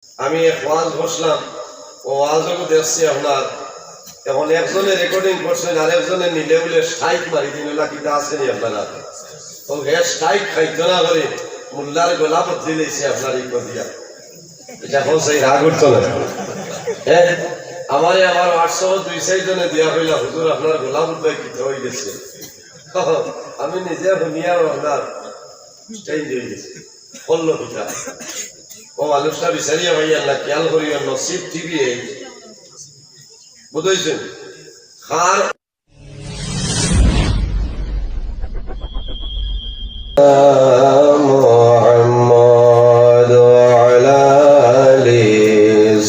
আমি এক ওয়াজ বসলাম, ও ওয়াজও দেখছি আপনার। এখন একজনে রেকর্ডিং করছেন, আর একজনে নিলে বলে স্ট্রাইক মারি দিন, ওলা কিতা আসেনি আপনারা। ও গ্যাস স্ট্রাইক খাইতো না করে মোল্লার গোলা বদলি দিয়েছে আপনার এই দিয়া। এটা এখন সেই রাগ উঠতো না। হ্যাঁ, আমার হোয়াটসঅ্যাপ 2-4 জনে দিয়া হইলা, হুজুর আপনার গোলা বদলাই কিতা হয়ে গেছে। আমি নিজে শুনিয়া আপনার চেঞ্জ হয়ে গেছে। করলো কিতা ও মানুষটা বিচারিয়া ভাইয়া না খেয়াল করিয়া নসিব টিভি বুঝাইছেন খার মুহাম্মদ আলা আলি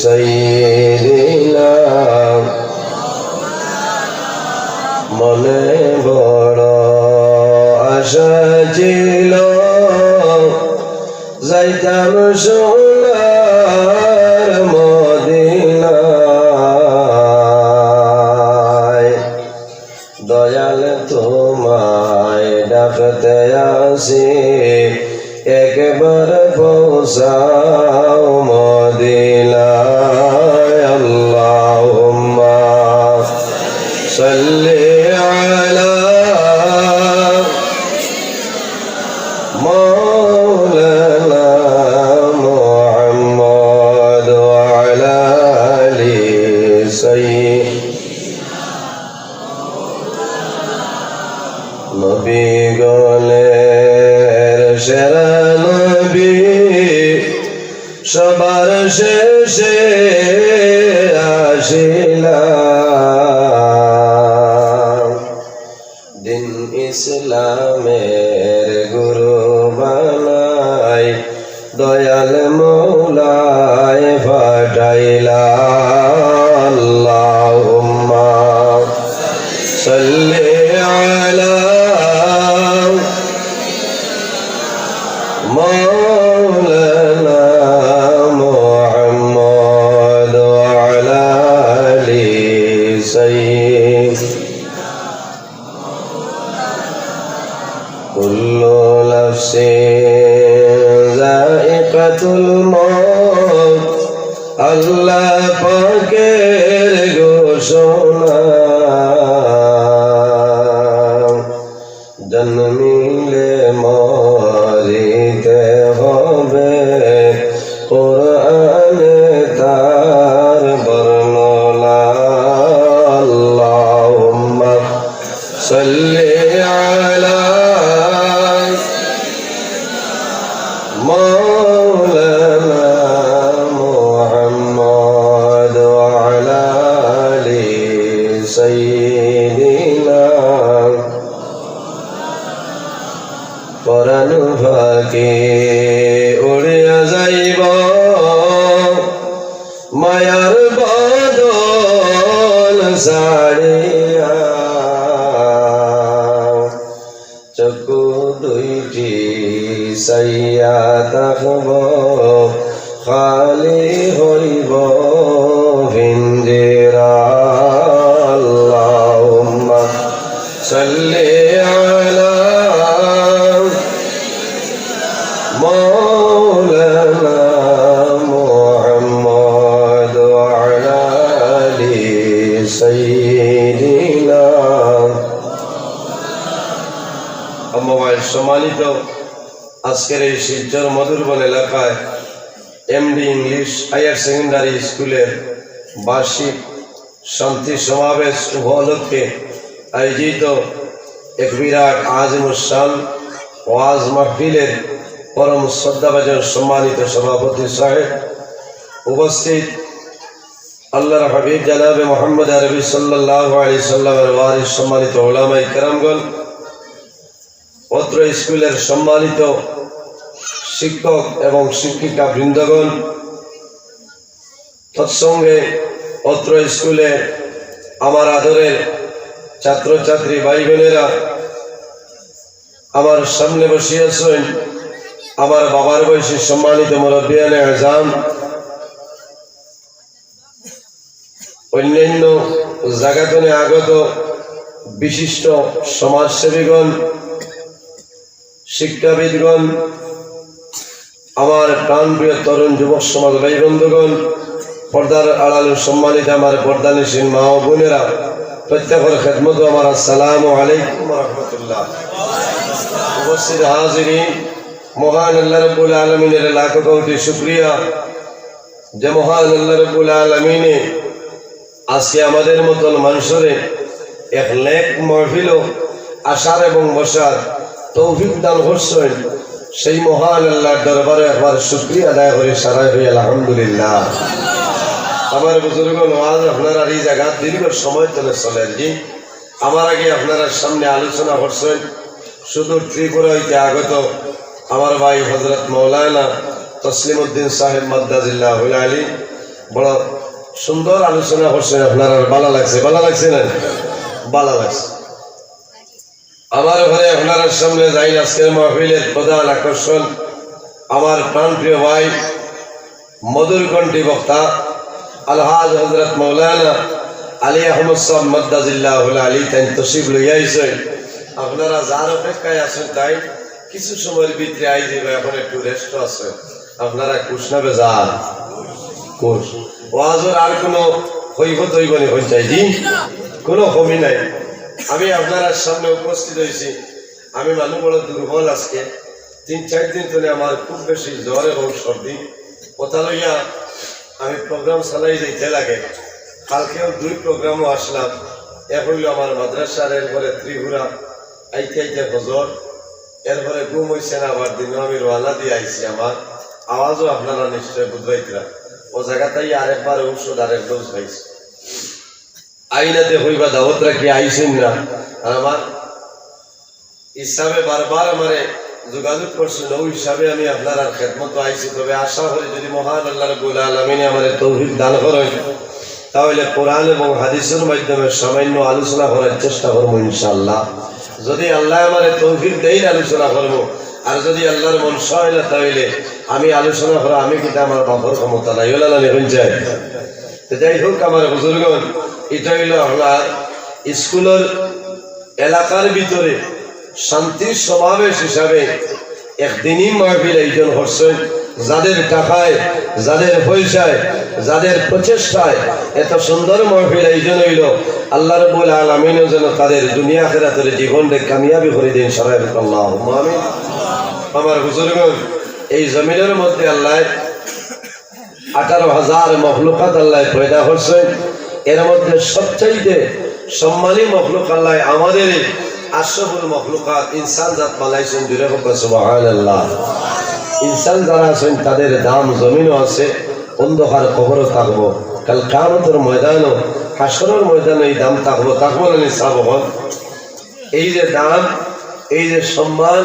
সাইয়্যিদিনা মনে বড় আশা ছিল যাইতাম সোনার মদিনায়, দয়াল তোমায় ডাকতে আসি একবার পৌঁছাও মদিনায়। আল্লাহুম্মা সাল্লি আলা مولانا محمد وعلى آل سيدنا নবী গলের সেরা নবী সবার শেষে আসিলাম, দিন ইসলামের গুরু বানাই দয়াল মৌলায় পাঠাইলা। আল্লাহুম্মা সাল্লি আলা মাওলানা মুহাম্মদ ওয়া আলা আলি সাইয়্যিদিনা কুল্লু নাফসিন যায়িকাতুল মউত, আল্লাহ পাকের ঘোষণা। জন্মিলে মরিতে হবে, কোরআনে তার বর্ণনা। আল্লাহুম্মা সাল্লি আলা مولانا محمد وعلى آل سيدنا পরাণ ফাঁকে উড়িয়া যাইব মায়ার বদন ছাড়িয়া, চক্ষু দুইটি সাইয়া থাকব খালি হইব হিন্দিরা। আল্লাহুম্মা সাল্লি আলা মাওলানা মুহাম্মদ ওয়া আলা আলি সাইয়্যিদিনা। সম্মানিত, আজকের এই শিলচর মধুরবন এলাকায় এমডি ইংলিশ হায়ার সেকেন্ডারি স্কুলের বার্ষিক শান্তি সমাবেশ উপলক্ষে আয়োজিত এক বিরাট আজিমুশান ওয়াজ মাহফিলের পরম শ্রদ্ধাভাজন সম্মানিত সভাপতি সাহেব, উপস্থিত আল্লাহর হাবিব জনাবে মুহাম্মদ আরবি সাল্লাল্লাহু আলাইহি সাল্লামের ওয়ারিস সম্মানিত উলামায়ে কেরামগণ, অত্র স্কুলের সম্মানিত শিক্ষক এবং শিক্ষিকা বৃন্দগণ, তৎসঙ্গে অত্র স্কুলে আমার আদরের ছাত্রছাত্রী ভাই বোনেরা, আমার সামনে বসিয়াছেন আমার বাবার বয়সী সম্মানিত মুরব্বিয়ানে আযম, অন্যান্য জায়গাতনে আগত বিশিষ্ট সমাজসেবীগণ, শিক্ষাবিদগণ, আমার প্রাণপ্রিয় তরুণ যুবক সমাজ ভাই বন্ধুগণ, পর্দার আড়ালের সম্মানিত আমার পর্দানিসীন মা ও বোনেরা, প্রত্যেকের খেদমত আমার আসসালামু আলাইকুম ওয়া রাহমাতুল্লাহ। উপস্থিত হাজিরিন, মহান আল্লাহ রাব্বুল আলামিনের লাখ কোটি শুকরিয়া যে মহান আল্লাহ রাব্বুল আলামিনে আজকে আমাদের মতন মানুষের এক নেক মাহফিল আসার এবং বসার তৌফিক দান করছেন। সেই মহান আল্লাহর দরবারে একবার শুকরিয়া আদায় করে সারাই হই আলহামদুলিল্লাহ। আমার বুজুর্গগণ, আজ আপনারা এই জায়গা দীর্ঘ সময় ধরে চলেন। জি, আমার আগে আপনারা সামনে আলোচনা করছেন সুদূর ত্রিপুরা হইতে আগত আমার ভাই হযরত মাওলানা তসলিমউদ্দিন সাহেব মাদ্দাজিল্লাহুল আলী। বড় সুন্দর আলোচনা করছেন, আপনারা ভালো লাগছে? ভালো লাগছে না? ভালো লাগছে। আমার ঘরে আপনার সামনে যাই আজকের মাহফিলের প্রধান আকর্ষণ আমার প্রাণপ্রিয় ভাই মধুর কণ্ঠী বক্তা আলহাজ হযরত মাওলানা আলী আহমদ সাহেব মাদ্দাজিল্লাহুল আলী। তাই তশরিফ লইয়া আইছেন। আপনারা যার অপেক্ষায় আছেন তাই কিছু সময়ের ভিতরে আই যাবে। এখন একটু রেস্ট আছে, আপনারা খুশ না বেজার? খুশ। ওয়াজের আর কোনো কৈফত হইব নি? হইতাই জি, কোনো কমি নাই। আমি আপনার সামনে উপস্থিত হয়েছি। আমি মানুষ বড় দুর্বল। আজকে ৩-৪ দিন ধরে আমার খুব বেশি জ্বর এবং সর্দি। কথা লইয়া আমি প্রোগ্রাম চালাই যেতে লাগে। কালকেও 2 প্রোগ্রামও আসলাম। এক হইল আমার মাদ্রাসার, এরপরে ত্রিপুরা আইতে আইতে হজর, এরপরে ঘুম হয়েছে না। আবার দিনও আমি রওনা দিয়ে আইছি। আমার আওয়াজও আপনারা নিশ্চয় বুঝবাইতরা। ও জায়গাটাই আরেকবার ঔষধ আরেক ডোজ পাইছি। আইনাতে হইবা দাওয়াত রাখি আইসেন না। আর আমার হিসাবে বারবার আমারে যোগাযোগ করছেন, ওই হিসাবে আমি আপনার খেদমত আইছি। তবে আশা করি যদি মহান আল্লাহ রাব্বুল আলামিন আমাদের তৌফিক দান করেন, তাহলে কোরআন এবং হাদিসের মাধ্যমে সামান্য আলোচনা করার চেষ্টা করবো ইনশাআল্লাহ। যদি আল্লাহ আমাদের তৌফিক দেয় আলোচনা করবো, আর যদি আল্লাহর মন হয় না তাহলে আমি আলোচনা করা আমি কিন্তু আমার বাপর ক্ষমতা নাই। ওলা নেবেন যায়। যাই হোক আমার বুজুর্গণ, এটা হইল আপনার স্কুলের এলাকার ভিতরে শান্তির সমাবেশ হিসাবে একদিনই মাহফিল আয়োজন করছেন। যাদের টাকায়, যাদের পয়সায়, যাদের প্রচেষ্টায় এত সুন্দর মাহফিল আয়োজন হইল, আল্লাহ রাব্বুল আলামিন যেন তাদের দুনিয়া আখিরাতের জীবনকে কামিয়াবি করে দিন। সবাই আল্লাহুম্মা আমিন। আমার বুজুর্গণ, এই জমিনের মধ্যে আল্লাহ 18,000 মখলুকাত আল্লাহ পয়দা করছেন। এর মধ্যে সবচাইতে সম্মানী মখলুক আল্লাহ আমাদের আশরাফুল মখলুকাত ইনসান জাত বানাইছেন। জুড়ে হোক সুবহানাল্লাহ। ইনসান যারা আছেন তাদের দাম জমিনও আছে, অন্ধকার কবরও থাকবো, কাল কিয়ামতের ময়দানও, হাসরের ময়দানে এই দাম থাকবো। থাকবো না নিসাবহন? এই যে দাম, এই যে সম্মান,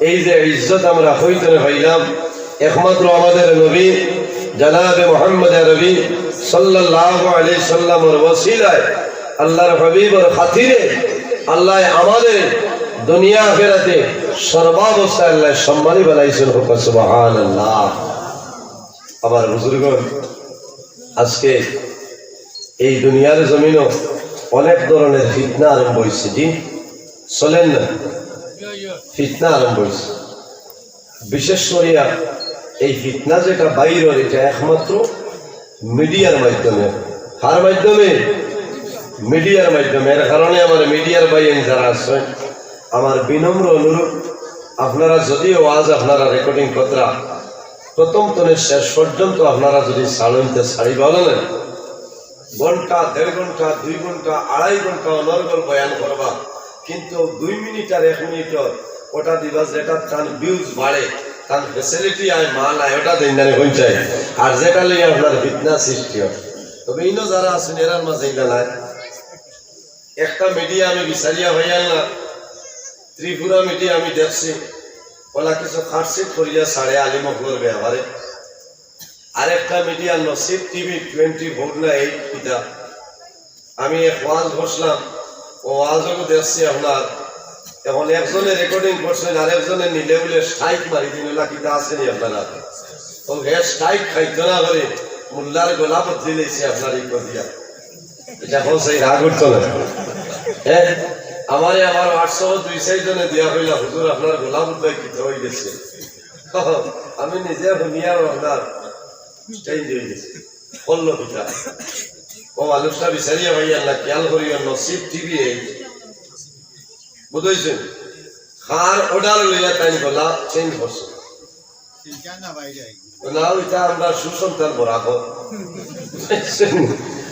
এই যে ইজ্জত আমরা হইতে পাইলাম একমাত্র আমাদের নবী জনাবে মুহাম্মদ আরবি সাল্লাল্লাহু আলাইহি সাল্লামের ওসিলায়, আল্লাহর হাবিবের খাতিরে আল্লাহ আমাদের দুনিয়া আখিরাতে সর্বাবস্থায় আল্লাহ সম্মানী বানাইছেন। সুবহানাল্লাহ। আমার বুজুর্গণ, আজকে এই দুনিয়ার জমিনও অনেক ধরনের ফিতনা আরম্ভ হয়েছে। জি, চলেন না? ফিতনা আরম্ভ হয়েছে। বিশেষ করিয়া এই ফিতনা যেটা বাইরের, এটা একমাত্র মিডিয়ার মাধ্যমে। কার মাধ্যমে? মিডিয়ার মাধ্যমে। এর কারণে আমার মিডিয়ার বাইন যারা আছেন, আমার বিনম্র অনুরোধ, আপনারা যদিও আজ আপনারা রেকর্ডিং কতরা প্রথম তনে শেষ পর্যন্ত আপনারা যদি ছাড়তে ছাড়ি বলেন, ঘন্টা, 1.5 ঘন্টা, 2 ঘন্টা, 2.5 ঘন্টা অনর্গল বয়ান করবা, কিন্তু 2 মিনিট আর 1 মিনিটর ওটা দিবা, যেটা তার ভিউজ বাড়ে, তার ফেসিলিটি আয়, মাল আয়, ওটা দিন হয়ে যায়। আর যেটা লিয়ে আপনার ফিতনা সৃষ্টি হয়। তবে ইনো যারা আছেন এরার মাঝে এগুলা নাই। একটা মিডিয়া আমি বিচারিয়া হইয়াল না, ত্রিপুরা মিডিয়া আমি দেখছি, ওলা কিছু খাটসিট করিয়া সাড়ে আলিমকলোর ব্যবহারে। আরেকটা মিডিয়া নসিব টিভি 24 না 8 পিতা। আমি এক ওয়াজ বসলাম, ও ওয়াজও দেখছি আপনার। এখন একজনে রেকর্ডিং করছেন, আরেকজনে নিলে বলে স্ট্রাইক মারি দিন। ওলা কিতা আসেনি আপনারা? ও স্ট্রাইক খাইতো না করে মোল্লার গোলা বদলি লেছে আপনার এই দিয়া। এটা কোন সেই রাগ উঠতো না? হ্যাঁ, আমার 800 200 জনে দিয়া হইলা, হুজুর আপনার গোলা বদলাই কিতা হয়ে গেছে। আমি নিজে শুনিয়া আপনার চেঞ্জ হয়ে গেছে বললো পিতা ও মানুষটা বিচারিয়া ভাইয়া না খেয়াল করিয়া নসিব টিভি বুঝেছেন খার অর্ডার লইয়া তাই বলা চেঞ্জ করছে না ওইটা আমরা সুসন্তান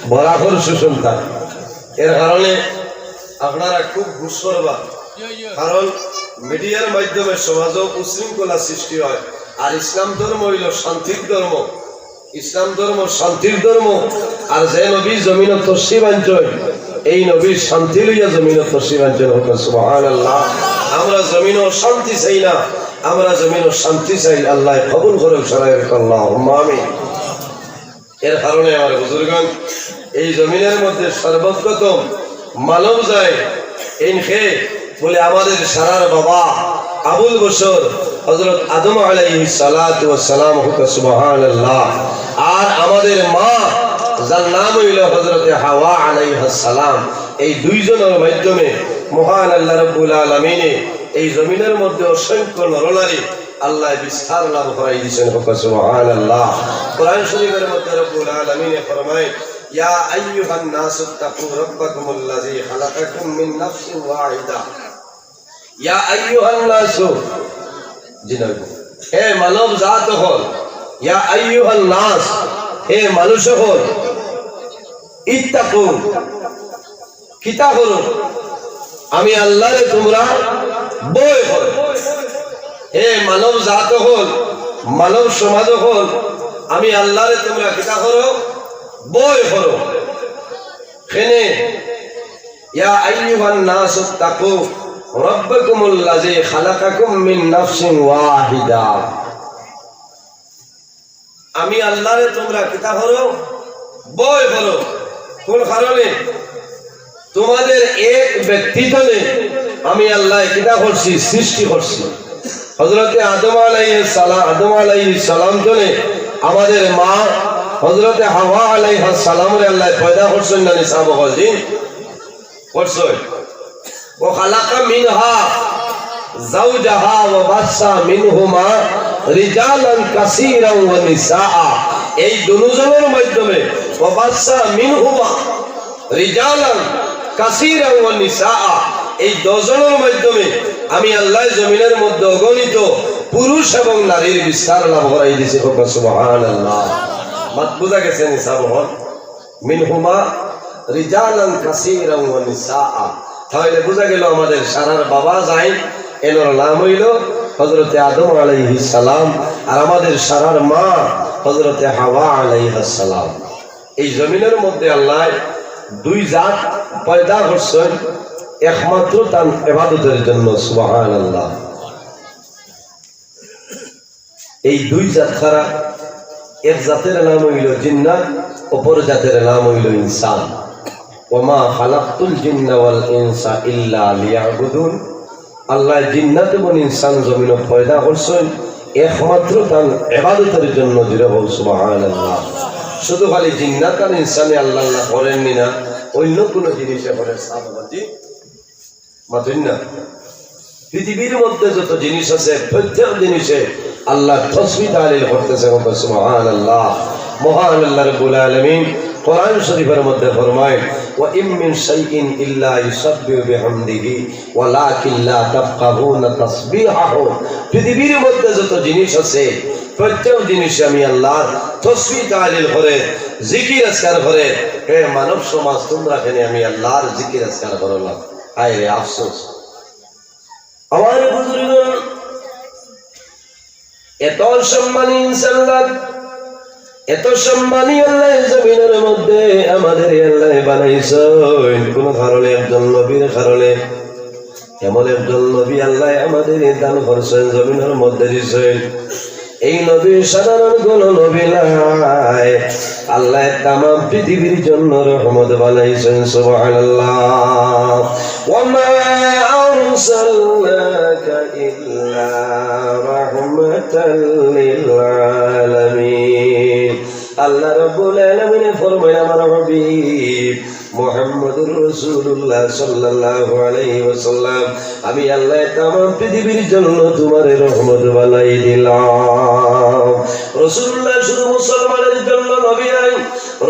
বরাবর সুসন্তান এর কারণে আপনারা খুব ঘুষ করবা কারণ মিডিয়ার মাধ্যমে সমাজে উশৃঙ্খলা সৃষ্টি হয় আর ইসলাম ধর্ম হইল শান্তির ধর্ম ইসলাম ধর্ম শান্তির ধর্ম আর যে নবী জমিন তসিব আঞ্চল এই নবীর শান্তি লইয়া জমিন তসিব আঞ্চল হোক সুবহানাল্লাহ আমরা জমিন শান্তি চাই না আমরা জমিন শান্তি চাই আল্লাহ কবুল করুক সরাই আল্লাহুম্মা আমিন এর কারণে আমার বুজুর্গগণ এই জমিনের মধ্যে সর্বপ্রথম মানব যায় ইনখে বলে আমাদের সারার বাবা আবুল বশর হযরত আদম আলাইহিস সালাতু ওয়াস সালাম হুক সুবহানাল্লাহ আর আমাদের মা যার নাম হইল হযরত হাওয়া আলাইহিস সালাম এই দুইজনের মাধ্যমে মহান আল্লাহ রাব্বুল আলামিন এই জমিনের মধ্যে অসংখ্য নরনারী আল্লাহ বিস্তার লাভ করাই দিয়েছেন হুক সুবহানাল্লাহ কোরআন শরীফের মধ্যে রাব্বুল আলামিন ফরমায় ইয়া আইয়ুহান নাস তাকু রাব্বাকুমুল্লাযী খালাকাকুম মিন নাফসিন ওয়াহিদা ইয়া আইয়ুহান নাস জিনাব হে মানব জাত হল ইয়া আইয়ুহান নাস হে মানুষ হল ইত্তাকু কিতা করো আমি আল্লাহরে তোমরা ভয় করো হে মানব জাত হল মানব সমাজ হল আমি আল্লাহরে তোমরা কিতা করো ভয় করো কেনে ইয়া আইয়ুহান নাস তাকু রাব্বাকুমুল্লাযী খালাকাকুম মিন নাফসিন ওয়াহিদা আমি আল্লাহরে তোমরা কিতা করো ভয় করো কোন কারণে তোমাদের এক ব্যক্তি থেকে আমি আল্লাহ কিতা করছি সৃষ্টি করছি হযরত আদম আলাইহিস সালাম থেকে আমাদের মা হযরত হাওয়া আলাইহিস সালাম রে আল্লাহ পয়দা করছেন না নিসাব হযিন করছেন ও খালাকা মিনহা যাওজাহা ওয়া বাসা মিনহুমা রিজালান কাসীরান ওয়া নিসাআ এই দুজনের মাধ্যমে ওয়া বাসা মিনহুমা রিজালান কাসীরান ওয়া নিসাআ এই দুজনের মাধ্যমে আমি আল্লাহ জমিনের মধ্যে অগণিত পুরুষ এবং নারীর বিস্তার লাভ করাই দিয়েছি সুবহানাল্লাহ মাত বুঝা গেছে নিসাব হল মিনহুমা রিজালান কাসীরান ওয়া নিসাআ তাহলে বুঝা গেল আমাদের সারার বাবা যাই এর নাম হইল হযরত আদম আলাইহিস সালাম আর আমাদের সারার মা হযরত হাওয়া আলাইহিস সালাম এই জমিনের মধ্যে আল্লাহ দুই জাত পয়দা করছেন একমাত্র তার ইবাদতের জন্য সুবহানাল্লাহ এই দুই জাত ছাড়া এক জাতের নাম হইল জিন্নাত অপর জাতের নাম হইল ইনসান ওমা খালাকতুল জিন্না ওয়াল ইনসা ইল্লা লিয়াবুদুন আল্লাহ জিন্নাত এবং ইনসান জমিন পয়দা করছেন একমাত্র তার ইবাদতের জন্য জিরে বল সুবহানাল্লাহ শুধু খালি জিন্নাত আর ইনসানে আল্লাহ আল্লাহ করেননি না অন্য কোনো জিনিসে করে সাহাবাজি মাতুন না পৃথিবীর মধ্যে যত জিনিস আছে প্রত্যেক জিনিসে আল্লাহ তাসবিহ তাহলিল করতেছে সুবহানাল্লাহ মহান আল্লাহ রাব্বুল আলামিন কোরআন শরীফের মধ্যে ফরমায় ওয়া ইম মিন শাইইন ইল্লা ইউসাব্বিহু বিহামদিহি ওয়ালাকিন লা তাফকাহুনা তাসবিহাহু পৃথিবীর মধ্যে যত জিনিস আছে প্রত্যেক জিনিসে আমি আল্লাহর তাসবিহ তাহলিল করে জিকির আজকার করে হে মানব সমাজ তোমরা কেন আমি আল্লাহর জিকির আজকার করো না হায় রে আফসোস আমার বুজুর্গগণ এত সম্মানী ইনশাআল্লাহ এত সম্মানী আল্লাহ জমিনের মধ্যে আমাদের আল্লাহ বানাইছেন কোন কারণে একজন নবীর কারণে এমন একজন নবী আল্লাহ আমাদের দান করছেন জমিনের মধ্যে দিয়েছেন এই নবী সাধারণ কোন নবী নাই আল্লাহ তামাম পৃথিবীর জন্য রহমত বানাইছেন সুবহানাল্লাহ ওয়া মা আরসালনাকা ইল্লা রাহমাতাল লিল আলামিন আল্লাহ রাব্বুল আলামিন ফরমায় আমার হাবিব মুহাম্মদুর রাসূলুল্লাহ সাল্লাল্লাহু আলাইহি ওয়াসাল্লাম আমি আল্লাহ তামাম পৃথিবীর জন্য তোমার রহমত বানাই দিলাম। রাসূলুল্লাহ শুধু মুসলমানের জন্য নবী নাই,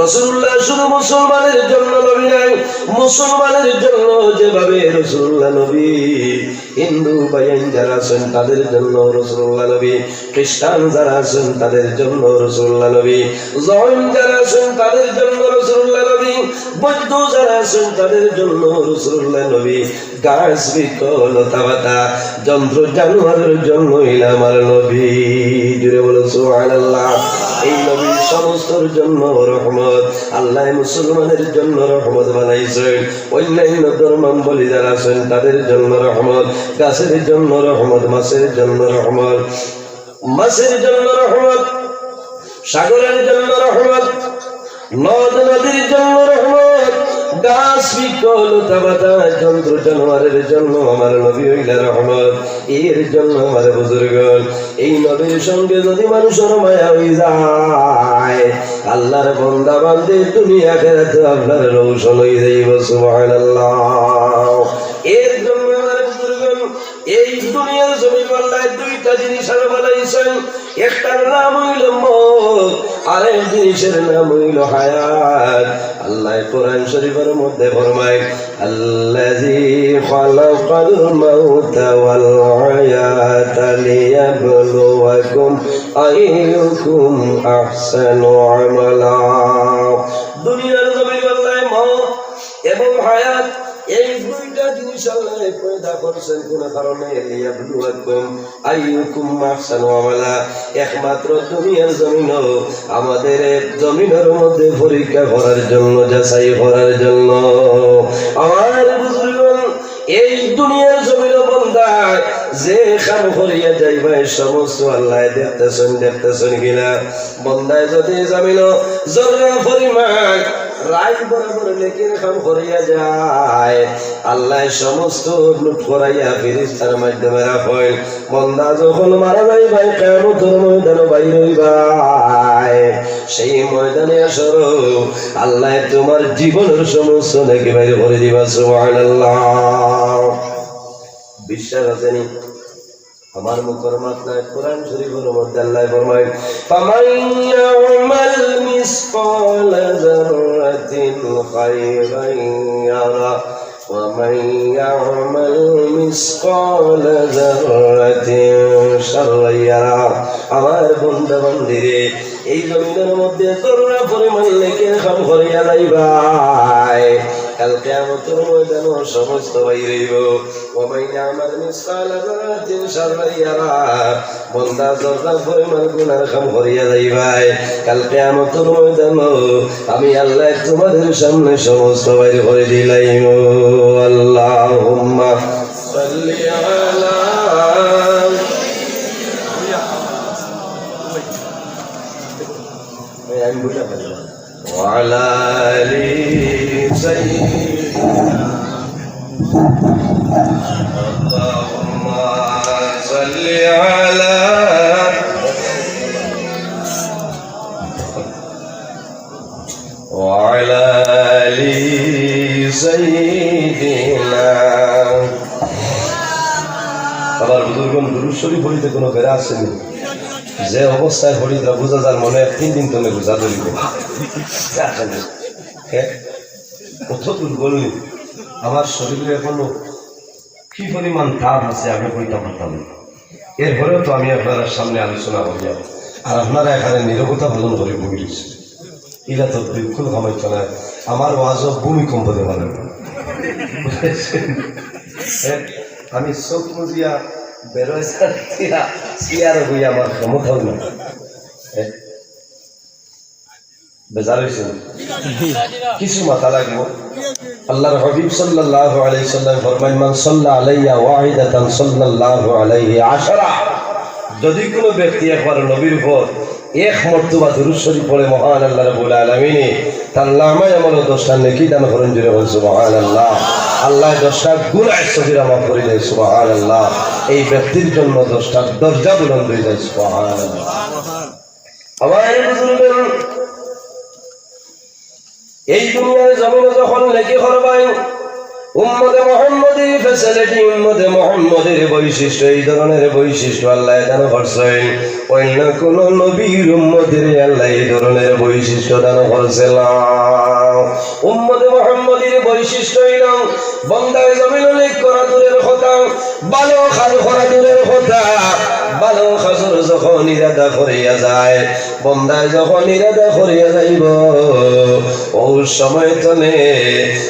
রাসূলুল্লাহ শুধু মুসলমানের জন্য নবী নাই, মুসলমানের জন্য যেভাবে রাসূলুল্লাহ নবী, হিন্দু ভাইয়েন যারা আছেন তাদের জন্য রাসূলুল্লাহ নবী, খ্রিস্টান যারা আছেন তাদের জন্য রাসূলুল্লাহ নবী, জৈন যারা আছেন তাদের জন্য রাসূলুল্লাহ নবী, বৌদ্ধ যারা আছেন তাদের জন্য রাসূলুল্লাহ নবী, গাছ বৃক্ষ লতা পাতা যন্ত্র জানোয়ারের জন্য আমার নবী। জুড়ে বলো সুবহানাল্লাহ। এই নবীর সমস্তর জন্য রহমত আল্লাহ মুসলমানের জন্য রহমত বানাইছেন। অন্যান্য ধর্মাবলী যারা আছেন তাদের জন্য রহমত, গাছের জন্য রহমত, মাছের জন্য রহমত, মাছের জন্য রহমত, সাগরের জন্য রহমত, নদ নদীর জন্য রহমত, গাছ বৃক্ষ লতা পাতা যন্ত্র জানোয়ারের জন্য আমার নবী হইলা রহমত। এর জন্য আমার বুজুর্গণ এই নবীর সঙ্গে যদি মানুষের মায়া হয়ে যায় আল্লাহর বান্দা বান্দে দুনিয়া আখিরাতে আপনার রৌশন হয়ে যাইব। সুবহানাল্লাহ। এর জন্য আমার বুজুর্গণ এই দুনিয়ার জমিন আল্লাহ দুইটা জিনিস আর বানাইছেন, একটার নাম হইল মওত, আরেক জিনিসের নাম হইল হায়াত। আল্লাহ কোরআন শরীফের মধ্যে ফরমায় আল্লাযী খালাকাল মাউতা ওয়াল হায়াতা লিয়াবলুয়াকুম আইয়ুকুম আহসানু আমালা। দুনিয়ার জমিন আল্লাহ মওত এবং হায়াত এই দুইটা জিনিস আল্লাহ পয়দা করছেন কোন কারণে, লিয়াবলুয়াকুম আইয়ুকুম আহসানু আমালা। একমাত্র দুনিয়ার জমিন আমাদের জমিনের মধ্যে পরীক্ষা করার জন্য, যাচাই করার জন্য। আমার বুজুর্গণ এই দুনিয়ার জমিন বন্দায় যে কাম করিয়া যাইবা সমস্ত আল্লাহ দেখতেছেন কিনা। বন্দায় যদি জমিন জররা পরিমাণ রায় বরাবর লেকিন কাম করিয়া যায় আল্লাহ সমস্ত নোট করাইয়া ফেরেশতার মাধ্যমে রাখেন। বন্দা যখন মারা যাইবাই কিয়ামতের ময়দানে বাইর হইবাই, সেই ময়দানে আসর আল্লাহ তোমার জীবনের সমস্ত নেকি বাইর করে দিবা। সুবহানাল্লাহ। বিশ্বাস আছে নি? আমার মুখের মাথায় কোরআন শরীফের মধ্যে আল্লাহ ফরমায় ফামান ইয়ামাল মিসকালা যাররাতিন খায়রান ইয়ারা ওয়া মান ইয়ামাল মিসকালা যাররাতিন শাররান ইয়ারা। আমার বান্দা বান্দীরে এই জমিনের মধ্যে যররা পরিমাণ নেকি কাম করিয়া যাইবাই, কাল কিয়ামতের ময়দানে সমস্ত বাইর হইব। ওয়া মান ইয়ামাল মিসকালা যাররাতিন শাররান ইয়ারা, বান্দা যররা পরিমাণ গুনাহ কাম করিয়া যাইবাই, কাল কিয়ামতের ময়দানে আমি আল্লাহ তোমাদের সামনে সমস্ত বাইর করে দিলাইম। আল্লাহুম্মা সাল্লি আলা وعلى آل سيدنا اللهم صل على وعلى آل سيدنا। আবার বুজুর্গণ দুরূদ শরীফ পড়িতে কোনো বেড়া আসেনি, যে অবস্থায় হরি তা বোঝা যার মনে 3 দিন তুমি বোঝা ধরিবে। কত দুর্বল আমার শরীরে এখনো কি পরিমাণ তাপ আছে আমি কইতে পারতাম না। এরপরেও তো আমি আপনার সামনে আলোচনা করি, আর আপনারা এখানে নীরবতা পালন করে বই রয়েছে। এরা তো বিলকুল সময় চলে আমার ওয়াজও ভূমিকম্প দেওয়া লাগে। আমি চোখ মুজিয়া বেরোয় চেয়ার হই আমার ক্ষমতাও না। বেজার হয়েছে কিছু মাথা লাগবো। আল্লাহর হাবিব সাল্লাল্লাহু আলাইহি সাল্লাম ফরমায় মান সাল্লা আলাইয়া ওয়াহিদাতান সাল্লাল্লাহু আলাইহি আশরা। যদি কোনো ব্যক্তি একবার নবীর উপর এক মর্তবা দুরূদ শরীফ পড়ে মহান আল্লাহ রাব্বুল আলামিন তার নামে আমার 10টা নেকি দান করেন। জোরে বল সুবহানাল্লাহ। আল্লাহ 10টা গুনাহ সগীরা মাফ করে দেয়। সুবহানাল্লাহ। এই ব্যক্তির জন্য 10টা দরজা বুলন্দ হয়ে যায়। সুবহানাল্লাহ। আমার বুজুর্গগণ এই দুনিয়ার জমিনে যখন লেখি করবাই উম্মতে মুহাম্মদী ফ্যাসিলিটি, উম্মতে মুহাম্মদের বৈশিষ্ট্য, এই ধরনের বৈশিষ্ট্য আল্লাহ দান করছেন। অন্য কোন নবীর উম্মতের আল্লাহ এই ধরনের বৈশিষ্ট্য দান করছেন না। উম্মতে মুহাম্মদীর বৈশিষ্ট্য হইল বন্দায় জমিন লেখ করা দূরের কথা, ভালো খাল করা দূরের কথা, ভালো খাজর যখন ইরাদা করিয়া যায়, বন্দায় যখন ইরাদা করিয়া যাইব ও সময় তলে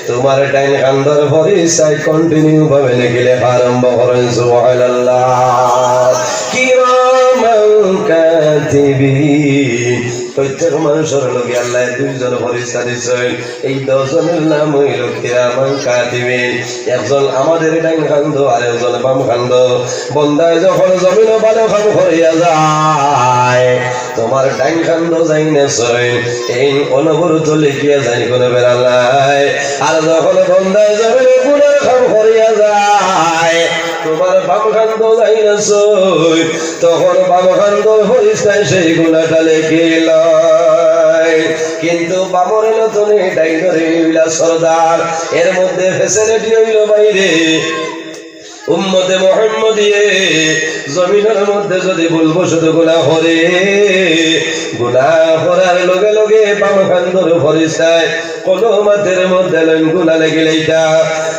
তোমার টাইম কান্দর ভরিসায় কন্টিনিউ ভাবে নাকি লেখা আরম্ভ করেন। সুবহানাল্লাহ। কিরামান কাতিবিন, প্রত্যেক মানুষের লগে আল্লাহ দুইজন ফেরেশতা দিয়েছেন। এই 10 জনের নাম হইল কিরামান কাতিবিন। একজন আমাদের ডাইন কান্দ আর একজন বাম কান্দ। বন্দায় যখন জমিন ভালো কাম করিয়া যায়, তোমার ডাইন কান্দ যাই না সরেন এই অনবরত লিখিয়া যাই কোনো বেড়ালাই। আর যখন বন্দায় জমিন গুণের কাম করিয়া যায়, তোমার বাম কান্দ যাই না সই, তখন বাম কান্দ ফেরেশতায় সেই গুণাটা লিখিল। কিন্তু বামরের নতুনে ডাইনরে হইলা সরদার, এর মধ্যে ফ্যাসিলিটি হইল বাইরে। উম্মতে মুহাম্মদী জমিনের মধ্যে যদি বলবো শুধু গুনাহ করে, গুনাহ করার লগে লগে বাম কান্দর ফেরেশতায় কলমাতের মধ্যে গুনাহ লেগে লইতা,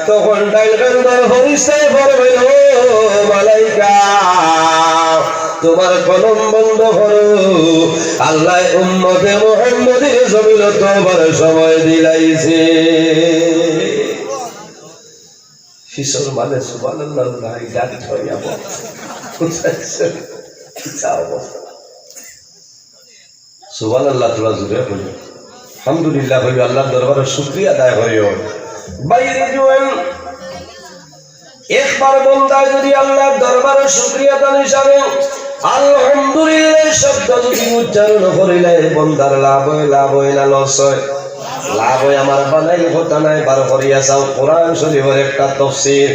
তখন ডাইন কান্দর ফেরেশতায় বলবে ও মালাইকা তোমার কলম বন্ধ করো। আল্লাহ উম্মতে মুহাম্মদীর জমিন তোবার সময় দিলাইছে। শিশর মানে সুবহানাল্লাহ নাই গাড়ি ছড়িয়া বল সুবহানাল্লাহ। তোরা জুড়ে হইল আলহামদুলিল্লাহ হইল, আল্লাহর দরবারে শুকরিয়া আদায় হইল। বাইরে জোয়েন একবার বন্দায় যদি আল্লাহর দরবারে শুকরিয়া আদায় হিসাবে আলহামদুলিল্লাহ শব্দ যদি উচ্চারণ করিলে বন্দার লাভ হয়, লাভ হয় না লস হয়? লাভ হয়। আমার বানাই কথা নাই, বার করিয়া চাও কোরআন শরীফের একটা তাফসীর,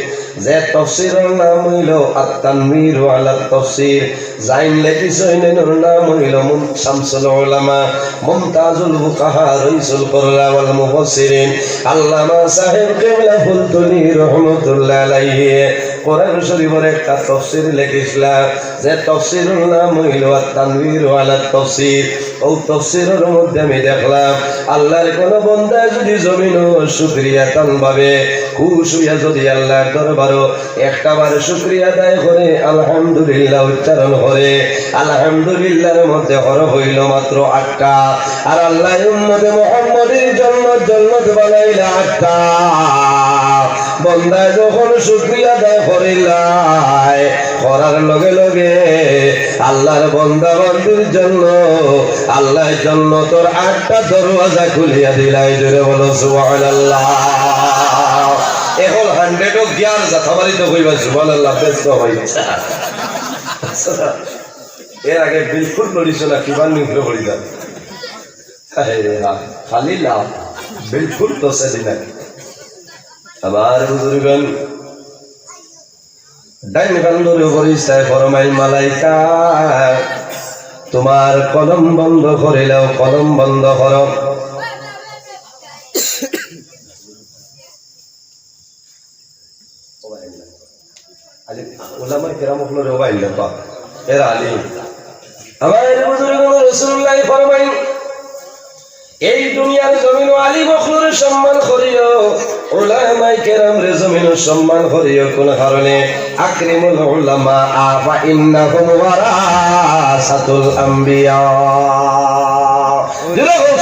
যে তাফসীরের নাম হইল আত-তানবীর আলা তাফসীর। জাইন লেখিছেন এর নাম হইল শামসুল উলামা মুমতাজুল ফুকাহা রাইসুল কুররা ওয়াল মুফাসসিরিন আল্লামা সাহেব কিবলা ফুলতুনি রাহমাতুল্লাহ আলাইহি কোরআন শরীফের একটা তাফসীর লিখিছলা, যে তাফসীরের নাম হইল আত-তানবীর আলা তাফসীর। ও তাফসীরের মধ্যে আমি দেখলাম আল্লাহর কোন বান্দা যদি জমিন শুকরিয়া তান ভাবে খুশ হইয়া যদি আল্লাহর দরবারে একটাবার শুকরিয়া আদায় করে আলহামদুলিল্লাহ উচ্চারণ করে, আলহামদুলিল্লাহর মধ্যে হরফ হইল মাত্র 8টা। আর আল্লাহ উম্মতে মুহাম্মদীর জন্য জান্নাত বানাইলা 8টা। বান্দা যখন শুকরিয়া আদায় করিলাই করার লগে লগে আল্লাহর বান্দা বান্দির জন্য আল্লাহ জান্নাতের 8টা দরওয়াজা খুলিয়া দিলাই। জোরে বলো সুবহানাল্লাহ। এখন 100 জ্ঞান যাথাবারি তো কইবা সুবহানাল্লাহ ব্যস্ত হইছে। এর আগে বিলকুল নড়িছ না, কিমান নিগ্রহ করি যান খালি লাভ বিলকুল তো সেদিন আবার বুজুর্গন ডাইন কান্দরে ফেরেশতায় ফরমাইল মালাইকা তোমার কলম বন্ধ করিলাও, কলম বন্ধ করো। উলামায়ে কেরাম হলো ওয়াইল বা এর আলী আমার বুজুর্গন রাসূলুল্লাহ ফরমাইল এই দুনিয়ার জমিন আলী বখলুরের সম্মান করিও, উলামায়ে কেরাম রে জমিন সম্মান করিও। কোন কারণে? আকরিমুল উলামা ফা ইন্নাহুম ওয়ারাসাতুল আম্বিয়া।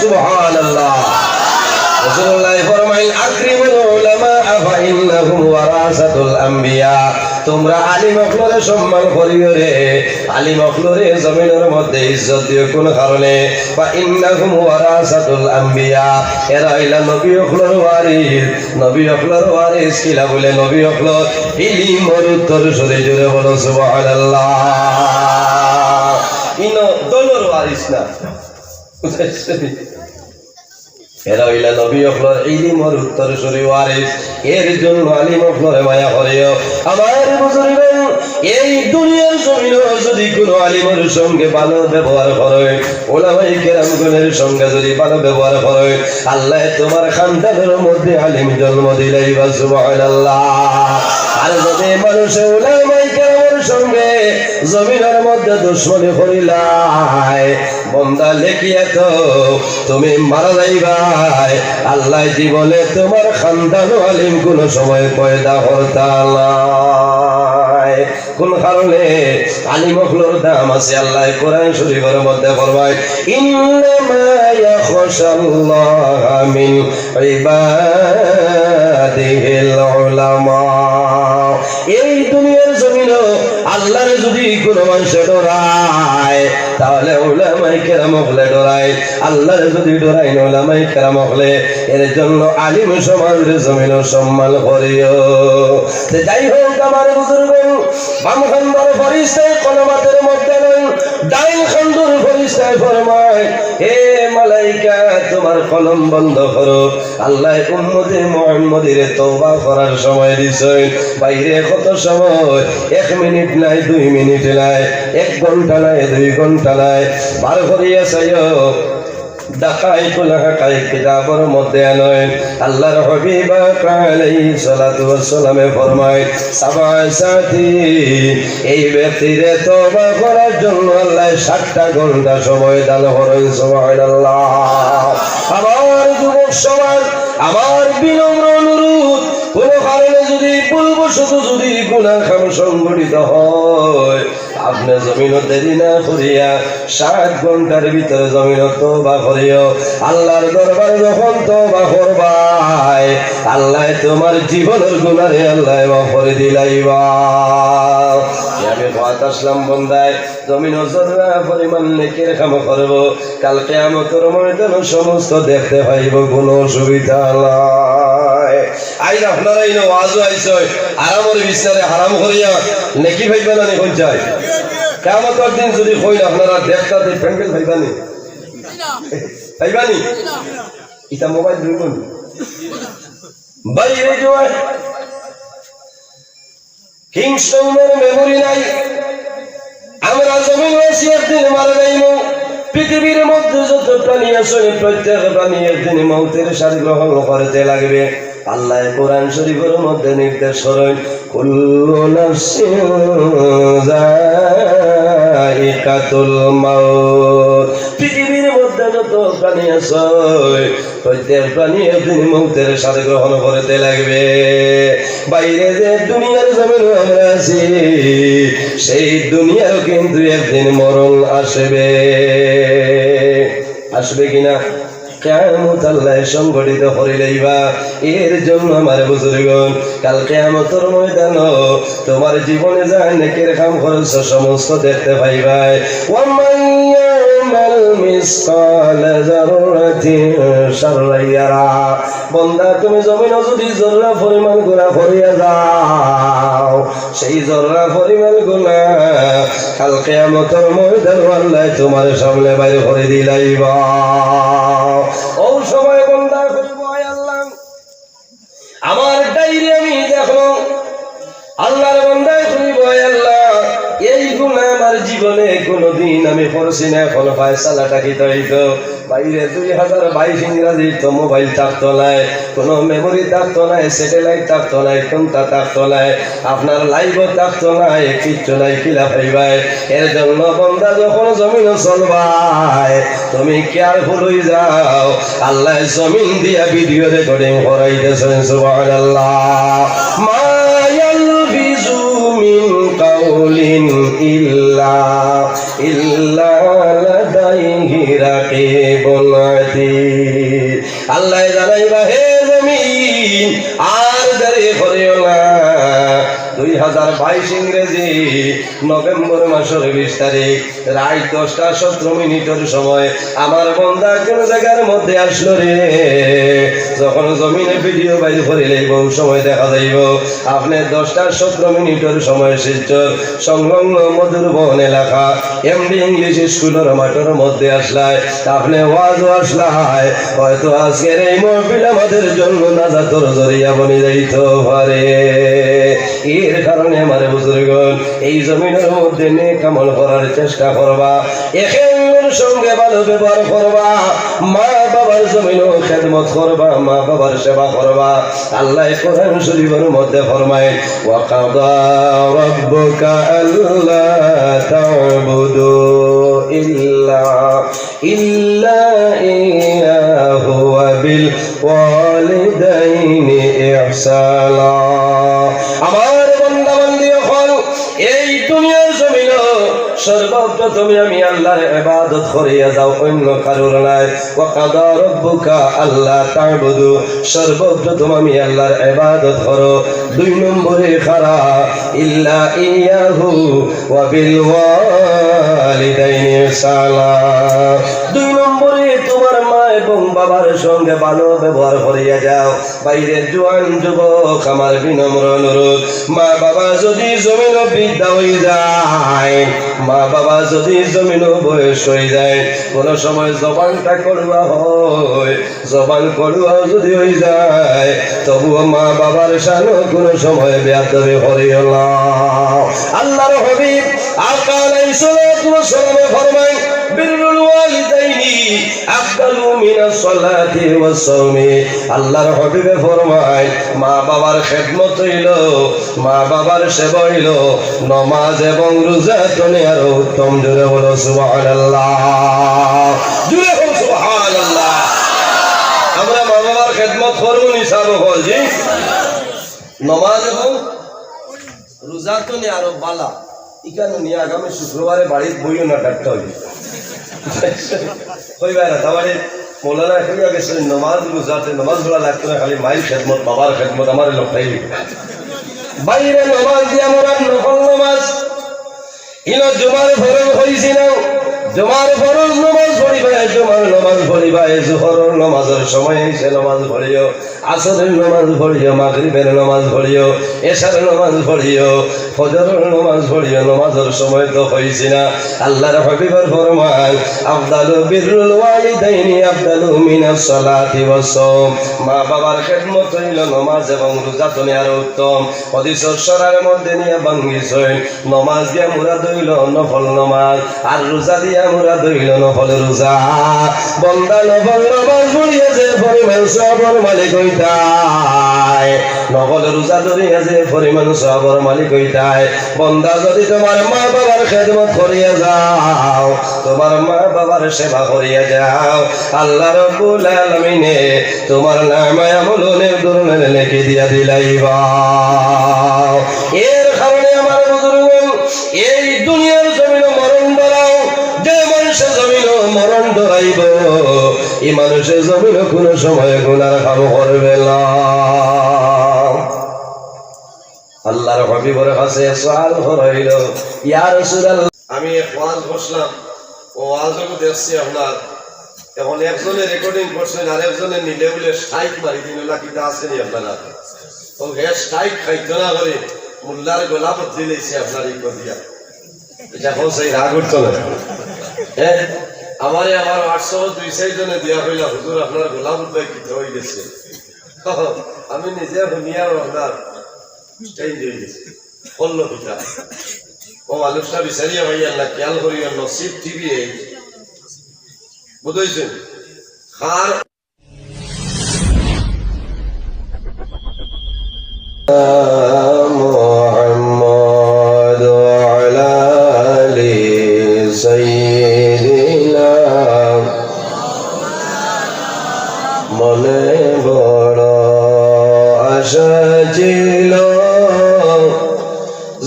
সুবহানাল্লাহ। রাসূলুল্লাহ ফরমাইল আকরিমুল উলামা ফা ইন্নাহুম ওয়ারাসাতুল আম্বিয়া। তোমরা আলিম অখলরে সম্মান করিও রে, আলিম অখলরে জমিনের মধ্যে ইজ্জত দিও। কোন কারণে? বা ইন্নাহুম ওয়ারাসাতুল আম্বিয়া, এরা হইলা নবী অখলর ওয়ারিস। নবী অখলর ওয়ারিস কিলা বলে? নবী অখলর ইলমের উত্তর সরে। জোরে বলো সুবহানাল্লাহ। ইনো দলর ওয়ারিস না, এরা হইলা নবী অফলর ইলমর উত্তর সরি ওয়ারিস এর জন্য আলিম অফলরে মায়া করিও আমার বুজুর্গ এই দুনিয়ার জমিনে যদি কোনো আলিমের সঙ্গে ভালো ব্যবহার করে ওলামায়ে কেরামগণের সঙ্গে যদি ভালো ব্যবহার করে আল্লাহ তোমার খানদানের মধ্যে আলিম জন্ম দিলেই বা সুবহানাল্লাহ আর যদি মানুষ ওলামায়ে কেরামের সঙ্গে জমিনের মধ্যে দুশমনি করিলাই বন্দা লেখিয়া তো তুমি মারা যাইবাই আল্লাহ জীবনে তোমার খানদান আলিম কোন সময় পয়দা হরতালা কোন কারণে আলিম হলোর দাম আছে আল্লাহ কোরআন শরীফের মধ্যে ফরমায় ইন্নামা ইয়াখশাল্লাহা মিন ইবাদিহিল উলামা এই দুনিয়ার জমিনে আল্লাহর যদি কোনো মানুষ ডরায় তাহলে উলামায়ে কেরাম হলে ডরায় আল্লাহর যদি ডরায় না উলামায়ে কেরাম হলে এর জন্য আলিম সমাজের জমিন সম্মান করিও যাই হোক আমার বুজুর্গ বাম খন্দর ফরিস্তায় কলমাতের মধ্যে নয় ডাইন খন্দর ফরিস্তায় ফরমায় হে মালাইকা তোমার কলম বন্ধ করো আল্লাহ উম্মতে মুহাম্মদের তওবা করার সময় দিছে বাইরে কত সময় 1 মিনিট নাই 2 মিনিট নাই 1 ঘন্টা নাই 2 ঘন্টা নাই বার করিয়া চাইও দাকাইতুল হাকাইক কিতাবের মধ্যে নয় আল্লাহর হাবিব আলাইহিস সালাতু ওয়াস সালামে ফরমায় সাবাসাতি এই ব্যক্তির তওবা করার জন্য আল্লাহ 60টা ঘন্টা সময় দান করেন সুবহানাল্লাহ আমার যুবক সমাজ আমার বিনম্র অনুরোধ কোন কারণে যদি ভুলবশত যদি গুনাহ কাম সংঘটিত হয় আপনি জমিন দেরি না করিয়া 60 ঘন্টার ভিতরে জমিন তওবা করিও আল্লাহর দরবারে যখন তওবা করবাই আল্লাহ তোমার জীবনের গুনাহে আল্লাহ মাফ করে দিলাইবা আমি কথা আসলাম বন্দায় জমিন জররা পরিমাণ নেকির কাম করব কাল কিয়ামতের ময়দানে সমস্ত দেখতে পাইব কোনো অসুবিধা নাই আইন আপনারা এই ওয়াজও আইছে আরামের বিছারে হারাম করিয়া নেকি ভাইবা না কোন চাই কিয়ামতের দিন যদি কই আপনারা দেখতাতে প্যান্ডেল ভাইবানি ভাইবানি এটা মোবাইল দুইগুণ বাইরে জয় কিংস্টনের মেমোরি নাই আমরা জমিন একদিন মারা যাইব পৃথিবীর মধ্যে যত প্রাণী আছে প্রত্যেক প্রাণী একদিন মৌতের স্বাদ গ্রহণ করতে লাগবে আল্লাহ কোরআন শরীফের মধ্যে নির্দেশ করেন কুল্লু নাফসিন যায়িকাতুল মাউত পৃথিবীর মধ্যে যত প্রাণী আছে প্রত্যেক প্রাণী একদিন মৌতের স্বাদ গ্রহণ করতে লাগবে বাইরে যে দুনিয়ার জমিন আমরা আছি সেই দুনিয়ার কিন্তু একদিন মরণ আসবে আসবে কিনা কিয়ামত আল্লাহ সংগঠিত করিলেইবা এর জন্য আমার বুজুর্গণ কাল কিয়ামতের ময়দানে তোমার জীবনে যা নেকের কাম করেছ সমস্ত দেখতে পাইবাই ওয়ামান ইয়ামাল মিসকালা যাররাতিন শাররান ইয়ারা বান্দা তুমি জমিনে যদি জররা পরিমাণ গুনাহ করিয়া যাও সেই জররা পরিমাণ গুনাহ কাল কিয়ামতের ময়দানে আল্লাহ তোমার সামনে বাইর করে দিলাইবা ও সময় বন্দা করিব আল্লাহ আমার ডাইরি আমি দেখো আল্লাহর বান্দায় করিব আল্লাহ এই গুনাহ আমার জীবনে কোনোদিন আমি করছি না এখন ফয়সালাটা কি হইতো বাইরে 2022 ইংরাজি তো মোবাইল থাকতো নাই কোনো মেমোরি থাকতো নাই স্যাটেলাইট থাকতো নাই কোনটা থাকতো নাই আপনার লাইভও থাকতো নাই কিচ্ছু নাই কিলা পাইবাই এর জন্য বান্দা যখন জমিনে চলবাই তুমি কেয়ারফুল হয়ে যাও আল্লাহ জমিন দিয়া ভিডিও রেকর্ডিং করাইতেছেন সুবহানাল্লাহ মা ইয়ালফিজু মিন কাউলিন ইল্লা লাদাইহি রাকিবুন আতীদ আল্লাহ জানাইবা হে জমিন আর দেরি করিও না 2022 ইংরেজি নভেম্বর মাসের 20 তারিখ রাত 10:17 সময় আমার বন্ধা কোন জায়গার মধ্যে আসলো রে। যখন জমিনে ভিডিও বাইর করে লইব সময় দেখা যাইব আপনি 10:17 সময় শিলচর সংলগ্ন মধুরবন এলাকা এমডি ইংলিশ স্কুলের মাঠের মধ্যে আসলায় আপনি ওয়াজ আসলায় হয়তো আজকের এই মহফিল আমাদের জন্য নাজাতের জরিয়া বনে যাইতে পারে। এর কারণে আমার বুজুর্গণ এই জমিনের মধ্যে নেক আমল করার চেষ্টা করবা, একের সঙ্গে ভালো ব্যবহার করবা, মা বাবার জমিনও খেদমত করবা, মা বাবার সেবা করবা। আল্লাহ কোরআন শরীফের মধ্যে ফরমায় ওয়া কাদা রাব্বুকা আল্লা তা'বুদু ইল্লা ইয়াহু ওয়া বিল ওয়ালিদাইনি ইহসানা। আমার বান্দা বান্দি হল এই দুনিয়ার জমিন সর্বপ্রথমে আমি আল্লাহর ইবাদত করিয়া যাও, অন্য কারোর নাই। ওয়া কাদা রাব্বুকা আল্লা তা'বুদু, সর্বপ্রথম আমি আল্লাহর ইবাদত করো। 2 নম্বরে খারা ইল্লা ইয়াহু ওয়া বিল ওয়ালিদাইনি ইহসানা। 2 নম্বরে তোমার মা এবং বাবার সঙ্গে ভালো ব্যবহার করিয়া যাও। বাইরে জোয়ান যুবক আমার বিনম্র অনুরোধ, মা বাবা যদি জমিন বৃদ্ধা হয়ে যায়, মা বাবা যদি জমিন বয়স হয়ে যায়, কোন সময় জবানটা করুয়া হয়, জবান করুয়া যদি হয়ে যায়, তবুও মা বাবার সানো কোন সময় বেয়াদবি করিও না। আল্লাহর হাবিব আকা আলাইহিস সালাতু ওয়াস সালাম ফরমায় বিররুল ওয়ালিদাইনি আফদালু মিনাস সালাতি ওয়াস সাওমি। আল্লাহর হাবিবে ফরমায় মা বাবার খেদমত হইল, মা বাবার সেবা হইল নামাজ এবং রোজা তনে আর উত্তম। জোরে বলো সুবহানাল্লাহ, জোরে বলো সুবহানাল্লাহ। আমরা মা বাবার খেদমত করব নিসাব হল জি, নামাজ এবং রোজা তনে আরো বালা। ইকানো নিয়ে আগামী শুক্রবারে বাড়ির বইও না ডাক্তার হইবে কইবা না। তারপরে মৌলানা কইয়া গেছিলেন নামাজ রোজাতে নামাজ পড়া লাগতো না, খালি মায়ের খেদমত বাবার খেদমত আমার লোকটাই বাইরে নামাজ দিয়ে আমরা নফল নামাজ ইনো জুমার ফরজ হইছি না, জুমার ফরজ নামাজ পড়িবা, জুমার নামাজ পড়িবা, জোহরের নামাজের সময় এসে নামাজ পড়িও, আসরের নামাজ পড়িও, মাগরিবের নামাজ পড়িও, এশার নামাজ পড়িও, ফজরের নামাজ পড়িও। নামাজের সময় তো হইছি না। আল্লাহর হাবিবের ফরমান আফদালু বিররুল ওয়ালিদাইনি আফদালু মিনাস সালাতি ওয়াস সাওম। মা বাবার খেদমত হইল নামাজ এবং রোজা তনে আর উত্তম। হাদিসের সরার মধ্যে নিয়ে ভাঙ্গিছেন নামাজ দিয়া মুরাদ হইল নফল নামাজ, আর রোজা দিয়া মুরাদ হইল নফল রোজা। বান্দা নফল নামাজ পড়িয়া যে পরিমাণ সওয়াবের মালিক হইতায়, নফল রোজা ধরিয়া যে পরিমাণ সওয়াবের মালিক হইতায়। বান্দা যদি তোমার মা বাবার খেদমত করিয়া যাও, তোমার মা বাবার সেবা করিয়া যাও, আল্লাহ রাব্বুল আলামিনে তোমার নামে আমল অনেক ধরনের লিখে দিয়া দিলাইবা। এর কারণে আমার বুজুর্গগণ এই দুনিয়ার জমিন মরণ ধরাও, যে মানুষের জমিন মরণ ধরাইব এই মানুষের জমিন কোন সময় গুনার কাম করবে না। আল্লাহর হাবিবের কাছে সওয়াল হইল ইয়া রাসূলুল্লাহ, আমি ওয়াজ বসলাম, ও ওয়াজও দেখছি আপনার, এখন একজনে রেকর্ডিং করছেন আর একজনে নিলে বলে স্ট্রাইক মারি দিন কিতা আসেনি আপনারা, ও গ্যাস স্ট্রাইক খাইতো না করে মোল্লার গোলা বদলি লেছে আপনার ই দিয়া, এটা কোন সেই রাগ উঠতো না। হ্যাঁ আমারে আমার 800-200 জনে দিয়া হইলা হুজুর আপনার গোলা বদলাই কিতা হয়ে গেছে। আমি নিজে শুনিয়া আপনার চেঞ্জ হয়ে গেছে বললো পিতা। ও মানুষটা বিচারিয়া ভাই আল্লাহ খেয়াল করিয়া নসিব টিভি এই বুঝেছেন খার মুহাম্মদ আলা আলি সাইয়্যিদিনা মনে বড় আশা ছিল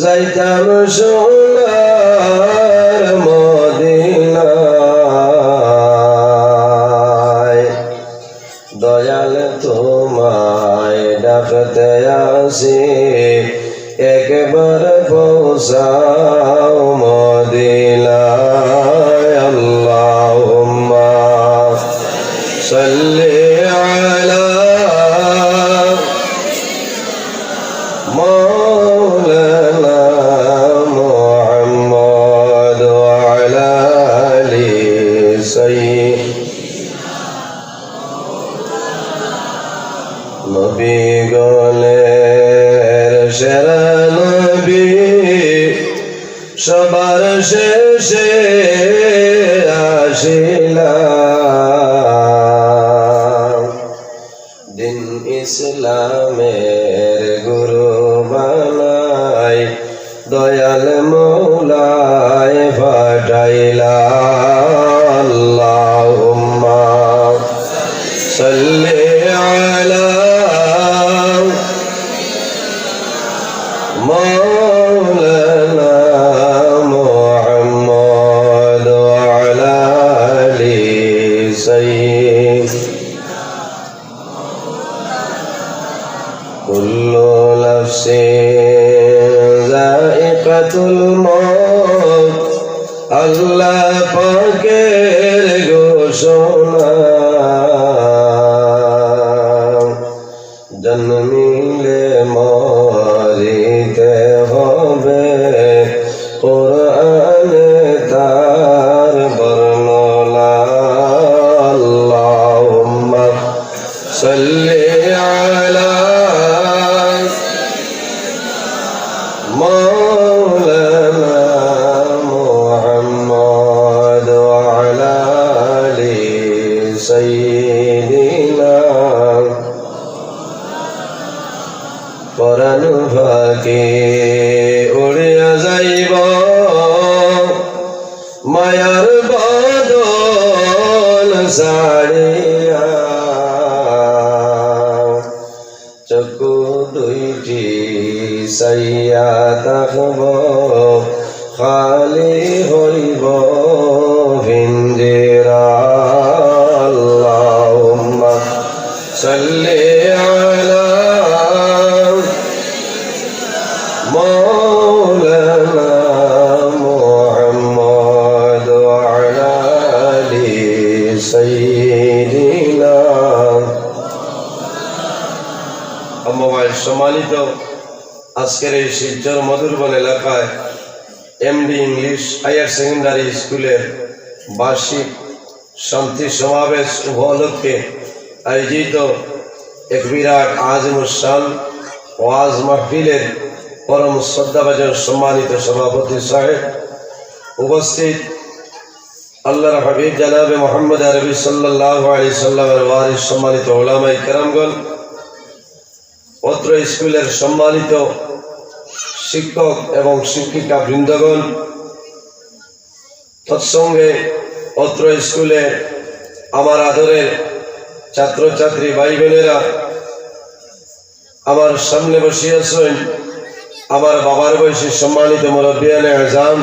যাইতাম সোনার মদিনায়, দয়াল তোমায় ডাকতে আসি একবার পৌঁছাও মদিনায় আল্লাহুম্মা সাল্লি আলা মাওলানা মুহাম্মদ ওয়া আলা আলি সাইয়্যিদিনা নবী গলের সেরা নবী সবার শেষে আসিলাম দিন ইসলামের গুরু বানাই দয়াল মৌলায় পাঠাইলা আল্লাহুম্মা সাল্লি আলা মাওলানা মুহাম্মদ ওয়া আলা আলি সাইয়্যিদিনা কুল্লু নাফসিন যায়িকাতুল মউত আল্লাহ পাকের ঘোষণা জন্মিলে মরিতে হবে কোরআনে তার বর্ণনা আল্লাহুম্মা সাল্লি আলা মাওলানা মুহাম্মদ ওয়া আলা আলি সাইয়্যিদিনা পরাণ ফাঁকে উড়িয়া যাইব মায়ার বদন ছাড়িয়া চক্ষু দুইটি সাইয়া থাকব খালি হইব ভিঞ্জিরা আল্লাহুম্মা সাল্লি আলা مولانا محمد وعلى آل سيدنا সম্মানিত আজকের এই শিলচর মধুরবন এলাকায় এমডি ইংলিশ হায়ার সেকেন্ডারি স্কুলের বার্ষিক শান্তি সমাবেশ উপলক্ষে আয়োজিত এক বিরাট আজিমুশান ওয়াজ মাহফিলের পরম শ্রদ্ধাভাজন সম্মানিত সভাপতি সাহেব, উপস্থিত আল্লাহর হাবিব জনাবে মুহাম্মদ আরবি সাল্লাল্লাহু আলাইহি সাল্লামের ওয়ারিস সম্মানিত উলামায়ে কেরামগণ, অত্র স্কুলের সম্মানিত শিক্ষক এবং শিক্ষিকা বৃন্দগণ, তৎসঙ্গে অত্র স্কুলে আমার আদরের ছাত্রছাত্রী ভাই বোনেরা, আমার সামনে বসিয়াছেন আমার বাবার বয়সী সম্মানিত মুরব্বিয়ানে আযম,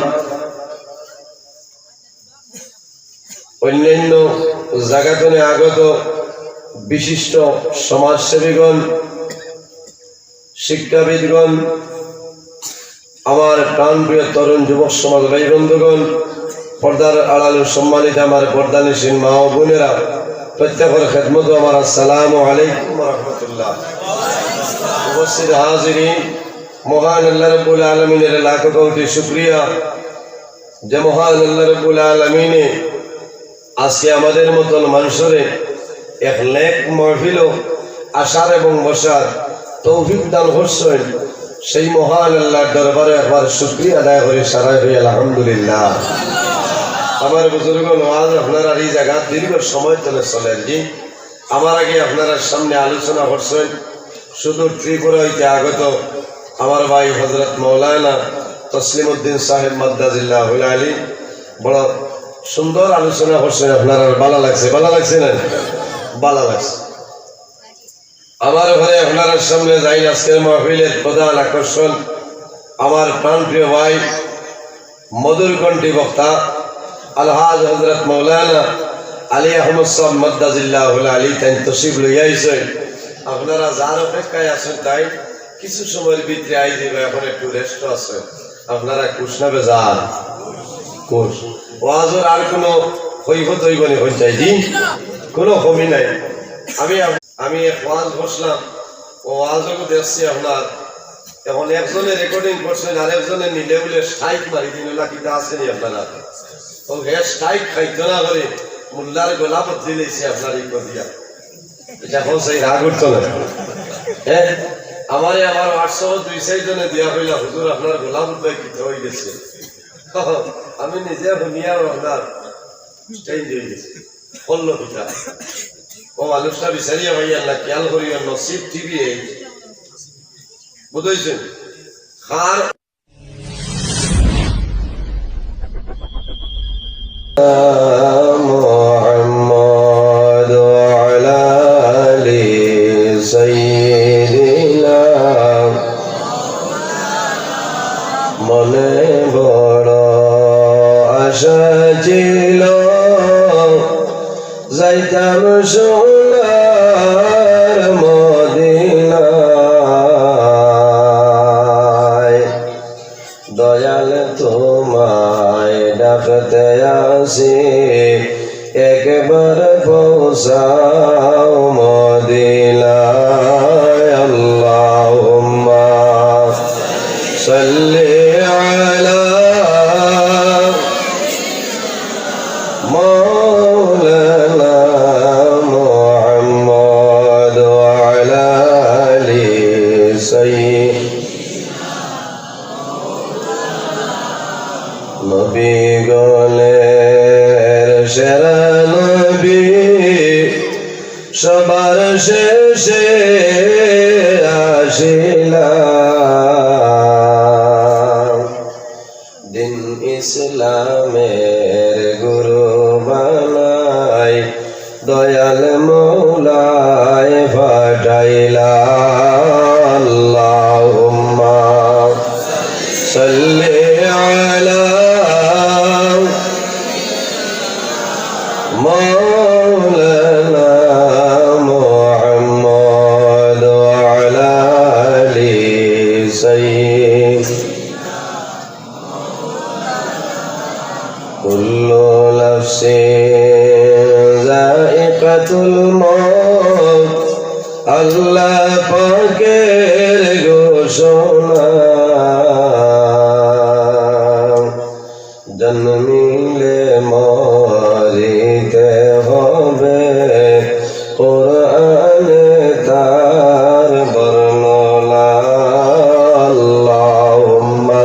অন্যান্য জায়গাতনে আগত বিশিষ্ট সমাজসেবীগণ, শিক্ষাবিদগণ, আমার প্রাণপ্রিয় তরুণ যুবক সমাজ ভাই বন্ধুগণ, পর্দার আড়ালে সম্মানিত আমার পর্দানিসীন মা ও বোনেরা, প্রত্যেকের খেদমত আমার আসসালামু আলাইকুম ওয়া রাহমাতুল্লাহ। উপস্থিত হাজিরিন, মহান আল্লাহ রাব্বুল আলামিনের লাখ কোটি শুকরিয়া যে মহান আল্লাহ রাব্বুল আলামিনে আজকে আমাদের মতন মানুষের এক নেক মাহফিল আসার এবং বসার তৌফিক দান করছেন। সেই মহান আল্লাহর দরবারে একবার শুকরিয়া আদায় করে সারাই হই আলহামদুলিল্লাহ। আমার বুজুর্গগণ, আজ আপনারা এই জায়গা দীর্ঘ সময় ধরে চলেন। জি, আমার আগে আপনারা সামনে আলোচনা করছেন শুধু ত্রিপুরা হইতে আগত আমার ভাই হযরত মাওলানা তসলিমউদ্দিন সাহেব মাদ্দাজিল্লাহুল আলী, বড় সুন্দর আলোচনা করছেন। আপনারা ভালো লাগছে? ভালো লাগছে না? ভালো লাগছে। আমার ঘরে আপনার সামনে যাই আজকের মাহফিলের প্রধান আকর্ষণ আমার প্রাণপ্রিয় ভাই মধুর কণ্ঠী বক্তা আলহাজ হযরত মাওলানা আলী আহমদ সাহেব মাদ্দাজিল্লাহুল আলী তাই তশরিফ লইয়া আইছেন। আপনারা যার অপেক্ষায় আছেন তাই কিছু সময়ের ভিতরে আই দিবে, এখন একটু রেস্ট আছে, আপনারা কুশনাবে যান কুশ ওয়াজের আর কোনো কৈফত হইব নি হইতাই দিন কোনো কমি নাই। আমি এক ওয়াজ বসলাম, ও ওয়াজও দেখছি আপনার এখন একজনে রেকর্ডিং করছেন আর একজনে নিলে বলে স্ট্রাইক মারি দিন কিতা আসেনি আপনারা ও গ্যাস স্ট্রাইক খাইতো না করে মোল্লার গোলা বদলি লেছে আপনার এই দিয়া এটা কোন সেই রাগ উঠতো না। হ্যাঁ আমার হোয়াটসঅ্যাপ 2-4 জনে দিয়া হইলা হুজুর আপনার গোলা বদলাই কিতা হয়ে গেছে। আমি নিজে শুনিয়া আপনার চেঞ্জ হয়ে গেছে বললো কিতা ও মানুষটা বিচারিয়া ভাইয়া না খেয়াল করিয়া নসিব টিভি এই বুঝেছেন খার মুহাম্মদ আলা আলি সাইয়্যিদিনা মনে বড় আশা ছিল যাইতাম সোনার মদিনায় দয়াল তোমায় ডাকতে আসি একবার পৌঁছাও মদিনায়। আল্লাহুম্মা সাল্লি আলা মাওলানা মুহাম্মদ ওয়া আলা আলি সাইয়্যিদিনা নবী গণের সেরা নবী সবার শেষে আসিলাম দিন ইসলামের গুরু বানাই দয়াল মৌলায় পাঠাইলা। আল্লাহুম্মা সাল্লি আলা মাওলানা মুহাম্মদ ওয়া আলা আলি সাইয়্যিদিনা কুল্লু নাফসিন যায়িকাতুল মউত আল্লাহ পাকের ঘোষণা জন্মিলে মরিতে হবে কোরআনে তার বর্ণনা। আল্লাহুম্মা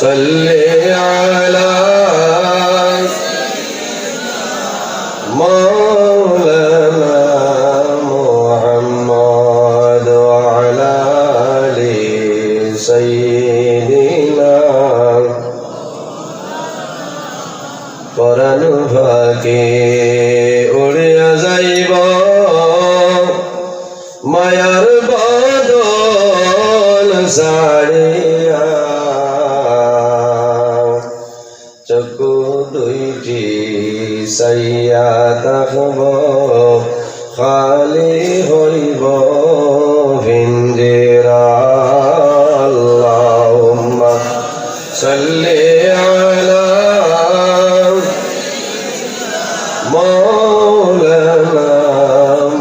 সাল্লি আলা মাওলানা মুহাম্মদ ওয়া আলা আলি সাইয়্যিদিনা পরাণ ফাঁকে উড়িয়া যাইব মায়ার বদন ছাড়িয়া চক্ষু দুইটি চাইয়া থাকব খালি হইব ভিঞ্জিরা। আল্লাহুম্মা সাল্লি আলা মাওলানা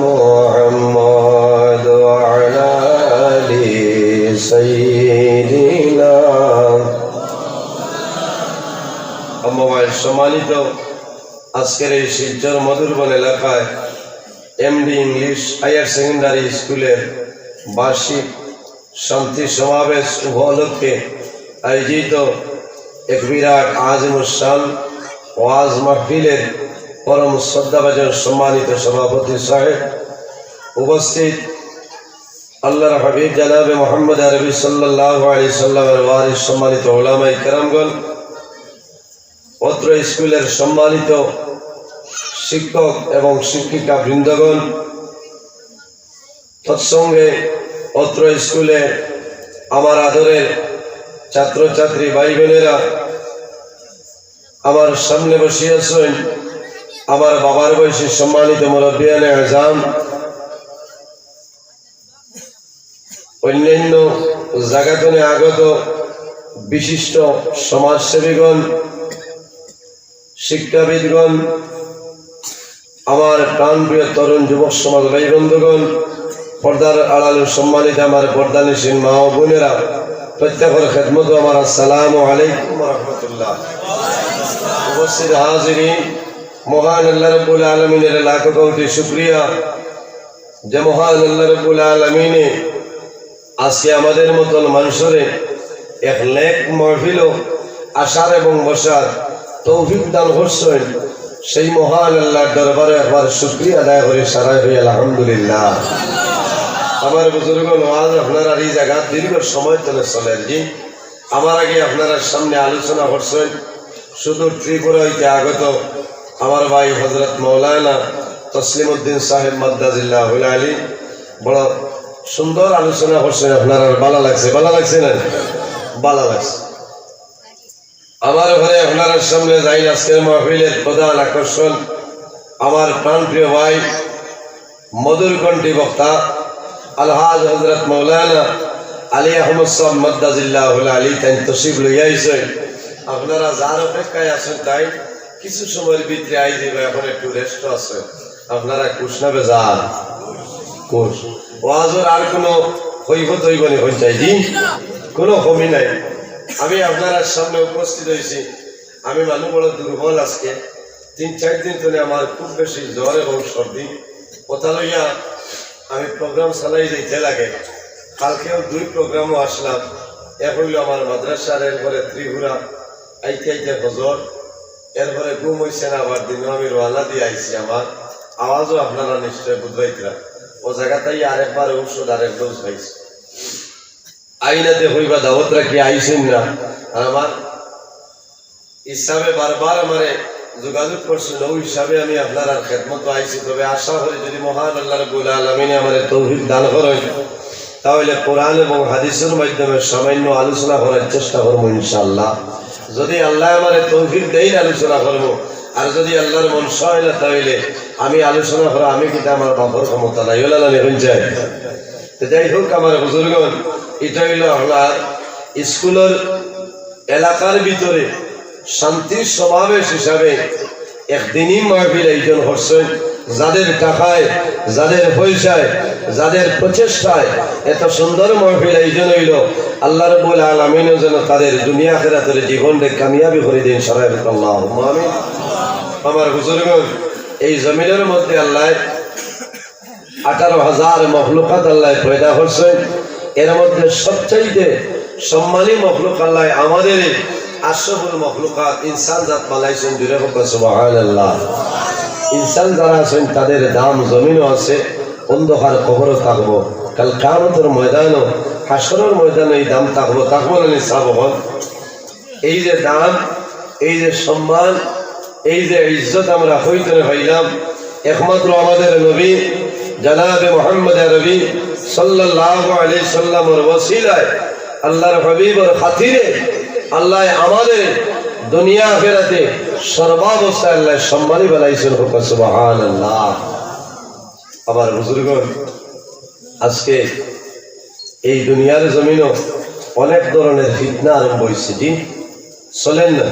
মুহাম্মদ ওয়া আলা আলি সাইয়্যিদিনা। সম্মানিত আজকের এই শিলচর মধুরবন এলাকায় এমডি ইংলিশ হায়ার সেকেন্ডারি স্কুলের বার্ষিক শান্তি সমাবেশ উপলক্ষে আয়োজিত এক বিরাট আজিমুশান ওয়াজ মাহফিলের পরম শ্রদ্ধাভাজন সম্মানিত সভাপতি সাহেব, উপস্থিত আল্লাহর হাবিব জনাবে মুহাম্মদ আরবি সাল্লাল্লাহু আলাইহি সাল্লামের ওয়ারিস সম্মানিত উলামায়ে কেরামগণ, অত্র স্কুলের সম্মানিত শিক্ষক এবং শিক্ষিকা বৃন্দগণ, তৎসঙ্গে অত্র স্কুলে আমার আদরের ছাত্রছাত্রী ভাই বোনেরা, আমার সামনে বসিয়াছেন আমার বাবার বয়সী সম্মানিত মুরব্বিয়ানে আযম, অন্যান্য জায়গাতনে আগত বিশিষ্ট সমাজসেবীগণ, শিক্ষাবিদগণ, আমার প্রাণপ্রিয় তরুণ যুবক সমাজ ভাই বন্ধুগণ, পর্দার আড়ালে সম্মানিত আমার পর্দানিসীন মা ও বোনেরা, প্রত্যেকের খেদমত আমার আসসালামু আলাইকুম ওয়া রাহমাতুল্লাহ। উপস্থিত হাজিরিন, মহান আল্লাহ রাব্বুল আলামিনের লাখ কোটি শুকরিয়া যে মহান আল্লাহ রাব্বুল আলামিনে আজকে আমাদের মতন মানুষের এক নেক মাহফিল আসার এবং বসার তৌফিক দান করছেন। সেই মহান আল্লাহর দরবারে একবার শুকরিয়া আদায় করে সারাই হই আলহামদুলিল্লাহ। আমার বুজুর্গগণ, আজ আপনারা এই জায়গা দীর্ঘ সময় ধরে চলেন। জি, আমার আগে আপনারা সামনে আলোচনা করছেন শুধু ত্রিপুরা হইতে আগত আমার ভাই হযরত মাওলানা তসলিমউদ্দিন সাহেব মাদ্দাজিল্লাহুল আলী। বড় সুন্দর আলোচনা করছেন, আপনারা ভালো লাগছে? ভালো লাগছে না? ভালো লাগছে। আমার ঘরে আপনার সামনে যাই আজকের মাহফিলের প্রধান আকর্ষণ আমার প্রাণপ্রিয় ভাই মধুর কণ্ঠী বক্তা আলহাজ হযরত মাওলানা আলী আহমদ সাহেব মাদ্দাজিল্লাহুল আলী। তাই তশরিফ লইয়া আইছেন। আপনারা যার অপেক্ষায় আছেন তাই কিছু সময়ের ভিতরে আই যাবে। এখন একটু রেস্ট আছে, আপনারা কুশ না বেজার কুশ। ওয়াজের আর কোনো কৈফত হইব নি? হইতাই জি, কোনো কমি নাই। আমি আপনার সামনে উপস্থিত হয়েছি। আমি মানুষ বড় দুর্বল। আজকে ৩-৪ দিন ধরে আমার খুব বেশি জ্বর এবং সর্দি। কথা লইয়া আমি প্রোগ্রাম চালাই যেতে লাগে। কালকেও 2 প্রোগ্রামও আসলাম। এক হইল আমার মাদ্রাসার, এরপরে ত্রিপুরা আইতে আইতে হজর, এরপরে ঘুম হয়েছে না। আবার দিনও আমি রওনা দিয়ে আইছি। আমার আওয়াজও আপনারা নিশ্চয় বুঝবাইতরা। ও জায়গাটাই আরেকবার ঔষধ আরেক ডোজ পাইছি। আইনাতে হইবা দাওয়াত রাখি আইসেন না। আর আমার হিসাবে বারবার আমারে যোগাযোগ করছেন, ওই হিসাবে আমি আপনার খেদমত আইছি। তবে আশা করি যদি মহান আল্লাহ রাব্বুল আলামিন আমাদের তৌফিক দান করেন, তাহলে কোরআন এবং হাদিসের মাধ্যমে সামান্য আলোচনা করার চেষ্টা করবো ইনশাআল্লাহ। যদি আল্লাহ আমাদের তৌফিক দেয় আলোচনা করবো, আর যদি আল্লাহর মন হয় না তাহলে আমি আলোচনা করা আমি কিন্তু আমার বাপর ক্ষমতা নাই। ওলা নেবেন যায়। যাই হোক আমার বুজুর্গণ, এটা হইল আপনার স্কুলের এলাকার ভিতরে শান্তির সমাবেশ হিসাবে একদিনই মাহফিল আয়োজন করছেন। যাদের টাকায়, যাদের পয়সায়, যাদের প্রচেষ্টায় এত সুন্দর মাহফিল আয়োজন হইল, আল্লাহ রাব্বুল আলামিন যেন তাদের দুনিয়া আখিরাতের জীবনকে কামিয়াবি করে দিন। সবাই আল্লাহুম্মা আমিন। আমার বুজুর্গণ, এই জমিনের মধ্যে আল্লাহ 18,000 মখলুকাত আল্লাহ পয়দা করছেন। এর মধ্যে সবচাইতে সম্মানী মখলুক আল্লাহ আমাদের আশরাফুল মখলুকাত ইনসান জাত বানাইছেন। জুড়ে হোক সুবহানাল্লাহ। ইনসান যারা আছেন তাদের দাম জমিনও আছে, অন্ধকার কবরও থাকবো, কাল কিয়ামতের ময়দানও, হাসরের ময়দানে এই দাম থাকবো। থাকবো না নিসাবহন? এই যে দাম, এই যে সম্মান, এই যে ইজ্জত আমরা হইতে পাইলাম একমাত্র আমাদের নবী জনাবে মুহাম্মদ আরবি সাল্লাল্লাহু আলাইহি সাল্লামের ওসিলায়, আল্লাহর হাবিবের খাতিরে আল্লাহ আমাদের দুনিয়া আখিরাতে সর্বাবস্থায় আল্লাহ সম্মানী বানাইছেন। সুবহানাল্লাহ। আমার বুজুর্গণ, আজকে এই দুনিয়ার জমিনও অনেক ধরনের ফিতনা আরম্ভ হয়েছে। জি, চলেন না?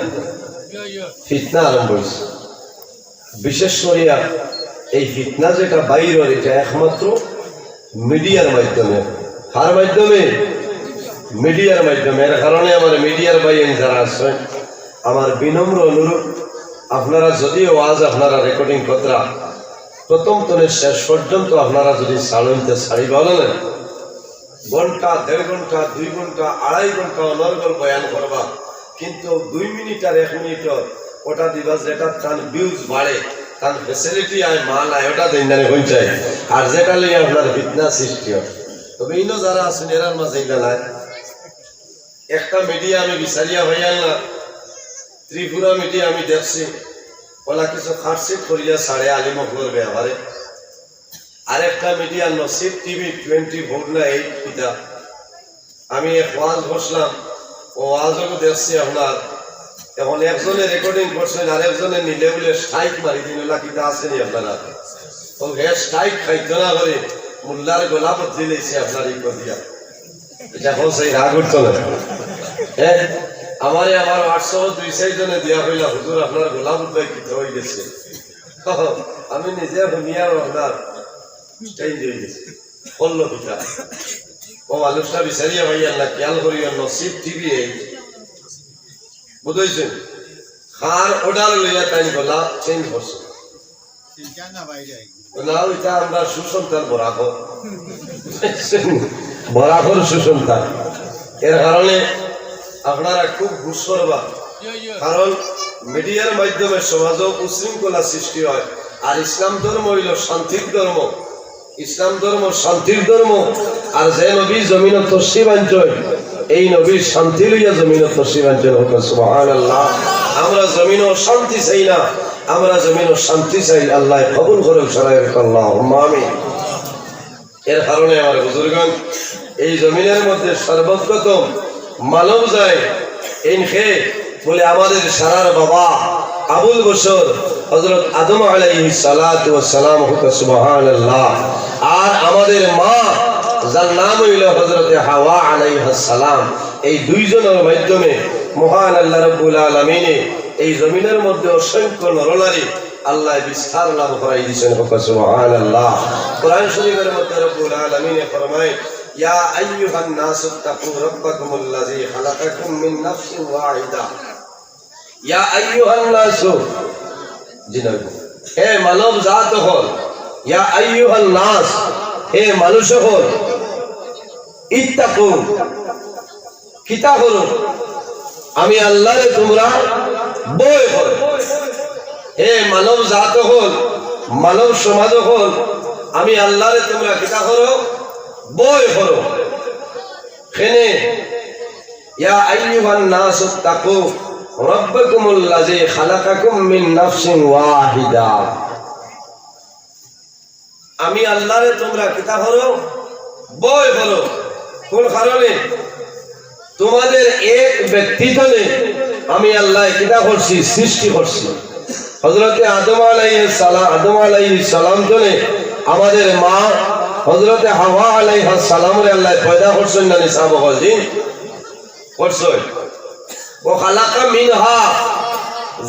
ফিতনা আরম্ভ হয়েছে। বিশেষ করিয়া এই ফিতনা যেটা বাইরের, এটা একমাত্র মিডিয়ার মাধ্যমে। কার মাধ্যমে? মিডিয়ার মাধ্যমে। এর কারণে আমার মিডিয়ার বাইরে যারা আছেন, আমার বিনম্র অনুরোধ, আপনারা যদিও আজ আপনারা রেকর্ডিং কতরা প্রথম তনে শেষ পর্যন্ত আপনারা যদি ছাড়তে ছাড়ি বলেন, ঘন্টা, 1.5 ঘন্টা, 2 ঘন্টা, 2.5 ঘন্টা অনর্গল বয়ান করবা, কিন্তু 2 মিনিট আর 1 মিনিট ওটা দিবা, যেটা তার ভিউজ বাড়ে, তার ফেসিলিটি আয়, মাল আয়, ওটা দিন হয়ে যায়। আর যেটা লিয়ে আপনার ফিতনা সৃষ্টি হয়। তবে ইনো যারা আছেন এরার মাঝে এটা নাই। একটা মিডিয়া আমি বিচারিয়া হইয়াল না, ত্রিপুরা মিডিয়া আমি দেখছি, ওলা কিছু খাটসিট করিয়া সাড়ে আলিমকলোর ব্যবহারে। আরেকটা মিডিয়া নসিব টিভি 24 না 8 পিতা। আমি এক ওয়াজ বসলাম, ও ওয়াজও দেখছি আপনার। এখন একজনে রেকর্ডিং করছেন, আরেকজনে নিলে বলে স্ট্রাইক মারি দিন। ওলা কিতা আসেনি আপনারা? ও স্ট্রাইক খাইতো না করে মোল্লার গোলা বদলি লেছে আপনার এই দিয়া। এটা কোন সেই রাগ উঠতো না। হ্যাঁ, আমার 802 জনে দিয়া হইলা হুজুর আপনার গোলাম উদ্দাই কি হয়ে গেছে। আমি নিজে শুনিয়া আপনার চেঞ্জ হয়ে গেছে বললো পিতা ও মানুষটা বিচারিয়া ভাইয়া না খেয়াল করিয়া নসিব টিভি বুঝেছেন খার অর্ডার লইয়া তাই বলা চেঞ্জ করছে না ওইটা আমরা সুসন্তান বরাবর সুসন্তান। এর কারণে আপনারা খুব ঘুষ করবা, কারণ মিডিয়ার মাধ্যমে সমাজে উশৃঙ্খলা সৃষ্টি হয়। আর ইসলাম ধর্ম হইল শান্তির ধর্ম, ইসলাম ধর্ম শান্তির ধর্ম। আর যে নবী জমিন তসিব আঞ্চল, এই নবীর শান্তি লইয়া জমিন তসিব আঞ্চল হোক সুবহানাল্লাহ। আমরা জমিন শান্তি চাই না, আমরা জমিন শান্তি চাই। আল্লাহ কবুল করে সরাই আল্লাহুম্মা আমিন। এর কারণে আমার বুজুর্গণ এই জমিনের মধ্যে সর্বপ্রথম মানব যায় ইনখে বলে আমাদের সারার বাবা আবুল বশর হযরত আদম আলাইহিস সালাতু ওয়াস সালাম হুক সুবহানাল্লাহ। আর আমাদের মা যার নাম হইল হযরত হাওয়া আলাইহিস সালাম, এই দুইজনের মাধ্যমে মহান আল্লাহ রাব্বুল আলামিন এই জমিনের মধ্যে অসংখ্য নরনারী আল্লাহ বিস্তার লাভ করাই দিয়েছেন হুক সুবহানাল্লাহ। কোরআন শরীফের মধ্যে রাব্বুল আলামিন ফরমায় ইয়া আইয়ুহান নাস তাকু রাব্বাকুমুল্লাযী খালাকাকুম মিন নাফসিন ওয়াহিদা। ইয়া আইয়ুহান নাস, জিনাব হে মানব জাত হল, ইয়া আইয়ুহান নাস হে মানুষ হল, ইত্তাকু কিতা করো আমি আল্লাহরে তোমরা বয় করো। হে মানব জাত হল, মানব সমাজ হল, আমি আল্লাহরে তোমরা কিতা করো বয় করো। খেনে ইয়া আইয়ুহান নাস তাকু রাব্বাকুমুল্লাযী খালাকাকুম মিন নাফসিন ওয়াহিদা। আমি আল্লাহরে তোমরা কিতা করো বয় করো। কোন কারণে? তোমাদের এক ব্যক্তি থেকে আমি আল্লাহ কিতা করছি সৃষ্টি করছি। হযরতে আদম আলাইহিস সালাম জনে আমাদের মা হযরতে হাওয়া আলাইহিস সালামরে আল্লাহ পয়দা করছেন না নিসাব হযিন করছেন। ও খালাকা মিনহা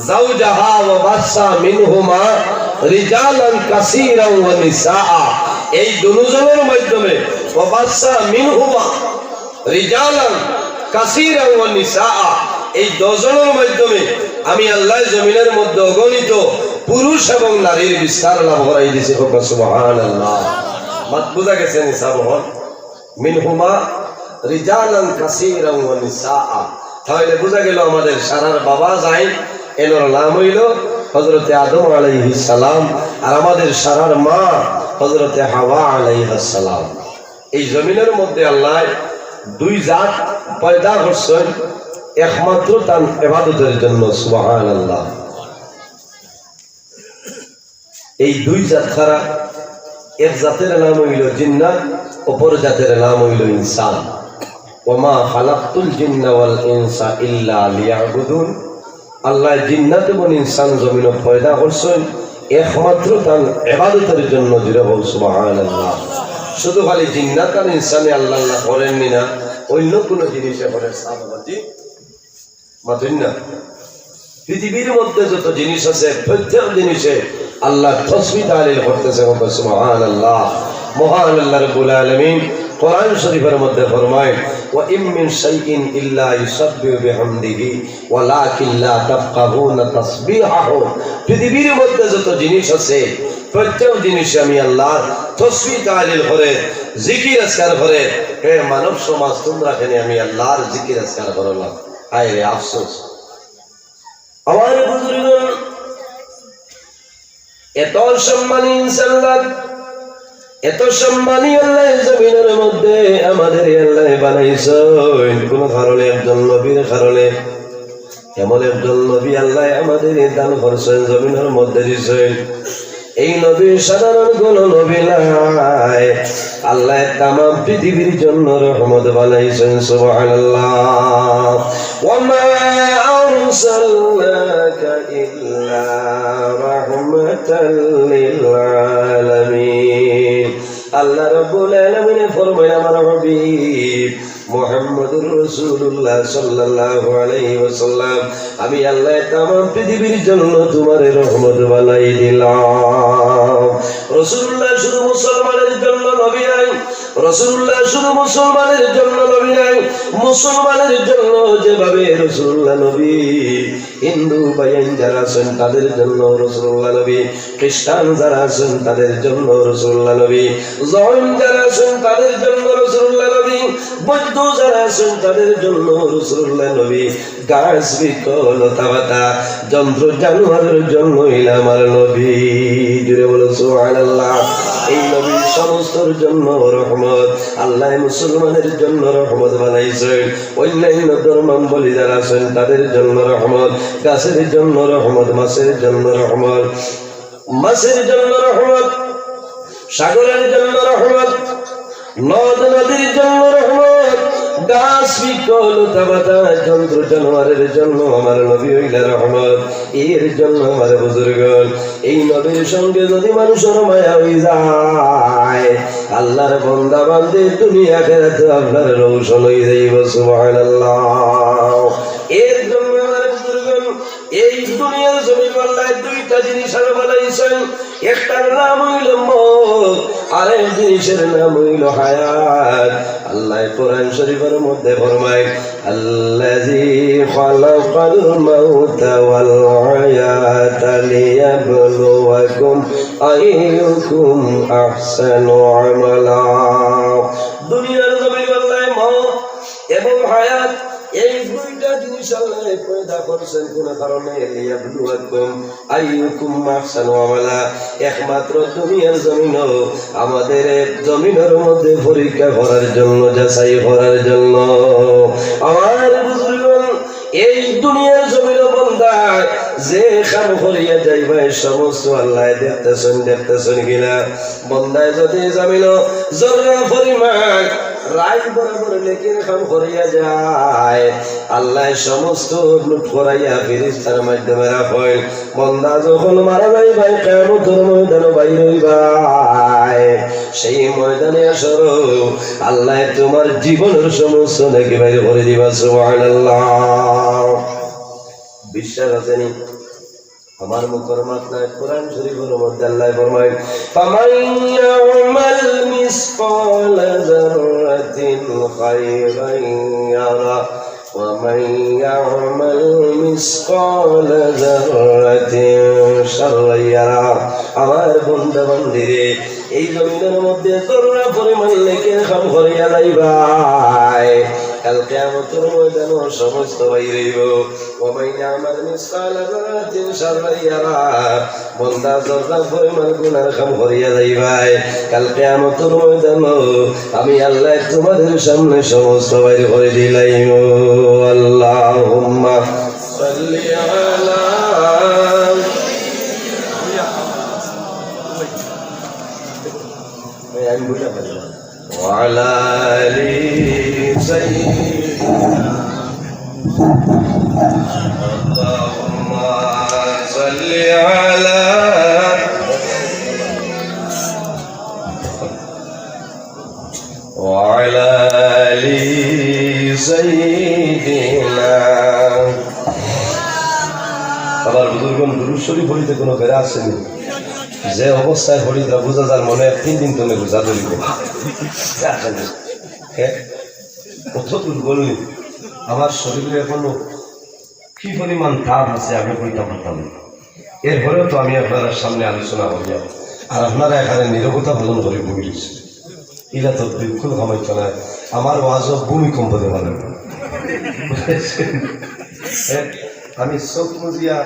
যাওজাহা ওয়া বাসা মিনহুমা রিজালান কাসীরান ওয়া নিসাআ। এই দুজনের মাধ্যমে ওয়া বাসা মিনহুমা রিজালান কাসীরান ওয়া নিসাআ, এই দুজনের মাধ্যমে আমি আল্লাহ জমিনের মধ্যে অগণিত পুরুষ এবং নারীর বিস্তার লাভ করাই দিয়েছি সুবহানাল্লাহ। মাত বুঝা গেছে নিসাব হল মিনহুমা রিজালান কাসীরান ওয়া নিসাআ। তাহলে বুঝা গেল আমাদের সারার বাবা যাই এর নাম হইল হযরতে আদম আলাইহিস সালাম, আর আমাদের সারার মা হযরতে হাওয়া আলাইহিস সালাম। এই জমিনের মধ্যে আল্লাহ দুই জাত পয়দা করছেন একমাত্র তার ইবাদতের জন্য সুবহানাল্লাহ। এই দুই জাত ছাড়া এক জাতের নাম হইল জিন্নাত, অপর জাতের নাম হইল ইনসান। ওমা খালাকতুল জিন্না ওয়াল ইনসা ইল্লা লিয়াবুদুন। আল্লাহ জিন্নাত এবং ইনসান জমিন পয়দা করছেন একমাত্র তার ইবাদতের জন্য। জিরে বল সুবহানাল্লাহ। শুধু খালি জিন্নাত আর ইনসানে আল্লাহ আল্লাহ করেননি না, অন্য কোনো জিনিসে করেন সাহাবাজি মাতুন না। পৃথিবীর মধ্যে যত জিনিস আছে প্রত্যেক জিনিসে আল্লাহ তাসবিহ তাহলিল করতেছে সুবহানাল্লাহ। মহান আল্লাহ রাব্বুল আলামিন কোরআন শরীফের মধ্যে ফরমায় ওয়া ইম মিন শাইইন ইল্লা ইউসাব্বিহু বিহামদিহি ওয়ালাকিন লা তাফকাহুনা তাসবিহাহু। পৃথিবীর মধ্যে যত জিনিস আছে প্রত্যেক জিনিসে আমি আল্লাহ তাসবিহ তাহলিল করে জিকির আজকার করে। হে মানব সমাজ তোমরা কেন আমি আল্লাহর জিকির আজকার করো না? হায় রে আফসোস। আমার বুজুর্গগণ এত সম্মানী ইনশাআল্লাহ, এত সম্মানী আল্লাহ জমিনের মধ্যে আমাদের আল্লাহ বানাইছেন কোন কারণে? একজন নবীর কারণে। এমন একজন নবী আল্লাহ আমাদের দান করছেন, জমিনের মধ্যে দিয়েছেন। এই নবী সাধারণ কোন নবী নাই, আল্লাহ তামাম পৃথিবীর জন্য রহমত বানাইছেন সুবহানাল্লাহ। ওয়া মা আরসালনাকা ইল্লা রাহমাতাল লিল আলামিন। আল্লাহ রাব্বুল আলামিন ফরমায় আমার হাবিব মুহাম্মদুর রাসূলুল্লাহ সাল্লাল্লাহু আলাইহি ওয়াসাল্লাম আমি আল্লাহ তামাম পৃথিবীর জন্য তোমার রহমত বানাই দিলাম। রাসূলুল্লাহ শুধু মুসলমানের জন্য নবী নাই, রাসূলুল্লাহ শুধু মুসলমানের জন্য নবী নাই, মুসলমানের জন্য যেভাবে রাসূলুল্লাহ নবী, হিন্দু ভাইয়েন যারা আছেন তাদের জন্য রাসূলুল্লাহ নবী, খ্রিস্টান যারা আছেন তাদের জন্য রাসূলুল্লাহ নবী, জৈন যারা আছেন তাদের জন্য রাসূলুল্লাহ নবী, বৌদ্ধ যারা আছেন তাদের জন্য রাসূলুল্লাহ নবী, গাছ বৃক্ষ লতা পাতা যন্ত্র জানোয়ারের জন্য আমার নবী। জুড়ে বলো সুবহানাল্লাহ। এই নবীর সমস্তর জন্য রহমত আল্লাহ মুসলমানের জন্য রহমত বানাইছেন। অন্যান্য ধর্মাবলী যারা আছেন তাদের জন্য রহমত, গাছের জন্য রহমত, মাছের জন্য রহমত, মাছের জন্য রহমত, সাগরের জন্য রহমত, নদ নদীর জন্য রহমত, গাছ বৃক্ষ লতা পাতা যন্ত্র জানোয়ারের জন্য আমার নবী হইলা রহমত। এর জন্য আমার বুজুর্গণ এই নবীর সঙ্গে যদি মানুষের মায়া হয়ে যায় আল্লাহর বান্দা বান্দে দুনিয়া আখিরাতে আপনার রৌশন হয়ে যাইব। সুবহানাল্লাহ। এর জন্য আমার বুজুর্গণ এই দুনিয়ার জমিন আল্লাহ দুইটা জিনিস আর বানাইছেন, একটার নাম হইল মওত, আরেক জিনিসের নাম হইল হায়াত। আল্লাহ কোরআন শরীফের মধ্যে ফরমায় আল্লাযী খালাকাল মাউতা ওয়াল হায়াতা লিয়াবলুয়াকুম আইয়ুকুম আহসানু আমালা। দুনিয়ার জমিন আল্লাহ মওত এবং হায়াত এই দুইটা জিনিস আল্লাহ পয়দা করেছেন কোন কারণে, লিয়াবলুয়াকুম আইয়ুকুম আহসানু আমালা। একমাত্র দুনিয়ার জমিন আমাদের জমিনের মধ্যে পরীক্ষা করার জন্য, যাচাই করার জন্য। আমার বুজুর্গণ এই দুনিয়ার জমিন বন্দা যে কাম করিয়া যাইবা সমস্ত আল্লাহ দেখতেছেন কিনা। বন্দায় যদি জমিন জররা পরিমাণ রায় বরাবর লেকিন কাম করিয়া যায় আল্লাহ সমস্ত নোট করাইয়া ফেরেশতার মাধ্যমে রাখেন। বন্দা যখন মারা যাইবাই কিয়ামতের ময়দানে বাইর হইবাই, সেই ময়দানে আসর আল্লাহ তোমার জীবনের সমস্ত নেকি বাইর করে দিবা। সুবহানাল্লাহ। বিশ্বাস আছে নি? আমার মুখের মাথায় কোরআন শরীফের মধ্যে আল্লাহ ফরমায় ফামান ইয়ামাল মিসকালা যাররাতিন খায়রান ইয়ারা ওয়া মান ইয়ামাল মিসকালা যাররাতিন শাররান ইয়ারা। আমার বান্দা বান্দীরে এই জমিনের মধ্যে যররা পরিমাণ নেকি কাম করিয়া যাইবাই, কাল কিয়ামতের ময়দানে সমস্ত বাইর হইব। ওয়া মান ইয়ামাল মিসকালা যাররাতিন শাররান ইয়ারা, বান্দা যররা পরিমাণ গুনাহ কাম করিয়া যাইবাই, কাল কিয়ামতের ময়দানে আমি আল্লাহ তোমাদের সামনে সমস্ত বাইর করে দিলাইম। আল্লাহুম্মা সাল্লি আলা وعلى آل سيدنا اللهم صل على وعلى آل سيدنا। আবার বুজুর্গণ দুরূদ শরীফ পড়িতে কোনো বেড়া আসেনি, যে অবস্থায় হরি তা বোঝা যার মনে 3 দিন তুমি বোঝা ধরিবে। কত দুর্বল আমার শরীরে এখনো কি পরিমাণ তাপ আছে আমি কইতে পারতাম না। এরপরেও তো আমি আপনার সামনে আলোচনা করি, আর আপনারা এখানে নীরবতা পালন করে বই রয়েছে। এটা তো বিলকুল সময় না, আমার ওয়াজও ভূমিকম্প দেওয়া লাগবে। আমি চোখ মুজিয়া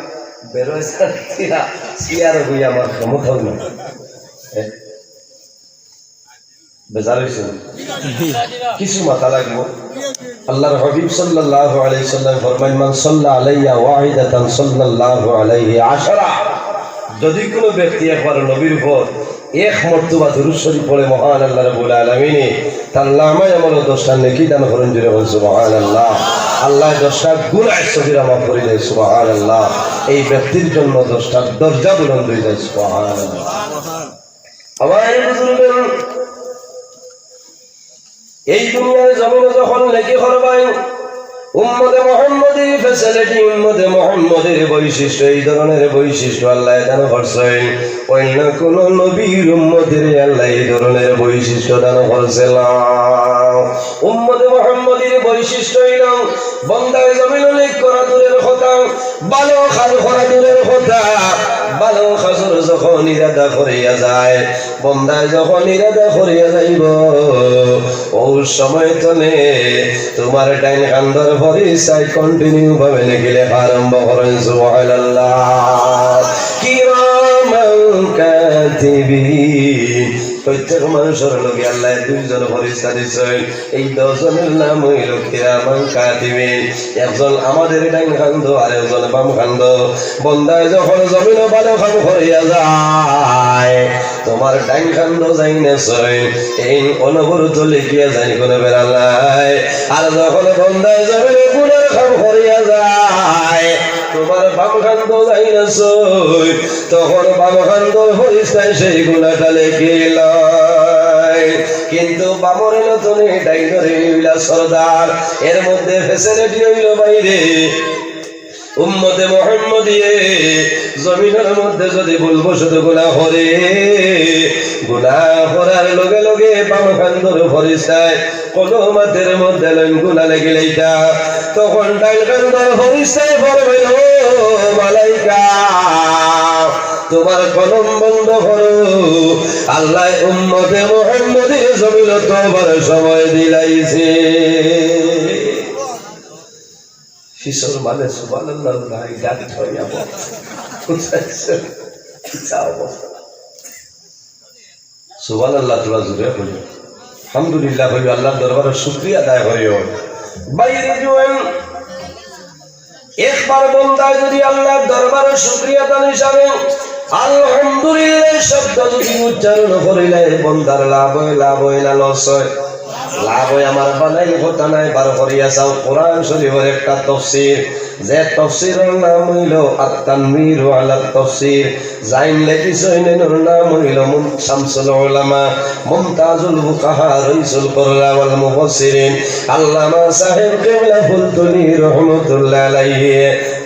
বেরোয় চেয়ার হই আমার ক্ষমতাও না। বেজার হয়েছে কিছু মাথা লাগবো। আল্লাহর হাবিব সাল্লাল্লাহু আলাইহি সাল্লাম ফরমায় মান সাল্লা আলাইয়া ওয়াহিদাতান সাল্লাল্লাহু আলাইহি আশরা। যদি কোনো ব্যক্তি একবার নবীর উপর এক মর্তবা দুরূদ শরীফ পড়ে মহান আল্লাহ রাব্বুল আলামিন তার নামে আমল 10টা নেকি দান করেন। জুড়ে বল সুবহানাল্লাহ। আল্লাহ 10টা গুনাহ সগীরা মাফ করে দেয়। সুবহানাল্লাহ। এই ব্যক্তির জন্য 10টা দরজা বুলন্দ হয়ে যায়। সুবহানাল্লাহ। আমার বুজুর্গগণ এই দুনিয়ার জমিনে যখন লেখি করবাই উম্মতে মুহাম্মদের ফ্যাসিলিটি, উম্মতে মুহাম্মদের বৈশিষ্ট্য, এই ধরনের বৈশিষ্ট্য আল্লাহ দান করছেন। অন্য কোন নবীর উম্মতের আল্লাহ এই ধরনের বৈশিষ্ট্য দান করছেন না। উম্মতে মুহাম্মদের বৈশিষ্ট্য হইল বন্দায় জমিন লেখ করা দূরের কথা, ভালো খাল করা দূরের কথা, ভালো খাজুর যখন ইরাদা করিয়া যায়, বন্দায় যখন ইরাদা করিয়া যাইব ও সময় তলে তোমার ডাইন কান্দর পরিচয় কন্টিনিউ ভাবে নাকি লেখা আরম্ভ করেন। সুবহানাল্লাহ। কিরামান কাতিবিন, প্রত্যেক মানুষের লগে আল্লাহ দুইজন ফেরেশতা দিয়েছেন। এই 10 জনের নাম হইল কিরামান কাতিবিন। একজন আমাদের ডাইন কান্দ আর একজন বাম কান্দ। বন্দায় যখন জমিন ভালো কাম করিয়া যায়, তোমার ডাইন কান্দ যাই না এই অনবরত লিখিয়া যাই কোনো বেড়ালাই। আর যখন বন্দায় জমিন গুণের কাম করিয়া যায়, তোমার বাম কান্দ যাই না তখন বাম কান্দ ফেরেশতায় সেই গুণাটা লিখিল। কিন্তু বামরে নতুন ডাইনরে হইলা সরদার, এর মধ্যে ফেসিলিটি হইল বাইরে। উম্মতে মুহাম্মদিয়ে জমিনের মধ্যে যদি বলবো শুধু গুনাহ করে, গুনাহ করার লগে লগে বাম কান্দর ফেরেশতায় কলমাতের মধ্যে গুনাহ লেগে লইতা, তখন ডাইন কান্দর ফেরেশতায় বলবে ও মালাইকা তোমার কলম বন্ধ করো। আল্লাহ উম্মতে মুহাম্মদের জমিন তোবার সময় দিলাইছে। শিশর মানে সুবহানাল্লাহ নাই গাড়ি ছড়িয়া বল বুঝাইছে চাও বল সুবহানাল্লাহ। তোরা জুড়ে বলি আলহামদুলিল্লাহ বলি আল্লাহর দরবারে শুকরিয়া আদায় করিও। বাইরে জুয়েন একবার বন্দায় যদি আল্লাহর দরবারে শুকরিয়া আদায় হিসাবে আলহামদুলিল্লাহ শব্দ যদি উচ্চারণ করিলে বন্দার লাভ হয়, লাভ হয় না লস হয়? লাভ হয়। আমার বানাই কথা নাই, বার করিয়া চাও কোরআন শরীফের একটা তাফসীর, যে তাফসীরের নাম হইল আত-তানবীর আলা তাফসীর। জাইন লেখিছেন এর নাম হইল শামসুল উলামা মুমতাজুল ফুকাহা রাইসুল কুররা ওয়াল মুফাসসিরিন আল্লামা সাহেব কিবলা ফুলতুনি রাহমাতুল্লাহ আলাইহি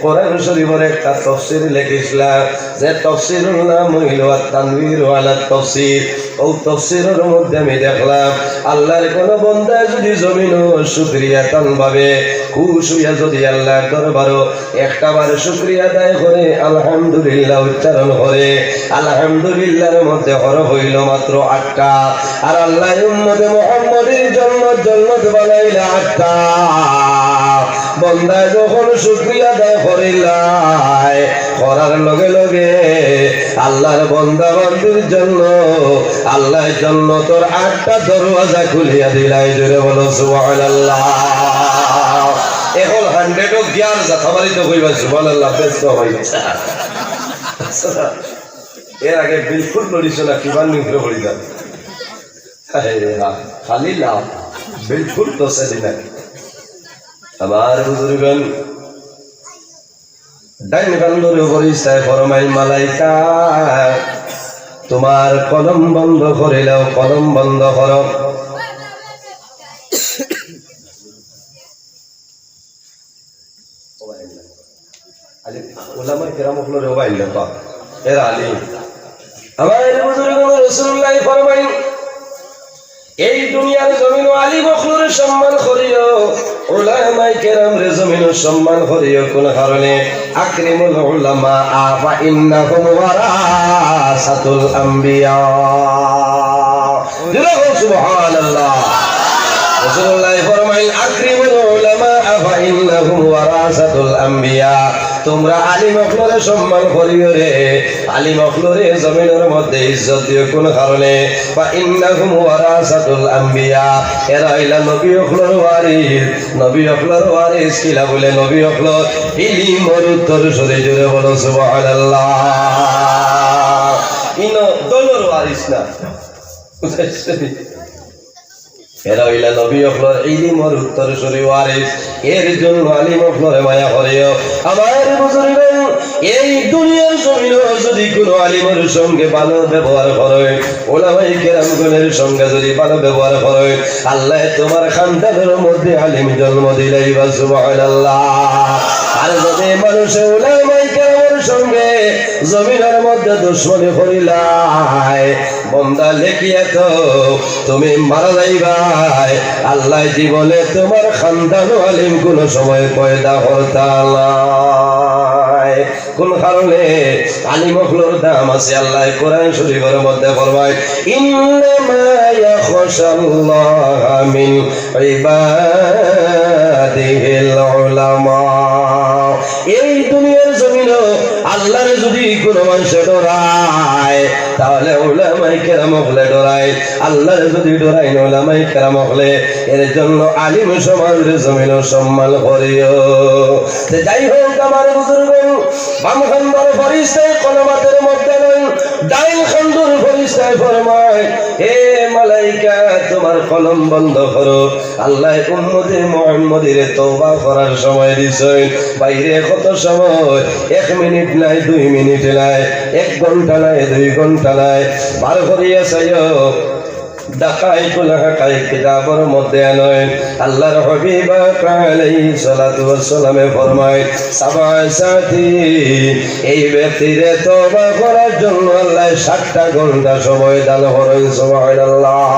কোরআন শরীফের একটা তাফসীর লিখিছিলেন, যে তাফসীরের নাম হইল আত-তানবীর আলা তাফসীর। ও তাফসীরের মধ্যে আমি দেখলাম আল্লাহর কোন বান্দা যদি জমিন শুকরিয়া তান ভাবে খুশ হইয়া যদি আল্লাহর দরবারে একটাবার শুকরিয়া আদায় করে আলহামদুলিল্লাহ উচ্চারণ করে, আলহামদুলিল্লাহর মধ্যে হরফ হইল মাত্র 8টা। আর আল্লাহ উম্মতে মুহাম্মদের জন্য জান্নাত বানাইলা 8টা। বন্দা যখন শুকরিয়া আদায় করিলাই করার লগে লগে আল্লাহর বান্দা বান্দির জন্য আল্লাহ জান্নাতের 8টা দরওয়াজা খুলিয়া দিলাই। জোরে বলো সুবহানাল্লাহ। এখন 100 অফ গিয়ার জাতাবারি তো কইবা সুবহানাল্লাহ ব্যস্ত হইছে। এর আগে বিলকুল নড়িছ না কিমান নিগ্রহ করি যান খালি লাভ বিলকুল তো সেদিন আমার বুজুর্গন ডাইন কান্দরে ফেরেশতায় ফরমাই মালাইকা তোমার কলম বন্ধ করে দাও, কলম বন্ধ করো। ওলামায়ে কেরাম হলো রবাইল না এর আলী আমার বুজুর্গন রাসূলুল্লাহ ফরমাই এই দুনিয়ার জমিন আলী বখলুরের সম্মান করিও, উলামায়ে কেরাম রে জমিন সম্মান করিও। কোন কারণে? আকরিমুল উলামা ফা ইন্নাহুম ওয়ারাসাতুল আম্বিয়া। সুবহানাল্লাহ। রাসূলুল্লাহ ফরমাইলেন আকরিমুল উলামা ফা ইন্নাহুম ওয়ারাসাতুল আম্বিয়া। তোমরা আলিম অখলরে সম্মান করিও রে, আলিম অখলরে জমিনের মধ্যে ইজ্জত দিও। কোন কারণে? বা ইন্নাহুম ওয়ারাসাতুল আম্বিয়া, এরা হইলা নবী অখলর ওয়ারিস। নবী অখলর ওয়ারিস কিলা বলে? নবী অখলর ইলমের উত্তর সরে। জোরে বলো সুবহানাল্লাহ। ইনো দলর ওয়ারিস না, এরা হইলা নবী অফলর ইলমর উত্তর সরি ওয়ারিস এর জন্য আলিম অফলরে মায়া করিও আমার বুজুর্গ এই দুনিয়ার জমিনে যদি কোনো আলিমের সঙ্গে ভালো ব্যবহার করে ওলামায়ে কেরামগণের সঙ্গে যদি ভালো ব্যবহার করে আল্লাহ তোমার খানদানের মধ্যে আলিম জন্ম দিলাইবা সুবহানাল্লাহ আর যদি মানুষ ওলামায়ে কেরামের সঙ্গে জমিনের মধ্যে দুশমনি করিলাই বন্দা লেখিয়া তো তুমি মারা যাইবাই আল্লাহ জীবনে তোমার খানদান আলিম কোন সময় পয়দা হরতালা কোন কারণে আলিম হলোর দাম আছে আল্লাহ কোরআন শরীফের মধ্যে ফরমায় ইন্নামা ইয়াখশাল্লাহা মিন ইবাদিহিল উলামা এই দুনিয়ার জমিনে আল্লাহর যদি কোনো মানুষ ডরায় তাহলে উলামায়ে কেরাম হলে ডরায় আল্লাহর যদি ডরায় না উলামায়ে কেরাম হলে এর জন্য আলিম সমাজের জমিন সম্মান করিও যাই হোক আমার বুজুর্গ বাম খন্দর ফরিস্তায় কলমাতের মধ্যে নয় ডাইন খন্দর ফরিস্তায় ফরমায় হে মালাইকা তোমার কলম বন্ধ করো আল্লাহ উম্মতে মুহাম্মদের তওবা করার সময় দিছেন বাইরে কত সময় 1 মিনিট নাই 2 মিনিট নাই 1 ঘন্টা নাই 2 ঘন্টা নাই বার করিয়া চাইও দাকাইতুল হাকাইক কিতাবের মধ্যে নয় আল্লাহর হাবিব আলাইহিস সালাতু ওয়াস সালামে ফরমায় সাবাসাতি এই ব্যক্তির তওবা করার জন্য আল্লাহ 60টা ঘন্টা সময় দান করেন সুবহানাল্লাহ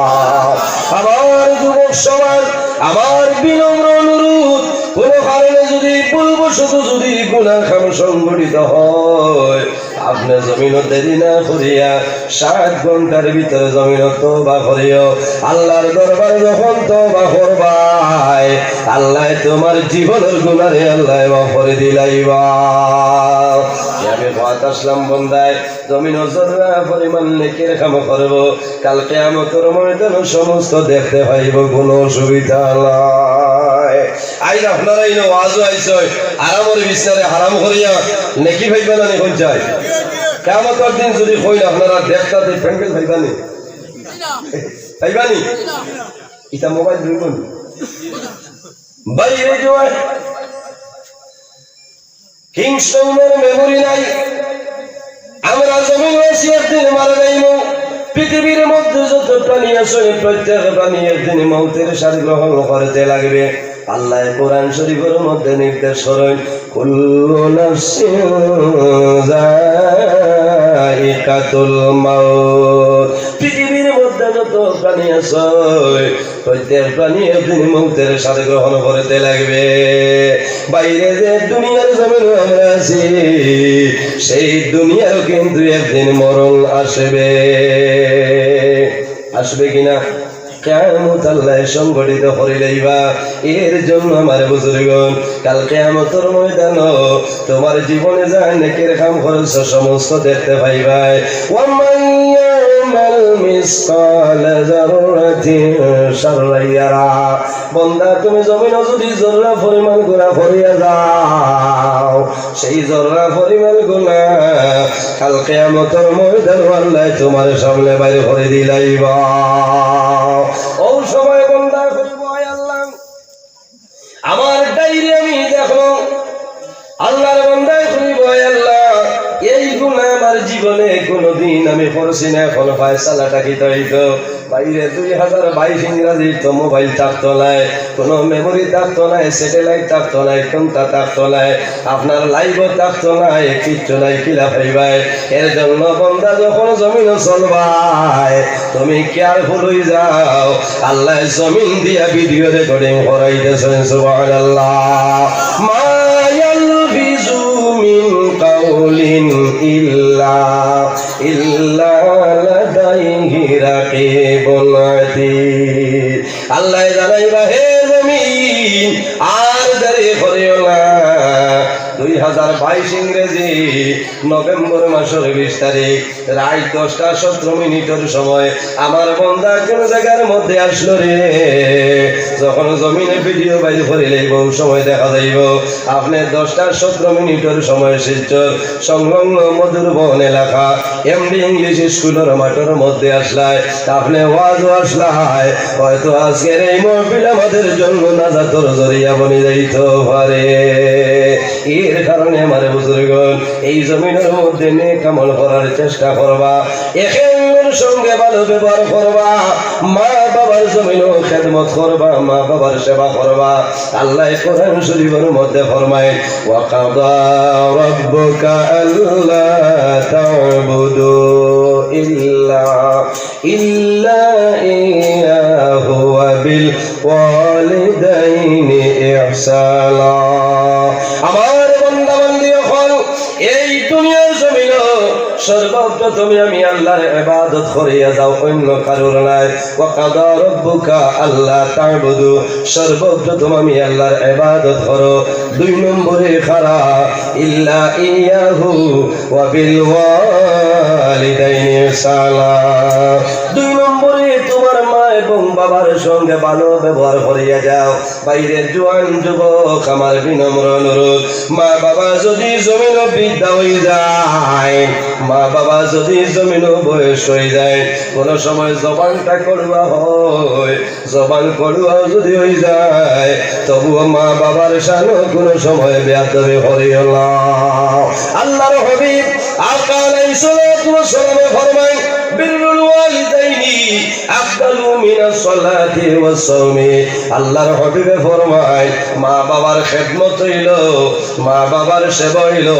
আমার যুবক সমাজ আমার বিনম্র অনুরোধ কোন কারণে যদি ভুলবশত যদি গুনাহ কাম সংঘটিত হয় আপনি জমিন দেরি না করিয়া 7 ঘন্টার ভিতরে জমিন তওবা করিও আল্লাহর দরবারে যখন তওবা করবাই আল্লাহ তোমার জীবনের গুনাহে আল্লাহ মাফ করে দিলাইবা আমি কথা আসলাম বন্দায় জমিন জররা পরিমাণ নেকির কাম করব কাল কিয়ামতের ময়দানে সমস্ত দেখতে পাইব কোনো অসুবিধা নাই আইন আপনারা এই ওয়াজও আইছে আরামের বিছারে হারাম করিয়া নেকি ভাইবা না কোন চাই কিয়ামতের দিন যদি কই আপনারা দেখতাতে প্যান্ডেল ভাইবানি ভাইবানি এটা মোবাইল ধরুন বাইরে জয় কিংস্টনের মেমোরি নাই আমরা জমিন আছি একদিন মারা যাইব পৃথিবীর মধ্যে যত প্রাণী আছে প্রত্যেক প্রাণী একদিন মৌতের স্বাদ গ্রহণ করতে লাগবে আল্লাহ কোরআন শরীফের মধ্যে নির্দেশ করেন কুল্লু নাফসিন যায়িকাতুল মাউত পৃথিবীর মধ্যে যত প্রাণী আছে প্রত্যেক প্রাণী একদিন মৌতের স্বাদ গ্রহণ করতে লাগবে বাইরে যে দুনিয়ার জমিন আমরা আছি সেই দুনিয়ার কিন্তু একদিন মরণ আসবে আসবে কিনা কিয়ামত আল্লাহ সংগঠিত করিলেইবা এর জন্য আমার বুজুর্গণ কাল কিয়ামতের ময়দানে তোমার জীবনে যা নেকের কাম করেছ সমস্ত দেখতে পাইবাই ওয়ামান ইয়ামাল মিসকালা যাররাতিন শাররান ইয়ারা বান্দা তুমি জমিনে যদি জররা পরিমাণ গুনাহ করিয়া যাও সেই জররা পরিমাণ গুনাহ কাল কিয়ামতের ময়দানে আল্লাহ তোমার সামনে বাইর করে দিলাইবা ও সময় বন্দা করিব আল্লাহ আমার ডাইরি আমি দেখো আল্লাহর বান্দায় করিব আল্লাহ এই গুনাহ আমার জীবনে কোনোদিন আমি করছি না এখন ফয়সালাটা কি হইতো বাইরে 2022 ইংরাজি তো মোবাইল থাকতো নাই কোনো মেমোরি থাকতো নাই স্যাটেলাইট থাকতো নাই কোনটা থাকতো নাই আপনার লাইভও থাকতো নাই কিচ্ছু নাই কিলা পাইবাই এর জন্য বান্দা যখন জমিনে চলবাই তুমি কেয়ারফুল হয়ে যাও আল্লাহ জমিন দিয়া ভিডিও রেকর্ডিং করাইতেছেন সুবহানাল্লাহ মা ইয়ালফিজু মিন কাউলিন ইল্লা লাদাইহি রাকিবুন আতীদ আল্লাহ জানাইবা হে জমিন আর দেরি করিও না 2022 ইংরেজি নভেম্বর মাসের 20 তারিখ রাত 10:17 সময় আমার বন্ধা কোন জায়গার মধ্যে আসলো রে। যখন জমিনে ভিডিও বাইর করে লইব সময় দেখা যাইব আপনি 10:17 সময় শিলচর সংলগ্ন মধুরবন এলাকা এমডি ইংলিশ স্কুলের মাঠের মধ্যে আসলায় আপনি ওয়াজ আসলায় হয়তো আজকের এই মহফিল আমাদের জন্য নাজাতের জরিয়া বনে যাইতে পারে। এর কারণে আমার বুজুর্গণ এই জমিনের মধ্যে নেক আমল করার চেষ্টা করবা, একের সঙ্গে ভালো ব্যবহার করবা, মা বাবার জমিনও খেদমত করবা, মা বাবার সেবা করবা। আল্লাহ কোরআন শরীফের মধ্যে ফরমায় ওয়া কাদা রাব্বুকা আল্লা তা'বুদু ইল্লা ইয়াহু ওয়া বিল ওয়ালিদাইনি ইহসানা। আমার বান্দা বান্দি হল এই দুনিয়ার জমিন সর্বপ্রথমে আমি আল্লাহর ইবাদত করিয়া যাও, অন্য কারোর নাই। ওয়া কাদা রাব্বুকা আল্লা তা'বুদু, সর্বপ্রথম আমি আল্লাহর ইবাদত করো। 2 নম্বরে খারা ইল্লা ইয়াহু ওয়া বিল ওয়ালিদাইনি ইহসানা। 2 নম্বরে তোমার মা এবং বাবার সঙ্গে ভালো ব্যবহার করিয়া যাও। বাইরে জোয়ান যুবক আমার বিনম্র অনুরোধ, মা বাবা যদি জমিন বৃদ্ধা হয়ে যায়, মা বাবা যদি জমিন বয়স হয়ে যায়, কোন সময় জবানটা করুয়া হয়, জবান করুয়া যদি হয়ে যায়, তবুও মা বাবার সানো কোন সময় বেয়াদবি করিও না। আল্লাহর হাবিব আকা আলাইহিস সালাতু ওয়াস সালাম ফরমায় বিররুল ওয়ালিদাইনি আফদালু মিনাস সালাতি ওয়াস সাওমি। আল্লাহর হাবিবে ফরমায় মা বাবার খেদমত হইল, মা বাবার সেবা হইল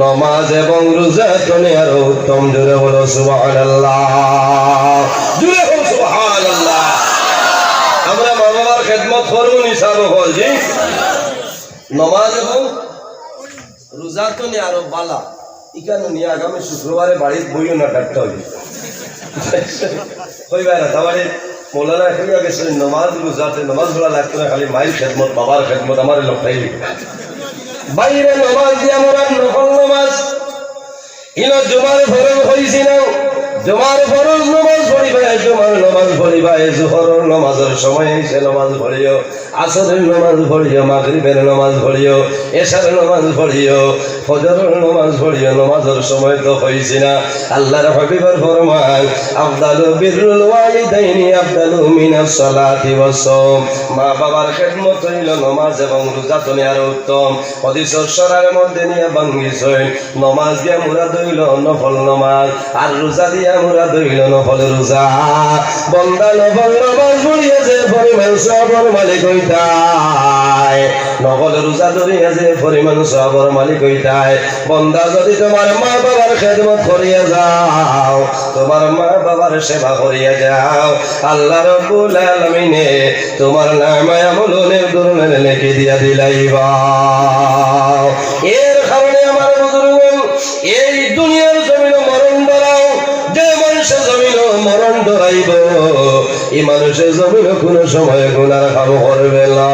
নামাজ এবং রোজা তনে আর উত্তম। জোরে বলো সুবহানাল্লাহ, জোরে বলো সুবহানাল্লাহ। আমরা মা বাবার খেদমত করব নিসাব হল জি, নামাজ এবং রোজা তনে আরো বালা। ইকানো নিয়ে আগামী শুক্রবারে বাড়ির বইও না কাটতে হবে কইবা না। তারপরে মৌলানা কইয়া গেছে নামাজ রোজাতে নামাজ পড়া লাগতো না, খালি মায়ের খেদমত বাবার খেদমত আমার লোকটাই বাইরে নামাজ দিয়ে আমরা নফল নামাজ ইনো জুমার ফরজ হইছি না, জুমার ফরজ নামাজ পড়িবা, জুমার নামাজ পড়িবা, জোহরের নামাজের সময় এসে নামাজ পড়িও, আসরের নামাজ পড়িও, মাগরিবের নামাজ পড়িও, এশার নামাজ পড়িও, ফজরের নামাজ পড়িও। নামাজের সময় তো হইছি না। আল্লাহর হাবিবের ফরমান আফদালু বিররুল ওয়ালিদাইনি আফদালু মিনাস সালাতি ওয়াস সাওম। মা বাবার খেদমত হইল নামাজ এবং রোজা তনে আর উত্তম। হাদিসের সরার মধ্যে নিয়ে বাঙ্গিছেন নামাজ দিয়া মুরাদ হইল নফল নামাজ, আর রোজা দিয়া মুরাদ হইল নফল রোজা। বান্দা নফল নামাজ পড়িয়া যে পরিমাণ সওয়াবের মালিক হইতায়, নফল রোজা ধরিয়া যে পরিমাণ সওয়াবের মালিক হইতায়। বান্দা যদি তোমার মা বাবার খেদমত করিয়া যাও, তোমার মা বাবার সেবা করিয়া যাও, আল্লাহ রাব্বুল আলামিনে তোমার নামে আমলের দরুনের লিখে দিয়া দিলাইবা। এর কারণে আমার বুজুর্গগণ এই দুনিয়ার জমিন মরণ ধরাও, যে মানুষের জমিন মরণ ধরাইব এই মানুষের জমিন কোন সময় গুনার কাম করবে না।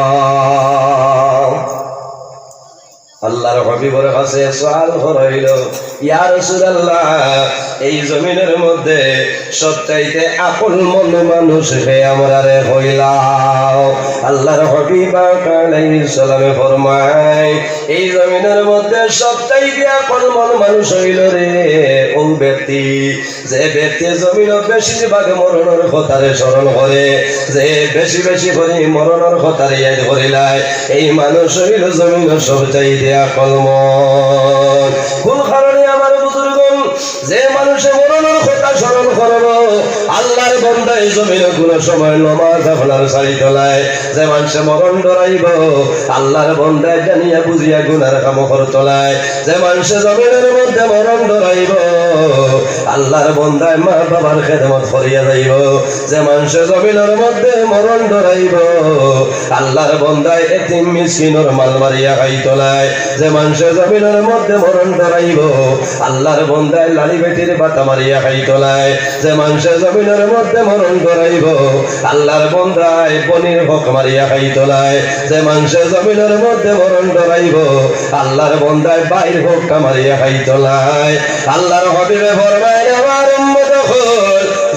আল্লাহর হাবিবের কাছে সওয়াল করাইল ইয়া রাসূলুল্লাহ, এই জমিনের মধ্যে সবচাইতে আপন মন মানুষ হে আমরা রে হইলাও। আল্লাহর হাবিব আলাইহিস সালামে ফরমায় এই জমিনের মধ্যে সবচাইতে আপন মন মানুষ হইল রে ও ব্যক্তি, যে ব্যক্তি জমিন বেশিরভাগ মরণের কথারে স্মরণ করে, যে বেশি বেশি করে মরণের কথারে ইয়াদ করিলায়, এই মানুষ হইল জমিন সবচাইতে আপন মন। কোন কারণে আমার বুজুর্গগণ যে মানুষে মরণের কথা স্মরণ করব, আল্লাহর বান্দা এই জমিনে কোন সময় নামাজ আপনার ছাড়ি তোলায়, যে মানুষে মরণ ডরাইব আল্লাহর বান্দা জানিয়া বুঝিয়া গুনার কাম করে তোলায়, যে মানুষে জমিনের মধ্যে মরণ ডরাইব আল্লাহর বান্দায় মা বাবার খেদমত করিয়া যাইব, যে মানুষে জমিনের মধ্যে মরণ ডরাইব আল্লাহর বন্দায় এতিম মিসকিনের মাল মারিয়া খাইতো নাই যে মানুষের জমিনের মধ্যে মরণ ডরাইব আল্লাহর বন্দায় লালি বেটির বাতা মারিয়া খাইতো নাই যে মানুষের জমিনের মধ্যে মরণ ডরাইব আল্লাহর বন্দায় বনির হক মারিয়া খাইতো নাই যে মানুষের জমিনের মধ্যে মরণ ডরাইব আল্লাহর বন্দায় বাইর হক মারিয়া খাইতো নাই আল্লাহর হবিবে ফরমায় আমার উম্মত হল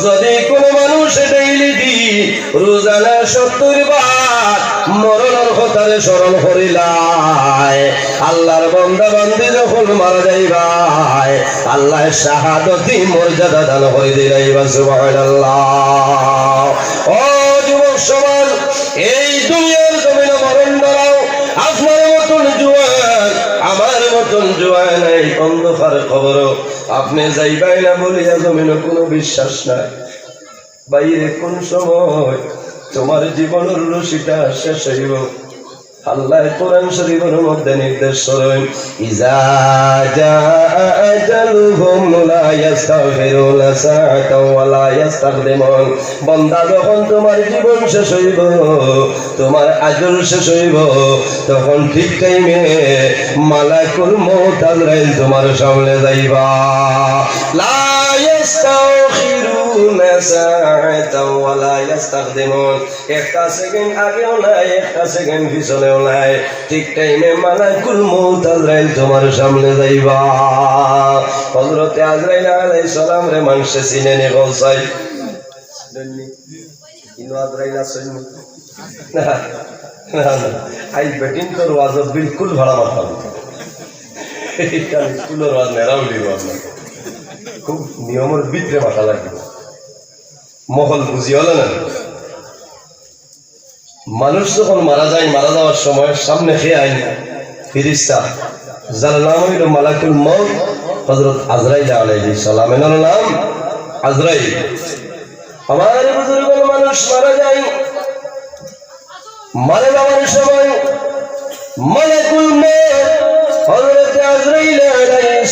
যদি কোন মানুষ ডেইলি দি রোজানা 70 বার মরণের কথারে স্মরণ করিলাই আল্লাহর বান্দা বান্দি যখন মারা যাইবাই আল্লাহ শাহাদতি মর্যাদা দান করে দিলাইবা সুবহানাল্লাহ ও যুবক সমাজ এই দুনিয়ার জমিনে মরণ ডরাও আপনার মতন জুয়ান আমার মতন জুয়ান এই অন্ধকার খবর আপনি যাইবাই না বলিয়া জমিনে কোনো বিশ্বাস নাই বাইরে কোন সময় তোমার জীবনের রশিটা শেষ হইব আল্লাহ কোরআন শরীফের মধ্যে নির্দেশ করেন ইজা জাআ আজালুহুম লা ইস্তাগফিরুনা সাআতাও ওয়া লা ইস্তাকদিমুন বান্দা যখন তোমার জীবন শেষ হইব তোমার আজল শেষ হইব তখন ঠিক টাইমে মালাকুল মউত আজরাইল তোমার সামনে যাইবা লা ইস্তাগফিরুনা সাআতাও ওয়া লা ইস্তাকদিমুন একটা সেকেন্ড আগেও নাই একটা সেকেন্ড পিছনেও নাই ঠিক টাইমে মালাকুল মউত আজরাইল তোমার সামনে যাইবা হযরত আজরাইল আলাইহিস সালাম রে মানুষ চিনে নে বলছাই ইনো আজরাইল আছে না না আই বেটিং তোর ওয়াজ বিলকুল ভাড়া মারতাম এটা স্কুলের ওয়াজ নেরাউলি ওয়াজ খুব নিয়মের ভিতরে মাথা লাগে মহল বুঝি হলো না মানুষ যখন মারা যায় মারা যাওয়ার সময় সামনে খেয়ে আইন ফিরিস্তা যার নাম হইল মালাকুল মউত হযরত আজরাইল আলাইহিস সালামের নাম আজরাইল আমার বুজুর্গ মানুষ মারা যায় মারা যাওয়ার সময় মালাকুল মউত হযরত আজরাইল আলাইহিস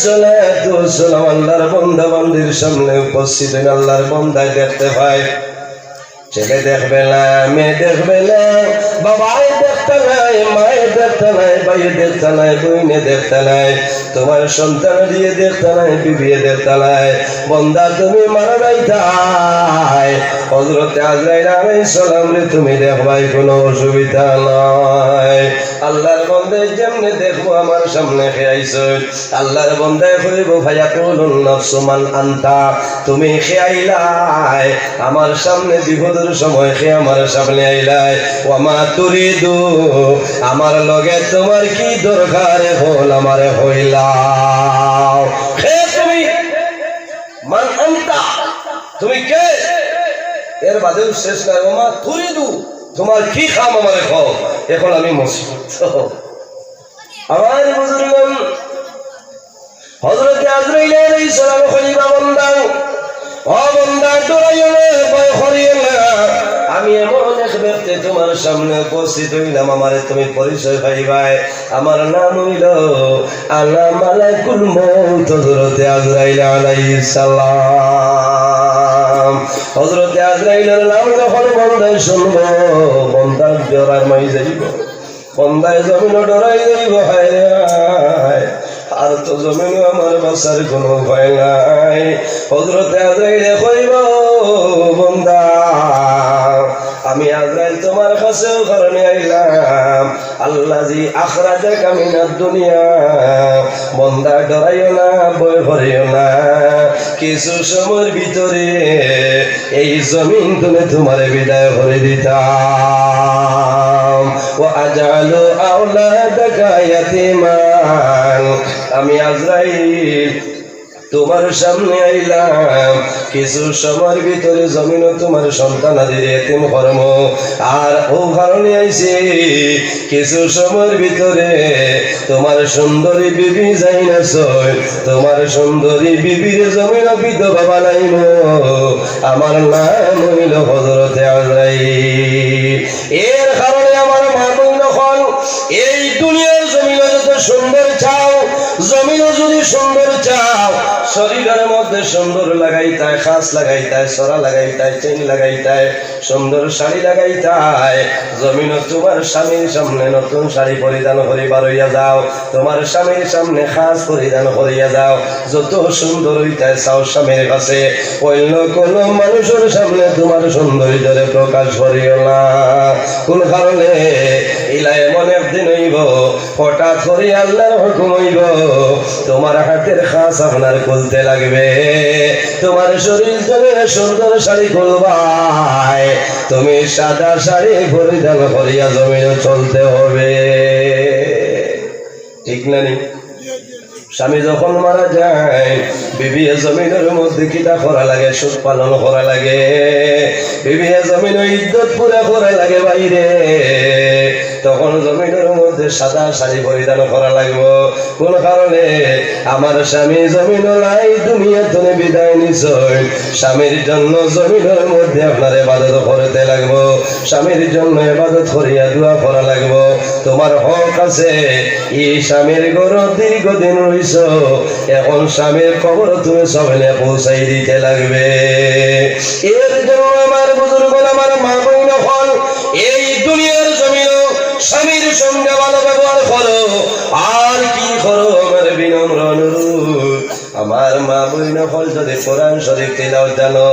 সালাম আল্লাহর বান্দা বান্দির সামনে উপস্থিত হন আল্লাহর বান্দায় দেখতে পায় ছেলে দেখবে না মেয়ে দেখবে না বাবাই দেখতে নাই মায়ে দেখতে নাই ভাই দেখতে নাই বইনে দেখতে নাই তোমার সন্তান দিয়ে দেখতে নাই বিবিয়ে দেখতে নাই বন্দা তুমি মারা যাইতাই হযরত আজরাইল আলাইহিস সালাম রে তুমি দেখবাই কোনো অসুবিধা নাই আল্লাহর বান্দা যেমনে দেখবো আমার সামনে খেয়াইছো আল্লাহর বান্দা কইব ফায়াকুলুন নাফসু মান আনতা তুমি খেয়াইলাই আমার সামনে বিপদের সময় খে আমার সামনে আইলাই ওয়ামা তুরিদু আমার লগে তোমার কি দরকার হল আমারে হইলাও হে তুমি মান আনতা তুমি কে এর বাদেও শেষ নাই ওয়ামা তুরিদু তোমার কি কাম আমারে কও এখন আমি মুসিবত আমার বুজুর্গগণ হযরত আজরাইল আলাইহিস সালাম খলিফা বান্দা ও বান্দা ডরাইও না ভয় করিও না আমি এমন এক ব্যক্তি তোমার সামনে উপস্থিত হইলাম আমারে তুমি পরিচয় পাইবাই আমার নাম হইল আনা মালাকুল মউত হযরত আজরাইল আলাইহিস সালাম হযরত আজরাইলের নাম যখন বান্দায় শুনবো বান্দা ডরার মাই যাইব বান্দায় জমিন ডরাই যাইব হায় হায় আর তো জমিনে আমার বাসার কোনো ভয় নাই হযরত আজরাইল কইব বান্দা আমি আজরাইল তোমার কাছে কারণে আইলাম আল্লাযী আখরাজাকা মিনাদ দুনিয়া বান্দা ডরাইও না ভয় করিও না কিছু সময়ের ভিতরে এই জমিন তুমি তোমার বিদায় করে দিতাম ওয়া আজআলু আওলাদাকা ইয়াতীমান আমি আজরাইল তোমার সামনে আইলাম কিছু সময়ের ভিতরে জমিন তোমার সন্তানাদের এতিম করব আর ও কারণে আইছি কিছু সময়ের ভিতরে তোমার সুন্দরী বিবি যাই না সই তোমার সুন্দরী বিবির জমিন বিধবা বানাইব আমার নাম হইল হযরত আজরাইল এর কারণে আমার মানুষ যখন এই দুনিয়ার জমিন যত সুন্দর চাও জমিন যদি সুন্দর চাও শরীরের মধ্যে সুন্দর লাগাইতায়, খাস লাগাইতায়, সরা লাগাইতায়, চেন লাগাইতায়, সুন্দর শাড়ি লাগাইতায়। জমিন তোমার স্বামীর সামনে নতুন শাড়ি পরিধান করিবার হইয়া যাও, তোমার স্বামীর সামনে খাস পরিধান করিয়া যাও। যত সুন্দর হইতায় চাও স্বামীর কাছে, অন্য কোন মানুষের সামনে তোমার সৌন্দর্যের প্রকাশ করিও না। কোন কারণে ইলা এমন একদিন হইব, হঠাৎ করে আল্লাহর হুকুম হইব, তোমার হাতের খাস আপনার খুলতে লাগবে। তোমার শরীর জন্য সুন্দর শাড়ি খুলবাই, তুমি সাদা শাড়ি পরিধান করিয়া জমিনে চলতে হবে। ঠিক না নি? স্বামী যখন মারা যায়, বিবি জমিনের মধ্যে কিটা করা লাগে? সুখ পালন করা লাগে। বিবি জমিন ইজ্জত পুরা করা লাগে বাইরে। তখন জমিনের মধ্যে সাদা শাড়ি পরিধান করা লাগবে। কোন কারণে? আমার স্বামী জমিন লাই দুনিয়া তুমি বিদায় নিছই, স্বামীর জন্য জমিনের মধ্যে আপনার ইবাদত করতে লাগবো, স্বামীর জন্য ইবাদত করিয়া দোয়া করা লাগবো। তোমার হক আছে, এই স্বামীর ঘর দীর্ঘদিন রইছ, এখন স্বামীর খবর তুমি সবাই পৌঁছাই দিতে লাগবে। এর জন্য আমার বুজুর্গ, আমার মা বইন হল, এই দুনিয়ার জমিন স্বামীর সঙ্গে ভালো ব্যবহার করো। আর কি করো? আমার বিনম্র অনুরোধ, আমার মা বইন হল যদি কোরআন শরীফ তিলাওয়াত জানো,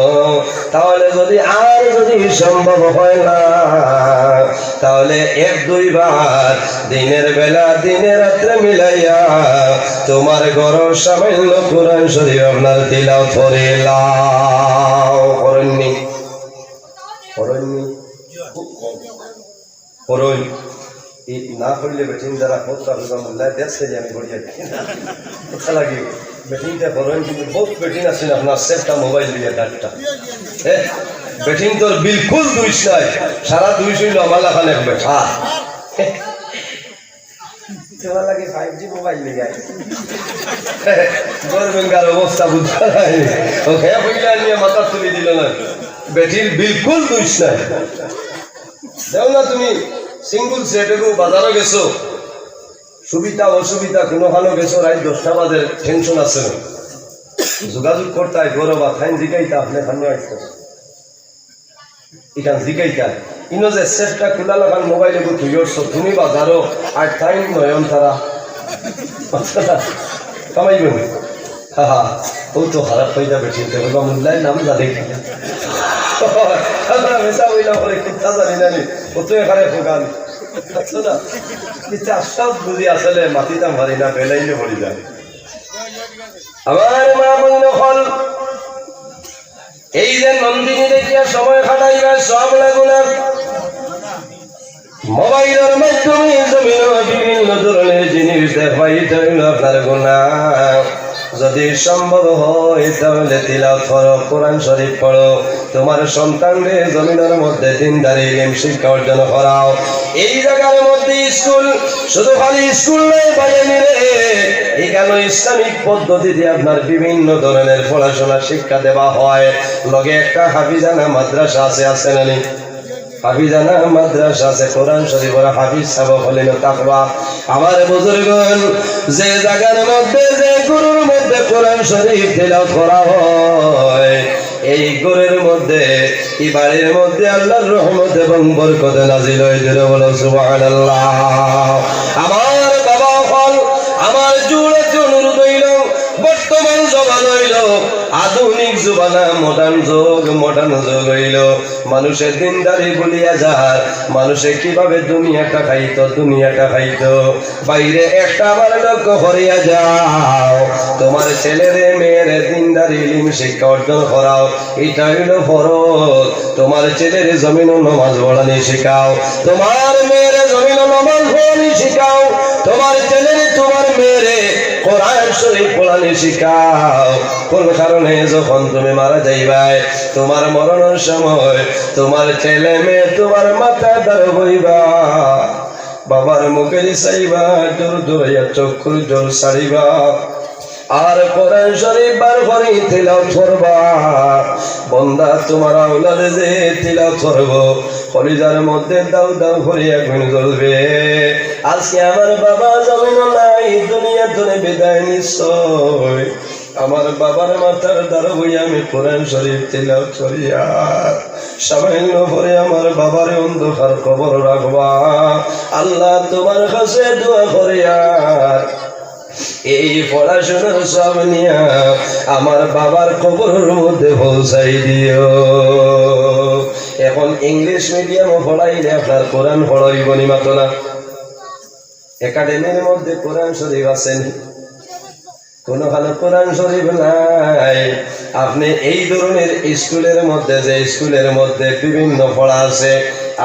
তাহলে যদি সম্ভব হয় না, তাহলে 1-2 বার দিনের বেলা দিনে রাত্রে মিলাইয়া তোমার ঘর সামান্য কোরআন শরীফ আপনার তিলাওয়াত করে লাও। করেননি? করুন। না করলে বেটিন দ্বারা কতটা মোল্লায় দেখছে যে আমি ঘড়িয়া কথা লাগি বেটিনটা করেন, কিন্তু বহুত বেটিন আছেন আপনার সেফটা মোবাইল দিয়ে ডাক্তার বেটিন তোর বিলকুল দুইশ নাই, সারা 200 আমার লাখান এক বেঠা তোমার লাগে 5G মোবাইল নিয়ে গরবেঙ্গার অবস্থা বুঝতে নাই, ওকে বইলা নিয়ে মাথা তুলে দিল না। বেটির বিলকুল দুইশ নাই। দেও না তুমি সিঙ্গুল সেটেগু বাজারে গেছো, সুবিধা অসুবিধা কোনোখানো গেছো, রাত 10টা বাজে টেনশন আছে না, যোগাযোগ করতাই গরো বা ফাইন জিকাইতা আপনি খানো আসতো এখান জিকাইতা ইনো যে সেটটা খোলা লাগান মোবাইলে তুইছ তুমি বাজারও আর টাইম নয়ন তারা কামাইব না। হা হা ও তো খারাপ হয়ে যাবে, চিন্তা করবা মূল্যায় নাম জানে মেশা বইলা পরে কিতা জানি জানি ও তো এখানে ফোকান থাকতো না, কিন্তু আশ্বাস বুঝি আসলে মাটিটা মারি না, বেলাইলে মরি যায়। আমার মা বইন হল, এই যে নন্দিনী দেখিয়া সময় খাটাইবা সব লাগুনা, মোবাইলের মাধ্যমে জমিন বিভিন্ন ধরনের জিনিস দেখাইতে হইল আপনার গুণা। যদি সম্ভব হয় তাহলে তিলাওয়াত করো, কোরআন শরীফ পড়ো, তোমার সন্তানদের জমিনের মধ্যে দিনদারি ইলম শিক্ষা অর্জন করাও। এই জায়গার মধ্যে স্কুল, শুধু খালি স্কুল নয়, বাইরে মিলে এখানে ইসলামিক পদ্ধতিতে আপনার বিভিন্ন ধরনের পড়াশোনা শিক্ষা দেওয়া হয়। লগে একটা হাফিজানা মাদ্রাসা আছে না নি? হাফিজানা মাদ্রাসা আছে, কোরআন শরীফের হাফিজ সাহেব হলেন তাকওয়া। আমার বুজুর্গগণ, যে জায়গার মধ্যে যে গুরুর মধ্যে কোরআন শরীফ তেলাওয়াত করা হয়, এই গুরের মধ্যে এই বাড়ির মধ্যে আল্লাহর রহমত এবং বরকত নাজিল হয়ে দিল। বলো সুবহানাল্লাহ। আমার বাবা হল, আমার জুড়ে অনুরোধ হইল, বর্তমান জবান হইল আধুনিক জবানা, মডার্ন যুগ হইল। মানুষের দিনদারি বলিয়া যার, মানুষে কিভাবে দুনিয়াটা খাইতো বাইরে একটা আবার লক্ষ্য করিয়া যাও। তোমার ছেলেরে মেয়েরে দিনদারি ইলম শিক্ষা অর্জন করাও, এটা হইল ফরজ। তোমার ছেলের জমিন নামাজ পড়ানি শিখাও, তোমার মেয়েরে জমিন নামাজ পড়ানি শিখাও, তোমার ছেলেরে তোমার মেয়েরে কোরআন শরীফ পড়ানি শিখাও। কোন কারণে যখন তুমি মারা যাইবাই, তোমার মরণের সময় তোমার ছেলে মেয়ে তোমার মাথা দ্বারা বইবা, বাবার মুখের চাইবা, জোর জোরাইয়া চক্ষুর জোর সারিবা, আর কোরআন শরীফ বার করে তিলাওয়াত করবা। বন্দা তোমার আওলাদে যে তিলাওয়াত করব, কলিজার মধ্যে দাও দাও করে আগুন জ্বলবে। আজকে আমার বাবা জমিন নাই, দুনিয়া ধরে বিদায় নিশ্চয়, আমার বাবার মাথার দ্বারা বই আমি কোরআন শরীফ তিলাওয়াত করিয়া সামান্য পরে আমার বাবার অন্ধকার কবর রাখবা। আল্লাহ তোমার কাছে দোয়া করিয়া এই পড়াশোনার সব নিয়া আমার বাবার কবরের মধ্যে পৌঁছাই দিও। এখন ইংলিশ মিডিয়ামও পড়াইলে আপনার কোরআন পড়াইব নি মাত্র না। একাডেমির মধ্যে কোরআন শরীফ আছেন, কোনখানে কোরআন শরীফ নাই। আপনি এই ধরনের স্কুলের মধ্যে, যে স্কুলের মধ্যে বিভিন্ন পড়া আছে,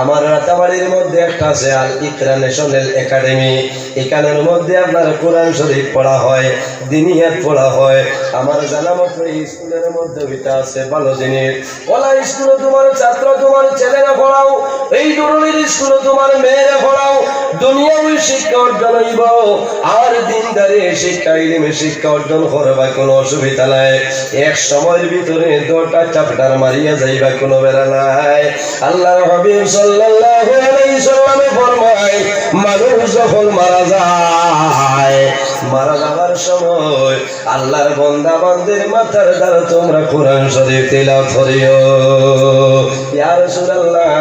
আমার রাতাবাড়ির মধ্যে একটা আছে আল ইকরা ন্যাশনাল একাডেমি, এখানের মধ্যে আপনার কোরআন শরীফ পড়া হয়, দিনিয়াত পড়া হয়। আমার জানা মতো এই স্কুলের মধ্যে ওইটা আছে ভালো জিনিস। ওলা স্কুলে তোমার ছাত্র, তোমার ছেলেরা পড়াও, এই ধরনের স্কুলে তোমার মেয়েরা পড়াও, দুনিয়াবী শিক্ষা অর্জন হইব আর দিনদারি শিক্ষা, ইলমে শিক্ষা অর্জন করবা, কোনো অসুবিধা নাই। এক সময়ের ভিতরে 2টা চ্যাপ্টার মারিয়া যাইবা, কোনো বেড়া নাই। আল্লাহর হাবিব সাল্লাল্লাহু আলাইহি সাল্লামে ফরমায়, মানুষ যখন মারা যায়, মারা যাবার সময় আল্লাহর বান্দা বান্দির মাথার দ্বারা তোমরা কোরআন শরীফ তিলাওয়াত করিও। ইয়া রাসূলুল্লাহ,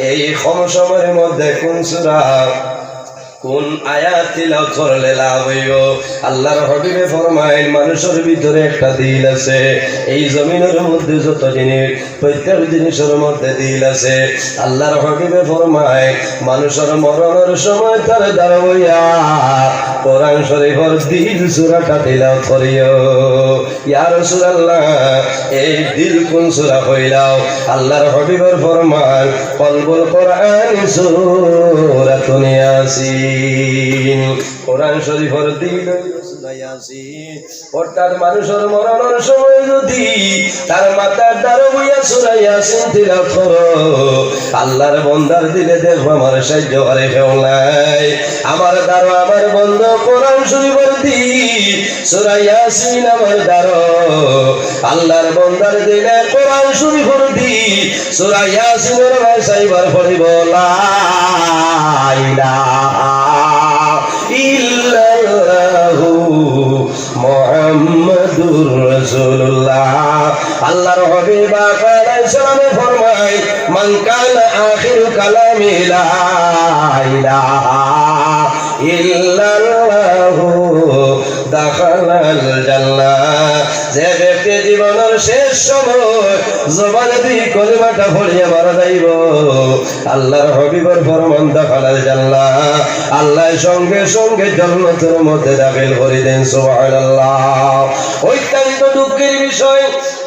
এই কম সময়ের মধ্যে কোন সূরা, কোন আয়াত তিলাওয়াত করলে লাভ হইব? আল্লাহর হাবিবে ফরমায়, মানুষের ভিতরে একটা দিল আছে, এই জমিনের মধ্যে যত জিনিস, প্রত্যেক জিনিসের মধ্যে দিল আছে। আল্লাহর হাবিবে ফরমায়, মানুষের মরণের সময় তার দ্বারা হইয়া কোরআন শরীফের দিল সূরাটা তিলাওয়াত করিও। ইয়া রাসূলুল্লাহ, এই দিল কোন সূরা কইলাও? আল্লাহর হাবিবের ফরমান, কলবুল কোরআন সূরাতুন ইয়াসিন। কোরআন শরীফের দিল সূরা ইয়াসিন। অর্থাৎ মানুষের মরণের সময় যদি তার মাথার দ্বারা হইয়া সূরা ইয়াসিন তিলাওয়াত করো, আল্লাহর বান্দার দিলে দেখো আমার সাহায্য করে কেউ নাই। আমার দ্বারা আমার বন্ধু কোরআন শরীফের দিল সূরা ইয়াসিন আমার দ্বারা, আল্লাহর বান্দার দিলে কোরআন শরীফের দিল সূরা ইয়াসিনের ভাষাইবার পড়িব, লা ইলাহা ইল্লাল্লাহু মুহাম্মাদুর রাসূলুল্লাহ। আল্লাহর হাবিব আলাইহিস সালামে ফরমায়, মান কানা আখিরু কালামি লা ইলাহা ইল্লাল্লাহু দাখালাল জান্নাহ। যে ব্যক্তি জীবনের শেষ সময় জবানে দিয়ে কলিমাটা পড়িয়া মারা যাইব, আল্লাহর হাবিবের ফরমান, দাখালাল জান্নাহ, আল্লাহ সঙ্গে সঙ্গে জান্নাতের মধ্যে দাখিল করে দেন। সুবহানাল্লাহ। অত্যন্ত দুঃখের বিষয়,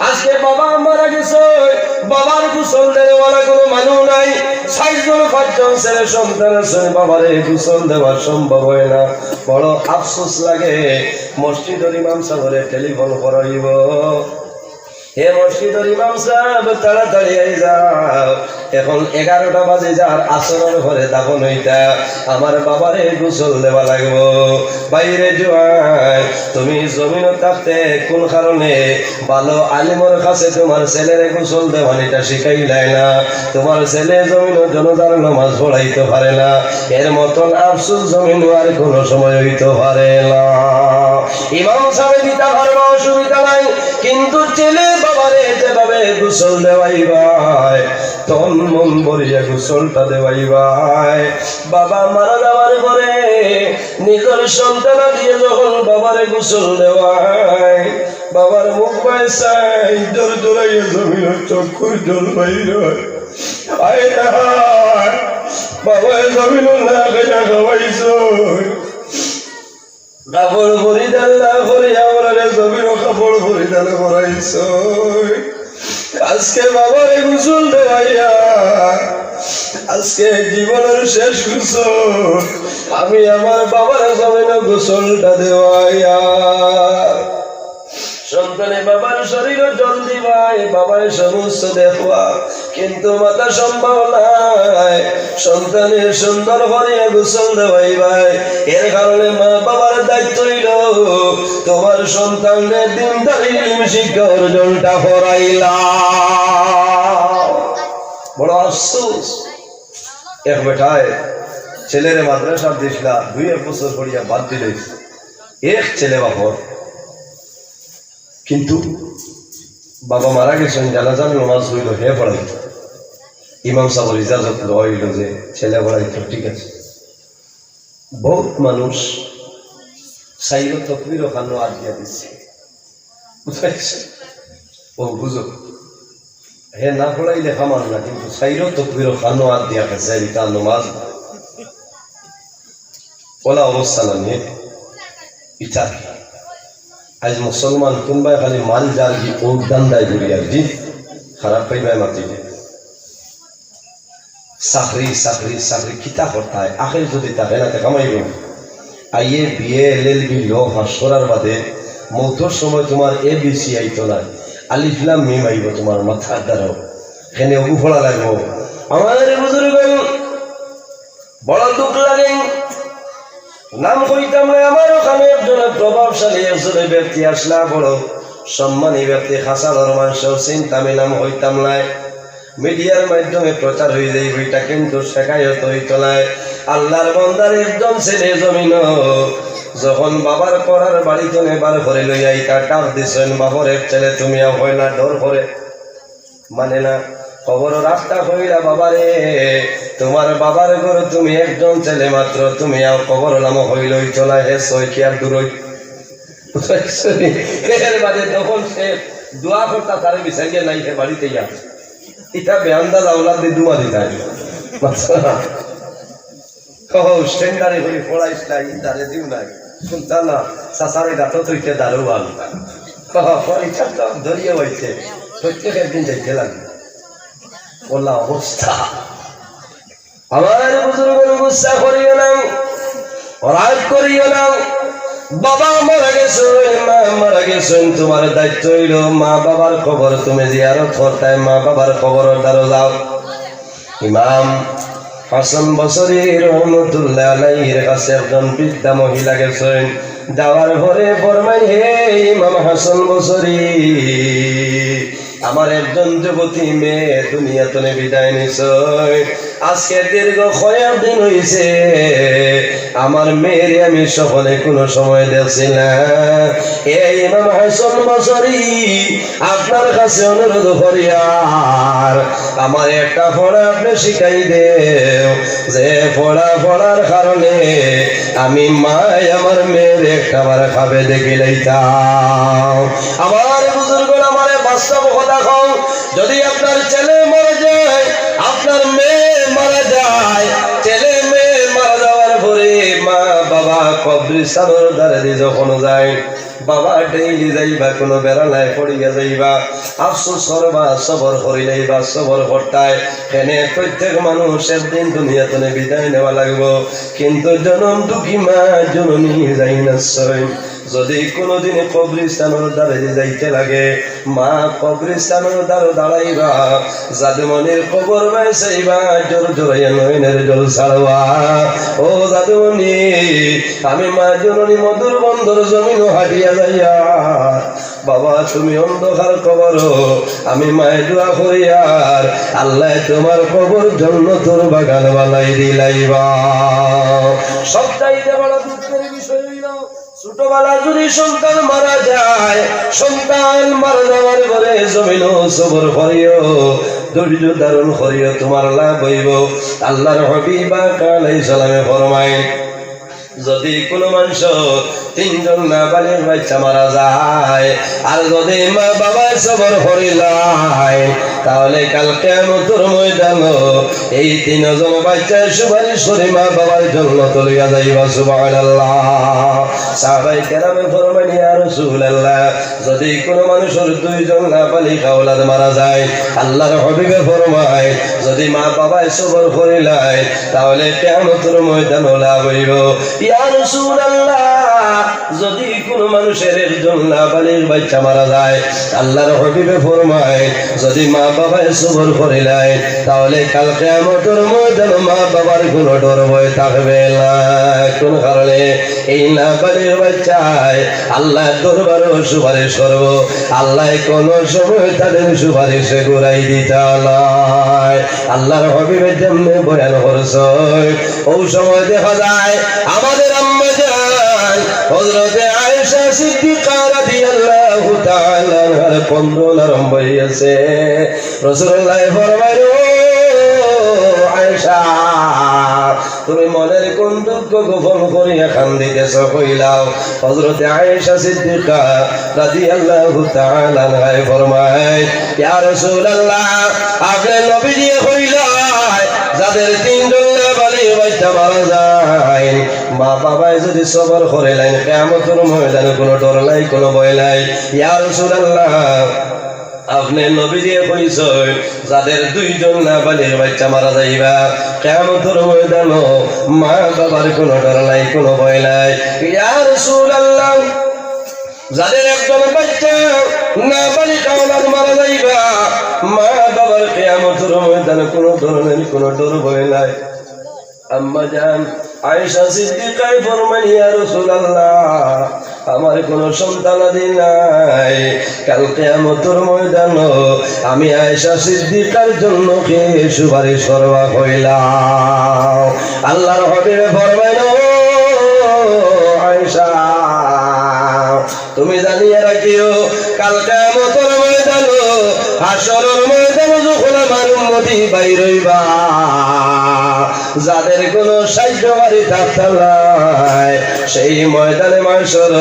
আজকে বাবা মারা গেছে, বাবার গোসল দেওয়ালা কোনো মানুষ নাই। ৬০ জন ৫ জন ছেলে সন্তান আছে, বাবার গোসল দেওয়া সম্ভব হয় না। বড় আফসোস লাগে। মসজিদের ইমাম সাহেবের টেলিফোন করাইব, হে মসজিদের ইমাম সাহেব তাড়াতাড়ি আই যাও, এখন 11টা বাজে যার আসরের ঘরে দাফন হইতা, আমার বাবারে গোসল দেওয়া লাগবো। বাইরে জোয়ান, তুমি জমিন থাকতে কোন কারণে ভালো আলিমর কাছে তোমার ছেলের গোসল দেওয়ানিটা শিখাইলাই না? তোমার ছেলে জমিন জনতার নামাজ পড়াইতে পারে না, এর মতন আফসোস জমিন আর কোন সময় হইতে পারে না। ইমাম সাহেব দিতে পারবা, অসুবিধা নাই, কিন্তু ছেলে বাবারে যেভাবে গোসল দেওয়াইবাই, তন মন ভরিয়া গোসলটা দেওয়াইবাই। বাবা মারা যাওয়ার পরে নিজের সন্তান দিয়ে যখন বাবারে গোসল দেওয়াই, বাবার মুখ বাইসাই জোর জোরাইয়া জমিনের চক্ষুর জল বাইর হয়। বাবা জমিন না খাইয়া খাওয়াইছ, কাপড় পরিধান না করিয়া আমরা জমিন কাপড় পরিধান করাইছ। আজকে বাবারে গোসল দেওয়াইয়া, আজকে জীবনের শেষ গোসল, আমি আমার বাবার জমিনে গোসলটা দেওয়াইয়া। সন্তানে বাবার শরীর জল দিবাই, বাবার সমস্ত দেখবা, কিন্তু মাথা সম্ভব নাই সন্তানের সুন্দর ভরিয়া গোসল দেওয়াইবাই। এর কারণে মা বাবার দায়িত্ব হইল তোমার সন্তানের দিনদারি শিক্ষা অর্জনটা করাইলা। বড় আফসোস, এক বেটায় ছেলেরে মাদ্রাসা দিসলা, 2-1 বছর পড়িয়া বাদ দিলে। এক ছেলে বাপর কিন্তু বাবা মারা গেছেন, জানাজার নামাজ হইল, হে পড়াই ইমাম সাহেবের ইজাজত হইল যে ছেলে পড়াইতো, ঠিক আছে। বহুত মানুষ সাইর তকবির ওখানে আট দিয়া দিচ্ছে, ও বুঝো হে না পড়াই লেখা মান না, কিন্তু সাইর তকবির ওখানে আট দিয়া গেছে, এটা নামাজ ওলা অবস্থা না নিয়ে ইটা। আজ মুসলমান কোনবাই খালি মাল যার কি উদ্যান দায় ঘুরি আর জি খারাপ পাইবাই মাতি চাকরি চাকরি চাকরি কিতা করতায় আখের যদি তাকে না কামাইব আইয়ে বিয়ে LLB ল পাস করার বাদে মৌতর সময় তোমার ABC আইতো না, আলিফ লাম মিম আইব তোমার মাথার দ্বারাও, এখানে উফড়া লাগবো। আমাদের বুজুর্গ বড় দুঃখ লাগে, নাম কইতাম না, আমার ওখানে একজন প্রভাবশালী একজনের ব্যক্তি আসলা, বড় সম্মানী ব্যক্তি, খাসা ধর্মাংশ চিন্তামি নাম হইতাম নাই, মিডিয়ার মাধ্যমে প্রচার হয়ে যায় বইটা, কিন্তু শেখায়ত হইত নাই। আল্লাহর বান্দার একজন ছেলে জমিন যখন বাবার পড়ার বাড়িতে নেবার ঘরে লই আইতা ডাক দিছেন, বাবার এক ছেলে তুমি হয় না, ডর করে মানে না, খবর রাস্তা হইলা বাবারে তোমার বাবার ঘর, তুমি একজন ছেলে মাত্র, তুমি খবর নাম হইল চলা হে সৈকিয়ার দূরই বাদে তখন সে দোয়া করতা তার বিচারিয়ে নাই হে বাড়িতে যা, এটা বেআন্দাজ আওলাদ দিয়ে দুয়া দিতা স্ট্যান্ডারে হয়ে পড়াইস নাই, তারে দিও নাই শুনতা না, সাসারে গাত তৈতে দারু আল পরীক্ষা ধরিয়ে হয়েছে, প্রত্যেক একদিন যাইতে লাগবে বললা অবস্থা। আমার বুজুর্গের গুসা করিও না, রাগ করিও না, বাবা মারা গেছেন, মা মারা গেছেন, তোমার দায়িত্ব হইল মা বাবার খবর তুমি জিয়ারত করতে, মা বাবার খবর দ্বারা যাও। ইমাম হাসান বসরি রহমতুল্লাহ আলাইহির কাছে একজন বৃদ্ধা মহিলা গেছেন, যাওয়ার পরে ফরমাই হে ইমাম হাসান বসরি, আমার একজন যুবতী মেয়ে দুনিয়াতে বিদায় নিছে, আজকে দীর্ঘ কয়েক দিন হইছে আমার মেয়ের আমি সকালে কোনো সময় দেখছি না। এই ইমাম হাসান বসরি আপনার কাছে অনুরোধ করি আর আমার একটা পড়া আপনি শিখাই দেও, যে পড়ার কারণে আমি মায় আমার মেয়ের একটা বার খাবে দেখি লইতাম। আমার বুজুর্গ আমার বাস্তব কথা কও, যদি আপনার ছেলে মারা যায়, আপনার মেয়ে মারা যায়, ছেলে মেয়ে মারা যাওয়ার পরে মা বাবা কবরস্থানের দ্বারে যখন যায়, বাবা ডেইলি যাইবা কোনো বেড়ালায় পড়িয়া যাইবা, আফসোস করবা, সবর করি যাইবা, সবর করতায় এনে প্রত্যেক মানুষের দিন দুনিয়াতে বিদায় নেওয়া লাগবো, কিন্তু জনম দুঃখী মা জননী যাই না। যদি কোনোদিন কবরস্থানের দ্বারে যাইতে লাগে, মা কবরস্থানের দ্বারে দাঁড়াইবা, জাদুমনির খবর চাইবা, জোর জোরাইয়া নয়নের জল ছাড়বা, ও জাদুমনি আমি মা জননী মধুর বন্দর জমিন হাটিয়া যাইয়া, বাবা তুমি অন্ধকার কবর, আমি মায়ের দোয়া করি আর আল্লাহ তোমার কবর জন্য তোর বাগান বানাই দিলাইবা। সবচাইতে বড় দুঃখের বিষয় হইল, ছোটবেলা যদি সন্তান মারা যায়, সন্তান মারা যাওয়ার পরে জমিন সবর করিও, ধৈর্য ধারণ করিও, তোমার লাভ হইব। আল্লাহর হাবিব আলাইহিস সালামে ফরমায়, যদি কোনো মানুষ তিনজন নাবালিগ বাচ্চা মারা যায় আর যদি মা বাবা সবর করিলায়, তাহলে কাল কিয়ামতের ময়দানে এই তিনজন বাচ্চা সুপারিশ করে মা বাবার জন্য তুলিয়া যাইবা। সুবহানাল্লাহ। সাহাবায়ে কেরামে ফরমান, ইয়া রাসূলুল্লাহ, যদি কোনো মানুষের দুইজন নাবালিগ আওলাদ মারা যায়, আল্লাহর হাবিবে ফরমায়, যদি মা বাবা সবর করিলায় তাহলে কিয়ামতের ময়দানে লাভ হইব। ইয়া রাসূলুল্লাহ, যদি কোনো মানুষের একজন নাবালিগ বাচ্চা মারা যায়, আল্লাহর হাবিবে ফরমায়, যদি মা বাবা সবর করিলায় তাহলে কাল কিয়ামতের ময়দানে মা বাবার কোনো ডর ভয় থাকবে না। কোন কারণে? এই নাবালিগ বাচ্চায় আল্লাহ দরবারে সুপারিশ করব, আল্লাহ কোন সময় তাদের সুপারিশে ঘুরাই দিতে নাই। আল্লাহর হাবিবের জন্য বয়ান করছে, ওই সময় দেখা যায় আমাদের আম্মা জান হযরতে আয়েশা সিদ্দিকা রাদিয়াল্লাহু তাআলা কন্দন আরম্ভ হইয়াছে। রাসূলুল্লাহ ফরমাইল, আয়েশা তুমি মনের কোন দুঃখ গোপন করিয়া কান্দিতেছ কইলাও। হযরতে আয়েশা সিদ্দিকা রাদিয়াল্লাহু তাআলা আনহা ফরমায়, ইয়া রাসূলুল্লাহ আপনি নবীজি কইলাই যাদের তিনজন নাবালিগ বাচ্চা মারা যায়, মা বাবাই যদি সবর করে লাইন কিয়ামতের ময়দানে কোনো ডর নাই, কোনো ভয় নাই। ইয়া রাসূলুল্লাহ আপনি নবীজি কইছেন যাদের দুইজন নাবালিগ বাচ্চা মারা যাইবা কিয়ামতের ময়দানে মা বাবার কোনো ডর নাই, কোনো ভয় নাই। ইয়া রাসূলুল্লাহ যাদের একজন বাচ্চা নাবালিগ আওলাদ মারা যাইবা মা বাবার কিয়ামতের ময়দানে কোনো ধরনের কোনো ডর ভয় নাই। আম্মা জান আয়েশা সিদ্দিকা ফরমান, ইয়া রাসূলুল্লাহ আমার কোনো সন্তানাদি নাই, কাল কিয়ামতের ময়দানে আমি আয়েশা সিদ্দিকার জন্য কে সুপারিশ করবা কইলাম। আল্লাহর হাবিব ফরমাইল, আয়েশা তুমি জানিয়ে রাখিও কাল কিয়ামতের ময়দানে হাশরের ময়দানে যখন আমার উম্মতি বাইর হইবা যাদের কোনো সাহায্যকারী থাকতে নাই, সেই ময়দানে মাশর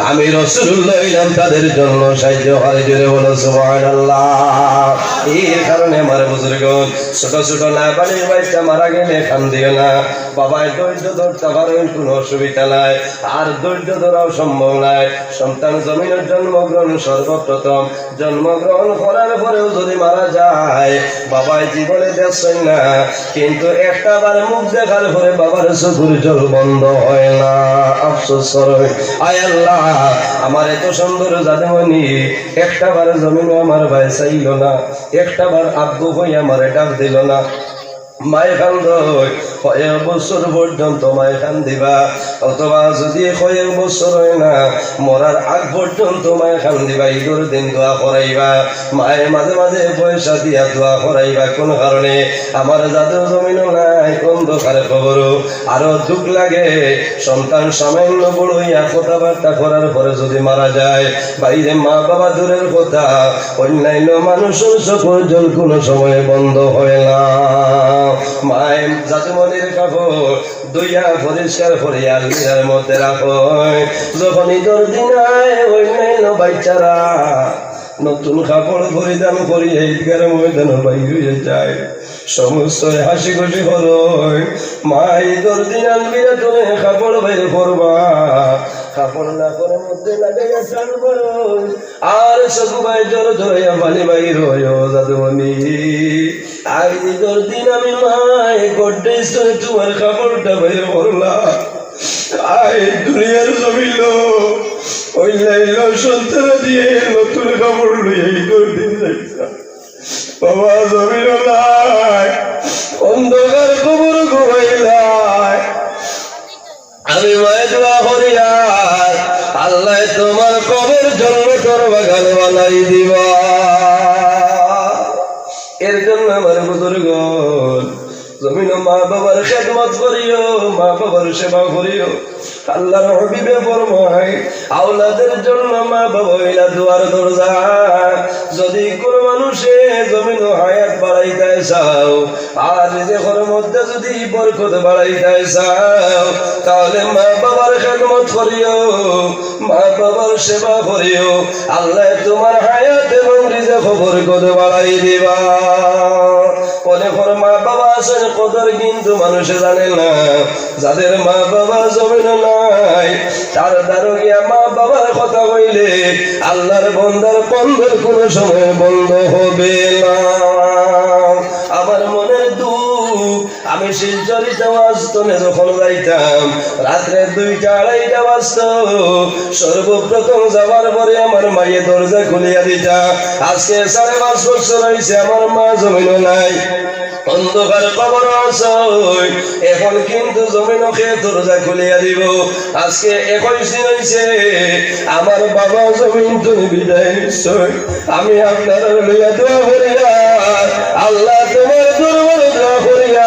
আমি রাসূলুল্লাহ ইলাম তাদের জন্য সাহায্যকারী। জোরে বলো সুবহানাল্লাহ। এর কারণে আমার বুজুর্গণ ছোট ছোট নাবালিগ বাচ্চা মারা গেলে কান্দিও না। বাবায় ধৈর্য ধরতে পারেন, কোনো অসুবিধা নাই, আর ধৈর্য ধরাও সম্ভব নাই। সন্তান জমিনের জন্মগ্রহণ সর্বপ্রথম, জন্মগ্রহণ করার পরেও যদি মারা যায় বাবায় জীবনে দেখছেন না, কিন্তু একটা বার মুখ দেখার পরে বাবার চোখের জল বন্ধ হয় না। আফসোস করে, আয় আল্লাহ আমার এত সুন্দর জাদুমণি একটা বার জমিনে আমার ভাই চাইল না, একটা বার আব্বু হয়ে আমার ডাক দিল না। মায় কান্দ কয়েক বছর পর্যন্ত মায় কান্দিবা, অথবা যদি কয়েক বছর হয় না মরার আগ পর্যন্ত মায় কান্দিবা। ঈদের দিন দোয়া করাইবা, মায়ে মাঝে মাঝে পয়সা দিয়া দোয়া করাইবা। কোন কারণে আমার জাদু জমিন নাই, অন্ধকারে খবর আরো দুঃখ লাগে। সন্তান সামান্য বড় হইয়া কথাবার্তা করার পরে যদি মারা যায়, বাইরে মা বাবা দূরের কথা, অন্যান্য মানুষের চোখের জল কোনো সময় বন্ধ হয় না। মায়ের জাদুমণির কাপড় দুইয়া পরিষ্কার করে আলমিরার মধ্যে রাখো। যখন ঈদের দিন আয় অন্যান্য বাচ্চারা নতুন কাপড় পরিধান করিয়া ঈদগার ময়দানে বাইর হয়ে যায়, সমস্ত হাসি খুশি হলো। মা ঈদের দিন আলমিরা তুমি কাপড় বাইর করবা, কাপড় না করে মধ্যে লাগাইয়া চান করো, আর সবাই জোর ধরে পানি বাইর হয়ে জাদুমণি আর ঈদের দিন আমি মায় গড্ডেজ করে তোমার কাপড়টা বাইর করলাম। আয় দুনিয়ার জমিল অন্যান্য সন্তান দিয়ে নতুন কাপড় লইয়া ঈদের দিন যাইতাম। বাবা জমিল নাই, অন্ধকার কবর ঘুমাইলাই। আমি মায়ে দোয়া করি আর আল্লাহ তোমার কবর জন্মতর বাগান বানাই দিবা। এর জন্য আমার বুজুর্গণ জমিন মা বাবার খেদমত করিও, মা বাবার সেবা করিও। আল্লাহর হাবিবে ফরমায় আওলাদের জন্য মা বাবা হইলা দুয়ার দরজা। যদি কোন মানুষে জমিন হায়াত বাড়াইতে চাও আর নিজের মধ্যে যদি বরকত বাড়াইতে চাও, তাহলে মা বাবার খেদমত করিও, মা বাবার সেবা করিও। আল্লাহ তোমার হায়াত এবং রিজিক বরকত বাড়াই দিবা। অনেক মা বাবা আছেন কদর কিন্তু মানুষে জানে না। যাদের মা বাবা জমিন নাই তার দ্বারা গিয়া মা বাবার কথা কইলে আল্লাহর বন্দার কন্দর কোনো সময় বন্ধ হবে না। আমার মনের দুঃখ, আমি শিলচরিতে ওয়াজতনে যখন যাইতাম রাত্রে 2টা-2:30 বাজত, সর্বপ্রথম যাওয়ার পরে আমার মায়ের দরজা খুলিয়া দিতা। আজকে 5.5 বছর হয়েছে আমার মা জমিন নাই, অন্ধকার কবর আছে, এখন কিন্তু জমিনকে দরজা খুলিয়া দিব। আজকে 21 দিন হয়েছে আমার বাবা জমিন তুমি বিদায় নিশ্চয়। আমি আপনার লইয়া দোয়া করিয়া আল্লাহ তোমার দরবারে দোয়া করিয়া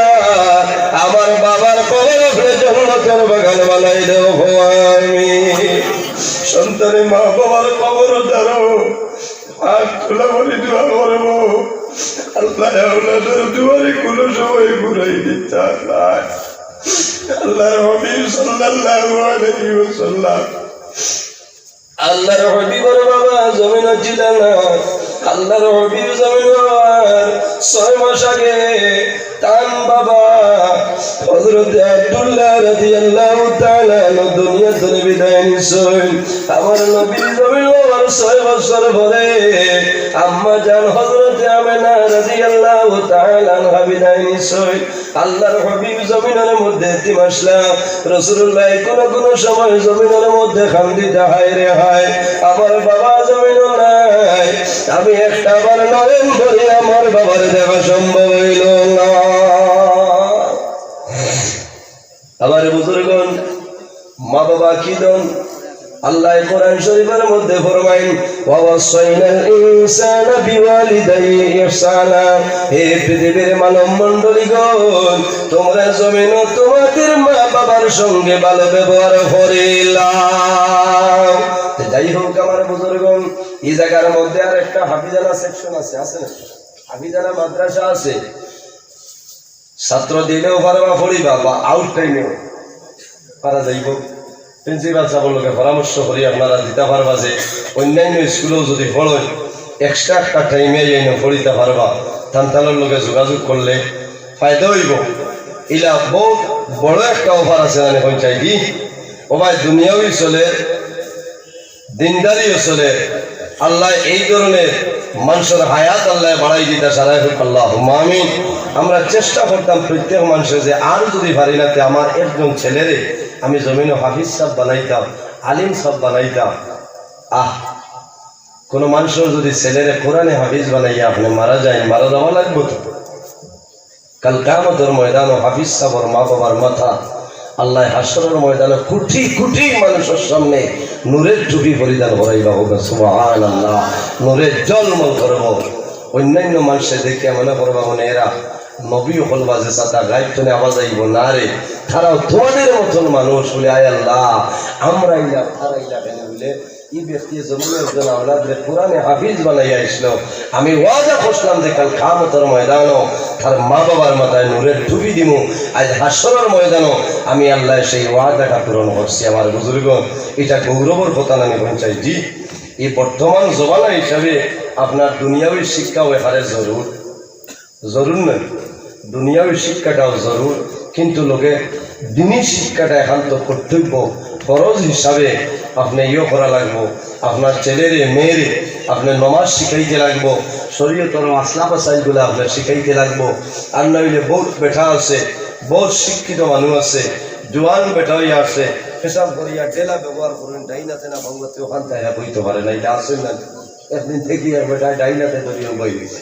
আমার বাবার কবর জন্নতের বাগান বানাই দেব। আমি সন্তানে মা বাবার কবর ধরো হাত তোলা বলি দোয়া করবো আল্লাহ আওলাদের দুয়ারে কোনো সময় ঘুরাই দিতে আল্লাহর হাবিব সাল্লাল্লাহু আলাইহি ওয়াসাল্লাম আল্লাহর হাবিবের বাবা জমিন ছিল না আল্লাহর হাবিব জমিন বাবার 6 মাস আগে তান বাবা হযরত আব্দুল্লাহ রাদিয়াল্লাহু তাআলা দুনিয়া থেকে বিদায় নিছেন আমার নবী জমিন বাবার 6 বছর পরে আম্মা জান হযরত আমিনা রাদিয়াল্লাহু তাআলা আনহা বিদায় নিছেন আল্লাহর হাবিব জমিনের মধ্যে 3 মাস রাসূলুল্লাহ কোন সময় জমিনের মধ্যে কান্দিতে হায় রে হায় আমার বাবা জমিন নাই আমি একটা বার নয়ন ভরে আমার বাবার দেখা সম্ভব হইল না আমার বুজুর্গণ মা বাবা কি দন আল্লাহ কোরআন শরীফের মধ্যে ফরমাইন ওয়াসাইনাল ইনসানা বিওয়ালিদাইহি ইহসানা হে পৃথিবীর মানব মণ্ডলীগণ তোমরা জমিন তোমাদের মা বাবার সঙ্গে ভালো ব্যবহার করিলাম যাই হোক আমার বুজুর্গণ এই জায়গার মধ্যে আর একটা হাফিজানা সেকশন আছে না হাফিজানা মাদ্রাসা আছে ছাত্র দিলেও পারবা পড়িবা বা আউট টাইমেও পারা যাইব প্রিন্সিপাল সাহেবের লোকে পরামর্শ করি আপনারা দিতে পারবা যে অন্যান্য স্কুলেও যদি পড়েন এক্সট্রা একটা টাইমে পড়িতে পারবা তান্তালের লোকে যোগাযোগ করলে ফায়দা হইব ইলা বহুত বড় একটা অফার আছে মানে পঞ্চায়েত ও ভাই দুনিয়াও চলে দিনদারিও চলে আল্লাহ এই ধরনের মানুষের হায়াত আল্লাহ বাড়াই দিতে সারাই হোক আল্লাহ আমিন আমরা চেষ্টা করতাম প্রত্যেক মানুষের যে আর যদি পারি না আমার একজন ছেলেরে আমি জমিনে হাফিজ সাহেব বানাইতাম আলিম সাহেব বানাইতাম কোন মানুষের যদি ছেলেরে কোরআনে হাফিজ বানাইয়া আপনি মারা যাওয়া লাগবে তো কাল কিয়ামতের ময়দানে হাফিজ সাহেবের মা বাবার মাথা আল্লাহ হাসরের ময়দানে কোটি কোটি মানুষের সামনে নূরের টুপি পরিধান করাইবা হোক সুবহানাল্লাহ নূরের জলমল করব অন্যান্য মানুষে দেখে মনে করবা মনে এরা নবী হলবা যে সাদা গাইবতনে আওয়াজ আইব না রে তারাও তোমাদের মতন মানুষ বলে আয় আল্লাহ আমরা ইলা তারাইলা কেন বলে এই ব্যক্তি জমিনের জন্য আওলাদরে কোরআনে হাফিজ বানাইয়া আসলো আমি ওয়াদা করলাম যে কাল কিয়ামতের ময়দানও তার মা বাবার মাথায় নূরের টুপি দিমু আজ হাসরের ময়দানও আমি আল্লাহ সেই ওয়াদাটা পূরণ করছি আমার বুজুর্গণ এটা গৌরবের কথা আমি পঞ্চায়েত জি এই বর্তমান জমানা হিসাবে আপনার দুনিয়াবী শিক্ষাও এখানে জরুর নয় দুনিয়াবী শিক্ষাটাও জরুর কিন্তু লোকে দিনই শিক্ষাটা একান্ত কর্তব্য ফরজ হিসাবে আপনি করা লাগবো আপনার ছেলেরে মেয়েরে আপনি নমাজ শিখাইতে লাগবো শরীয়তের মাসলা মাসাইলগুলো আপনার শিখাইতে লাগবো আর নইলে বহুত বেঠা আছে বহুত শিক্ষিত মানুষ আছে জোয়ান বেঠা হইয়া আছে পেশাব করিয়া ডেলা ব্যবহার করুন ডাইনাতে না বাংলাতে ওখান থেকে বইতে পারে না এটা আসেন না একদিন থেকে বেটা ডাইনাতে ধরিয়ে বই হয়েছে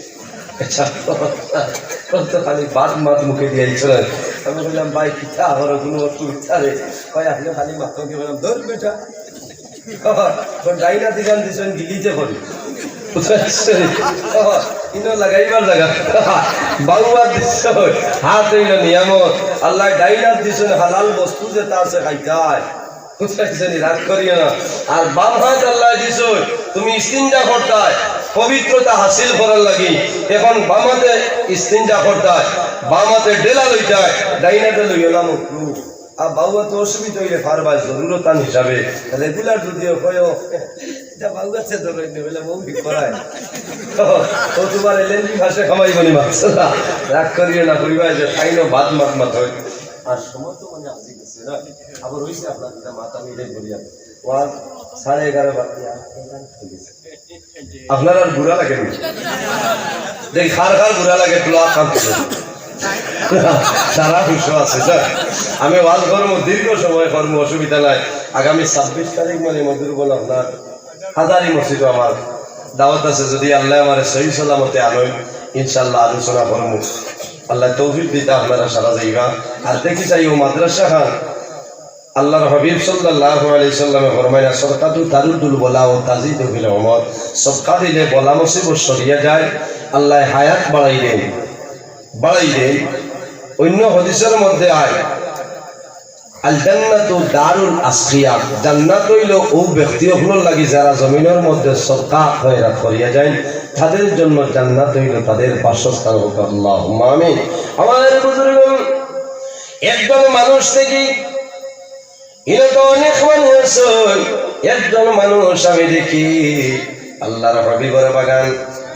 খালি বাদ মাত মুখে দিয়েছিলেন আমি বললাম ভাই পিঠা আমার কোনো অসুবিধা রে ভাই আপনি খালি মাথকে বললাম ধর বেটা ডাইনা দিগান দিচ্ছেন গিলিতে করি লাগাইবার জায়গা বাংলার দৃশ্য হাত হইল নিয়ামত আল্লাহ ডাইনার দিচ্ছেন হালাল বস্তু যে তার সে খাইতায় রাগ করিও না আর বাম হাত আল্লাহ দিছ তুমি ইস্তিনজা করতায় পবিত্রতা হাসিল করার লাগি এখন বামাতে ইস্তিনজা করতায় বামাতে ডেলা লইতায় ডাইনাতে লইও না মুখলু আর বাবুয়া তো অসুবিধা হইলে পারবা জরুরতান হিসাবে রেগুলার যদিও কয় এটা বাবুয়াছে তো বলে বউ ঠিক করায় তো তোমার এলেন্দি ভাষা খামাই বনি মাছ রাগ করিও না করিবা যে খাইনো ভাত মাত মাত হয় আর সময় তো মানে আজি গেছে না আবার হয়েছে আপনার মাথা মিলে বলিয়া ওয়ার 11:30 বাজে আপনার আর বুড়া লাগে দেখ খার বুড়া লাগে তোলা কাম সারা বিশ্ব আছে স্যার আমি ওয়াজ করবো দীর্ঘ সময় করবো অসুবিধা নাই আগামী 26 তারিখ মানে মধুর বল আপনার হাজারি মসজিদ আমার দাওয়াত আছে যদি আল্লাহ আমার সহি সালামতে আনোই ইনশাল্লাহ আলোচনা করবো আল্লাহ তৌফিক দিতে আপনারা সারা যাইবা আর দেখি চাই ও মাদ্রাসা খান আল্লাহর হাবিব সাল্লাল্লাহু আলাইহি সাল্লামে ফরমাইনা সদকাতু তারুদুল বলা ও তাজিদু ফিল উমর সদকা দিলে বলা মুসিবত সরিয়ে যায় আল্লাহ হায়াত বাড়াই দেন অন্য হাদিসের মধ্যে আয় আল জান্নাতু দারুল আসকিয়া, জান্নাত হইল ও ব্যক্তিগুলোর লাগি যারা জমিনের মধ্যে সদকা খয়রাত করিয়া যায়, তাদের জন্য জান্নাত হইল তাদের বাসস্থান হোক। আল্লাহুম্মা আমিন। আমাদের বুজুর্গ একজন মানুষ থেকে তো অনেক মানুষ, একজন মানুষ আমি দেখি আল্লাহর হাবিবের বাগান,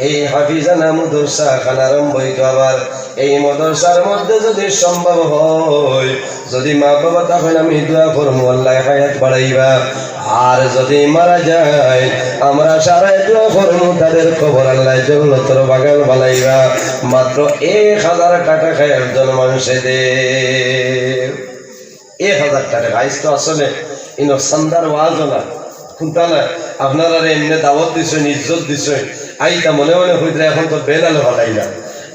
এই হাফিজানা মাদ্রাসা খান আরম্ভ হইতো। আবার এই মাদ্রাসার মধ্যে যদি সম্ভব হয়, যদি মা বাবা তখন আমি দোয়া করবো আল্লাহ হায়াত বাড়াইবা, আর যদি মারা যায় আমরা সারাই দোয়া করবো তাদের খবর আল্লাহ জান্নাতের বাগান বানাইবা। মাত্র 1000 টাকা খায় একজন মানুষে দে, 1000 টাকা। আইস তো আসলে ইনো সান্দার ওয়াজ না শুনতা না, আপনারা এমনি দাওয়াত দিছেন, ইজ্জত দিছেন, আইতা মনে মনে হইতে এখন তো বেলালে ভালাই না।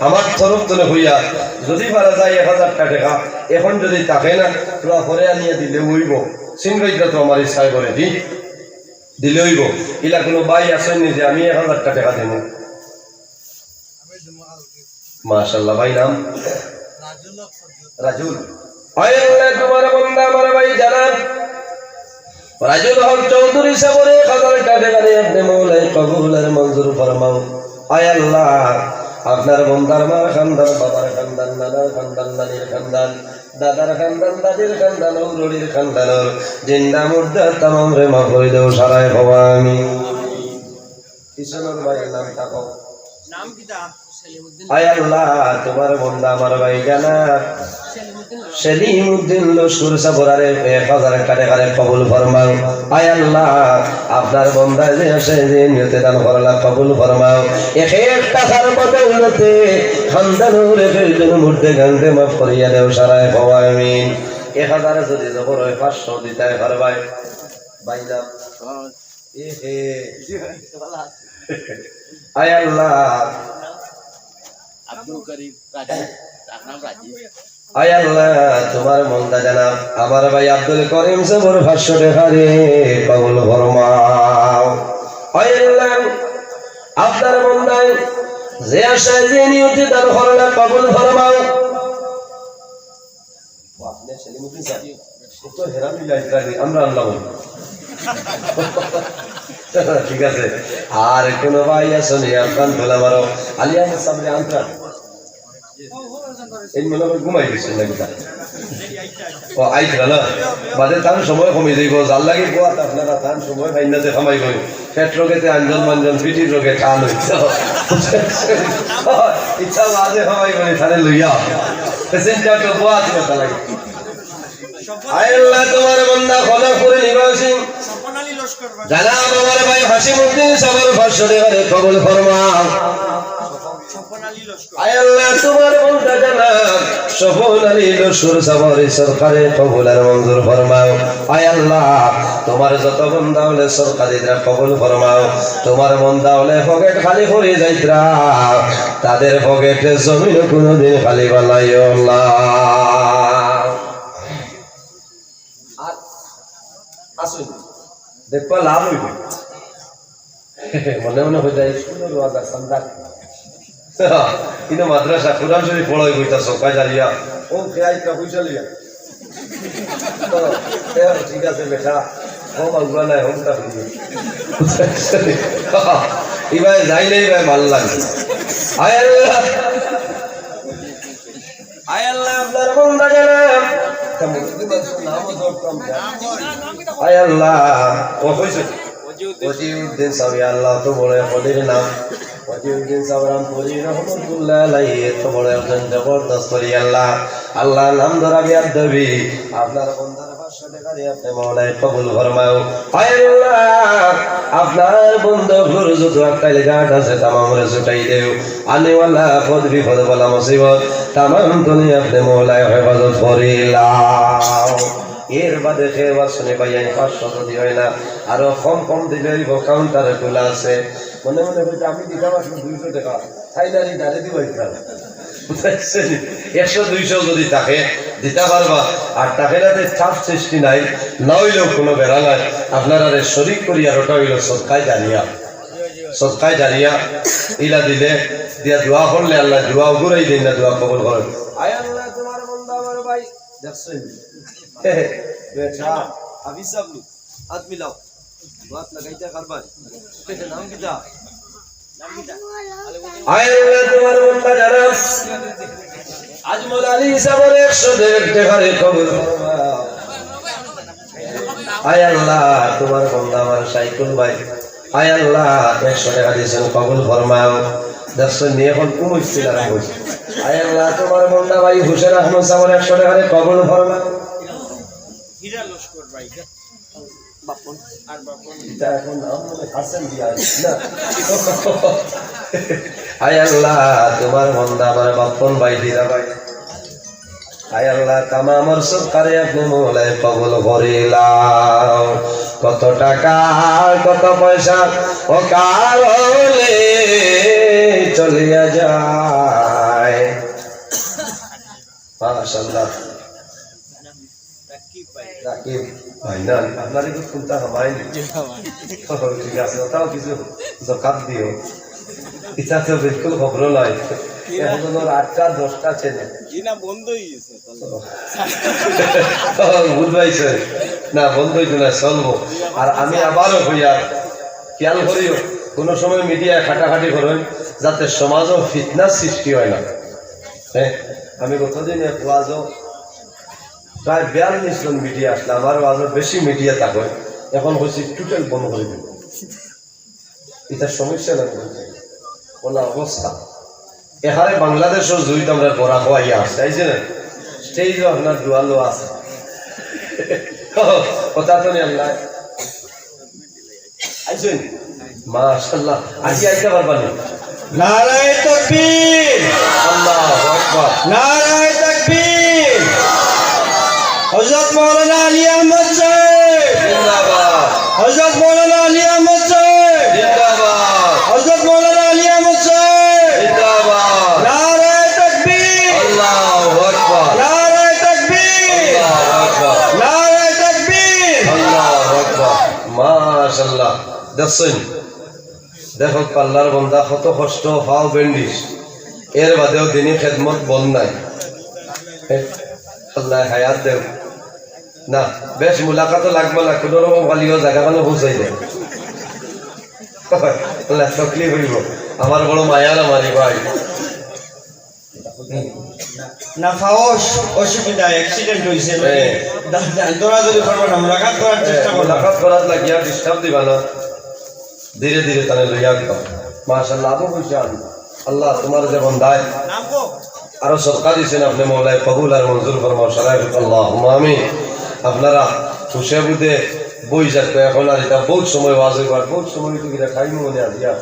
আমার তরফ তলে হইয়া যদি মারা যায় 1000 টাকা, এখন যদি থাকে না তোরা পরে আনিয়ে দিলে হইব, সিনবাইটা তো আমার ইচ্ছায় করে দিলে হইব। ইলা কোনো ভাই আসেন যে আমি 1000 টাকা দেব? মাশাআল্লাহ। ভাই নাম রাজুল। তোমার বন্ধা আমার ভাই জানাব রাজুল হক চৌধুরী সাহেবের 1000 টাকা দিয়ে আপনি মৌলাই কবুল আর মঞ্জুর ফরমাও। আয় আল্লাহ, আপনার বন্দার মার খানদান, বাবার খানদান, নানার খানদান, নানির খানদান, দাদার খানদান, দাদির খানদান, ঔরুলির খানদান, জিন্দা মুর্দা তামাম রে মাফ করে দেও সারায় হওয়া। আমি কিশোর ভাইয়ের নাম থাকো। আয় আল্লাহ, তোমার বন্দা আমার ভাই জানাব সেলিমউদ্দিন লস্কর সাবরারে 1000 টাকা কবুল ফরমাও। আয় আল্লাহ, আপনার বন্দা যে আছে যে নিয়তে দান করলা কবুল ফরমাও। এক টাকার বদৌলতে খানদানুরে ফেরজন মুর্দে গানতে মাফ করিয়া দেও সারায় হওয়া। আমিন। 1000 যদি জবর হয় 500 দিতে পারবাই বাইলা। আয় আল্লাহ, আব্দুল করিম রাজীব। আয় আল্লাহ, তোমার মন্দা জানাব আমার ভাই আব্দুল করিম সাহেবের 500 টাকা রে কবুল ফরমাও। আয় আল্লাহ, আপনার মন্দায় যে আশায় যে নিয়তে দান করলা কবুল ফরমাও। আপনি সেলিমউদ্দিন সাহেব তো হেরামি লাইব্রেরি আমরা আল্লাহ ঠিক আছে। আর কোন ভাই আসলে আপনার ধোলা মারো আলিয়া সামনে আন্তরা এই মনে হয় ঘুমাই দিচ্ছেন নাকি? ও আইতরা না বাদে তার সময় কমে যাইব, জাল লাগে গোয়া আপনারা তার সময় ফাইনাতে খামাই গই পেট রোগেতে আঞ্জন মাঞ্জন পিঠির রোগে খান হইছে ইচ্ছা বাদে খামাই গই তারে লইয়া পেসেঞ্জার তো গোয়া দিতে লাগে। আয় আল্লাহ, তোমার বান্দা খলাপুরে নিবাসী জানাব আমার ভাই হাসিমউদ্দিন সাহেবের 500 টাকা কবুল ফরমাও। আয় আল্লাহ, তোমার বান্দা জানাব স্বপন আলী লস্কর সাহেবের সরকারে কবুল আর মঞ্জুর ফরমাও। আয় আল্লাহ, তোমার যত বান্দা হলে সরকারিরা কবুল ফরমাও। তোমার বান্দা হলে পকেট খালি করে যাইতরা, তাদের পকেটে জমিন কোনোদিন খালি বানাইও আল্লাহ। আসুন দেখবা লাভ হইব মনে মনে হয়ে যায় স্কুলের ওয়াদা সন্ধ্যা কিন্তু মাদ্রাসা কোরআন শরীফ পড়াই বইতা সকাল জারিয়া ও খেয়াইটা পয়সা লিয়া ঠিক আছে বেটা হোম আগুয়া নাই হোমটা এবার যাই নাই ভাই ভালো লাগে। আয় আল্লাহ, আয় আল্লাহ, আপনার বান্দা জানাব আয় আল্লাহ ও কইছে ওজিউদ্দিন সাহেব আল্লাহ তো বড় পদের নাম ওজিউদ্দিন সাহেব রামপুরি রহমাতুল্লাহ আলাইহি এত বড় একজন জবরদস্ত করি আল্লাহ আল্লাহ নাম ধরা বিয়ার দেবী আপনার বন্দার 500 টাকা দিয়ে আপনি মাওলায় কবুল ফরমাও। আয় আল্লাহ, আপনার বন্ধু ঘর যত আকাইলে গাট আছে তামাম রে ছুটাই দেও আনেওয়ালা পদ বিপদ বলা মুসিবত তামাম দুনিয়া আপনি মাওলায় হেফাজত করিলাও। এর বাদে খেয়ে শুনে ভাই 500 যদি হয় না আরো কম দিলে কাউন্টারে খোলা আছে মনে মনে বলছে আমি দিতাম আসলে 200 টাকা ফাইনালি দাঁড়িয়ে দিব 100-200 যদি থাকে দিতে পারবা। আর টাকাতে চাপ সৃষ্টি নাই না হইলেও কোনো বেড়া নাই, আপনারা শরিক করি আর ওটা হইল সদকায় জারিয়া ইলা দিলে দিয়া দোয়া করলে আল্লাহ দোয়া ঘুরাই দিন না দোয়া কবুল করেন। আয় আল্লাহ, তোমার বান্দা আমার ভাই ভাই দেখছেন বেটা হাফিজ সাহেব হাত মিলাও হাত লাগাইতে কারবার নাম কিটা আল্লাহ তোমার বান্দা যারা আজমল আলী সাহেবের 100 টাকারে কবুল ফরমাও আয় আল্লাহ তোমার বান্দা আমার সাইকুল ভাই আয় আল্লাহ 100 টাকা দিয়েছেন কবুল ফরমাও দেখছেন নিয়ে এখন কুমুইছিল আর কইছে আয় আল্লাহ তোমার বান্দা ভাই হোসেন আহমদ সাহেবের 100 টাকারে কবুল ফরমাও হীরা লস্কর ভাই বাপন আর বাপন এটা এখন নাম মনে হাসান দিয়া না আয় আল্লাহ তোমার বান্দা আমার বাপন ভাই হীরা ভাই আয় আল্লাহ তামামর সরকারে আপনি মৌলায় কবুল করিলাম কত টাকা কত পয়সা ও কারণে চলিয়া যায় মাশাআল্লাহ রাকিব ভাই না আপনারই তো চিন্তা হয় ঠিক আছে তাও কিছু জাকাত দিও এটা তো বিলকুল খবর নয় এখন তো 8টা 10টা ছেলে না বন্ধ হয়ে গেছে বুঝবাইছে না বন্ধ হইতো না চলবো আর আমি আবারও হইয়া খেয়াল করিও কোনো সময় মিডিয়ায় খাটাখাটি করেন যাতে সমাজও ফিতনার সৃষ্টি হয় না হ্যাঁ আমি গতদিন এক ওয়াজও প্রায় 42 জন মিডিয়া আসলে আমারও আজও বেশি মিডিয়া থাকে এখন হচ্ছে টোটাল বন্ধ করে দেব এটা সমস্যা না কোনো অবস্থা এখানে বাংলাদেশের জড়িত আমরা বড়া হওয়াই আসছে আইছে না স্টেজও আপনার দুয়ালো আছে কথা তো নেই আল্লাহ আইছেন মাশাআল্লাহ আজি আইতে পারবেন নারায়ে তাকবীর আল্লাহু আকবার নারায়ে তাকবীর হযরত মাওলানা আলী আহমদ সাহেব জিন্দাবাদ হযরত মাওলানা আলী আহমদ সাহেব জিন্দাবাদ হযরত মাওলানা আলী আহমদ সাহেব জিন্দাবাদ নারায়ে তাকবীর আল্লাহু আকবার নারায়ে তাকবীর আল্লাহু আকবার নারায়ে তাকবীর আল্লাহু আকবার মাশাআল্লাহ দেখছেন দেখো আল্লাহর বান্দা কত কষ্ট পাও বেন্ডিশ এর বাদেও দিনী খেদমত বল নাই আল্লাহ হায়াত দেব না বেশ মুলাকাতও লাগবে না কোনো রকম খালিও জায়গাখানে পৌঁছাই দেয় আল্লাহ তকলিফ হইব আমার বড় মায়ার আমারই ভাই না ফাওস অসুবিধা অ্যাক্সিডেন্ট হইছে দৌড়াদৌড়ি করবো না মুলাকাত করার চেষ্টা করবো মুলাকাত করার লাগিয়া ডিস্টার্ব দিবা না ধীরে ধীরে তাহলে লইয়া দাও মাশাআল্লাহ আবু হুসাইন আল্লাহ তোমার যে বান্দায় আরো সদকা দিয়েছেন আপনি মৌলায় কবুল আর মঞ্জুর ফরমাও সারাই আল্লাহুম্মা আমিন আপনারা খুশি বুঝে বই যাচ্ছে এখন আর এটা বহুত সময় ওয়াজ হইবার বহুত সময় তো কিনা খাই মনে আজিয়া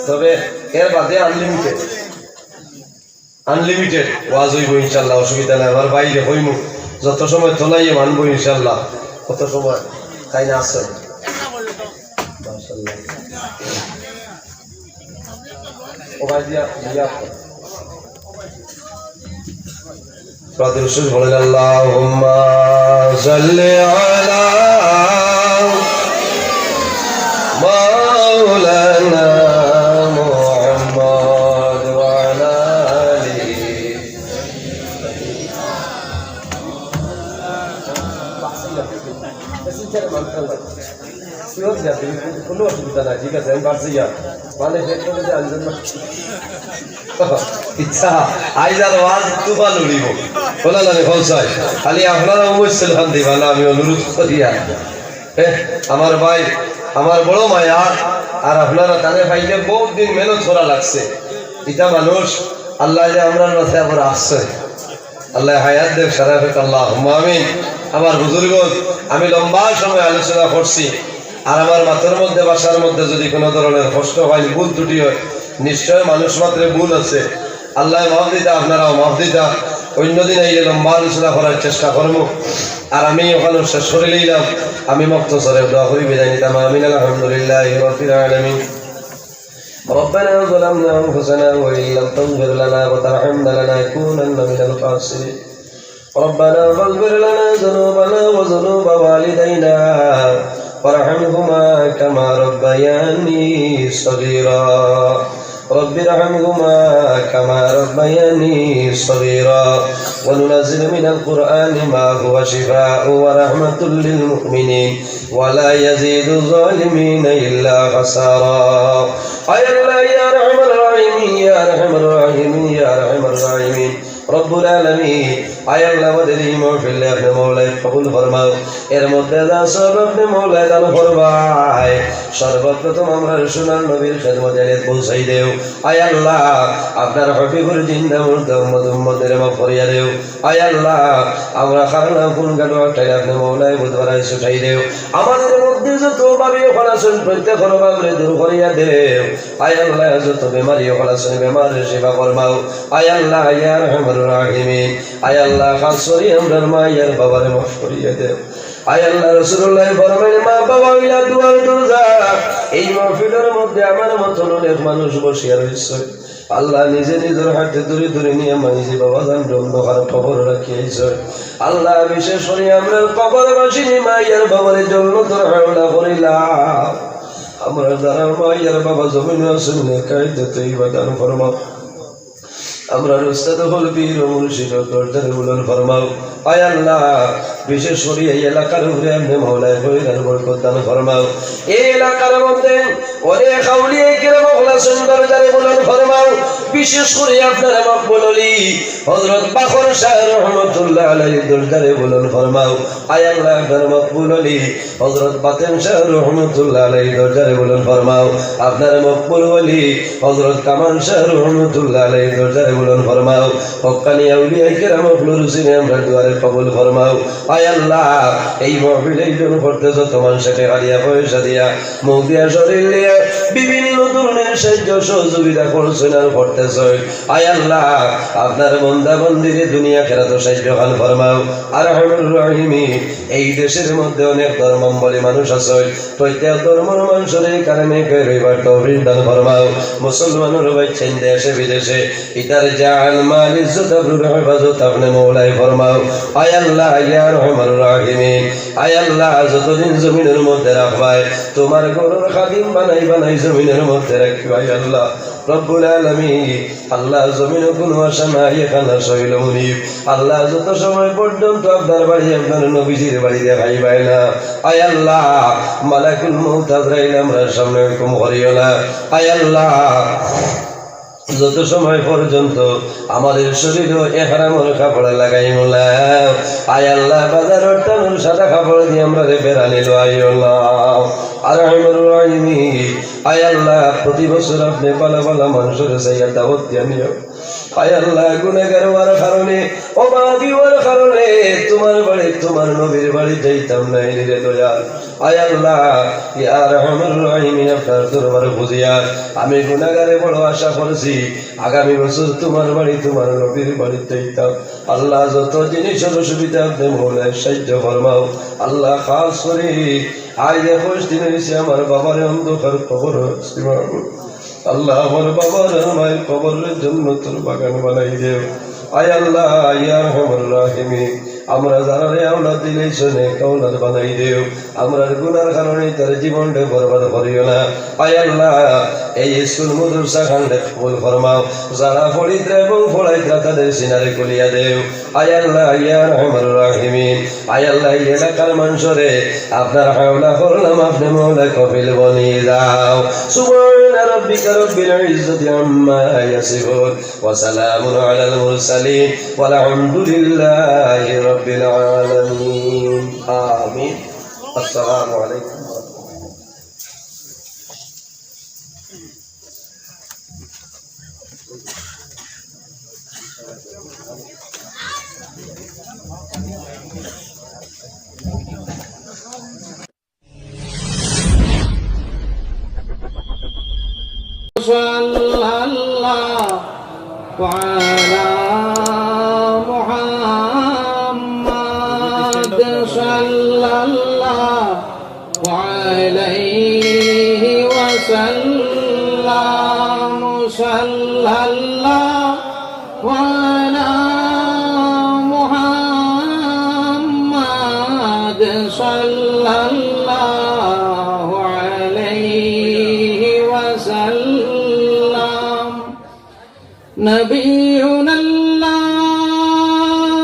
তবে এর বাদে আনলিমিটেড ওয়াজ হইব ইনশাআল্লাহ অসুবিধা নাই আমার বাইরে হইমু যত সময় তোলাইয়ে মানবো ইনশাআল্লাহ কত সময় তাই না আসেন মাশাআল্লাহ ও ভাই দিয়া قد رسول اللهم صل على مولانا محمد وعلى آله কোনো অসুবিধা নাই ঠিক আছে আমি পারছি মানে ইচ্ছা আইজার ওয়াজ তুফান উড়িব বলা জানি ফলসাই খালি আপনারা অবশ্যই ভান দিবা না আমি অনুরোধ করিয়া আমার ভাই আমার বড় মায়া আর আপনারা তানে ভাইকে বহুত দিন মেহনত করা লাগছে এটা মানুষ আল্লাহ যে আমরা মাথায় আবার আসছে আল্লাহ হায়াত দেব সারাফেক আল্লাহুম্মা আমিন আমার বুজুর্গ আমি লম্বা সময় আলোচনা করছি আর আমার মাথার মধ্যে বাসার মধ্যে যদি কোনো ধরনের কষ্ট হয় ভুল ত্রুটি হয় নিশ্চয় মানুষ মাত্রে ভুল আছে আল্লাহ মাফ দিতা আপনারাও মাফ দিতা অন্যদিন এই লম্বা আলোচনা করার চেষ্টা করবো আর আমি ওখানে শেষ করে নিলাম আমি মুক্তসরে দোয়া করি বিদায় নিতাম আমিন আলহামদুলিল্লাহি রাব্বিল আলামিন ربنا ظلمنا أنفسنا وإن لم تغفر لنا وترحمنا لنكونن من الخاسرين ربنا فاغفر لنا ذنوبنا وذنوب والدينا وارحمهما كما ربياني صغيرا رب ارحمهما كما ربياني صغيرا وننزل من القرآن ما هو شفاء ورحمة للمؤمنين ولا يزيد الظالمين إلا خسارا أي الله يا أرحم الراحمين يا أرحم الراحمين يا أرحم الراحمين رب العالمين আয় আল্লাহ আমাদের এই মাহফিলে আপনি মওলাই কবুল ফরমাও এর মধ্যে যা সব আপনি মওলাই দান ফরমায় সর্বপ্রথম আমরা সোনার নবীর খেদমতে এনে পৌঁছাই দেও আয় আল্লাহ আপনার হবিবুর জিন্দা মুর্দা উম্মতের মাফ করিয়া দেও আয় আল্লাহ আমরা খারাপ কোন গাড়ো টাই আপনি মওলাই বুধবারে ছুটাই দেও আমাদের মধ্যে যত ভাবে খলাসন প্রত্যেক ভাবে দূর করিয়া দেও আয় আল্লাহ যত বেমারি খলাসন বেমারের সেবা ফরমাও আয় আল্লাহ ইয়া রহমানুর রাহিমিন আয় আল্লাহ খাস করি আমরার মায়ের বাবারে মাফ করিয়া দেও আয় আল্লাহ রাসূলুল্লাহ ফরমাইলেন মা বাবা ইলা দুয়ার দরজা এই মাহফিলের মধ্যে আমার মতন অনেক মানুষ বসিয়া রয়েছে আল্লাহ নিজে নিজের হাতে ধরে ধরে নিয়ে মাইজি বাবা জান অন্ধকার কবর রাখিয়েছে আল্লাহ বিশেষ করে আমরা কবরবাসিনী মায়ের বাবারে জন্য তোর হাওলা করিলাম আমরা যারা মায়ের বাবা জমিন আসেন কাইতে তুই বাদান ফরমাও আমরা উস্তাদ হল বীর মুর্শিদ দরজারে বুলন ফরমাও আয় আল্লাহ বিশেষ করে এই এলাকার উপরে আপনি মওলাই হইরার বরকত দান ফরমাও এই এলাকার মধ্যে অনেক আউলিয়া কিরাম খলাসন দরজারে বুলন ফরমাও বিশেষ করে আপনার মকবুল আলী হযরত বাখর শাহ রহমাতুল্লাহ আলাইহি দরজারে বুলন ফরমাও আয় আল্লাহ আপনার মকবুল আলী হযরত বাতেন শাহ রহমাতুল্লাহ আলাইহি দরজারে বুলন ফরমাও আপনার মকবুল আলী হযরত কামাল শাহ রহমাতুল্লাহ আলাইহি দরজারে বুলন ফরমাও হক্কানি আউলিয়া কিরাম ফ্লোরুসিনে আমরা দুয়ারে কবুল ফরমাও আয় আল্লাহ এই মাহফিলে জন করতেছো তোমার সাথে হারিয়া পয়সা দিয়া মুখ দিয়া শরীর দিয়া বিভিন্ন ধরনের সাহায্য সহযোগিতা করছেন আর করতেছ আয় আল্লাহ আপনার বান্দা বান্দিরে দুনিয়া খেরাত সাহায্য খান ফরমাও আর রহমানুর রহিমি এই দেশের মধ্যে অনেক ধর্মাবলম্বী মানুষ আছে প্রত্যেক ধর্মের মানুষের কারণে রইবার তৌফিক দান ফরমাও মুসলমানের বাচ্চেন দেশে বিদেশে ইতার জান মাল ইজ্জত আবরুর হেফাজত আপনি মওলাই ফরমাও আয় আল্লাহ ইয়া রহমানুর রহিমিন আয় আল্লাহ যতদিন জমিনের মধ্যে রাখবাই তোমার ঘরের খাদিম বানাই বানাই জমিনের মধ্যে রাখবা আয় আল্লাহ রব্বুল আলামিন আল্লাহ জমিনে কোনো আশা নাই এখানে সহিল মুনিব আল্লাহ যত সময় পর্যন্ত আপনার বাড়ি আপনার নবীজির বাড়ি দেখাইবাই না আয় আল্লাহ মালাকুল মউত আজরাইল আমরা সামনে হুকুম করিও না আয় আল্লাহ যত সময় পর্যন্ত আমাদের শরীরে ইহরামের কাপড় লাগাই মোলাও আয় আল্লাহ বাজারের টানুর সাদা কাপড় দিয়ে আমরা বেরানি লইও না আর রহমানুর রহিমিন আয় আল্লাহ প্রতি বছর আপনি পালা পালা মানুষের চাইয়া দাওয়াত দিয়া নিও আয় আল্লাহ গুনাহগার হওয়ার কারণে অবাধি হওয়ার কারণে তোমার বাড়ি তোমার নবীর বাড়ি যাইতাম না রে দয়াল আয় আল্লাহ ইয়া রহমানুর রহিমিন আপনার দরবারে বুঝিয়া আমি গুনাহগারে বড় আশা করছি আগামী বছর তোমার বাড়ি তোমার নবীর বাড়ি যাইতাম আল্লাহ যত জিনিসের অসুবিধা আপনি মওলাই সাহায্য ফরমাও আল্লাহ খাস করে আজ 21 দিন হয়েছে আমার বাবার অন্ধকার কবর আল্লাহ আমার বাবার মায়ের কবরের জন্য তোর বাগান বানাই দেও আয় আল্লাহ ইয়া রহমানুর রহিমিন আমরা যারা আওলাদ দিলেছো নে কাওলাদ বানাই দেও আমরার গুনার কারণে তার জীবনটা বরবাদ করিও না আয় আল্লাহ এই স্কুল মাদ্রাসা খান্ডে কবুল ফরমাও যারা পড়িতে এবং পড়াইতে তাদের সিনারে কলিয়া দেও আয় আল্লাহ ইয়া রহমানুর রহিমিন আয় আল্লাহ এই এলাকার মানুষরে আপনার হাওলা করলাম আপনি মওলা কফিল বনিয়ে দাও সুবহান রাব্বিকা রব্বিল ইজ্জাতি আম্মা ইয়াসিফুন ওয়া সালামুন আলাল মুরসালিন ওয়াল হামদুলিল্লাহি রাব্বিল আলামিন আমিন আসসালামু আলাইকুম sallallahu ala Muhammad sallallahu alayhi wa sallam sallallahu ala Muhammad sallallahu alayhi wa sallam نبينا الله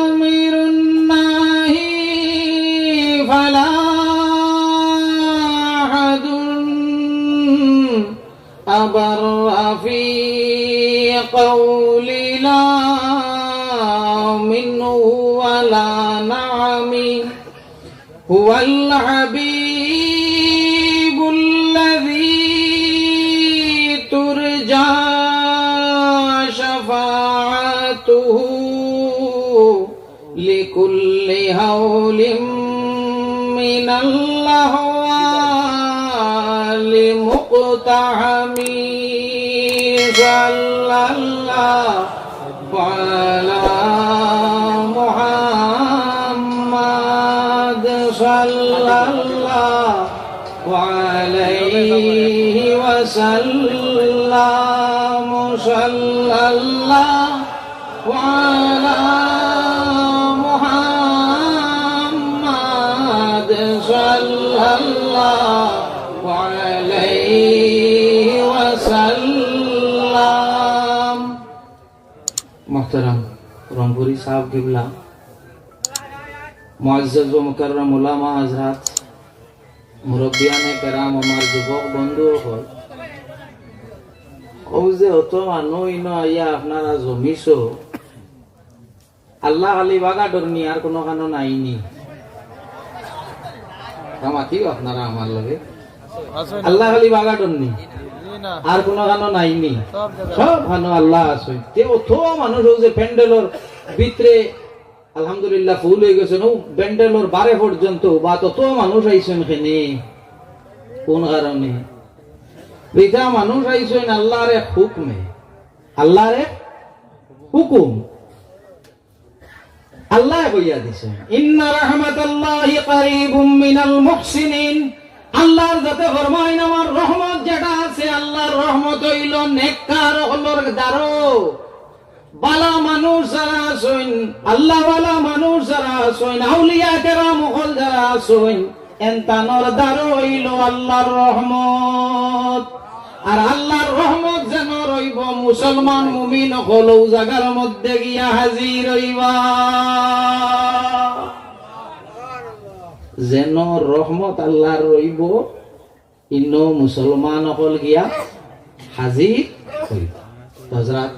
نعمي هو الحبيب الذي ترجى شفاعته لكل هول من الأهوال مقتحم صلى الله على محمد صلى الله عليه وسلم صلى الله على محمد صلى الله عليه وسلم محترم Rangpuri साहब किबला मुअज्जज व मुकर्रम उलामा हजरात मुरब्बियाने कराम আমার যুবক বন্ধু হল ও যে অত মানুষ ইনো আইয়া আপনারা জমিছো আল্লাহ আলী বাগা ডরনি আর কোনো কানো নাইনি কামাতিও আপনারা আমার লগে আল্লাহ আলী বাগা ডরনি আর কোনো গানো নাইনি সব গানো আল্লাহ আছে তে অত মানুষ যে প্যান্ডেলর ভিতরে আলহামদুলিল্লাহ ফুল হয়ে গেছে নো প্যান্ডেলর বারে পর্যন্ত বা তত মানুষ আইছেন এখানে কোন কারণে বেটা মানুষ আইছেন আল্লাহর এক হুকমে আল্লাহর এক হুকুম আল্লাহ কইয়া দিছেন ইন্না রাহমাতাল্লাহি কারীবুম মিনাল মুহসিনিন আল্লাহর যাতে ফরমাইন আমার রহমত যেটা আছে আল্লাহর রহমত হইল নেককার হলর দারো বালা মানুষ যারা আছেন আল্লাহ ওয়ালা মানুষ যারা আছেন আউলিয়া কেরাম হল যারা আছেন এনতানর দারো হইল আল্লাহর রহমত আর আল্লাহর রহমত যেন রইব মুসলমান মুমিন হলো জায়গার মধ্যে গিয়া হাজির হইবা যেন রহমত আল্লাহর রইব ইনো মুসলমান হল গিয়া হাজির হইবা হযরত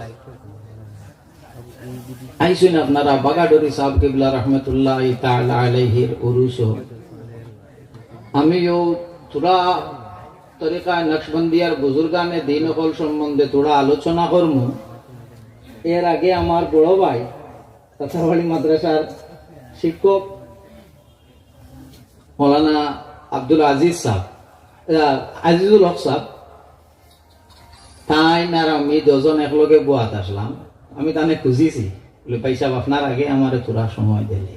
আইসুন আপনারা বাগাডরি সাহেব কিবলা রহমাতুল্লাহি তাআলা আলাইহির উরুস আমিও তোরা তরিকা নকশবন্দিয়ার বুজুর্গানে দিন হল সম্বন্ধে তোরা আলোচনা করব এর আগে আমার বড় ভাই তাছাড়াবাড়ি মাদ্রাসার শিক্ষক মৌলানা আব্দুল আজিজ সাহেব আজিজুল হক সাহেব তাই আর আমি দুজন একলগে বোয়াত আসলাম আমি তানে খুঁজিছি বলে ভাই সাহেব আপনার আগে আমার তোরা সময় দিলে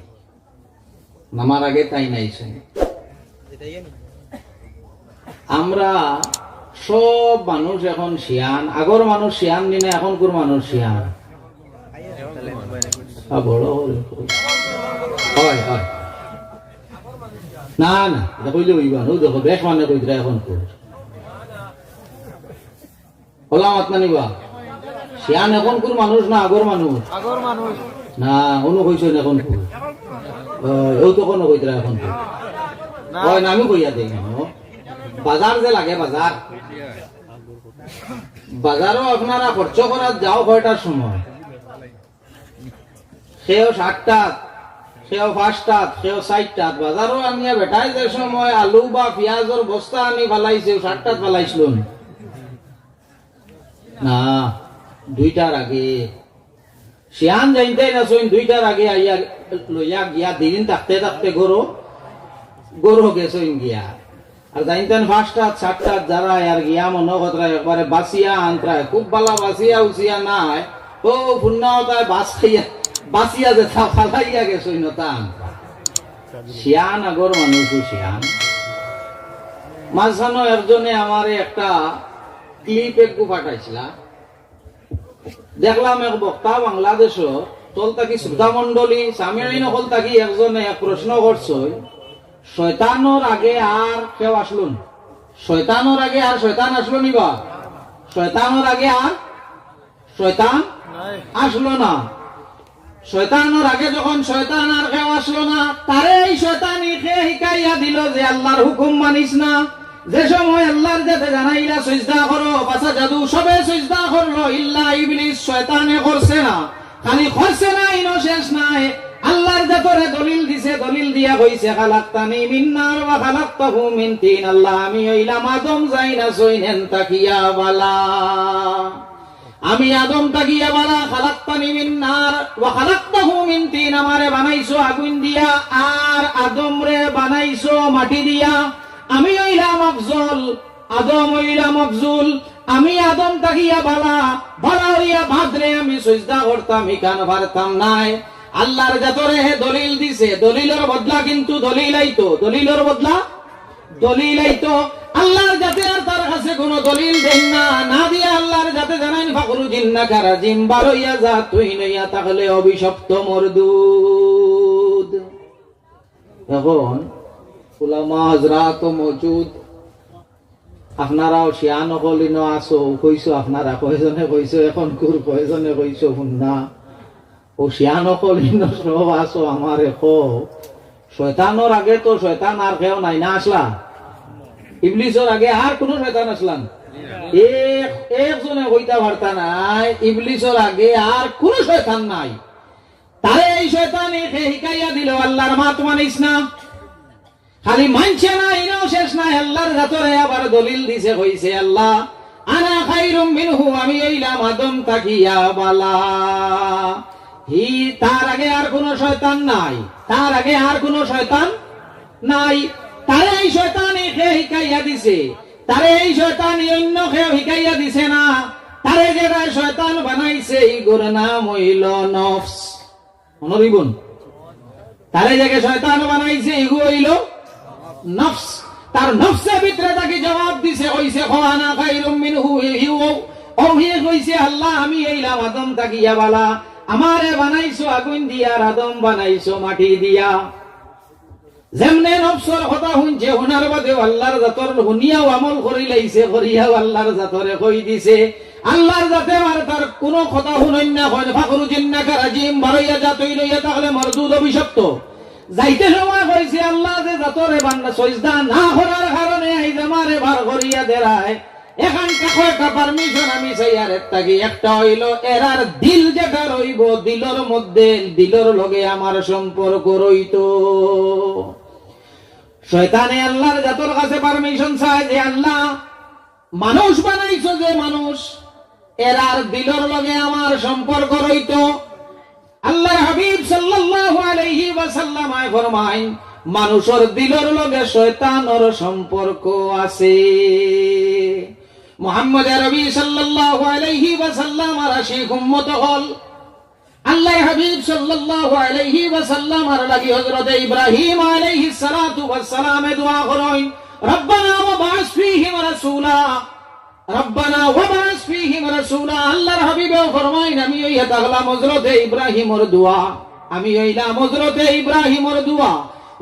নামার আগে তাই নাইছেন আমরা সব মানুষ এখন শিয়ান আগর মানুষ শিয়ান দিনে এখনকার মানুষ শিয়ান বড় হয় হয় না না এটা কইলে হইবা নো দেখো বেশ মানে কইরা এখন কর হলাম আত্মা নিবা শিয়ান এখনকার মানুষ না আগর মানুষ না অনু কইছো এখন কর ও তো কোনো কইরা এখন কর ওই নামি কইয়া দেই না বাজার যে লাগে বাজারও আপনারা খরচ করার যাও কয়টার সময় সেও 60টা সেও 5টা সেও 60টা বাজারও আনিয়া বেটাই যে সময় আলু বা পেঁয়াজের বস্তা আনি ফালাইছে 60টা ফালাইছিল না 2টার আগে শিয়ান যাইতে না সইন 2টার আগে আইয়া লইয়া গিয়া দিন থাকতে থাকতে গরো গেছইন গিয়া আর জানতেন 5টা 7টা যারা আর গিয়া মনে কথা একবারে বাসিয়া আনত্রায় খুব ভালো বাসিয়া উসিয়া নাই ও পুণ্যতায় বাসিয়া যে ফালাইয়া গেছই নতা শিয়ান আগর মানুষ শিয়ান মাঝখানে একজনে আমারে একটা ক্লিপ একটু পাঠাইছিল দেখলাম এক বক্তা বাংলাদেশ তল তাকি শ্রোতা মন্ডলী সামিয়ানি নকল তাকি একজনে এক প্রশ্ন করছে শয়তানোর আগে আর কেউ আসলো না শয়তানোর আগে আর শয়তান আসলো নিবা শয়তানোর আগে আর শয়তান আসলো না শয়তানোর আগে যখন শয়তান আর কেউ আসলো না তারে এই শয়তানি খেয়ে হিকাইয়া দিল যে আল্লাহর হুকুম মানিস না যে সময় আল্লাহর যাতে জানাইলা সিজদা করো বাসা জাদু সবে সিজদা করলো ইল্লা ইবলিস শয়তানে করছে না খালি করছে না ইনো শেষ নাই আল্লাহর যতরে দলিল দিছে, দলিল দিয়া কইছে খালাক্তানি মিন নার ওয়া খালাক্তাহু মিন তিন। আল্লাহ আমি হইলাম আদম যাইনা সইনেন তাকিয়া বালা, আমি আদম তাকিয়া বালা। খালাক্তানি মিন নার ওয়া খালাক্তাহু মিন তিন, আমারে বানাইছো আগুন দিয়া আর আদম রে বানাইছো মাটি দিয়া। আমি হইলাম আফজল, আদম হইলাম আফজুল। আমি আদম তাকিয়া বালা, বালা হইয়া ভাদ্রে আমি সিজদা করতাম, ইকান পারতাম নাই। আল্লাহর যতরে দলিল দিছে, দলিলের বদলা কিন্তু দলিল আইতো, দলিলের বদলা দলিল আইতো। আল্লাহর যাতে আর তার কাছে কোনো দলিল দেন না, না দিয়া আল্লাহর যাতে জানাইন ফাকরু জিন্নাকা রাজিম, বারইয়া যা তুই নইয়া তাহলে অভিশপ্ত মরদুদ। এখন উলামা হযরত মওজুদ, আপনারাও শিয়ান কলিনো আসো, কইছো আপনারা কয়জনে কইছো, এখন কুর কয়জনে কইছো শুননা। ও শিয়ান কলিনো সব আসো, আমার এখো শয়তানোর আগে তো শয়তান আর কেউ নাই না আসলা? ইবলিসের আগে আর কোন শয়তান আসলাম? একজনে কইতা পারতা নাই ইবলিসের আগে আর কোন শয়তান নাই। তারে এই শয়তান শিখাইয়া দিল আল্লাহর মাত মানিস না। খালি মানছে না, ইনাও শেষ নাই, আল্লাহর জাতরে আবার দলিল দিছে, কইছে আল্লাহ আনা খাইরুম মিনহু, আমি হইলাম আদম তাকিয়া বালা। হি তার আগে আর কোন শয়তান নাই, তার আগে আর কোন শয়তান নাই। তারে এই শয়তান শিখাইয়া দিছে, তারে এই শয়তান অন্য কেউ শিখাইয়া দিছে না। তারে যেটা শয়তান বানাইছে ইগোর নাম হইল নফস। মনোরিবন, তারে জায়গায় শয়তান বানাইছে ইগো হইল নফস। তার নফসের ভিতরে তাকে জবাব দিছে, কইছে খানা খাইরুম মিনহু, হিউ কইছে আল্লাহ আমি হইলাম আদম তাকিয়া বালা, আমারে বানাইছো আগুন দিয়া আর আদম বানাইছো মাটি দিয়া। যেমনে নফসর কথা শুনছে, শোনার বাদে আল্লাহর জাতর শুনিয়াও আমল করি লাইছে, করিয়াও আল্লাহর জাতরে কই দিছে। আল্লাহর জাতে আর তার কোন কথা শুনই না, হয় ফাকরু জিন্নাকা রাজিম, বারইয়া যা তুই লইয়া তাহলে মরদুদ অভিশপ্ত। যাইতে সময় কইছে আল্লাহ যে জাতরে বান্দা সজদা না করার কারণে এই জামারে বার করিয়া দেরায়। এখন কয়টা পারমিশন আমি চাই, আর একটা হইল এরার দিল যেটা রইব, দিলর মধ্যে দিলর লগে আমার সম্পর্ক রইতো। শয়তানে আল্লাহর জাতর কাছে পারমিশন চায় যে আল্লাহ মানুষ বানাইছো, যে মানুষ এরার দিলর লগে আমার সম্পর্ক রইতো। আল্লাহর হাবিব সাল্লাল্লাহু আলাইহি ওয়াসাল্লাম ফরমাইন মানুষের দিলর লগে শয়তানের সম্পর্ক আছে। মুহাম্মদ আরবি সাল্লাল্লাহু আলাইহি ওয়াসাল্লাম আর আশিক উম্মত হল আল্লাহর হাবিব সাল্লাল্লাহু আলাইহি ওয়াসাল্লাম আর লাগি হযরত ইব্রাহিম আলাইহিস সালাতু ওয়াস সালাম দোয়া করেন, রব্বানা ওয়া বা'স ফীহিম রাসূলা, রব্বানা ওয়া বা'স ফীহিম রাসূলা। আল্লাহর হাবিব ফরমাইন আমি হইয়া তাগলাম হযরত ইব্রাহিমের দোয়া, আমি হইলাম হযরত ইব্রাহিমের দোয়া।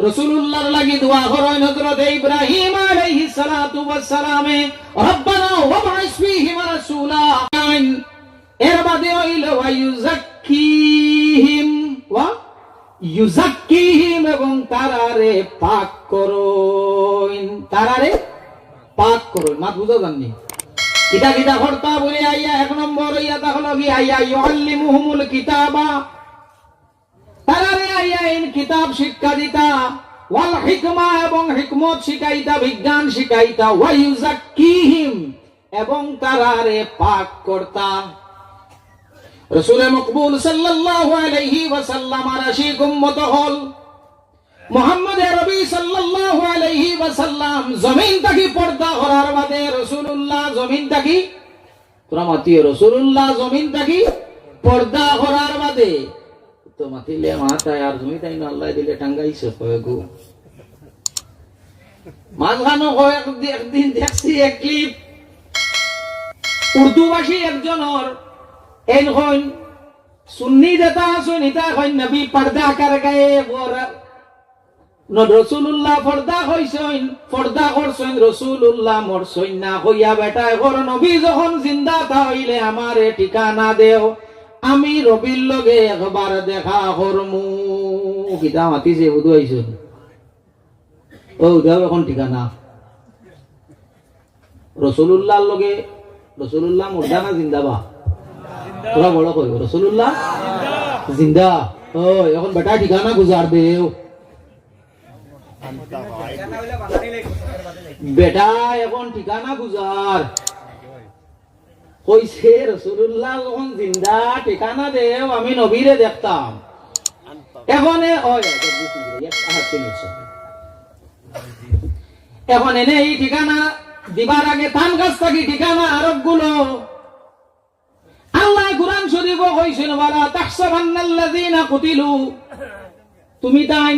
রাসূলুল্লাহর লাগি দোয়া করেন হযরত ইব্রাহিম আলাইহিস সালাতু ওয়াস সালাম, রব্বানা ওয়া বা'স ফীহিম রাসূলা। এর বাদে হইল ওয়া ইউযাক্কিহিম, ওয়া ইউযাক্কিহিম, এবং তারারে পাক করুন, তারারে পাক করুন। মাত বুঝা জাননি কিতা কিতা করতা বলে আইয়া এক নম্বর হইয়া তাহলে কি আইয়া ইউআল্লিমুহুমুল কিতাবা, তারারে আইয়া ইন কিতাব শিক্ষা দিতা, ওয়াল হিকমা, এবং হিকমত শিখাইতা, বিজ্ঞান শিখাইতা, ওয়া ইউযাক্কিহিম, এবং তারারে পাক করতা। রাসূল মকবুল সাল্লাল্লাহু আলাইহি ওয়াসাল্লাম আর আশিক উম্মত হল মুহাম্মদ আরবি সাল্লাল্লাহু আলাইহি ওয়াসাল্লাম জমিন থেকে পর্দা করার বাদে রাসূলুল্লাহ জমিন থেকে তোরা মাতিয়ে রাসূলুল্লাহ জমিন থেকে পর্দা করার বাদে তো মাতিলে মাথায় আর জমি তাই না আল্লাহ দিলে টাঙ্গাইছে কয়েকু মাঝখানে একদিন দেখছি এক ক্লিপ উর্দু ভাষী একজনের এখন সুন্নি দেতা সুনিতা হয় নবী পর্দা কর গয়ে রসুল্লাহ পর্দা হইছেন, পর্দা করছেন রসুল্লাহ মরছেন না হইয়া বেটায় ঘর নবী যখন জিন্দা তা হইলে আমারে ঠিকানা দেও, আমি রবির লগে একবার দেখা করমু। কিতা মাতিছে বুধ হইছেন ও দেও এখন ঠিকানা। রসুল্লাহর লগে রসুল্লাহ মুর্দা না জিন্দাবা? তোরা বড় কইব রসুল্লাহ জিন্দা, ও এখন বেটা ঠিকানা গুজার দেও বেটা এখন ঠিকানা গুজার কইছে রাসূলুল্লাহ যখন জিন্দা ঠিকানা দেও আমি নবীরে দেখতাম এখন এখন এনে এই ঠিকানা দিবার আগে তান কাছ থাকি ঠিকানা আরব গুলো আল্লাহ কুরআন শরীফ কইছেন ওয়ালা তাহসাবান্নাল্লাযীনা কুতিলু তুমি তাই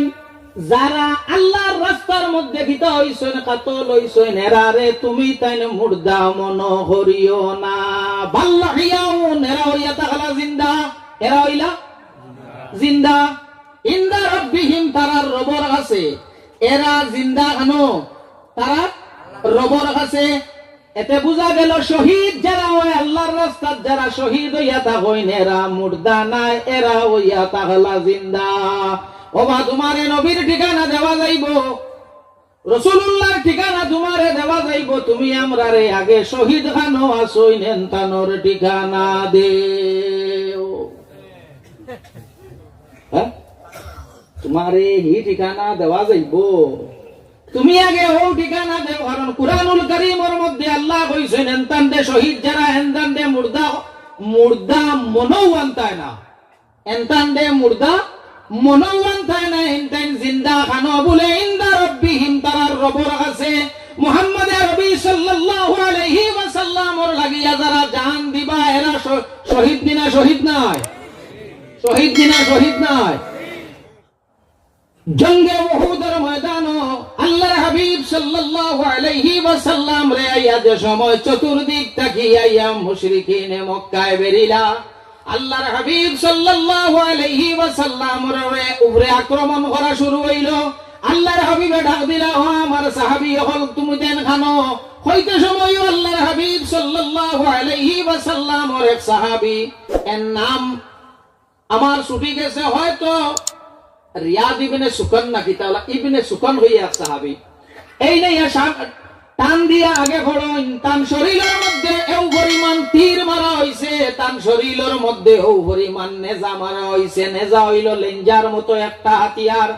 যারা আল্লাহর রাস্তার মধ্যে কিতা হইছেন কাতল হইছেন এরারে তুমি তাই মুর্দা মনো করিও না বাল্লাহিয়াও এরা হইয়া তাহলা জিন্দা এরা হইলা জিন্দা ইন্দা রাব্বিহিম তারার রবর আছে এরা জিন্দা আনো তারা রবর আছে এতে বুঝা গেল শহীদ যারা হয় আল্লাহর রাস্তায় যারা শহীদ হইয়া তা হইন এরা মুর্দা নাই এরা হইয়া তাহলা জিন্দা ওবা তোমারে নবীর ঠিকানা দেওয়া যাইব রাসূলুল্লাহর ঠিকানা তোমারে দেওয়া যাইব তুমি আমরারে আগে শহীদ খানো আসইন তানোর ঠিকানা দেও হ্যাঁ তোমারে হি ঠিকানা দেওয়া যাইব তুমি আগে ও ঠিকানা দেও কারণ কুরআনুল কারীমের মধ্যে আল্লাহ কইছেন এনতানদে শহীদ যারা এনতানদে মুর্দা মুর্দা মনোওয়ান তাই না এনতানদে মুর্দা মনোওয়ান তাই না এনতান জিন্দা খানো বলে ইন্দা রাব্বিহিম তারার রবর আছে মুহাম্মদ আরবি সাল্লাল্লাহু আলাইহি ওয়াসাল্লামর লাগিয়া যারা জান দিবা এরা শহীদ দিনা শহীদ নয় শহীদ দিনা শহীদ নয় জঙ্গে উহুদের ময়দানও আল্লাহর হাবিব সাল্লাল্লাহু আলাইহি ওয়াসাল্লাম রে আইয়া যে সময় চতুর্দিক তাকিয়া মুশরিকিনে মক্কায় বেরিলা আল্লাহর হাবিব সাল্লাল্লাহু আলাইহি ওয়াসাল্লাম রে উপরে আক্রমণ করা শুরু হইল আল্লাহর হাবিবে ডাক দিলা ও আমার সাহাবী হল তুমি দেন খানো হইতে সময় আল্লাহর হাবিব সাল্লাল্লাহু আলাইহি ওয়াসাল্লাম এর এক সাহাবী এর নাম আমার ছুটি গেছে হয়তো রিয়াদ ইবনে সুকান নাকি তাহলে ইবনে সুকান হইয়া এক সাহাবী এই নাই টান দিয়া আগে ঘড়ন তান শরীরের মধ্যে এও পরিমাণ তীর মারা হইছে তান শরীরের মধ্যে এও পরিমাণ নেজা মারা হইছে নেজা হইল লেঞ্জার মতো একটা হাতিয়ার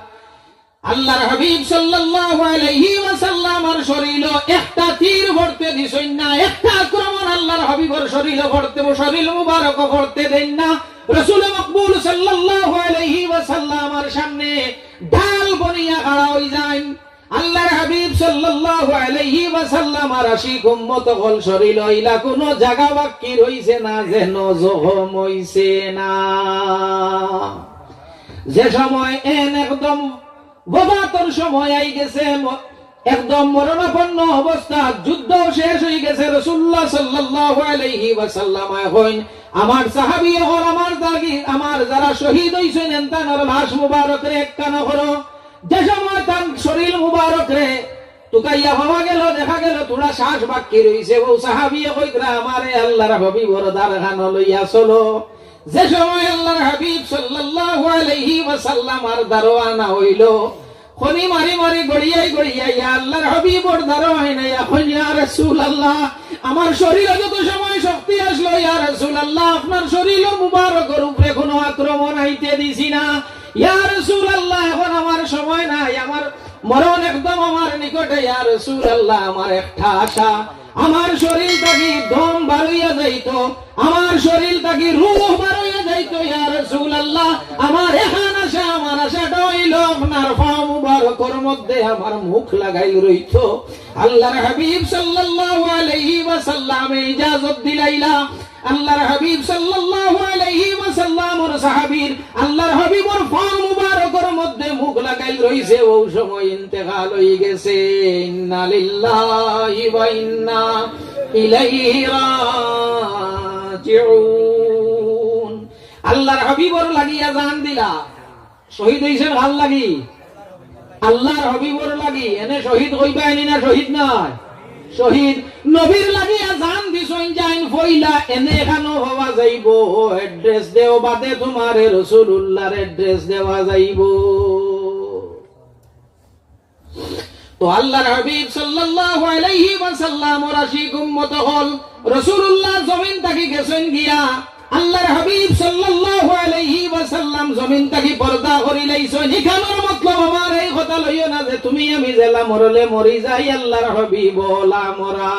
আল্লাহর হাবিব সাল্লাল্লাহু আলাইহি ওয়াসাল্লাম এর শরীরে একটা তীর ভরতে দিছেন না একটা আক্রমণ আল্লাহর হাবিবের শরীরে ভরতে শরীর মুবারক ভরতে দেন না রাসূল মকবুল সাল্লাল্লাহু আলাইহি ওয়াসাল্লাম এর সামনে ঢাল বনিয়া খাড়া হই যায় আল্লাহর হাবিব সাল্লাল্লাহু আলাইহি ওয়াসাল্লাম আর আশিক উম্মত হল শরীর হইলা কোন জায়গা বাকি রইছে না যেন জখম হইছে না যে সময় একদম ববাতর সময় আই গেছে একদম মরণাপন্ন অবস্থা যুদ্ধ শেষ হয়ে গেছে রাসূলুল্লাহ সাল্লাল্লাহু আলাইহি ওয়াসাল্লাম কইন আমার সাহাবী হল আমার দাগি আমার যারা শহীদ হইছেন এনতার লাশ মুবারক রে একখানা করো যে সময় তার শরীর মুবারক রে টুকাইয়া হওয়া গেল দেখা গেল তোরা শ্বাস বাকি রইছে ও সাহাবী কইরা আমারে আল্লাহর হাবিব দারখান লইয়া চলো যে সময় আল্লাহর হাবিব সাল্লাল্লাহু আলাইহি ওয়াসাল্লাম আর দারওয়ানা হইল খনি মারি মারি গড়িয়াই ইয়া আল্লাহর হাবিবর দারওয়ানা নাই এখন ইয়া রাসূলুল্লাহ আমার শরীরে যত সময় শক্তি আসলো ইয়া রাসূলুল্লাহ আপনার শরীর মুবারকের উপরে কোনো আক্রমণ আইতে দিছি না ইয়া রাসূলুল্লাহ এখন আমার সময় নাই আমার মরণ একদম আমার নিকটে ইয়া রাসূলুল্লাহ আমার একটা আশা আমার শরীর থেকে দম বাড়িয়া যাইতো আমার শরীর থেকে রূহ বাড়িয়া যাইতো ইয়া রাসূলুল্লাহ আমার এখন আশা আমার আশাটা হইল আপনার পা মুবারকের মধ্যে আমার মুখ লাগাই রইতো আল্লাহর হাবিব সাল্লাল্লাহু আলাইহি ওয়াসাল্লাম ইজাজত দিলাইলা আল্লাহর হাবিব সাল্লাল্লাহু আলাইহি ওয়াসাল্লাম ওর সাহাবীর আল্লাহর হাবিবর পা মুবারকের মধ্যে মুখ লাগাই রইছে ওই সময় ইন্তেকাল হয়ে গেছে ইন্না লিল্লাহি ওয়া ইন্না ইলাইহি রাজিউন আল্লাহর হাবিবর লাগিয়া জান দিলা শহীদ হইছেন ভাল লাগি আল্লাহর হাবিবর লাগি এনে শহীদ হইবা এনি না শহীদ নয় শহীদ নবীর লাগিয়া জান দিছন যাইন ফইলা এনে এখানো হওয়া যাইব অ্যাড্রেস দেও বাদে তোমারে রাসূলুল্লাহর অ্যাড্রেস দেওয়া যাইব তো আল্লাহর হাবিব সাল্লাল্লাহু আলাইহি ওয়াসাল্লাম ওর আশিক উম্মত হল রাসূলুল্লাহ জমিন থেকে গেছেন গিয়া আল্লাহর হাবিব সাল্লাল্লাহু আলাইহি ওয়াসাল্লাম জমিন থেকে পর্দা করি লাইছো নিখানোর মতলব আমার এই কথা লইও না যে তুমি আমি জেলা মরলে মরি যাই আল্লাহর হাবিব ওলা মরা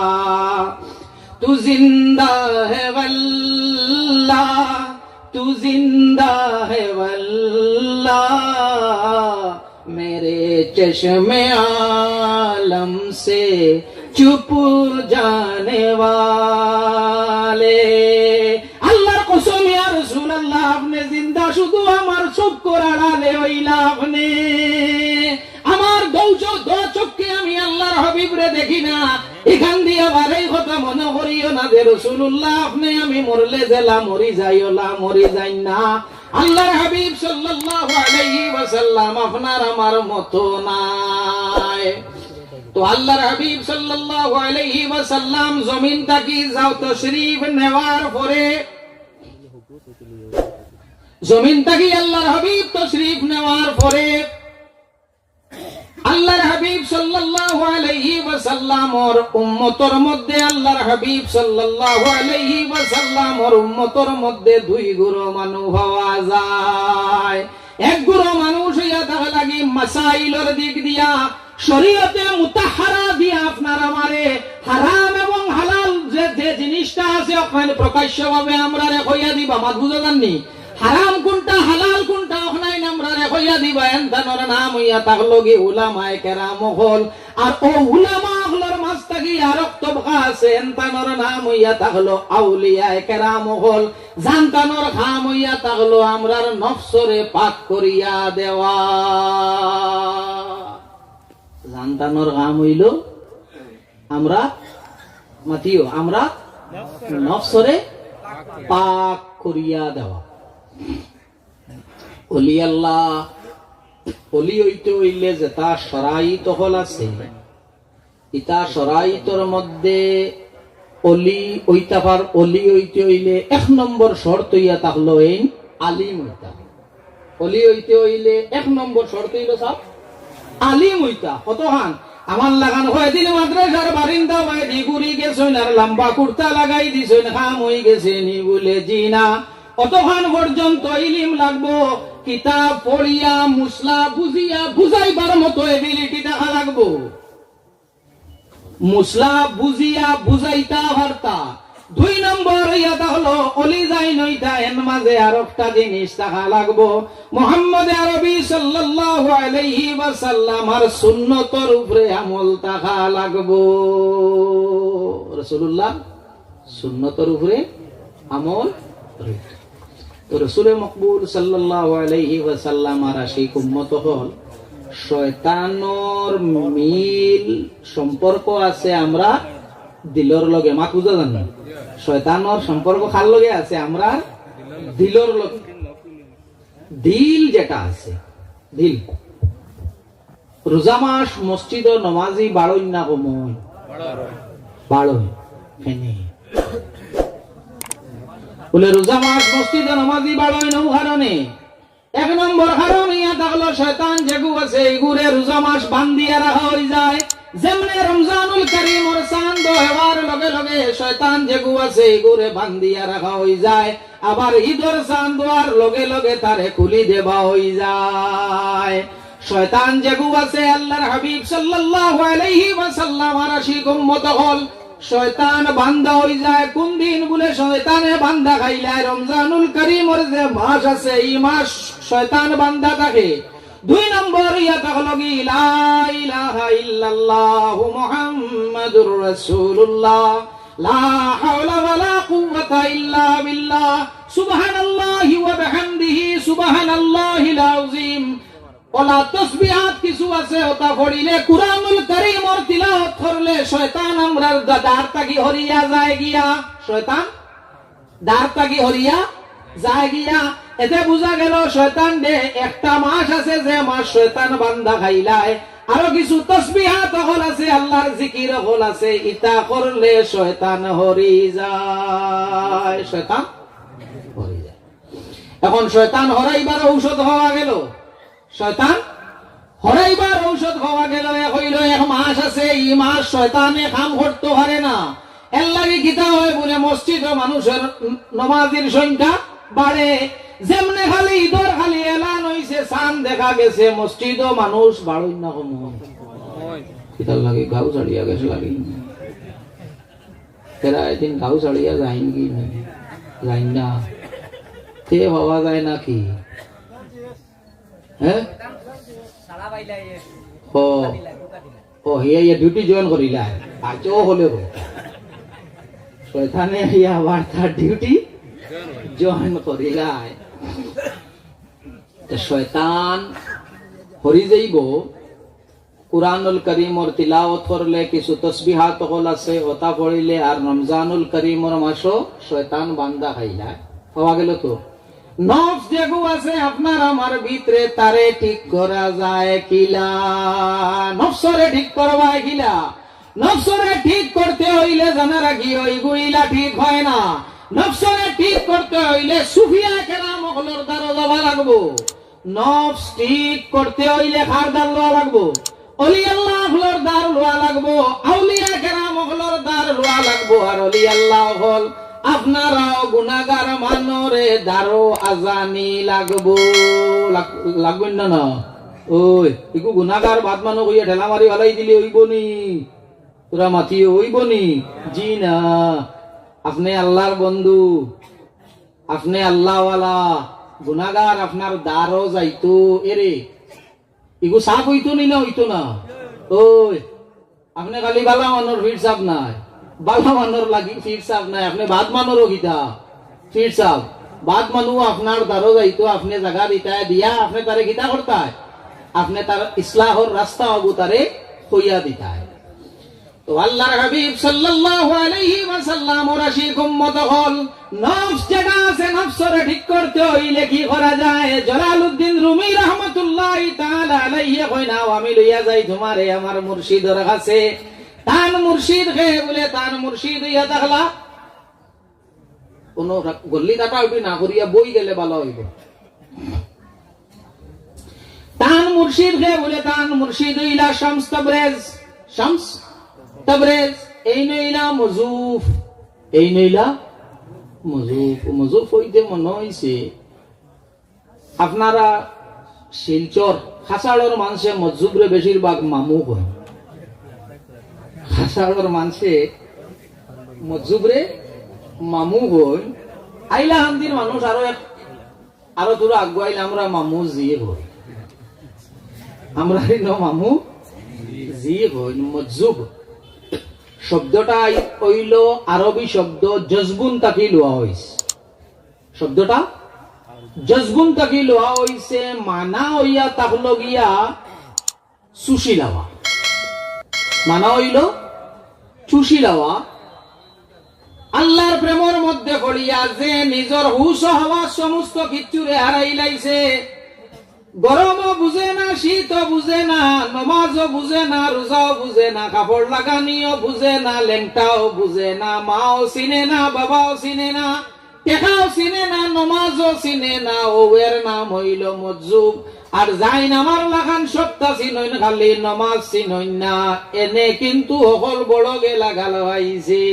তু জিন্দা হে ওয়াল্লাহ তু জিন্দা হে ওয়াল্লাহ मेरे चश्मे आलम से चुप जाने वाले আল্লাহর কসম ইয়া রাসূলুল্লাহ আপনি জিন্দা শুধু আমার চোখ কোরাড়ালে হইলা আপনি আমার দো চোখকে আমি আল্লাহর হাবিবরে দেখি না এখান দিয়ে আবার এই কথা মনে করিও না যে রাসূলুল্লাহ আপনি আমি মরলে জেলা মরি যাইওলা মরি যাই না আল্লাহর হাবিব সাল্লাল্লাহু আলাইহি ওয়াসাল্লাম আপনার আমার মতো নাই তো আল্লাহর হাবিব সাল্লাল্লাহু আলাইহি ওয়াসাল্লাম জমিন থেকে যাও তশরীফ নেওয়ার পরে জমিন থেকে আল্লাহর হাবিব তশরীফ নেওয়ার পরে আল্লাহর হাবিব সাল্লাল্লাহু আলাইহি ওয়াসাল্লামর উম্মতের মধ্যে আল্লাহর হাবিব সাল্লাল্লাহু আলাইহি ওয়াসাল্লামর উম্মতের মধ্যে দুই গুরু মানুষ পাওয়া যায় এক গুরু মানুষ হইয়া থাকা লাগি মাসাইলের দিক দিয়া শরীয়তে মুতাহহারা দিয়া আপনার আমারে হারাম এবং হালাল যে জিনিসটা আছে ওখানে প্রকাশ্যভাবে আমরা কইয়া দিবা মাত বুঝা জাননি হারাম কোনটা হালাল কোনটা ওখানে আমরা কইয়া দিবা এনতানোর নাম হইয়া থাকলোগি উলামায়ে কেরাম হল আর ও উলামা হলর মাঝ থাকি আরেক তবকা আছে এনতানোর নাম হইয়া থাকলো আউলিয়ায়ে কেরাম হল জানতানোর খাম হইয়া থাকলো আমরার নফসরে পাক করিয়া দেওয়া জানতানোর কাম হইল আমরা মাতিও আমরা নফসরে পাক করিয়া দেওয়া ওলি আল্লাহ ওলি হইতে হইলে যে তা শরাইত হল আছে ইতা শরাইতর মধ্যে ওলি ওইতাপার ওলি হইতে হইলে এক নম্বর শর্ত হইয়া থাকলো এই আলিম হইতা ওলি হইতে হইলে এক নম্বর শর্ত হইল সব আলিম হইতা কতখান আমার লাগান কয়দিন মাদ্রাসার বারিন্দা বাইরে ঘুরি গেছেন আর লম্বা কুর্তা লাগাই দিছেন খাম হয়ে গেছে নি বলে জি না অতখান পর্যন্ত ইলিম লাগবো কিতাব পড়িয়া মুসলা বুঝিয়া বুঝাইবার মতো এবিলিটি দেখা লাগবো মুসলা বুঝিয়া বুঝাইতা পারতা দুই নম্বর ইয়াটা হলো অলি যাই নইতা এর মাঝে আর একটা জিনিস দেখা লাগবো মুহাম্মদ আরবি সাল্লাল্লাহু আলাইহি ওয়াসাল্লামের সুন্নতের উপরে আমল থাকা লাগবো রাসূলুল্লাহ সুন্নতের উপরে আমল তো রাসূলে মকবুল সাল্লাল্লাহু আলাইহি ওয়াসাল্লামের আশিক উম্মত হল শয়তানর মিল সম্পর্ক আছে আমরা দিলর লগে মা বুঝা জানো শয়তানর সম্পর্ক কার লগে আছে আমরা দিলর লগে দিল যেটা আছে দিল রোজা মাস মসজিদ নমাজি বাড়ই না কমই বাড়ই ফেনে বলে রোজা মাস মসজিদ নমাজি বাড়ই না কারণে এক নম্বর কারণ ইয়া থাকলো শয়তান যেগু আছে এইগুরে রোজা মাস বান্ধিয়া রাখা হয়ে যায় যেমনে রমজানুল করিমর চাঁদ হওয়ার লগে লগে শয়তান যেগু আছে এইগুরে বান্ধিয়া রাখা হয়ে যায় আবার ঈদর চাঁদ হওয়ার লগে লগে তারে খুলি দেবা হয়ে যায় শয়তান যেগু আছে আল্লাহর হাবিব সাল্লাল্লাহু আলাইহি ওয়াসাল্লামের আশিক উম্মত হল শয়তান বান্দা হয়ে যায় কোন দিন বলে শয়তানে বান্দা খাইলায় রমজানুল করিমর যে মাস আছে এই মাস শয়তান বান্দা থাকে দুই নম্বর ইয়া থাকলো কি লা ইলাহা ইল্লাল্লাহু মুহাম্মাদুর রাসূলুল্লাহ লা হাওলা ওয়ালা কুওয়াতা ইল্লা বিল্লাহ সুবহানাল্লাহি ওয়া বিহামদিহি সুবহানাল্লাহিল আযীম ওলা তাসবিহাত কিছু আছে ওটা পড়িলে কুরআনুল কারীমর তিলাওয়াত করলে শয়তান আমরার দাঁড় তাকি হরিয়া যায় গিয়া শয়তান দাঁড় তাকি হরিয়া যায় গিয়া এতে বুঝা গেল শয়তান দে একটা মাস আছে যে মাস শয়তান বান্দা খাইলায় আরো কিছু তাসবিহাত হল আছে আল্লাহর জিকির হল আছে ইতা করলে শয়তান হরি যায় শয়তান হরি যায় এখন শয়তান হরাইবার ঔষধ হওয়া গেল শয়তান হরাইবার ঔষধ হওয়া গেল হইল এক মাস আছে এই মাস শয়তানে কাম করতে পারে না এর লাগে গীতা হয় বলে মসজিদ ও মানুষের নমাজের সংখ্যা বাড়ে। যেমনে খালি ঈদর খালি এলান হইছে চাঁদ দেখা গেছে, মসজিদ ও মানুষ বাড়ই না কম কিতার লাগে গাও ছাড়িয়া গেছে লাগি এরা একদিন গাও ছাড়িয়া যাইন কি যাই না তে ভাবা যায় না কি হ্যাঁ ও হিয়া ডিউটি জয়েন করিলা আজ ও হলে শয়তানে হিয়া আবার তার ডিউটি জয়েন করিলা। শয়তান হরি যাইব কুরআনুল করিমর তিলাওয়াত করলে কিছু তসবিহাত হল আছে ওটা পড়িলে আর রমজানুল করিমর মাসও শয়তান বান্দা খাইলা পাওয়া গেল। তো নফস যেগু আছে আপনার আমার ভিতরে তারে ঠিক করা যায় কিলা? নফসরে ঠিক করবা কিলা? নফসরে ঠিক করতে হইলে জানা রাখি ওইগুলা ঠিক হয় না। নফসরে ঠিক করতে হইলে সুফিয়া কেরাম হলর দ্বারা যাওয়া লাগবো। নফস ঠিক করতে হইলে কার দ্বার লওয়া লাগবো? অলি আল্লাহ হলর দ্বার লওয়া লাগবো, আউলিয়া কেরাম হলর দ্বার লওয়া লাগবো। আর অলি আল্লাহ হল আপনারাও গুনাহগার মানরে দারো আজানি লাগবো লাগবেন না না ওই একটু গুনাহগার বাদ মানো কইয়া ঠেলা মারি ভালাই দিলে হইবনি তোরা মাথি হইবনি জি না। আপনি আল্লাহর বন্ধু, আপনি আল্লাহওয়ালা, গুনাহগার আপনার দারো যাইতো এরে ইগু সাফ হইতো নি না হইতো না? ওই আপনি খালি বালা মানোর ভিড় সাপ নাই, বালা মানোর লাগি ফির সাপ নাই, আপনি বাদ মানোর গীতা ফির সাপ বাদ মানু আপনার দ্বারো যাইতো, আপনি জায়গা দিতায় দিয়া আপনি তারে গীতা করতায়, আপনি তার ইসলাহর রাস্তা হবু তারে হইয়া দিতায়। তো আল্লাহর হাবিব সাল্লাল্লাহু আলাইহি ওয়াসাল্লাম ওর আশিক উম্মত হল নফস যেটা আছে নফসরে ঠিক করতে হইলে কি করা যায়? জালালউদ্দিন রুমি রাহমাতুল্লাহি তাআলা আলাইহি কইনা আমি লইয়া যাই তোমারে আমার মুর্শিদের কাছে। তান মুর্শিদ কে বলে তান মুর্শিদ ইয়া দেখলা কোন গল্লি কাটা উঠি না করিয়া বই গেলে ভালো হইব। তান মুর্শিদ কে বলে তান মুর্শিদ ইলা শামস তাবরেজ, শামস তাবরেজ এই নইলা মজুফ, এই নইলা মজুফ। মজুফ হইতে মনে হইছে আপনারা শিলচর খাসাড়র মানুষে মজুবরে বেশিরভাগ মামু হয়, খাসাড়র মানুষে মজুবরে মামু হই। আইলা হান্দির মানুষ আরো তোরা আগুয়াইলে আমরা মামু জি হই, আমরা মামু জি হই। মজুব শব্দটা হইল আরবি শব্দ জজবুন তাকি লোয়া হইছে, শব্দটা জজবুন তাকি লোয়া হইছে, মানা হইয়া তাহলো গিয়া সুশি লাওয়া, মানা হইল চুষি লাওয়া। আল্লাহর প্রেমর মধ্যে পড়িয়া যে নিজের হুশ হওয়া সমস্ত কিচ্ছুরে হারাই লাইছে, গরমও বুঝে না, শীতও বুঝে না, নমাজও বুঝে না, রোজাও বুঝে না, কাপড় লাগানিও বুঝে না, লেংটাও বুঝে না, মাও চিনে না, বাবাও চিনে না, টেকাও চিনে না, নমাজও চিনে না, ওর নাম হইল মজুব। আর যাই নামার লাগান সপ্তাহ চিনইন খালি নমাজ চিনইন না, এনে কিন্তু অকল বড় গেলা গাল হইছে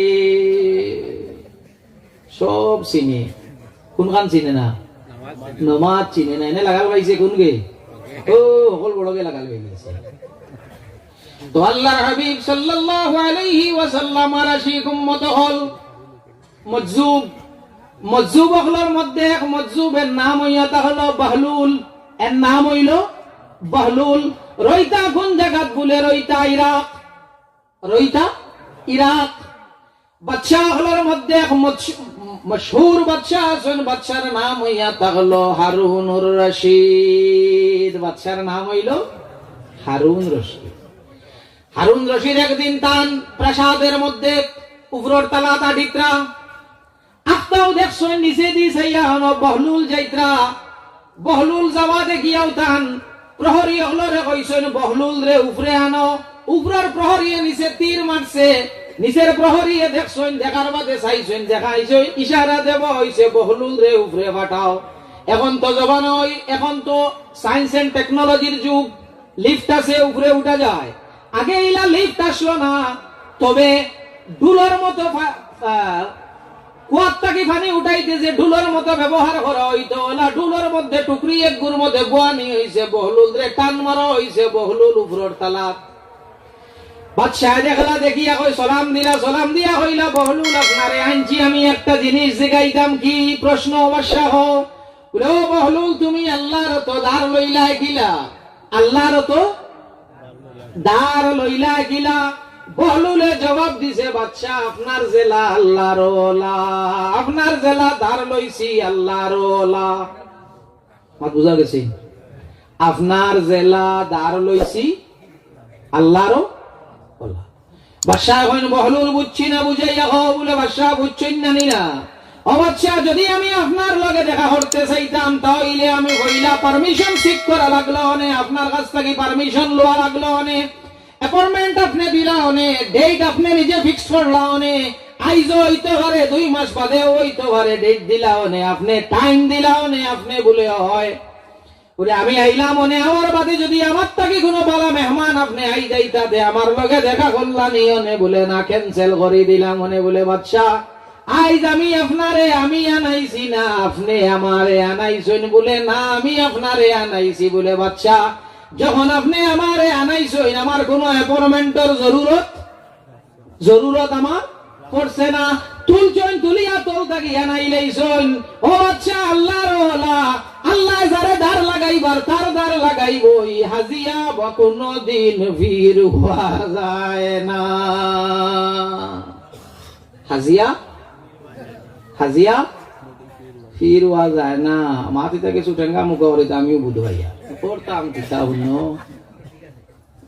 সব চিনে, কোনখান চিনে না? নমাজ চিনে না, এনে লাগাল পাইছে কোন গে? ও অকল বড় গে লাগাল পাইছে। তো আল্লাহর হাবিব সাল্লাল্লাহু আলাইহি ওয়াসাল্লাম আর আশিক উম্মত হল মজুব। মজুব হলর মধ্যে এক মজুবের নাম হইয়া তা হলো বাহলুল, এর নাম হইল বাহলুল। রইতা কোন জায়গাত বলে? রইতা ইরাক, রইতা ইরাক। বাদশাহ হলর মধ্যে এক মশহুর বাদশাহ আছেন, বাদশার নাম হইয়া তা হলো হারুনুর রশিদ, বাদশার নাম হইল হারুন রশিদ। হারুন রশিদ একদিন তান প্রাসাদের মধ্যে উপরের তালাটা ডিকরা আফতাও দেখছেন নিচে দি সাইয়া হনো বহলুল যাইত্রা। বহলুল যাওয়া দেখিয়াও তান প্রহরী হলরে কইছেন বহলুল রে উপরে আনো। উপরের প্রহরী নিচে তীর মারছে, নিচের প্রহরী দেখছেন, দেখার বাদে চাইছেন, দেখাইছে ইশারা দেব হইছে বহলুল রে উপরে পাঠাও। এখন তো জবান হয়, এখন তো সায়েন্স এন্ড টেকনোলজির যুগ, লিফট আছে উপরে উঠা যায়। আগে ইলা লিফট আসলো না, তবে ঢুলের মতো কুয়ার থেকে পানি উঠাইতে যে ঢুলের মতো ব্যবহার করা হইতো, ওলা ঢুলের মধ্যে টুকরি এক গুর মধ্যে বোয়ানি হইছে, বহলুল রে টান মারা হইছে, বহলুল উপরের তালাত। বাদশাহ দেখলা দেখিয়া কই সালাম দিলা, সালাম দিয়া কইলা বহলুল আপনারে আনছি আমি একটা জিনিস জিগাইতাম। কি প্রশ্ন বাদশাহ? বলে ও বহলুল তুমি আল্লাহর তো দার লইলা কিলা? আল্লাহর তো দার লইলা কিলা? বহলুলে জবাব দিছে বাদশাহ আপনার জেলা আল্লাহর ওলা, আপনার জেলা দার লইছি আল্লাহর ওলা। মাত বুঝা গেছে? আপনার জেলা দার লইছি আল্লাহর ওলা। বাদশাহ কইন বহলুল বুঝছি না, বুঝাইয়া হো। বলে বাদশাহ বুঝছেন না নিনা? ও বাদশাহ যদি আমি আপনার লগে দেখা করতে চাইতাম তাহলে আমি কইলা পারমিশন সিক করা লাগলো অনে, আপনার কাছ থেকে পারমিশন লওয়া লাগলো অনে, অ্যাপয়েন্টমেন্ট আপনি দিলা অনে, ডেট আপনি নিজে ফিক্স করলা অনে, আইজো হইতে পারে 2 মাস বাদে হইতে পারে, ডেট দিলা অনে, আপনি টাইম দিলা অনে, আপনি বলে হয় বলে আমি আইলাম অনে, আমার বাদে যদি আমার থেকে কোনো বালা মেহমান আপনি আই যাইতা দে আমার লগে দেখা করলা নি অনে, বলে না ক্যান্সেল করে দিলাম অনে। বলে বাদশাহ আইজ আমি আপনারে আমি আনাইছি না আপনি আমারে আনাইছেন? বলে না আমি আপনারে আনাইছি। বলে বাদশাহ যখন আপনি আমারে আনাইছেন আমার কোনো অ্যাপয়েন্টমেন্টের জরুরত আমার পড়ছে না, তুলছেন তুলিয়া তোল থাকি আনাইলেইছেন। ও বাদশাহ আল্লাহর ওলা, আল্লাহ যারে দার লাগাইবার তার দার লাগাইবই, হাজিয়া বা কোনো দিন ফির হওয়া যায় না। হাজিয়া ফির হওয়া যায় না। মাতি থেকে সুটেঙ্গা মুখ করিতে আমিও বুধ ভাইয়া করতাম কিতা হইল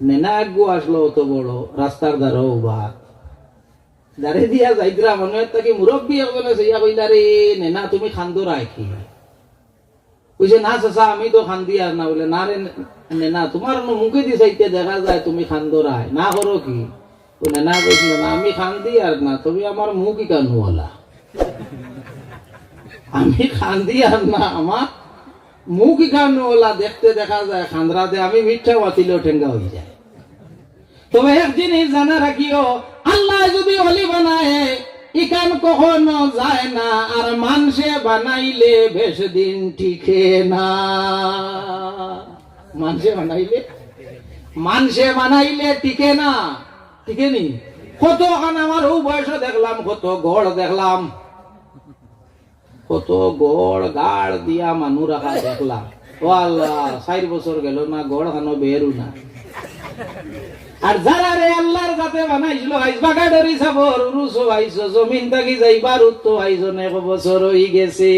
নেনা একগু আসলো অত বড় রাস্তার দ্বারা বা দাঁড়ে দিয়া যাইতরা মনে থাকি মুরব্বী একজনে সেইয়া কইলা রে নেনা তুমি খান্দো রাখি কইছে না চাচা আমি তো খান্দি আর না। বলে না রে নেনা তোমার মুখে দি চাইতে দেখা যায় তুমি খান্দো রায় না করো কি? নেনা কইছিল না আমি খান্দি আর না, তুমি আমার মুখই কানু হলা, আমি খান্দি আর না আমার মুখই কানু হলা। দেখতে দেখা যায় খান্দ্রাতে আমি মিথ্যা বাতিলেও ঠেঙ্গা হয়ে যায়। তবে এক জিনিস জানা রাখিও, আল্লাহ যদি অলি বানায় ইকান কখনো যায় না, আর মানুষে বানাইলে বেশ দিন টিকে না। মানুষে বানাইলে টিকে না, টিকে নি। কত খান আমার ও বয়স দেখলাম, কত গড় দেখলাম, কত গড় গাড় দিয়া মানুষ রাখা দেখলাম। ও আল্লাহ 4 বছর গেল না গড় খানো বেরু না। আর যারা রে আল্লাহর কাছে বানাইছিল আইস বাগাডরি সাবর উরুসো আইসো জমিন থাকি যাইবার উত্তো আইজন 1 বছর হই গেছে।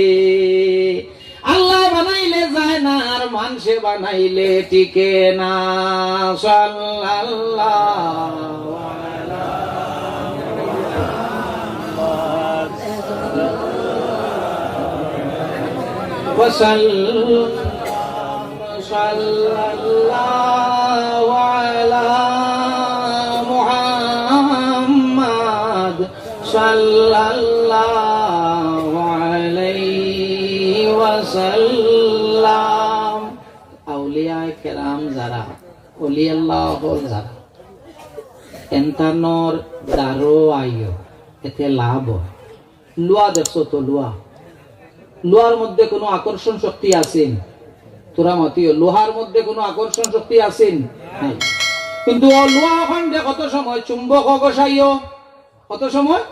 আল্লাহ বানাইলে যায় না আর মানুষে বানাইলে টিকে না। সাল্লাল্লাহু আলা সাল্লাল্লাহু আলা মুহাম্মাদ সাল্লাল্লাহু আলাইহি ওয়াসাল্লাম। আউলিয়া কেরাম যারা ওলি আল্লাহ যারা এন্তানোর দারো আইও এতে লাভ হয়। লুয়া দেখছো তো লোহার মধ্যে কোনো আকর্ষণ শক্তি আছেন? তোরা মতিও লোহার মধ্যে কোনো আকর্ষণ শক্তি আছেন? কিন্তু লোহা ওখান কত সময় চুম্বক ঘষাইও, কত সময়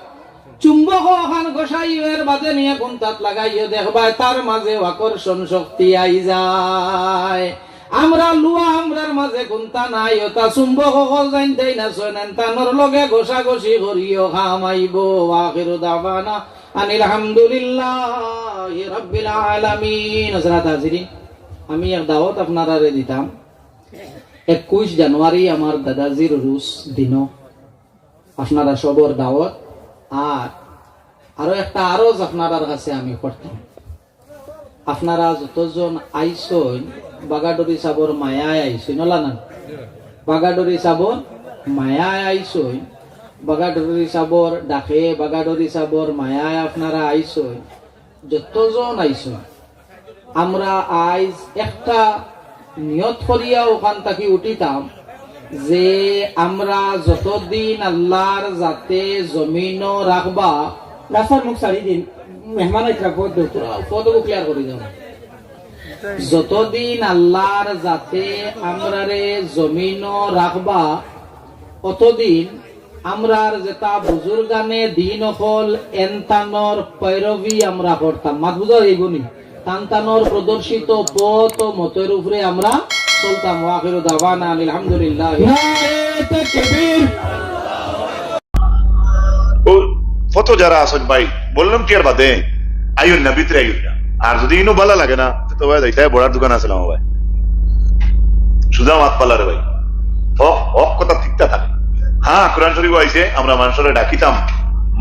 চুম্বক ওখান ঘষাইও, এর বাদে নিয়ে কোন তাত লাগাইও দেখবা তার মাঝে আকর্ষণ শক্তি আই যায়। আমরা লুয়া আমরার মাঝে কোনটা নাই, তা চুম্বক জানতেই না শোনেন তানোর লগে ঘষাঘষি করিও খামাইব। আখিরু দাওয়ানা আনিল হামদুলিল্লাহি রাব্বিল আলামিন। হযরত হাজিরিন, আমি এক দাওয়াত আপনারা দিতাম 21 জানুয়ারি আমার দাদাজির রুস দিন, আপনারা সবর দাওয়াত। আর আরো একটা আরজ আপনার কাছে আমি করতাম, আপনারা যতজন আইসন বাগাডরি সাবর মায়ায় আইসই নলা না, বাগাডরি সাবর মায়ায় আইসই, বাগাডরি সাবর ডাকে বাগাডরি সাবর মায়ায় আপনারা আইসই, যতজন আইসই আমরা আইজ একটা নিয়ত করিয়া ওখান থাকি উঠিতাম যে আমরা যতদিন আল্লাহর যাতে জমিন রাখবা রাস্তার মুখ ছাড়ি দিন মেহমান পদকে ক্লিয়ার করে দাও যতদিন আল্লাহর যাতে আমরা রে জমিন রাখবা অতদিন আমরার যেটা বুজুর্গানে দিন হল এনতানোর পৈরবী আমরা করতাম মাত বুঝা এইগুনি তানতানোর প্রদর্শিত পথ ও মতের উপরে আমরা চলতাম ওয়াখিরু দাওয়ানা আলহামদুলিল্লাহ কত যারা আসেন ভাই বললাম কি আর বাদে আইন না ভিতরে আইন না আর যদি ইনো ভালো লাগে না তো ভাই যাইতে বড়ার দোকান আছে ভাই সুজা মাত পালারে ভাই হক কথা ঠিকটা থাকে হ্যাঁ কোরআন শরীফ আইছে আমরা মানুষের ডাকিতাম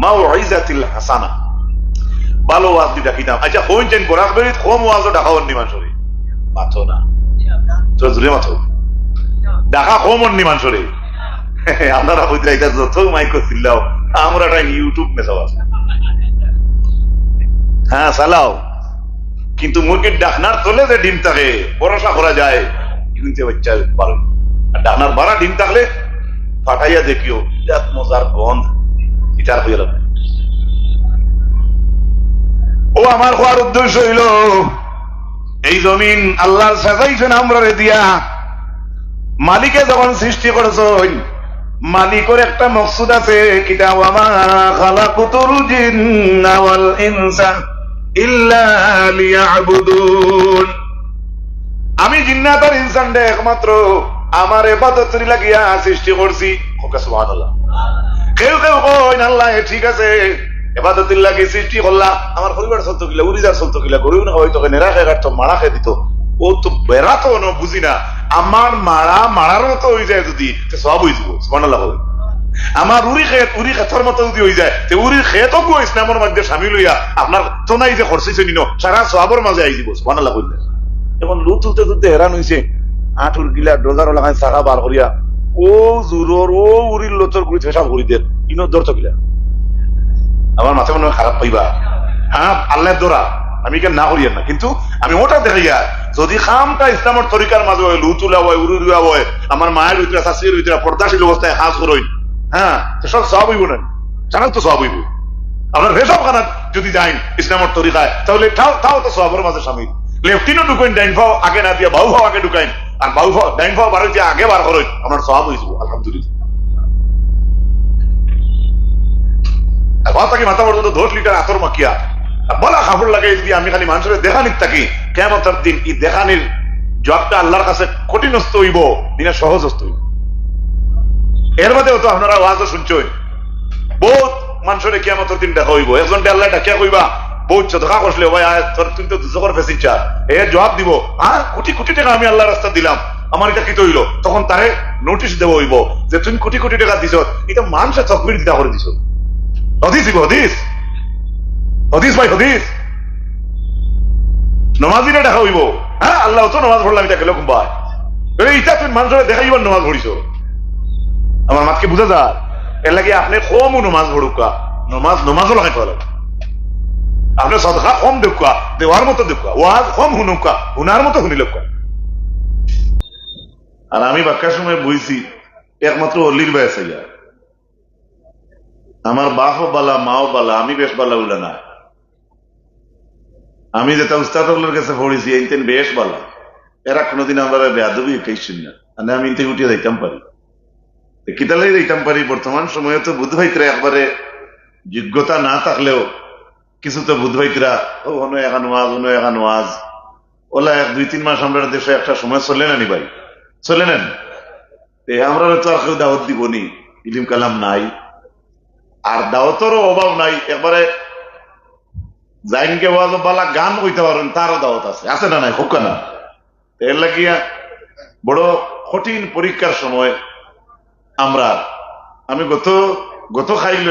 মাউইজাতিল হাসানা ভালো ওয়াজ দি ডাকিতাম আচ্ছা হইছেন গোরাক বেরিত কম ওয়াজও ডাকাওনি মানুষরে মাথো না তো জুড়ে মাথো ডাকা কম অন্য মানুষরে আপনারা হইতে এটা যত মাইকো চিল্লাও আমরা টাইম ইউটিউব মেসাও আছে হ্যাঁ চালাও কিন্তু মুরগির ডাকনার তলে যে ডিম থাকে ভরসা করা যায় কিন্তু বাচ্চা পারো আর ডাকনার বাড়া ডিম থাকলে পাঠাইয়া দেখিও এত মজার গন্ধ এটার হয়ে গেল ও আমার হওয়ার উদ্দেশ্য হইল এই জমিন আল্লাহর সাজাইছেন আমরা রে দিয়া মালিকে যখন সৃষ্টি করেছেন মালিকের একটা মকসুদ আছে কিতা ওয়ামা খালাকুতুল জিন্না ওয়াল ইনসা ইল্লা লিয়াবুদুন আমি জিন্নাত আর ইনসানকে একমাত্র আমার ইবাদতের লাগিয়া সৃষ্টি করছি ওকে সুবহানাল্লাহ কেউ কেউ কই আল্লাহ ঠিক আছে ইবাদতের লাগি সৃষ্টি করলা আমার পরিবার চলতো কিলা উড়িজার চলতো কিলা গরু না হয়তো নেরা খেয়ে কাটতো মারা খেয়ে দিত ও তো বেড়া তো না বুঝি না আমার মারার মতো হয়ে যায় যদি সব হয়ে যাব সুবহানাল্লাহ আমার উড়ি খেতর মতো যদি হয়ে যায় উড়ির খেতও গো ইসলামের মধ্যে সামিল হইয়া আপনার তো নাই যে খরচিছে নিন সারা সবের মাঝে আই যাব সুবহানাল্লাহ বললেন এখন লুট তুলতে তুলতে হেরান হয়েছে আঁঠুর গিলা ডোজারও লাগাই চাকা বার করিয়া ও জোরর ও উড়ির লোচর গুড়ি ফেসাব করি দেন ইনো দরতো গিলা আমার মাথা মনে খারাপ পাইবা হ্যাঁ আল্লাহ দোরা আমি কেন না করিয়া না কিন্তু আমি ওটা দেখাইয়া যদি খামটা ইসলামের তরিকার মাঝে হয় লুতুলা হয় উড়ুয়া হয় আমার মায়ের ভিতরে শাশুড়ির ভিতরে পর্দাশীল অবস্থায় হাজ করই হ্যাঁ সব সব হইব না জানার তো সব হইব আপনার রেসব খানা যদি যাই ইসলামের তরিকায় তাহলে তাও তো সবের মাঝে সামিল লেফটিনও ঢুকাইন ডাইন ভাও আগে না দিয়া বাউ ভাও আগে ঢুকাইন আর বাউ ভাও ডাইন ভাও বার হইতে আগে বার করই আপনার সব হয়েছিল আলহামদুলিল্লাহ বাতাকে মাথা পর্যন্ত 10 লিটার আতর মাখিয়া বলা খাবার লাগাই যদি আমি খালি মানুষের দেখানির থাকি কিয়ামতের দিন এই দেখানির জবটা আল্লাহর কাছে কঠিনস্থ হইব দিনে সহজস্থ হইব এর মধ্যেও তো আপনারা ওয়াজও শুনছেন বহুত মানুষের কিয়ামতের দিন দেখা হইব একজনকে আল্লাহ ডাকিয়া কইবা বহুত সদকা করলে ভাই তোর তুমি তো দুজকর ফেসিচ্ছা এর জবাব দিব হ্যাঁ কোটি কোটি টাকা আমি আল্লাহর রাস্তা দিলাম আমার এটা কি হইল তখন তারে নোটিশ দেব হইব যে তুমি কোটি কোটি টাকা দিছ এটা মানুষের চকবির দিতা করে দিছ হদিস দিব হদিস হদিস ভাই হদিস নমাজিরা দেখা হইব হ্যাঁ আল্লাহ তো নমাজ পড়লাম এটা গেল কুম্বাই এইটা তুমি মানুষের দেখাইবার নমাজ পড়িস আমার মাতকে বুঝা যায় এর লাগে আপনি কমও নমাজ পড়ুকা নমাজও লাগাই পাওয়া আপনি সদকা কম দেখুয়া দেওয়ার মতো দেখুয়া ওয়াজ কম হুনুকা হুনার মতো হুনি লোকা আর আমি বাক্যার সময় বুঝছি একমাত্র অলির বয়স হইয়া আমার বাপও বালা মাও বালা আমি বেশ বালা উলা না আমি যেটা উস্তাদের কাছে পড়েছি এইতেন বেশ বালা এরা কোনোদিন আমরা বেয়াদবি কেছিন না মানে আমি ইনতে উঠিয়ে যাইতাম পারি কিতালাই যাইতাম পারি বর্তমান সময়ে তো বুধভাইতরা একবারে যোগ্যতা না থাকলেও কিছু তো বুধভাইতরা ও হনো এখান ওয়াজ ওলা 1-2-3 মাস আমরা দেশে একটা সময় চলে না নি ভাই চলে নেন আমরা তো আর কেউ দাওয়াত দিবনি ইলিম কালাম নাই আর দাওয়াতেরও অভাব নাই একবারে জাইনকে ওয়াজ বালা গান কইতে পারেন তারও দাওয়াত আছে না নাই হোক না এর লাগিয়া বড় কঠিন পরীক্ষার সময় আমি গত খাইল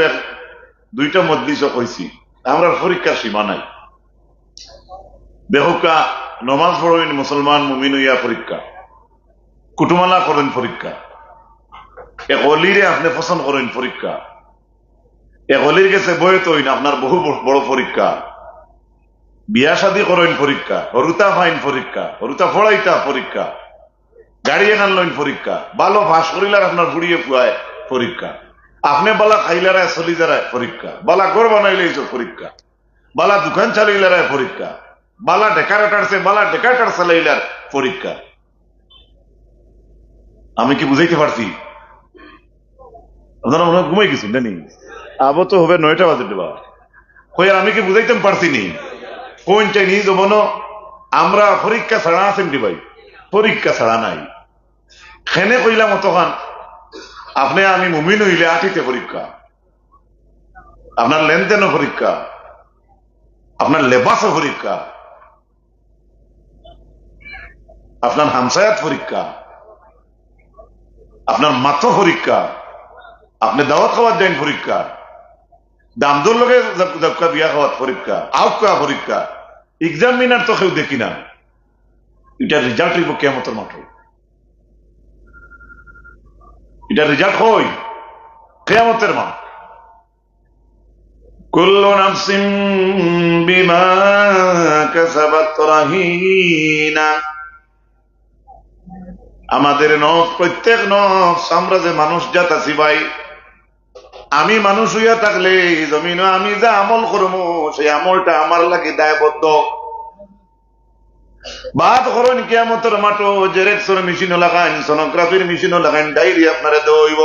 2টা মজলিস কইছি আমরা পরীক্ষার সীমা নাই বেহুকা নমাজ পড়েন মুসলমান মুমিন হইয়া পরীক্ষা কুটুমালা করেন পরীক্ষা এক অলিরে আপনি পছন্দ করেন পরীক্ষা এক অলির গেছে বয়ে তৈন আপনার বহু বড় পরীক্ষা বিয়া শাদী করেন পরীক্ষা হরুতা ফাইন পরীক্ষা হরুতা ফড়াইতা পরীক্ষা গাড়ি এখান লইন পরীক্ষা, ভালো ফাঁস করিলার আপনার ফুড়িয়ে ফুয়ায় পরীক্ষা, আপনি বালা খাইলারায় চলি যারায় পরীক্ষা, বালা ঘর বানাইলে পরীক্ষা, বালা দোকান চালাইলারায় পরীক্ষা, বালা ডেকাটার চালাইলার পরীক্ষা। আমি কি বুঝাইতে পারছি? আপনারা মনে হয় ঘুমাই গেছেন জানি, আবো তো হবে 9টা বাজে দেবা কই, আমি কি বুঝাইতে পারছি নি? কোন চাই নিজ বন আমরা পরীক্ষা ছাড়া আছেন কি ভাই? পরীক্ষা ছাড়া নাই। খেনে কইলাম অতখান আপনি আমি মুমিন হইলে আঠিতে পরীক্ষা, আপনার লেনদেনও পরীক্ষা, আপনার লেবাসও পরীক্ষা, আপনার হামসায়াত পরীক্ষা, আপনার মাথা পরীক্ষা, আপনি দাওয়াত খাওয়ার দেন পরীক্ষা, দামদুর লোকে বিয়া খাওয়ার পরীক্ষা, আউকা পরীক্ষা, এক্সামিনার তো কেউ দেখি না, এটা রেজাল্ট হইব কিয়ামতের মাঠে। এটা রেজাল্ট হই কিয়ামতের মাঠ। কুল্লু নাফসিন বিমা কাসাবাত রাহিনা। আমাদের নফস, প্রত্যেক নফস, আমরা যে মানুষ জাত আছি ভাই, আমি মানুষ হইয়া থাকলে জমিন আমি যা আমল করবো সেই আমলটা আমার লাগে দায়বদ্ধ। বাদ করেন কিয়ামতের মাঠো, জেরেক্সর মেশিনও লাগাইন, সোনোগ্রাফির মেশিনও লাগাইন, ডায়েরি আপনারা দইব।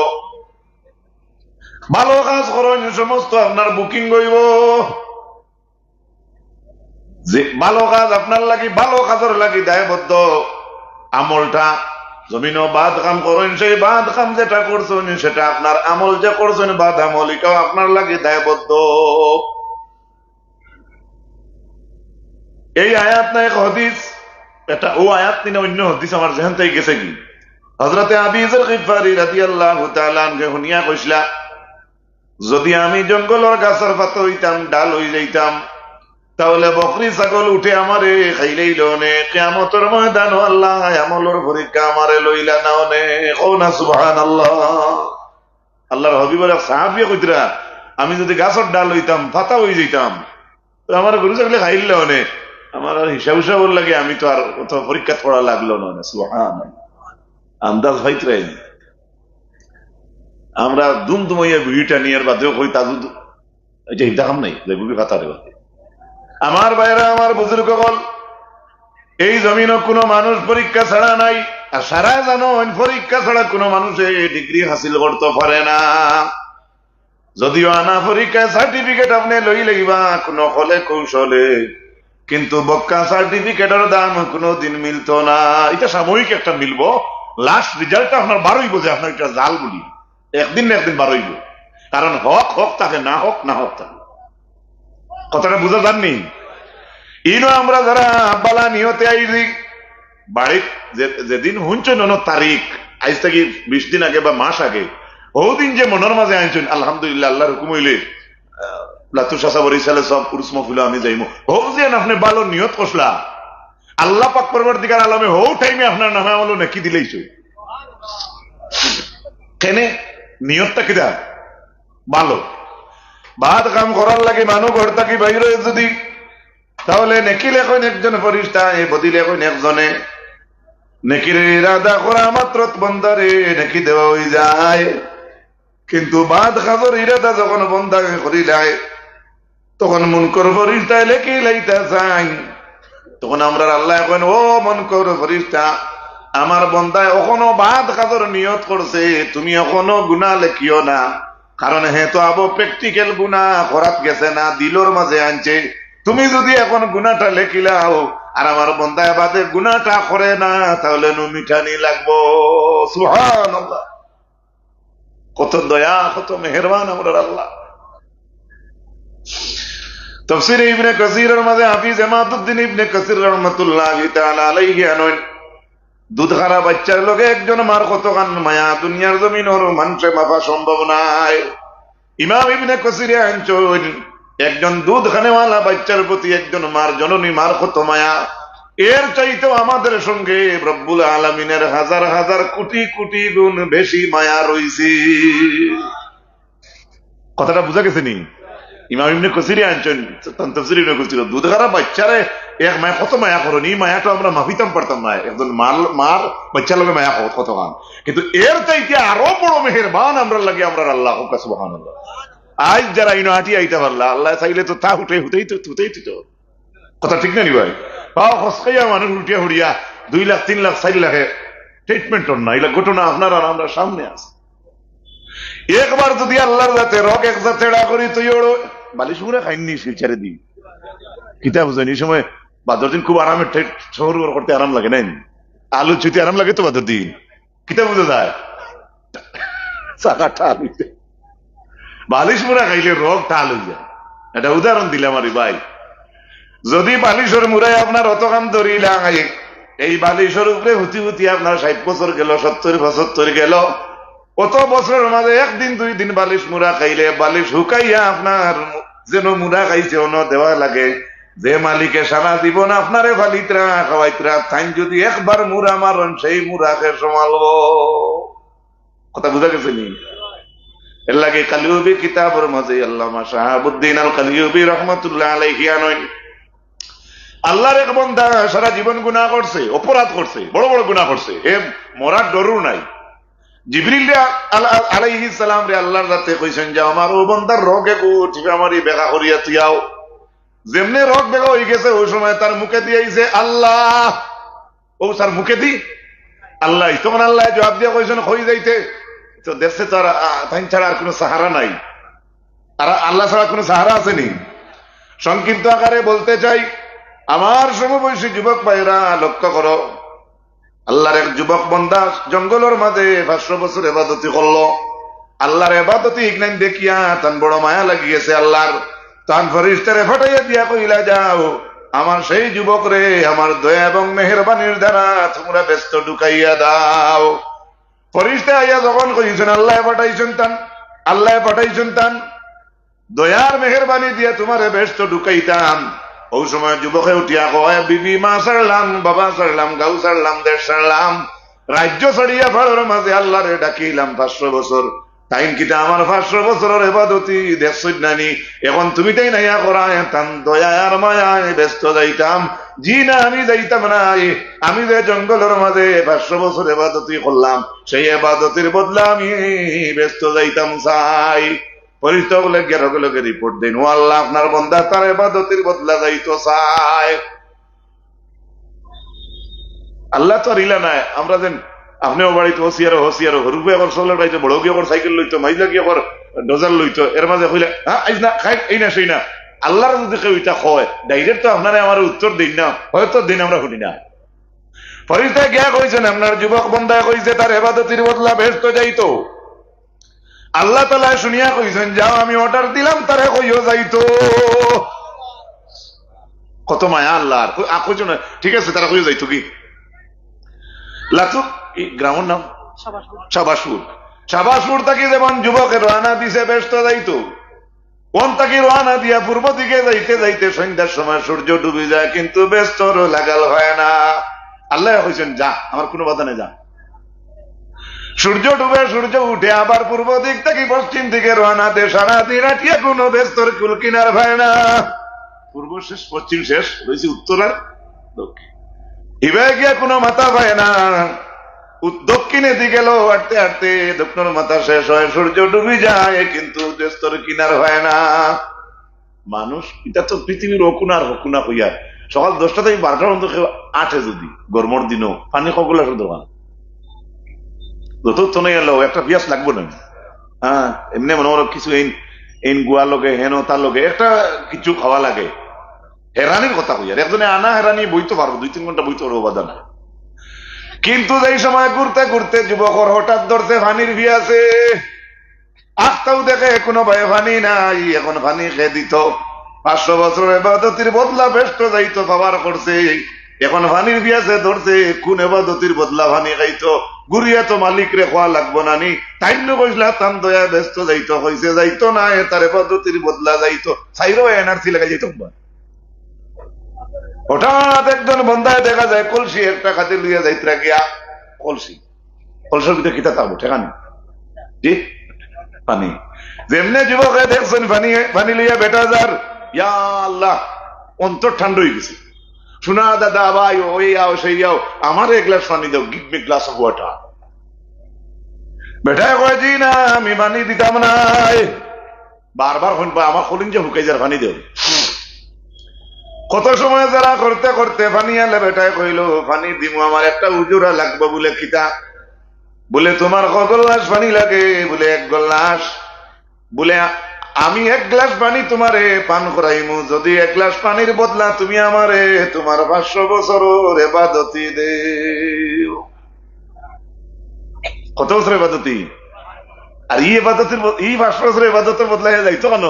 ভালো কাজ করেন সমস্ত আপনার বুকিং হইব। যে ভালো কাজ আপনার লাগি, ভালো কাজের লাগি দায়বদ্ধ। আমলটা জমিনও বাদ কাম করেন, সেই বাদ কাম যেটা করছেন সেটা আপনার আমল যে করছেন বাদ আমলিকাও আপনার লাগে দায়বদ্ধ। এই আয়াত না এক হাদিস, এটা ও আয়াত নিয়ে অন্য হাদিস আমার যেখান থেকে গেছে কি, হযরতে আবী যর গিফারী রাদিয়াল্লাহু তাআলা আনহু শুনিয়া কইসলা, যদি আমি জঙ্গলের গাছের পাতা হইতাম, ডাল হয়ে যাইতাম, তাহলে বকরি ছাগল উঠে আমারে খাইলেই লনে, কিয়ামতের ময়দান আল্লাহ আমলের পরীক্ষা আমারে লইলা নাওনে। ও না সুবহানাল্লাহ। আল্লাহর হাবিবের সাহাবী কইতরা, আমি যদি গাছের ডাল হইতাম, পাতা হয়ে যাইতাম, তো আমার গরু ছাগলে খাইলে লনে, আমার আর হিসাব হিসাবর লাগে, আমি তো আর কত পরীক্ষা করা লাগলো না। সুবহানাল্লাহ। আন্দাজ ভাইতরাই আমরা দুম দুমাইয়া ভিড়টা নিয়ে বাদেও কই তাজু এটা হিদাম নাই যে বুবি খাতারে। আমার ভাইরা, আমার বুজুর্গ বল, এই জমিনও কোনো মানুষ পরীক্ষা ছাড়া নাই। আর সারা জানো পরীক্ষা ছাড়া কোনো মানুষে ডিগ্রি হাসিল করতে পারে না। যদিও আনা পরীক্ষায় সার্টিফিকেট আপনি লই লাগিবা কোনো হলে কৌশলে, কিন্তু বক্কা সার্টিফিকেটের দাম কোনোদিন মিলতো না। এটা সাময়িক একটা মিলবো, লাস্ট রেজাল্টটা আপনার বারোই বোঝে, আপনার এটা জাল বলি, একদিন না একদিন বারোইব। কারণ হক হক থাকে, না হক না হক থাকে। কথাটা বুঝা যাননি? ইনো আমরা যারা বালা নিহতে আইরি বাড়ি, যেদিন হুঁচন তারিখ, আজ থেকে 20 দিন আগে বা মাস আগে, ওদিন যে মনের মাঝে আনছেন আলহামদুলিল্লাহ, আল্লাহর হুকুম হইলে লাতু শাসাবরি সালে সব পুরুষ মফিলা আমি যাইমু, হোক যে আপনি ভালো নিয়ত কষলা, আল্লাহ পাক পরবর্তীকার আলমে হৌ টাইমে আপনার নামে আমলো নাকি দিলেইছ। কেনে নিয়তটা কিনা ভালো, বাদ কাম করার লাগে মানুষ ঘর থাকি বাইরে যদি, তাহলে নেকি লেখন একজন ফরিস্তা, এ বদি লেখন একজনে। নেকির ইরাদা করা মাত্র বন্দারে নেকি দেওয়া হয়ে যায়, কিন্তু বাদ খাজর ইরাদা যখন বন্দা করি যায়, তখন মুনকর ফরিস্তায় লেখি লাইতে চাই। তখন আমরা আল্লাহ এখন, ও মুনকর ফরিস্তা, আমার বন্দায় এখনো বাদ খাজর নিয়ত করছে, তুমি এখনো গুনাহ লেখিও না। কারণ হে তো আবো প্র্যাকটিক্যাল গুনাহ করাত গেছে না, দিলর মাঝে আনছে। তুমি যদি এখন গুনাহটা লেখিলাও আর আমার বন্দায় বাদে গুনাহটা করে না, তাহলে নু মিঠানি লাগবো। সুবহানাল্লাহ। কত দয়া, কত মেহেরবান আমরার আল্লাহ। তাফসীর ইবনে কাসীরের মাঝে হাফিজ ইমাদউদ্দিন ইবনে কাসীর রাহমাতুল্লাহি তাআলা আলাইহি আনন, দুধখানা বাচ্চার লগে একজন মার কতখান মায়া, দুনিয়ার জমিন ওর মানুষে মাপা সম্ভব নাই। ইমাম ইবনে কাসীর আনছেন, একজন দুধখানেওয়ালা বাচ্চার প্রতি একজন মার, জননী মার কত মায়া, এর চাইতেও আমাদের সঙ্গে রব্বুল আলামিনের হাজার হাজার কোটি কোটি গুণ বেশি মায়া রইছে। কথাটা বুঝা গেছে নি? ইমাম ইবনে কাসীর আনছেন, তাফসীর ইবনে কাসীর, দুধখানা বাচ্চারে এক মায়া কত মায়া করেন, এই মায়াটা আমরা মাফিতাম পারতাম না। একজন মার বাচ্চার লগে মায়া কত গান, কিন্তু এর চাইতে আরো বড় মেহেরবান আমরা লাগে আমরা আল্লাহ সুবহানাল্লাহ। আজ যারা ইনো আটি আইতে পারলা, আল্লাহ চাইলে তো তা হুতেই তো কথা ঠিক না নি ভাই? পাও খসকাইয়া মানুষ উঠিয়া হুড়িয়া 2 লাখ 3 লাখ 4 লাখে ট্রিটমেন্ট না, এগুলা ঘটনা আপনার আর আমরা সামনে আছে। একবার যদি আল্লাহর যাতে রক এক তেড়া করি তুই ওড়ো বালিশ মুড়ে খাইনি শিলচারে দিই কিতা বুঝেন। এই সময় বাদর দিন খুব আরামের শহর করতে আরাম লাগে নাই, আলু চুইতে আরাম লাগে তো বাদর দিন কিতা বুঝে যায় চাকাটা আলুতে বালিশ মুড়া খাইলে রোগ টাল হয়ে যায়। এটা উদাহরণ দিলাম আরে ভাই। যদি বালিশের মুড়ায় আপনার অত কাম ধরিলা এই বালিশের উপরে হুতি হুতি আপনার 60 বছর গেল, 70-75 গেল, অত বছরের মাঝে 1 দিন 2 দিন বালিশ মুড়া খাইলে বালিশ হুকাইয়া আপনার যেন মুড়া খাইছে অন্য দেওয়া লাগে। যে মালিকে সারা জীবন আপনারে ফালিতরা খাওয়াইতরা তাই যদি একবার মুড়া মারন সেই মুড়াকে সমালব। কথা বুঝা গেছে নি? এর লাগে কালিউবি কিতাবের মাঝে আল্লামা শাহাবুদ্দিন আল কালিউবি রহমাতুল্লাহ আলাইহি আনয়ন আল্লাহর এক বান্দা সারা জীবন গুনাহ করছে, অপরাধ করছে, বড় বড় গুনাহ করছে, এ মরার ডরও নাই। জিবরিল আলাইহিস সালাম রে আল্লাহর রাতে কইছেন যে আমার ও বান্দার রোগে ঠিক আমারই বেগা করিয়া তুইয়াও। যেমনে রোগ বেগা হয়ে গেছে ওই সময় তার মুখে দিয়েছে আল্লাহ, ও তার মুখে দি আল্লাহ। তখন আল্লাহ জবাব দিয়া কইছেন হয়ে যাইতে তো দেশে তো তাই ছাড়া আর কোনো সাহারা নাই, আর আল্লাহ ছাড়া কোনো সাহারা আসেনি। সংক্ষিপ্ত আকারে বলতে চাই, আমার সমবয়সী যুবক ভাইরা লক্ষ্য করো, আল্লাহর এক যুবক বান্দা জঙ্গলের মাঝে 500 বছর ইবাদতি করলো। আল্লাহর ইবাদতি ইগনাইন দেখিয়া তান বড় মায়া লাগিয়েছে আল্লাহর, তান ফেরেশতারে ফাটাইয়া দিয়া কইলা যাও আমার সেই যুবক রে আমার দয়া এবং মেহেরবানির দ্বারা তোমরা ব্যস্ত ঢুকাইয়া দাও। ফেরেশতা আইয়া যখন কইছেন আল্লাহ পাঠাইছেন তান দয়ার মেহেরবানি দিয়া তোমারে ব্যস্ত ঢুকাইতাম, ওই সময় যুবকে উঠিয়া কয় বিবি মা ছাড়লাম, বাবা ছাড়লাম, গাঁও ছাড়লাম, দেশ ছাড়লাম, রাজ্য ছাড়িয়া ভাড়ার মাঝে আল্লাহরে ডাকিলাম 500 বছর। টাইম কিটা আমার 500 বছরের ইবাদতি দেখছই নানি, এখন তুমি তাই নাইয়া করা তান দয়ার মায়ায় ব্যস্ত যাইতাম। জি না, আমি যাইতাম না, আমি যে জঙ্গলের মাঝে 500 বছর ইবাদতি করলাম সেই ইবাদতির বদলা আমি ব্যস্ত যাইতাম চাই। ফেরেশতা বলে গেরগে রিপোর্ট দেন, ও আল্লাহ আপনার বান্দা তার ইবাদতের বদলা যাইতো চায়। আল্লাহ তো রিলা নাই আমরা যেন আপনিও বাড়িতে হসিয়ারো হরুপে একর সোলার বাড়িতে বড় গিয়ে সাইকেল লইতো, মাইজা গিয়ে ডজার লইতো, এর মাঝে কইলে হ্যাঁ আইজ না খাই এই না সেই না। আল্লাহর যদি কেউ এটা কয় ডাইরেক্ট তো আপনারা আমার উত্তর দিন না, হয়তো দিন আমরা শুনি না। ফেরেশতা গিয়া কইছেন আপনার যুবক বান্দা কইছে তার ইবাদতের বদলা ব্যস্ত যাইতো। আল্লাহ তাআলা শুনিয়া কইছেন যাও আমি অর্ডার দিলাম তারে কইও যাইতো। কত মায়া আল্লাহর। কইছো না ঠিক আছে তারা কইও যাইতো কি লাতুক গ্রামের নাম শাবাসপুর থাকি যেমন যুবকের রানা দিছে ব্যস্ত যাইতো, কোন থাকি রানা দিয়া পূর্ব দিকে যাইতে যাইতে সন্ধ্যার সময় সূর্য ডুবে যায় কিন্তু ব্যস্ত লাগাল হয় না। আল্লাহ কইছেন যা আমার কোনো বাধা নেই, যা। সূর্য ডুবে সূর্য উঠে আবার পূর্ব দিক থেকে পশ্চিম দিকে রানা দে, সারা দিন আটিয়া কোনো ব্যস্তর কুল কিনার হয় না। পূর্ব শেষ পশ্চিম শেষ রয়েছে উত্তর আর দক্ষিণ, এবার গিয়া কোনো মাথা পায় না। দক্ষিণে দিকে গেল হাঁটতে হাঁটতে দক্ষিণের মাথা শেষ হয়, সূর্য ডুবে যায় কিন্তু ব্যস্তর কিনার হয় না। মানুষ এটা তো পৃথিবীর হকুনার হকুনা হইয়া সকাল 10টা থেকে 12টার মধ্যে কেউ আঠে যদি গরমের দিনও পানি কগুলা শুধু যত তো নেই এলো একটা পিয়াস লাগবো না। হ্যাঁ এমনি মনে হলো কিছু এই গুয়া লগে হেন তার লগে একটা কিছু খাওয়া লাগে। হেরানির কথা কইয়ার একজনে আনা হেরানি বইতে পারবো, 2-3 ঘন্টা বইতে পারবো বাধা না। কিন্তু এই সময় ঘুরতে ঘুরতে যুবকর হঠাৎ ধরতে পানির ভিয়াছে, আস্তাও দেখে কোনো ভাই পানি নাই, এখন পানি খেয়ে দিত। 500 বছরের ইবাদতির বদলা ব্যস্ত যাইতো ব্যবহার করছে, এখন পানির ভিয়াছে ধরছে কোন ইবাদতির বদলা পানি খাইতো। ঘুরিয়া তো মালিক রে খোয়া লাগবো না নি, তাই কইসলা তান দয়া ব্যস্ত যাইতো, হয়েছে যাইতো না তার ইবাদতির বদলা যাইতো, সাইরো এনার্জি লাগাই যাইতো। হঠাৎ একজন বন্ধায় দেখা যায় কলসি একটা খাতে লইয়া যাইতরা গিয়া, কলসির ভিতরে কিতা থাকবো ঠেকানি জি পানি। যেমনে যুবকে দেখছেন পানি লইয়া বেটা যার ইয়া আল্লাহ অন্তর ঠান্ডা হয়ে গেছে, শোনা দাদা ভাই ওই আও সেই আও আমার এক গ্লাস পানি দাও, give me glass of water. বেটায় কয় জি না আমি পানি দিতাম না। বারবার শুনবা আমার কলিং যে হুকাই যার পানি দেও। কত সময় যারা করতে করতে পানি আলে বেটায় কইল পানি দিমু, আমার একটা উজুরা লাগবে। বলে কিতা? বলে তোমার কত গ্লাস পানি লাগে? বলে 1 গ্লাস। বলে আমি 1 গ্লাস পানি তোমারে পান করাইমু যদি 1 গ্লাস পানির বদলা তুমি আমারে তোমার 500 বছরের ইবাদতি দেও। কত বছর ইবাদতি? আর এই ইবাদতের এই 500 বছরের ইবাদতের বদলা যাইতো কেন?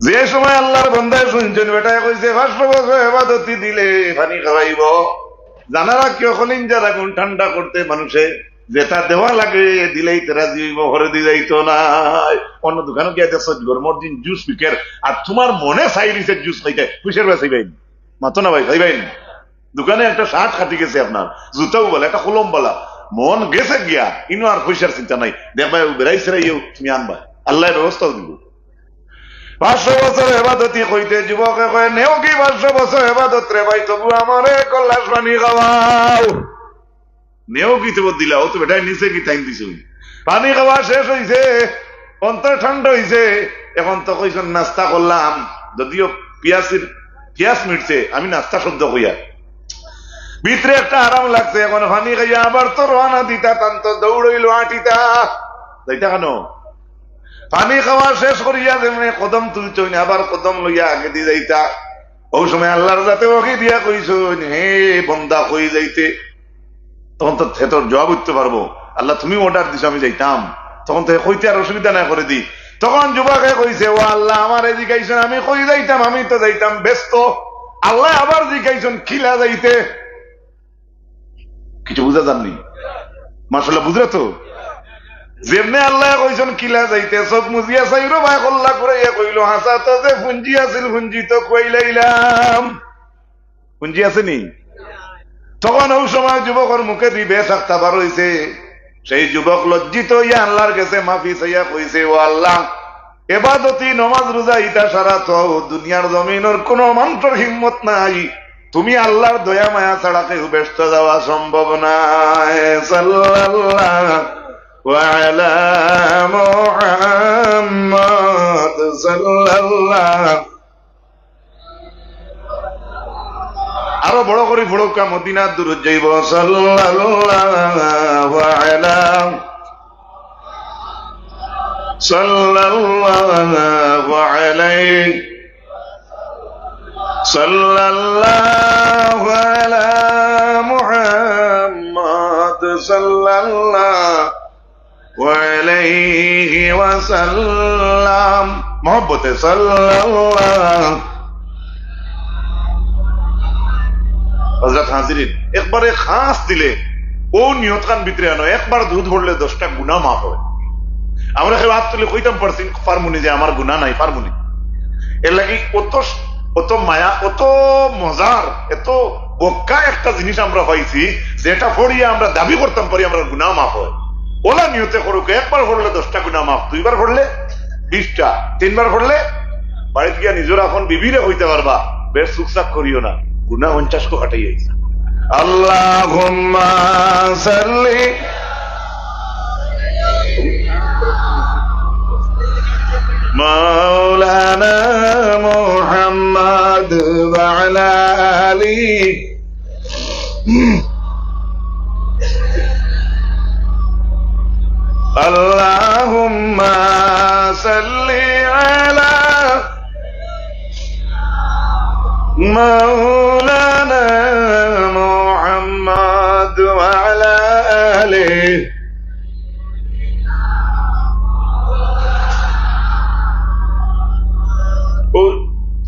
যে সময় আল্লাহর বান্দায় শুনছেন বেটায় কইছে 500 বছর ইবাদতি দিলে পানি খাওয়াইব, জানা রাখিও কলিঞ্জা রাখুন ঠান্ডা করতে মানুষে যেটা দেওয়া লাগে দিলেই তেরা জীব ঘরে দিয়ে যাইতো না। অন্য দোকানে গিয়ে দেখছ গরমের দিন জুস বিকের, আর তোমার মনে চাই দিছে জুস খাইতে, খুশির ভাই চাইবেন মাতো না ভাই চাইবেন। দোকানে একটা শার্ট কাটি গেছে আপনার, জুতাও বলা, একটা কলম বলা, মন গেছে গিয়া ইনো আর পয়সার চিন্তা নাই, দেখবা বেড়াইছে তুমি আনবা, আল্লাহ ব্যবস্থাও দিব। 500 বছর এবাদতি কইতে যুবকে কয় নেও কি 500 বছর এবাদত রে ভাই, তবু আমার 1 গ্লাস পানি খাওয়াও। নেও কি তবু দিলা, ও তো বেটাই নিচে কি টাইম দিছ, পানি খাওয়া শেষ হইছে, অন্তর ঠান্ডা হইছে, এখন তো কইছেন নাস্তা করলাম, যদিও পিয়াস মিটছে, আমি নাস্তা শব্দ কইয়া ভিতরে একটা আরাম লাগছে, এখন পানি খাইয়া আবার তো রওনা দিতা, তান তো দৌড়ইল আটিতা যাইতা কেন? পানি খাওয়া শেষ করিয়া যেমনি কদম তুলছইন আবার কদম লইয়া আগে দিয়ে যাইতা। ওই সময় আল্লাহর যাতে ওকে দিয়া কইছইন হে বন্দা কই যাইতে, তখন তো সে তোর জবাব উঠতে পারবো, আল্লাহ তুমি অর্ডার দিছো আমি যাইতাম, তখন তো কইতে আর অসুবিধা না করে দি। তখন যুবকে কইছে ও আল্লাহ আমার জিজ্ঞাসন আমি কই যাইতাম, আমি তো যাইতাম ব্যস্ত। আল্লাহ আবার জিজ্ঞাসন খিলা যাইতে, কিছু বুঝা যাননি মাশাআল্লাহ, বুঝলে তো? যেমনে আল্লাহ কইছেন কিলা যাইতে, চোখ মুজিয়া চাইরো ভাই কল্লা ঘুরাইয়া কইল হাসা তো যে পুঞ্জি আছিল পুঞ্জি তো কইলাইলাম, পুঞ্জি আছে নি? তখন ওই সময় যুবকের মুখে দিবে থাকতে বার হইছে, সেই যুবক লজ্জিত হইয়া আল্লাহর কাছে মাফি চাইয়া কইছে ও আল্লাহ এবাদতি নমাজ রোজা ইটা সারা তো দুনিয়ার জমিনের কোন মানুষের হিম্মত নাই, তুমি আল্লাহর দয়া মায়া ছাড়া কেউ ব্যস্ত যাওয়া সম্ভব নাই। সাল্লাল্লাহু وعلى محمد صلى الله আরো বড় করে ফড়কা মদিনার দূরত যাইব সাল্লাল্লাহু আলা সাল্লাল্লাহু আলাইহি সাল্লাল্লাহু আলা মুহাম্মদ সাল্লাল্লাহু ওয়ালাইহি ওয়াসাল্লাম মহব্বতে সাল্লাল্লাহু। হযরত হাজিরিন একবারে খাস দিলে ও নিয়ত খান ভিতরে আনো, একবার দুধ ভরলে 10টা গুনাহ মাফ হয়। আমরা কেউ হাত তুলে কইতাম পারছি পারমুনি যে আমার গুনাহ নাই, পারমুনি। এর লাগি অত মায়া, অত মজার, এত বক্কা একটা জিনিস আমরা পাইছি যেটা পড়িয়া আমরা দাবি করতাম পারি আমরা গুনাহ মাফ হয়। ওলা নিয়তে করুক, একবার পড়লে 10টা গুনাহ মাফ, 2বার পড়লে 20টা, 3বার পড়লে বাড়িতে গিয়া নিজের এখন বিবিরে হইতে পারবা, বেশ সুকসাক করিও না, গুনাহ 50 কো কাটাই আইছে। আল্লাহুম্মা সাল্লি মাওলানা মুহাম্মদ ওয়া আলা আলিহি Allahumma salli ala maulana Muhammad wa ala alihi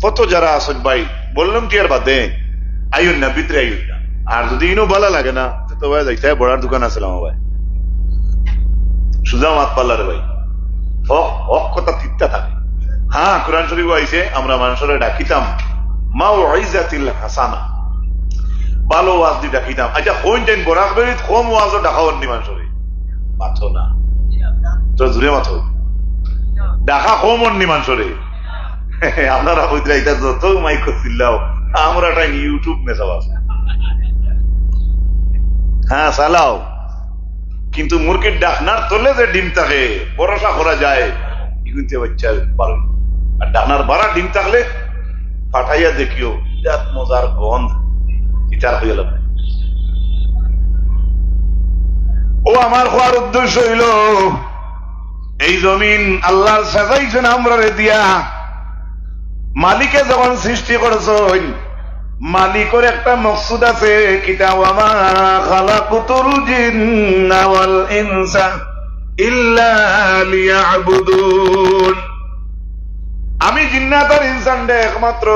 কত যারা আসুন ভাই বললাম কি আর বাদে আইন না ভিতরে আইন না, আর যদি ইনো ভালো লাগে না তো ভাই যাইতে বড়ার দোকান আছে আমার ভাই সুজা মাত পাল্লারে ভাই কথা তিত্তা থাকে। হ্যাঁ কোরআন শরীফ আইছে আমরা মানুষের ডাকিতাম মাউইজাতিল হাসানা, ভালো ওয়াজ দি ডাকিতাম। আচ্ছা কোন টাইম বরাক বেরিত কম ওয়াজও ডাকাওয়ার নি মানুষের মাথো না তো জুড়ে মাথো ডাকা কম নি মানুষের। আপনারা বুঝলে এটা যত মাইক চিল্লাও আমরা একটা ইউটিউব মেসাব আছে, হ্যাঁ চালাও, কিন্তু মুরগির ডাকনার তোলে যে ডিম থাকে ভরসা করা যায় কিন্তু বাচ্চা পারে। আর ডাকনার বাড়া ডিম থাকলে পাঠাইয়া দেখিও বিরাট মজার গন্ধ ইটার হয়ে গেল। ও আমার হওয়ার উদ্দেশ্য হইল এই জমিন আল্লাহর সাজাইছেন আমরা রে দিয়া। মালিকে যখন সৃষ্টি করেছেন মালিকের একটা মকসুদ আছে, কিতা ওয়ামা খালাকুতুল জিন্না ওয়াল ইনসা ইল্লা লিয়াবুদুন। আমি জিন্নাত আর ইনসানকে একমাত্র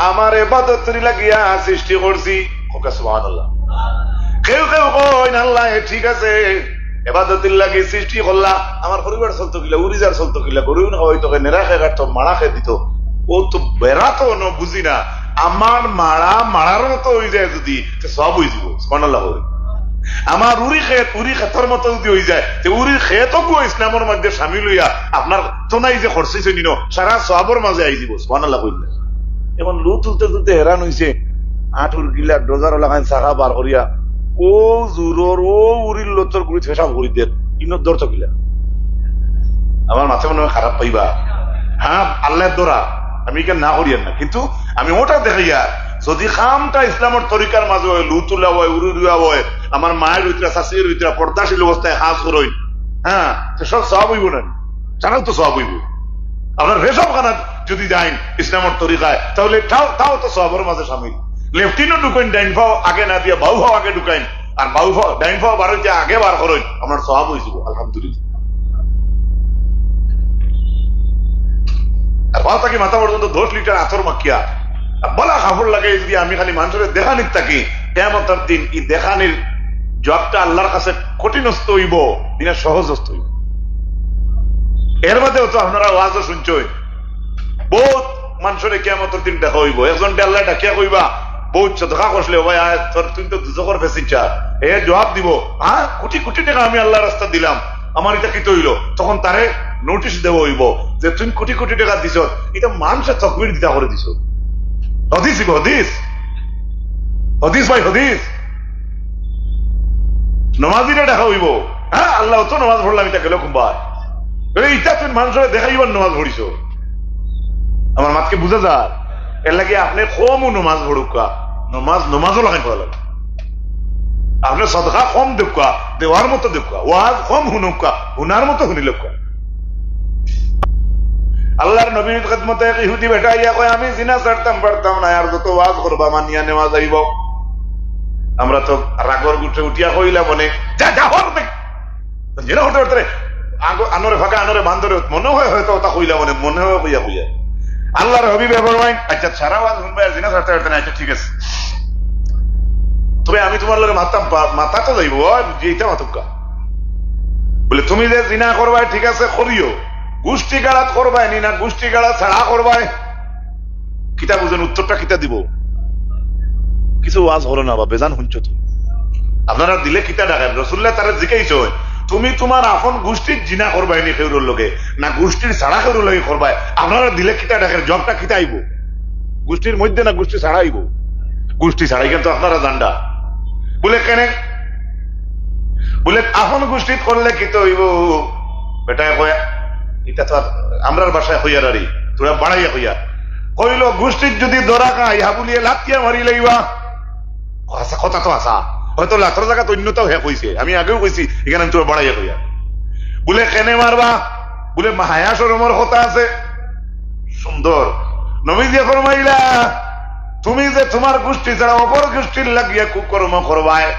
আমার ইবাদতের লাগিয়া সৃষ্টি করছি। ওকে সুবহানাল্লাহ। কেউ কেউ কইন আল্লাহ ঠিক আছে ইবাদতের লাগি সৃষ্টি করলা, আমার পরিবার চলতো কিলা, উড়িজার চলতো কিলা, গরু হয়তো নেড়া খেয়ে কাটতো, মারা খেয়ে দিত, ও তো বেড়া তো বুঝি না। আমার মারার মতো হয়ে যায় যদি সব হয়ে যাব, সুবহানাল্লাহ। আমার উড়ি খেতর মতো যদি হয়ে যায়, উড়ির খেতও ইসলামের মধ্যে সামিল হইয়া আপনার তো নাই যে খরচিছে নিন সারা সবর মাঝে আই যাব, সুবহানাল্লাহ কইলে। এখন লু তুলতে তুলতে হেরান হইছে, আঠুর গিলা ডোজার লাগাই চাকা বার করিয়া ও জোরর ও উড়ির লোচর গুড়ি ফেসাব করি দেন ইনত দর তো গিলা। আমার মাথা মনে খারাপ পাইবা, হ্যাঁ আল্লাহ দরা আমি কেন না করিয়ান না, কিন্তু আমি ওটা দেখাইয়া যদি খামটা ইসলামের তরিকার মাঝে হয়, লুতুলা হয়, উড়ুয়া হয়, আমার মায়ের ভিতরে শাশুড়ির ভিতরে পর্দাশীল অবস্থায় হাজ করইন, হ্যাঁ সব সব হইব না, জানাও তো সব হইব। আপনার রেশব খানা যদি যাইন ইসলামের তরিকায় তাহলে তাও তো সবর মাঝে সামিল। লেফটিনও ঢুকাইন ডাইন ফাও আগে না দিয়ে বাউ ফাও আগে ঢুকাইন, আর বাউ ফাও ডাইন ফাও বার হইতে আগে বার করেন, আপনার সব হয়েছিল আলহামদুলিল্লাহ। আর ভাও থাকি মাথা পর্যন্ত 10 লিটার আতর মাখিয়া বলা কাপড় লাগে যদি আমি খালি মানুষের দেখানির থাকি, কিয়ামতের দিন এই দেখানির জবটা আল্লাহর কাছে কঠিনস্থ হইব দিনা সহজস্থ হইব। এর মধ্যেও তো আপনারা ওয়াজও শুনছেন, বহুত মানুষের কিয়ামতের দিন দেখা হইব। একজনকে আল্লাহ ডাকিয়া কইবা বহুত সদকা করলে ভাই তোর তুই তো দুজকর ফেসিচা, এ জবাব দিব হ্যাঁ কোটি কোটি টাকা আমি আল্লাহ রাস্তা দিলাম, আমার এটা কি তৈল, তখন তারে নোটিশ দেওয়া হইব যে তুমি কোটি কোটি টাকা দিছ, এটা মানুষের তকবির দিতা করে দিছ। হদিস হদিস হদিস ভাই হদিস নমাজিরে দেখা হইব, হ্যাঁ আল্লাহ তো নমাজ পড়লাম এটা গেল কুম্বায়, এইটা তুমি মানুষের দেখাইবার নমাজ পড়িস। আমার মাতকে বুঝে যার এর লাগে আপনি কমও নমাজ পড়ুকা, নমাজও লাগাই পড়া লাগে, আপনি সদকা কম দেখুকা, দেওয়ার মতো দেখুকা, ওয়াজ কম হুনুকা, হুনার মতো শুনিল। আল্লাহর নবীর খেদমতে এক ইহুদি বেটাইয়া কয় আমি জিনা ছাড়তাম পারতাম না, আর যত ওয়াজ করবা মানিয়া নেওয়া যাইব। আমরা তো রাগর গুঠে উঠিয়া কইলা মনে যা যা হর দেখ জিনা হতে হতে আনরে ফাঁকা আনরে বান্দরে মনে হয় হয়তো তা কইলা মনে হয় কইয়া কইয়া আল্লাহর হাবিবে ফরমায় আচ্ছা সারা ওয়াজ শুনবে আর জিনা ছাড়তে পারতে না, আচ্ছা ঠিক আছে, তবে আমি তোমার লগে মাথা তো যাইব যেটা মাতুকা বলে তুমি যে জিনা করবা ঠিক আছে করিও, গোষ্ঠী গাড়াত করবাই নি না গোষ্ঠী গাড়া ছাড়া করবাই, কিতা বুঝেন উত্তরটা কিতা দিব? কিছু ওয়াজ হলো না বা বেজান শুনছো তো আপনারা দিলে কিতা ডাকেন? রসুল্লাহ তারা জিজ্ঞাইছ তুমি তোমার আপন গোষ্ঠীর জিনা করবাই নি কেউর লগে না গোষ্ঠীর ছাড়া কেউর লগে করবাই, আপনারা দিলে কিতা ডাকেন? জবটা কিতা আইব? গোষ্ঠীর মধ্যে না গোষ্ঠী ছাড়া আইব? গোষ্ঠী ছাড়াই কিন্তু আপনারা জান্ডা বলে কেন বলে আপন গোষ্ঠী করলে কিতা হইব? বেটা কয়া এটা তো আমরার বাসায় হইয়ার আরি তোরা বাড়াইয়া হইয়া কইল গোষ্ঠীর যদি দরা খাই হাবুলিয়ে লাতিয়া মারি লাইবা, কথা তো আসা হয়তো লাখর জায়গা অন্যতাও হে কইছে, আমি আগেও কইছি এখানে আমি তোরা বাড়াইয়া হইয়া বলে কেনে মারবা? বলে হায়া শরমের কথা আছে। সুন্দর নবীজি ফরমাইলা তুমি যে তোমার গোষ্ঠী ছাড়া অপর গোষ্ঠীর লাগিয়া কুকর্ম করবায়,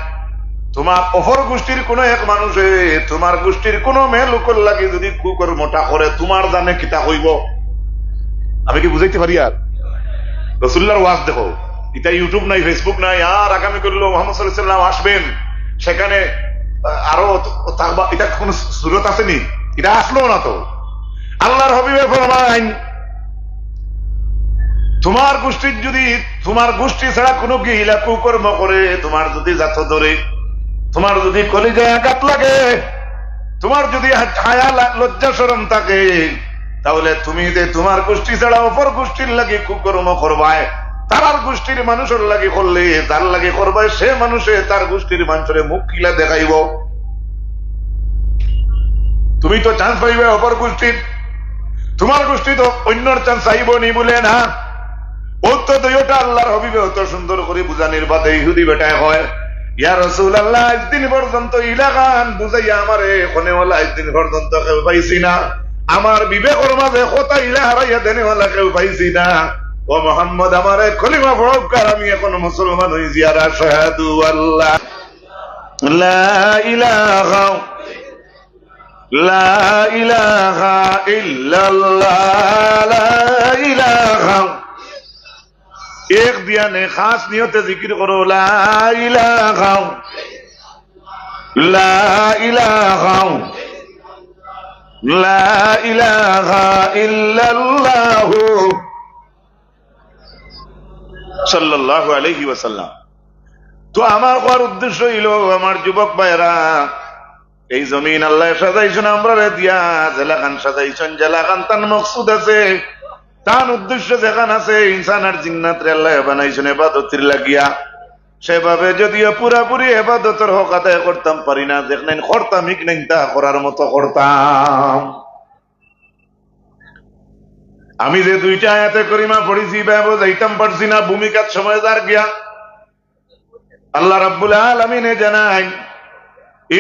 তোমার অপর গোষ্ঠীর কোন এক মানুষে তোমার গোষ্ঠীর কোন মেয়ে লোকের লাগে যদি কুকর্মটা করে তোমার জানে কিতা হইব? আমি কি বুঝাইতে পারি? আর রাসূলুল্লাহর ওয়াজ দেখো, এটা ইউটিউব নাই ফেসবুক নাই, আর আগামী করলো মুহাম্মদ সাল্লাল্লাহু আলাইহি ওয়াসাল্লাম আসবেন সেখানে আরো থাকবা, এটা কোন সুরত আসেনি, এটা আসলো না তো। আল্লাহর হাবিবে ফরমায় তোমার গোষ্ঠীর যদি তোমার গোষ্ঠী ছাড়া কোনো গিলা কুকর্ম করে, তোমার যদি জাত ধরে, তোমার যদি কলিজায় আঘাত লাগে, তোমার যদি হায়া লজ্জা শরম থাকে, তাহলে তুমি যে তোমার গোষ্ঠী ছাড়া অপর গোষ্ঠীর লাগে কুকর্ম করবায়, তার গোষ্ঠীর মানুষের লাগে করলে তার লাগে করবায়, সে মানুষে তার গোষ্ঠীর মানুষের মুখ কিলা দেখাইব। তুমি তো চান্স পাইবে অপর গোষ্ঠীর, তোমার গোষ্ঠী তো অন্যর চান্স চাইব নি বলে না। অত দুইটা আল্লাহর হবিবে অত সুন্দর করে বুঝানির বাদে ইহুদি বেটায় হয়, ইয়া রাসূলুল্লাহ একদিন পর্যন্ত ইলাকান বুঝাইয়া আমারে কোনেওয়ালা একদিন পর্যন্ত কেউ পাইছি না, আমার বিবেকের মাঝে কথা ইলা হারাইয়া দেনেওয়ালা কেউ পাইছি না। ও মুহাম্মদ আমারে কলিমা পড়ার আমি এখন মুসলমান হই জিয়ারা শাহাদু আল্লাহ লা ইলাহা লা ইলাহা ইল্লাল্লাহ লা ইলাহা এক দিয়ানে খাস নিয়তে জিকির করো লা ইলাহা লা ইলাহা লা ইলাহা ইল্লাল্লাহ সাল্লাল্লাহু আলাইহি ওয়াসাল্লাম। তো আমার কোয়ার উদ্দেশ্য হইল আমার যুবক ভাইরা, এই জমিন আল্লাহ সাজাইছেন আমরা রে দিয়া, জেলাখান সাজাইছেন, জেলাখান তার মকসুদ আছে, তার উদ্দেশ্য যেখান আছে। ইনসান আর জিন্নাত রে আল্লাহ বানাইছেন ইবাদতের লাগিয়া, সেভাবে যদিও পুরাপুরি ইবাদতের হক আদায় করতাম পারি না, যেখানে করতাম ইকনাইন তা করার মতো করতাম। আমি যে দুইটা আয়াতে করিমা পড়েছি ব্যব যাইতাম পারছি না, ভূমিকার সময় যার গিয়া আল্লাহ রাব্বুল আলামিনে জানাই,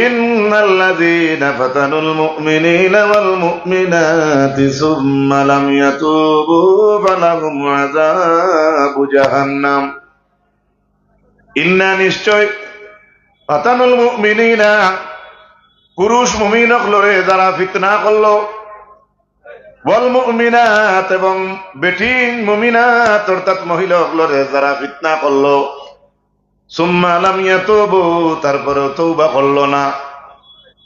ইন্নাল্লাযীনা ফাতানুল মুমিনিনা ওয়াল মুমিনাতি সুম্মা লাম ইয়াতুবু ফালাহুম আযাবু জাহান্নাম। ইন্না নিশ্চয় ফাতানুল মুমিনিনা পুরুষ মুমিনক লরে যারা ফিতনা করলো, ওয়াল মুমিনাত এবং বেটিং মুমিনাত অর্থাৎ মহিলা লরে যারা ফিতনা করলো, সুম্মা লাম ইয়াতুবু তারপরেও তওবা করলো না,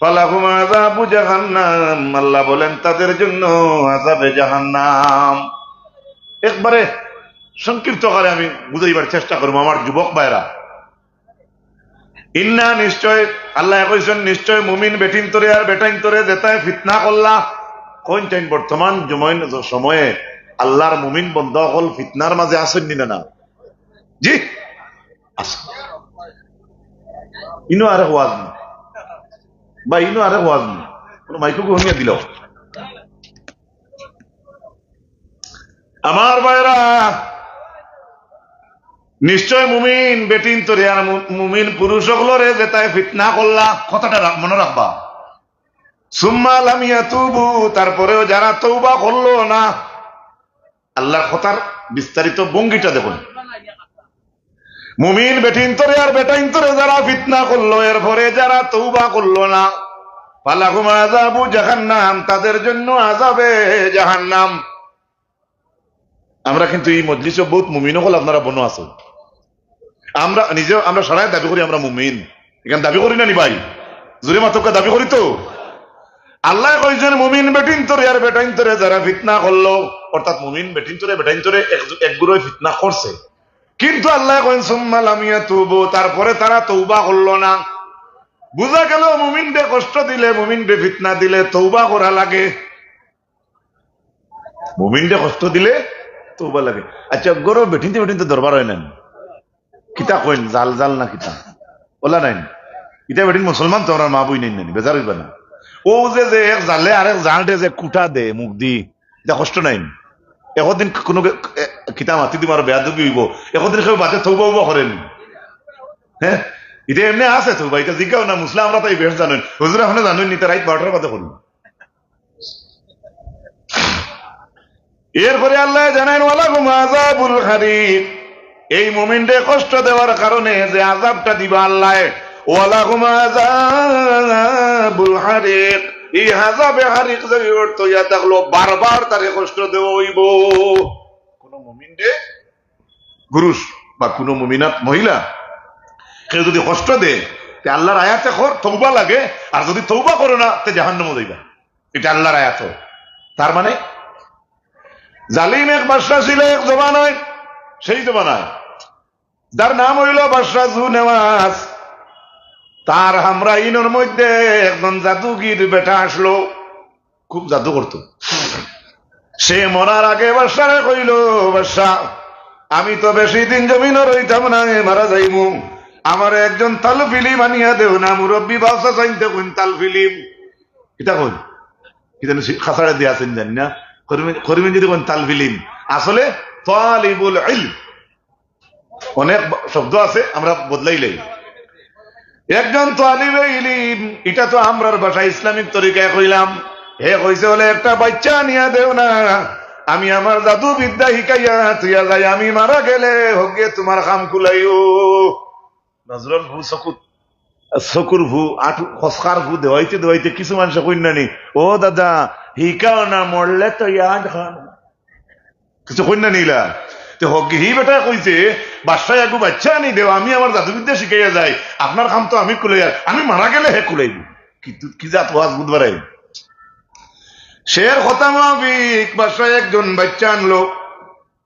ফালাহুম আযাবু জাহান্নাম আল্লাহ বলেন তাদের জন্য আযাবে জাহান্নাম। একবারে সংক্ষিপ্ত করে আমি বুঝাইবার চেষ্টা করব আমার যুবক ভাইরা। ইন্না নিশ্চয় আল্লাহ কইছেন নিশ্চয় মুমিন বেটিন তোরে আর বেটাইন তোরে যেটাই ফিতনা করলা, কোন টাইম বর্তমান সময়ে আল্লাহর মুমিন বন্ধা হল ফিতনার মাঝে আসেন নি না? জি ইনো আরে ওয়াজ বা ইনো আরে ওয়াজ কোন মাইকো ঘুমিয়ে দিল। আমার ভাইরা নিশ্চয় মুমিন বেটিন তোরে আর মুমিন পুরুষ হলরে যেটাই ফিতনা করলা, কথাটা মনে রাখবা। সুম্মা লাম ইয়াতুবু তারপরেও যারা তওবা করলো না, আল্লাহর কথার বিস্তারিত ভঙ্গিটা দেখুন। মুমিন বেটিন তোরে আর বেটাইন তোরে যারা ফিতনা করলো, এরপরে যারা তওবা করলো না, ফালাহুম আযাবু জাহান্নাম তাদের জন্য আযাবে জাহান্নাম। আমরা কিন্তু এই মজলিসে বহুত মুমিন হল আপনারা বনো আছেন, আমরা নিজে আমরা সবাই দাবি করি আমরা মুমিন, এখানে দাবি করি না নি ভাই? জোরে মাতকা দাবি করি তো। আল্লাহ কইছেন মুমিন বেটিন তোরে আর বেটাইন তোরে যারা ফিতনা করলো, অর্থাৎ মুমিন বেটিন তোরে বেটাইন তোরে একগুলোই ফিতনা করছে, কিন্তু আল্লাহ কইন সুম্মা লাম ইয়াতুবু তারপরে তারা তওবা করলো না। বুঝা গেল মুমিনদের কষ্ট দিলে, মুমিনদের ফিতনা দিলে তওবা করা লাগে, মুমিনদের কষ্ট দিলে তওবা লাগে। আচ্ছা গরো বেটিনতে বেটিনতে দরবার হয় না কিতা কইন জাল জাল না কিতা ওলা নাই, ইটা বেটিন মুসলমান তোমরা মা বই নাই নানি বেজার হইবা না। ও যে এক জালে আরেক জালটে যে কুটা দে মুখ দি, এটা কষ্ট নাই। একদিন কোনো কিতা মাতি দিব আর বেয়াদবি হইব, একদিন কেউ বাদে তওবা উবা করেন। হ্যাঁ এটা এমনি আছে তো ভাই, এটা জিজ্ঞাও না মুসলিম আমরা তাই বেশ জানেন, হুজুর আপনারা জানেন নি রাইট 12টার কথা করুন। এরপরে আল্লাহ জানান ওয়ালাহুম আযাবুল হারিক, এই মুমিনদের কষ্ট দেওয়ার কারণে যে আযাবটা দিবা আল্লাহ, ওয়ালাহুম আযাবুল হারিক, এই আযাবে হারিক যে অর্থ ইয়া থাকলো বারবার তারে কষ্ট দেওয়া হইব। কোন মুমিনদের পুরুষ বা কোন মুমিনাত মহিলা কেউ যদি কষ্ট দেয় তে আল্লাহর আয়াতে তওবা লাগে, আর যদি তওবা করো না তে জাহান্নামে যাইবা, এটা আল্লাহর আয়াত। তার মানে জালিম এক বাদশা ছিল এক জমানায়, সেই জমানায় যার নাম হইল বাদশা জু নেওয়াজ। তার আমরা ইনোর মধ্যে একজন জাদুগির বেটা আসলো, খুব জাদু করতো। সে মরার আগে বাদশারে কইল, বাদশা আমি তো বেশি দিন জমিনও রইতাম না, মারা যাইমু, আমার একজন তাল ফিলিম আনিয়া দেও না। মুরব্বী বাদশা চাইতে কোন তাল ফিলিম এটা কোন কি জানি খাসাড়ে দিয়ে আছেন জানি না, করিমেন যদি কোন তাল ফিলিম, আসলে তালিবুল ইলম অনেক শব্দ আছে আমরা বদলাইলেই একজন তালিবে ইলম, এটা তো আমরার ভাষা ইসলামিক তরিকায় কইলাম। হে কইছে হলে একটা বাচ্চা নিয়া দেও না, আমি আমার জাদু বিদ্যা শিকাইয়া তুইয়া যাই, আমি মারা গেলে হোকে তোমার খাম কুলাইও। নজরুল ভু চকুর ভু আঠু খসকার ভু দেওয়াইতে দেওয়াইতে কিছু মানুষ কইনানি, ও দাদা হিকাও না, মরলে তো ইয়াদ খান কিছু কইনা নিলা। হি বেটা কইছে বাদশাহ আগু বাচ্চা আনি দেও, আমি আমার জাদুবিদ্যা শিখাইয়া যাই, আপনার কাম তো আমি কুলাই, আমি মারা গেলে হে কুলাইব। কি জাত ওয়াজ বুধবার শের কথা মাফিক বাদশাহ একজন বাচ্চা আনলো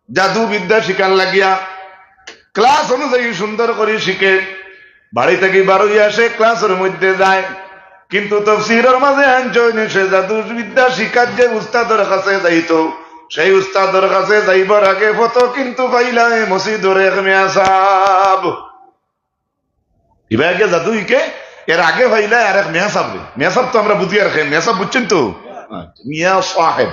জাদু বিদ্যা শিকার লাগিয়া, ক্লাস অনুযায়ী সুন্দর করে শিখে, বাড়ি থেকে বারোই আসে ক্লাসের মধ্যে যায়, কিন্তু তাফসীরের মাঝে আনছইন সে জাদু বিদ্যা শিকার যে উস্তাদের কাছে যাইতো, সেই উস্তাদের কাছে যাইবার আগে ফটো কিন্তু পাইলাই মসজিদের এক মিয়া সাহেব। এবার আগে জাদু ইকে এর আগে পাইলাই আর এক মিয়া সাহেব। মিয়া সাহেব তো আমরা বুঝিয়ে রাখেন, মিয়া সাহেব বুঝছেন তো, মিয়া সাহেব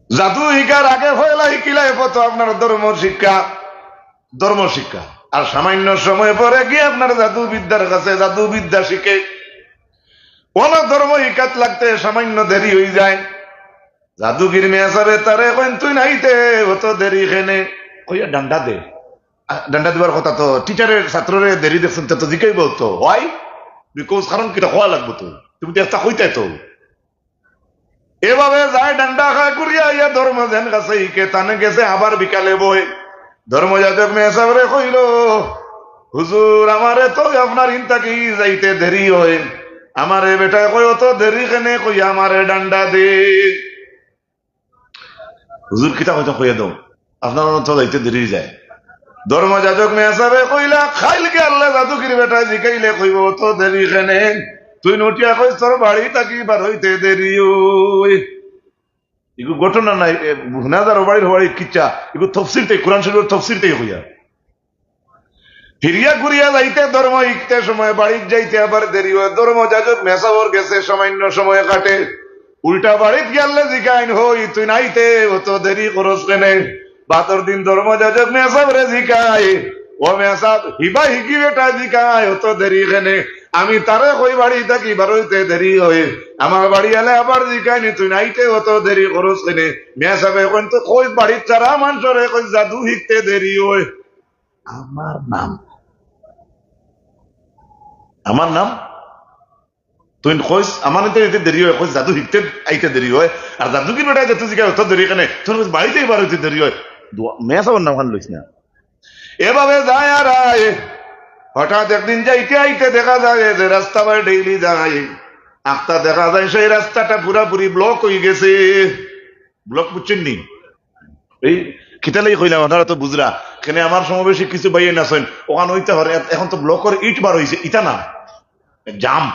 জাদু শিকার আগে হইলাই কিলাই ফটো আপনার ধর্ম শিক্ষা, আর সামান্য সময় পরে গিয়ে আপনার জাদু বিদ্যার কাছে জাদু বিদ্যা শিখে কোন ধর্ম শিকাত লাগতে সামান্য দেরি হয়ে যায়। জাদুগির মেয়ে সাবে তারে কইন তুই নাইতে অত দেরি খেনে কইয়া ডান্ডা দে, ডান্ডা দিবার কথা তো টিচারের ছাত্ররে দেরি দেখছেন তো জিকাই বলতো হয়, বিকজ কারণ কিটা হওয়া লাগবো তো, তুমি তো একটা কইতে তো এভাবে যায় ডান্ডা খায় করিয়া ইয়া ধর্ম যেন কাছে ইকে তানে গেছে। আবার বিকালে বই ধর্মযাজক মেয়ে সাবরে কইল, হুজুর আমারে তো আপনার ইনতাকি যাইতে দেরি হয়, আমারে বেটা কই অত দেরি কেনে, কই আমারে ডান্ডা দে। হুজুর কিতা কইতা কইয়া দাও, আপনার তো যাইতে দেরি যায়। ধর্মযাজক মেয়ে সাবে কইলা, খাইল কে আল্লাহ জাদুগির বেটা জিকাইলে কইব অত দেরি কেনে, তুই নটিয়া কইস তোর বাড়ি থাকি বার হইতে দেরি ওই। এগুলো ঘটনা নাই, হুনাদার বাড়ির বাড়ি কিচ্ছা, এগুলো তফসিরতেই কোরআন শরীফের তফসিরতেই হইয়া ফিরিয়া ঘুরিয়া যাইতে ধর্ম ইকতে সময় বাড়ির যাইতে আবার দেরি হয়। ধর্মযাজক মেসাবর গেছে, সামান্য সময় কাটে, উল্টা বাড়িত গেলে জিকাইন হই তুই নাইতে অত দেরি করস কেনে। বাতর দিন ধর্মযাজক মেসাবরে জিকাই, ও মেসাব হিবা হিকি বেটা জিকায় অত দেরি কেনে, আমি তারে কই বাড়ি থাকি বার হইতে দেরি হয়, আমার বাড়ি এলে আবার জিকাইনি তুই নাইতে অত দেরি করস কেনে। মেয়া সাহেব কইন তো কই বাড়ির চারা মানুষরে কই জাদু শিখতে দেরি হয়। আমার নাম তুই কইস আমার এতে দেরি হয়, কইস জাদু শিখতে আইতে দেরি হয়, আর জাদু কি বেটা যেতে জিকায় অত দেরি কেনে, তোর বাড়িতেই বার হইতে দেরি হয়। মেয়া সাহেবের নাম খান লইস না। এভাবে যায় আর হঠাৎ একদিন যাইতে আইতে দেখা যায় যে রাস্তা বাই ডেইলি যায়, আখতা দেখা যায় সেই রাস্তাটা পুরাপুরি ব্লক হয়ে গেছে। ব্লক বুঝছেন নি? এই খিতালেই কইলাম আপনারা তো বুঝরা, কেন আমার সমাবেশে কিছু বাইয়ে নাছেন ওখান হইতে পারে, এখন তো ব্লকের ইট বার হয়েছে, ইটা না জাম।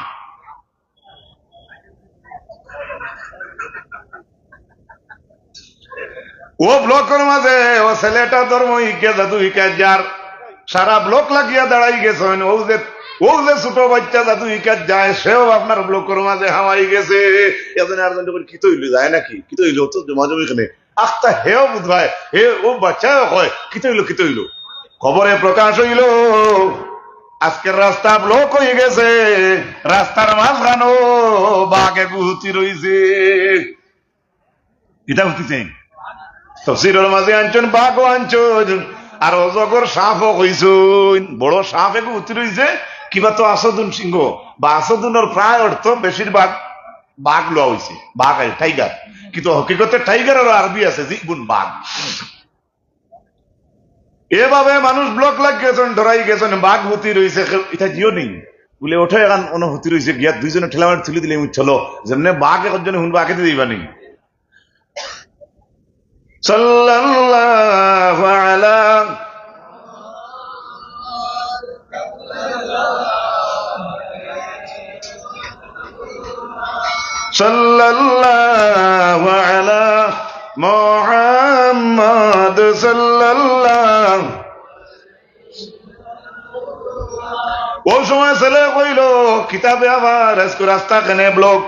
ও ব্লকের মাঝে ও ছেলেটা ধর্ম ইকে জাদু ইকে যার সারা ব্লক লাগিয়া দাঁড়াই গেছেন, ও যে ছোট বাচ্চা জাদু ইকাত যায় সেও আপনার ব্লকের মাঝে হাওয়াই গেছে। এজন্য আর কি তৈল যায় নাকি, কি তৈল তো জমাজমি এখানে আখতা হেও বুধবাই হে ও বাচ্চাও হয় কি তৈল খবরে প্রকাশ হইল আজকের রাস্তা ব্লক হয়ে গেছে, রাস্তার মাঝখানো বাঘে গুহতি রইছে। এটা হতিছে তফসিরের মাঝে আনছেন বাঘও আনছেন, আর অজগর সাপও কইছুন, বড় সাপ এগু উঠি রইছে, কিবা তো আসদুন সিংহ বা আসদুনের প্রায় অর্থ বেশিরভাগ বাঘ লওয়া হয়েছে, বাঘ টাইগার, কিন্তু হকিকতে টাইগার আর আরবি আছে জিগুন বাঘ। এভাবে মানুষ ব্লক লাগিয়েছেন, ধরাই গেছেন, বাঘ হতি রয়েছে, এটা জিও নেই বলে ওঠে এখন অনুভূতি রয়েছে গিয়া দুইজনে ঠেলা মারি তুলে দিলে চলো যেমনি বাঘ একজনে শুনবো আগে দিবা নেই। সাল্লাল্লাহু আলা সাল্লাল্লাহু আলা মুহাম্মাদ সাল্লাল্লাহু। ওই সময় ছেলে কইল কিতাবে আবার আজকে রাস্তা কেনে ব্লক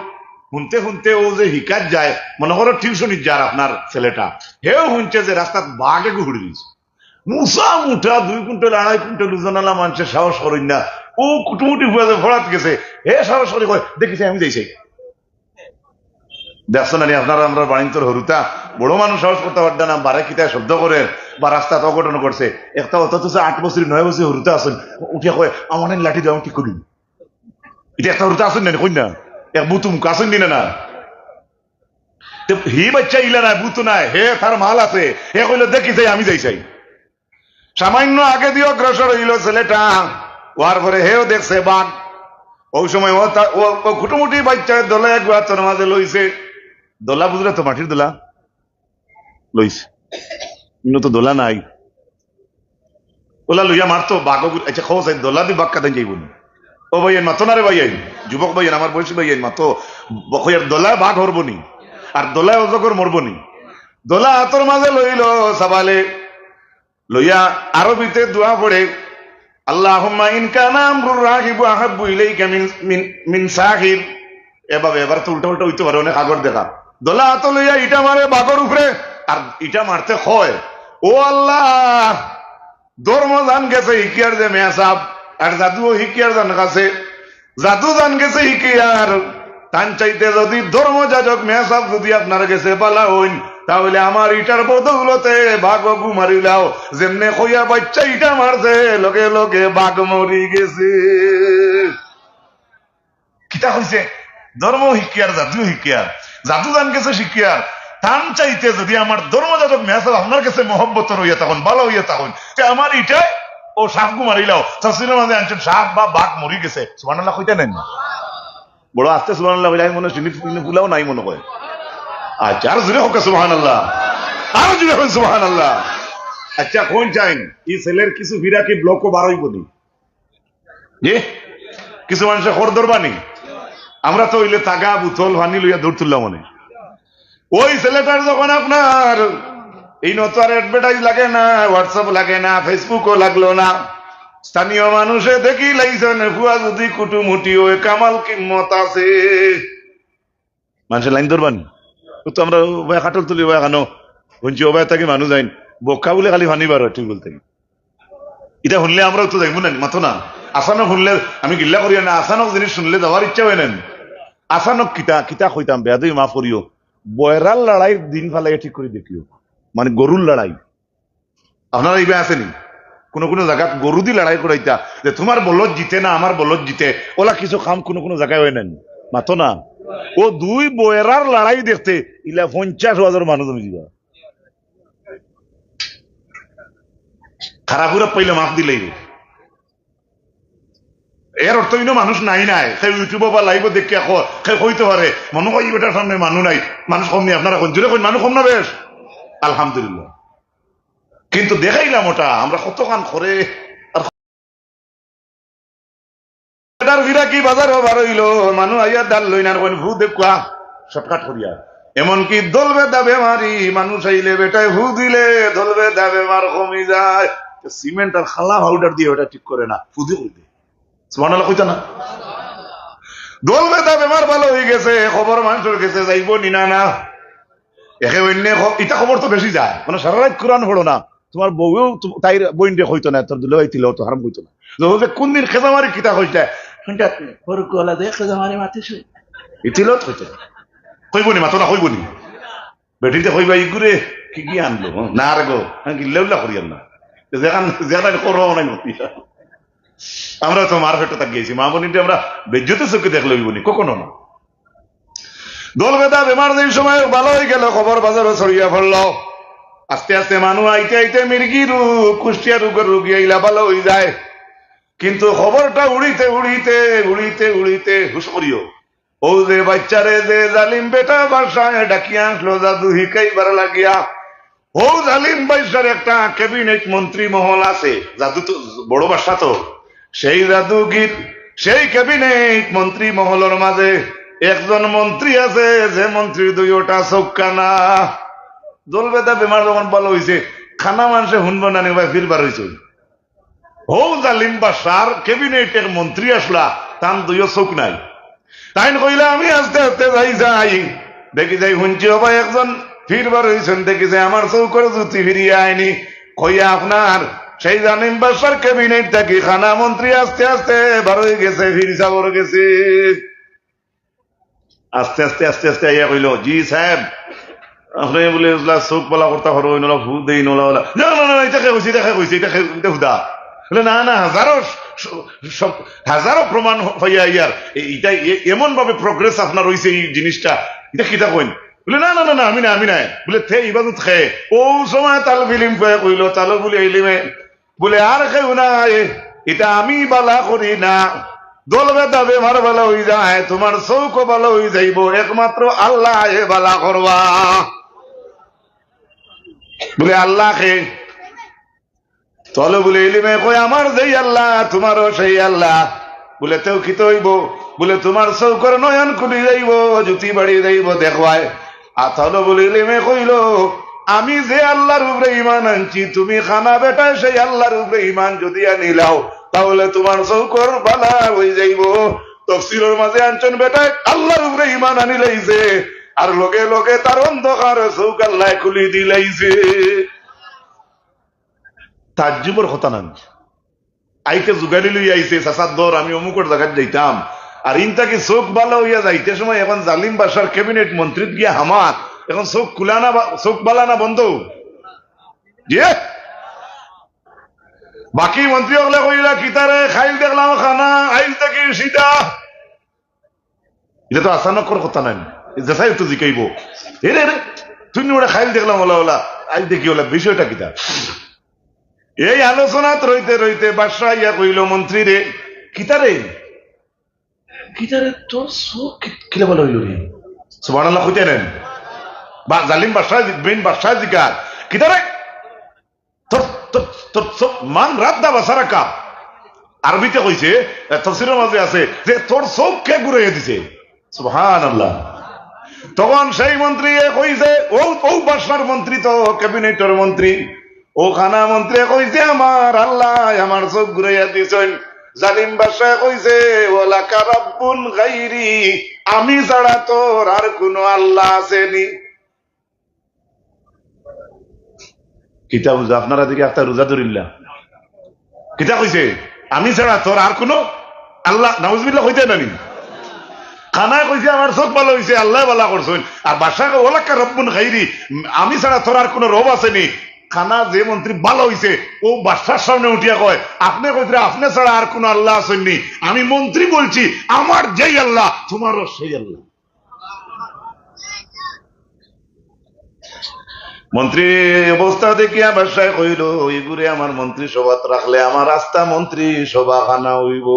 শুনতে শুনতে ও যে হিকাত যায়, মনে করো টিউশনিত যার আপনার ছেলেটা, হেও শুনছে যে রাস্তাত বাঘে ঘুরে দিয়েছে, মুসা মুঠা 2 কুইন্টাল 2.5 কুইন্টাল ওজনওয়ালা মানুষের সাহস করেন না, ও কুটুমুটি ফোড়াত গেছে, হে সাহস করে কয় দেখিছে আমি যাইছি। দেখছো না আপনারা আমরা বাণিজ্যর হরুতা বড় মানুষ সাহস করতে পারত না, বারে কিতায় শব্দ করে বা রাস্তাত অঘটন করছে, একটা অত 8 বছর 9 বছর হরুতা আসেন উঠিয়া কয় আমার লাঠি দেওয়া কি করি, এটা একটা হরুতা আসেন না কই না এক বুতুম কাছেন দিনে না, হি বাচ্চা ইলা নাই বুতু নাই, হে তার মাল আছে, হে কইল দেখি যাই আমি যাই চাই। সামান্য আগে দিয়ে অগ্রসর হইল ছেলেটা, ওয়ার পরে হেও দেখছে বাঘ। ওই সময় ও খুটুমুটি বাচ্চার দোলা এক বাচ্চার মাঝে লইছে, দোলা বুঝলে তো মাটির দোলা লইছে, কিন্তু তো দোলা নাই, ওলা লইয়া মারতো বাঘ। আচ্ছা খোঁজ দোলা দি বাঘ কাঁদেন যাইব না, ও ভাইয়ের মাতো না রে ভাইয়াই, যুবক ভাইয়ের আমার বয়সী ভাইয়ের মাতো দোলা বাঘ হরবনি আর দোলায় অজগর মরবনি। দোলা হাতর মাঝে লইল সাবালে লইয়া আরবিতে দোয়া পড়ে আল্লাহুম্মা ইন কানা আমরুর রাগিবু আহাব্বু ইলাইকা মিন সাহির। এভাবে এবার তো উল্টা উল্টা হইতে পারে, অনেক আগর দেখা। দোলা হাত লইয়া ইটা মারে বাঘর উপরে, আর ইটা মারতে হয় ও আল্লাহ ধর্ম জান গেছে হিকিয়ার যে মেয়াসাব, আর জাদুও হিকিয়ার জান গেছে, জাদু জান গেছে হিকিয়ার তান চাইতে যদি ধর্ম যাজক মেয়াসাব যদি আপনার গেছে পালা হইন, তাহলে আমার ইটার বদৌলতে বাঘ মারিলাও, যেমনে কইয়া বাচ্চা ইটা মারছে লগে লগে বাঘ মরি গেছে। কিতা হইছে ধর্ম শিকিয়ার জাদু শিকিয়ার, জাদু জান গেছে শিকিয়ার, তান চাইতে যদি আমার ধর্মযাজক মেয়াসাব আপনার কাছে মহব্বত হইয়া তখন ভালো হইয়া তখন আমার ইটাই ও সাপ গু মারিলাও, শাশুড়ির মাঝে আনছেন সাপ বা বাঘ মরি গেছে, সুবহানাল্লাহ কইতে নেন বড় আস্তে সুবহানাল্লাহ কইলে মনে চিনি ফুলাও নাই মনে হয়। আচ্ছা আর জুড়ে হোক সুবহানাল্লাহ, আরো জুড়ে হোক সুবহানাল্লাহ। আচ্ছা কোন চাইন এই ছেলের কিছু ভিড়া কি ব্লকও বারোই বলি যে কিছু মানুষের খর দরবানি, আমরা তো হইলে তাগা বুতল ভানি লইয়া দৌড় তুললাম মনে। ওই ছেলেটার যখন আপনার এই নতুন আর অ্যাডভার্টাইজ লাগে না, হোয়াটসঅ্যাপ লাগে না, ফেসবুকও লাগলো না, স্থানীয় মানুষে দেখি লাইছেন ফুয়া যদি কুটুমুটি ওই কামাল কিম্মত আছে, মানুষের লাইন ধরবানি তো আমরা খাটল তুলি এখানো বঞ্চি ওবায় থাকি মানুষ যাইন বোকা বলে খালি ভানিবার ঠিক বলতে এটা শুনলে আমরাও তো যাইব না মাথো না। আসানক শুনলে আমি গিল্লা করিয়া না, আসানক জিনিস শুনলে যাওয়ার ইচ্ছা হয় নেন। আসানক কিতা কিতা কইতাম বেয়াদই মাফ করিও, বয়রার লড়াইয়ের দিন ফালাই ঠিক করে দেখিও, মানে গরুর লড়াই আপনারা এইবে আসেনি কোন কোন জায়গাত গরু দি লড়াই করাইতা যে তোমার বলদ জিতে না আমার বলদ জিতে, ওলা কিছু কাম কোন কোন জায়গায় হয় নেন মাথো না। ও দুই বয়রার লড়াই দেখতে ইলা 50,000 মানুষ আমি দিবা খারাপুরা পাইলে মাফ দিলেই। এর অর্থ ইনো মানুষ নাই নাই সেই ইউটিউব বা লাইভ দেখে হইতে পারে মনে হয় বেটার সামনে মানুষ নাই, মানুষ কম নেই, আপনারা কোন জুড়ে মানুষ কম না বেশ আলহামদুলিল্লাহ, কিন্তু দেখাইলাম ওটা আমরা কত কান করে কি বাজার বার হইল মানুষ আইয়া ডাল লই না ভূ দেখুয়া শর্টকাট করিয়া, এমনকি দলবে দাবে মারি মানুষ আইলে বেটায় ভূ দিলে দলবে দাবে মার কমি যায়, সিমেন্ট আর খালা পাউডার দিয়ে ওটা ঠিক করে না ফুদি করে দেয়, সুবহানাল্লাহ কইতা না। দলবে দাবে মার ভালো হয়ে গেছে, খবর মানুষের গেছে যাইব নিনা না একে অন্য এটা খবর তো বেশি যায়, মানে সারা রাত কোরআন পড়ো না, তোমার বউও তাই বইন দিয়ে হইতো না, তোর দুলাই ছিল তো হারাম হইতো না, কোন দিন খেজামারি কিতা হইতে কইবনি মাতো না কইবনি বেটিতে কইবা ইগুরে কি কি আনলো না আর গো গিল্লা উল্লা করিয়ান না যেখানে করো নাই আমরা তো মার ফেটে তাক গেছি মা বোনিটা আমরা বেজ্জতে চোখে দেখলো ইবনি কখনো না। দল বেদা বেমার যে সময় ভালো হয়ে গেল খবর বাজারও ছড়িয়া পড়লো, আস্তে আস্তে মানুষ আইতে আইতে মির্গি রোগ কুষ্টিয়া রোগের রোগী আইলা ভালো হয়ে যায়, কিন্তু খবরটা উড়িতে উড়িতে উড়িতে উড়িতে হুশ করিও ও যে বাচ্চারে যে জালিম বেটা বাসায় ডাকিয়া আসলো জাদু হিকাইবার লাগিয়া, ও জালিম বাচ্চার একটা ক্যাবিনেট মন্ত্রী মহল আছে, জাদু তো বড় বাসা তো, সেই জাদুগির সেই ক্যাবিনেট মন্ত্রী মহলের মাঝে একজন মন্ত্রী আছে যে মন্ত্রীর দুইটা চোখ কানা। দলবেদা বেমার যখন ভালো হয়েছে খানা মানুষে শুনবো না ভাই ফিরবার হয়েছে। হৌ জালিম বাদশার ক্যাবিনেটের মন্ত্রী আসলা তার দুইও চোখ নাই। তাই কইলে আমি আস্তে আস্তে যাই দেখি যাই শুনছি ভাই একজন ফিরবার হয়েছেন, দেখি যে আমার চৌকর জুতি ফিরিয়ে আয়নি। কইয়া আপনার সেই জালিম বাদশার ক্যাবিনেট থেকে খানা মন্ত্রী আস্তে আস্তে বার হয়ে গেছে, ফির সাবর গেছে। আস্তে আস্তে আস্তে আস্তে আইয়া কইল, জি সাহেব আপনি বলে চোখ বলা করতে পারো নলা ভূ দেই নলা বলা না না না এটাকে কইছি এটাকে কইছি এটা হুদা না না হাজারো প্রমাণ হইয়া ইয়ার এইটা এমন ভাবে প্রগ্রেস আপনার হয়েছে এই জিনিসটা, এটা কিতা কইন বলে না না না না আমি নাই বলে থে ইবাদত খে ও সময় তাল ফিলিম কইল তালো বলে এলিমে বলে আর কেউ না এটা আমি বালা করি না, দলবে দাবে মার ভালো হয়ে যায়, তোমার চৌক ভালো হয়ে যাইব, একমাত্র আল্লাহ এ বালা করবা। বলে আল্লাহকে চলো বলে এলিমে কই আমার যেই আল্লাহ তোমারও সেই আল্লাহ। বলে তেও কি হইব বলে তোমার চৌকর নয়ন খুলি যাইব, জুতি বাড়ি যাইব দেখবায়। আর তাহলে বলে এলিমে কইল আমি যে আল্লাহর উপরে ইমান আনছি তুমি খানা বেটায় সেই আল্লাহর উপরে ইমান যদি আনিলাও তাহলে তোমার চৌকর বালা হয়ে যাইব। তফসিলের মাঝে আনছেন বেটায় আল্লাহর উপরে ইমান আনিলাইছে আর লগে লগে তার অন্ধকার চৌক আল্লাহ খুলি দিলাইছে। তাজ্জুবের কথা না, আইতে জুগালি লই আইছে চাচার দর আমি অমুকের জায়গায় যাইতাম আর ইনটাকে চোখ ভালো হইয়া যাইতে সময় এখন জালিম বাদশার ক্যাবিনেট মন্ত্রীত গিয়া হামাত এখন চোখ খুলা না চোখ বালা না বন্ধ যে বাকি মন্ত্রী হলে কইলা কিতারে খাইল দেখলাম খানা আইল দেখি সিধা। এটা তো আচানকর কথা নাই, যেসাই তো জিকাইব এ রে তুমি ওরা খাইল দেখলাম ওলা ওলা আইল দেখি ওলা বিষয়টা কিতা। এই আলোচনাত রইতে রইতে বাদশাহ ইয়া কইল মন্ত্রী রে কিতারে তোর চোখ কিলা বলা হইল রে সুবহানাল্লাহ কইতে নেন বা জালিম বাদশাহ বিন বাদশাহ জিকার কিতারে তোর তোর তোর চোখ মান রাদ্দা বাসারাকা। আরবিতে কইছে তাফসীরের মাঝে আছে যে তোর চোখ কে ঘুরাইয়া দিছে সুবহানাল্লাহ। তখন সেই মন্ত্রী কইছে ও বাদশার মন্ত্রী তো ক্যাবিনেটের মন্ত্রী ও খানা মন্ত্রী কইছে আমার আল্লাহ আমার চোখ ঘুরাইয়া দিছেন। জালিম বাদশাহ কইছে ওয়ালাকা রাব্বুন গায়রি আমি ছাড়া তোর আর কোন আল্লাহ আসেনি। কিতা বুঝা আপনারা দিকে একটা রোজা ধরিল্লা কিতা কইছে আমি ছাড়া তোর আর কোন আল্লাহ নাউজুবিল্লাহ হইতে নানি। খানা কইছে আমার চোখ ভালো হয়েছে আল্লাহ ভালো করছেন আর বাদশাহ ওয়ালাকা রাব্বুন গায়রি আমি ছাড়া তোর আর কোন রব আসেনি। খানা যে মন্ত্রী ভালো হয়েছে ও বাদশার সামনে উঠিয়া কয় আপনি কইতে আপনি ছাড়া আর কোন আল্লাহ আসেননি, আমি মন্ত্রী বলছি আমার যেই আল্লাহ তোমারও সেই আল্লাহ। মন্ত্রী অবস্থা দেখিয়া বাদশাহ কইল ওইগুরে আমার মন্ত্রী সভাত রাখলে আমার রাস্তা মন্ত্রী সভা খানা হইব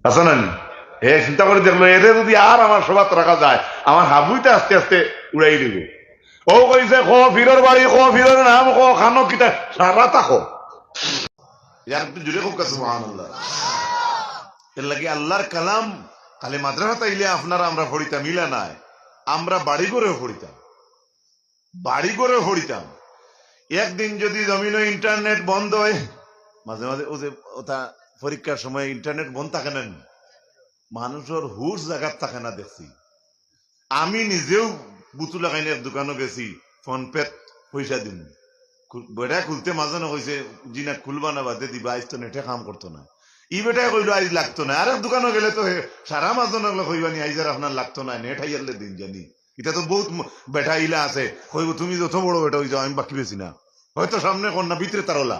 আছে না হে চিন্তা করে দেখলো এদের যদি আর আমার সভাত রাখা যায় আমার হাবুইতে আস্তে আস্তে উড়াই দিব। ও কইছে খ ফিরর বাড়ি খ ফিরর নাম খ খানো কিতা সারা তাকো একটু জুড়ে খুব কাছে সুবহানাল্লাহ। এর লাগে আল্লাহর কালাম খালি মাদ্রাসা তাইলে আপনারা আমরা পড়িতাম মিলা নাই, আমরা বাড়ি করেও পড়িতাম। একদিন যদি জমিনে ইন্টারনেট বন্ধ হয় মাঝে মাঝে ও যে ওটা পরীক্ষার সময় ইন্টারনেট বন্ধ থাকে না মানুষের হুশ জায়গার থাকে না দেখছি। আমি নিজেও বুতু লাগাইনি এক দোকানে গেছি ফোন পে পয়সা দিন বেটা খুলতে মাঝে না কইছে জি না খুলবা না বাদে দিবা আজ তো নেটে কাম করতো না ই বেটাই কইলো আজ লাগতো না। আর এক দোকানে গেলে তো সারা মাঝে না কইবানি আইজ আর আপনার লাগতো না নেট হাইয়ারলে দিন জানি। এটা তো বহুত বেটা ইলা আছে কইব তুমি যত বড় বেটা হয়ে যাও আমি বাকি বেশি না হয়তো সামনে কোন না ভিতরে তারলা।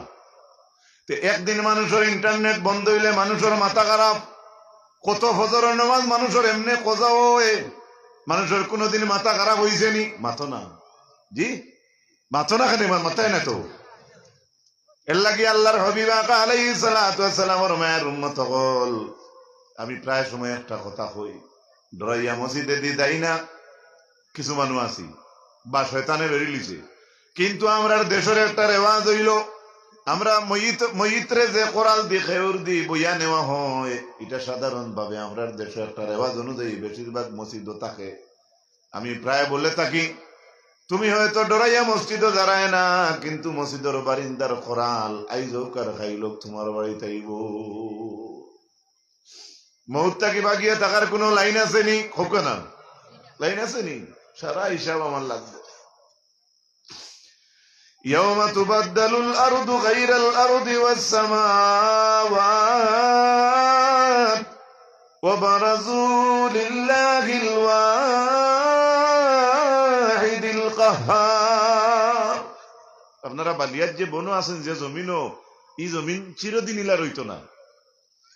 তো একদিন মানুষের ইন্টারনেট বন্ধ হইলে মানুষের মাথা খারাপ, কত ফজরের নামাজ মানুষের এমনি কোজাও মানুষের কোনদিন মাথা খারাপ হয়েছে নি মাথো না জি মাথো না খালি মাথায় না তো। এর লাগি আল্লাহর হাবিব আকা আলাইহিস সালাতু ওয়াস সালামের মায়ের উম্মত হল আমি প্রায় সময় একটা কথা কই ডরাইয়া মসজিদে দি যাই না কিছু মানুষ আছি বা শয়তানে বেরিয়ে লিছে, কিন্তু আমরা দেশের একটা রেওয়াজ হইল আমরা ময়িত্রে যে কোরাল দি খেউর দি বইয়া নেওয়া হয়, এটা সাধারণ ভাবে আমরা দেশে একটা রেওয়াজ অনুযায়ী বেশিরভাগ মসজিদ থাকে। আমি প্রায় বলে থাকি, তুমি হয়তো ডরাইয়া মসজিদও দাঁড়ায় না, কিন্তু মসজিদের বারিন্দার কোরাল আইজকার খাইলোক তোমার বাড়িতে আইব। মৌতটা কি বাগিয়ে থাকার কোন লাইন আছে নি? হোক না, লাইন আছে নি? সারা হিসাব আমার লাগবে। يوم تبدل الأرض غير الأرض والسماوات وبرزوا لله الواحد القهار। আপনারা বালিয়ার যে বন আছেন, যে জমিনও, এই জমিন চিরদিন ইলা রইত না।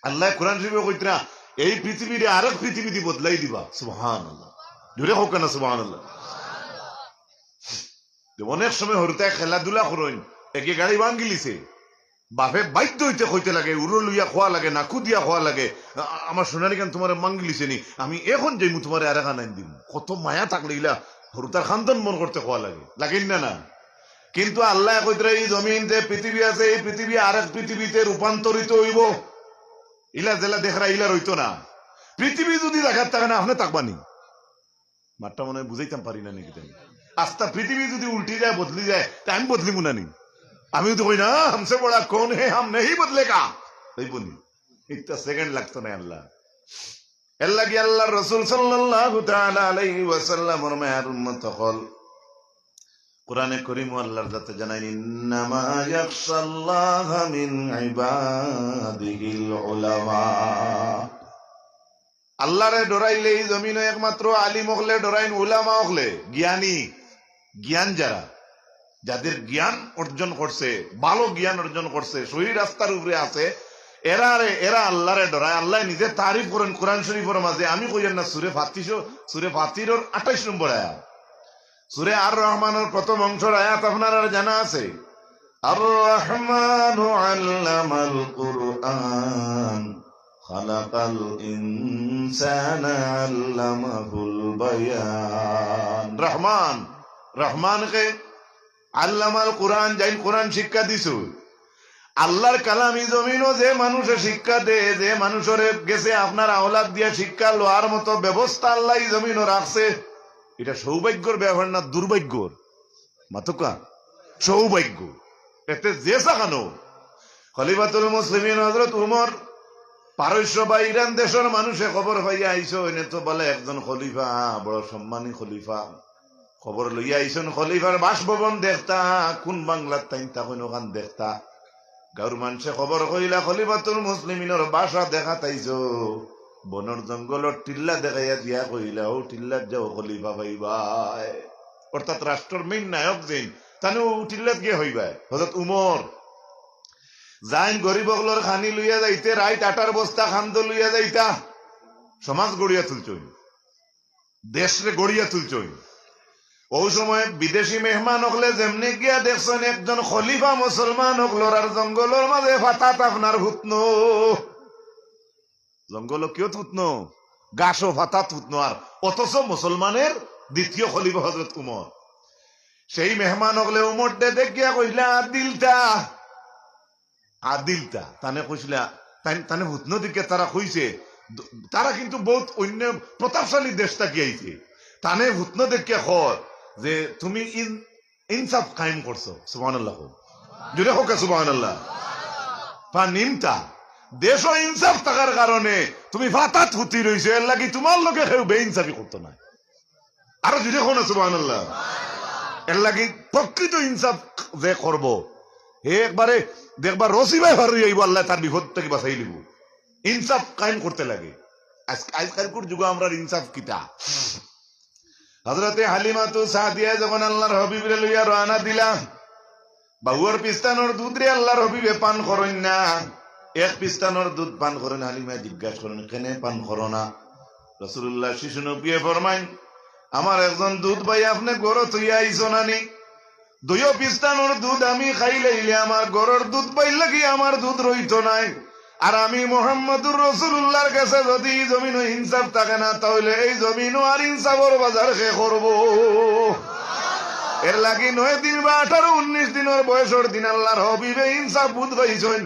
আল্লাহ কোরআন শরীফে কইত না এই পৃথিবীর আরেক পৃথিবীতে বদলাই দিবা। সুবহানাল্লাহ, জোরে হোক না সুবহানাল্লাহ। অনেক সময় হরতে খেলাধুলা করেন, একে গাড়ি ভাঙ্গিলিছে, বাপে বাধ্য হইতে কইতে লাগে, উড়ো লইয়া খোয়া লাগে, নাকু দিয়া খোয়া লাগে, আমার সোনালি গান তোমার মাঙ্গিলিছে নি, আমি এখন যাইমু তোমার আর এখান আইন দিম। কত মায়া থাকলে ইলা হরতার খান্তন মন করতে খোয়া লাগে, লাগেন না না? কিন্তু আল্লাহ কইতে এই জমিন যে পৃথিবী আছে, এই পৃথিবী আরেক পৃথিবীতে রূপান্তরিত হইব। ইলা জেলা দেখরা ইলা রইতো না। পৃথিবী যদি দেখার থাকে না, আপনি থাকবানি। মাঠটা মনে হয় বুঝাইতাম পারি না নাকি? আস্তা পৃথিবী যদি উল্টি যায়, বদলি যায়, তা আমি বদলি মুনানি। আমিও তো কই না হামসে বড়া কোন হে, হাম নেই বদলে কা, এই বলি একটা সেকেন্ড লাগতো না। আল্লাহ এর লাগি আল্লাহর রাসূল সাল্লাল্লাহু তাআলা আলাইহি ওয়াসাল্লামের মায়ের উম্মত হল কোরআনে কারীম আল্লাহর যাতে জানাই, ইন্নামা ইয়াখশাল্লাহা মিন ইবাদিহিল উলামা। আল্লাহরে ডরাইলে এই জমিনে একমাত্র আলিম হলে ডরাইন, উলামা হলে জ্ঞানী, জ্ঞান যারা, যাদের জ্ঞান অর্জন করছে, ভালো জ্ঞান অর্জন করছে, সহি রাস্তার উপরে আছে, এরা আল্লাহরে ডরায়। আল্লাহ নিজে তারিফ করেন কোরআন শরীফের মাঝে। আমি কইয়েন না সূরা ফাতির 28 নম্বর আয়াত, সূরা আর রহমানের প্রথম অংশের আয়াত আপনার জানা আছে, আর রহমানু আল্লামাল কুরআন খালাকাল ইনসানা আল্লামাহুল বায়ান। রহমান, রহমানকে আল্লামাল কোরআন, যাই কোরআন শিক্ষা দিছু। আল্লাহর কালামি জমিনও যে মানুষের শিক্ষা দে, যে মানুষের গেছে আপনার আওলাদ দিয়া শিক্ষা লোয়ার মতো ব্যবস্থা আল্লাহ জমিনও রাখছে, এটা সৌভাগ্যর ব্যাপার না দুর্ভাগ্যর? মাতুকা সৌভাগ্য। এতে যে সাখানো খলিফাতুল মুসলিমিন হযরত উমর পারস্য বা ইরান দেশের মানুষে খবর পাইয়া আইসো, এনে তো বলে একজন খলিফা, বড় সম্মানী খলিফা, খবর লইয়া আইসন খলিফার বাসভবন দেখতা, কোন বাংলার তাই তখন ওখান দেখতা। গাঁর মানুষে খবর কইলা খলিফাতুল মুসলিমিনের বাসা দেখা তাইছো, বনর জঙ্গলের টিল্লা দেখাইয়া দিয়া কইলা, ও টিল্লাত যাও খলিফা পাইবাই। অর্থাৎ রাষ্ট্রের মেইন নায়ক যেন তানে ও টিল্লাত গিয়ে হইবাই। হযরত উমর যাইন গরিবগুলোর খানি লইয়া যাইতে, রাইত আটার বস্তা খান্দ লইয়া যাইতা, সমাজ গড়িয়া তুলছই, দেশরে গড়িয়া তুলছই। ওই সময় বিদেশি মেহমান হকলে যেমনি গিয়া দেখছেন একজন খলিফা মুসলমান হকলোর আর জঙ্গলের মাঝে ফাতাত আপনার হুতনো, জঙ্গল কেউ থুতনো, গাছও ফাতা থুতনো, আর অথচ মুসলমানের দ্বিতীয় খলিফা হযরত উমর। সেই মেহমান হকলে উমর দে দেখিয়া কইলা, আদিলটা তানে কইছিলা, তানে হুতনো দিকে তারা কইছে, তারা কিন্তু বহুত অন্য প্রতাপশালী দেশ থাকি আইছে, তানে হুতনো দেখিয়া কয় যে তুমি ইনসাফ কায়েম করছো। সুবহানাল্লাহ, জুড়ে হোক সুবহানাল্লাহ। পা নিমতা দেশ ইনসাফ থাকার কারণে তুমি ফাতাত হুতি রইছো, এর লাগি তোমার লোকে কেউ বেইনসাফি করতো না। আরো জুড়ে হোক না সুবহানাল্লাহ। এর লাগি প্রকৃত ইনসাফ যে করব, হে একবারে দেখবা রসি ভাই ভার হইব, আল্লাহ তার বিপদ থেকে বাঁচাই দিব। ইনসাফ কায়েম করতে লাগে। আজকালকার যুগে আমরা ইনসাফ কিতা। হযরতে হালিমাতু সাদিয়া যখন আল্লাহর হাবিবরে লইয়া রওনা দিলা, বাহুর পিস্তানোর দুধ রে আল্লাহর হাবিবে পান করেন না, এক পিস্তানোর দুধ পান করেন। হালিমা জিজ্ঞাসা করেন, কেন পান করো না? রাসূলুল্লাহ শিশু নবী ফরমাইন, আমার একজন দুধ ভাই আপনি গরো থইয়া আইছো নানি, দুইও পিস্তানোর দুধ আমি খাইলে আমার গরুর দুধ পাই লাগি আমার দুধ রইতো নাই। আর আমি মুহাম্মদুর রাসূলুল্লাহর কাছে যদি জমিন ইনসাফ থাকে না, তাহলে এই জমিন আর ইনসাফের বাজার কে করব? এর লাগি 9 দিন বা 18-19 দিনের বয়সের দিন আল্লাহর হবিবে ইনসাফ বুধ হইছেন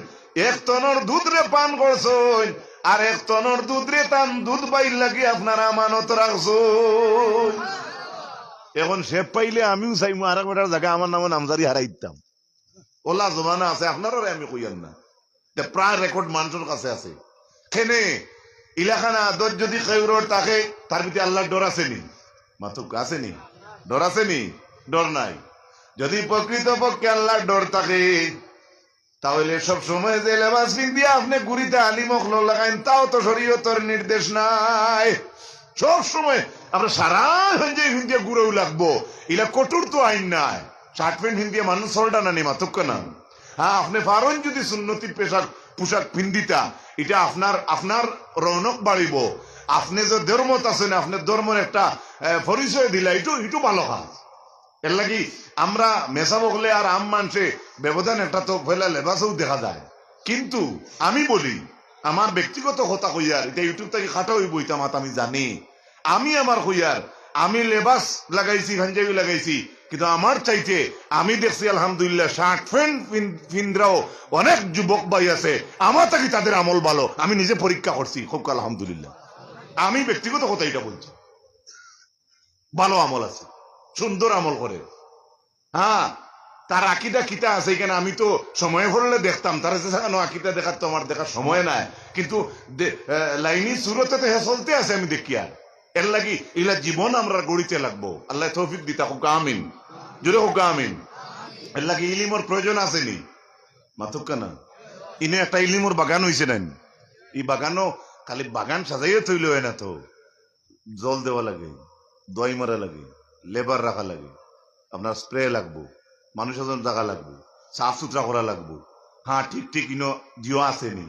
এক টনের দুধ রে পান করছেন আর এক টনের দুধ রে তান দুধ পাইল লাগি আপনারা আমানত রাখছেন এখন সে পাইলে আমিও চাইমু আর একটার জায়গা আমার নামে নামজারি হারাই দিতাম ওলা জমানা আছে আপনারও আমি কইয়ান না প্রায় রেকর্ড মানুষের কাছে আছে খেনে ইলাখানা আদর যদি কেউর তাকে তার ভিতরে আল্লাহর ডর আসেনি মাতুক আসেনি ডর আসেনি ডর নাই যদি প্রকৃতপক্ষে আল্লাহর ডর থাকে তাহলে সব সময় যে লেবাস পিন্দিয়া আপনি গুড়িতে আলি মখলো লাগাইন তাও তো শরীয়তের নির্দেশ নাই সব সময় আমরা সারা হিন্দিয়া ঘুরেও লাগবো ইলা কঠোর তো আইন নাই শার্ট প্যান্ট হিন্দিয়া মানুষ সলটা না নেই মাতুক না হ্যাঁ আপনি পারেন যদি সুন্নতির পোশাক পিন্দিতা এটা আপনার রৌনক বাড়িব আপনি যে ধর্মত আছেন আপনার ধর্মের একটা পরিচয় দিলা একটু ভালো কাজ এর লাগি আমরা মেসা বকলে আর আম মানছে ব্যবধান একটা তো ফেলা লেবাসও দেখা যায় কিন্তু আমি বলি আমার ব্যক্তিগত কথা কইয়ার এটা ইউটিউব থেকে খাটা হইব এটা মাত আমি জানি আমি আমার কইয়ার আমি লেবাস লাগাইছি পাঞ্জাবি লাগাইছি কিন্তু আমার চাইতে আমি দেখছি আলহামদুলিল্লাহ শার্ট প্যান্ট পিন্দ্রাও অনেক যুবক ভাই আছে আমার থাকি তাদের আমল ভালো আমি নিজে পরীক্ষা করছি খুব আলহামদুলিল্লাহ আমি ব্যক্তিগত কথা এটা বলছি ভালো আমল আছে সুন্দর আমল করে হ্যাঁ তার আকিদা কিতা আছে এখানে আমি তো সময় ভরলে দেখতাম তারা যেখানে আকিদা দেখার তো আমার দেখার সময় নাই কিন্তু লাইনি সুরতে তো চলতে আছে আমি দেখি আর এর লাগি এগুলা জীবন আমরা গড়িতে লাগবো আল্লাহ তৌফিক দিতা হোক আমিন জোরে হোক আমিন এর লাগি ইলিমর প্রয়োজন আসেনি মাতুক না ইনে একটা ইলিমর বাগান হয়েছে না এই বাগানও খালি বাগান সাজাইয়ে তৈল হয় না তো জল দেওয়া লাগে দই মারা লাগে লেবার রাখা লাগে আপনার স্প্রে লাগবো মানুষের জন্য জায়গা লাগবো সাফ সুতরা করা লাগবো হ্যাঁ ঠিক ইনো জিও আসেনি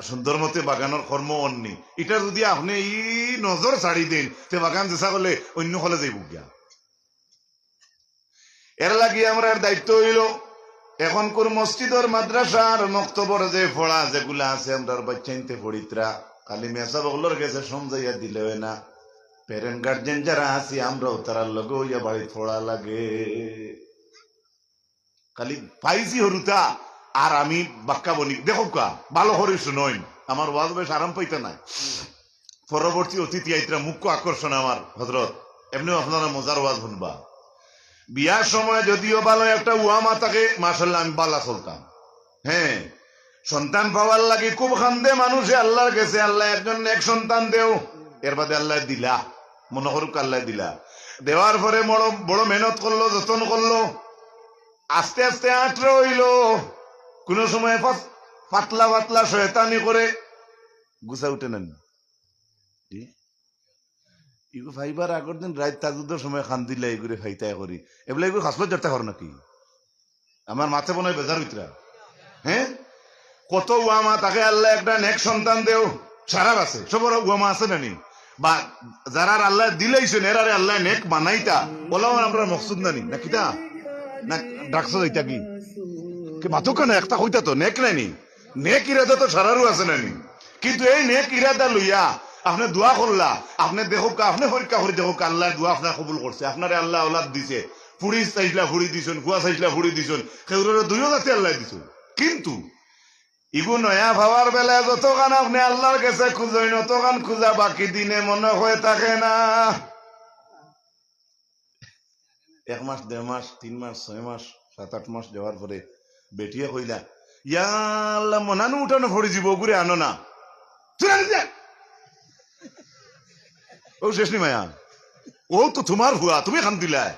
সুন্দর মতে বাগানের কর্ম অন্যি এটা যদি আপনি ই নজর ছাড়ি দেন তে বাগান চেষ্টা করলে অন্য হলে যাইব গিয়া এর লাগি আমরা দায়িত্ব হইল এখন কোন মসজিদর মাদ্রাসার মক্তবর যে পড়া যেগুলা আছে আমরা বাচ্চাইতে পড়িতরা খালি মেসা বগলোর গেছে সমঝাইয়া দিলে হয় না প্যারেন্ট গার্জেন যারা আছি আমরাও তারার লগে হইয়া বাড়ি পড়া লাগে খালি পাইছি হরুতা আর আমি বাক্কা বলি দেখো কা ভালো হরি শুনই আমার ওয়াজ বেশ আরাম পাইতে নাই পরবর্তী অতিথি আইতরা মুখ্য আকর্ষণ আমার হজরত এমনিও আপনারা মজার ওয়াজ শুনবা বিয়ার সময় যদিও ভালো একটা উয়ামা থাকে মাশাআল্লাহ আমি বালা চলতাম হ্যাঁ সন্তান পাওয়ার লাগে খুব খান্দে মানুষে আল্লাহর কাছে আল্লাহ একজন এক সন্তান দেও এর বাদে আল্লাহ দিলা মনে করুক আল্লাহ দিলা দেওয়ার পরে বড় মেহনত করলো যতন করলো আস্তে আস্তে আঁটরে হইল কোন সময় পাতলা পাতলা শয়তানি করে গুছা উঠে নেন ইগু ফাইবার আগর দিন রাত তাজুদের সময় খান দিলে এগুলো ফাইতাই করি এগুলো এগুলো হাসপাত যাত্রা কর নাকি আমার মাথে মনে হয় বেজার হইতরা হ্যাঁ কত উয়ামা তাকে আল্লাহ একটা নেক সন্তান দেও সারা আছে সবর উয়ামা আছে নানি বা যারা আল্লাহ দিলেইছেন এরারে আল্লাহ নেক বানাইতা বলাও আমরা মকসুদ নানি না কিতা না ডাকছ এইটা কি মাথো কেন একটা হইতা তো নেক নাইনি নেক ইরাদা তো সারারও আছে নানি কিন্তু এই নেক ইরাদা লইয়া আপনি দোয়া করলা আপনি দেখো আপনি পরীক্ষা করে দেখো আল্লাহ দোয়া আপনার কবুল করছে আপনারে আল্লাহ ওলাদ দিছে ফুড়ি চাইছিলা ফুড়ি দিছেন কুয়া চাইছিলা ফুড়ি দিছেন সেগুলোর দুইও জাতি আল্লাহ দিছেন কিন্তু ইগু নয়া ভাবার বেলায় যতখান আপনি আল্লাহর কাছে খুঁজেন অতখান খুঁজা বাকি দিনে মনে হয়ে থাকে না 1 মাস 1.5 মাস 3 মাস 6 মাস 7-8 মাস যাওয়ার পরে বেটিয়ে কইলা ইয়া আল্লাহ মনানু উঠানো ফড়ি যাব ঘুরে আনো না ও শেষ নি মায়া ও তো তোমার হুয়া তুমি খান দিলাই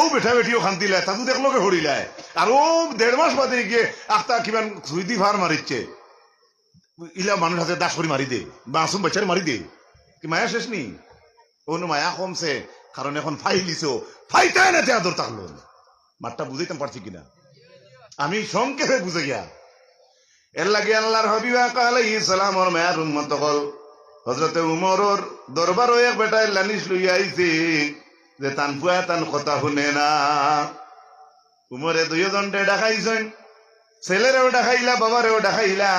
ও বেঠা বেটিও খান দিলাই তাকে দেখলোকে হরিলাই আর ও 1.5 মাস বাদে গিয়ে আখতা কিমান সুইদি ভার মারিচ্ছে ইলা মানুষ হাতে দাস করে মারি দে মাসুম বাচ্চারে মারি দে কি মায়া শেষ নি ও মায়া কমছে কারণ এখন ফাইলিছো ফাইতাই না তে আদর থাকলো মাঠটা বুঝাইতাম পারছি কিনা আমি সংক্ষেপে বুঝে গিয়া এর লাগে আল্লাহর হাবিব আলাইহিস সালামের মায়ার উম্মত হল হযরতে উমরের দরবারও এক বেটায় লানিশ লইয়া আইছে যে তান ফুয়া তান কথা শুনে না উমরে 2 জনটে ডাকাইছেন ছেলেরেও ডাকাইলা বাবারেও ডাকাইলা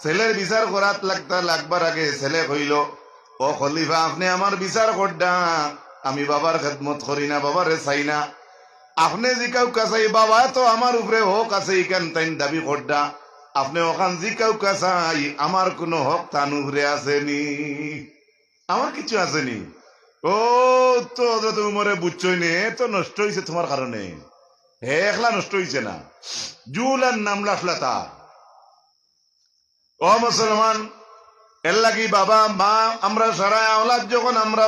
ছেলের বিচার করাত লাগবার আগে ছেলে কইল ও খলিফা আপনি আমার বিচার করডা আমি বাবার খেদমত করি না, বাবারে চাই না। আপনি জিকাউ কাছাই বাবা তো আমার উপরে হক আছে ইকান তাইন দাবি করডা, আপনি ওখান জিকাউ কাছাই আমার কোন হক তান উপরে আসেনি, আমার কিছু আসেনি। ও তো তুমি মরে বুঝছই নে, তো নষ্ট হয়েছে তোমার কারণে। হে একলা নষ্ট হয়েছে না, জুলার নাম লাফলা তার। ও মুসলমান, এর লাগি বাবা মা আমরা সারা আওলাদ যখন আমরা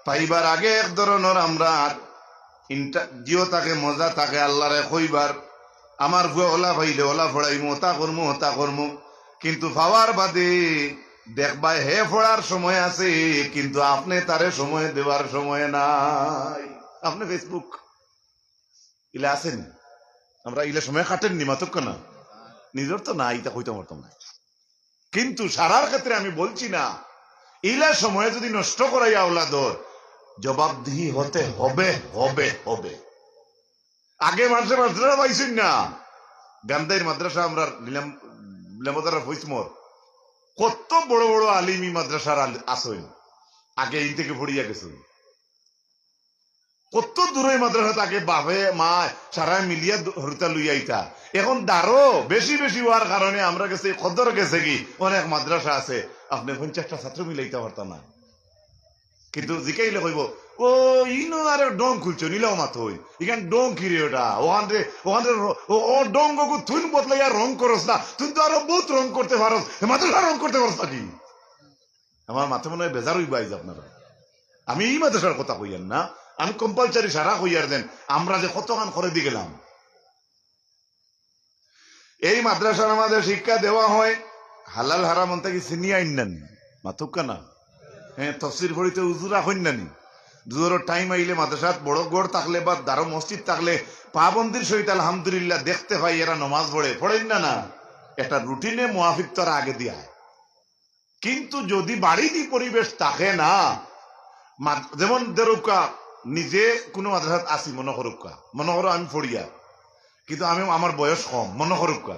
পাইবার আগে এক ধরনের আমরা জিও তাকে মজা তাকে আল্লাহরে কইবার আমার ভুয়া ওলা পাইলে ওলা ফড়াইমু, ওতা করমু ওতা করমু, কিন্তু পাওয়ার বাদে দেখবাই হে ফোড়ার সময় আছে, কিন্তু আপনি তারে সময় দেওয়ার সময় নাই। আপনি ফেসবুক ইলে আছেন, আমরা ইলে সময় কাটেননি মাতক না, নিজের তো নাই তা কইতে পারতাম না। কিন্তু সারার ক্ষেত্রে আমি বলছি না, ইলা সময় যদি নষ্ট করাই আওলাদর জবাবদিহি হতে হবে হবে হবে। আগে মাদ্রাসা পাইছেন না, গান্ধাইয়ের মাদ্রাসা আমরা নিলামদার ফৈসমর কত বড় বড় আলিমি মাদ্রাসার আসেন, আগে এই থেকে পড়িয়া গেছেন। কত দূরে মাদ্রাসা তাকে বাপে মা সারা মিলিয়া হরিতা লইয়াইতা। এখন দারো বেশি বেশি হওয়ার কারণে আমরা গেছে কদর গেছে কি অনেক মাদ্রাসা আছে আপনি 50টা ছাত্র মিলাইতে পারতাম না। কিন্তু জিকাইলে কইব ও ইনো আরে ডং খুলছো নিলাও মাথ হই ইখান ডং কিরে ওটা ওখানে ও ডং গু তুই বদলাইয়া রং করস না, তুই তো আরো বহুত রং করতে পারস, মাদ্রাসা রং করতে পারস নাকি? আমার মাথা মনে হয় বেজার হইব আইজ আপনারা। আমি এই মাদ্রাসার কথা কইয়ান না, আমি কম্পালসারি সারা কইয়ার দেন আমরা যে কত গান করে দিয়ে গেলাম। এই মাদ্রাসার আমাদের শিক্ষা দেওয়া হয় হালাল হারাম থেকে চিনিয়ে আইনানি মাথুকা না। হ্যাঁ, তফসির পড়িতে উজুরা হইনানি, দুজোর টাইম আইলে মাদ্রাসাত বড় গড় থাকলে বা দারো মসজিদ থাকলে পাবন্দির সহিত আলহামদুলিল্লাহ দেখতে পাই এরা নমাজ পড়েন না না, একটা রুটিনে মুআফিক তারা আগে দিয়া। কিন্তু যদি বাড়িতে পরিবেশ থাকে না, যেমন দেরুকা নিজে কোনো মাদ্রাসাত আসি মনে করুকা, মনে করো আমি পড়িয়া, কিন্তু আমি আমার বয়স কম মনে করুকা,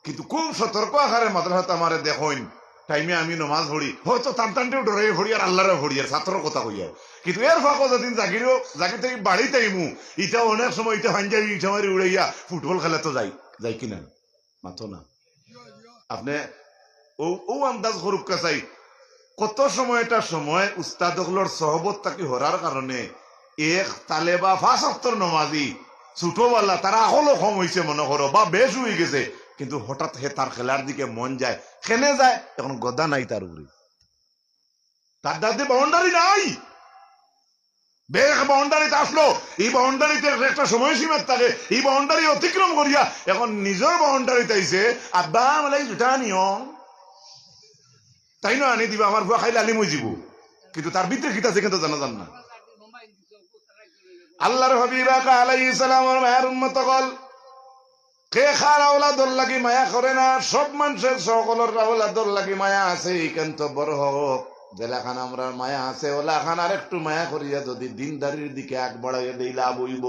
কিন্তু খুব সতর্ক আকারে মাদ্রাসাত আমার দেখইন টাইমে আমি নমাজ পড়ি, হয়তো টানটানটেও ডরে পড়ি আর আল্লাহরে পড়ি আর ছাত্র কথা কইয়া। কিন্তু এর ফাঁক যদিন জাগি থেকে বাড়ি তাইমু ইটা অনেক সময় ইটা পাঞ্জাবি ইটা মারি উড়াইয়া ফুটবল খেলা তো যাই কিনা মাথো না। আপনি ও আন্দাজ করুকা চাই কত সময়টা সময় উস্তাদগুলোর সহবত তাকে হরার কারণে এক তালে বা 5 ওয়াক্তের নমাজি ছোটবেলা তারা হলো কম হয়েছে মনে করো বা বেশ হয়ে গেছে, কিন্তু হঠাৎ হে তার খেলার দিকে মন যায়, খেলে যায়, এখন গদা নাই তার উপরে, তার দাদি বাউন্ডারি নাই, বেশ বাউন্ডারিতে আসলো, এই বাউন্ডারিতে একটা সময়সীমা থাকে, এই বাউন্ডারি অতিক্রম করিয়া এখন নিজের বাউন্ডারিতে আইছে আব্বা মানে জুতা নিয়ম তাই না আনি দিবা আমার ভুয়া খাইলে আলিম হয়ে যাব, কিন্তু তার ভিতরে কিতা আছে কিন্তু জানা যান না। আল্লাহর হাবিব আলাইহিস সালামের মায়ের উম্মত কল কে খার আওলাদর লাগি মায়া করে না, সব মানুষের সকলের আওলাদর লাগি মায়া আছে, কিন্তু বড় হোক জেলাখান আমরা মায়া আছে ওলাখান আর একটু মায়া করিয়া যদি দিনদারির দিকে আগ বাড়াইয়া দেই লাভ হইব।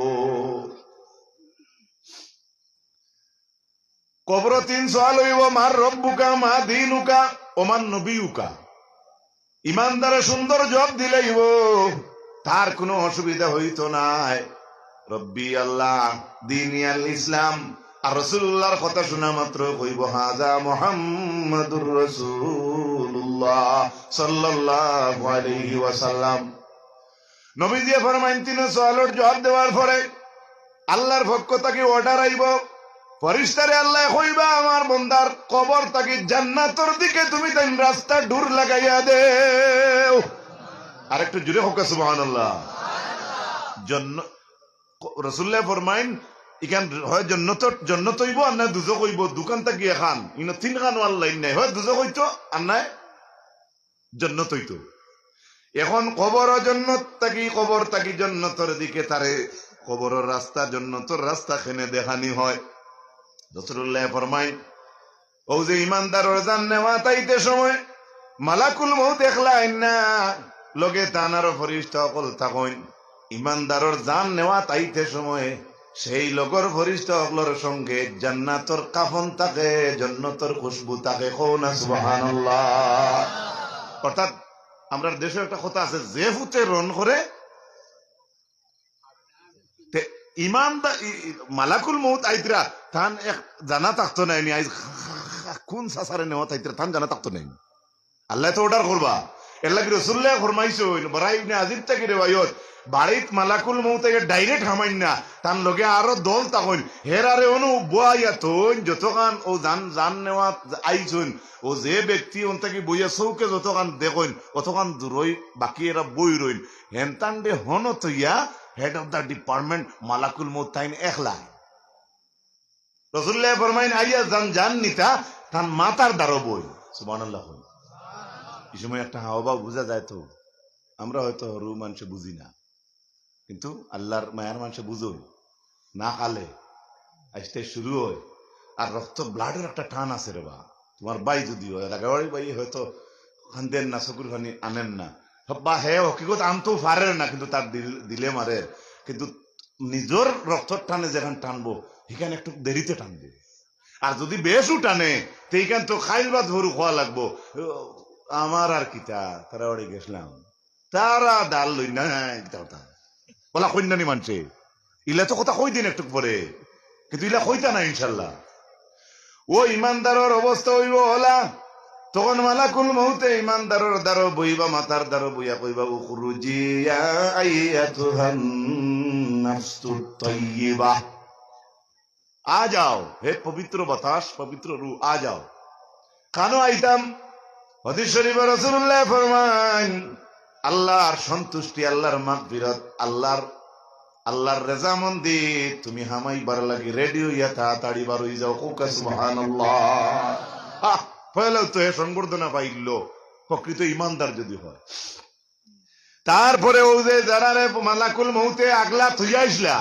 কবর 3 সওয়াল হইব, মার রব্বুকা মা দীনুকা ওমান নবিয়ুকা। ইমানদারে সুন্দর জবাব দিলেইব, তার কোনো অসুবিধা হইতো নাই। রব্বি আল্লাহ, দীনি আল ইসলাম, আর রাসূলুল্লাহর কথা শোনা মাত্র কইব হাজা মুহাম্মাদুর রাসূলুল্লাহ সাল্লাল্লাহু আলাইহি ওয়াসাল্লাম। নবীজি ফরমাইন 3 সওয়ালের জবাব দেওয়ার পরে আল্লাহর পক্ষ থেকে অর্ডার আইব, ফেরেশতারে আল্লাহ কইবা আমার বান্দার কবর থেকে জান্নাতের দিকে তুমি তাই রাস্তা দূর লাগাইয়া দেও। আরেকটু জুড়ে হোক সুবহানাল্লাহ। রাসূলুল্লাহ ফরমাইন ইখান হয় জন্নত হইব আর না দুজক হইব, দোকান থাকি এখান ইন 3 খান আল্লাহ নাই, হয় দুজক হইতো আর নাই জন্নত হইতো। এখন কবর জন্নত থাকি জন্নতের দিকে তারে কবরের রাস্তা জন্নতের রাস্তা খেনে দেখানি হয়। রাসূলুল্লাহ ফরমাইন ও যে ইমানদারের জান নেওয়া তাইতে সময় মালাকুল মউত একলা আইনা লগে তানার ফেরেশতা সকল থাকইন। ইমানদারের জান নেওয়া তাইতে সময় সেই লগর ফেরেশতা সকলের সঙ্গে জান্নাতের কাফন থাকে, জান্নাতের খুশবু থাকে, কোনা সুবহানাল্লাহ। অর্থাৎ আমরা দেশে একটা কথা আছে, যে ফুতে রন করে ইমানদার মালাকুল মৌত আইতরা তান এক জানা থাকতো নাই নি আইজ কোন সাসারে নেওয়া তাইতরা তান জানা থাকতো নাই। আল্লাহ তো অর্ডার করবা, এর লাগি রাসূলুল্লাহ ফরমাইছো বড়াই ইবনে আজিব থেকে রিওয়ায়াত, বাড়িত মালাকুল মৌত ডাইরেক্ট হামাইন না, তান লগে আরো দল তাকইন হেরারে অনু বইয়া তো যতখান ও জান নেওয়া আইছুন, ও যে ব্যক্তি ওন থেকে বইয়া চৌকে যতখান দেখইন অতখান দূরই বাকি এরা বই রইন হেনতান দে হন তৈয়া হেড অফ দ্য ডিপার্টমেন্ট মালাকুল মৌত তাইন একলা। রাসূলুল্লাহ ফরমাইন আইয়া জান নিতা তান মাতার দ্বারা বই। সুবহানাল্লাহ। এই সময় একটা হাওয়া বোঝা যায় তো, আমরা হয়তো হরু মানুষে বুঝি না, কিন্তু আল্লাহর মায়ার মানুষে বুঝোই না, খালে আসতে শুরু হয় আর রক্ত ব্লাডের একটা টান আছে রে বা। তোমার বাই যদি হয় রাগাবাড়ি বাই হয়তো খান্দেন না, চকুর খানি আনেন না বা হে হকিকত আনতেও পারেন না, কিন্তু তার দিলে মারে, কিন্তু নিজের রক্তর টানে যেখানে টানবো সেখানে একটু দেরিতে টানবে। আর যদি বেশও টানে সেইখান তো খাইল বা ধরু খাওয়া লাগবো। আমার আর কিতা তারা বাড়ি গেছিলাম, তারা ডাল লই না বলা কইনানি মানছে, ইলা তো কথা কই দিন একটু পরে, কিন্তু ইলা কইতা না ইনশাল্লাহ। ও ইমানদারের অবস্থা হইব হলা, তখন মালাকুল মৌতে ইমানদারের দ্বারা বইবা, মাতার দ্বারা বইয়া কইবা উখরুজি ইয়া আইয়াতুহান নাফসুত তাইয়্যিবা, আ যাও হে পবিত্র বাতাস, পবিত্র রূহ, আ যাও। কানো আইতাম? হাদিস শরীফে রাসূলুল্লাহ ফরমান আল্লাহর সন্তুষ্টি, আল্লাহর মাগফিরাত, আল্লাহর রেজামন্দি তুমি হামাইবার লাগি রেডি হইয়া তাড়াতাড়ি বার হই যাও। কোকা সুবহানাল্লাহ। পয়লা তো হে সংবর্ধনা পাইল প্রকৃত ইমানদার যদি হয়। তারপরে ও যে যারা মালাকুল মৌতে আগলা থুইয়াইছিলা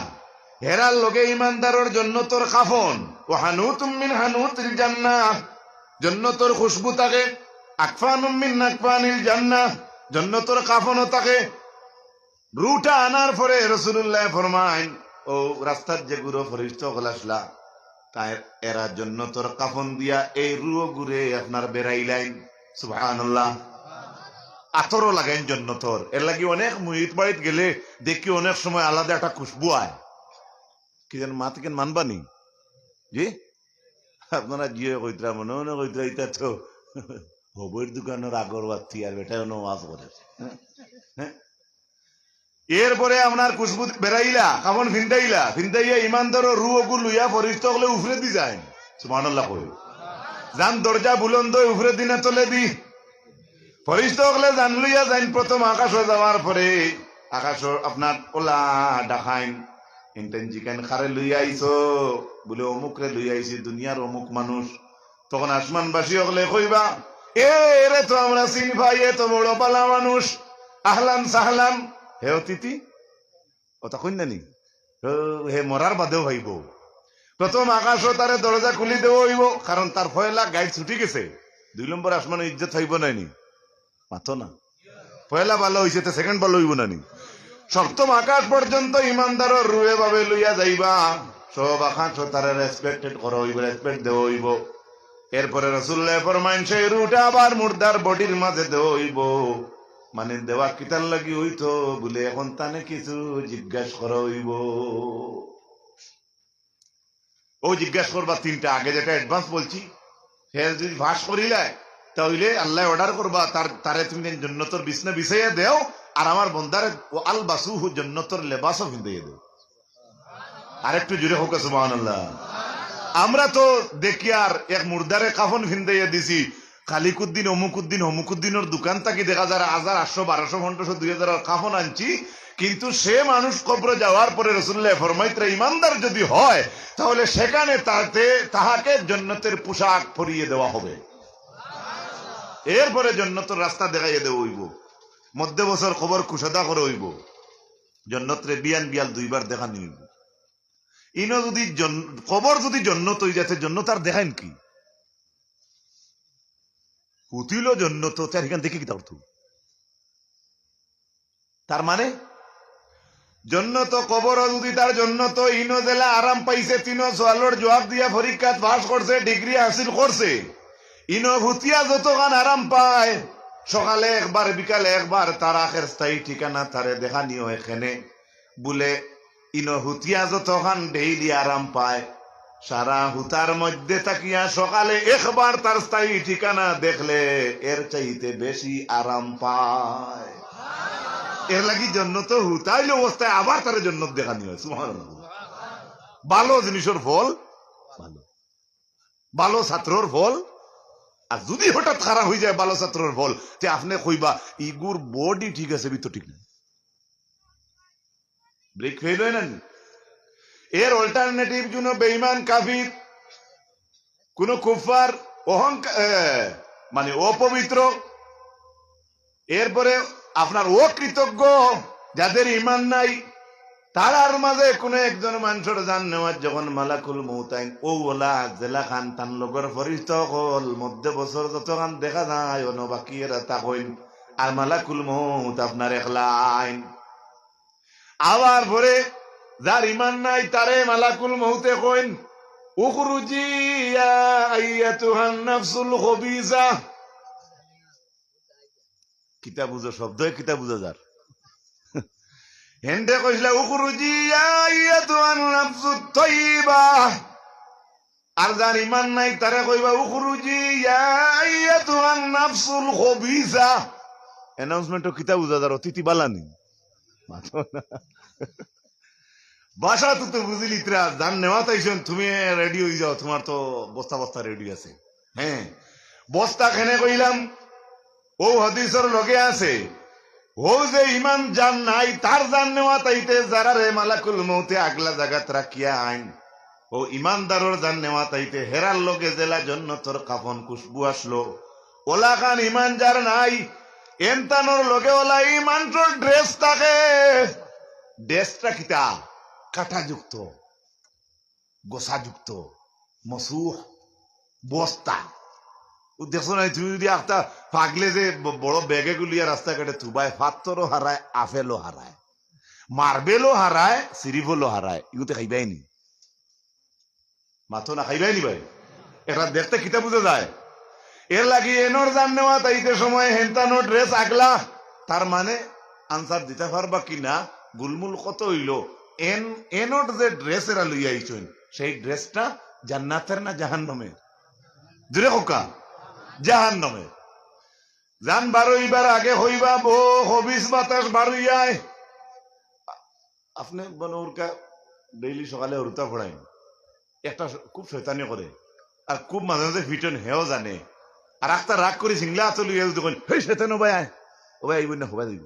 হেরার লগে ইমানদারের জন্য তোর কাফন ও হানুতুম মিন হানুতিল জান্নাহ, জান্নাতের খুশবু থাকে, আকফানুম মিন আকফানিল জান্নাহ, জান্নাতের কাফনও থাকে। রুটা আনার পরে রাসূলুল্লাহ ফরমাইন ও রাস্তার যে গুরু ফরিস্তা গলাসলা তাই এরা জান্নাতের কাফন দিয়া এই রুহ ঘুরে আপনার বেরাইলাইন। সুবহানাল্লাহ। আতরও লাগাইন জান্নাতের, এর লাগি অনেক মুহিত বাড়িতে গেলে দেখি অনেক সময় আলাদা একটা খুশবু আয়। কি যেন মা থেকে মানবানি জি আপনারা জিও কইতরা মনে মনে কইতরা এটা তো হবর দোকানের আগরবাতি আর বেটা ওয়াজ করে। এরপরে আপনার খুশবু বেড়াইলা কামন ফিন্দাইয়া ইমানদার রু ওগুলো লইয়া ফরিস্তা হলে উফরে দি যায়। সুবহানাল্লাহ কই জান দরজা বুলন্দ উফরে দিনা তলে দি ফরিস্তা হলে জান লইয়া যাইন। প্রথম আকাশে যাওয়ার পরে আকাশ আপনার ওলা ডাকাইন ইন্টেনজিকেন খারে লইয়া আইছো বলে অমুক রে লইয়া আইছি দুনিয়ার অমুক মানুষ। তখন আসমানবাসী হলে কইবা এ রে তো আমরা চিনি ভাই, এ তো বড় পালা মানুষ, আহলান সাহলান। হে অতিথি ওটা কই নানি হে মরার বাদেও ভাইব। প্রথম আকাশ তারে দরজা খুলি দেব হইব, কারণ তার পয়লা গাইড ছুটি গেছে। 2 নম্বর আসমানে ইজ্জত হইব নাইনি মাতো না, পয়লা ভালো হইছে তো সেকেন্ড ভালো হইব নানি। সপ্তম আকাশ পর্যন্ত ইমানদারের রুহে ভাবে লইয়া যাইবা, সব আকাশ তারে রেসপেক্টেড করা হইব, রেসপেক্ট দেওয়া হইব। এরপরে রাসূলুল্লাহ ফরমাইন সেই রুটা আবার মুর্দার বডির মাঝে দেওয়া হইব। মানে দেওয়া কিতার লাগি হইতো বলে এখন তানে কিছু জিজ্ঞাসা করা হইব। ও জিজ্ঞাসা করবা 3টা, আগে যেটা অ্যাডভান্স বলছি সে যদি ভাস করিলায় তাহলে আল্লাহ অর্ডার করবা তারে তুমি জান্নাতের বিছনা বিছাইয়া দেও, আর আমার বন্দারে আল বাসুহু জান্নাতের লেবাসও ভিন্দাইয়া দেও। আরেকটু জোরে হোক সুবহানাল্লাহ। আমরা তো দেখি আর এক মুর্দারে কাফন ভিন্দাইয়া দিছি, খালিকুদ্দিন অমুকুদ্দিনের দোকান থাকি দেখা যায় 1000 800 1200 1500 2000 কাফন আনছি, কিন্তু সে মানুষ কবরে যাওয়ার পরে রাসূলুল্লাহ ফরমাইতরা ইমানদার যদি হয় তাহলে সেখানে তাহাকে জান্নাতের পোশাক পরিয়ে দেওয়া হবে। এরপরে জান্নাতের রাস্তা দেখাইয়া দেওয়া হইব, মধ্যে বছর খবর কুশাদা করে হইব, জান্নাতরে বিয়াল 2বার দেখা নিব। ইনো যদি খবর যদি জান্নাত হই যাচ্ছে, জান্নাত আর দেখাইন কি হুতিল জান্নাত তার এখান দেখে কি তার তার মানে জান্নাত কবর যদি তার জান্নাত ইনো জেলা আরাম পাইছে, 3 সওয়ালের জবাব দিয়া পরীক্ষাত পাস করছে, ডিগ্রি হাসিল করছে, ইনো হুতিয়া যতখান আরাম পায় সকালে একবার বিকালে একবার তার আখের স্থায়ী ঠিকানা তারে দেখা নিও এখানে বলে ইনো হুতিয়া যতখান ডেইলি আরাম পায় সারা হুতার মধ্যে তাকিয়া সকালে একবার তার স্থায়ী ঠিকানা দেখলে এর চাইতে বেশি আরাম পায়। এর লাগি জন্য তো হুতাইলে অবস্থায় আবার তার জন্য দেখা নিও। সুবহানাল্লাহ। ভালো জিনিসের ফল ভালো, ভালো ছাত্রর ফল। আর যদি হঠাৎ খারাপ হয়ে যায় ভালো ছাত্রর ফল, তে আপনি কইবা ইগুর বডি ঠিক আছে ভিতর ঠিক না, ব্রেক ফেল হয় না। এর অল্টারনেটিভ জন্য বেঈমান কাফির কোন কুফার অহংকার মানে অপবিত্র, এরপরে আপনার অকৃতজ্ঞ যাদের ইমান নাই, তারার মাঝে কোন একজন মানুষের জান নেওয়ার যখন মালাকুল মউত আইন ও ওলা জেলা খান তান লগর ফরিস্ত হল মধ্যে বছর যতখান দেখা যায় অন বাকি এরা তা কইন আর মালাকুল মউত আপনার একলা আইন। আবার পরে যার ইমান নাই তারে মালাকুল মউতে কইন উখরুজি ইয়া আইয়াতুহান নাফসুল খবিসা। কিতাব বুঝো শব্দ কিতাব বুঝো যার হেন্ডে কইলা উখরুজি ইয়া আইয়াতুহান নাফসুত তাইয়্যিবা, আর যার ইমান নাই তারে কইবা উখরুজি ইয়া আইয়াতুহান নাফসুল খবিসা। অ্যানাউন্সমেন্ট কিতাব বুঝো যার অতিথি বালানি মাথো না বাসা তো বুঝলি ত্রা জান নেওয়া তাইছেন তুমি রেডি হয়ে যাও, তোমার তো বস্তা বস্তা রেডি আছে। হ্যাঁ বস্তা খেনে কইলাম ও হাদিসের লগে আছে ও যে ইমান জান নাই তার জান নেওয়া তাইতে যারা রে মালাকুল মউতে আগলা জাগাত রাখিয়া আইন ও ইমানদারর জান নেওয়া তাইতে হেরার লগে জেলা জন্নতর কাফন খুশবু আসলো। ওলা খান ইমান যার নাই এমতানোর লগে ওলা ইমানটোর ড্রেস থাকে, ড্রেসটা কিতা কাঁটাযুক্ত গোসাযুক্ত মসুহ বস্তা। দেখছো না তুমি যদি একটা পাগলে যে বড় ব্যাগে গুলিয়া রাস্তাঘাটে থুবায় পাত্তরও হারায় আপেলও হারায় মার্বেলও হারায় সিরিফলও হারায়, এগুতে খাইবাই নি মাথো না খাইবাই নি ভাই। এটা দেখতে কিতা বুঝা যায়। এর লাগি এনর জান নেওয়া তাইতে সময় হেন্তানো ড্রেস আগলা, তার মানে আনসার দিতে পারবা কিনা গুলমুল কত হইল এনট যে ড্রেস এরা লইয়া আইছেন সেই ড্রেসটা জান্নাতের না জাহান্নামের? দূরে হোকা জাহান্নামের। জান বারোইবার আগে হইবা বো হবিস বাতাস বারুইয়ায়। আপনি বলো ওরকা ডেইলি সকালে হরুতা পড়াই একটা খুব শয়তানি করে আর খুব মাঝে মাঝে ফিটন হেও জানে আর একটা রাগ করে সিংলা চলি দেখুন হেই শয়তান ও ভাই আয় ও ভাই আইব না হবা দিব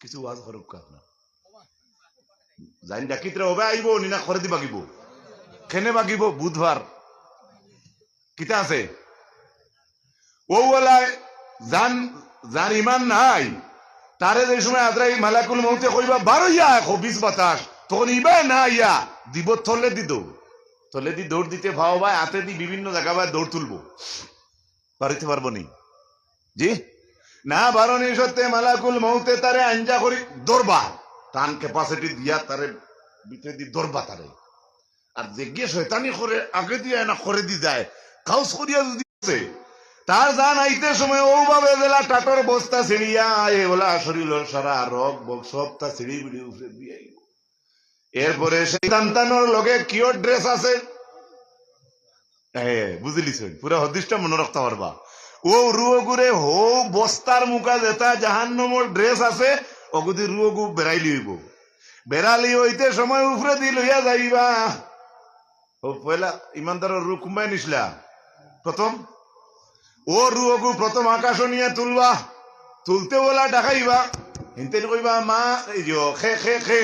কিছু ওয়াজ করুক আপনার জানি ডাকিতরা হবে আইব নিনা করে দি বাগিব কেনে বাগিব বুধবার কিতা আছে ও ওলায় জান যার ইমান নাই তারে যে সময় আদ্রাই মালাকুল মউতে কইবা বারো ইয়া হবিস বাতাস তখন ইবা না ইয়া দিব থলে দি দৌড় দিতে ভাও ভাই হাতে দি বিভিন্ন জায়গা ভাই দৌড় তুলবো পারিতে পারবো নি জি না বারণী সত্যি মালাকুল মউতে তারে আঞ্জা করি দৌড়বা টান ক্যাপাসিটি দিয়া তারে ভিতরে দি দৌড়বা তারে আর যে গিয়ে শয়তানি করে আগে দিয়ে না করে দি যায় কাউস করিয়া যদি তার জান আইতে সময় ও ভাবে জেলা টাটর বস্তা ছিড়িয়া ওলা শরীর সারা রোগ বক সবটা ছিড়ি বিড়ি উঠে দিয়ে এরপরে সেই সন্তানোর লগে কিওর ড্রেস আছে বুঝলিস পুরা হদিসটা মনে রাখতে পারবা। ও রুয়গুরে হো বস্তার মুখা যেটা জাহান্নমর ড্রেস আছে ওগুদি রুয়গু বেড়াইলি হইব বেড়ালি হইতে সময় উপরে দি লইয়া যাইবা। ও পয়লা ইমানদারের রু কুম্বাই নিসলা প্রথম ও রুয়গু প্রথম আকাশ নিয়ে তুলবা তুলতে বলা ডাকাইবা হিনতেন কইবা মা এই যে খে খে খে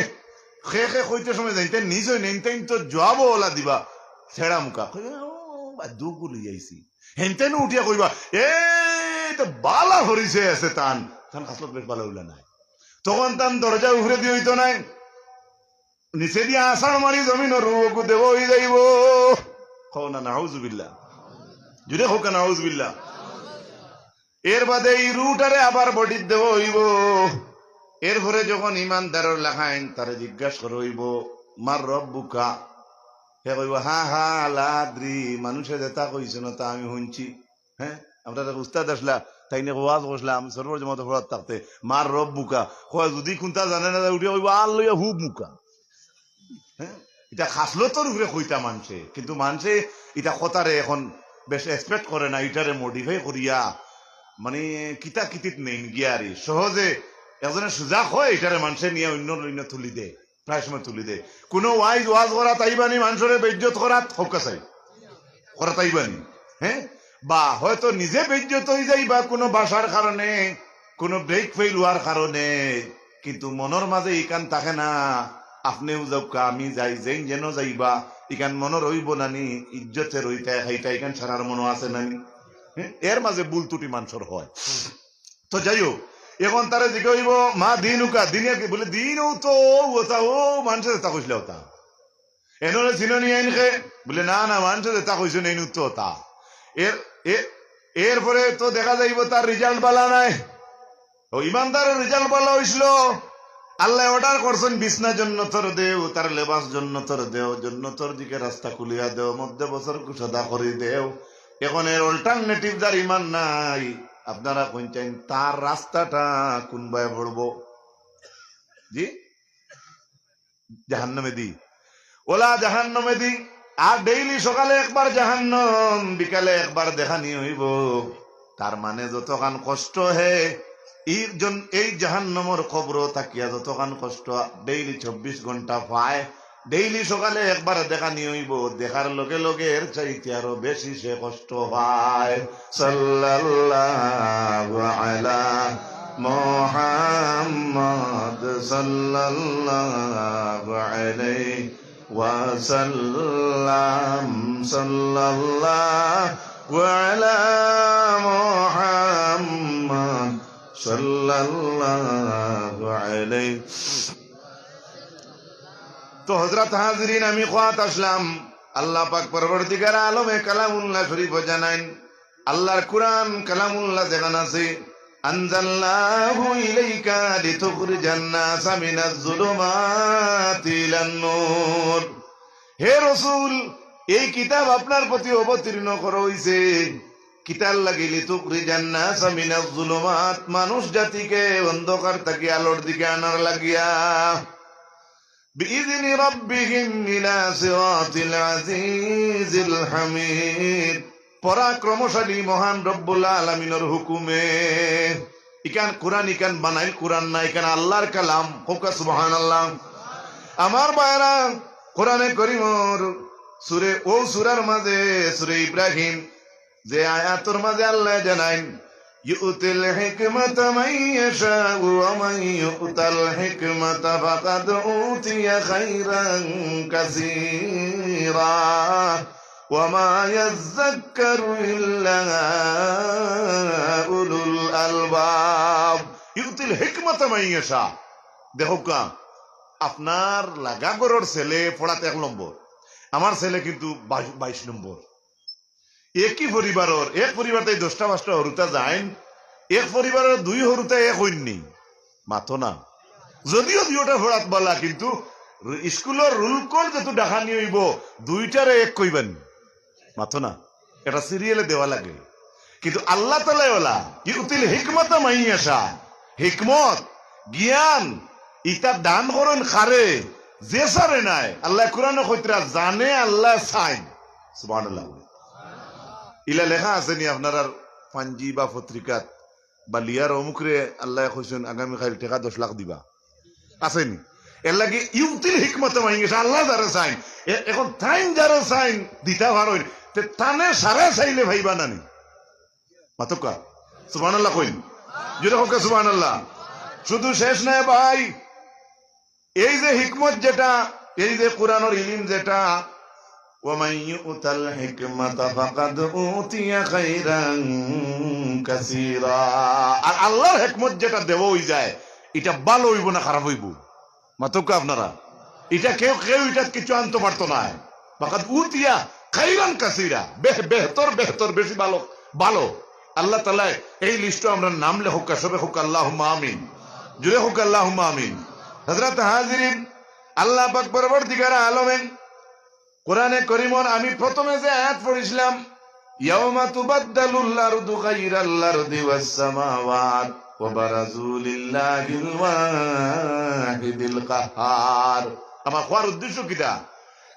খে খে কইতে সময় যাইতেন নিজ হই নেনতেন তো জবাব ওলা দিবা ছেড়া মুখা দুগু লইয়াইছি হেনতেন উঠিয়া কইবা এ তো বালা হরিছে আছে তান তান আসলত বেশ ভালো হইলা নাই তখন তান দরজা উফরে দিয়ে হইতো নাই নিচে দিয়ে আষাঢ় মারি জমিন রুগু দেব হয়ে যাইব কও না নাউজুবিল্লাহ জুড়ে হোক নাউজুবিল্লাহ। এর বাদে এই রুটারে আবার বডি দেব হইব। এরপরে যখন ইমানদারের লেখাইন তারে জিজ্ঞাসা করে হইব মার রব্বুকা হে কইব হা হা লাদ্রি মানুষে যেটা কইছে না তা আমি শুনছি। হ্যাঁ, আমরা উস্তাদ আসলা তাই নিয়ে ওয়াজ বসলাম সর্বর জমাতে পড়ার থাকতে মার রব বুকা কয় যদি কোনটা জানে না উঠে কইব আর লইয়া হুব মুকা। হ্যাঁ, এটা খাসলতর উপরে কইতা মানছে, কিন্তু মানছে এটা কথারে এখন বেশ এক্সপেক্ট করে না, এটারে মডিফাই করিয়া মানে কিতা কিতিত নেই গিয়ারি সহজে একজনে সুজা হয় এটারে মানুষে নিয়ে অন্য অন্য তুলি দে, প্রায় সময় তুলি দে। কোনো ওয়াইজ ওয়াজ করা তাইবানি মানুষের বেজ্জত করা হকা চাই করা তাইবানি। হ্যাঁ, বা হয়তো নিজে বেজ্জত হয়ে যাই বা কোনো বাসার কারণে কোনো ব্রেক ফেল হওয়ার কারণে, কিন্তু মনের মাঝে ইকান থাকে না আপনিও যাওকা আমি যাই যেই যেন যাইবা ইকান মনে রইব নানি ইজ্জতে রইতে খাইটা ইকান সারার মনো আছে নানি। এর মাঝে বুল ত্রুটি মানুষের হয়। তো যাই হোক, এখন তারা জিজ্ঞে হইব মা দিন উকা দিনে কি বলে দিন তো ওটা ও মানুষের তা কইছিল ওটা এনে চিননি আইনকে বলে না না মানুষের তা কইছো নেই তো তা এরপরে তো দেখা যাইব তার রেজাল্ট বালা নাই। ও ইমানদারের রেজাল্ট বালা হইছিল, আল্লাহ অর্ডার করছেন বিছনা জন্নতর দেও, তার লেবাস জন্নতর দেও, জন্নতর দিকে রাস্তা খুলিয়া দেও, মধ্যে বছর কুসদা করে দেও। এখন এর অল্টারনেটিভ যার ইমান নাই, আপনারা কোনছেন তার রাস্তাটা কোন ভাবে পড়বো? জি জাহান্নামে দি, ওলা জাহান্নামে দি। আর ডেইলি সকালে একবার জাহান্নাম, বিকালে একবার দেখানি হইব। তার মানে যতখান কষ্ট হে এই জাহান্নামের কবর থাকিয়া যতখান কষ্ট ডেইলি 24 ঘন্টা পায়, ডেইলি সকালে একবার দেখানি হইব, দেখার লগে লগে এর চাইতে আরো বেশি সে কষ্ট পায়। সাল্লাল্লাহু আলা মুহাম্মদ সাল্লাল্লাহু আলাইহি ওয়াসাল্লাম, সাল্লাল্লাহু আলা মুহাম্মদ সাল্লাল্লাহু আলাইহি। তো হযরত হাজরিন, আমি খোয়াত আসলাম, আল্লাহ পাক পরবর্তীকার আলমে কালামুল্লাহ শরীফ জানাইন, আল্লাহর কুরআন কালামুল্লাহ যেখান আছে আনজালনাহু ইলাইকা লিতুখরিজান নাসা মিনাজ যুলুমাতি ইলান নূর। হে রাসূল, এই কিতাব আপনার প্রতি অবতীর্ণ করা হইছে কিতাব লাগি লিতুখরিজান নাসা মিনাজ যুলুমাত, মানুষ জাতিকে অন্ধকার থেকে আলোর দিকে আনার লাগিয়া, বিইذن রাব্বিহিম ইলা সিরাতিল আজিজিল হামিদ, পরাক্রমশালী মহান রব্বুল আলামিনের হুকুমে। ইকান কুরআন ইকান বানাইল কুরআন না, ইকান আল্লাহর কালাম। হোকা সুবহানাল্লাহ। আমার ভাইরা, কোরআনে কারীমের সূরার মাঝে সূরা ইব্রাহিম যে আয়াতের মাঝে আল্লাহ জানাইন ইউতিল হিকমাতা মান ইয়াশাউ ওয়া মান ইউতাল হিকমাতা ফাকাদ উতিয়া খায়রান কাসীরা ওয়া মা ইয়াযাক্কারু ইল্লা উলুল আলবাব। ইউতিল হিকমাতা মান ইয়াশা, দেখো কা আপনার লাগাগরের ছেলে পড়াতে 1 নম্বর, আমার ছেলে কিন্তু 22 নম্বর। একই পরিবারের এক পরিবারতে 10টা-5টা হরুতা যায়, এক পরিবারের 2 হরুতা এক হইনি মাথো না, যদিও 2টা পড়াত বলা, কিন্তু স্কুলের রুল কোড যেহেতু ডাকানি হইব 2টারে এক কইবেন মাথো না, এটা সিরিয়ালে দেওয়া লাগে। কিন্তু আল্লাহ তাআলা ওলা ইউতিল হিকমাতা মান ইয়াশা, হিকমত জ্ঞান ইটা দান করেন খারে যে সারে নাই। আল্লাহ কোরআনে কইতরা জানে আল্লাহ চাই। সুবহানাল্লাহ। ইলা লেখা আছে নি আপনার পাঞ্জি বা পত্রিকাত বা লিয়ার অমুকরে আল্লাহ কইছেন আগামীকাল টাকা 10 লাখ দিবা, আসেনি? এর লাগে ইউতিল হিকমাতা মান ইয়াশা, আল্লাহ যারা চাই। এখন টাইম যারা চাই দিতা পারেন, তে তানে সারা চাইলে ভাইবা নানি মাতকা। সুবহানাল্লাহ কইন, জোরে হোক সুবহানাল্লাহ। শুধু শেষ নাই ভাই, এই যে হিকমত যেটা, এই যে কোরআনের ইলম যেটা, ওয়ামান ইউতাল হিকমাতা ফাকাদ উতিয়া খায়রান কাসীরা, আর আল্লাহর হিকমত যেটা দেব হই যায়, এটা ভালো হইব না খারাপ হইব মাতকা আপনারা? এটা কেউ এটা কিছু আনতে পারতো না। ফাকাদ উতিয়া খায়রান কাসীরা, বেহতর বেশি ভালো ভালো। আল্লাহ তাআলা এই লিস্ট আমরা নাম লেখক, সবে হোক আল্লাহুম্মা আমিন, জুড়ে হোক আল্লাহুম্মা আমিন। হযরত হাজিরিন, আল্লাহ পাক পরবর্তীকার আলমে কোরআনে করিমর আমি প্রথমে যে আয়াত পড়িছিলাম, ইয়াউমা তুবাদদালুল আরদু গায়রাল আরদি ওয়াস সামাওয়াত ওয়া বারাজু লিল্লাহিল ওয়াহিদিল কাহ্হার। আমার কোয়ার উদ্দেশ্য কিটা,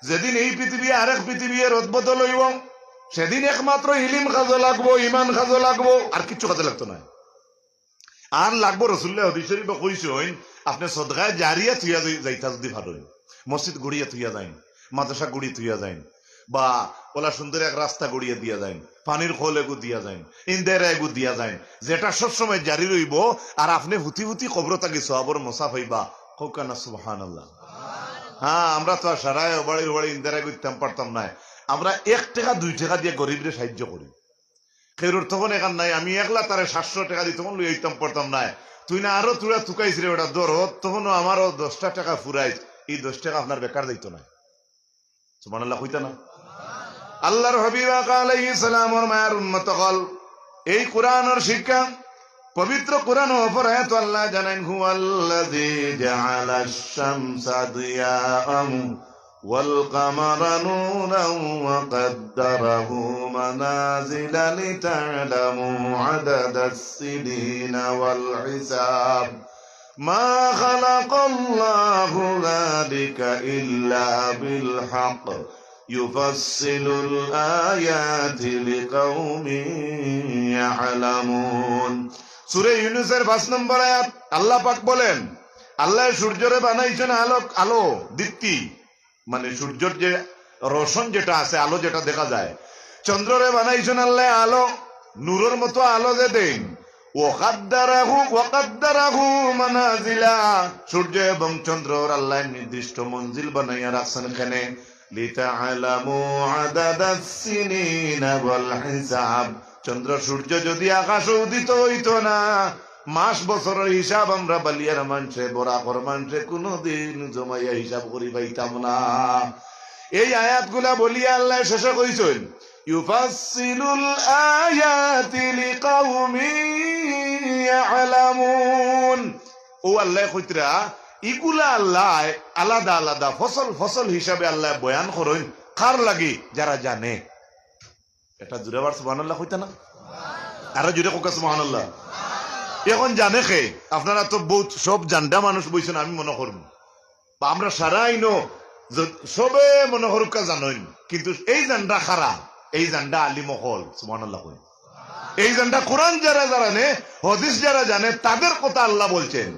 যেদিন এই পৃথিবী আরেক পৃথিবী রদবদল হইব, সেদিন একমাত্র ইলিম কাজে লাগবো, ইমান কাজে লাগবো, আর কিচ্ছু কাজে লাগতো না। আর লাগবো রাসূলুল্লাহ হাদিস শরীফে কইছেন, আপনি সদকায়ে জারিয়া থুইয়া যাইতা যদি ভালো, মসজিদ গড়িয়া থুইয়া যাইন, মাদ্রাসা গড়িয়ে থুইয়া যাইন, বা ওলা সুন্দর এক রাস্তা গড়িয়ে দিয়া যাইন, পানির খোল এগু দিয়া যাইন, ইন্দেরা এগু দিয়া যাইন, যেটা সবসময় জারি রইব, আর আপনি হুতি হুতি কবর থাকি সওয়াবর মোসাফ হইবা। কৌকানা সুবহানাল্লাহ। হ্যাঁ, আমরা তো সারায় বাড়ির বাড়ি ইন্দেরা করতাম পারতাম না। আমরা 1 টাকা 2 টাকা দিয়ে গরিবরে সাহায্য করি। খেরুর তখন এখান নাই, আমি একলা তারে 700 টাকা দিই, তখন লই আইতাম পারতাম না। তুই না আরো তুরা তুকাইছ রে ওটা দরদ, তখনও আমারও 10টা টাকা ফুরাইছ, এই 10 টাকা আপনার বেকার দিত না। সুবহানাল্লাহ কইতা না? আল্লাহর হাবিব আলাইহিস সালামের মায়ের উম্মত হল এই কোরআনের শিক্ষা, পবিত্র কোরআন অপরায়ত আল্লাহ জানেন, হুয়াল্লাযী জাআলাশ শামসা দিয়াআন ওয়াল কামারা নূরান ওয়া কাদ্দারাহু মানাজিলা লিতা'লামু আদাদাস সিনিনা ওয়াল হিসাব মা খালাকাল্লাহু যালিকা ইল্লা বিল হক ইউফাসসিলুল আয়াতি লিকাউমিন ইয়া'লামুন। সূরা ইউনূসের 5 নম্বর আয়াত আল্লাহ পাক বলেন, আল্লাহ সূর্যরে বানাইছেন আলো দীপ্তি, মানে সূর্যের যে রোশন যেটা আছে, আলো যেটা দেখা যায়। চন্দ্ররে বানাইছেন আল্লাহ আলো, নূরের মতো আলো যে দেন। ওয়াকাদ্দারাহু মানাজিলা, সূর্য এবং চন্দ্রর আল্লাহ নির্দিষ্ট মঞ্জিল বানাইয়া রাখছেন এখানে, লিতা'লামু আদাদাস সিনিনা ওয়াল হিসাব। চন্দ্র সূর্য যদি আকাশে উদিত হইতো না, মাস বছরের হিসাব আমরা বালিয়ার মানুষে বরাকর মানুষে কোনদিন জমাইয়া হিসাব করি পাইতাম না। এই আয়াতগুলা বলিয়া আল্লাহ শেষে কইছেন, ইউফাসসিলুল আয়াতি লিকাউমিন ইয়া'লামুন। ও আল্লাহ কইতরা ইগুলা আল্লাহ আলাদা আলাদা ফসল হিসাবে আল্লাহ বয়ান করেন, কার লাগি? যারা জানে। এটা জুড়ে বার সুবহানাল্লাহ কইতা না? আরো জুড়ে কোকা সুবহানাল্লাহ। এখন জানে খে, আপনারা তো বহুত সব জানডা মানুষ বইছেন, আমি মনে করব, বা আমরা সারাই নো সবে মনে করুকা জানেন, কিন্তু এই জানডা খারা, এই জানডা আলিমহল। সুবহানাল্লাহ কই। এই জানডা কোরআন যারা জানে, হাদিস যারা জানে, তাদের কথা আল্লাহ বলছেন।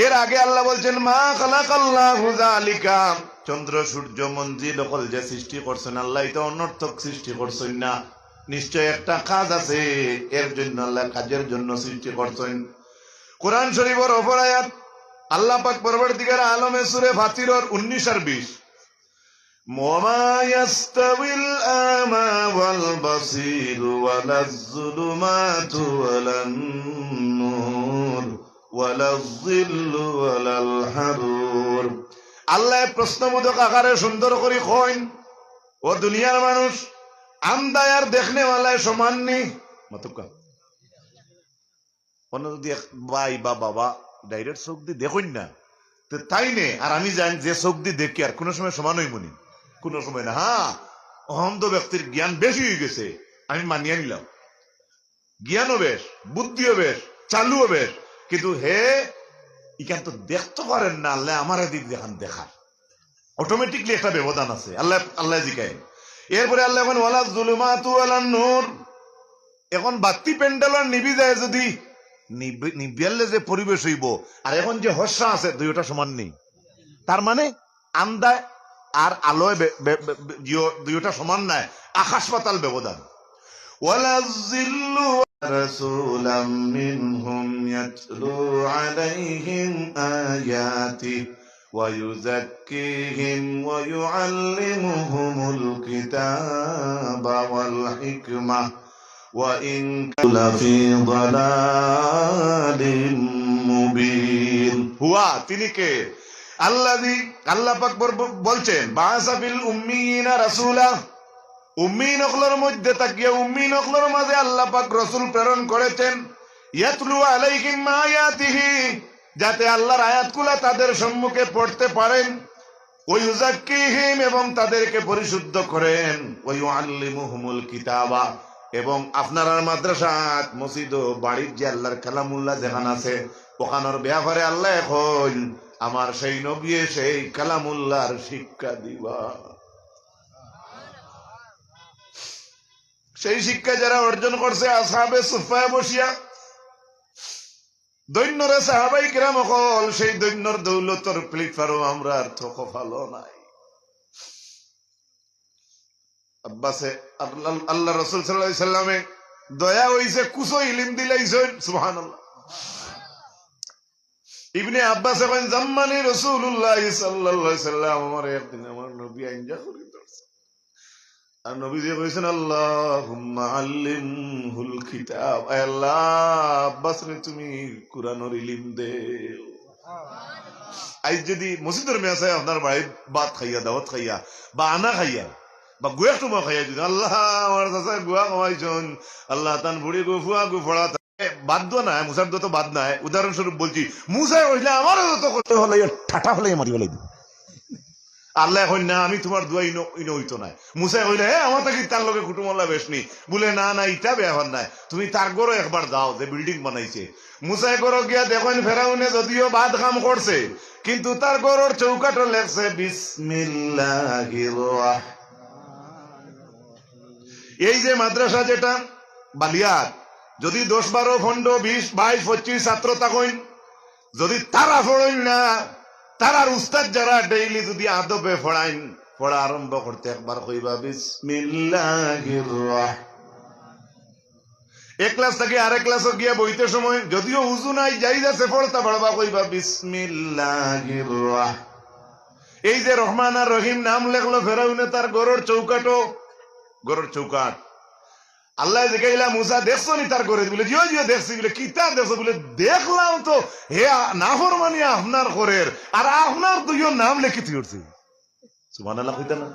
এর আগে আল্লাহ বলছেন, মা খালাকাল্লাহু যালিকা, চন্দ্র সূর্য মঞ্জিল সকল যে সৃষ্টি করছেন আল্লাহ, এটা অনর্থক সৃষ্টি করছেন না, নিশ্চয় একটা কাজ আছে, এর জন্য আল্লাহ কাজের জন্য সৃষ্টি করছেন। কোরআন শরীফের অপর আয়াত আল্লাহ পাক পরবর্তীকার আলমে সূরা ফাতিরের 19 আর 20, ওয়ামা ইয়াস্তাবিল আমা ওয়াল বাসীর ওয়ালাজ যুলুমাতু ওয়ালান নূর ওয়ালাজ যিল্লু ওয়ালাল হারুর। আল্লাহ প্রশ্নবোধক আকারে সুন্দর করে কইন, ও দুনিয়ার মানুষ, আমদা আর দেখনে ওয়ালায় সমান নেই। মতকা অন্য যদি ভাই বা বাবা ডাইরেক্ট চোখ দিয়ে দেখুন না, তো তাই নে, আর আমি জানি যে চোখ দিয়ে দেখি আর কোনো সময় সমান হইব নি, কোনো সময় না। হ্যাঁ, অহন্ত ব্যক্তির জ্ঞান বেশি হয়ে গেছে, আমি মানিয়ে নিলাম, জ্ঞানও বেশ, বুদ্ধিও বেশ, চালুও বেশ, কিন্তু হে ইখান তো দেখতে পারেন না, আল্লাহ আমার দিক দেখান দেখার অটোমেটিকলি একটা ব্যবধান আছে। আল্লাহ জিকায়। এরপরে আল্লাহ এখন ওয়ালাজ যুলুমাতু ওয়ালান নূর, এখন বাতি প্যান্ডেল নিবি যায়, যদি নিবিয়ালে যে পরিবেশ হইব, আর এখন যে হর্ষা আছে, দুইটা সমান নেই। তার মানে আন্দায় আর আলোয় দুইটা সমান নাই, আকাশ পাতাল ব্যবধান। ওয়ালাজ যিল্লু রাসূলাম মিনহুম ইয়াতলু আলাইহিম আয়াতি ওয়া ইউযাক্কিহিম ওয়া ইউআল্লিমুহুমুল কিতাবা ওয়াল হিকমাহ ওয়া ইন লাফি যালালিম মুবিন। হুয়া, তিনি কে? আল্লাযী, আল্লাহ পাক বলছেন, বাআসা ফিল উম্মিয়িনা রাসূলা, উম্মিন অকলের মধ্যে তাকিয়ে উম্মিন অকলের মাঝে আল্লাহ পাক রাসূল প্রেরণ করেছেন, ইয়াতলু আলাইহিম আয়াতিহি, যাতে আল্লাহর আয়াতগুলা তাদের সম্মুখে পড়তে পারেন, ওয়ায়ুযাক্কিহিম, এবং তাদেরকে পরিশুদ্ধ করেন, ওয়ায়ুআল্লিমুহুমুল কিতাবা, এবং আপনার মাদ্রাসাত মসজিদ ও বাড়ির যে আল্লাহর কালামুল্লাহ যেখান আছে ওখানোর ব্যাপারে আল্লাহ এখন আমার সেই নবী সেই কালামুল্লাহর শিক্ষা দিবা। সেই শিক্ষা যারা অর্জন করছে আসহাবে সুফায় বসিয়া, দৈন্যরে সাহাবাই কিরাম হল, সেই দৈন্যর দৌলতর প্লেটফারও আমরা আর থক ভালো নাই। আব্বাসে আল্লাহ রাসূল সাল্লাল্লাহু আলাইহি সাল্লামে দয়া হইছে, কুছো ইলম দিলাইছেন, সুবহানাল্লাহ। ইবনে আব্বাস এখন জাম্মানি রাসূলুল্লাহ সাল্লাল্লাহু আলাইহি সাল্লাম আমার একদিন আমার নবী আইনজা করে ধরছে, আর নবী যে কইছেন আল্লাহুম্মা আল্লিমহুল কিতাব, আয় আল্লাহ আব্বাস রে তুমি কুরআনের ইলম দেও। আজ যদি মসজিদের মেসে আপনার বাড়ি ভাত খাইয়া, দাওয়াত খাইয়া, বা আনা খাইয়া, বা গুয়া তোমা খাইয়া, যদি আল্লাহ আমার চাচা গুয়া খাওয়াইছেন, আল্লাহ তান বুড়ি গু ফুয়া গু ফড়া বাদ দো না, মুসার তো বাদ নাই। উদাহরণস্বরূপ বলছি, মুসাই কইলে আমারও তো করতে হলে ঠাটা হলে মারি হলে আল্লাহ কই না আমি তোমার দোয়া ইনো হইতো না। মুসাই কইলে হ্যাঁ আমার তাকে তার লগে কুটুমল্লা বেশ নি, বলে না না ইটা ব্যাপার নাই, তুমি তার গরো একবার যাও যে বিল্ডিং বানাইছে। মুসাই গরো গিয়া দেখেন ফেরাউনে যদিও বাদ কাম করছে, কিন্তু তার গরোর চৌকাটো লেখছে বিসমিল্লাহির রাহমানির। এই যে মাদ্রাসা যেটা বালিয়াত, যদি 10, 12, 15, 20, 22, 25 ছাত্র থাকেন, যদি তারা পড়েন না, তারার উস্তাদ যারা ডেইলি যদি আদবে পড়াইন, পড়া আরম্ভ করতে একবার কইবা বিসমিল্লাহির রাহমানির। এক ক্লাস থেকে আরেক ক্লাস গিয়া বইতে সময় যদিও উজু নাই যাই যাচ্ছে পড়তা পড়বা কইবা বিসমিল্লাহির রাহমানির। এই যে রহমান আর রহিম নাম লেখলো ফেরাউনে তার গরুর চৌকাটো, গরুর চৌকাট। আল্লাহ জিগাইলা মুসা দেখছো নি তার করে, বলে জিও জিও দেখছি, বলে কিতাব দেখছো, বলে দেখলাম তো হে নাফরমানি আপনার ঘরের, আর আপনার দুইও নাম লিখে তুইছি। সুবহানাল্লাহ কইতা না?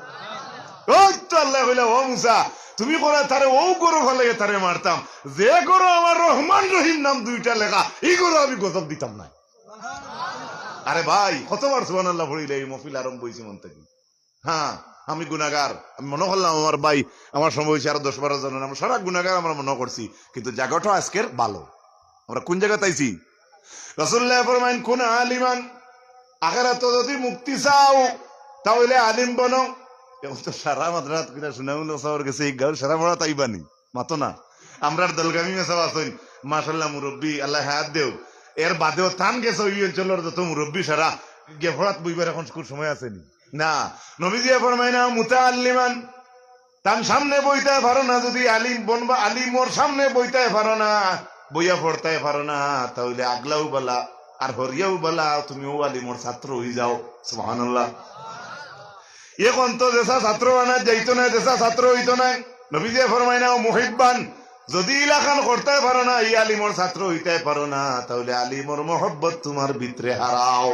ওই তো আল্লাহ কইলা ও মুসা তুমি করে তারে ও গরু ফলে তারে মারতাম, যে গরু আমার রহমান রহিম নাম দুইটা লেখা, এই গরু আমি গজব দিতাম না। আরে ভাই কতবার সুবহানাল্লাহ পড়িলে এই মহফিল আরম্ভ হইছে মন থেকে। হ্যাঁ আমি গুনাহগার, আমি মনে করলাম আমার ভাই আমার সময় হয়েছে আরো 10-12 জন, আমরা সারা গুনাহগার আমরা মনে করছি, কিন্তু জায়গাটা আজকের ভালো। আমরা কোন জায়গাতে আইছি? রাসূলুল্লাহ ফরমাইন কোন আলিমান, আখিরাতে যদি মুক্তি চাও তাহলে আলিম বনো। এখন তো সারা মাদ্রাসাত কিনা শুনাউন সবার কাছে এই গাল সারা বড় তাইবানি মাতো না। আমরা দলগামী মেসাব আছেন মাশাআল্লাহ মুরব্বী আল্লাহ হায়াত দেও, এর বাদেও থান গেছে ওই অঞ্চলের যত মুরব্বী সারা গেফড়াত বইবার এখন স্কুল সময় আসেনি না। নবীজি ফরমায় না মুতাআল্লিমান, তার সামনে বইতে পারো না, যদি আলিম বনবা, আলিমর সামনে বইতে পারো না, বইয়া পড়তে পারো না, তাহলে আগলাও বলা আর হরিয়াও বলা তুমিও আলিমর ছাত্র হয়ে যাও। সুবহানাল্লাহ। এখন তো যেসা ছাত্র আনা যাইতো না, যেসা ছাত্র হইতো না। নবীজি ফরমায় না মুহিব্বান, যদি ইলাখান করতে পারো না, এই আলিমর ছাত্র হইতে পারো না, তাহলে আলিমর মহব্বত তোমার ভিতরে হারাও।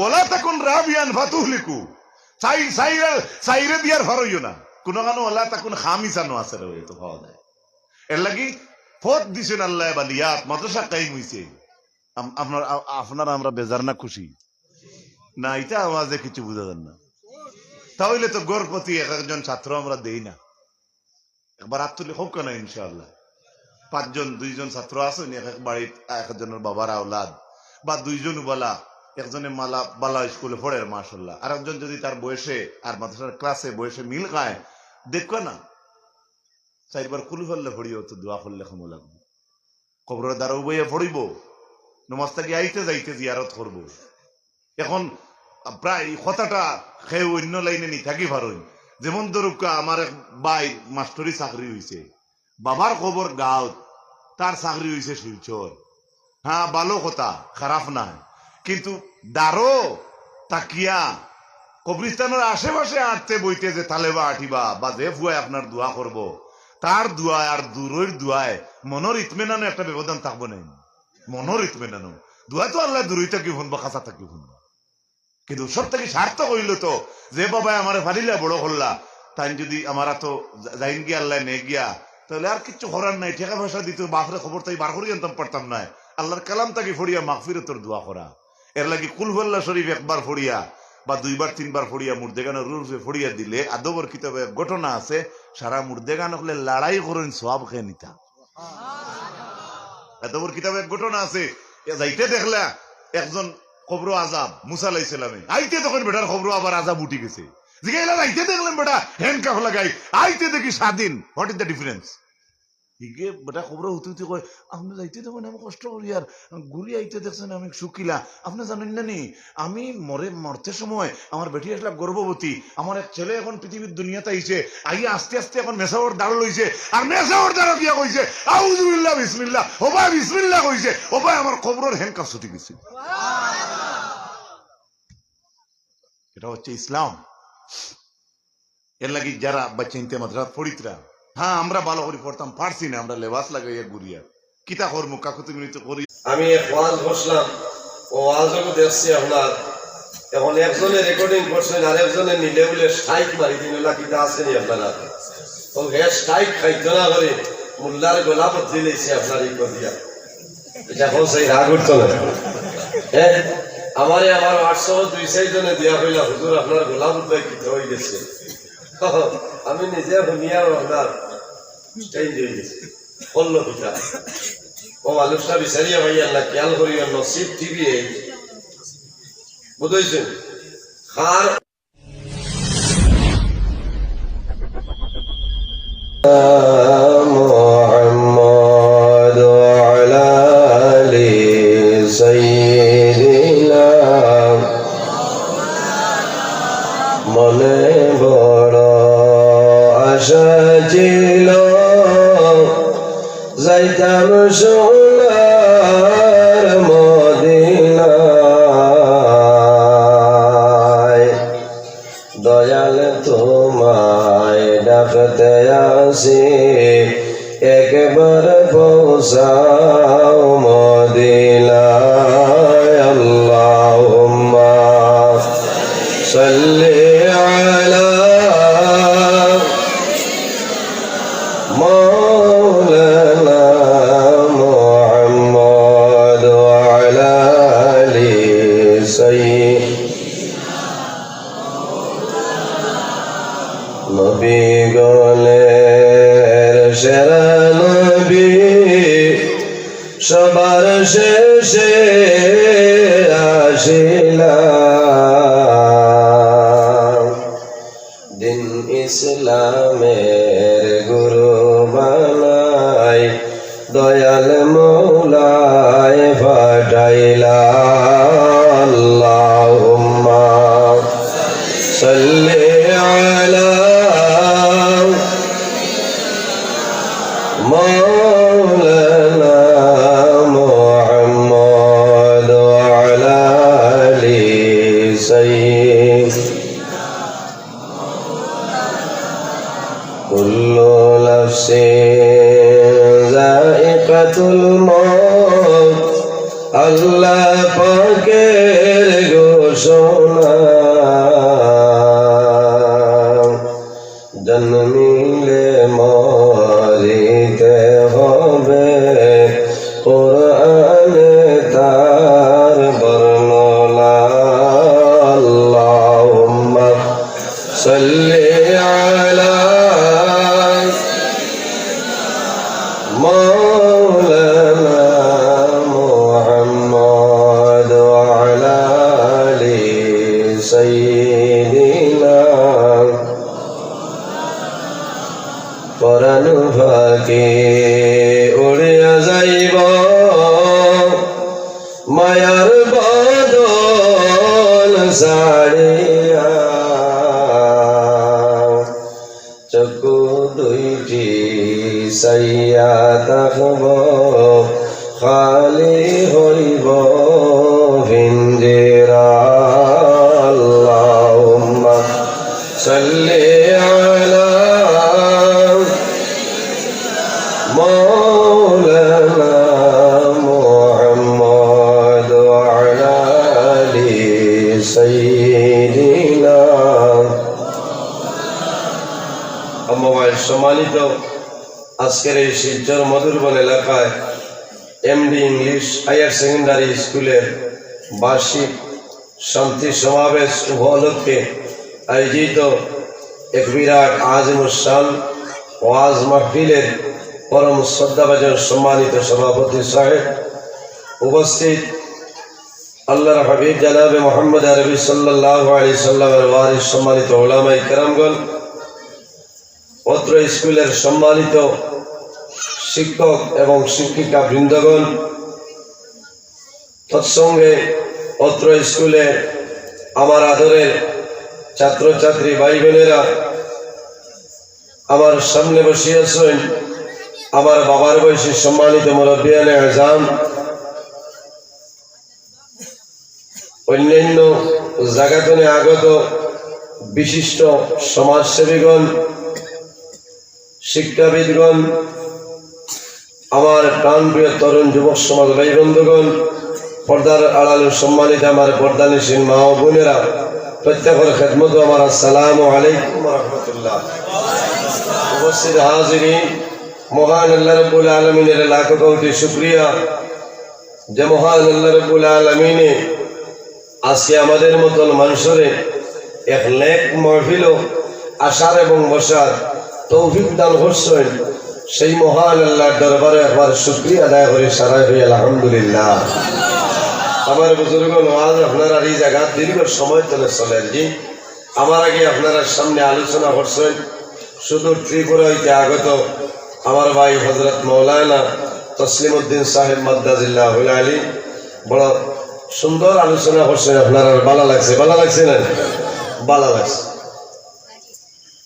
ওলা তখন রাবিয়ান ফাতুহলিকু, চাইরে দিয়ার ফারইও না কোনো কানো, ওলা তখন খামিসানো আছে রে তো পাওয়া যায়। এর লাগি ফত দিছেন আল্লাহ বালিয়াত মাদ্রাসা কাইম হইছে। আপনারা আমরা বেজার না খুশি না? এটা আওয়াজে কিছু বুঝা যান না, তাহলে তো গড়পতি একজন ছাত্র আমরা দেই না। একবার হাত তুলে হোক না ইনশাআল্লাহ। 5 জন 2 জন ছাত্র আছেন এক বাড়ির, একজনের বাবার আওলাদ, বা 2 জন বলা, একজনে মালা বালা স্কুলে পড়ে মাশাআল্লাহ, আর একজন যদি তার বয়সে আর মাদ্রাসার ক্লাসে বয়সে মিল খায়, দেখো না 4বার কুল ফেললে পড়িও তো দোয়া করলে ক্ষমা লাগবে, কবরের দ্বারাও বইয়ে পড়িব, নমাজ থেকে আইতে যাইতে জিয়ারত করব। এখন প্রায় কথাটা খেয়ে অন্য লাইনে নি থাকি পারই। যেমন ধরুক আমার এক ভাই মাস্টরি চাকরি হয়েছে, বাবার খবর গাঁৱত, তার চাকরি হয়েছে শিলচর। হ্যাঁ ভালো কথা, খারাপ নাই, কিন্তু দারো তাকিয়া কবরিস্তানের আশেপাশে আটতে বইতে যে তালেবা আঠিবা বা যে ফুয়ায় আপনার দোয়া করব, তার দোয়ায় আর দূরের দোয়ায় মনের ইতমেনানো একটা ব্যবধান থাকবো নাই। মনের ইতমেনানো দোয়া তো আল্লাহ দূরই থাকি শুনবো, কাঁচা থাকি শুনবো, কিন্তু সব থেকে সার্থক হইল তো যে বাবা আমার ফারিলা বড় করলা, তাই যদি আমার তো যাইন গিয়া আল্লাহ নে গিয়া, তাহলে আর কিচ্ছু করার নাই। টাকা পয়সা দিত বাপরে খবর তাই বার করিয়ে আনতাম পারতাম না। আল্লাহর কালাম তাকে ফড়িয়া মাগফিরাতের দোয়া করা, এর লাগি কুল হুয়াল্লাহ শরীফ একবার ফড়িয়া বা 2বার 3বার ফড়িয়া মুর্দেগানের রূপে ফড়িয়া দিলে আদবর কিতাবে ঘটনা আছে সারা মুর্দেগান হলে লড়াই করেন সওয়াব খেয়ে নিতা। আদবর কিতাবে ঘটনা আছে যাইতে দেখলা একজন কবর আজাব মুসা আলাইহিস সালামে আইতে তখন বেটার কবর আবার আজাব উঠি গেছে জিগাইলা আইতে দেখলেন বেটা হ্যান্ডকাফ লাগাই আইতে দেখি স্বাধীন। What is the difference? হিগে বেটা খবর হতে কয় আপনি যাইতে দেখুন আমি কষ্ট করি আর ঘুরি আইতে দেখছেন আমি শুকিলা। আপনি জানেন না নি আমি মরতে সময় আমার বেটি আসলাম গর্ভবতী, আমার এক ছেলে এখন পৃথিবীর দুনিয়াতে আইছে, আইয়া আস্তে আস্তে এখন মেসাওর দাঁড় লইছে আর মেসাওর দ্বারা গিয়া কইছে আউযুবিল্লাহ বিসমিল্লাহ ওবা বিসমিল্লাহ কইছে ওবা আমার কবরের হ্যান্ডকাফ ছুটি গেছে। এটা হচ্ছে ইসলাম। এর লাগি যারা বাচ্চা ইনতে মাদ্রাসা পড়িতরা হ্যাঁ আমরা ভালো করে পড়তাম পারছি না আমরা লেবাস লাগাইয়া ঘুরিয়া কিতা কর্ম কাকুতি মিনিত করি। আমি এক ওয়াজ বসলাম, ও ওয়াজও দেখছি আপনার এখন একজনে রেকর্ডিং করছেন আর একজনে নিলে বলে স্ট্রাইক মারি দিন কিতা আসেনি আপনারা ও গ্যাস স্ট্রাইক খাইতো না করে মোল্লার গোলা বদলি লেছে আপনার এই করিয়া এটা এখন সেই রাগ উঠতো না। হ্যাঁ আমার 800-200 জনে দিয়া হইলা হুজুর আপনার গোলা বদলাই কিতা হয়ে গেছে। আমি নিজে শুনিয়া আপনার চেঞ্জ হয়ে গেছে করলো পিতা ও মানুষটা বিচারিয়া ভাইয়া না খেয়াল করিয়া নসিব টিভি বুঝেছেন খার মুহাম্মদ আলা আলি সাইয়্যিদিনা মনে বড় আশা ছিল যাইতাম সোনার মদিনায় দয়াল তোমায় ডাকতে আসি একবার পৌঁছাও মদিনায়। আল্লাহুম্মা সাল্লি আলা مولانا محمد وعلى آل سيدنا নবী গলের সেরা নবী সবার শেষে আসিলাম দিন ইসলামের গুরু বানাই দয়াল মৌলায় পাঠাইলা। আল্লাহুম্মা সাল্লি আলা মাওলানা মুহাম্মদ ওয়া আলা আলি সাইয়্যিদিনা কুল্লু নাফসিন যায়িকাতুল মউত আল্লাহ পাকের ঘোষণা জন্মিলে মরিতে হবে কোরআনে তার বর্ণনা। আল্লাহুম্মা সাল্লি আলা مولانا محمد وعلى آل سيدنا পরাণ ফাঁকে উড়িয়া যাইব মায়ার বদন সারিয়া চকু দুইটি সাইয়া থাকব খালি হইব ভিঞ্জিরা। আল্লাহুম্মা সাল্লি আলা মাওলানা মুহাম্মদ ওয়া আলা আলি সাইয়্যিদিনা। সম্মানিত আজকের এই শিলচর মধুরবন এলাকায় এমডি ইংলিশ হায়ার সেকেন্ডারি স্কুলের বার্ষিক শান্তি সমাবেশ উপলক্ষে আয়োজিত এক বিরাট আজিমুসান ওয়াজ মাহফিলের পরম শ্রদ্ধাভাজন সম্মানিত সভাপতি সাহেব, উপস্থিত আল্লাহর হাবিব জনাবে মোহাম্মদ আরবি সাল্লাল্লাহু আলাইহি সাল্লামের ওয়ারিস সম্মানিত উলামায়ে কেরামগণ, অত্র স্কুলের সম্মানিত শিক্ষক এবং শিক্ষিকা বৃন্দগণ, তৎসঙ্গে অত্র স্কুলে আমার আদরের ছাত্রছাত্রী ভাই বোনেরা, আমার সামনে বসিয়াছেন আমার বাবার বয়সী সম্মানিত মুরব্বিয়ানে আযম, অন্যান্য জায়গাতনে আগত বিশিষ্ট সমাজসেবীগণ, শিক্ষাবিদগণ, আমার প্রাণপ্রিয় তরুণ যুবক সমাজ ভাই বন্ধুগণ, পর্দার আড়াল সম্মানিত আমার পর্দানিসীন মা ও বোনেরা, প্রত্যেকের খেদমত আমার আসসালামু আলাইকুম ওয়া রাহমাতুল্লাহ। উপস্থিত হাজিরিন, মহান আল্লাহ রাব্বুল আলামিনের লাখ কোটি শুকরিয়া যে মহান আল্লাহ রাব্বুল আলামিনে আজকে আমাদের মতন মানুষের এক নেক মাহফিল আসার এবং বসার তৌফিক দান করছেন। সেই মহান আল্লাহর দরবারে একবার শুকরিয়া আদায় করে সারা হই আলহামদুলিল্লাহ। আমার বুজুর্গ নওয়াজ, আপনারা এই জায়গা দীর্ঘ সময় ধরে চলেন। জি, আমার আগে আপনারা সামনে আলোচনা করছেন সুদূর ত্রিপুরা হইতে আগত আমার ভাই হযরত মাওলানা তসলিম উদ্দিন সাহেব মাদ্দাজিল্লাহুল আলী, বড় সুন্দর আলোচনা করছেন। আপনারা ভালো লাগছে? ভালো লাগছে না? ভালো লাগছে।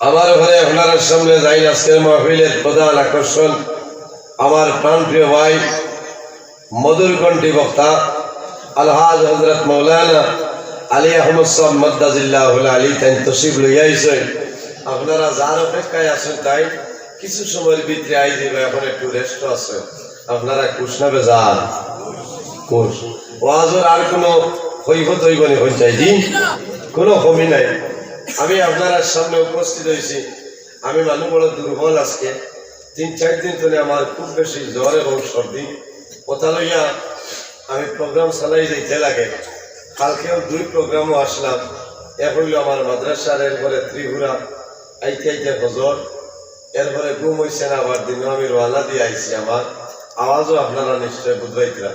আমার ঘরে আপনার সামনে যাই আজকের মাহফিলের প্রধান আকর্ষণ আমার প্রাণপ্রিয় ভাই, মধুর কণ্ঠী বক্তা আলহাজ হযরত মাওলানা আলী আহমদ সাহেব মাদ্দাজিল্লাহুল আলী, তাই তশরিফ লইয়া আইছেন। আপনারা যার অপেক্ষায় আছেন তাই কিছু সময়ের ভিতরে আই যাবে। এখন একটু রেস্ট আছে, আপনারা কুশনাবে যান। কুশ ওয়াজের আর কোনো হৈবত হইবনি হইচাই জি, কোনো কমি নাই। আমি আপনার সামনে উপস্থিত হয়েছি। আমি মানুষ বড় দুর্বল। আজকে ৩-৪ দিন ধরে আমার খুব বেশি জ্বর এবং সর্দি, কথা লইয়া আমি প্রোগ্রাম চালাই যেতে লাগে। কালকেও 2 প্রোগ্রামও আসলাম। এক হইল আমার মাদ্রাসার, এরপরে ত্রিপুরা আইতে আইতে হজর, এরপরে ঘুম হয়েছে না। আবার দিনও আমি রওনা দিয়ে আইছি। আমার আওয়াজও আপনারা নিশ্চয় বুঝবাইতরা।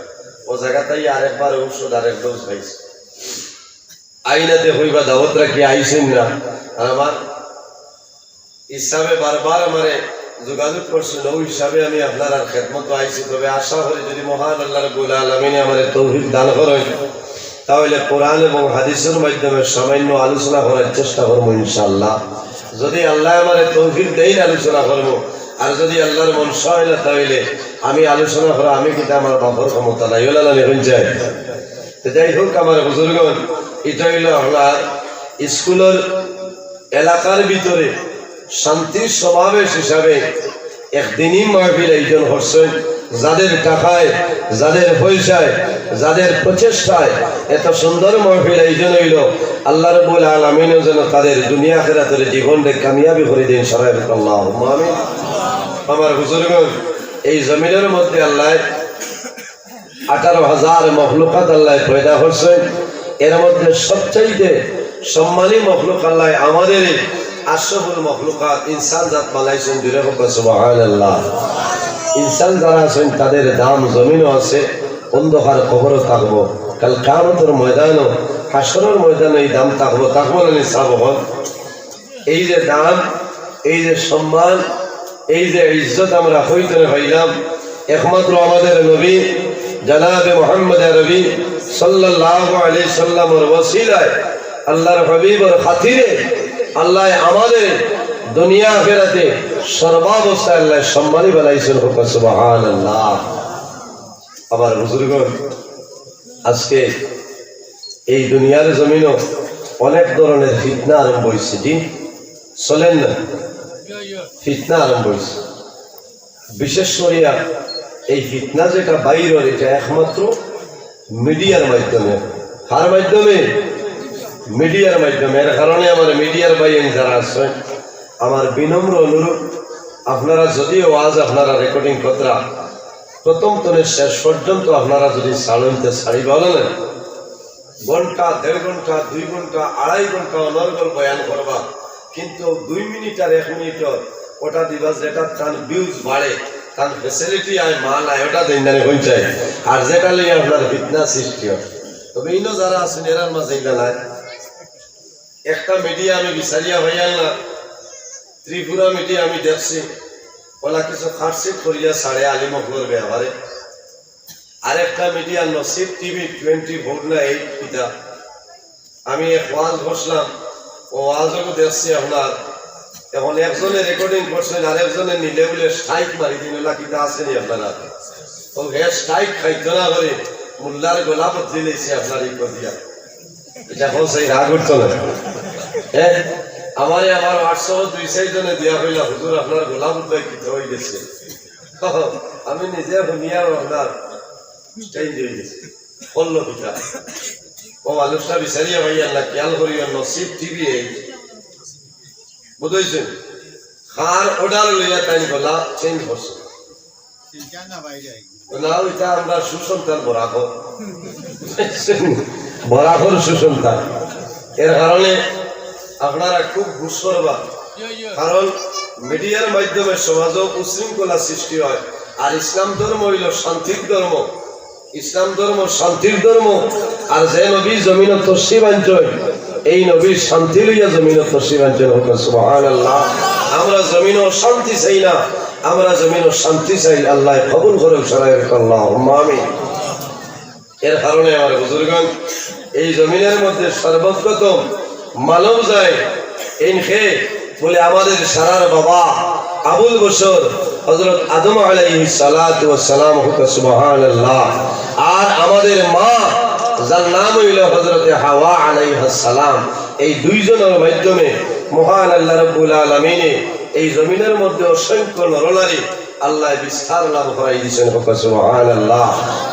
ও জায়গাটাই আরেকবার ঔষধ আরেক ডোজ পাইছি। আইনাতে হইবা দাওয়াত রাখি আইসেন না। আর আমার হিসাবে বারবার আমারে যোগাযোগ করছেন, ওই হিসাবে আমি আপনার আর খেদমত আইছি। তবে আশা করি যদি মহান আল্লাহ রাব্বুল আলামিন আমারে তৌফিক দান করেন, তাহলে কোরআন এবং হাদিসের মাধ্যমে সামান্য আলোচনা করার চেষ্টা করবো ইনশাআল্লাহ। যদি আল্লাহ আমারে তৌফিক দেয় আলোচনা করবো, আর যদি আল্লাহর মন সয় না তাহলে আমি আলোচনা করা আমি কিন্তু আমার বাপর ক্ষমতা নাই। ওলা না এখন চাই। যাই হোক আমার বুজুর্গণ, এটা হইল আপনার স্কুলের এলাকার ভিতরে শান্তির সমাবেশ হিসাবে একদিনই মাহফিল আয়োজন করছেন। যাদের টাকায়, যাদের পয়সায়, যাদের প্রচেষ্টায় এত সুন্দর মাহফিল আয়োজন হইল, আল্লাহ রাব্বুল আলামিন যেন তাদের দুনিয়া আখিরাতের জীবনকে কামিয়াবি করে দিন। সবাই আল্লাহুম্মা আমিন। আমার বুজুর্গণ, এই জমিনের মধ্যে আল্লাহ 18,000 মখলুকাত আল্লাহ পয়দা করছেন। এর মধ্যে সবচাইতে সম্মানী মখলুক আল্লাহ আমাদের আশরাফুল মখলুকাত ইনসান জাত বানাইছেন। জুড়ে হোক সুবহানাল্লাহ। ইনসান যারা আছেন তাদের দাম জমিনও আছে, অন্ধকার কবরও থাকবো, কাল কিয়ামতের ময়দানও, হাসরের ময়দানে এই দাম থাকবো। থাকবো না নিসাব হন। এই যে দাম, এই যে সম্মান, এই যে ইজ্জত আমরা হইতে পাইলাম একমাত্র আমাদের নবী জনাবে মুহাম্মদ আরবি সাল্লাল্লাহু আলাইহি সাল্লামের ওসিলায়, আল্লাহর হাবিবের খাতিরে আল্লাহ আমাদের দুনিয়া আখিরাতে সর্বাবস্থায় আল্লাহ সম্মানী বানাইছেন। সুবহানাল্লাহ। আমার বুজুর্গণ, আজকে এই দুনিয়ার জমিনও অনেক ধরনের ফিতনা আরম্ভ হয়েছে। জি, চলেন না? ফিতনা আরম্ভ হয়েছে। বিশেষ করিয়া এই ফিতনা যেটা বাইরের, এটা একমাত্র মিডিয়ার মাধ্যমে। কার মাধ্যমে? মিডিয়ার মাধ্যমে। এর কারণে আমার মিডিয়ার বাইন যারা আছেন, আমার বিনম্র অনুরোধ, আপনারা যদিও আজ আপনারা রেকর্ডিং কতরা প্রথম তনে শেষ পর্যন্ত আপনারা যদি ছাড়তে ছাড়ি বলেন, ঘন্টা, 1.5 ঘন্টা, 2 ঘন্টা, 2.5 ঘন্টা অনর্গল বয়ান করবা, কিন্তু 2 মিনিট আর 1 মিনিটর ওটা দিবা যেটা তার ভিউজ বাড়ে, তার ফেসিলিটি আয়, মাল আয়, ওটা দিনদারে হয়ে যায়, আর যেটা লিয়ে আপনার ফিতনা সৃষ্টি হয়। তবে ইনো যারা আছেন এরার মাঝে এগুলা নাই। একটা মিডিয়া আমি বিচারিয়া হইয়াল না, ত্রিপুরা মিডিয়া আমি দেখছি, ওলা কিছু খাটসিট করিয়া সাড়ে আলিমকলোর ব্যবহারে। আরেকটা মিডিয়া নসিব টিভি 24 না 8 পিতা, আমি এক ওয়াজ বসলাম, ও ওয়াজও দেখছি আপনার, এখন একজনে রেকর্ডিং করছেন, আরেকজনে নিলে বলে স্ট্রাইক মারি দিন, ওলা কিতা আসেনি আপনারা, ও হে স্ট্রাইক খাইতো না করে মোল্লার গোলা বদলি লেছে আপনার এই দিয়া, এটা এখন সেই রাগ উঠতো না। হ্যাঁ, আমার 800-200 জনে দিয়া হইলা, হুজুর আপনার গোলা বদলাই কিতা হয়ে গেছে। আমি নিজে শুনিয়া আপনার চেঞ্জ হয়ে গেছে, করলো পিতা। ও মানুষটা বিচারিয়া ভাইয়া না খেয়াল করিয়া নসিব টিভি বুঝেছেন, খার অর্ডার লইয়া তাই গলা চেঞ্জ করছে না, ওইটা আমরা সুসন্তান বরাবর সুসন্তান। এর কারণে আপনারা খুব ঘুষ করবা, কারণ মিডিয়ার মাধ্যমে সমাজও উশৃঙ্খলা সৃষ্টি হয়। আর ইসলাম ধর্ম হইল শান্তির ধর্ম, ইসলাম ধর্ম শান্তির ধর্ম। আর যে নবী জমিন তসিব আঞ্চল, এই নবীর শান্তি লইয়া জমিন তসিব আঞ্চল হোক, সুবহানাল্লাহ। আমরা জমিন শান্তি চাই না, আমরা জমিন শান্তি চাই। আল্লাহ কবুল করুক, সরাই আল্লাহুম্মা আমিন। এর কারণে আমার বুজুর্গণ, এই জমিনের মধ্যে সর্বপ্রথম মানব যায় ইনখে বলে আমাদের সারার বাবা আবুল বশর হযরত আদম আলাইহিস সালাতু ওয়াস সালাম হুক, সুবহানাল্লাহ। আর আমাদের মা যার নাম হইল হযরতে হাওয়া আলাইহিস সালাম, এই দুইজনের মাধ্যমে মহান আল্লাহ রাব্বুল আলামিন এই জমিনের মধ্যে অসংখ্য নরনারী আল্লাহ বিস্তার লাভ করাই দিয়েছেন, হুক, সুবহানাল্লাহ।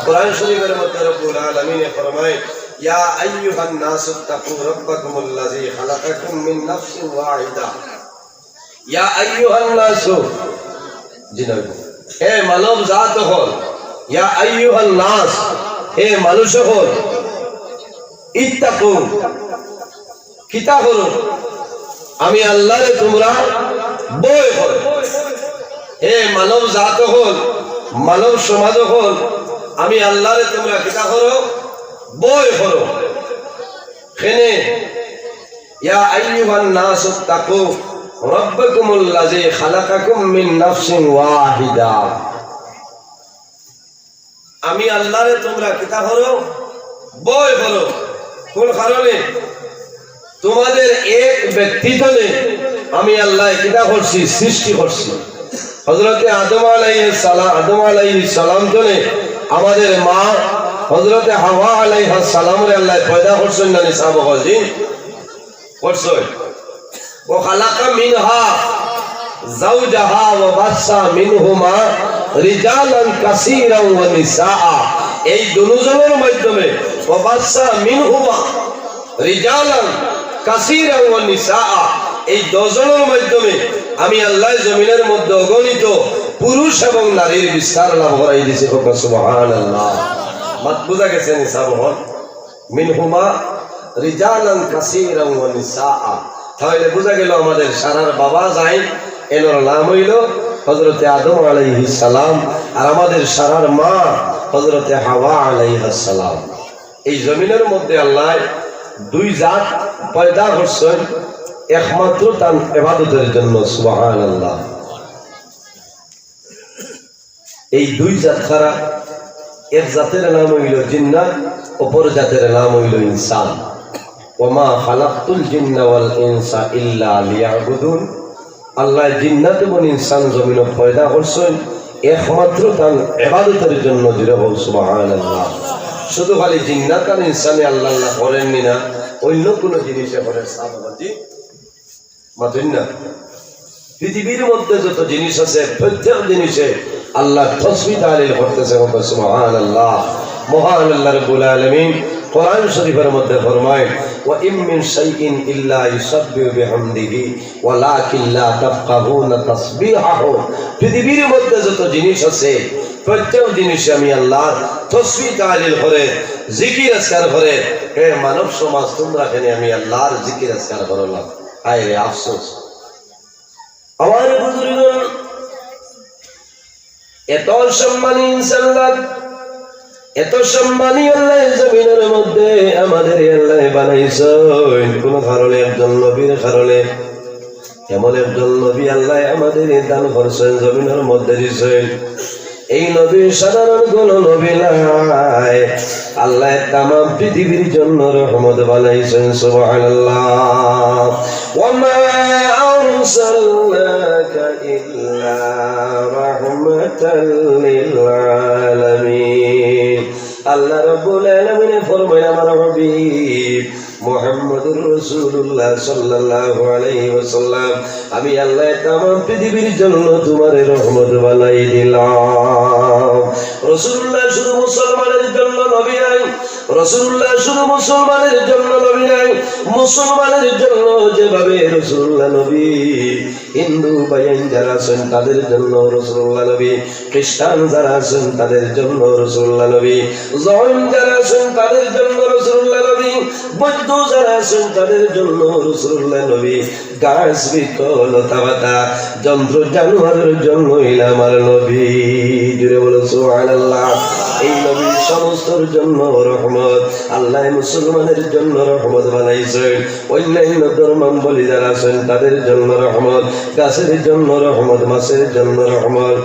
কোরআন শরীফের মধ্যে রব্বুল আলামিন ফরমায়, ইয়া আইয়ুহান নাসু তাকু রাব্বাকুমুল্লাযী খালাকাকুম মিন নাফসিন ওয়াহিদা। ইয়া আইয়ুহান নাসু, জিনাব, হে মানব জাত হল, ইয়া আইয়ুহান নাস, হে মানুষ হল, ইত্তাকু, কিতা করো, আমি আল্লাহরে তোমরা ভয় করো। হে মানব জাত হল, মানব সমাজ হল, আমি আল্লাহরে তোমরা কিতা করো, ভয় করো। কেনে ইয়া আইয়ুহান নাসু তাকু রাব্বাকুমুল্লাযী খালাকাকুম মিন নাফসিন ওয়াহিদা, আমি আল্লাহরে তোমরা কিতা করো, ভয় করো। কোন কারণে? তোমাদের এক ব্যক্তিত্বে আমি আল্লাহ কিতা করছি, সৃষ্টি করছি। হযরতে আদম আলাইহিস সালাম জনে আমাদের মা হযরতে হাওয়া আলাইহিস সালামরে আল্লাহ পয়দা করছেন না, নিসাব হজি করছেন। ও খালাকা মিনহা যাওজাহা ওয়া বাসা মিনহুমা রিজালান কাসীরান ওয়া নিসাআ, এই দুজনের মাধ্যমে ওয়া বাসা মিনহুমা রিজালান কাসীরান ওয়া নিসাআ, এই দুজনের মাধ্যমে আমি আল্লাহ জমিনের মধ্যে অগণিত পুরুষ এবং নারীর বিস্তার লাভ করাই দিয়েছি, সুবহানাল্লাহ। মাত বুঝা গেছে নিসাব হল মিনহুমা রিজালান কাসীরান ওয়া নিসাআ, তাহলে বুঝা গেল আমাদের সারার বাবা যাই এনার নাম হইল হযরতে আদম আলাইহিস সালাম, আর আমাদের সারার মা হযরতে হাওয়া আলাইহিস সালাম। এই জমিনের মধ্যে আল্লাহ দুই জাত পয়দা করছেন, একমাত্র তার ইবাদতের জন্য, সুবহানাল্লাহ। এই দুই জাত ছাড়া এক জাতের নাম হইল জিন্নাত, অপর জাতের নাম হইল ইনসান। ওমা খালাকতুল জিন্না ওয়াল ইনসা ইল্লা লিয়াবুদুন, আল্লাহ জিন্নাত এবং ইনসান জমিনে পয়দা করছেন একমাত্র তার ইবাদতের জন্য, সুবহানাল্লাহ। শুধু খালি জিন্নাত আর ইনসানে আল্লাহ আল্লাহ করেননি না, অন্য কোনো জিনিসে করেন, সাহাবাজি মাতুন না। পৃথিবীর মধ্যে যত জিনিস আছে প্রত্যেক জিনিসে আল্লাহ তাসবিহ তাহলিল করতেছে, সুবহানাল্লাহ। মহান আল্লাহ রাব্বুল আলামিন কোরআন শরীফের মধ্যে ফরমায়, ওয়া ইম মিন শাইইন ইল্লা ইউসাব্বিহু বিহামদিহি ওয়ালাকিন লা তাফকাহুনা তাসবিহাহু, পৃথিবীর মধ্যে যত জিনিস আছে প্রত্যেক জিনিসে আমি আল্লাহ তাসবিহ তাহলিল করে, জিকির আজকার করে, হে মানব সমাজ তোমরা কেন আমি আল্লাহর জিকির আজকার করলাম, হায় রে আফসোস। আমার বুজুর্গগণ, এত সম্মানী ইনসাল্লাহ, এত সম্মানী আল্লাহ জমিনের মধ্যে আমাদের আল্লাহ বানাইছেন কোন কারণে, একজন নবীর কারণে। এমন একজন নবী আল্লাহ আমাদের দান করছেন, জমিনের মধ্যে দিয়েছেন। এই নবী সাধারণ কোন নবী নাই, আল্লাহ তামাম পৃথিবীর জন্য রহমত বানাইছেন। সুবহানাল্লাহ। ওয়ামা আরসালনাকা ইল্লা রাহমাতাল লিল আলামিন। আল্লাহ রাব্বুল আলামিন ফরমান, আমার হাবিব মুহাম্মদুর রাসূলুল্লাহ সাল্লাল্লাহু আলাইহি ওয়াসাল্লাম, আমি আল্লাহ তামাম পৃথিবীর জন্য তোমার রহমত বানাই দিলাম। রাসূলুল্লাহ শুধু মুসলমানের জন্য নবী নাই, রাসূলুল্লাহ শুধু মুসলমানের জন্য নবী নাই, মুসলমানের জন্য যেভাবে রাসূলুল্লাহ নবী, হিন্দু ভাইয়েন যারা আছেন তাদের জন্য রাসূলুল্লাহ নবী, খ্রিস্টান যারা আছেন তাদের জন্য রাসূলুল্লাহ নবী, জৈন যারা আছেন তাদের জন্য রাসূলুল্লাহ নবী, বৌদ্ধ যারা আছেন তাদের জন্য রাসূলুল্লাহ নবী, গাছ বৃক্ষ লতা পাতা যন্ত্র জানোয়ারের জন্য আমার নবী। জুড়ে বলো সুবহানাল্লাহ। এই নবীর সমস্তর জন্য রহমত, আল্লাহ মুসলমানের জন্য রহমত বানাইছেন। অন্যান্য ধর্মাবলী যারা আছেন তাদের জন্য রহমত, গাছের জন্য রহমত, মাছের জন্য রহমত,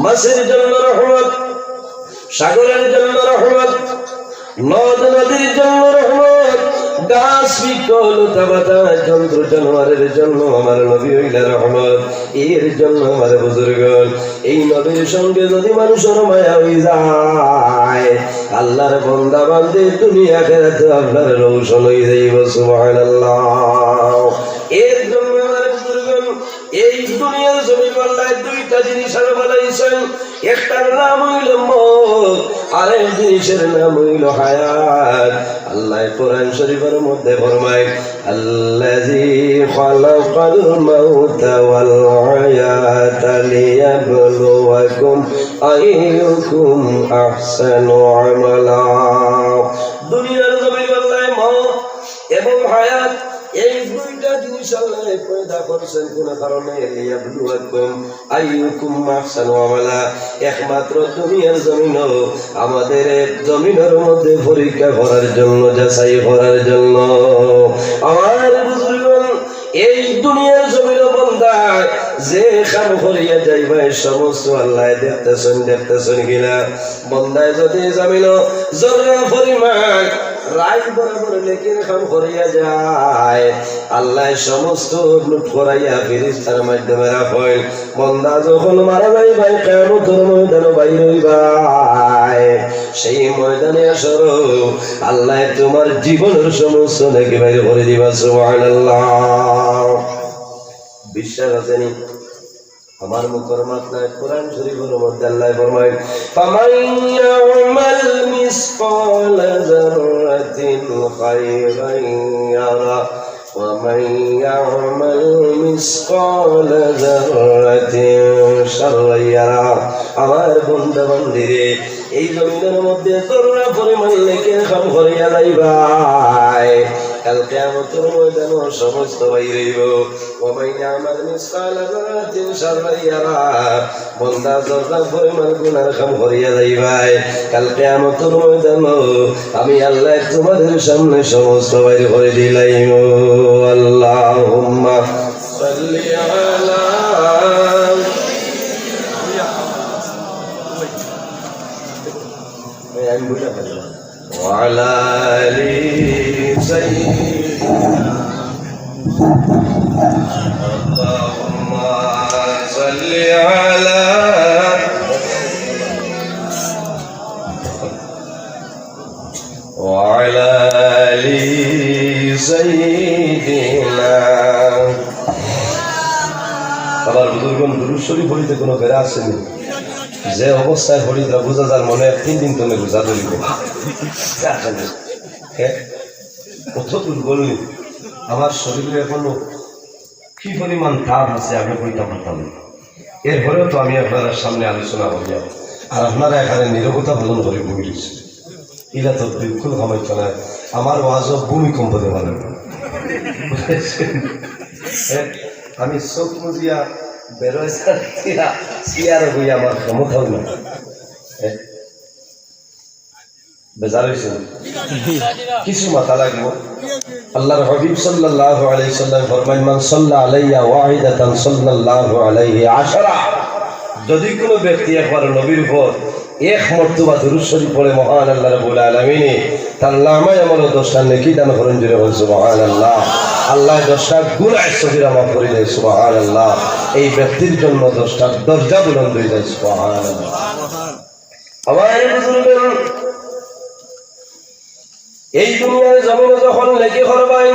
মাছের জন্য রহমত, সাগরের জন্য রহমত, নদ নদীর জন্য রহমত, গাছ বৃক্ষ লতা পাতা যন্ত্র জানোয়ারের জন্য আমার নবী হইলা রহমত। এর জন্য আমার বুজুর্গগণ, এই নবীর সঙ্গে যদি মানুষের মায়া হয়ে যায়, আল্লাহর বান্দা বান্দে দুনিয়া আখিরাতে আপনার রৌশন হয়ে যাইব। সুবহানাল্লাহ। এর জন্য আমার বুজুর্গগণ, এই দুনিয়ার জমিন আল্লাহ দুইটা জিনিস আর বানাইছেন, একটার নাম হইল মওত, আরেক জিনিসের নাম হইল হায়াত। আল্লাহ কোরআন শরীফের মধ্যে ফরমায়, আল্লাযী খালাকাল মাউতা ওয়াল হায়াতা লিয়াবলুয়াকুম আইয়ুকুম আহসানু আমালা। দুনিয়ার জমিন আল্লাহ মওত এবং হায়াত এই দুইটা জিনিস আল্লাহ পয়দা করছেন কোন কারণে, লিয়াবলুয়াকুম আইয়ুকুম আহসানু আমালা। একমাত্র দুনিয়ার জমিন আমাদের জমিনের মধ্যে পরীক্ষা করার জন্য, যাচাই করার জন্য। আমার বুজুর্গগণ, এই দুনিয়ার জমিন বন্দা যে কাম করিয়া যাইবা সমস্ত আল্লাহ দেখতেছেন, দেখতেছেন কিনা। বন্দায় যদি জমিন জরুরা পরিমাণ রায় বরাবর লেকিন কাম করিয়া যায়, আল্লাহ সমস্ত লুট করাইয়া ফেরেশতার মাধ্যমে রাখেন। বন্দা যখন মারা যাইবাই, কিয়ামতের ময়দানে বাইর হইবাই, সেই ময়দানে আসর আল্লাহ তোমার জীবনের সমস্ত নেকি বাইর করে দিবা। সুবহানাল্লাহ। বিশ্বাস আছে নি? আমার মুখের মাথায় কোরআন শরীফের মধ্যে আল্লাহ ফরমায়, ফামান ইয়ামাল মিসকালা যাররাতিন খায়রান ইয়ারা ওয়া মান ইয়ামাল মিসকালা যাররাতিন শাররান ইয়ারা। আমার বান্দা বান্দিরে, এই জমিনের মধ্যে তোমরা পরিমাণ নেকি কাম করিয়া যাইবাই, কাল কিয়ামতের ময়দানে সমস্ত বাইর হইব। ওয়া মান ইয়ামাল মিসকালা যাররাতিন শাররান ইয়ারা, বান্দা যতটা পরিমাণ গুনাহ কাম করিয়া যাইবাই, কাল কিয়ামতের ময়দানে আমি আল্লাহ তোমাদের সামনে সমস্ত বাইর করে দিলাম। আল্লাহুম্মা সাল্লি আলা وعلى آل سيدنا اللهم صل على وعلى آل سيدنا। আবার বুজুর্গণ, দুরূদ শরীফ পড়িতে কোনো বেড়া আসেনি। যে অবস্থায় হরিদ্রা বোঝা যার মনে 3 দিন তলে বোঝা ধরিব। কত দুর্বল আমার শরীরে এখনো কি পরিমাণ তাপ আছে আমি বলতে পারতাম। এরপরেও তো আমি আপনার সামনে আলোচনা করি, আর আপনারা এখানে নীরবতা পালন করে বই দিচ্ছি। ইলা তো বিলকুল খামাইছ না আমার ওয়াজ ভূমিকম্প দেওয়া আমি চোখ মুজিয়া বেরোয় চেয়ার হই আমার ক্ষমতাও না বেজার হয়েছে কিছু মাথা লাগবো আল্লাহর হাবিব সাল্লাল্লাহু আলাইহি সাল্লাম ফরমান মান সাল্লা আলাইয়া ওয়াহিদাতান সাল্লাল্লাহু আলাইহি আশারা যদি কোনো ব্যক্তি একবার নবীর উপর এক মর্তবা দুরূদ শরীফ পড়ে মহান আল্লাহ রাব্বুল আলামিন তার নামায় আমল 10টা নেকি দান করেন জুড়ে বল সুবহানাল্লাহ আল্লাহ 10টা গুনাহ সগীরা মাফ করে দেয় সুবহানাল্লাহ এই ব্যক্তির জন্য 10টা দরজা বুলন্দ হয়ে যায় সুবহানাল্লাহ আমার বুজুর্গগণ এই দুনিয়ার জমিনে যখন লেখি করবাই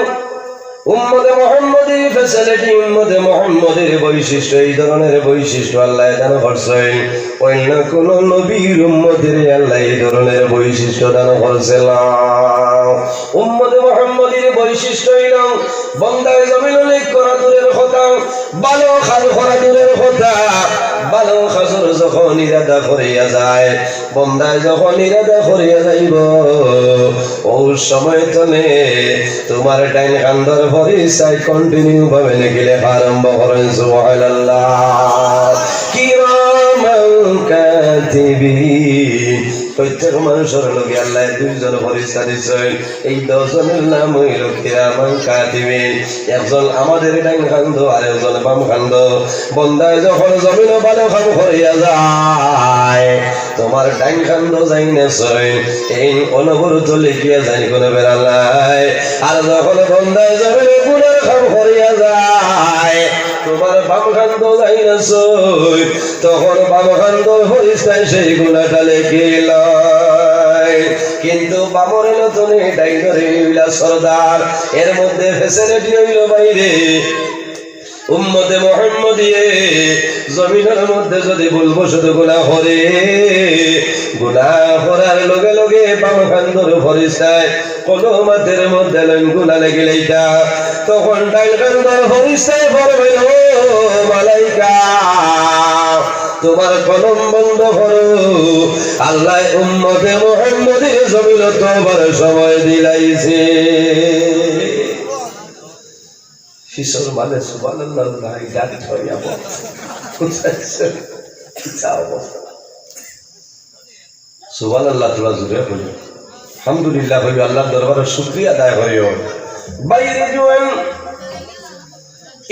উম্মতে মুহাম্মদের ফ্যাসিলিটি উম্মতে মুহাম্মদের বৈশিষ্ট্য এই ধরনের বৈশিষ্ট্য আল্লাহ দান করছেন অন্য কোন নবীর উম্মতের আল্লাহ এই ধরনের বৈশিষ্ট্য দান করছেন উম্মতে মুহাম্মদের বৈশিষ্ট্য হইল বান্দার জমিনে লেখ করা দূরের কথা ভালো কাজ করা দূরের কথা ভালো কাজের যখন ইরাদা করিয়া যায় বান্দায় যখন ইরাদা করিয়া যাইব ওই সময় তলে তোমার টাইম কান্দর পরিচয় কন্টিনিউ ভাবে লিখলে আরম্ভ করেন সুবহানাল্লাহ কিরামান কাতিবিন প্রত্যেক মানুষের লগে আল্লাহ দুইজন ফেরেশতা দিয়েছেন এই 10 জনের নাম হইল কিরামান কাতিবিন একজন আমাদের ডাইন কান্দ আর একজন বাম কান্দ বান্দায় যখন জমিনে ভালো কাম করিয়া যায় তোমার ডাইন কান্দ যাই না সই এই অনবরত লিখিয়া যাই কোন বেড়ালাই আর যখন বান্দায় জমিনে গুনাহ কাম করিয়া যায় তোমার বাম কান্দ যাই না সই তখন বাম কান্দ ফেরেশতায় সেই গুনাহটা লিখিল কিন্তু বামরের নতুন ডাইনরে হইলা সরদার এর মধ্যে ফ্যাসিলিটি হইল বাইরে উম্মতে মুহাম্মদিয়ে জমিনের মধ্যে যদি বলবো শুধু গুনাহ করে গুনাহ করার লগে লগে বাম কান্দর ফেরেশতায় কলমাতের মধ্যে গুনাহ লেগে লইতা তখন ডাইন কান্দর ফেরেশতায় বলবে ও মালাইকা তোমার কলম বন্ধ করো আল্লাহ উম্মতে মুহাম্মদের জমিন তোবার সময় দিলাইছে কিশোর মানে সুবহানাল্লাহ ভাই গাড়ি ছড়িয়া সুবহানাল্লাহ তোলা জুড়ে হইল আলহামদুলিল্লাহ হইল আল্লাহর দরবারে শুকরিয়া আদায় হইল বাইরে জোয়েন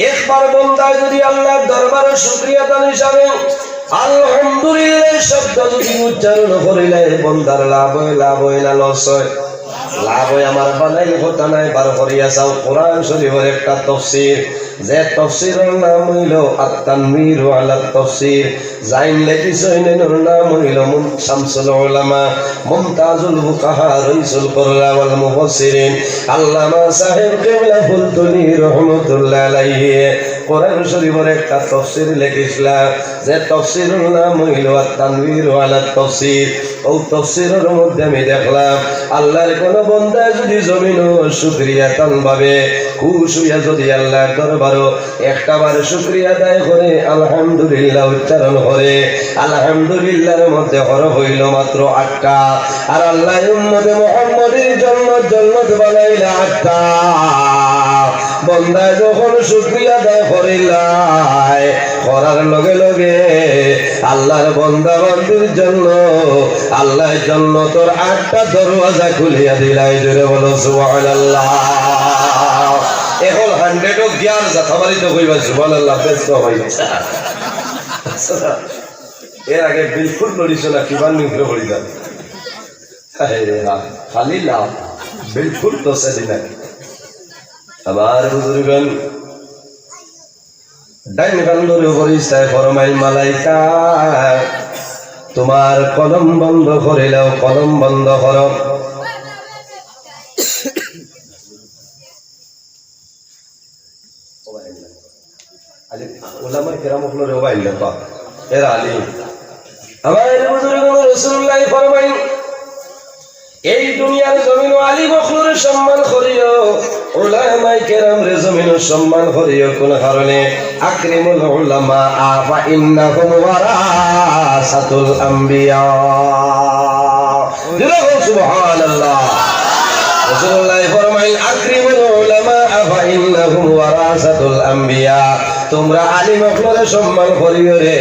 একবার বন্দায় যদি আল্লাহর দরবারে শুকরিয়া দান হিসাবে আলহামদুলিল্লাহ শব্দ যদি উচ্চারণ করিলে বন্দার লাভ হয় না লস হয় লাভ হয় আমার বানাই কথা নাই বার করিয়া চাও কোরআন শরীফের একটা তাফসীর যে তাফসীরের নাম হইল আত-তানবীর আলা তাফসীর জাইন লেখিছেন এর নাম হইল শামসুল উলামা মুমতাজুল ফুকাহা রাইসুল কুররা ওয়াল মুফাসসিরিন আল্লামা সাহেব কিবলা ফুলতুনি রাহমাতুল্লাহ আলাইহি কোরআন শরীফের একটা তাফসীর লিখিছিলেন যে তাফসীরের নাম হইল আত-তানবীর আলা তাফসীর ও তাফসীরের মধ্যে আমি দেখলাম আল্লাহর কোন বান্দা যদি জমিন শুকরিয়া তান ভাবে খুশ হইয়া যদি আল্লাহর দরবারে একটাবার শুকরিয়া আদায় করে আলহামদুলিল্লাহ উচ্চারণ করে আলহামদুলিল্লাহর মধ্যে হরফ হইল মাত্র 8টা আর আল্লাহ উম্মতে মুহাম্মদের জান্নাত বানাইলা 8টা বান্দা যখন শুকরিয়া আদায় করিলাই করার লগে লগে আল্লাহর বান্দা বান্দির জন্য আল্লাহ জান্নাতের 8টা দরওয়াজা খুলিয়া দিলাই জোরে বলো সুবহানাল্লাহ এখন 100 ও জ্ঞান জাতাবারি তো কইবা সুবহানাল্লাহ ব্যস্ত হইছে এর আগে বিলকুল নড়িছ না কিমান নিউরে পড়ি যান খালি লাভ বিলকুল তো সেদিন আমার বুজুর্গন ডাইন কান্দরে ফেরেশতায় ফরমাই মালাইকা তোমার কলম বন্ধ করিলাও কলম বন্ধ করো ওলামার কেরাম হলো বাইল পা এর আলী আমার বুজুর্গন রাসূলুল্লাহ ফরমাই এই দুনিয়ার জমিন আলী বখলুর সম্মান করিও উলামায়ে কেরাম রে জমিন সম্মান করিও কোন কারণে আকরিমুল উলামা ফা ইন্নাহুম ওয়ারাসাতুল আম্বিয়া সুবহানাল্লাহ। রাসূলুল্লাহ ফরমাইল আকরিমুল উলামা ফা ইন্নাহুম ওয়ারাসাতুল আম্বিয়া। তোমরা আলিম অখলরে সম্মান করিও রে,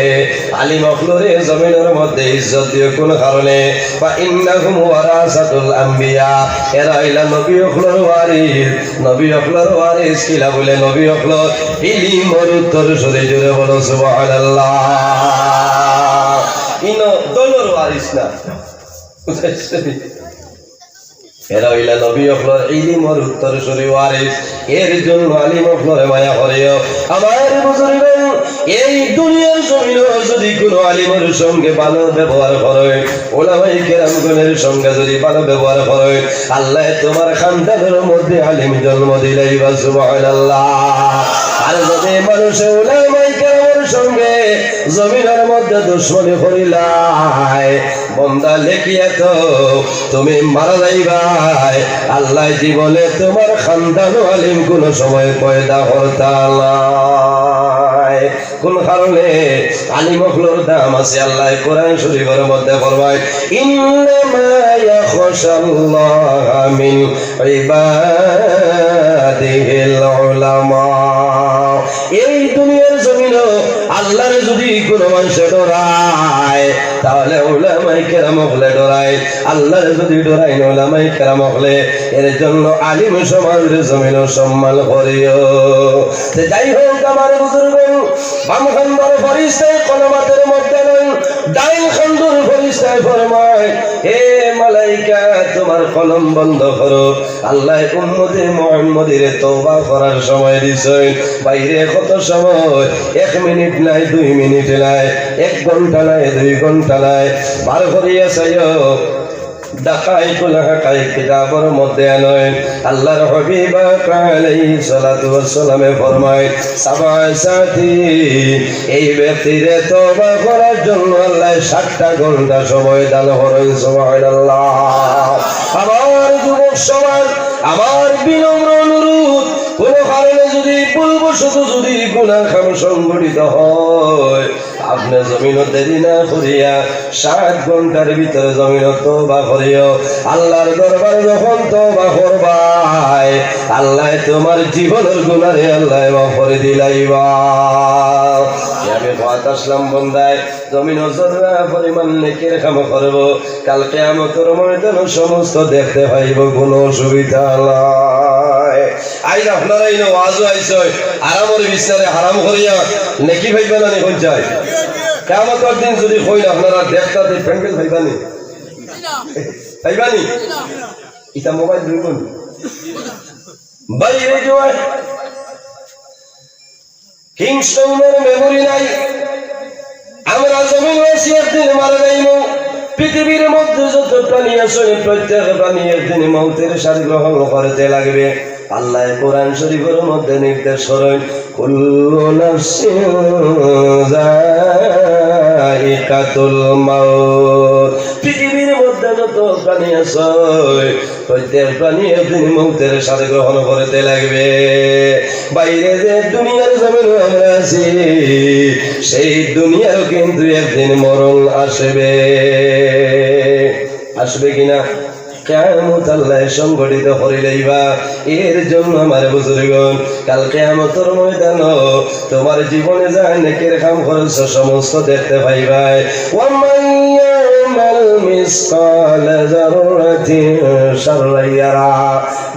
আলিম অখলরে জমিনের মধ্যে ইজ্জত দিও। কোন কারণে? ফা ইন্নাহুম ওয়ারাসাতুল আম্বিয়া, এরা হইলা নবী অখলর ওয়ারিস। নবী অখলর ওয়ারিস কিলা বলে? নবী অখলর ইলমের উত্তর সরে জুড়ে বলো সুবহানাল্লাহ। ইনো দলর ওয়ারিস না, এরা হইলা নবী অখলর ইলমের উত্তর সরে ওয়ারিস। এর জন্য আলিম অখলরে মায়া করিও। আমার বুজুর্গ, এই দুনিয়ার জমিন যদি কোনো আলিমের সঙ্গে ভালো ব্যবহার করে, ওলামায়ে কেরামগণের সঙ্গে যদি ভালো ব্যবহার করে, আল্লাহ তোমার খানদানের মধ্যে আলিম জন্ম দিলাইবা সুবহানাল্লাহ। আর যদি মানুষে ওলামায়ে কেরামের সঙ্গে জমিনের মধ্যে দুশমনি করিলাই, বন্দা লেখিয়া তো তুমি মারা যাইবাই। আল্লাহ জীবনে তোমার খানদান আলিম কোন সময় পয়দা করতা নাই। কোন কারণে? আলিম অখলর দাম আছে। আল্লাহ কোরআন শরীফের মধ্যে ফরমায় ইন্নামা ইয়াখশাল্লাহা মিন ইবাদিহিল উলামা। এই দুনিয়ার জমিনে আল্লাহর যদি কোনো মানুষ ডরায়, তাহলে উলামায়ে কেরাম হলে ডরায়। আল্লাহর যদি ডরায় না উলামায়ে কেরাম হলে, এর জন্য আলিম সমাজের জমিন সম্মান করিও। যাই হোক আমার বুজুর্গ, বাম খন্দর ফরিস্তায় কলমাতের মধ্যে নয়, ডাইন খন্দর ফরিস্তায় ফরমায় হে মালাইকা তোমার কলম বন্ধ করো। আল্লাহ উম্মতে মুহাম্মদের তওবা করার সময় দিছে। বাইরে কত সময়? 1 মিনিট নাই, 2 মিনিট নাই, 1 ঘন্টা নাই, 2 ঘন্টা নাই, বার করিয়া চাইও। দাকাইতুল হাকাইক কিতাবের মধ্যে আনয় আল্লাহর হাবিব আলাইহিস সালাতু ওয়াস সালামে ফরমায় সাবাসাতি, এই ব্যক্তির তওবা করার জন্য আল্লাহ 60টা ঘন্টা সময় দান করেন সুবহানাল্লাহ। আমার যুবক সমাজ, আমার বিনম্র অনুরোধ, কোন কারণে যদি ভুলবশত যদি গুনাহ কাম সংঘটিত হয়, আপনি জমিন দেরি না করিয়া 7 ঘন্টার ভিতরে জমিন তওবা করিও। আল্লাহর দরবারে যখন তওবা করবাই, আল্লাহ তোমার জীবনের গুনাহে আল্লাহ মাফ করে দিলাইবা। আমি বাত আসলাম বন্দায় জমিন জররা পরিমাণ নেকের কাম করব, কাল কিয়ামতের ময়দানে সমস্ত দেখতে পাইব, কোনো অসুবিধা নাই। আই আপনারা এই ওয়াজও আইছে আরামের বিছারে হারাম করিয়া নেকি পাইবা না কোন চাই? কিয়ামতের দিন যদি কই আপনারা দেখতাতে প্যান্ডেল পাইবানি, পাইবানি? এটা মোবাইল ধরুন বাইরে জয় কিংস্টনের মেমোরি নাই। আমরা জমিন আছি একদিন মারা যাইব। পৃথিবীর মধ্যে যত প্রাণী আছে প্রত্যেক প্রাণী একদিন মৌতের স্বাদ গ্রহণ করতে লাগবে। আল্লাহ কোরআন শরীফের মধ্যে নির্দেশ করেন কুল্লু নাফসিন যায়িকাতুল মাউত। পৃথিবীর মধ্যে যত প্রাণী আছে প্রত্যেক প্রাণী একদিন মৌতের স্বাদ গ্রহণ করতে লাগবে। বাইরে যে দুনিয়ার জমিন আমরা আছি, সেই দুনিয়ারও কিন্তু একদিন মরণ আসবে। আসবে কিনা? কিয়ামত আল্লাহ সংগঠিত করিলেইবা। এর জন্য আমার বুজুর্গণ, কাল কিয়ামতের ময়দানে তোমার জীবনে যা নেকের কাম করেছ সমস্ত দেখতে পাইবাই। ওয়ামান ইয়ামাল মিসকাল যাররাতিন শাররান ইয়ারা।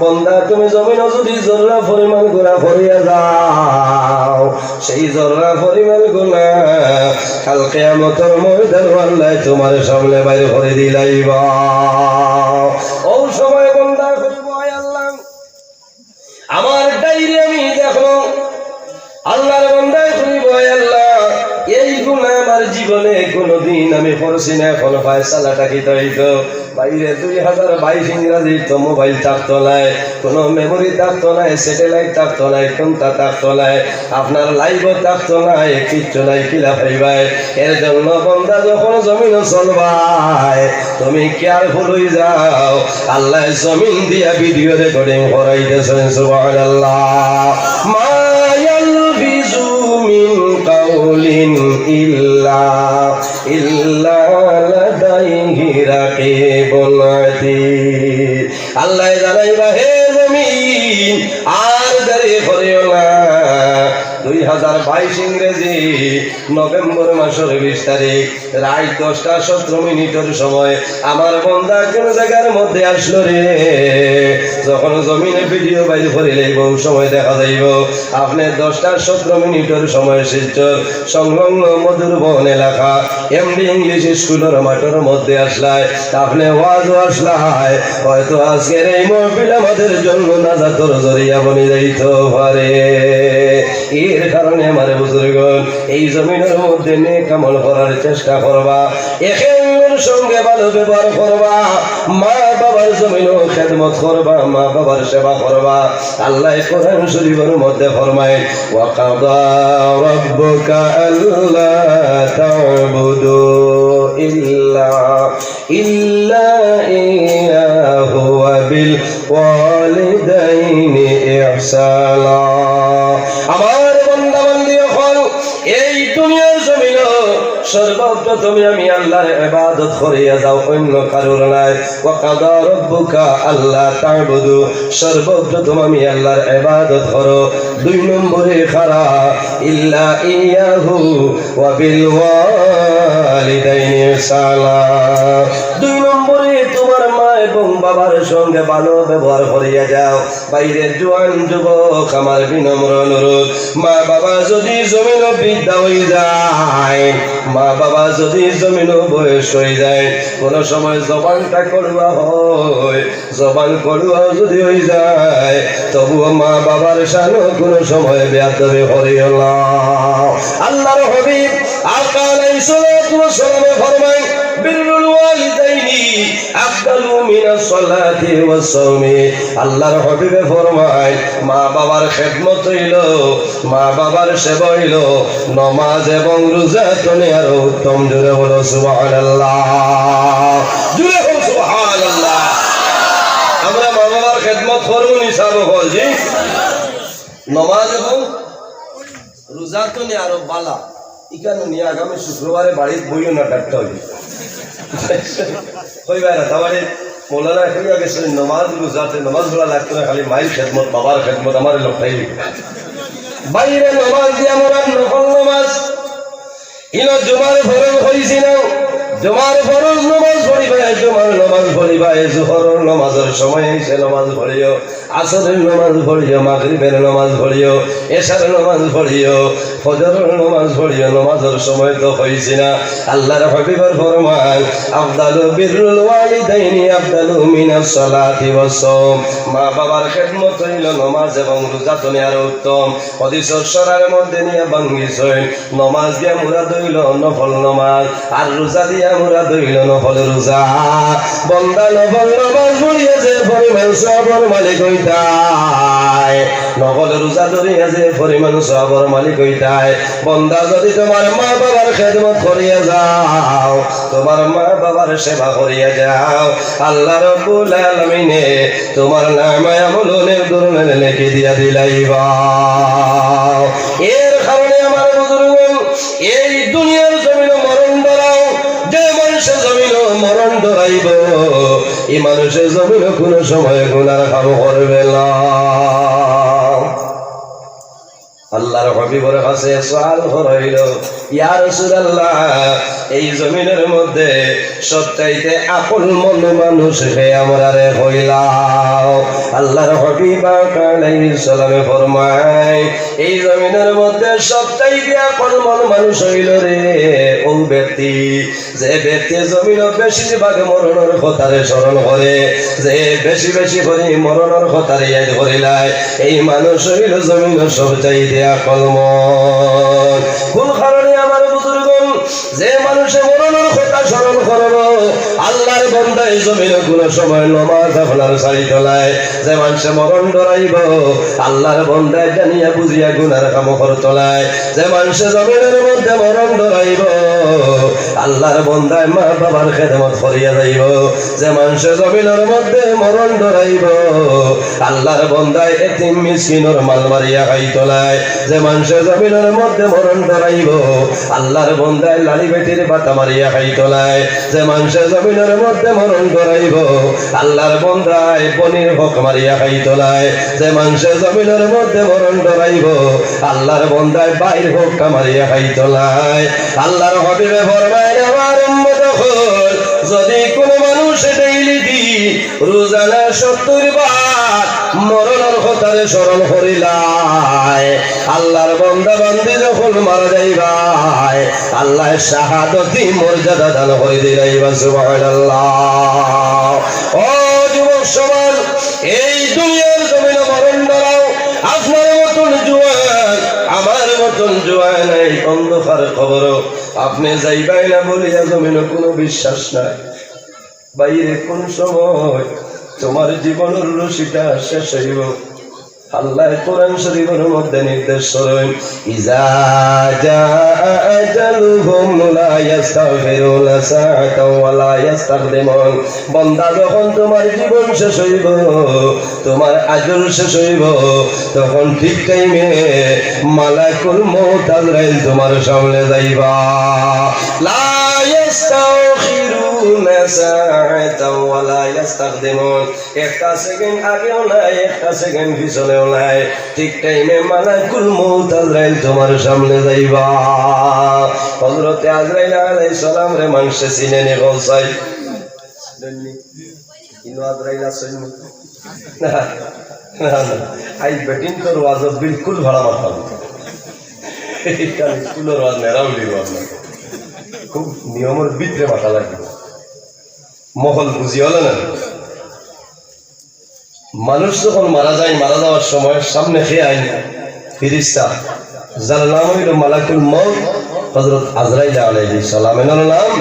বান্দা তুমি জমিনে যদি জররা পরিমাণ গুনাহ করিয়া যাও, সেই জররা পরিমাণ গুনাহ কাল কিয়ামতের ময়দানে আল্লাহ তোমার সামনে বাইর করে দিলাইবা। ও সময় বন্দা করিব আল্লাহ আমার ডাইরি আমি দেখো, আল্লাহর বান্দায় করিব আল্লাহ এই গুনাহ আমার জীবনে কোনোদিন আমি করছি না, এখন ফয়সালাটা কি হইতো? বাইরে 2022 ইংরাজি তো মোবাইল থাকতো নাই, কোনো মেমোরি থাকতো নাই, স্যাটেলাইট থাকতো নাই, কোনটা থাকতো নাই, আপনার লাইভও থাকতো নাই, কিচ্ছু নাই, কিলা পাইবাই। এর জন্য বন্দা যখন জমিন চলবাই তুমি কেয়ারফুল হয়ে যাও। আল্লাহ জমিন দিয়া ভিডিও রেকর্ডিং করাইতেছেন সুবহানাল্লাহ। মা ইয়ালফিজু মিন قول إلا لديه رقيب عتيد আল্লাহ জানাইবা হে জমিন আর দেরি করিও না 2022 ইংরেজি নভেম্বর মাসের 20 তারিখ রাত 10:17 সময় আমার বান্দা কোন জায়গার মধ্যে আসলো রে যখন জমিনে ভিডিও বাইর করে লইব সময় দেখা যাইব আপনি 10:17 সময় শিলচর সংলগ্ন মধুরবন এলাকা এমডি ইংলিশ স্কুলের মাঠের মধ্যে আসলায় আপনি ওয়াজও আসলায় হয়তো আজকের এই মাহফিল আমাদের জন্য নাজাতের জরিয়া বনে যাইতে পারে এর কারণে আমার বুজুর্গণ এই জমিনের মধ্যে নেক আমল করার চেষ্টা করবা একের সঙ্গে ভালো ব্যবহার করবা মা বাবার জমিনও খেদমত করবা মা বাবার সেবা করবা আল্লাহ কোরআন শরীফের মধ্যে ফরমায় ওয়া কাদা রাব্বুকা আল্লা তা'বুদু ইল্লা ইয়াহু ওয়া বিল ওয়ালিদাইনি ইহসানা আমার বান্দা বান্দি হল এই দুনিয়ার জমিন সর্বপ্রথমে আমি আল্লাহর ইবাদত করিয়া যাও অন্য কারোর নাই ওয়া কাদা রাব্বুকা আল্লা তা'বুদু সর্বপ্রথম আমি আল্লাহর ইবাদত করো 2 নম্বরে খারা ইল্লা ইয়াহু ওয়া বিল ওয়ালিদাইনি ইহসানা 2 নম্বরে তোমার মা এবং বাবার সঙ্গে ভালো ব্যবহার করিয়া যাও বাইরের জওয়ান যুবক আমার বিনম্র অনুরোধ মা বাবা যদি জমিন বৃদ্ধা হয়ে যায় মা বাবা যদি জমিন বয়স হয়ে যায় কোন সময় জবানটা করুয়া হয় জবান করুয়া যদি হয়ে যায় তবুও মা বাবার শানও কোন সময় বেয়াদবি করিও না আল্লাহর হাবিব আকা আলাইহিস সালাতু ওয়াস সালাম ফরমায় বিরুল ওয়ালিদাইনি আফদালু মিনাস সালাতি ওয়াস সাওমি আল্লাহর হাবিব ফরমায় মা বাবার খেদমত হইল মা বাবার সেবা হইল নামাজ এবং রোজা তনে আরো উত্তম জোরে বলো সুবহানাল্লাহ জোরে বলো সুবহানাল্লাহ আমরা মা বাবার খেদমত করব নিসাব হল জি নামাজ এবং রোজা তনে আরো বালা ইকানো নিয়ে আগামী শুক্রবারে বাড়িতে বইও না ডাকতে হবে কইবা না তাহলে মৌলানা এখনই আগে নমাজ রোজাতে নমাজ গুলা লাগতো না খালি মায়ের খেদমত বাবার খেদমত আমার লোকটাই বাইরে নমাজ দিয়ে আমরা নফল নমাজ ইনো জুমার ফরজ হইছি না জুমার ফরজ নমাজ পড়িবা জুমার নমাজ পড়িবা জোহরের নমাজের সময় এসে নমাজ পড়িও আসরের নমাজ পড়িও মাগরিবের নমাজ পড়িও এশার নমাজ পড়িও ফজরের নমাজ পড়িও নমাজের সময় তো হইছি না আল্লাহর হাবিবের ফরমান আফদালু বিরুল ওয়ালিদাইনি আফদালু মিনাস সালাতি ওয়াস সাওম মা বাবার খেদমত হইল নমাজ এবং রোজা তনে আর উত্তম হাদিসের সরার মধ্যে নিয়ে ভাঙ্গিছেন নমাজ দিয়া মুরাদ হইল নফল নমাজ আর রোজা দিয়া মুরাদ হইল নফল রোজা বান্দা নফল নমাজ পড়িয়া যে পরিমাণ সওয়াবের মালিক হইতায় নফল রোজা ধরিয়া যে পরিমাণ সওয়াবের মালিক হইতায় বান্দা যদি তোমার মা বাবার খেদমত করিয়া যাও তোমার মা বাবার সেবা করিয়া যাও আল্লাহ রাব্বুল আলামিনে তোমার নামে আমল অনেক ধরনের লিখে দিয়া দিলাইবা এর কারণে আমার বুজুর্গগণ এই দুনিয়ার জমিন মরণ ধরাও যে মানুষের জমিন মরণ ধরাইব এই মানুষের জমিন কোন সময় গুনার কাম করবে না আল্লাহর হাবিবের কাছে সওয়াল হইল ইয়া রাসূলুল্লাহ এই জমিনের মধ্যে সবচাইতে আপন মন মানুষ হে আমরা রে হইলাও আল্লাহর হাবিব আলাইহিস সালামে ফরমায় এই জমিনের মধ্যে সবচাইতে আপন মন মানুষ হইল রে ও ব্যক্তি যে ব্যক্তি জমিন বেশিরভাগ মরণের কথারে স্মরণ করে যে বেশি বেশি করে মরণের কথারে ইয়াদ করিলায় এই মানুষ হইল জমিন সবচাইতে আপন মন কোন কারণে আমার বুজুর্গগণ যে মানুষে মরণের কথা স্মরণ করবো আল্লাহর বান্দায় জমিন কোন সময় নামাজ আপনার সারি চলায় যে মানুষে মরণ ডরাইব আল্লাহর বান্দায় জানিয়া বুঝিয়া গুনার কাম কর চলায় যে মানুষে জমিনের মধ্যে মরণ ডরাইব আল্লাহর বন্দায় মা বাবার খেদমত করিয়া যাইব যে মানুষের জমিনের মধ্যে মরণ ধরাইব আল্লাহর বন্দায় এতিম মিসকিনের মাল মারিয়া খাইত নাই যে মানুষের জমিনের মধ্যে মরণ ধরাইব আল্লাহর বন্দায় লালি বেটির বাতা মারিয়া খাইত নাই যে মানুষের জমিনের মধ্যে মরণ ধরাইব আল্লাহর বন্দায় বনির হক মারিয়া খাইত নাই যে মানুষের জমিনের মধ্যে মরণ ধরাইব আল্লাহর বন্দায় বাইর হকটা মারিয়া খাইত নাই আল্লাহর হবিবে ফরমায় আমার উম্মত হল যদি কোন মানুষ ডেইলি দি রোজানা 70 বার মরণের কথারে স্মরণ করিলাই আল্লাহর বান্দা বান্দি যখন মারা যাইবাই আল্লাহ শাহাদতি মর্যাদা দান করে দিলাইবা সুবহানাল্লাহ ও যুবক সমাজ এই দুনিয়ার জমিনে মরণ ধরাও আপনার মতন জুয়ান আমার মতন জুয়ান এই অন্ধকার খবর আপনি যাইবাই না বলিয়া জমিনে কোনো বিশ্বাস নাই বাইরে কোন সময় তোমার জীবনের রশিটা শেষ হইব আল্লাহ কোরআন শরীফের মধ্যে নির্দেশ করেন ইজা জাআ আজালুহুম লা ইস্তাগফিরুনা সাআতাও ওয়া লা ইস্তাকদিমুন বান্দা যখন তোমার জীবন শেষ হইব তোমার আজল শেষ হইব তখন ঠিক টাইমে মালাকুল মউত আজরাইল তোমার সামনে যাইবা লা ইস্তাগফিরুনা সাআতাও ওয়া লা ইস্তাকদিমুন একটা সেকেন্ড আগেও নাই একটা সেকেন্ড পিছনেও নাই ঠিক টাইমে মালাকুল মউত আজরাইল তোমার সামনে যাইবা হযরত আজরাইল আলাইহিস সালাম রে মানুষ চিনে নে বলছাই ইনো আজরাইল আসেন না না আই বেটিং তোর ওয়াজ বিলকুল ভাড়া মারতাম এটা স্কুলের ওয়াজ নেরাউলি ওয়াজ খুব নিয়মের ভিতরে মাথা লাগে মহল বুঝি হলো না মানুষ যখন মারা যায় মারা যাওয়ার সময় সামনে খেয়ে আইন ফিরিস্তা যার নাম হইল মালাকুল মউত হযরত আজরাইল আলাইহিস সালামের নাম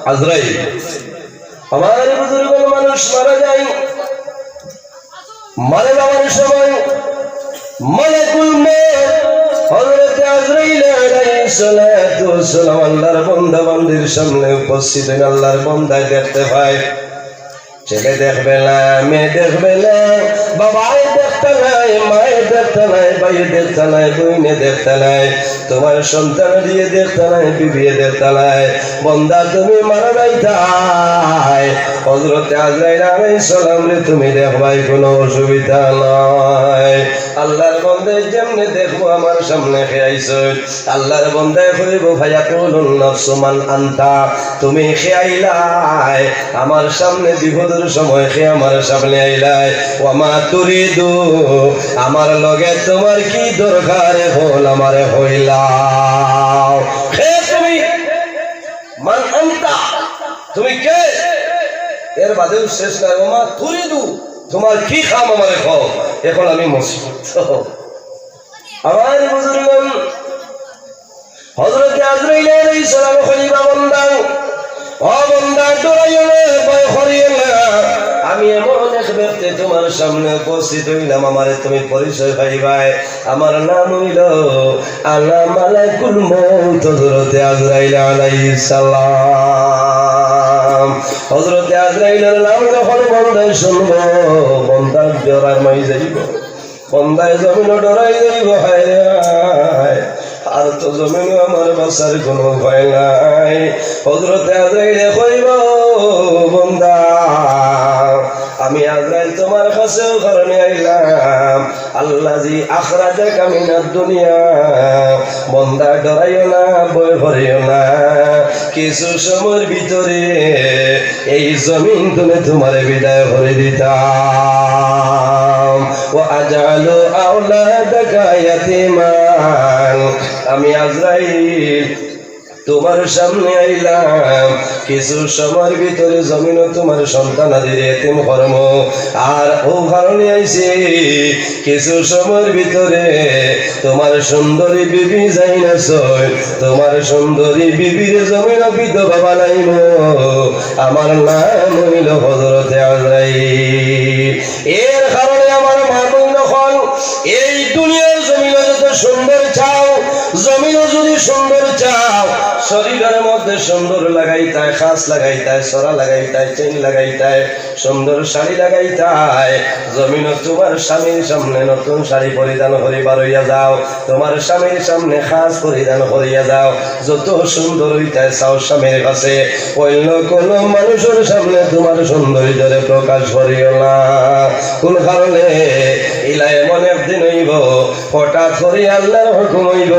আজরাইল আমার বুজুর্গ মানুষ মারা যায় মারা যাওয়ার সময় মালাকুল মউত হযরত আজরাইল আলাইহিস সালাতু ওয়াস সালাম আল্লাহর বান্দা বান্দির সামনে উপস্থিত হয়ে আল্লাহর বান্দা দেখতে পায় ছেলে দেখবে না মেয়ে দেখবে না বাবাই দেখতে নাই মায়ে দেখতে নাই ভাই দেখতে নাই বইনে দেখতে নাই তোমার সন্তান দিয়ে দেখতে নাই বিবিয়ে দেখতে নাই বন্দা তুমি মারা যাইতাই হযরত আজরাইল আলাইহিস সালাম রে তুমি দেখবাই কোনো অসুবিধা নাই আল্লাহর বান্দা যেমনে দেখবো আমার সামনে খেয়াইছো আল্লাহর বান্দা কইবো ভাইয়া কুলুন নাফসু মান আনতা তুমি খেয়াইলাই আমার সামনে বিপদের সময় খে আমার সামনে আইলাই ওয়া মা তুরিদু আমার লগে তোমার কি দরকার হল আমারে হইলাও হে তুমি মান আনতা তুমি কে এর বাদেও শেষ নাই ওয়া মা তুরিদু তোমার কি কাম আমারে কও এখন আমি মুসলিম আমার বুজুর্গ হযরত আজরাইল আলাইহিস সালাম খলিফা বান্দা ও বান্দা ডরাইও না ভয় করিও না আমি এমন এক ব্যক্তি তোমার সামনে উপস্থিত হইলাম আমারে তুমি পরিচয় পাইবাই আমার নাম হইল আল্লাহ মালাকুল মউত হযরত আজরাইল আলাইহিস সালাম হযরত আজরাইলের নাম যখন বান্দা শুনবো বান্দা ডরাই মাই যাইব বান্দায় জমিন ডরাই যাইব হায় হায় আর তো জমিন আমার বাসার কোনো ভয় নাই হযরত আজরাইল কইব বান্দা আমি আজরাইল তোমার কাছেও কারণে আইলাম আল্লাযী আখরাজাকা মিনাদ দুনিয়া বান্দা ডরাইও না ভয় করিও না কিছু সময়ের ভিতরে এই জমিন তুমি তোমার বিদায় করে দিতাম ওয়া আজালু আওলাদাকা ইয়াতীমান আমি আজরাইল তোমার সামনে আইলাম কিছু সময়ের ভিতরে জমিন তোমার সন্তানাদের এতিম করব আর ও কারণে আইছি কিছু সময়ের ভিতরে তোমার সুন্দরী বিবি যাই না সই তোমার সুন্দরী বিবির জমিন বিধবা বানাইব আমার নাম হইল হযরত আজরাইল এর কারণে আমার মানুষ যখন এই দুনিয়ার জমিন যত সুন্দর চাও জমিন যদি সুন্দর চাও শরীরের মধ্যে সুন্দর লাগাইতায়, খাস লাগাইতায়, সরা লাগাইতায়, চেইন লাগাইতায়, সুন্দর শাড়ি লাগাইতায়। জমিন তোমার স্বামীর সামনে নতুন শাড়ি পরিধান করিবার হইয়া যাও, তোমার স্বামীর সামনে খাস পরিধান করিয়া যাও। যত সুন্দর হইতায় চাও স্বামীর কাছে, অন্য কোন মানুষের সামনে তোমার সৌন্দর্যের প্রকাশ করিও না। কোন কারণে ইলা এমন একদিন হইব, হঠাৎ করে আল্লাহর হুকুম হইব,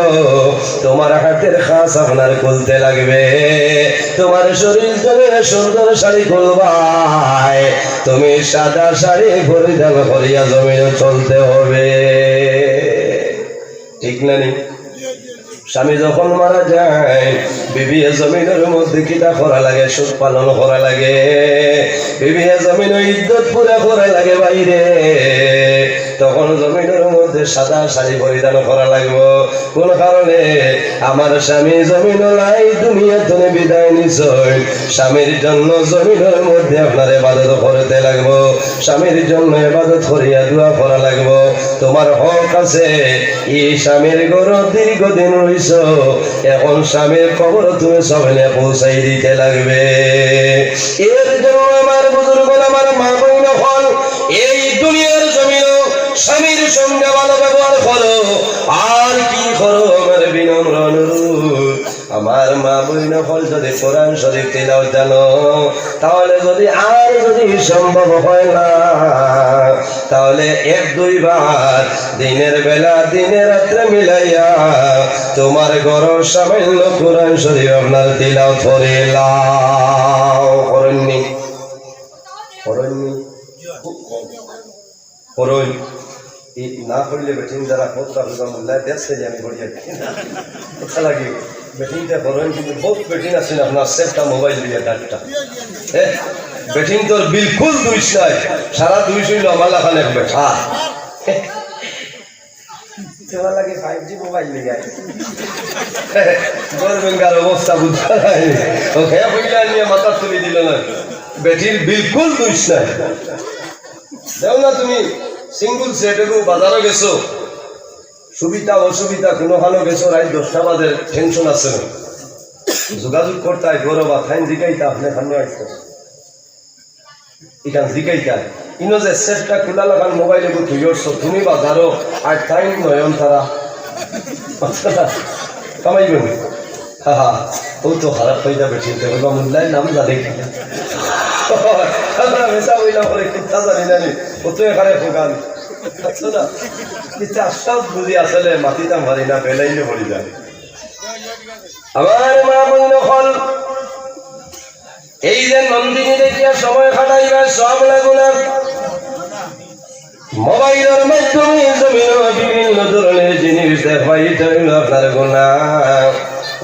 তোমার হাতের খাস আপনার খুলতে লাগবে, তোমার শরীর জন্য সুন্দর শাড়ি খুলবাই, তুমি সাদা শাড়ি পরিধান করিয়া জমিনে চলতে হবে। ঠিক না নি? স্বামী যখন মারা যায়, বিবি জমিনের মধ্যে কিটা করা লাগে? সুখ পালন করা লাগে, বিবি জমিনের ইজ্জত পুরা করা লাগে বাইরে। তখন জমিনের মধ্যে সাদা শাড়ি পরিধান করা লাগবে। কোন কারণে? আমার স্বামী জমিন নাই, দুনিয়া তুমি বিদায় নিছই, স্বামীর জন্য জমিনের মধ্যে আপনার ইবাদত করতে লাগবো, স্বামীর জন্য ইবাদত করিয়া দোয়া করা লাগবো। তোমার হক আছে, এই স্বামীর ঘর দীর্ঘদিন রইছ, এখন স্বামীর খবর তুমি সবাই পৌঁছাই দিতে লাগবে। এর জন্য আমার বুজুর্গ, আমার মা বইন হল, এই দুনিয়ার জমিন স্বামীর সঙ্গে ভালো ব্যবহার করো। আর কি করো? আমার বিনম্র অনুরোধ, আমার মা বইন হল যদি কোরআন শরীফ তিলাওয়াত জানো, তাহলে যদি সম্ভব হয় না, তাহলে 1-2 বার দিনের বেলা দিনে রাত্রে মিলাইয়া তোমার ঘর সামান্য কোরআন শরীফ আপনার তিলাওয়াত করিলাও। করেননি? করেননি? করুন। না করলে বেটিন যারা কথা মোল্লায় দেখছে যে আমি করিয়া দেখি না, কথা লাগে বেটিনটা করেন। কিন্তু বহুত বেটিন আছেন আপনার সেফটা মোবাইল দিয়ে ডাক্তার, হ্যাঁ বেটিন তোর বিলকুল দুইশ নাই, সারা 200 হইল আমার লাখানে বেঠা তোমার লাগে 5G মোবাইল নিয়ে যায় গরমেঙ্গার অবস্থা বুঝতে নাই, ওকে বইলা নিয়ে মাথা তুলে দিল না। বেটির বিলকুল দুইশ নাই। দেও না তুমি সিঙ্গুল সেটেগু বাজারে গেছো, সুবিধা অসুবিধা কোনোখানে গেছো, রাত 10টা বাজে টেনশন আছে না, যোগাযোগ করতে গৌরব খাইন জিকাইতা আপনি খান আসতো এখান জিকাইতা ইনো যে সেটটা খোলা লাগান মোবাইলে তুই তুমি বাজারও আর টাইম নয়ন তারা কামাইবেন। হা ও তো খারাপ হয়ে যাবে, চিন্তা করবা মূল্যায় নাম জানে কিনা মেসা বইলা করে কিতা জানি জানি ও তো এখানে ফোকান না আশ্বাস বুঝি আসলে মাটিটা মারি না বেলাইলে ভরি যায়। আমার মা বইন হল এই যে নন্দিনী দেখিয়া সময় কাটাইবার সব লাগুনা মোবাইলের মাধ্যমে বিভিন্ন ধরনের জিনিস দেখাইতে হইল আপনার গুণা।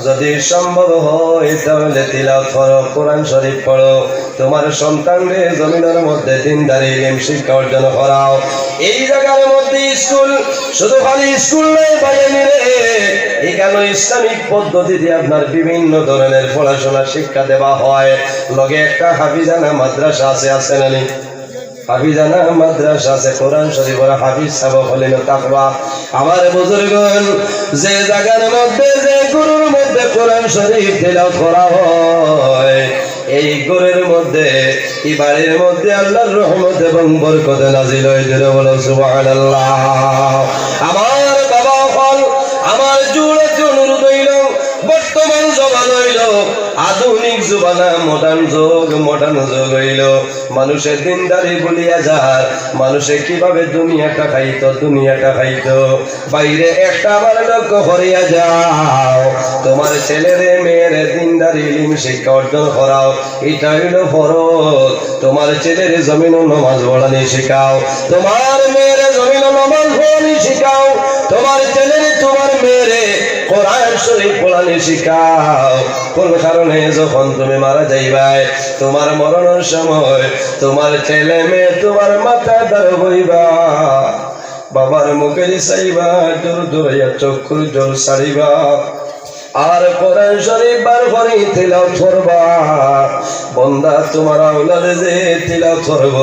যদি সম্ভব হয় তাহলে তিলাওয়াত করো, কোরআন শরীফ পড়ো, তোমার সন্তানদের জমিনের মধ্যে দিনদারি ইলম শিক্ষা অর্জন করাও। এই জায়গার মধ্যে স্কুল, শুধু খালি স্কুল নয় বাইরে নিলে এখানে ইসলামিক পদ্ধতিতে আপনার বিভিন্ন ধরনের পড়াশোনা শিক্ষা দেওয়া হয়। লগে একটা হাফিজানা মাদ্রাসা আছে না নি? হাফিজানা মাদ্রাসা আছে, কোরআন শরীফ ওরা হাফিজ সাহেব হলেন তাকওয়া। আমার বুজুর্গগণ, যে জায়গার মধ্যে যে গুরুর মধ্যে কোরআন শরীফ তেলাওয়াত করা হয়, এই গুরের মধ্যে এই বাড়ির মধ্যে আল্লাহর রহমত এবং বরকত নাজিল হয়। জোরে বলো সুবহানাল্লাহ। আমার বাবা হল, আমার জুড়ে অনুরোধ হইল, বর্তমান জবান হইল আধুনিক জবানা, মডার্ন যুগ হইল। মানুষের দিনদারি বলিয়া যার, মানুষে কিভাবে দুনিয়াটা খাইতো বাইরে একটা আমার লক্ষ্য করিয়া যাও। তোমার ছেলেরে মেয়েরে দিনদারি ইলম শিক্ষা অর্জন করাও, এটা হইল ফরজ। তোমার ছেলের জমিন নামাজ পড়ানি শিখাও, তোমার মেয়েরে জমিন নামাজ পড়ানি শিখাও, তোমার ছেলেরে তোমার মেয়েরে কোরআন শরীফ পড়ানি শিখাও। কোন কারণে যখন তুমি মারা যাইবাই, তোমার মরণের সময় তোমার ছেলে মেয়ে তোমার মাথা দাঁড় হইবা, বাবার মুখে চাইবা, জোর ধরিয়া চক্ষুর জল ছাড়িবা, আর কোরআন শরীফ বার করে তিলাওয়াত করবা। বন্দা তোমার আওলাদে যে তিলাওয়াত করব,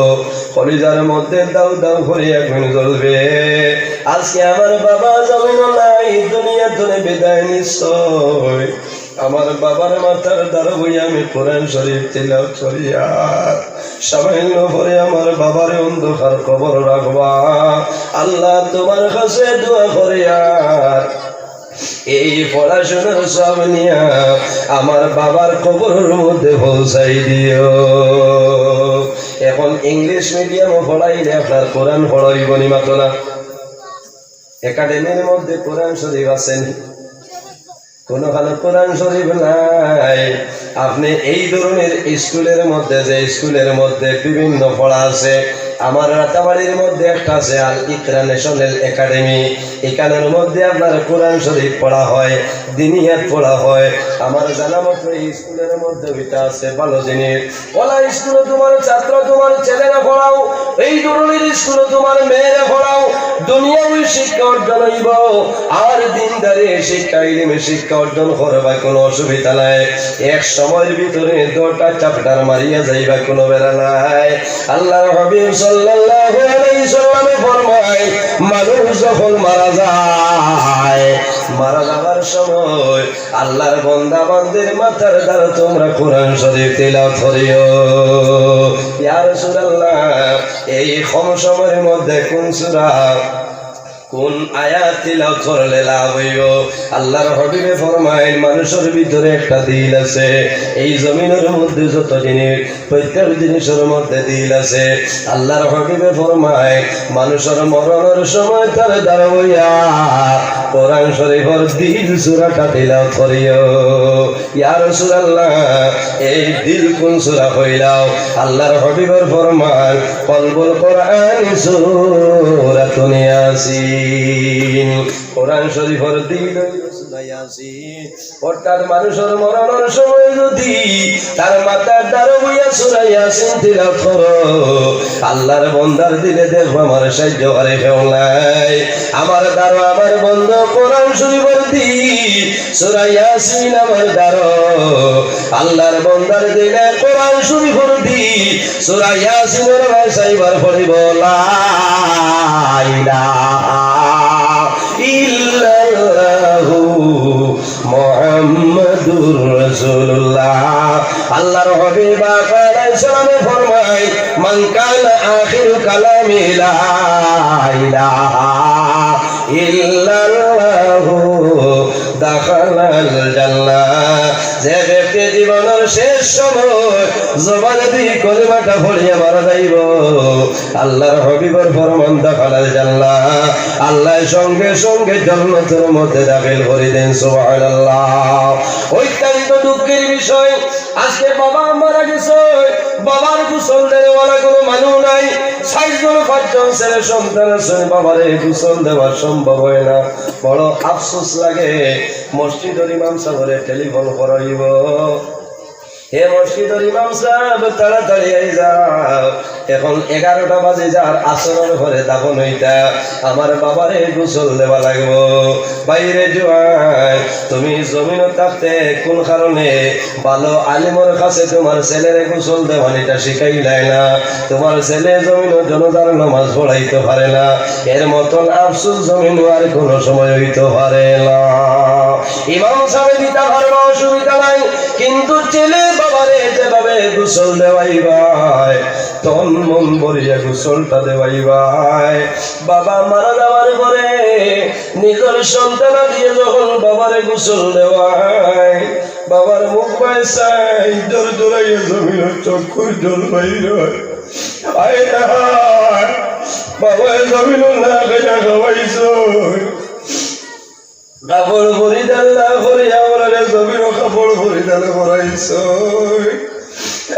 কলিজার মধ্যে দাও দাও করে আগুন জ্বলবে। আজকে আমার বাবা জমিন নাই, দুনিয়া ধরে বিদায় নিশ্চয়। আমার বাবার মাথার দ্বারা বইয়া আমি কোরআন শরীফ তিলাওয়াত করিয়া সামান্য পরে আমার বাবার অন্ধকার কবর রাখবা। আল্লাহ তোমার কাছে দোয়া করিয়া এই পড়াশোনার সব নিয়া আমার বাবার কবরের মধ্যে পৌঁছাই দিও। এখন ইংলিশ মিডিয়ামে পড়াইলে আপনার কোরআন পড়াইব নি মাত্র না? একাডেমির মধ্যে কোরআন শরীফ আছেন? কোনখানে কোরআন শরীফ নাই। আপনি এই ধরনের স্কুলের মধ্যে, যে স্কুলের মধ্যে বিভিন্ন পড়া আছে, আমার রাতাবাড়ির মধ্যে একটা আছে আল ইকরা ন্যাশনাল একাডেমি, এখানের মধ্যে আপনার কোরআন শরীফ পড়া হয়, দিনিয়াত পড়া হয়। আমার জানা মতো এই স্কুলের মধ্যে ওইটা আছে ভালো জিনিস। পড়া স্কুলে তোমার ছাত্র, তোমার ছেলেরা পড়াও, এই ধরনের স্কুলে তোমার মেয়েরা পড়াও, দুনিয়াবী শিক্ষা অর্জন হইব আর দিনদারি শিক্ষা ইলমে শিক্ষা অর্জন করবা, কোনো অসুবিধা নাই। এক সময়ের ভিতরে 2টা চ্যাপ্টার মারিয়া যাইবা, কোনো বেড়া নাই। আল্লাহর হাবিব সাল্লাল্লাহু আলাইহি সাল্লামে ফরমায়, মানুষ যখন মারা যায়, মারা যাওয়ার সময় আল্লাহর বান্দা বান্দির মাথার দ্বারা তোমরা কোরআন শরীফ তিলাওয়াত করিও। ইয়া রাসূলুল্লাহ, এই কম সময়ের মধ্যে কোন সূরা, কোন আয়াত তিলাওয়াত করলে লাভ হইব? আল্লাহর হাবিবে ফরমায়, মানুষের ভিতরে একটা দিল আছে। এই জমিনের মধ্যে যত জিনিস, প্রত্যেক জিনিসের মধ্যে দিল আছে। আল্লাহর হাবিবে ফরমায়, মানুষের মরণের সময় তার দ্বারা হইয়া কোরআন শরীফের দিল সূরাটা তিলাওয়াত করিও। ইয়া রাসূলুল্লাহ, এই দিল কোন সূরা হইলাও? আল্লাহর হাবিবের ফরমান, কলবুল কোরআন সূরাতুন ইয়াসিন। কোরআন শরীফের দিল সূরা ইয়াসিন। অর্থাৎ মানুষের মরণের সময় যদি তার মাথার দ্বারা হইয়া সূরা ইয়াসিন তিলাওয়াত করো, আল্লাহর বান্দার দিলে দেখবো আমার সাহায্য করে কেউ নাই। আমার দ্বারা আমার বন্ধ কোরআন শরীফের দিল সূরা ইয়াসিন আমার দ্বারা আল্লাহর বান্দার দিলে কোরআন শরীফের দিল সূরা ইয়াসিনের ভাষাইবার পড়িব লা ইলাহা ইল্লাল্লাহু মুহাম্মাদুর রাসূলুল্লাহ। আল্লাহর হাবিব আলাইহিস সালামে ফরমায়, মান কানা আখিরু কালামি লা ইলাহা ইল্লাল্লাহু দাখালাল জান্নাহ। যে ব্যক্তি জীবনের শেষ সময় জবান দিয়ে কলিমাটা পড়িয়া মারা যাইব, আল্লাহর হাবিবের ফরমান দাখালাল জান্নাহ, আল্লাহ সঙ্গে সঙ্গে জান্নাতের মধ্যে দাখিল করে দেন। সুবহানাল্লাহ। অত্যন্ত দুঃখের বিষয়, আজকে বাবা মারা গেছে, বাবার গোসল দেওয়ার কোনো মানুষ নাই। ৬০ জন ৫ জন ছেলে সন্তান আছে, বাবারে গোসল দেওয়া সম্ভব হয় না। বড় আফসোস লাগে। মসজিদের ইমাম সাহেবরে টেলিফোন করাইব, হে মসজিদের ইমাম সাহেব তাড়াতাড়ি আই যাও, এখন 11টা বাজে যার আসরের ঘরে দাফন হইতা, আমার বাবারে গোসল দেওয়া লাগবো। বাইরে জোয়ান, তুমি জমিন থাকতে কোন কারণে ভালো আলিমর কাছে তোমার ছেলেরে গোসল দেওয়ানিটা শিখাইলাই না? তোমার ছেলে জমিন জনতার নামাজ পড়াইতে পারে না, এর মতন আফসোস জমিন আর কোনো সময় হইতে পারে না। ইমাম সাহেব দিতে পারবে, অসুবিধা নাই, কিন্তু ছেলে বাবারে যেভাবে গোসল দেওয়াই ভাই, তন মন ভরিয়া গোসলটা দেওয়াই ভাই। বাবা মারা যাওয়ার পরে নিজের সন্তান দিয়ে যখন বাবারে গোসল দেওয়ায়, বাবার মুখ পাইসাই জোর জোরাইয়া জমিন চক্ষুর জল বাইর হয়। বাবা জমিন না খাইয়া খাওয়াইছ, কাপড় পরিধান না করিয়া আমরা জমিন কাপড় পরিধান করাইছ।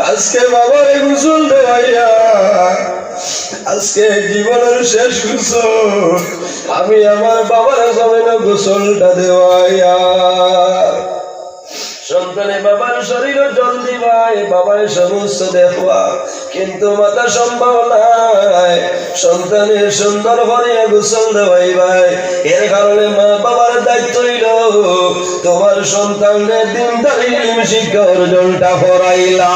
আজকে বাবারে গোসল দেওয়াইয়া, আজকে জীবনের শেষ গোসল আমি আমার বাবার জমিন গোসলটা দেওয়াইয়া। সন্তানে বাবার শরীরে জল দিবাই, বাবার সমস্ত দেখবা, কিন্তু মাথা সম্ভব নাই সন্তানের সুন্দর করে গোসল দেওয়াই ভাই। এর কারণে মা বাবার দায়িত্ব হইল তোমার সন্তানের দিনদারি শিক্ষা অর্জনটা করাইলা।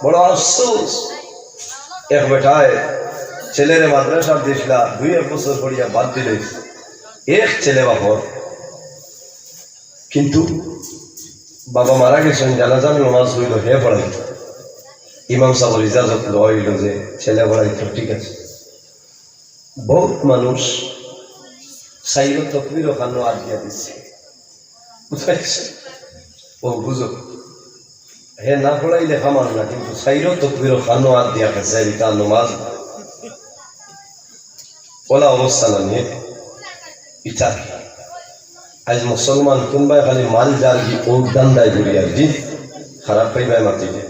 বড় আফসোস, এক বেটায় ছেলের মাদ্রাসা দিছিলা, 2-1 বছর পড়িয়া বাদ দিলে। এক ছেলে বাপর কিন্তু বাবা মারা গেছেন, জানাজান নামাজ হইল, হে পড়াইত, ইমাম সাহেবের ইজাজত লইল যে ছেলে পড়াইত, ঠিক আছে। বহুত মানুষ সাইল তকবির ওখানে আর দিয়া দিচ্ছে, বুঝাইছে ও বুঝো, হে না পড়াইলে খামান না, কিন্তু সাইল তকবির ওখানে আর দিয়া গেছে তার নমাজ ওলা অবস্থা না নিয়ে ইটা। আজ মুসলমান কোনবাই খালি মাল যার কি ওক দান্দায় ঘুরি আর কি খারাপ পাইবাই মাতিলে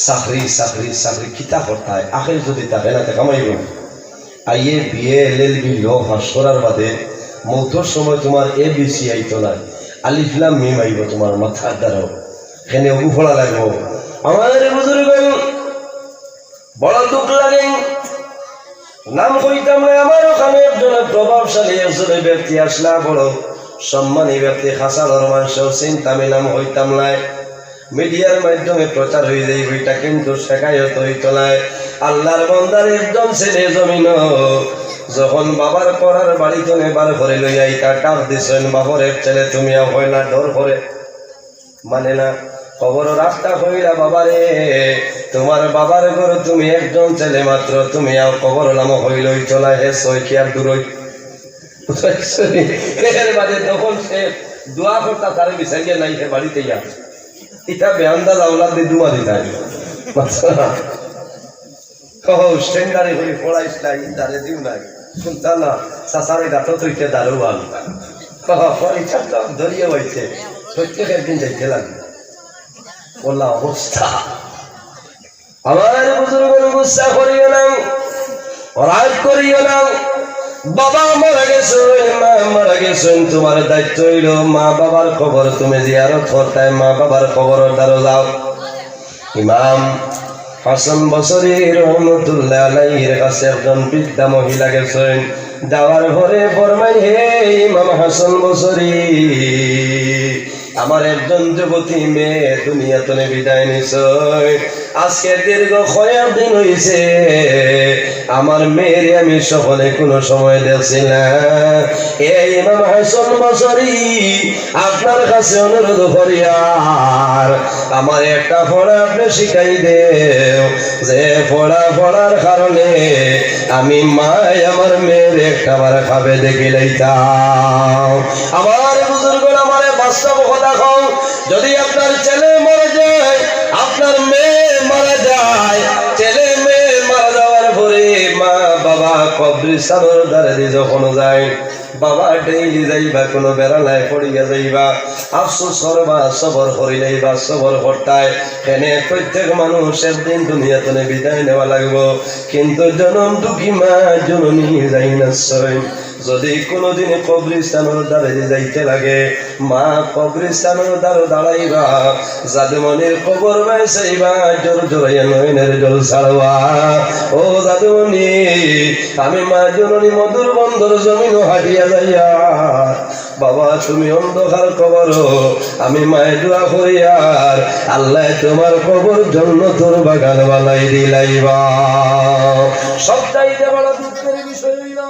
চাকরি চাকরি চাকরি কিতা করতায় আখের যদি তাকে না কামাইব আইয়ে বিয়ে এলএলবি ল পাস করার বাদে মধ্যর সময় তোমার ABC আইতো না, আলিফলাম মিম আইব তোমার মাথার দ্বারাও, এখানে উফড়া লাগবো। আমাদের বুজুর্গ বড় দুঃখ লাগে, নাম কইতাম না, আমার ওখানে একজন প্রভাবশালী একজনের ব্যক্তি আসলা, বড় সম্মানী ব্যক্তি, হাসানোর মানুষ চিন্তা নাম হইতাম নাই, মিডিয়ার মাধ্যমে প্রচার হয়ে যায় বইটা, কিন্তু শেখায়ত হইত নাই। আল্লাহর বান্দার একজন ছেলে জমিন যখন বাবার পড়ার বাড়িতে নেবার ঘরে লইয়া ইটা ডাক দিছেন, বাবার এক ছেলে তুমি হয় না, ডর করে মানে না, খবর রাস্তা হইলা বাবারে, তোমার বাবার ঘর তুমি একজন ছেলে মাত্র, তুমি আর খবর নাম হইলই চলা হে সৈকি আর দূরই এর বাদে তখন সে দোয়া করতা তারে বিচারিয়ে নাই সে বাড়িতে ইয়া এটা বেআন্দা আওলাদ দিয়ে দুয়া দিতাই স্ট্যান্ডারে করে পড়াইস নাই, দাঁড়ে দিও নাই, শুনতা না সাসারে গাছ তৈতে দারোয়ান ধরিয়ে হয়েছে, প্রত্যেক একদিন যাইতে লাগবে বললা অবস্থা। আমার বুজুর্গের গুচ্ছা করিও না, রাগ করিও না, বাবা মারা গেছেন, মা মারা গেছেন, তোমার দায়িত্ব হইল মা বাবার খবর তুমি জিয়ারত করতে, মা বাবার খবর দ্বারা যাও। ইমাম হাসান বসরি রহমতুল্লাহ আলাইহির কাছে একজন বৃদ্ধা মহিলা গেছেন, যাওয়ার পরে ফরমাই, হে ইমাম হাসান বসরি, আমার একজন যুবতী মেয়ে দুনিয়াতে বিদায় নিছে, আজকে দীর্ঘ কয়েক দিন হইছে, আমার মেয়েরে আমি সকালে কোনো সময় দেখছি না। এই ইমাম হাসান বসরি আপনার কাছে অনুরোধ করি, আর আমার একটা পড়া আপনি শিখাই দেও, যে পড়ার কারণে আমি মায় আমার মেয়ের একটা বার খাবে দেখি লইতাম। আমার বুজুর্গ আমার বাস্তব কথা কও, যদি আপনার ছেলে মারা যায়, আপনার মেয়ে মারা যায়, ছেলে মেয়ে মারা যাওয়ার পরে মা বাবা কবরস্থানের দ্বারে যখন যায়, বাবা ডেইলি যাইবা, কোনো বেড়ালায় পড়িয়া যাইবা, আফসোস করবা, সবর করিলেইবা, সবর করতায়, এনে প্রত্যেক মানুষ একদিন দুনিয়াতে বিদায় নেওয়া লাগবো, কিন্তু জনম দুঃখী মা জননী যাই না। যদি কোনোদিন কবরস্থানের দ্বারে যাইতে লাগে, মা কবরস্থানের দ্বারে দাঁড়াইবা, জাদুমনির খবর বাইসাইবা, জোর জোরাইয়া নয়নের জল ছাড়বা, ও জাদুমনি আমি মা জননী মধুর বন্দর জমিন হাঁটিয়া যাইয়া, বাবা তুমি অন্ধকার কবর, আমি মায়ে দোয়া করিয়ার আল্লাহ তোমার কবর জন্য তোর বাগান বানাই দিলাইবা। সবটাইতে বড় দুঃখের বিষয় হইল,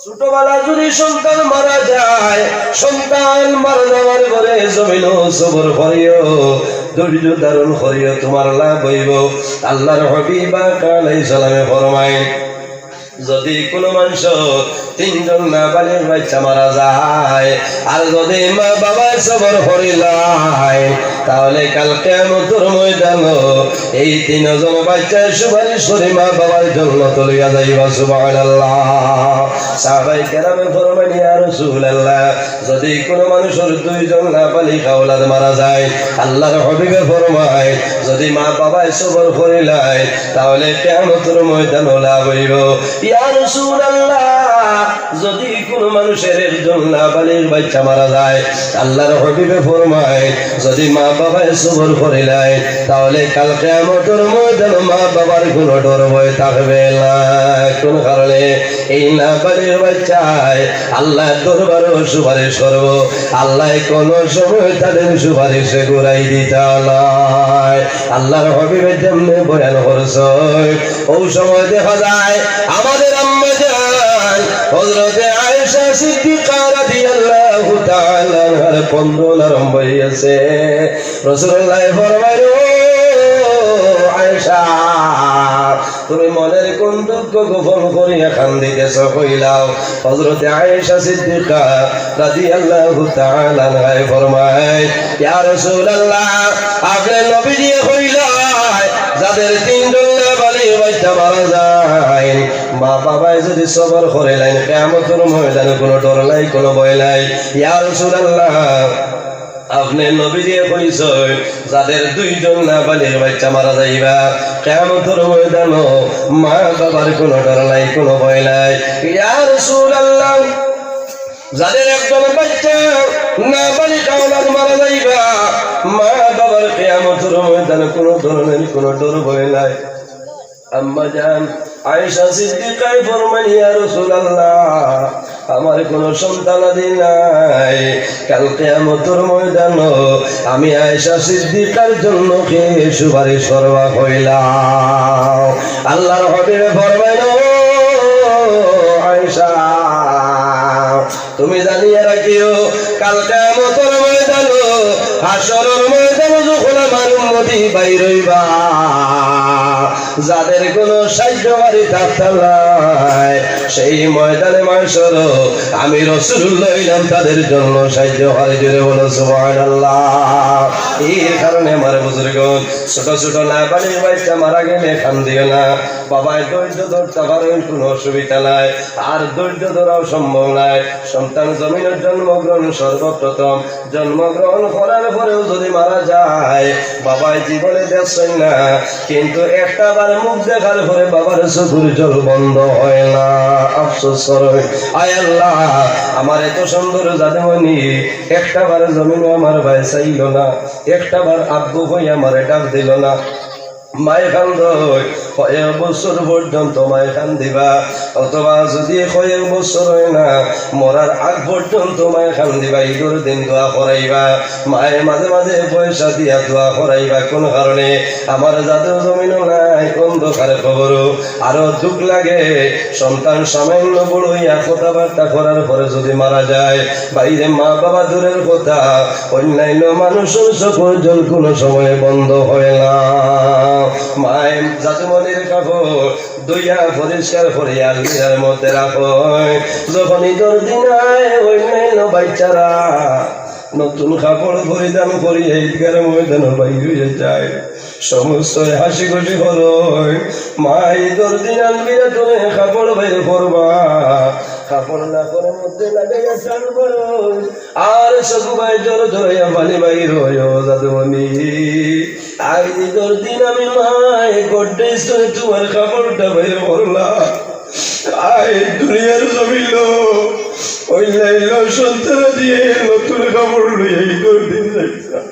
ছোটবেলা যদি সন্তান মারা যায়, সন্তান মারা যাওয়ার পরে জমিন সবর করিও, ধৈর্য ধারণ করিও, তোমার লাভ হইব। আল্লাহর হাবিব আলাইহিস সালামে ফরমায়, যদি কোনো মানুষ তিনজন নাবালিগ বাচ্চা মারা যায়, আর যদি মা বাবা সবর করিলাই, তাহলে কাল কিয়ামতের ময়দানে এই তিনজন বাচ্চা সুপারিশ করে মা বাবার জন্য লইয়া যাইবা। সুবহানাল্লাহ। সাহাবায়ে কেরামে ফরমান, ইয়া রাসূলুল্লাহ, যদি কোনো মানুষের দুইজন নাবালিগ আওলাদ মারা যায়, আল্লাহর হাবিবে ফরমায়, যদি মা বাবা সবর করিলাই, তাহলে কিয়ামতের ময়দানে লাভ হইব। ইয়া রাসূলুল্লাহ, যদি কোনো মানুষের একজন নাবালিগ বাচ্চা মারা যায়, আল্লাহর হাবিবে ফরমায়, যদি মা বাবা সবর করিলাই, তাহলে কাল কিয়ামতের ময়দানে মা বাবার কোনো ডর ভয় থাকবে না। কোন কারণে? এই নাবালিগ বাচ্চায় আল্লাহ দরবারে সুপারিশ করব, আল্লাহ কোন সময় তাদের সুপারিশে ঘুরাই দিতে নয়। আল্লাহর হাবিবে যেমনি বয়ান করছে, ওই সময় দেখা যায় আমাদের আম্মা জান হযরতে আয়েশা সিদ্দিকা রাদিয়াল্লাহু তাআলা আনহার কন্দন আরম্ভ হইয়াছে। রাসূলুল্লাহ ফরমাইল, আয়েশা তুমি মনের কোন দুঃখ গোপন করিয়া কান্দিতেছ কইলাও। হযরত আয়েশা সিদ্দিকা রাদিয়াল্লাহু তাআলা আনহা ফরমায়, ইয়া রাসূলুল্লাহ, আপনি নবীজি কইলাই যাদের তিনজন নাবালিগ বাচ্চা মারা যায়, মা বাবাই যদি সবর করে লাইন কিয়ামতের ময়দানে কোনো ডর নাই, কোনো ভয় নাই। ইয়া রাসূলুল্লাহ, আপনি নবীজি কইছেন যাদের দুইজন নাবালিগ বাচ্চা মারা যাইবা কিয়ামতের ময়দানে মা বাবার কোনো ডর নাই, কোনো ভয় নাই। ইয়া রাসূলুল্লাহ, যাদের একজন বাচ্চা নাবালিগ আওলাদ মারা যাইবা মা বাবার কিয়ামতের ময়দানে কোনো ধরনের কোনো ডর ভয় নাই। আম্মা জান আয়েশা সিদ্দিকা ফরমান, ইয়া রাসূলুল্লাহ, আমার কোনো সন্তানাদি নাই, কাল কিয়ামতের ময়দানে আমি আয়েশা সিদ্দিকার জন্য কে সুপারিশ করবা কইলাম। আল্লাহর হাবিব ফরমাইল, আয়েশা তুমি জানিয়ে রাখিও কাল কিয়ামতের ময়দানে হাশরের ময়দানে যখন আমার উম্মতি বাইর হইবা, যাদের কোনো সাহায্যকারী থাকতে নাই, সেই ময়দানে মাশর আমি রাসূলুল্লাহ ইলাম তাদের জন্য সাহায্যকারী। জোরে বলো সুবহানাল্লাহ। এর কারণে আমার বুজুর্গগণ, ছোট ছোট নাবালিগ বাচ্চা মারা গেলে কান্দিও না। বাবাই ধৈর্য ধরতে পারেন, কোনো অসুবিধা নাই, আর ধৈর্য ধরাও সম্ভব নাই। সন্তান জমিনের জন্মগ্রহণ সর্বপ্রথম, জন্মগ্রহণ করার পরেও যদি মারা যায় বাবাই জীবনে দেখছেন না, কিন্তু একটা বার মুখ দেখার পরে বাবার চোখের জল বন্ধ হয় না। আফসোস করে, আয় আল্লাহ, আমার এত সুন্দর জাদুমণি একটা বার জমিনে আমার ভাই চাইল না, একটা বার আব্বু হয়ে আমার ডাক দিল না। মায় কান্দ কয়েক বছর পর্যন্ত মায় কান্দিবা, অথবা যদি কয়েক বছর হয় না মরার আগ পর্যন্ত মায় কান্দিবা। ঈদের দিন দোয়া করাইবা, মায়ের মাঝে মাঝে পয়সা দিয়া দোয়া করাইবা। কোন কারণে আমার জাতীয় জমিনও নাই, অন্ধকারে খবর। আরো দুঃখ লাগে, সন্তান সামান্য বড় হইয়া কথাবার্তা করার পরে যদি মারা যায়, বাইরে মা বাবা দূরের কথা, অন্যান্য মানুষের চোখের জল কোনো সময় বন্ধ হয় না। মায়ের জাদুমণির কাপড় দুইয়া পরিষ্কার করে আলমিরার মধ্যে রাখো। যখন ঈদের দিন আয় অন্যান্য বাচ্চারা নতুন কাপড় পরিধান করি ঈদগার ময়দানে বাইর হয়ে যায়, সমস্ত হাসি খুশি হলো। মা ঈদের দিন আলমিরা তুমি কাপড় বাইর করবা, কাপড় না করে মধ্যে লাগাইয়া ছাড়বো, আর সবাই জোর ধরিয়া পানি বাইর হয়। জাদুমণি আজ ঈদের দিন আমি মায় গড্রেজ করে তোমার কাপড়টা বাইর করলাম। আয় দুনিয়ার জমিল অন্যান্য সন্তান দিয়ে নতুন কাপড় লইয়া ঈদের দিন যাইতাম।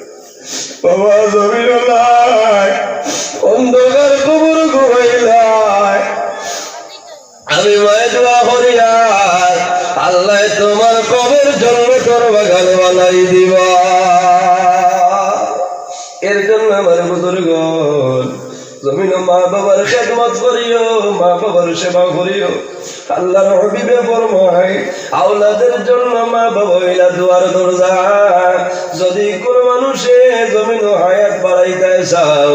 বাবা জমিল নাই, অন্ধকার কবর ঘুমাইলাই। আমি মায়ের দোয়া করি আর আল্লাহ তোমার কবর জন্নতের বাগান বানাই দিবা। এর জন্য আমার বুজুর্গগণ, জমিন মা বাবার খেদমত করিও, মা বাবার সেবা করিও। আল্লাহর হাবিবে ফরমায়, আওলাদের জন্য মা বাবা হইলা দুয়ার দরজা। যদি কোন মানুষে জমিন হায়াত বাড়াইতে চাও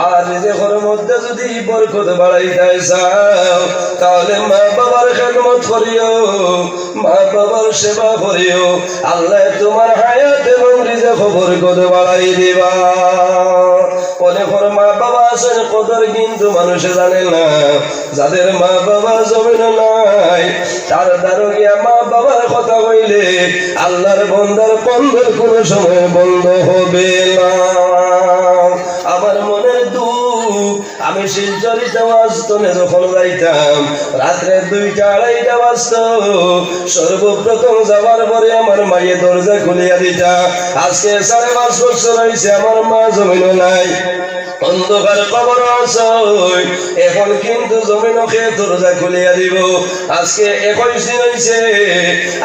আর নিজের মধ্যে যদি বরকত বাড়াইতে চাও, তাহলে মা বাবার খেদমত করিও, মা বাবার সেবা করিও। আল্লাহ তোমার হায়াত এবং রিজিক বরকত বাড়াই দিবা। অনেক মা বাবা আছেন কদর কিন্তু মানুষে জানে না। যাদের মা বাবা জমিন নাই, তার দ্বারা গিয়া মা বাবার কথা কইলে আল্লাহর বন্দার কন্দর কোনো সময় বন্ধ হবে না। আমার মনের দুঃখ, আমি শিলচরিতে বাস্তনে যখন যাইতাম রাত্রে 2টা-2:30 বাজত, সর্বপ্রথম যাওয়ার পরে আমার মায়ে দরজা খুলিয়া দিতা। আজকে 5.5 বছর হয়েছে আমার মা জমিন নাই, অন্ধকার কবর আছে, এখন কিন্তু জমিনকে দরজা খুলিয়া দিব। আজকে 21 দিন হয়েছে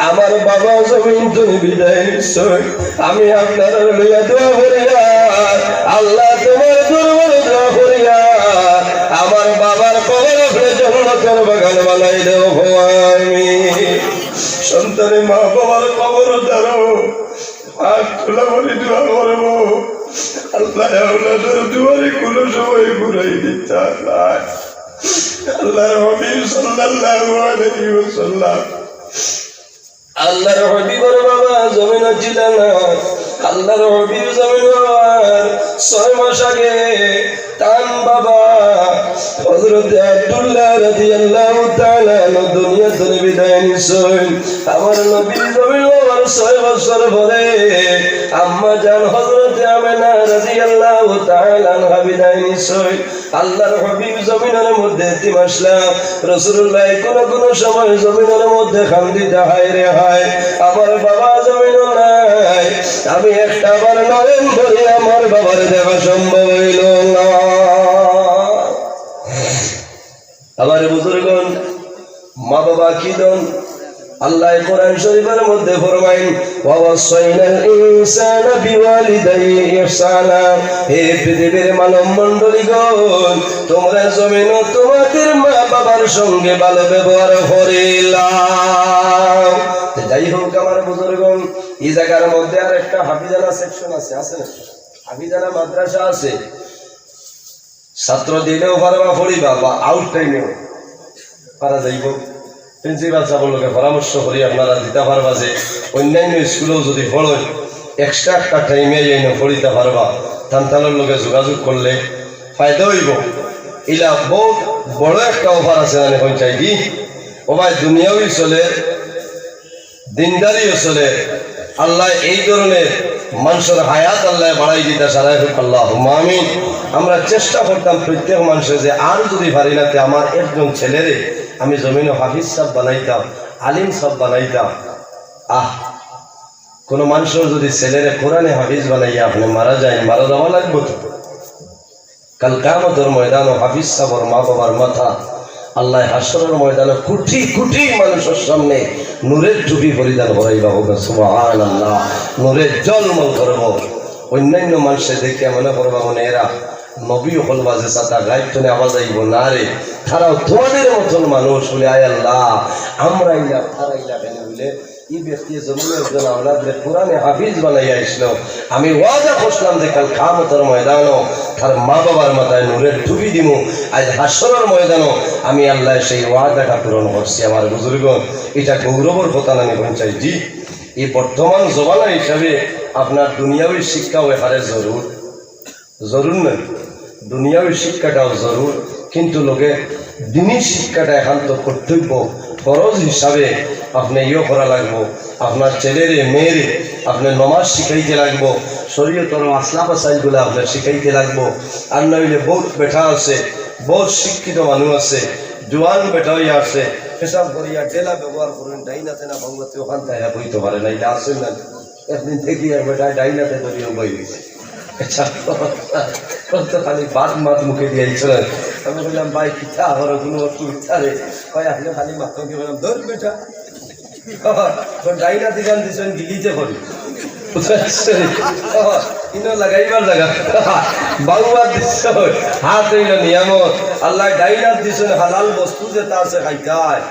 আমার বাবা জমিন তুমি বিদায় নিশ্চয়। আমি আপনার লইয়া দোয়া করিয়া আল্লাহ তোমার দরবারে দোয়া করিয়া আমার বাবার কবর জন্নতের বাগান বানাই দেও। আমি সন্তানে মা বাবার খবর ধরো হাত তোলা বলে দোয়া করবো আল্লাহ আওলাদের দুয়ারে কোনো সময় ঘুরাই দিতে আল্লাহ আল্লাহর হাবিব সাল্লাল্লাহু আলাইহি ওয়াসাল্লাম আল্লাহর হাবিবের বাবা জমিন ছিল না আল্লাহর হাবিব জমিন বাবার 6 মাস আগে তান বাবা হযরত আব্দুল্লাহ রাদিয়াল্লাহু তাআলা দুনিয়া থেকে বিদায় নিছেন আমার নবী জমিন বাবার 6 বছর পরে আম্মা জান হযরত আমেনা রাদিয়াল্লাহু তাআলা আনহা বিদায় নিছেন আল্লাহর হাবিব জমিনের মধ্যে তিমাসলাম রাসূলুল্লাহ কোন সময় জমিনের মধ্যে কান্দিতে হায় রে হায় আমার বাবা জমিন নাই আমি একটা বার নয়ন ভরে আমার বাবার দেখা সম্ভব হইল না আমার বুজুর্গণ মা বাবা কি দন আল্লাহ কোরআন শরীফের মধ্যে ফরমায়েন ওয়া ওয়াসাইনাল ইনসানা বিওয়ালিদাইহি ইহসানা হে পৃথিবীর মানব মণ্ডলীগণ তোমরা জমিনে তোমাদের মা বাবার সঙ্গে ভালো ব্যবহার করিলাম যাই হোক আমার বুজুর্গণ এই জায়গার মধ্যে আর একটা হাফিজানা সেকশন আছে না হাফিজানা মাদ্রাসা আছে ছাত্র দিলেও পারবা পড়িবা বা আউট টাইমেও পারা যাইব প্রিন্সিপাল সাহেবের লোকে পরামর্শ করি আপনারা দিতে পারবা যে অন্যান্য স্কুলেও যদি পড়েন এক্সট্রা একটা টাইমে যাই পড়িতে পারবা তান্তালের লোকে যোগাযোগ করলে ফায়দা হইব ইলা বহুত বড় একটা অফার আছে মানে পঞ্চায়েত কি ও ভাই দুনিয়াও চলে দিনদারিও চলে আল্লাহ এই ধরনের মানুষের হায়াত আল্লাহ বাড়াই দিতে সারাই হোক আল্লাহ আমিন আমরা চেষ্টা করতাম প্রত্যেক মানুষের যে আর যদি পারি না আমার একজন ছেলেরে আমি জমিনে হাফিজ সাহেব বানাইতাম আলিম সাহেব বানাইতাম কোন মানুষের যদি ছেলেরে কোরআনে হাফিজ বানাইয়া আপনি মারা যাওয়া লাগবে তো কাল কিয়ামতের ময়দানে হাফিজ সাহেবের মা বাবার মাথা আল্লাহ হাসরের ময়দানে কোটি কোটি মানুষের সামনে নূরের টুপি পরিধান করাইবা হবে সুবহানাল্লাহ নূরের জলমল করব অন্যান্য মানুষে দেখে মনে করবা মনে এরা নবী হলবা যে সাদা গাইব তো আওয়াজ আইব না রে তারাও তোমাদের মতন মানুষ বলে আয় আল্লাহ আমরা ইলা তারা ইলা কেন বলে এই ব্যক্তি জমিনে একজন আওলাদরে কোরআনে হাফিজ বানাইয়া আসলো আমি ওয়াদা করলাম যে কাল কিয়ামতের ময়দানও তার মা বাবার মাথায় নূরের টুপি দিমু আজ হাসরের ময়দানও আমি আল্লাহ সেই ওয়াদাটা পূরণ করছি আমার বুজুর্গ এটা গৌরবের কথা আমি পঞ্চায়েত জি এই বর্তমান জমানা হিসাবে আপনার দুনিয়াবী শিক্ষাও এখানে জরুর নয় দুনিয়াবী শিক্ষাটাও জরুর কিন্তু লোকে দিনী শিক্ষাটা একান্ত কর্তব্য ফরজ হিসাবে আপনি ইয়ে করা লাগবো আপনার ছেলেরে মেয়েরে আপনি নমাজ শিখাইতে লাগবো শরীয়তের মাসলা মাসাইলগুলো আপনার শিখাইতে লাগবো আর নইলে বহুত বেটা আছে বহুত শিক্ষিত মানুষ আছে জোয়ান বেটা হইয়া আছে পেশাব করিয়া ডেলা ব্যবহার করুন ডাইনাতে না ভঙ্গতে ওখান থেকে বইতে পারে না এটা আসেন না একদিন থেকে বেটা ডাইনাতে ধরিয়ে বই গেছে খালি বাদ মাত মুখে দিয়েছিলেন আমি বললাম ভাই পিঠা আমার কোনো অসুবিধা রে ভাই আপনি খালি মাত্রকে বললাম ধর বেটা ডাইনা দিগান দিচ্ছেন গিলিতে করি লাগাইবার জায়গা বাউবার দিচ্ছ হাত হইল নিয়ামত আল্লাহ ডাইনার দিচ্ছেন হালাল বস্তু যেটা আছে খাইতায়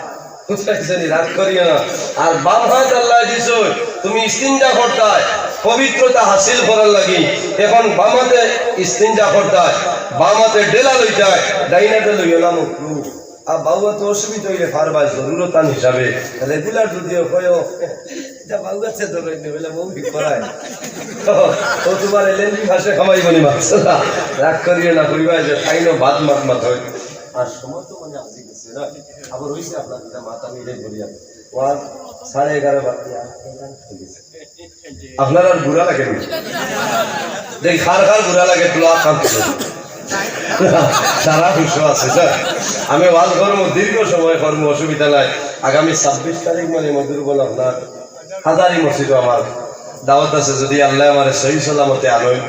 রাগ করিও না আর বাম হাত আল্লাহ দিছ তুমি ইস্তিনজা করতায় পবিত্রতা হাসিল করার লাগি এখন বামাতে ইস্তিনজা করতায় বামাতে ডেলা লইতায় ডাইনাতে লইও না মুখলু আর বাউয়া তো অসুবিধা হইলে ফারবার জরুরতান হিসাবে রেগুলার যদিও কয়ও এটা বাউয়াছে তো লইনে বলে মৌখিক করায় তো তোমার এলেন্ডি ভাষা খামাইব নি মাছ রাগ করিও না করিবা যে খাইনো ভাত মাত মাত হয় আর সময় তো মানে আসি গেছে না আবার হইছে আপনার মাথা মিলে বলিয়া ওয়ার 11:30 বাজে আপনার আর বুড়া লাগে দেখ খার বুড়া লাগে তোলা কাম সারা বিশ্ব আছে স্যার আমি ওয়াজ করবো দীর্ঘ সময় করবো অসুবিধা নাই আগামী 26 তারিখ মানে মধুরবন আপনার হাজারি মসজিদও আমার দাওয়াত আছে যদি আল্লাহ আমার সহি সালামতে আনোই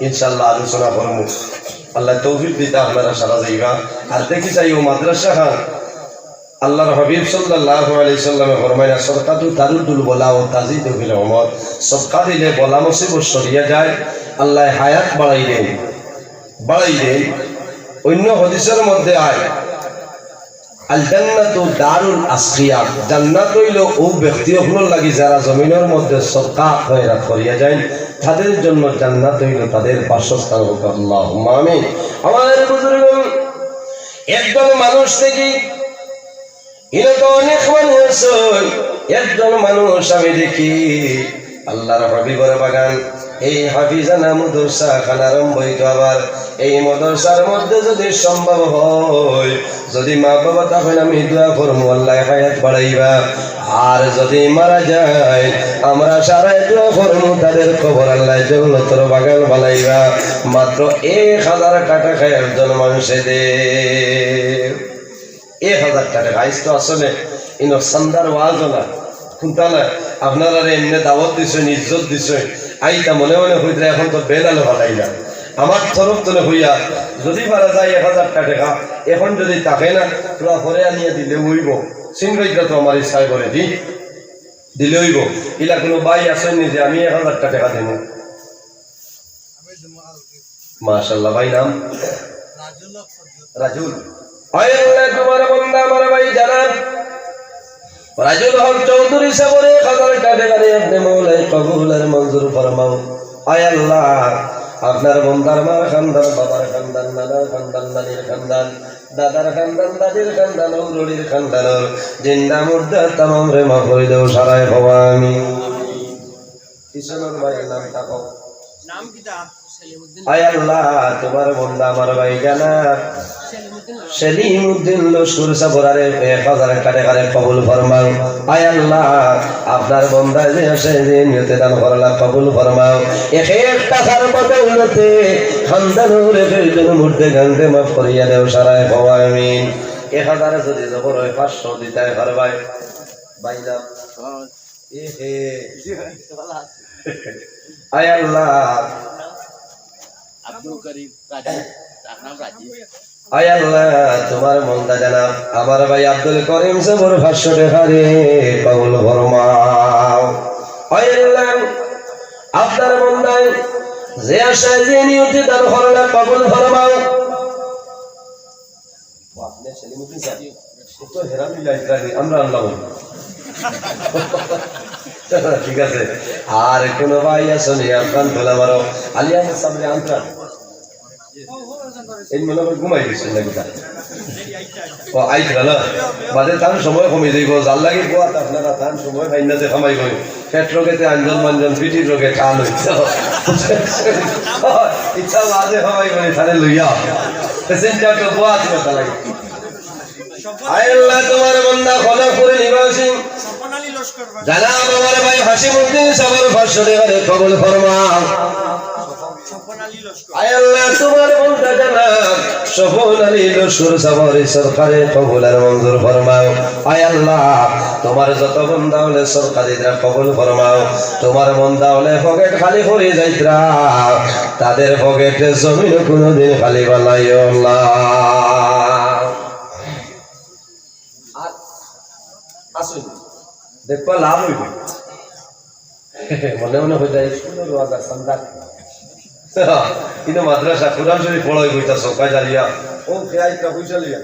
ইনশাল্লাহ আলোচনা করবো আল্লাহ তৌফিক দিতে আপনারা সারা যাইবা আর দেখি চাই ও মাদ্রাসা খান আল্লাহর হাবিব সাল্লাল্লাহু আলাইহি সাল্লামে ফরমায় সদকাতু তারুদুল বলা ও তাজিদু বিল উমর সদকা দিলে বলা মুসিবত সরিয়ে যায় আল্লাহ হায়াত বাড়াই দেন অন্য হাদিসের মধ্যে আয় আল জান্নাতু দারুল আসকিয়া, জান্নাত হইল ও ব্যক্তিগুলোর লাগি যারা জমিনের মধ্যে সদকা খয়রাত করিয়া যায়, তাদের জন্য জান্নাত হইল তাদের বাসস্থান। হোক আল্লাহুম্মা আমিন। আমাদের বুজুর্গগণ, একজন মানুষ থেকে এটা তো অনেক মানুষ, একজন মানুষ আমি দেখি আল্লাহর হাবিবের বাগান, এই হাফিজানা মাদ্রাসা খান আরম্ভ হইতো। আবার এই মাদ্রাসার মধ্যে যদি সম্ভব হয়, যদি মা বাবা তখন আমি দোয়া করবো আল্লাহ হায়াত বাড়াইবা, আর যদি মারা যায় আমরা সারাই দোয়া করবো তাদের খবর আল্লাহ জান্নাতের বাগান বানাইবা। মাত্র 1000 টাকা খায় একজন মানুষে দে, 1000 টাকা। আইস তো আসলে ইনো সান্দার ওয়াজ না শুনতা না, আপনারা এমনি দাওয়াত দিছেন, ইজ্জত দিছেন, আইতা মনে মনে হইতে এখন তো বেলালো ভালাই না। আমার তরফ তলে হইয়া যদি পারা যায় 1000 টাকা, এখন যদি থাকে না তোরা পরে আনিয়ে দিলে হইব। সিংহইটা তো আমার ইচ্ছাই করে দিলে হইব। ইলা কোনো বাই আসেননি যে আমি 1000 টাকা দেব? মাশাআল্লাহ। ভাই নাম রাজুল। আল্লাহ তোমার বান্দা আমার ভাই জানাব রাজুল হক চৌধুরী সাহেবের 1000 টাকা দিয়ে আপনি মৌলাই কবুল আর মঞ্জুর ফরমাও। আয় আল্লাহ, আপনার বন্দার মার খানদান, বাবার খানদান, নানার খানদান, নানির খানদান, দাদার খানদান, দাদির খানদান, উরুড়ির খানদান, জিন্দা মুর্দা তামাম রে মাফ করে দেও সারায় হওয়া আমি। কিশোর ভাইয়ের নাম থাকো। আয় আল্লাহ, তোমার বন্দা আমার ভাই জানাব সেলিমউদ্দিন লস্কর সাবরারে 1000 টাকা কবুল ফরমাও। আয় আল্লাহ, আপনার বন্দা যে আছে যে নিয়তে দান করলা কবুল ফরমাও। এক টাকার বদৌলতে খানদানুর একজন মুর্দে গানতে মাফ করিয়া দেও সারায় হওয়া আমিন। 1000 যদি জবর হয় 500 দিতে পারবাই বাইনা। আয় আল্লাহ, আয় আল্লাহ, তোমার মন্দা জানাব আমার ভাই আব্দুল করিম সাহেবের 500 টাকা রে কবুল ফরমাও। আয় আল্লাহ, আপনার মন্দায় যে আশায় যে নিয়তে দান করলা কবুল ফরমাও। আপনি সেলিমউদ্দিন সাহেব তো হেরামি লাইব্রেরি আমরা আল্লাহ ঠিক আছে। আর কোন ভাই আসলে আপনার তোলা মারো আলিয়া সামনে আন্তরা এই মনে করে ঘুমাই দিচ্ছেন নাকি? ও আইতরা না বাদে তার সময় কমে যাইব, জাল লাগি গোয়া আপনারা তার সময় ভাই না যে কামাই গই পেট রোগেতে আঞ্জন মাঞ্জন পিঠির রোগে কান হইছে ইচ্ছা বাদে কামাই গই তারে লইয়া প্যাসেঞ্জার তো গোয়া আছে লাগে। আয় আল্লাহ, তোমার বান্দা খোলাপুরে নিবাসী জানাব আমার ভাই হাসিমউদ্দিন সাহেবের 500 টাকা কবুল ফরমাও। আয় আল্লাহ, তোমার বান্দা জানাব সফল আলী লস্কর সাহেবের সরকারে কবুল আর মঞ্জুর ফরমাও। আয় আল্লাহ, তোমার যত বান্দা হলে সরকারিরা কবুল ফরমাও। তোমার বান্দা হলে পকেট খালি করে যাইতরা, তাদের পকেটে জমিন কোনোদিন খালি বানাইও আল্লাহ। আসুন দেখবা লাভ হইবে মনে মনে হয়ে যায় স্কুলের ওয়াজ সন্ধ্যা কিন্তু মাদ্রাসা কোরআন শরীফ পড়াই বইতা সকাল জারিয়া ও খেয়াইটা পয়সা লিয়া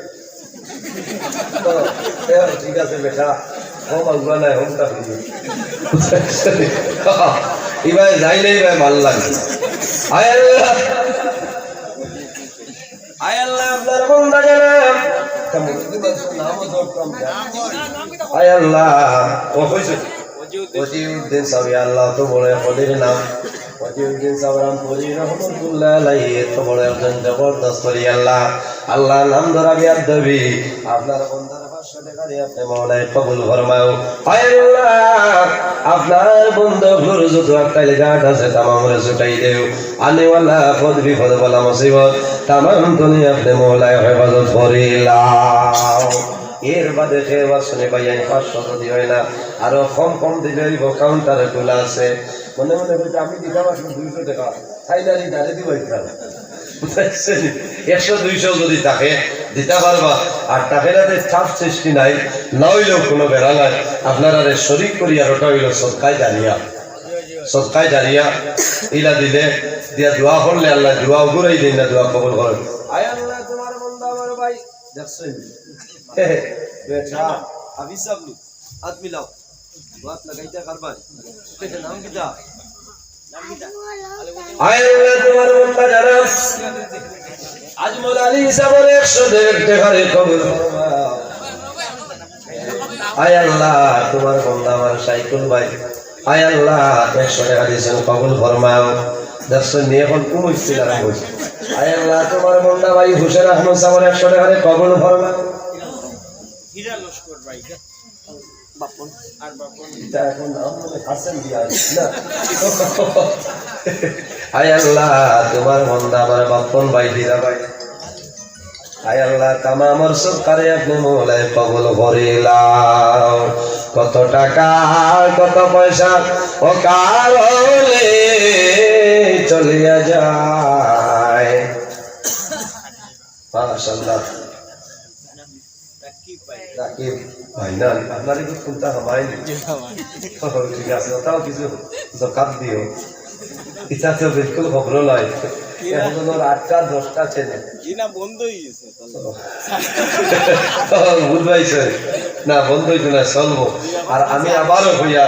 ঠিক আছে বেটা হোম আগুয়া নাই হোমটা এবার যাই নেই ভাই ভালো লাগে। আয় আল্লাহ, আয় আল্লাহ, আপনার বান্দা জানাব আয় আল্লাহ ও কইছে ওজিউদ্দিন সাহেব আল্লাহ তো বড় পদের নাম ওজিউদ্দিন সাহেব রামপুরি রহমাতুল্লাহ আলাইহি তো বড় একজন জবরদস্ত করি আল্লাহ। আল্লাহ নাম ধরা বিয়াদ দেবি আপনার বান্দার 500 টাকা দিয়ে আপনি মাওলাই কবুল ফরমাও। আয় আল্লাহ, আপনার বন্ধুর যত আকাল গাট আছে तमाम রে ছুটাই দেও। আনে ওয়ালা পদ বিপদ বলা মুসিবত तमाम দুনিয়া আপনি মাওলাই হেফাজত করিলাও। এর বাদে খেয়ে শুনে ভাই 500 যদি হয় না আরো কম দিলে কাউন্টারে খোলা আছে। মনে মনে বলতে আমি দিতাম 200 টাকা ফাইনালি দাঁড়ে দিব 100-200 যদি থাকে দিতে পারবা। আর টাকাতে চাপ সৃষ্টি নাই, না হইলেও কোনো বেড়া নাই। আপনারা শরীক করি আর ওটা হইল সদকায় জারিয়া। সদকায় জারিয়া ইলা দিলে দিয়া দোয়া করলে আল্লাহ দোয়া ঘুরাই দিন না, দোয়া কবুল করেন। আয় আল্লাহ, তোমার বান্দা আমার ভাই দেখছেন বেটা হাফিজ সাহেব হাত মিলাও হাত লাগাইতে কারবার নাম কিটা আয় আল্লাহ তোমার বান্দা যারা আজমল আলী সাহেবের 100 টাকার কবুল ফরমাও আয় আল্লাহ তোমার বান্দা আমার সাইকুল ভাই আয় আল্লাহ 100 টাকা দিয়েছেন কবুল ফরমাও দর্শন নিয়ে এখন কুমুইছিল আর কইছে আয় আল্লাহ তোমার বান্দা ভাই হুসেন আহমদ সাহেবের 100 টাকা কবুল ফরমাও হীরা লস্কর ভাই বাপন আর বাপন এটা এখন নাম মানে হাসান দিয়া না আয় আল্লাহ তোমার বান্দা আমার বাপন ভাই হীরা ভাই আয় আল্লাহ তামামর সরকারে আপনি মওলায় কবুল করিলাও কত টাকা কত পয়সা ও কারণে চলিয়া যায় মাশাআল্লাহ রাকিব ভাই না আপনার কি চিন্তা হয় না ঠিক আছে তাও কিছু জকাত দিও ইচ্ছা তো বিলকুল খবর নয় এখন 8টা 10টা ছেলে না বন্ধ হয়ে গেছে বুঝবাইছে না বন্ধ হইতো না চলবো আর আমি আবারও হইয়া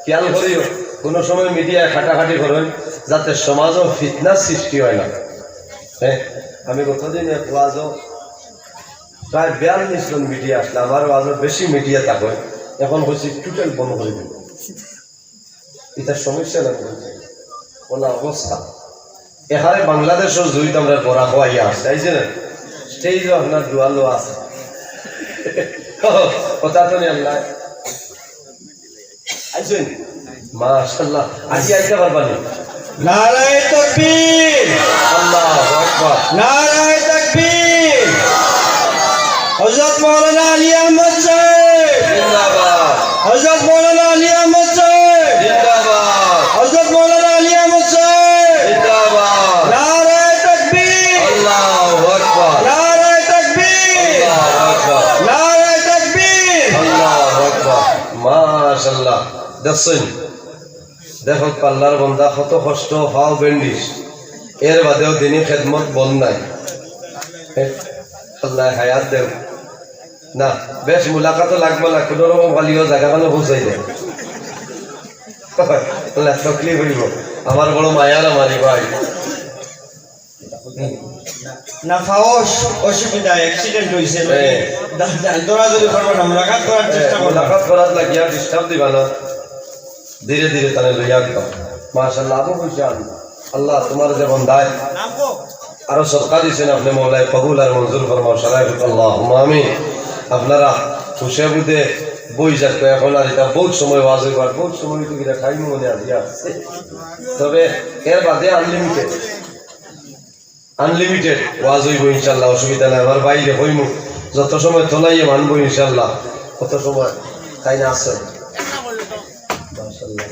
খেয়াল করিও কোনো সময় মিডিয়ায় খাটাখাটি করেন যাতে সমাজও ফিটনেস সৃষ্টি হয় না হ্যাঁ আমি কতদিন এক ওয়াজও প্রায় 42 জন মিডিয়া আসলে আমার ওয়াজও বেশি মিডিয়া থাকে এখন হচ্ছে টোটাল বন্ধ করে দেব এটার সমস্যা না কোন অবস্থা এখানে বাংলাদেশের জড়িত আমরা পড়া হওয়াইয়া আছে তাইছে না স্টেজও আপনার দুয়ালো আছে কথা তো নেই আল্লাহ আইছেন মাশাআল্লাহ আজি আইতে পারবানি নারায়ে তাকবীর আল্লাহু আকবার নারায়ে তাকবীর হযরত মাওলানা আলী আহমদ সাহেব জিন্দাবাদ হযরত মাওলানা আলী আহমদ সাহেব জিন্দাবাদ হযরত মাওলানা আলী আহমদ সাহেব জিন্দাবাদ নারায়ে তাকবীর আল্লাহু আকবার নারায়ে তাকবীর আল্লাহু আকবার নারায়ে তাকবীর আল্লাহু আকবার মাশাআল্লাহ দেখছেন দেখো আল্লাহর বান্দা কত কষ্ট পাও বেন্ডিশ এর বাদেও দিনই খেদমত বল নাই আল্লাহ হায়াত দেব না বেশ মুলাকাত লাগবে না কোনো রকম খালিও জায়গাখানে পৌঁছাই দেয় আল্লাহ তকলিফ হইব আমার বড় মায়ার আমারি ভাই না ফাওস অসুবিধা অ্যাক্সিডেন্ট হইছে হ্যাঁ। দৌড়াদৌড়ি করবো না মুলাকাত করার চেষ্টা করবো মুলাকাত করার লাগিয়া ডিস্টার্ব দিবা না ধীরে ধীরে তাহলে লইয়া দিতাম মাশাআল্লাহ আবু হুসান আল্লাহ তোমার যে বন্দায় আরো সরকার দিয়েছেন আপনি মৌলায় কবুল আর মঞ্জুর ফরমাও সারাইফ আল্লাহুম্মা আমিন আপনারা খুশিয়াবুদে বই যাক এখন আর এটা বহুত সময় ওয়াজ হইবার বহুত সময় তো এটা টাইম মনে আসিয়া তবে এর বাদে আনলিমিটেড ওয়াজ হইব ইনশাআল্লাহ অসুবিধা নাই আমার বাইরে হইমু যত সময় তোলাইয়ে মানবো ইনশাআল্লাহ কত সময় তাই না আছে মাশাআল্লাহ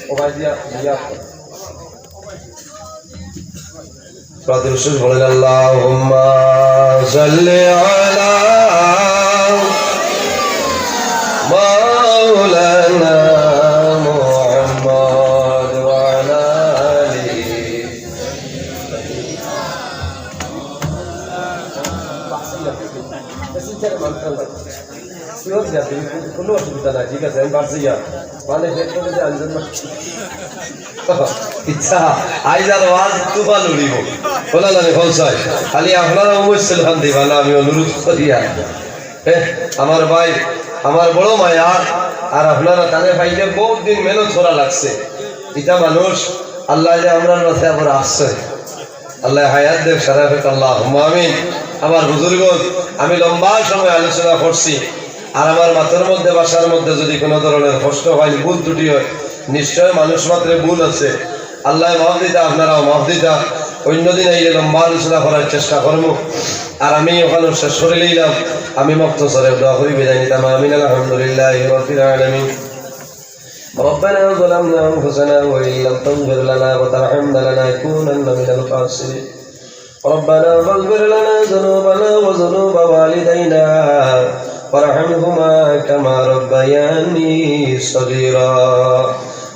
ও ভাই দিয়া প্রদর্শন বলেন আল্লাহুম্মা সাল্লি আলা মাওলানা মুহাম্মদ ওয়া আলা আলিহি কোনো অসুবিধা নাই ঠিক আছে আমি পারছি মানে ইচ্ছা আইজার ওয়াজ তুফান উড়িব বলা জানে ফলসাই খালি আপনারা অবশ্যই খান দিবা না আমি অনুরোধ করিয়া আমার ভাই আমার বড় মায়া আর আপনারা তাদের ভাইকে বহুত দিন মেহনত করা লাগছে এটা মানুষ আল্লাহ যে আমরা মাথায় আবার আসছে আল্লাহ হায়াত দেব সারাফেক আল্লাহুম্মা আমিন আমার বুজুর্গ আমি লম্বা সময় আলোচনা করছি আর আমার মাথার মধ্যে বাসার মধ্যে যদি কোনো ধরনের কষ্ট হয় ভুল ত্রুটি হয় নিশ্চয় মানুষ মাত্রে ভুল আছে আল্লাহ মাফ দিতা আপনারাও মাফ দিতা অন্যদিন এই লম্বা আলোচনা করার চেষ্টা করবো আর আমি ওখানে শেষ করে নিলাম আমি মুক্তসরে দোয়া করি বিদায় নিতাম আমিন আলহামদুলিল্লাহি রাব্বিল আলামিন ربنا ظلمنا أنفسنا وإن لم تغفر لنا وترحمنا لنكونن من الخاسرين ربنا فاغفر لنا ذنوبنا وذنوب والدينا وارحمهما كما ربياني صغيرا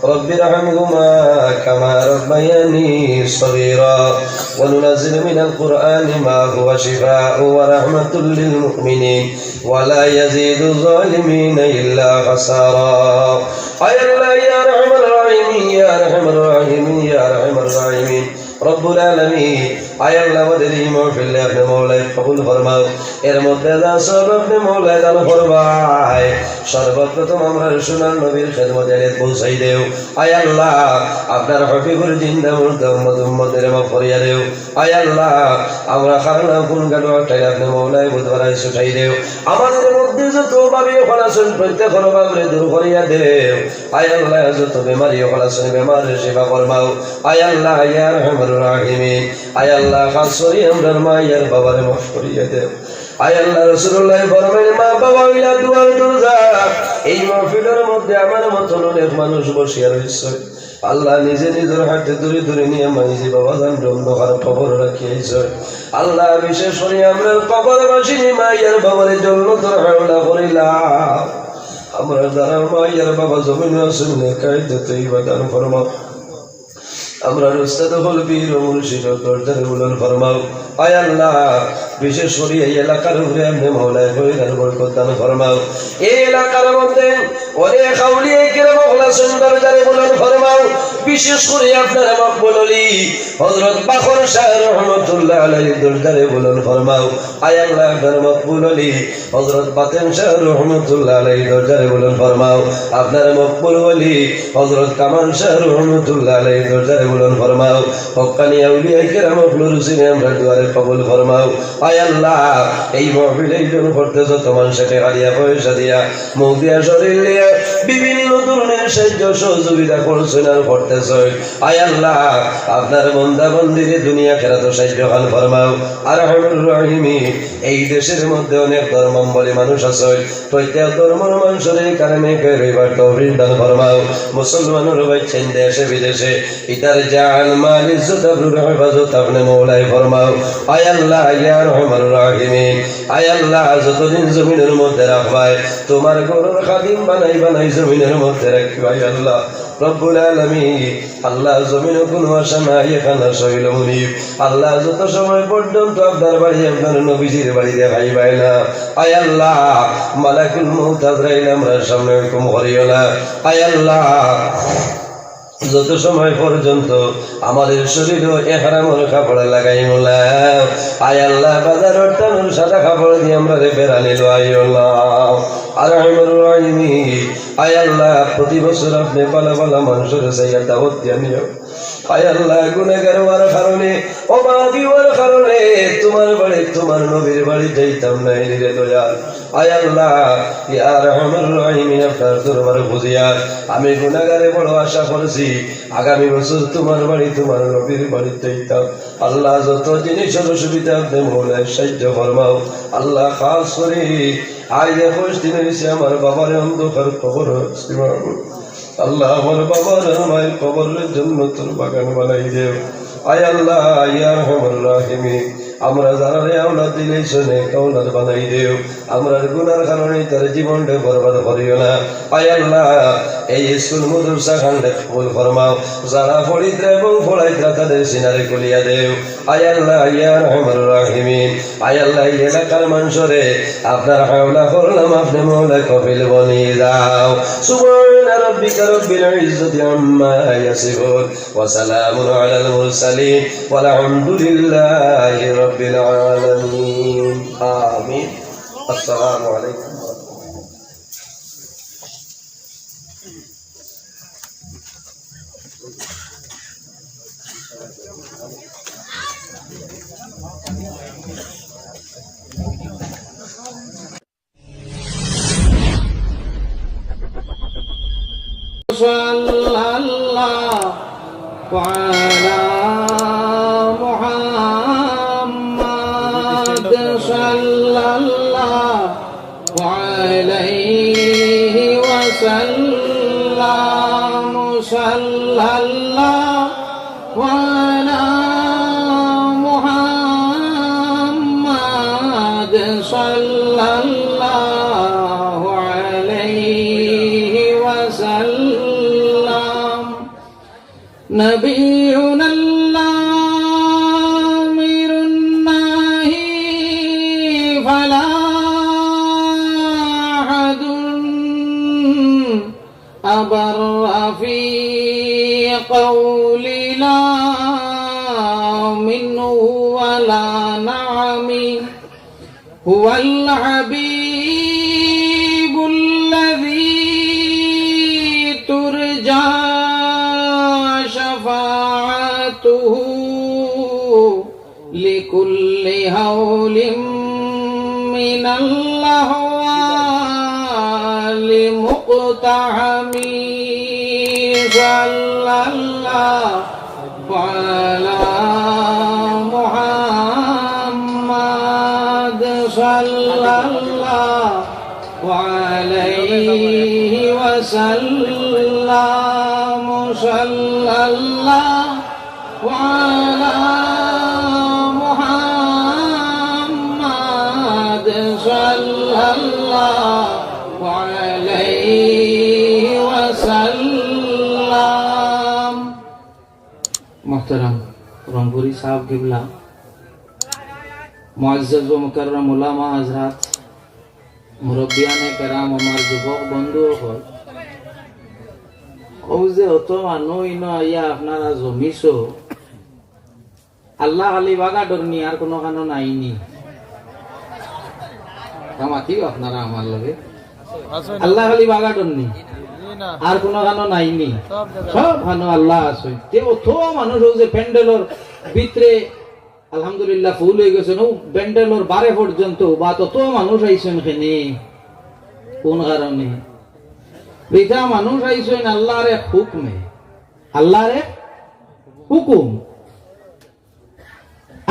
رب ارحمهما كما ربياني صغيرا وننزل من القرآن ما هو شفاء ورحمة للمؤمنين ولا يزيد الظالمين إلا خسارا أي الله يا أرحم الراحمين يا أرحم الراحمين يا أرحم الراحمين رب العالمين আয় আল্লাহ আমাদের এই মাহফিলে আপনি মওলায় কবুল ফরমাও এর মধ্যে যা সব আপনি মওলায় দান ফরমায় সর্বপ্রথম আমরা সোনার নবীর খেদমতে পৌঁছাই দেও আয় আল্লাহ আপনার হবিবুর জিন্দা মুর্দা উম্মতের মাফ করিয়া দেও আয় আল্লাহ আমরা খারানা কোন গাড়ো টাই আপনি মওলায় বুধবারায় ছুটাই দেও আমাদের মধ্যে যত ভাবি খলাসন প্রত্যেক ভাবে দূর করিয়া দেও আয় আল্লাহ যত বেমারি খলাসন বেমারের সেবা ফরমাও আয় আল্লাহ ইয়া রহমানুর রাহিমিন আয় আল্লাহ খাস করি আমরার মায়ের বাবারে মাফ করিয়া দেও আয় আল্লাহ রাসূলুল্লাহ ফরমাইলেন মা বাবা হইলা দুয়ার দরজা এই মাহফিলের মধ্যে আমার মতন অনেক মানুষ বসিয়া রয়েছে আল্লাহ নিজে নিজের হাতে ধরে ধরে নিয়ে মাইজি বাবা জান অন্ধকার খবর রাখিয়েছে আল্লাহ বিশেষ করে আমরা কবর বাসিনী মায়ের বাবার জন্য তোর হাওলা করিলাম আমরা যারা মায়ের বাবা জমিন আসুন কায়দে তৈবা দান ফরমাও আমরা উস্তাদ হল বীর মুর্শিদ দরজারে বুলন ফরমাও আয় আল্লাহ বিশেষ করে এই এলাকার উপরে আপনি মওলায় কইরার বরকত দান ফরমাও এই এলাকার মধ্যে অনেক আউলিয়া কিরাম খলাসন দরজারে বুলন ফরমাও বিশেষ করে আপনারা মকবুল আলী হযরত বাখর শাহ রহমাতুল্লাহ আলাইহি দরজারে বুলন ফরমাও আয় আল্লাহ আপনার মকবুল আলী হযরত বাতেন শাহ রহমাতুল্লাহ আলাইহি দরজারে বুলন ফরমাও আপনার মকবুল আলী হযরত কামাল শাহ রহমাতুল্লাহ আলাইহি দরজারে বুলন ফরমাও হক্কানি আউলিয়া কিরাম মকবুল হুসেন আমরা দুয়ারে কবুল ফরমাও আয় আল্লাহ এই মাহফিলে এইজন করতেছ তোমার সাথে হারিয়া পয়সা দিয়া মুখ দিয়া শরীর দিয়া বিভিন্ন ধরনের সাহায্য সহযোগিতা করছেন আর করতেছ আয় আল্লাহ আপনার বন্দা বন্দিরে দুনিয়া খেরাত সাহায্য খান ফরমাও আর রহমানুর রহিমিন এই দেশের মধ্যে অনেক ধর্মাবলী মানুষ আছে প্রত্যেক ধর্মের মানুষের এই কারণে রইবার তৌফিক দান ফরমাও মুসলমানের বাইছেন দেশে বিদেশে ইতার জান মাল ইজ্জত আবরুর হেফাজত আপনি মওলায় ফরমাও আয় আল্লাহ ইয়া রহমানুর রহিমিন আয় আল্লাহ যতদিন জমিনের মধ্যে রাখবাই তোমার ঘরের খাদিম বানাই বানাই জমিনের মধ্যে রাখি আয় আল্লাহ রব্বুল আলামিন আল্লাহ জমিনে কোনো আশা নাই এখানে সহিল মুনিব আল্লাহ যত সময় পর্যন্ত আপনার বাড়ি আপনার নবীজির বাড়ি দেখাইবাই না আয় আল্লাহ মালাকুল মউত আজরাইল আমরা সামনে হুকুম করিও না আয় আল্লাহ যত সময় পর্যন্ত আমাদের শরীরে ইহরামের কাপড় লাগাই মোলা আয় আল্লাহ বাজারের টানুর সাদা কাপড় দিয়ে আমরা বেরানি লইও না আর রহমানুর রহিমিন আয় আল্লাহ প্রতি বছর আপনি পালা পালা মানুষের চাইয়া দাওয়াত দিয়া নিও আয় আল্লাহ গুনাহগার হওয়ার কারণে অভাবী হওয়ার কারণে তোমার বাড়ি তোমার নবীর বাড়ি যাইতাম না রে দয়াল আয় আল্লাহ ইয়া রহমানুর রহিমিন আপনার দরবারে বুঝিয়া আমি গুনাহগারে বড় আশা করছি আগামী বছর তোমার বাড়ি তোমার নবীর বাড়ি যাইতাম আল্লাহ যত জিনিসের অসুবিধা আপনি মওলায় সাহায্য ফরমাও আল্লাহ খাস করে আজ 21 দিন হয়েছে আমার বাবার অন্ধকার কবর আল্লাহ আমার বাবার মায়ের কবরের জন্য তোর বাগান বানাই দেও আয় আল্লাহ ইয়া রহমানুর রহিমিন আমরা যারা আওলাদ দিলে শুনে আওলাদ বানাই দেও আমরা গুনার কারণে তার জীবনটা বরবাদ করিও না আয় আল্লাহ এই স্কুল মাদ্রাসা খান্ডে কবুল ফরমাও যারা পড়িতে এবং পড়াইতে তাদের সিনারে কলিয়া দেও আয় আল্লাহ ইয়া রহমানুর রহিমিন আয় আল্লাহ এই এলাকার মানুষরে আপনার হাওলা করলাম আপনি মওলা কফিল বনিয়ে দাও সুবহান রাব্বিকা রব্বিল ইজ্জাতি আম্মা ইয়াসিফুন ওয়া সালামুন আলাল মুরসালিন ওয়াল হামদুলিল্লাহি রাব্বিল আলামিন আমিন আসসালামু আলাইকুম sallallahu ala Muhammad sallallahu alayhi wa sallam sallallahu ala Muhammad sallallahu alayhi wa sallam نبينا الآمر الناهي فلا أحد أبر في قول لا منه ولا نعم هو الحبيب الذي ترجى شفاعته لكل هول من الأهوال مقتحم صلى الله على محمد صلى الله عليه وسلم صلى الله على محمد صلى الله عليه وسلم محترم Rangpuri साहब किबला मुअज्जज व मुकर्रम उलामा हजरात मुरब्बियाने कराम আমার যুবক বন্ধু হল ও যে অত মানুষ ইনো আইয়া আপনারা জমিছো আল্লাহ আলী বাগা ডরনি আর কোনো কানো নাইনি কামাতিও আপনারা আমার লগে আল্লাহ আলী বাগা ডরনি আর কোন গানো নাইনি সব গানো আল্লাহ আছে তে অত মানুষ যে প্যান্ডেলর ভিতরে আলহামদুলিল্লাহ ফুল হয়ে গেছে নো প্যান্ডেলর বারে পর্যন্ত বা তত মানুষ আইছেন কেনে কোন কারণে বিধা মানুষ আইছেন আল্লাহর এক হুকমে আল্লাহর এক হুকুম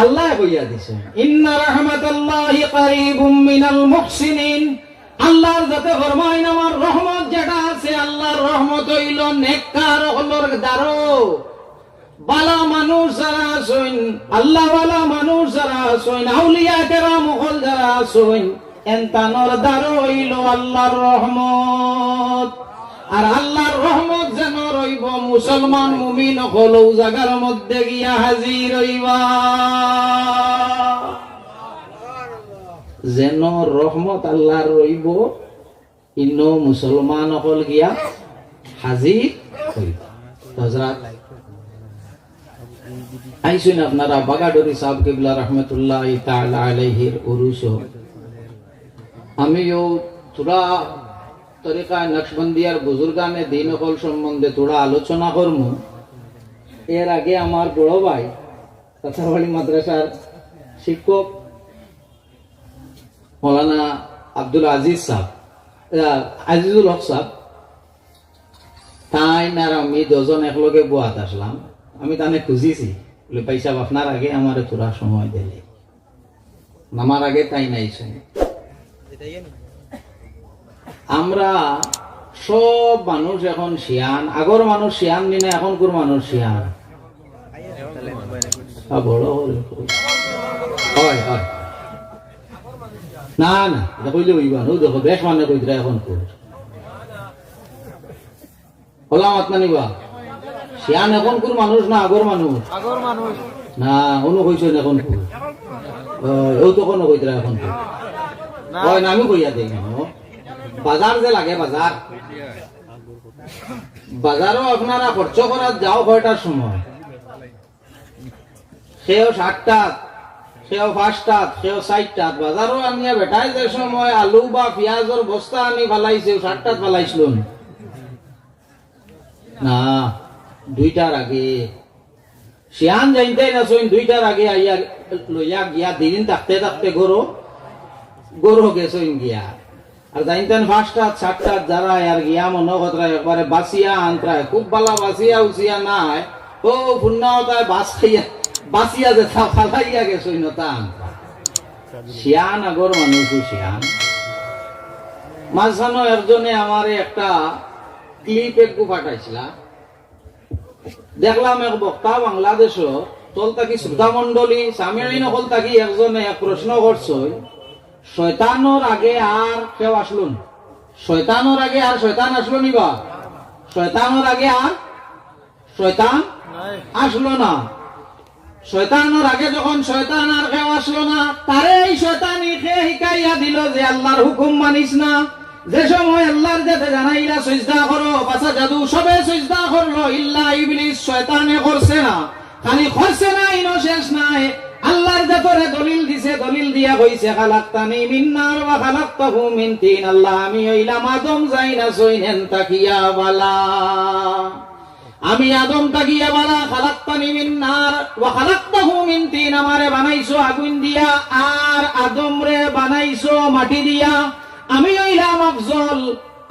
আল্লাহ কইয়া দিছেন ইন্না রাহমাতাল্লাহি কারীবুম মিনাল মুহসিনিন আল্লাহর যাতে ফরমাইন আমার রহমত যেটা আছে আল্লাহর রহমত হইল নেককার হলর দারো বালা মানুষ যারা আছেন আল্লাহ ওয়ালা মানুষ যারা আছেন আউলিয়া কেরাম হল যারা আছেন এনতানর দারো হইল আল্লাহর রহমত আর আল্লাহর রহমত যেন রইব মুসলমান মুমিন হলো জায়গার মধ্যে গিয়া হাজির হইবা যেন রহমত আল্লাহর রইব ইনো মুসলমান হল গিয়া হাজির হইবা হযরত আইসুন আপনারা বাগাডরি সাহেব কিবলা রাহমাতুল্লাহি তাআলা আলাইহির উরুস আমিও তোরা তরিকা নকশবন্দিয়ার বুজুর্গানে দিন হল সম্বন্ধে তোরা আলোচনা করব এর আগে আমার বড় ভাই তাছাড়াওয়ালি মাদ্রাসার শিক্ষক মৌলানা আব্দুল আজিজ সাহেব আজিজুল হক সাহেব তাই না আমি দুজন একলগে বোয়াত আসলাম আমি তানে খুঁজিছি বলে ভাই সাহেব আপনার আগে আমার তোরা সময় দিলে নামার আগে তাই নাইছেন আমরা সব মানুষ এখন শিয়ান আগর মানুষ শিয়ান নিনে এখনকার মানুষ শিয়ান বড় হয় হয় না না এটা কইলে হইবা নো দেখো বেশ মানে কইরা এখন কর হলাম আত্মানিবা শিয়ান এখনকার মানুষ না আগর মানুষ না অনু কইছেন এখন কর ও তো কোনো কইরা এখন কর ওই না আমি কইয়া দেই না বাজার যে লাগে বাজার বাজারও আপনারা খরচ করার যাও কয়টার সময় সেও 60টা সেও 5টা সেও 60টা বাজারও আনিয়া বেটাই যে সময় আলু বা পেঁয়াজের বস্তা আনি ফেলাইছে 60টা ফেলাইছিল না 2টার আগে শিয়ান যাইতে না সইন 2টার আগে আইয়া লইয়া গিয়া দিন থাকতে থাকতে গরো গেছইন গিয়া আর জানতেন 5টা 7টা যারা আর গিয়া মনে কথা একবারে বাসিয়া আনত্রায় খুব ভালো বাসিয়া উসিয়া নাই ও পুণ্যতায় বাস খাইয়া বাসিয়া যে ফালাইয়া গেছইন তা শিয়ান আগর মানুষ শিয়ান মাঝখানে একজনে আমারে একটা ক্লিপ একটু পাঠাইছিল দেখলাম এক বক্তা বাংলাদেশ তল তাকি শ্রোতা মন্ডলী সামিয়াইন হল তাকি একজনে এক প্রশ্ন করছে শয়তানোর আগে আর কেউ আসলুন শয়তানোর আগে আর শয়তান আসলো নিবা শয়তানোর আগে আর শয়তান আসলো না। শয়তানের আগে যখন শয়তান আর কেউ আসলো না, তারে এই শয়তানি খেয়ে শিখাইয়া দিল যে আল্লাহর হুকুম মানিস না। যে সময় আল্লাহর যাতে জানাইলা সিজদা করো, বাসা জাদু সবে সিজদা করলো, ইল্লা ইবলিস শয়তানে করছে না। খালি করছে না ইনো শেষ নাই, আল্লাহর যাতরে দলিল দিছে, দলিল দিয়া কইছে খালাকতানি মিন নার ওয়া খালাকতাহু মিন তিন। আল্লাহ আমি হইলাম আদম যাইনা সইনেন তাকিয়া বালা, আমি আদম তাকিয়া বালা। খালাকতানি মিন নার ওয়া খালাকতাহু মিন তিন, আমারে বানাইছো আগুন দিয়া আর আদম রে বানাইছো মাটি দিয়া। আমি হইলাম আফজল,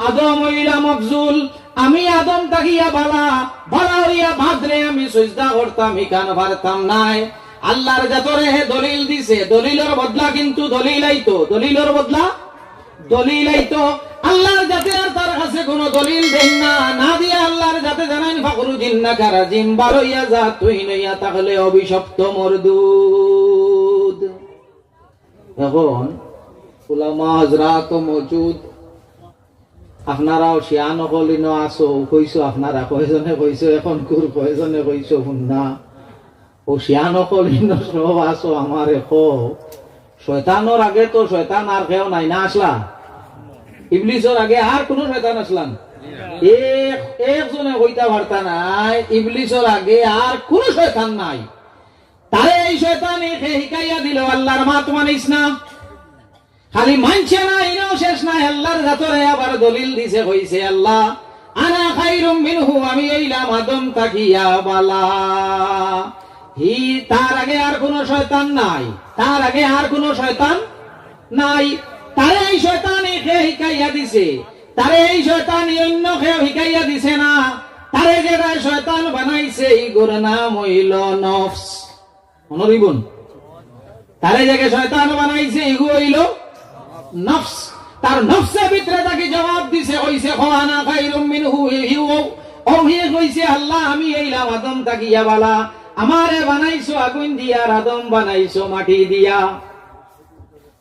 আদম হইলাম আফজুল। আমি আদম তাকিয়া বালা, বালা হইয়া ভাদ্রে আমি সিজদা করতাম, ইকান পারতাম নাই। আল্লাহর যাতরে হে দলিল দিছে, দলিলের বদলা কিন্তু দলিল আইতো, দলিলের বদলা দলিল আইতো। আল্লাহর যাতে আর তার কাছে কোনো দলিল দেন না, না দিয়া আল্লাহর যাতে জানাইন ফাকরু জিন্নাকা রাজিম, বারইয়া যা তুই নইয়া তাহলে অভিশপ্ত মরদুদ। এখন উলামা হযরত মওজুদ, আপনারাও শিয়ান কলিন আসো, কইছো আপনারা কয়জনে কইছো, এখন কুর কয়জনে কইছো শুননা। ও শিয়ান কলিন সব আসো, আমার এখো শয়তানোর আগে তো শয়তান আর কেউ নাই না, আসলা? ইবলিসের আগে আর কোন শয়তান আসলাম? একজনে কইতা পারতা নাই, ইবলিসের আগে আর কোন শয়তান নাই। তারে এই শয়তান শিখাইয়া দিল আল্লাহর মাত মানিস না। খালি মানছে না ইনাও শেষ নাই, আল্লাহর যাতরে আবার দলিল দিছে, কইছে আল্লাহ আনা খাইরুম মিনহু, আমি হইলাম আদম তাকিয়া বালা। হি তার আগে আর কোন শয়তান নাই, তার আগে আর কোন শয়তান নাই। তারে এই শয়তান শিখাইয়া দিছে, তারে এই শয়তান অন্য কেউ শিখাইয়া দিছে না। তারে যেটা শয়তান বানাইছে ইগোর নাম হইল নফস। মনোরিবন, তারে জায়গায় শয়তান বানাইছে ইগো হইল নফস। তার নফসের ভিতরে তাকে জবাব দিছে, কইছে খানা খাইরুম মিনহু, ও হি কইছে আল্লাহ আমি হইলাম আদম তাকিয়া বালা, আমারে বানাইছো আগুন দিয়া আর আদম বানাইছো মাটি দিয়া।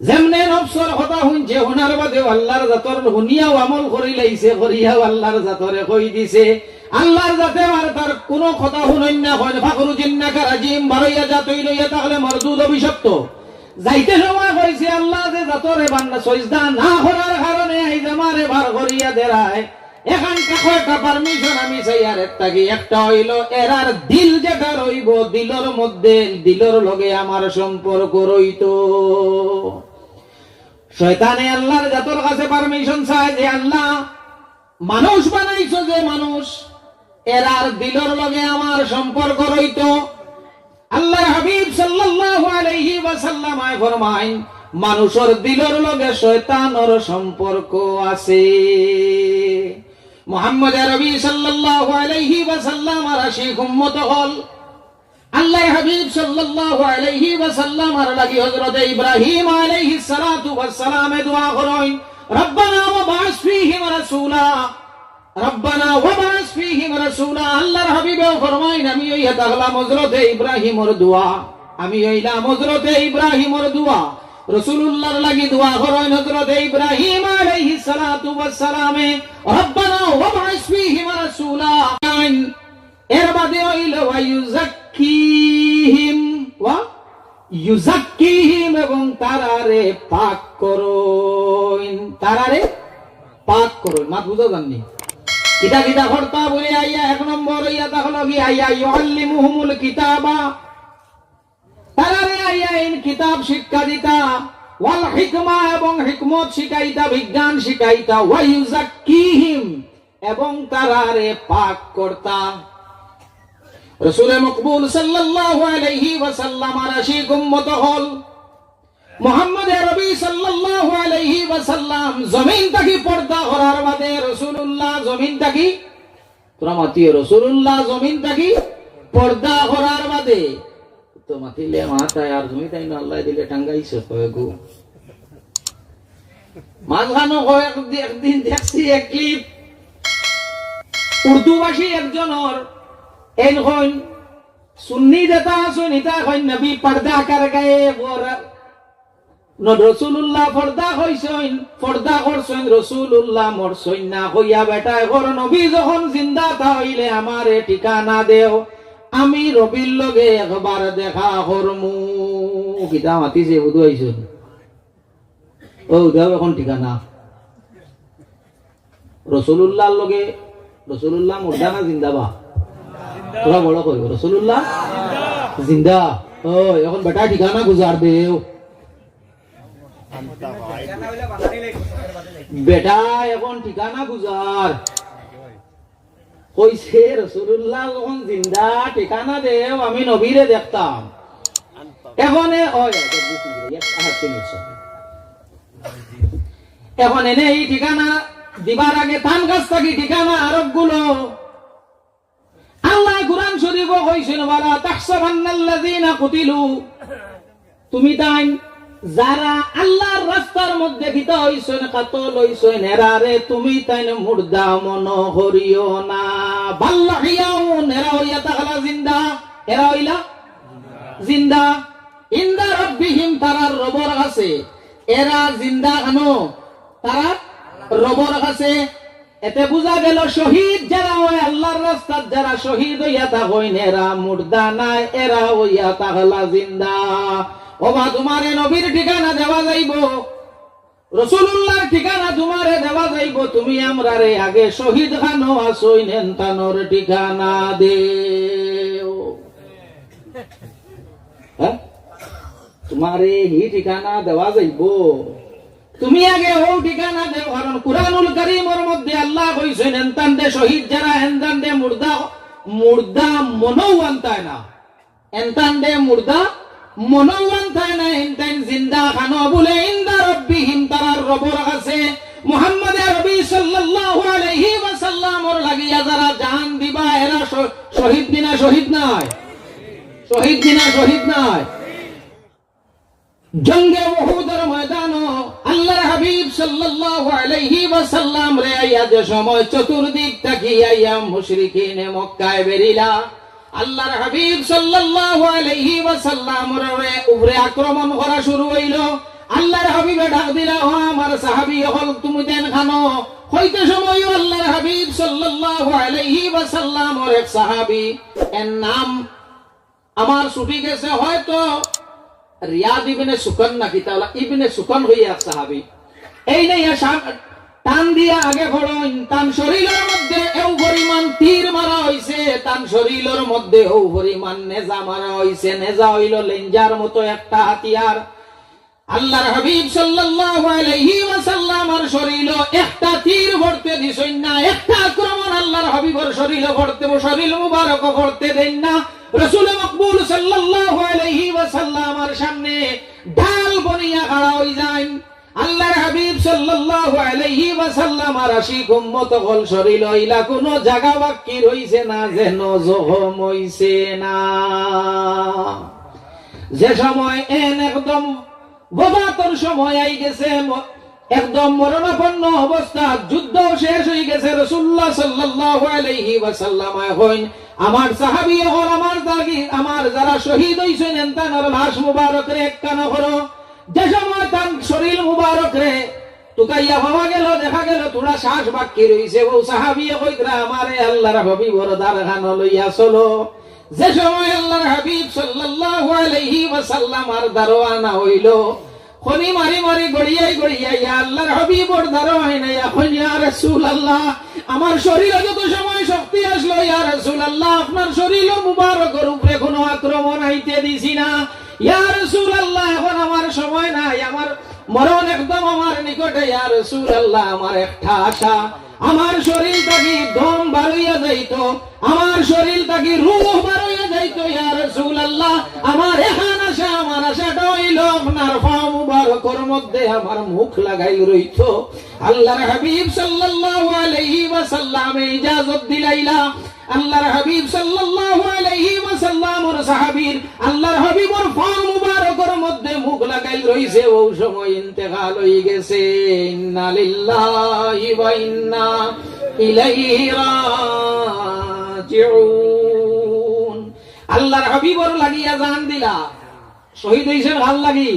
যেমনে নফসর কথা শুনছে, শোনার বাদে আল্লাহর জাতর শুনিয়াও আমল করি লাইছে, করিয়াও আল্লাহর জাতরে কই দিছে। আল্লাহর জাতে আর তার কোন কথা শুনই না, হয় ফাকরু জিন্নাকা রাজিম, বারইয়া যা তুই লইয়া তাহলে মরদুদ অভিশপ্ত। যাইতে সময় কইছে আল্লাহ যে জাতরে বান্দা সিজদা না করার কারণে এই জামারে বার করিয়া দেরায়, এখান কয়টা পারমিশন আমি চাই আর একটা হইল এরার দিল যেটা রইব, দিলর মধ্যে দিলর লগে আমার সম্পর্ক রইতো। শয়তানে আল্লাহর জাতর কাছে পারমিশন চায় যে আল্লাহ মানুষ বানাইছো, যে মানুষ এরার দিলর লগে আমার সম্পর্ক রইতো। আল্লাহর হাবিব সাল্লাল্লাহু আলাইহি ওয়াসাল্লাম ফরমায় মানুষের দিলর লগে শয়তানের সম্পর্ক আছে। মুহাম্মদ আরবি সাল্লাল্লাহু আলাইহি ওয়াসাল্লাম আর আশিক উম্মত হল আল্লাহর হাবিব সাল্লাল্লাহু আলাইহি ওয়াসাল্লাম আর লাগি হযরত ইব্রাহিম আলাইহিস সালাতু ওয়াস সালাম দোয়া করেন, রব্বানা ওয়া বা'স ফীহিম রাসূলা, রব্বানা ওয়া বা'স ফীহিম রাসূলা। আল্লাহর হাবিব ফরমায় আমি এই তাগলা হযরত ইব্রাহিমের দোয়া, আমি হইলাম হযরত ইব্রাহিমের দোয়া। রাসূলুল্লাহর লাগি দোয়া করেন হযরত ইব্রাহিম আলাইহিস সালাতু ওয়াস সালাম, রব্বানা ওয়া বা'স ফীহিম রাসূলা। এর বাদে হইল ওয়া ইউযাক্কিহিম, ওয়া ইউযাক্কিহিম, এবং তারারে পাক করুন, তারারে পাক করুন। মাত বুঝা জাননি কিতা কিতা করতা বলে আইয়া এক নম্বর হইয়া তাহলে কি আইয়া ইউআল্লিমুহুমুল কিতাবা, তারারে আইয়া ইন কিতাব শিক্ষা দিতা, ওয়াল হিকমা, এবং হিকমত শিখাইতা, বিজ্ঞান শিখাইতা, ওয়া ইউযাক্কিহিম, এবং তারারে পাক করতা। রাসূল মকবুল সাল্লাল্লাহু আলাইহি ওয়াসাল্লাম আর আশিক উম্মত হল মুহাম্মদ আরবি সাল্লাল্লাহু আলাইহি ওয়াসাল্লাম জমিন থাকি পর্দা করার বাদে রাসূলুল্লাহ জমিন থাকি, তোরা মাতিও রাসূলুল্লাহ জমিন থাকি পর্দা করার বাদে তো মাতিলে মাথায় আর জমি তাই না আল্লাহ দিলে টাঙ্গাইছে কয়েকু মাঝখানো একদিন দেখছি এক ক্লিপ, উর্দু ভাষী একজনের এনখন সুন্নি দেতা সুনিতা কই নবী পর্দা কর গয়ে, রাসূলুল্লাহ পর্দা কইছেন, পর্দা করছেন রাসূলুল্লাহ মরছেন না, কইয়া বেটা ঘর নবী যখন জিন্দা হইলে আমারে ঠিকানা দেও, আমি রবির লগে একবার দেখা করমু কিতা মাতিছে বুধ আইসুন ও দাও এখন ঠিকানা রসুল্লাহর লগে রসুল্লাহ মুর্দা না জিন্দাবা তোরা বড় কইব রসুল্লাহ জিন্দা ও এখন বেটা ঠিকানা গুজার দেও বেটা এখন ঠিকানা গুজার কইছে রসুল্লাহ যখন জিন্দা ঠিকানা দেও আমি নবীরে দেখতাম এখন এখন এনে এই ঠিকানা দিবার আগে তান কাছ থাকি ঠিকানা আরব গুলো আল্লাহ কুরআন শরীফ কইছেন ওয়ালা তাহসাবান্নাল্লাযীনা কুতিলু তুমি তাই যারা আল্লাহর রাস্তার মধ্যে কিতা হইছেন কাতল হইছেন এরারে তুমি তাই মুর্দা মনো করিও না বাল্লাহিয়াও এরা হইয়া তাহলা জিন্দা এরা হইলা জিন্দা ইনদা রাব্বিহিম তারার রবর আছে এরা জিন্দা আনো তারা রবর আছে এতে বুঝা গেল শহীদ যারা হয় আল্লাহর রাস্তার যারা শহীদ হইয়া তা হইন এরা মুর্দা নাই এরা হইয়া তাহলা জিন্দা ওবা তোমারে নবীর ঠিকানা দেওয়া যাইব রাসূলুল্লাহর ঠিকানা তোমারে দেওয়া যাইব তুমি আমরারে আগে শহীদ খানো আসইন এনতানোর ঠিকানা দেও হ্যাঁ তোমারে হি ঠিকানা দেওয়া যাইব তুমি আগে ও ঠিকানা দেও কারণ কুরআনুল কারীমের মধ্যে আল্লাহ কইছেন এনতানদে শহীদ যারা এনতানদে মুর্দা মুর্দা মনোওয়ান তাই না এনতানদে মুর্দা মনোওয়ান তাই না এনতান জিন্দা খানো বলে ইনদা রাব্বিহিম তারার রবর আছে মুহাম্মদ আরবি সাল্লাল্লাহু আলাইহি ওয়াসাল্লামর লাগিয়া যারা জান দিবা এরা শহীদ দিনা শহীদ নয় শহীদ দিনা শহীদ নয় জঙ্গে উহুদের ময়দানো আল্লাহর হাবিব সাল্লাল্লাহু আলাইহি ওয়াসাল্লাম রে আইয়া যে সময় চতুর্দিক তাকিয়া মুশরিকিনে মক্কায় বেরিলা আল্লাহর হাবিব সাল্লাল্লাহু আলাইহি ওয়াসাল্লাম রে উপরে আক্রমণ করা শুরু হইল আল্লাহর হাবিবে ডাক দিলা ও আমার সাহাবী হল তুমি দেন খানো হইতে সময় আল্লাহর হাবিব সাল্লাল্লাহু আলাইহি ওয়াসাল্লাম এর এক সাহাবী এর নাম আমার ছুটি গেছে হয়তো রিয়াদ ইবনে সুকান নাকি তাহলে ইবনে সুকান হইয়া সাহাবী এই নেই টান দিয়া আগে ঘড়ন তান শরীরের মধ্যে এও পরিমাণ তীর মারা হইছে তান শরীরের মধ্যে এও পরিমাণ নেজা মারা হইছে নেজা হইল লেঞ্জার মতো একটা হাতিয়ার আল্লাহর হাবিব সাল্লাল্লাহু আলাইহি ওয়াসাল্লামের শরীরে একটা তীর ভরতে দিছেন না একটা আক্রমণ আল্লাহর হাবিবের শরীরে ভরতে শরীর মুবারক ভরতে দেন না রাসূল মকবুল সাল্লাল্লাহু আলাইহি ওয়াসাল্লামের সামনে ঢাল বনিয়া খাড়া হই যায় আল্লাহর হাবিব সাল্লাল্লাহু আলাইহি ওয়াসাল্লাম আর আশিক উম্মত হল শরীর হইলা কোনো জায়গা বাকি রইছে না যেন জখম হইছে না যে সময় এন একদম ববাতর সময় আই গেছে একদম মরণাপন্ন অবস্থা যুদ্ধ শেষ হয়ে গেছে রাসূলুল্লাহ সাল্লাল্লাহু আলাইহি ওয়াসাল্লাম হইন আমার সাহাবী হল আমার দাগি আমার যারা শহীদ হইছেন এনতানার লাশ মুবারক রে একখানা করো যে সময় তার শরীর মুবারক রে তুকাইয়া হওয়া গেল দেখা গেল তোরা শ্বাস বাকি রইছে ও সাহাবী কইরা আমারে আল্লাহর হাবিবর দারখান লইয়া চলো যে সময় আল্লাহর হাবিব সাল্লাল্লাহু আলাইহি ওয়াসাল্লাম আর দারওয়ানা হইল খনি মারি মারি গড়িয়াই গড়িয়াই আল্লাহর হাবিবর দারওয়ানা এখন ইয়া রাসূলুল্লাহ আমার শরীরে যত সময় শক্তি আসলো ইয়া রাসূলুল্লাহ আপনার শরীর মুবারকের উপরে কোনো আক্রমণ আইতে দিছি না ইয়া রাসূলুল্লাহ এখন আমার সময় নাই আমার মরণ একদম আমার নিকটে ইয়া রাসূলুল্লাহ আমার একটা আশা আমার শরীর থেকে দম বাড়িয়া যাইতো আমার শরীর থেকে রূহ বাড়িয়া যাইতো ইয়া রাসূলুল্লাহ আমার এখন আশা আমার আশাটা হইল আপনার পা মুবারকের মধ্যে আমার মুখ লাগাই রইতো আল্লাহর হাবিব সাল্লাল্লাহু আলাইহি ওয়াসাল্লাম ইজাজত দিলাইলা আল্লাহর হাবিব সাল্লাল্লাহু আলাইহি ওয়াসাল্লাম ওর সাহাবীর আল্লাহর হাবিবর পা মুবারকের মধ্যে মুখ লাগাই রইছে ওই সময় ইন্তেকাল হয়ে গেছে ইন্না লিল্লাহি ওয়া ইন্না ইলাইহি রাজিউন আল্লাহর হাবিবর লাগিয়া জান দিলা শহীদ হইছেন ভাল লাগি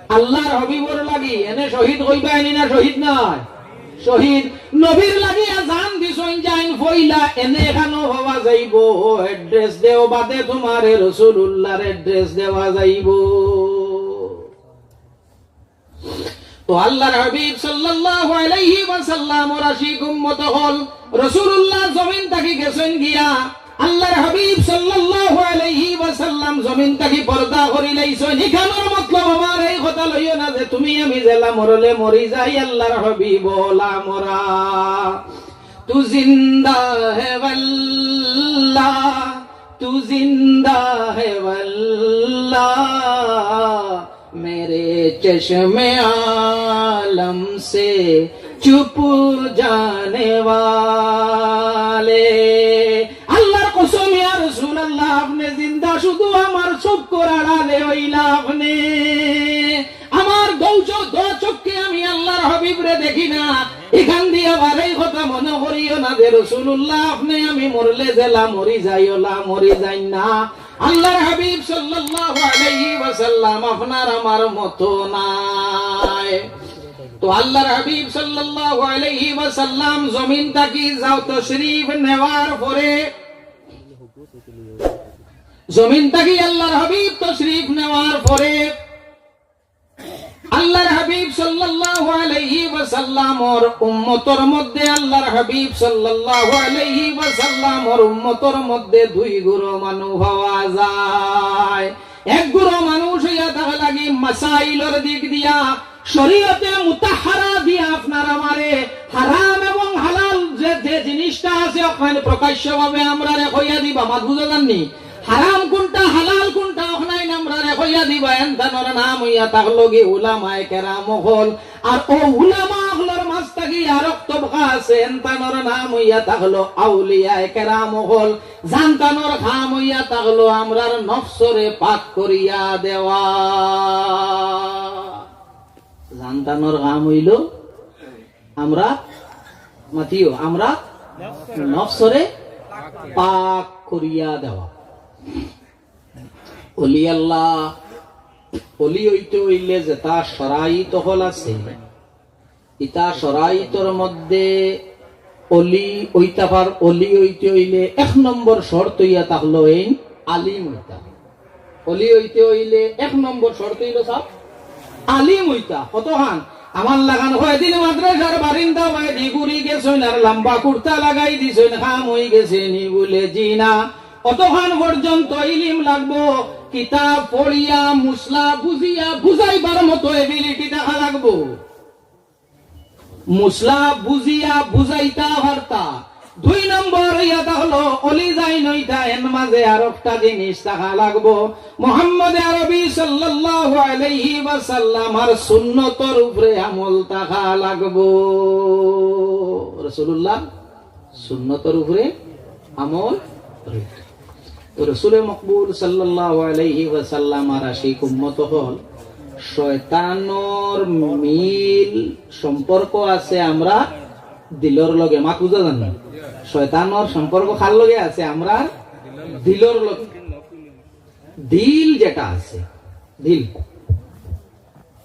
আল্লাহর হাবিবর লাগি এনে শহীদ হইবানি না শহীদ নয় শহীদ নবীর লাগিয়া জান দিছইন যাইন ফইলা এনে এখানো হওয়া যাইব অ্যাড্রেস দেও বাদে তোমার রাসূলুল্লাহর অ্যাড্রেস দেওয়া যাইব তো আল্লাহর হাবিব সাল্লাল্লাহু আলাইহি ওয়াসাল্লাম ওর আশিক উম্মত হল রাসূলুল্লাহ জমিন থেকে গেছেন গিয়া আল্লাহর হাবিব সাল্লাল্লাহু আলাইহি ওয়াসাল্লাম জমিন থেকে পর্দা করি লাইছেন এখানের মতলব আমার এই কথা লইও না যে তুমি আমি জেলা মরলে মরি যাই আল্লাহর হাবিব ওলা মরা তু জিন্দা হে ওয়াল্লাহ তু জিন্দা হে ওয়াল্লাহ मेरे चश्मे आलम से चुप जाने वाले আল্লাহর কসম ইয়া রাসূলুল্লাহ আপনি জিন্দা শুধু আমার চোখ কোরাড়ালে হইলা আপনি আমার দো চোখকে আমি আল্লাহর হাবিবরে দেখি না এখান দিয়ে আবার এই কথা মনে করিও না যে রাসূলুল্লাহ আপনি আমি মরলে জেলা মরি যাইওলা মরি যাই না আল্লাহর হাবিব সাল্লাল্লাহু আলাইহি ওয়াসাল্লাম আপনার আমার মতো নাই তো আল্লাহর হাবিব সাল্লাল্লাহু আলাইহি ওয়াসাল্লাম জমিন থেকে যাও তশরীফ নেওয়ার পরে জমিন থেকে আল্লাহর হাবিব তশরীফ নেওয়ার পরে আল্লাহর হাবিব সাল্লাল্লাহু আলাইহি ওয়াসাল্লামর উম্মতর মধ্যে আল্লাহর হাবিব সাল্লাল্লাহু আলাইহি ওয়াসাল্লামর উম্মতর মধ্যে দুই গুরু মানুষ পাওয়া যায় এক গুরু মানুষ হইয়া থাকা লাগি মাসাইলের দিক দিয়া শরীয়তে মুতাহহারা দিয়া আপনার আমারে হারাম এবং হালাল যে জিনিসটা আছে ওখানে প্রকাশ্যভাবে আমরা কইয়া দিবা মাত বুঝা জাননি হারাম কোনটা হালাল কোনটা ওখানে আমরা কইয়া দিবা এনতানোর নাম হইয়া থাকলো কি উলামায়ে কেরাম হল আর ও উলামা হলর মাঝ থাকি আরেক তবকা আছে এনতানোর নাম হইয়া থাকলো আউলিয়ায়ে কেরাম হল জানতানোর নাম হইয়া থাকলো আমরার নফসরে পাক করিয়া দেওয়া জানতানোর কাম হইল আমরা মাতিও আমরা নফসরে পাক করিয়া দেওয়া অলি আল্লাহ অলি হইতে হইলে যেটা শরাইত হল আছে ইতা শরাইতর মধ্যে অলি ওইতাফার অলি হইতে হইলে এক নম্বর শর্ত হইয়া থাকলো এই আলিম হইতা অলি হইতে হইলে এক নম্বর শর্ত হইল সব আলিম হইতা কতখান আমার লাগান কয়দিন মাদ্রাসার বারিন্দা বাইদি ঘুরি গেছেন আর লম্বা কুর্তা লাগাই দিছেন খাম হই গেছে নি বলে জি না অতখান পর্যন্ত ইলিম লাগবো কিতাব পড়িয়া মুসলা বুঝিয়া বুঝাইবার মতো এবিলিটি দেখা লাগবো মুসলা বুঝিয়া বুঝাইতা পারতা দুই নম্বর ইয়াটা হলো অলি যাই নইতা এর মাঝে আর একটা জিনিস দেখা লাগবো মুহাম্মদ আরবি সাল্লাল্লাহু আলাইহি ওয়াসাল্লাম আর সুন্নতর উপরে আমল থাকা লাগবো রাসূলুল্লাহ সুন্নতর উপরে আমল তো রাসূলে মকবুল সাল্লাল্লাহু আলাইহি ওয়াসাল্লাম আর আশিক উম্মত হল শয়তানর মিল সম্পর্ক আছে আমরা দিলর লগে মা বুঝা জান শয়তানর সম্পর্ক কার লগে আছে আমরা দিলর লগে দিল যেটা আছে দিল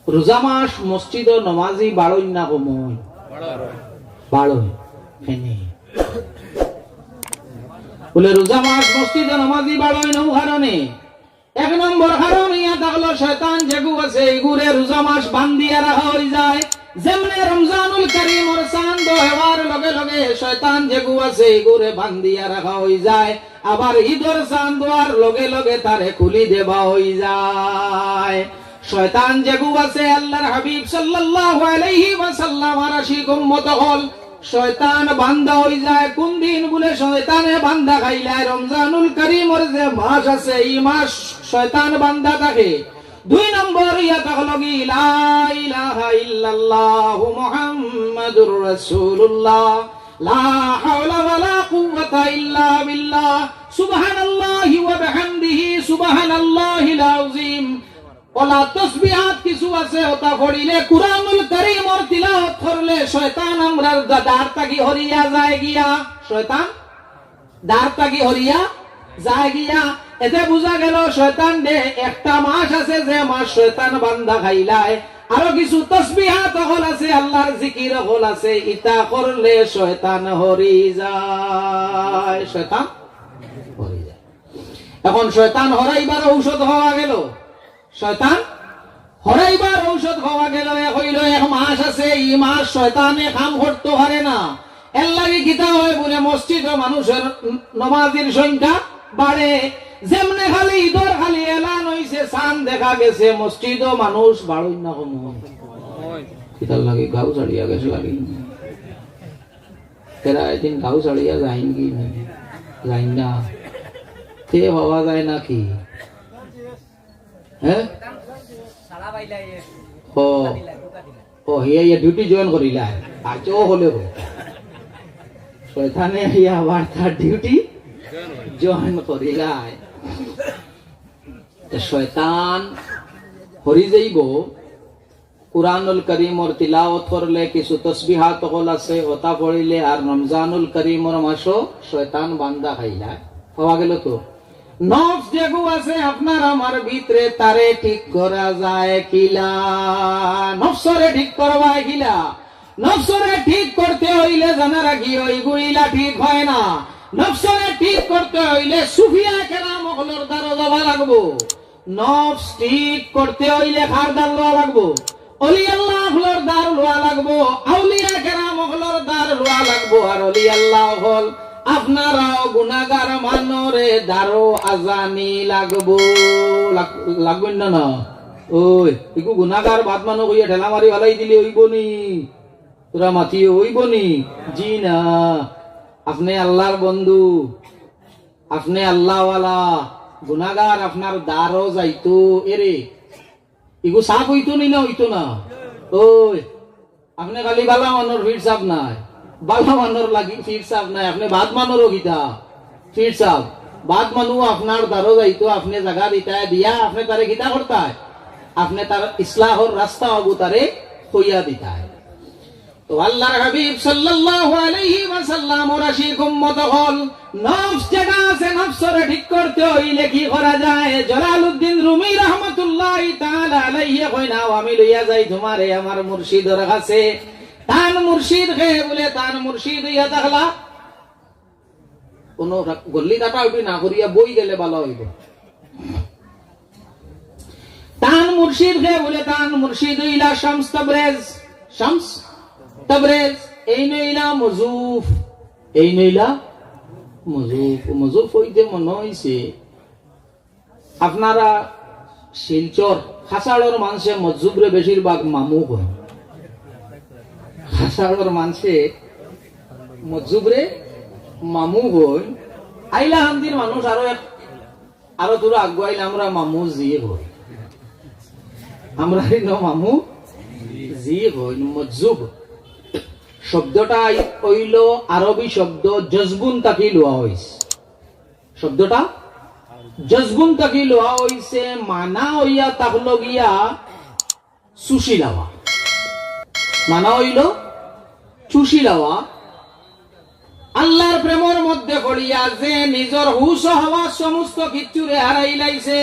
রোজা মাস মসজিদ নমাজি বাড়ই না কমই বাড়ই ফেনে বলে রোজা মাস মসজিদ নমাজি বাড়ই নও কারণে এক নম্বর কারণ ইয়া থাকলো শয়তান যেগু আছে এগুরে রোজা মাস বান্ধিয়া রাখা হয়ে যায় যেমনে রমজানুল করিমর চাঁদ হওয়ার লগে লগে শয়তান যেগু আছে এগুরে বান্ধিয়া রাখা হয়ে যায় আবার ঈদের চাঁদ হওয়ার লগে লগে তারে খুলি দেওয়া হয়ে যায় শয়তান যেগু আছে আল্লাহর হাবিব সাল্লাল্লাহু আলাইহি ওয়াসাল্লাম আর আশিক উম্মত হল শয়তান বান্দা হয়ে যায় কোন দিন বলে শয়তানে বান্দা খাইলায় রমজানুল করিমর যে মাস আছে এই মাস শয়তান বান্দা থাকে দুই নম্বর ইয়াটা হলো কি লা ইলাহা ইল্লাল্লাহ মুহাম্মাদুর রাসূলুল্লাহ লা হাওলা ওয়ালা কুওয়াতা ইল্লা বিল্লাহ সুবহানাল্লাহি ওয়া বিহামদিহি সুবহানাল্লাহিল আযীম ওলা তাসবিহাত কিছু আছে ওটা পড়িলে কুরআনুল কারীমর তিলাওয়াত করলে শয়তান আমরার দাঁড় তাকি হরিয়া যায় গিয়া শয়তান দাঁড় তাকি হরিয়া যায় গিয়া এতে বুঝা গেল শয়তান দে একটা মাস আছে যে মাস শয়তান বান্দা খাইলায় আরো কিছু তসবিহাত হল আছে, আল্লাহর জিকির হল আছে, ইতা করলে শয়তান হরি যায়, শয়তান হরি যায়। এখন শয়তান হরাইবার ঔষধ হওয়া গেল, শয়তান হরাইবার ঔষধ হওয়া গেল। হইল এক মাস আছে, এই মাস শয়তানে কাম করতে পারে না। এর লাগে গীতা হয় বলে মসজিদ মানুষের নমাজের সংখ্যা বাড়ে। যেমনে খালি ঈদর খালি এলান হইছে, চাঁদ দেখা গেছে, মসজিদ মানুষ বাড়ই না কম। গীতার লাগে গাও ছাড়িয়া গেছে লাগে, এরা একদিন গাও ছাড়িয়া যাইন কি যাইন না, তে ভাবা যায় নাকি? হ্যাঁ, ও হিয়া ডিউটি জয়েন করিলা, আজ ও হলে শয়তানে হিয়া আবার তার ডিউটি জয়েন করিলা। শয়তান হরি যাইব। কুরআনুল কারীমর তিলাওয়াত করলে কিছু তসবিহাত হল আছে, ওটা পড়িলে আর রমজানুল কারীমর মাসও শয়তান বান্দা খাইলা হওয়া গেল। তো নফস যেগু আছে আপনার আমার ভিতরে, তারে ঠিক করা যায় কিলা? নফসরে ঠিক করবা কিলা? নফসরে ঠিক করতে হইলে জানা রাখি ওইগুলা ঠিক হয় না। নফসরে ঠিক করতে হইলে সুফিয়া কেরাম হলর দ্বারা যাওয়া লাগবো। নফস ঠিক করতে হইলে কার দ্বার লওয়া লাগবো? অলি আল্লাহ হলর দ্বার লওয়া লাগবো, আউলিয়া কেরাম হলর দ্বার লওয়া লাগবো। আর অলি আল্লাহ হল আপনারাও গুনাহগার মানরে দারো আজানি লাগবো, লাগবেন না? না ওই ইকু গুনাহগার বাদ মানো কইয়া ঠেলা মারি ভালাই দিলে হইব নি? তোরা মাতিও হইব নি? জি না, আপনি আল্লাহর বন্ধু, আপনি আল্লাহওয়ালা, গুনাহগার আপনার দারো যাইতো এরে ইগু সাপ হইতো নি? না হইতো না? ওই আপনি খালি বালা মানোর ভিড় সাপ নাই, বালা মানোর লাগি ফির সাপ নাই, আপনি বাদ মানোরও গীতা ফির সাপ বাদ মানু আপনার দ্বারো যাইতো, আপনি জায়গা দিতায় দিয়া আপনি তারে গীতা করতায়, আপনি তার ইসলাহর রাস্তা হবু তারে কইয়া দিতায়। তো আল্লাহর হাবিব সাল্লাল্লাহু আলাইহি ওয়াসাল্লাম ওর আশিক উম্মত হল। নফস যেটা আছে নফসরে ঠিক করতে হইলে কি করা যায়? জালালউদ্দিন রুমি রাহমাতুল্লাহি তাআলা আলাইহি কই নাও আমি লইয়া যাই তোমারে আমার মুর্শিদের কাছে। তান মুর্শিদ হে বলে তান মুর্শিদ ইয়া দেখলা কোন গল্লি কাটা উঠি না করিয়া বই গেলে ভালো হইব। তান মুর্শিদ হে বলে তান মুর্শিদ ইলা শামস তাবরেজ, শামস তাবরেজ এই নইলা মজুফ, এই নইলা মজুফ। মজুফ হইতে মনে হইছে আপনারা শিলচর খাসাড়র মানুষে মজুবরে বেশিরভাগ মামু হয়, খাসাড়র মানুষে মজুবরে মামু হয়। আইলা হান্দির মানুষ আরো দূর আগুয়াইলে আমরা মামু জিয়ে হই, আমরা মামু জিয়ে হই। মজুব শব্দটা হইল আরবি শব্দ, জজবুন তাকি লোয়া হইছে। শব্দটা জজবুন তাকি লোয়া হইছে, মানা হইয়া তাকল গিয়া চুষি লাওয়া, মানা হইল চুষি লাওয়া। আল্লাহর প্রেমর মধ্যে পড়িয়া যে নিজের হুশ হওয়া সমস্ত কিচ্ছুরে হারাই লাইছে।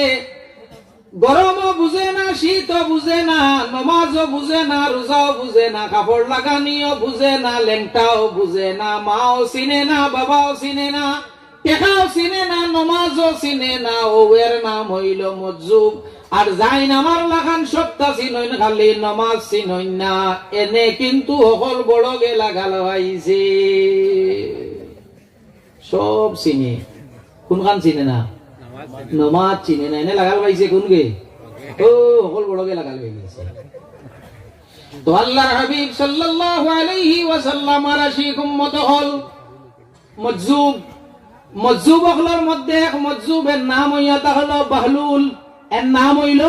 গরমও বুঝে না, শীতও বুঝে না, নমাজও বুঝে না, রোজাও বুঝে না, কাপড় লাগানিও বুঝে না, লেংটাও বুঝে না, মাও চিনে না, বাবাও চিনে না, টেকাও চিনে না, নমাজও চিনে না। ওর নাম হইল মজুব। আর যাই নামার লাগান সপ্তাহ চিনইন, খালি নমাজ চিনইন না। এনে কিন্তু অকল বড় গেলা গাল হইছে, সব চিনে, কোনখান চিনে না? নমাজ চিনে না। এনে লাগাল পাইছে কোন গে? ও অকল বড় গে লাগাল হয়ে গেছে। তো আল্লাহর হাবিব সাল্লাল্লাহু আলাইহি ওয়াসাল্লাম আর আশিক উম্মত হল মজুব। মজুব হলর মধ্যে এক মজুবের নাম হইয়া তা হলো বাহলুল। এর নাম হইল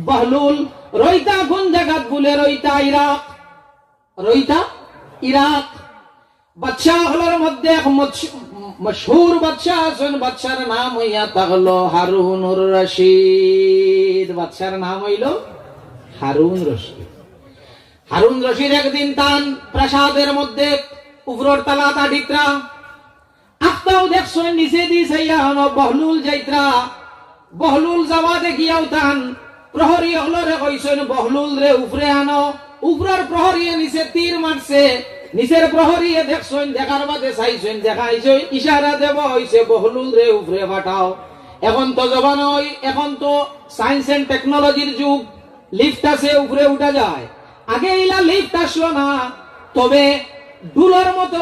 বাহলুল। রইতা কোন জায়গাত বলে? রইতা ইরাক, রইতা ইরাক। বাদশাহ হলর মধ্যে এক মশহুর বাদশাহ আছেন, বাদশার নাম হইয়া তা হলো হারুনুর রশিদ। বাদশার নাম হইল হারুন রশিদ। হারুন রশিদ একদিন তান প্রাসাদের মধ্যে উপরের তালাটা ঢিকরা আখতাও দেখছেন, নিচে দি সাইয়া হন বহলুল যাইত্রা। বহলুল যাওয়া দেখিয়াও তান প্রহরী হলরে কইছেন বহলুল রে উপরে আনো, উপরের প্রহরী নিচে তীর মারছে, নিচের প্রহরী দেখছেন, দেখার বাদে চাইছেন, দেখাইছে ইশারা দেব হইছে বহলুল রে উপরে পাঠাও। এখন তো জবান হয়, এখন তো সায়েন্স এন্ড টেকনোলজির যুগ, লিফট আছে, উপরে উঠা যায়। আগে ইলা লিফট আসলো না, তবে ডুলোর মতো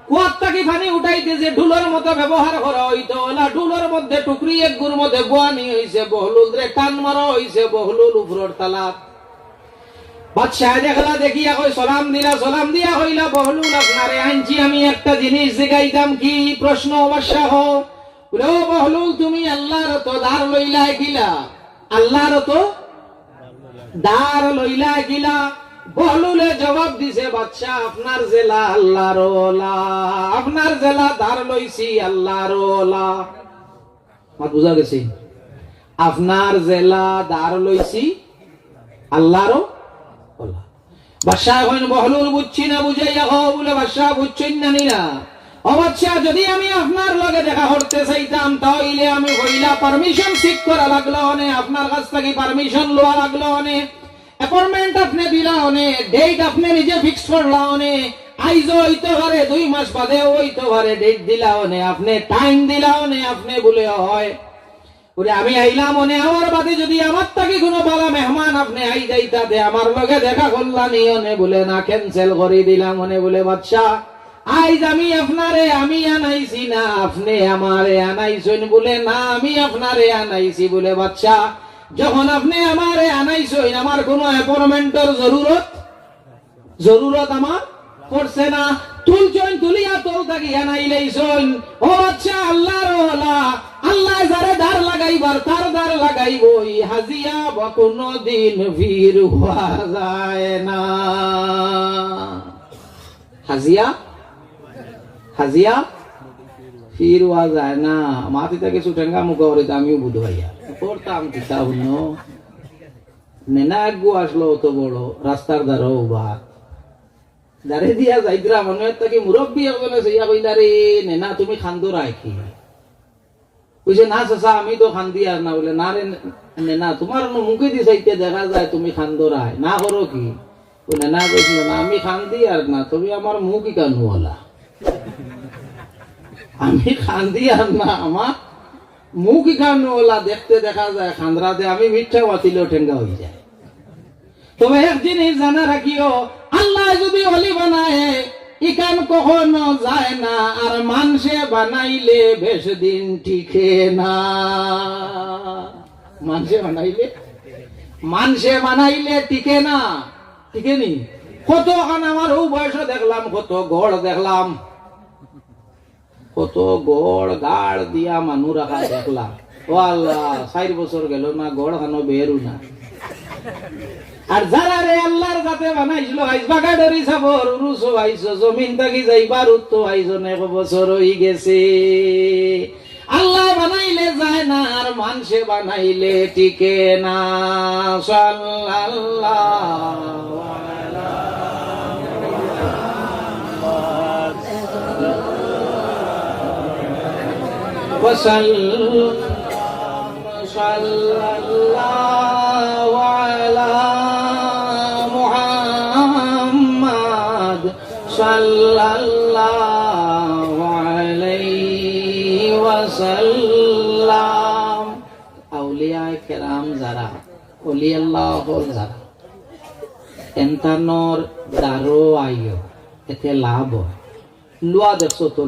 কুয়াত্তাকি পানি উঠাইতে যে ডুলোর মতো ব্যবহার করা হইতো, ওলা ডুলোর মধ্যে টুকরি এক গুর মধ্যে বোয়ানি হইছে বহলুল রে টান মারা হইছে বহলুল উপরের তালাত। বাদশাহ দেখলা দেখিয়া কই সালাম দিলা, সালাম দিয়া কইলা বহলুল আপনারে আনছি আমি একটা জিনিস জিগাইতাম, কি প্রশ্ন বাদশাহ? বলে ও বহলুল তুমি আল্লাহর তো দার লইলা গিলা, আল্লাহর তো দার লইলা গিলা। বহলুলে জবাব দিছে বাদশাহ আপনার জেলা আল্লাহর ওলা, আপনার জেলা দার লইছি আল্লাহর ওলা। মাত বুঝা গেছি? আপনার জেলা দার লইছি আল্লাহর ওলা। বাদশাহ কইন বহলুল বুঝছি না, বুঝাইয়া কও। বলে বাদশাহ বুঝছেন না নিনা? ও বাদশাহ যদি আমি আপনার লগে দেখা করতে চাইতাম তাহলে আমি কইলা পারমিশন সিক করা লাগলো অনেক, আপনার কাছ থেকে পারমিশন লওয়া লাগলো অনেক, অ্যাপয়েন্টমেন্ট আপনি দিলা অনেক, ডেট আপনি নিজে ফিক্স করলা অনেক, আইজো হইতে পারে 2 মাস বাদে হইতে পারে, ডেট দিলা অনেক, আপনি টাইম দিলা অনেক, আপনি বলে হয় বলে আমি আইলাম অনেক, আমার বাদে যদি আমার থেকে কোনো বালা মেহমান আপনি আই যাইতা দে আমার লগে দেখা করলা নি অনেক, বলে না ক্যান্সেল করে দিলাম অনেক। বলে বাদশাহ আইজ আমি আপনারে আমি আনাইছি না আপনি আমারে আনাইছেন? বলে না আমি আপনারে আনাইছি। বলে বাদশাহ যখন আপনি আমারে আনাইছেন আমার কোনো অ্যাপয়েন্টমেন্টের জরুরত আমার পড়ছে না, তুলছেন তুলিয়া তোল থাকি আনাইলেইছেন। ও বাদশাহ আল্লাহর ওলা, আল্লাহ যারে দার লাগাইবার তার দার লাগাইবই, হাজিয়া বা কোনো দিন ফির হওয়া যায় না। হাজিয়া ফির হওয়া যায় না। মাতি থেকে সুটেঙ্গা মুখ হরিতে আমিও বুধ ভাইয়া করতাম চিতা হইন নেনা একগু আসলো অত বড় রাস্তার দ্বারা বা দাঁড়ে দিয়া যাইতরা মনে থাকি মুরব্বী একজনে সেইয়া কইলা রে নেনা তুমি খান্দো রাখি কইছে না চাচা আমি তো খান্দি আর না। বলে না রে নেনা তোমার মুখে দি চাইতে দেখা যায় তুমি খান্দো রায় না করো কি? নেনা কইছিল না আমি খান্দি আর না, তুমি আমার মুখই কানু হলা, আমি খান্দি আর না আমার মুখই কানু হলা, দেখতে দেখা যায় খান্দ্রাতে আমি মিথ্যা বাতিলেও ঠেঙ্গা হয়ে যায়। তবে এক জিনিস জানা রাখিও, আল্লাহ যদি অলি বানায় ইকান কখনো যায় না, আর মানুষে বানাইলে বেশ দিন টিকে না। মানুষে বানাইলে টিকে না, টিকে নি। কত খান আমার ও বয়স দেখলাম, কত গড় দেখলাম, কত গড় গাড় দিয়া মানুষ রাখা দেখলাম। ও আল্লাহ 4 বছর গেল না গড় খানো বেরু না। আর যারা রে আল্লাহর কাছে বানাইছিল আইস বাগা ডরি সাবর রুসো আইসো জমিন থাকি যাইবার উত্তো আইজন 1 বছর হই গেছে। আল্লাহ বানাইলে যায় না, আর মানুষে বানাইলে টিকে না। সাল্লাল্লাহু আলা সাল্লাল্লাহু আলা মুহাম্মাদ সাল্লাল্লাহু আলাইহি ওয়াসাল্লাম। আউলিয়া কেরাম যারা, ওলি আল্লাহ যারা, এন্তানোর দারো আইও এতে লাভ হয়। লুয়া দেখছো তো,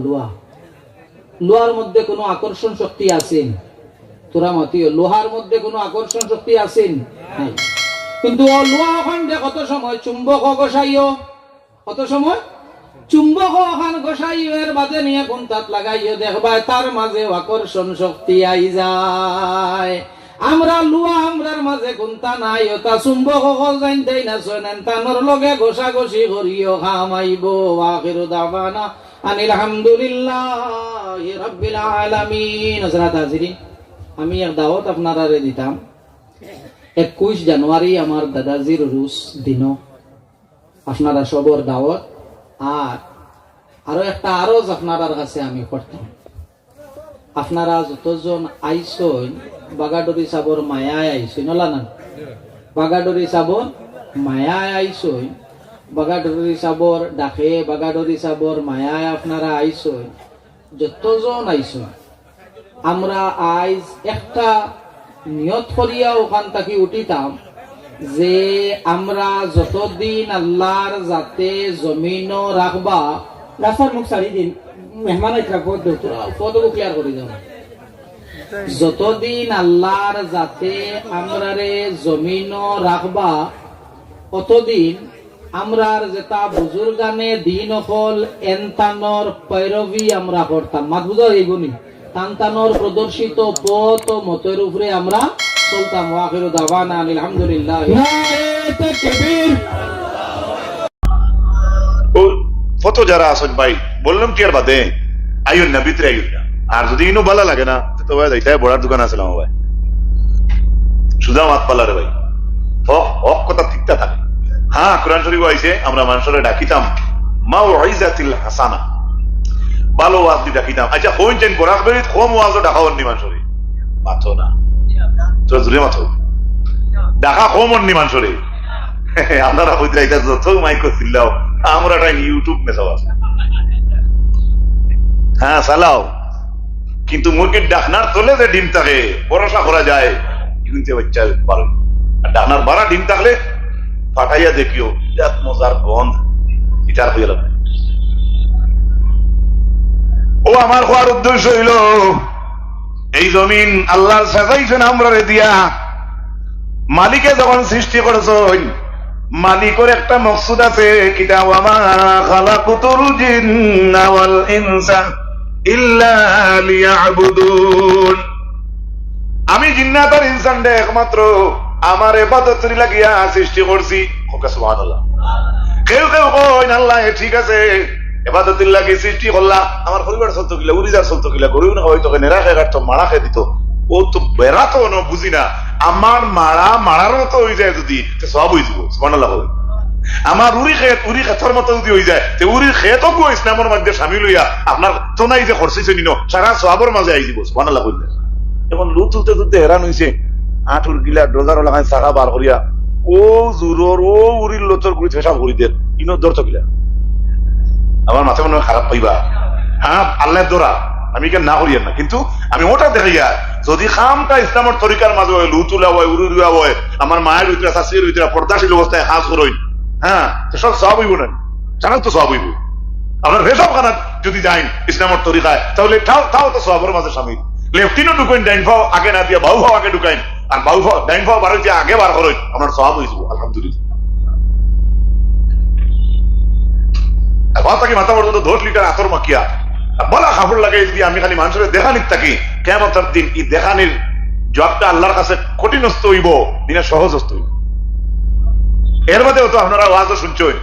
লোহার মধ্যে কোনো আকর্ষণ শক্তি আছেন? তোরা মতিও লোহার মধ্যে কোনো আকর্ষণ শক্তি আছেন? কিন্তু লোহা ওখান কত সময় চুম্বক ঘষাইও, কত সময় চুম্বক ওখান ঘষাইও, এর বাদে নিয়ে কোন তাত লাগাইও দেখবা তার মাঝে আকর্ষণ শক্তি আই যায়। আমরা লুয়া আমরার মাঝে কোনটা নাই, ওটা চুম্বক জানতেই না শোনেন, তানোর লগে ঘষাঘষি করিও খামাইব। আখিরু দাওয়ানা আনিল হামদুলিল্লাহি রাব্বিল আলামিন। হযরত হাজিরিন, আমি এক দাওয়াত আপনারা দিতাম। 21 জানুয়ারি আমার দাদাজির রুস দিন, আপনারা সবর দাওয়াত। আর আরো একটা আরজ আপনার কাছে আমি করতাম, আপনারা যতজন আইসন বাগাডরি সাবর মায়ায় আইসই নলা না বাগাডরি সাবর মায়ায় আইসই বাগাডরি সাবর ডাকে বাগাডরি সাবর মায়ায় আপনারা আইসই যতজন আইসই আমরা আইজ একটা নিয়ত করিয়া ওখান থেকে উঠিতাম যে আমরা যতদিন আল্লাহর যাতে জমিন রাখবা রাস্তার মুখ ছাড়ি দিন মেহমান পদবো ক্লিয়ার করে দাও যতদিন আল্লাহর যাতে আমরারে জমিন রাখবা অতদিন আমরার যেটা বুজুর্গানে দিন হল এনতানর পৈরবী আমরা করতাম মাত বুঝা এইগুনি তানতানর প্রদর্শিত পথ ও মতের উপরে আমরা চলতাম ওয়াখিরু দাওয়ানা আলহামদুলিল্লাহ ও কত যারা আসন ভাই বললাম কি আর বাদে আইন না ভিতরে আইন না আর যদি ইনো ভালো লাগে না তো ভাই যাইতে বড়ার দোকান আছে আমার ভাই সুদা মাত পালারে ভাই হক কথা ঠিকটা থাকে হ্যাঁ কোরআন শরীফ আইছে আমরা মানুষরে ডাকিতাম মাউইজাতিল হাসানা ভালো ওয়াজ দি ডাকিতাম আচ্ছা হইন চেন কোরআন বেরিত কম ওয়াজ ডাকাওন নি মানুষরে মাথো না তো জুরে মাথো ডাকা কম নি মানুষরে আপনারা হইতে এটা যত মাইকো চিল্লাও আমরা টাইম ইউটিউব মেসাও আছে হ্যাঁ চালাও কিন্তু মুরগির ডাকনার তোলে যে ডিম থাকে ভরসা করা যায় কিন্তু বাচ্চা পারে আর ডাকনার বাড়া ডিম থাকলে ফাটাইয়া দেখিও এত মজার গন্ধ এটার হয়ে গেল ও আমার হওয়ার উদ্দেশ্য হইল এই জমিন আল্লাহর সাজাইছেন আমরা রে দিয়া মালিকে যখন সৃষ্টি করেছেন মালিকের একটা মকসুদ আছে কিতাব ওয়ামা খালাকুতুল জিন্না ওয়াল ইনসা ইল্লা লিয়াবুদুন আমি জিন্নাত আর ইনসানকে একমাত্র আমার ইবাদতের লাগিয়া সৃষ্টি করছি সুবহানাল্লাহ কেউ কেউ কইন আল্লাহ ঠিক আছে ইবাদতের লাগি সৃষ্টি করলা আমার পরিবার চলতো কিলা উড়িদার চলতো কিলা গরু না হয়তো নেরা খেয়ে কাটতো মারা খেয়ে দিত ও তো বেড়া তো না বুঝি না আমার মারার মতো হয়ে যায় যদি সব হয়ে যাব সুবহানাল্লাহ আমার উড়ি খেতর মতো যদি হয়ে যায় উড়ির খেত ইসলামের মধ্যে সামিল হইয়া আপনার তো নাই যে খরচিছে নিন সারা সবের মাঝে আই দিব সুবহানাল্লাহ বললে এখন লুট তুলতে তুলতে হেরান হয়েছে আঁটুর গিলা ডোজার লাগাই চাকা বার করিয়া ও জোরর ও উড়ির লোচর করে ফেসাব করি দেন ইনো দর তো গিলা আমার মাথা মনে খারাপ পাইবা হ্যাঁ আল্লাহ দোরা আমি কেন না করিয়া না কিন্তু আমি ওটা দেখাইয়া যদি খামটা ইসলামের তরিকার মাঝে হয় লুতুলা হয় উড়ুয়া হয় আমার মায়ের ভিতরে শাশুড়ির ভিতরে পর্দাশীল অবস্থায় হাজ করই হ্যাঁ সব সব হইব না জানাক তো সব হইব আপনার রেসব খানা যদি যাই ইসলামের তরিকায় তাহলে তাও তো সবের মাঝে সামিল লেফটিনও ঢুকাইন ডাইন ফাও আগে না দিয়া বাউ ফাও আগে ঢুকাইন আর বাউ ফাও ডাইন ফাও বার হইতে আগে বার করেন আপনার সব হয়ে যাব আলহামদুলিল্লাহ বাতাকে মাথা পর্যন্ত 10 লিটার আতর মাখিয়া বলা খাবার লাগাই যদি আমি খালি মানুষের দেখানির থাকি কিয়ামতের দিন এই দেখানির জবাবটা আল্লাহর কাছে কঠিনস্থ হইব দিনে সহজস্থ হইব এর মধ্যেও তো আপনারা ওয়াজও শুনছেন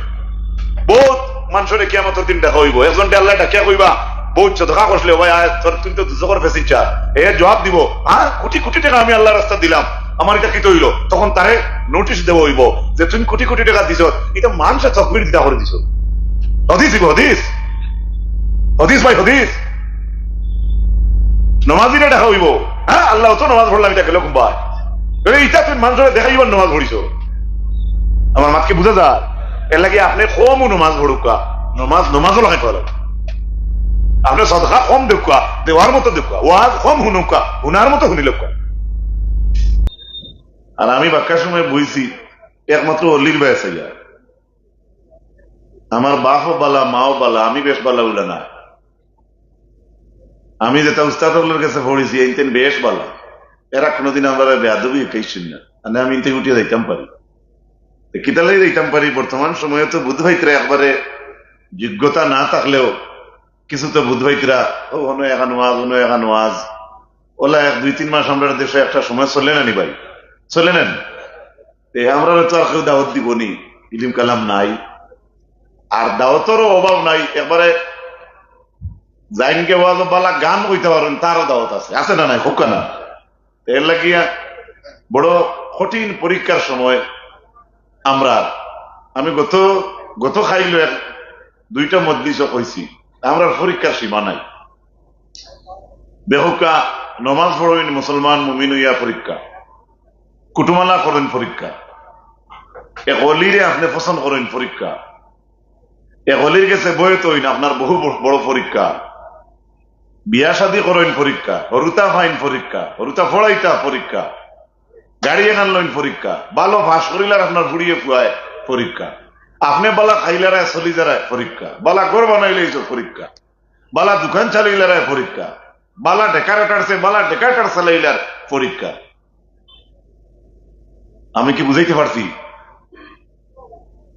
বহুত মানুষের কিয়ামতের দিন দেখা হইব একজনটা আল্লাহ ডাকিয়া কইবা বহুত চদকা করলে ভাই তুমি তো দুজকর ফেসিচ্ছা এর জবাব দিব হ্যাঁ কোটি কোটি টাকা আমি আল্লাহর রাস্তা দিলাম আমার এটা কি হইল তখন তারে নোটিশ দেব হইব যে তুমি কোটি কোটি টাকা দিছ এটা মানুষের চকবির দিতা করে দিছ হদিস দিব হদিস হদিস ভাই হদিস নমাজিরা দেখা হইব হ্যাঁ আল্লাহ তো নমাজ পড়লাম এটা গেল কুম্বা এইটা তুমি মানুষের দেখাইব নমাজ পড়িছ আমার মাতকে বুঝা যায় এর লাগে আপনি কম নমাজ পড়ুকা নমাজও লাগাই পারো আপনি সদকা কম দেখুয়া দেওয়ার মতো দেখুয়া ওয়াজ কম হুনুকা হুনার মতো হুনি লোকা আর আমি বাক্যার সময় বুঝছি একমাত্র অলির বয়স হইয়া আমার বাপও বালা মাও বালা আমি বেশ বালা উলা না আমি যেটা উস্তাদের কাছে পড়েছি এইতেন বেশ বালা এরা কোনোদিন আমরা বেয়াদবি কেছেন না আমি ইনতে উঠিয়ে যাইতাম পারি কিতালেই যাইতাম পারি বর্তমান সময়ে তো বুধ ভাইতরা একবারে যোগ্যতা না থাকলেও কিছু তো বুধ ভাইতরা অন্য এখান ওয়াজ ওলা 1-2-3 মাস আমরা দেশে একটা সময় চলে না নি ভাই চলে নেন আমরা তো আর কেউ দাওয়াত দিব নি ইলিম কালাম নাই আর দাওয়াতেরও অভাব নাই একবারে জাইনকে ওয়াজ বালা গান কইতে পারেন তারও দাওয়াত আছে না নাই হোক না এর লাগিয়া বড় কঠিন পরীক্ষার সময় আমি গত খাইল 2টা মজলিসও কইছি আমরা পরীক্ষার সীমা নাই বেহুকা নমাজ পড়েন মুসলমান মুমিন হইয়া পরীক্ষা, কুটুমালা করেন পরীক্ষা, এক অলিরে আপনি পছন্দ করেন পরীক্ষা, এক অলির কাছে বয়ে তৈন আপনার বহু বড় পরীক্ষা, বিয়া শাদী করেন পরীক্ষা, হরুতা ফাইন পরীক্ষা, হরুতা ফড়াইতা পরীক্ষা, গাড়ি এখান লইন পরীক্ষা, ভালো ফাঁস করিলার আপনার ফুড়িয়ে ফুয়ায় পরীক্ষা, আপনি বালা খাইলারায় চলি যারায় পরীক্ষা, বালা ঘর বানাইলে পরীক্ষা, বালা দোকান চালাইলারায় পরীক্ষা, বালা ডেকারেটারছে বালা ডেকারেটার চালাইলার পরীক্ষা। আমি কি বুঝাইতে পারছি?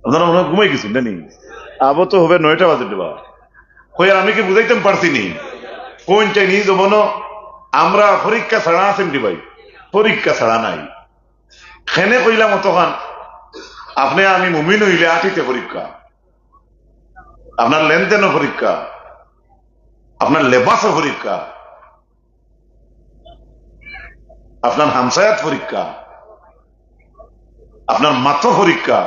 আপনারা মনে হয় ঘুমাই গেছেন জানি, আবো তো হবে 9টা বাজে দেবা কই, আর আমি কি বুঝাইতাম পারছি নি? কোন চাই নিজ বন আমরা পরীক্ষা ছাড়া আছেন কি ভাই? পরীক্ষা ছাড়া নাই। খেনে কইলাম অতখান আপনি আমি মুমিন হইলে আঠিতে পরীক্ষা, আপনার লেনদেনও পরীক্ষা, আপনার লেবাসও পরীক্ষা, আপনার হামসায়াত পরীক্ষা, আপনার মাত্র পরীক্ষা,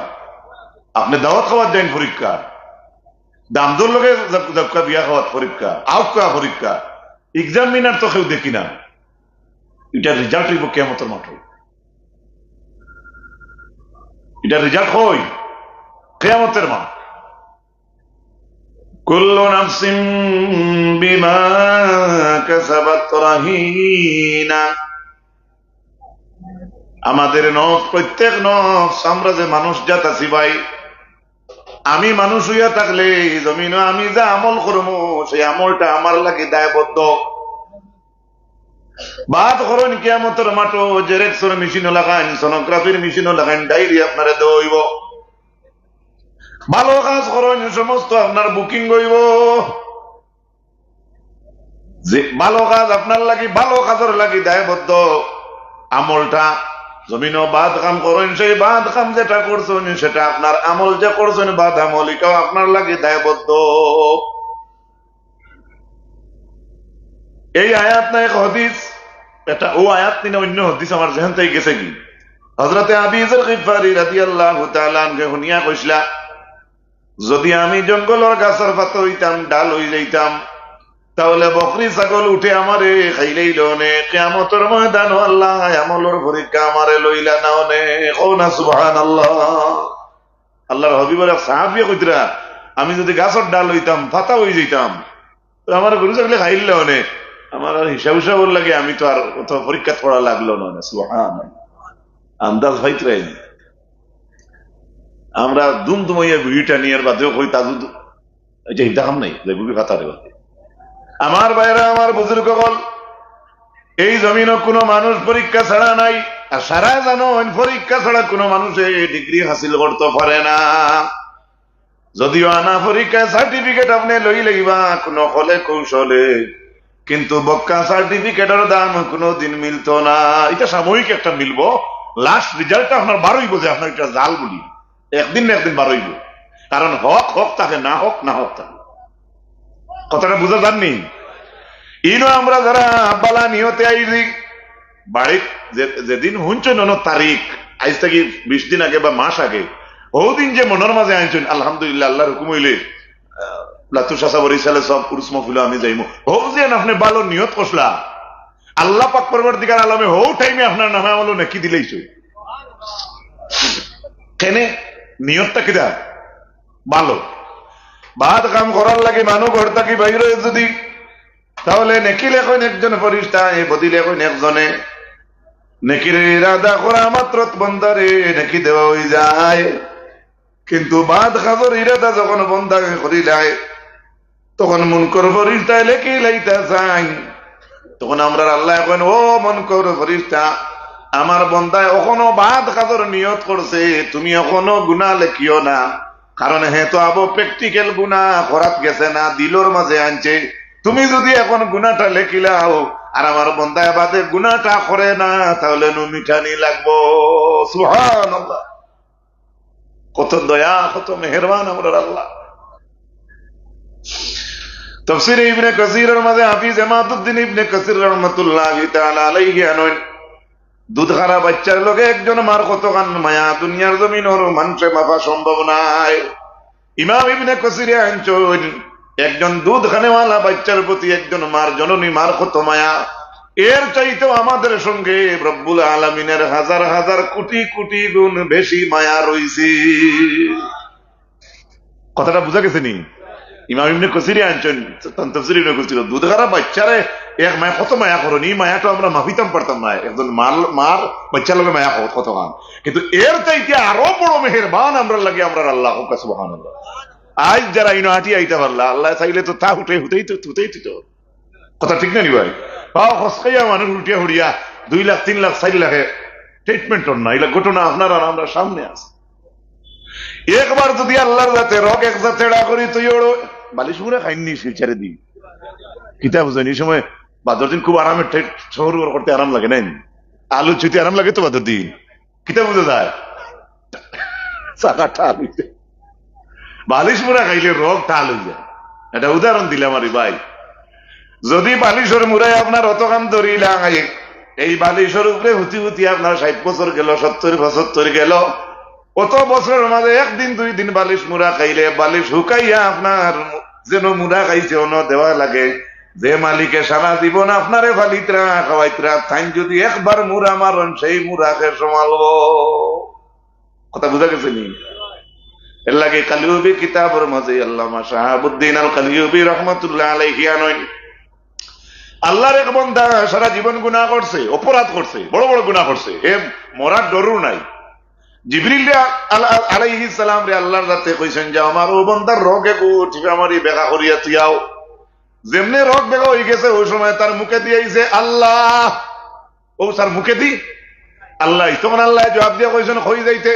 আপনি দাওয়াত খাওয়ার দেন পরীক্ষা, দামদুর লোকে বিয়া খাওয়ার পরীক্ষা, আউকা পরীক্ষা, এক্সামিনার তো কেউ দেখি না, এটার রেজাল্ট হইব কিয়ামতের মাঠে, এটার রেজাল্ট হই কিয়ামতের মাঠ। কুল্লু নাফসিন বিমা কাসাবাত রাহিনা, আমাদের নফস, প্রত্যেক নফস, আমরা যে মানুষ জাত আছি ভাই, আমি মানুষ হইয়া থাকলে জমিন আমি যা আমল করবো সেই আমলটা আমার লাগে দায়বদ্ধ। বাদ করেন কিয়ামতের মাঠো, জেরেক্সর মেশিনও লাগাইন, সোনোগ্রাফির মেশিনও লাগাইন, ডায়েরি আপনারা দইব। ভালো কাজ করেন সমস্ত আপনার বুকিং হইব, যে ভালো কাজ আপনার লাগি, ভালো কাজের লাগি দায়বদ্ধ। আমলটা জমিন বাদ কাম করেন, সেই বাদ কাম যেটা করছেন সেটা আপনার আমল যে করছেন বাদ আমল, এটাও আপনার লাগে দায়বদ্ধ। এই আয়াত না এক হদিস, এটা ও আয়াত নিয়ে অন্য হদিস আমার যেখান থেকে গেছে কি, হযরতে আবু যর গিফারি রাদিয়াল্লাহু তাআলা আনহু শুনিয়া কইসলা, যদি আমি জঙ্গলের গাছের পাতা হইতাম, ডাল হই যাইতাম, তাহলে বকরি ছাগল উঠে আমারে খাইলেই লনে, কিয়ামতের ময়দান আল্লাহ আমলের পরীক্ষা আমারে লইলা না নে। কওনা সুবহানাল্লাহ। আল্লাহর হাবিবের সাহাবী কইতরা, আমি যদি গাছের ডাল হইতাম, পাতা হই যাইতাম, তো আমার গরু ছাগলে খাইলে লনে, আমার আর হিসাব হিসাব লাগে, আমি তো আর কত পরীক্ষা পড়া লাগলো না। সুবহানাল্লাহ। আন্দাজ হইতরাই আমরা দুমদুম হইয়া ভিড়টা নিয়ে বাদেও কই তাজু এই যে দেখাম নাই যে বুবি ভাতা দেব। আমার ভাইরা, আমার বুজুর্গ বল, এই জমিনও কোনো মানুষ পরীক্ষা ছাড়া নাই, আর সারা জানো পরীক্ষা ছাড়া কোনো মানুষে ডিগ্রি হাসিল করতে পারে না। যদিও আনা পরীক্ষায় সার্টিফিকেট আপনি লই লইবা কোনো হলে কৌশলে, কিন্তু বক্কা সার্টিফিকেটের দাম কোনো দিন মিলতো না। এটা সাময়িক একটা মিলবো, লাস্ট রেজাল্টটা আপনার বারোইব, যে আপনার একটা জাল বলি একদিন না একদিন বারোইব, কারণ হক হক থাকে, না হক না হক থাকে। কথাটা বুঝা যাননি? ইনো আমরা যারা বালা নিহতে আইছি বাড়ির, যেদিন শুনছেন তারিখ, আজ থেকে 20 দিন আগে বা মাস আগে, ওদিন যে মনের মাঝে আনছেন আলহামদুলিল্লাহ, আল্লাহর হুকুম হইলে লাতু শাসা বরি সালে সব পুরুষ মফিল আমি যাইমু, হোক যে আপনি ভালো নিয়ত কষলা, আল্লাহ পাক পরবর্তীকার আলমে হৌ টাইমে আপনার নামে আমল নাকি দিলেইছ। কেনে নিয়তটা কিনা ভালো, বাদ কাম করার লাগে মানুষ ঘর থাকি বাইরে যদি, তাহলে নেকি লেখন একজন ফরিস্তা, বদি লেখন একজনে, নেকির ইরাদা করা মাত্র বন্দারে নেকি দেওয়া হয়ে যায়। কিন্তু বাদ খাজর ইরাদা যখন বন্দাকে করিলায়, তখন মুনকর ফরিস্তায় লেখি লাইতা চাই, তখন আমরা আল্লাহ এখন, ও মুনকর ফরিস্তা, আমার বন্দায় এখনো বাদ খাজর নিয়ত করছে, তুমি এখনো গুনাহ লেখিও না, কারণ হে তো আবো প্র্যাকটিক্যাল গুনাহ করাত গেছে না, দিলর মাঝে আনছে। তুমি যদি এখন গুনাহটা লেখিলাও আর আমার বন্দায় বাদে গুনাহটা করে না, তাহলে মিঠানি লাগবো। সুবহানাল্লাহ। কত দয়া, কত মেহেরবান আমরার আল্লাহ। তাফসীর ইবনে কাসীরের মাঝে হাফিজ ইমাদউদ্দিন ইবনে কাসীর রাহমাতুল্লাহি তাআলা আলাইহি আনন, দুধ খারা বাচ্চার লগে একজন মার কতখান মায়া, দুনিয়ার জমিনের মানুষে মাপা সম্ভব নাই। ইমাম ইবনে কাসীরে আনছেন, একজন দুধ খানেওয়ালা বাচ্চার প্রতি একজন মার, জননী মার কত মায়া, এর চাইতেও আমাদের সঙ্গে রব্বুল আলামিনের হাজার হাজার কোটি কোটি গুণ বেশি মায়া রইছে। কথাটা বুঝা গেছে নি? ইমাম ইবনে কাসির আনছেন তাফসীর ইবনে কাসির, দুধ খারাপ বাচ্চারে এক মায়া কত মায়া করনি, মায়া তো আমরা মাফিতাম পারতাম না, একজন মার বাচ্চার লগে মায়া কত গান, কিন্তু এর চাইতে আরো বড় মেহেরবান আমরা লাগে আমরা আল্লাহ সুবহানাল্লাহ। আজ যারা ইনো হাঁটি আইতে পারলা, আল্লাহ চাইলে তো তা উঠে হুতেই তো কথা ঠিক না নি ভাই? পাও হসকাইয়া মানুষ উঠিয়া হুড়িয়া 2 লাখ 3 লাখ 4 লাখে ট্রিটমেন্ট না, এগুলা ঘটনা আপনারা আমরা সামনে আছে। একবার যদি আল্লাহর যাতে রক এক জাতেড়া করি তুই ওড়ো বালিশ মুড়ে খাইনি শিলচারে দিই কিতা বুঝেন? এই সময় বাদর দিন খুব আরামের শহর করতে আরাম লাগে নাই, আলু ছুটি আরাম লাগে তো বাদর দিন, কিতা বুঝে যায় চাকা টাল হইতে, বালিশ মুড়া খাইলে রোগ টাল হয়ে যায়। এটা উদাহরণ দিলাম আরে ভাই। যদি বালিশের মুড়ায় আপনার অত কাম ধরিলাম, এই বালিশের উপরে হুতি হুতি আপনার 60 বছর গেল, 70 75 গেল, অত বছরের মাঝে 1 দিন 2 দিন বালিশ মুড়া খাইলে বালিশ হুকাইয়া আপনার যেন মুড়া খাইছে অন্য দেওয়া লাগে। যে মালিকে সারা জীবন আপনারে ফালিতরা খাওয়াইতরা, তাই যদি একবার মুড়া মারন সেই মুড়াকে সমালব। কথা বুঝা গেছে নি? এর লাগে কালিউবি কিতাবের মাঝে আল্লামা শাহাবুদ্দিন আল কালিউবি রহমাতুল্লাহ আলাইহি আনয়ন, আল্লাহর এক বান্দা সারা জীবন গুনাহ করছে, অপরাধ করছে, বড় বড় গুনাহ করছে, এ মরার ডরও নাই। জিবরিল আলাইহিস সালাম রে আল্লাহর রাতে কইছেন যে আমার ও বান্দার রোগে ঠিক আমারই বেগা করিয়া তুইয়াও। যেমনে রোগ বেগা হয়ে গেছে ওই সময় তার মুখে দিয়েছে আল্লাহ, ও স্যার মুখে দি আল্লাহ, তখন আল্লাহ জবাব দিয়া কইছেন হই যাইতে।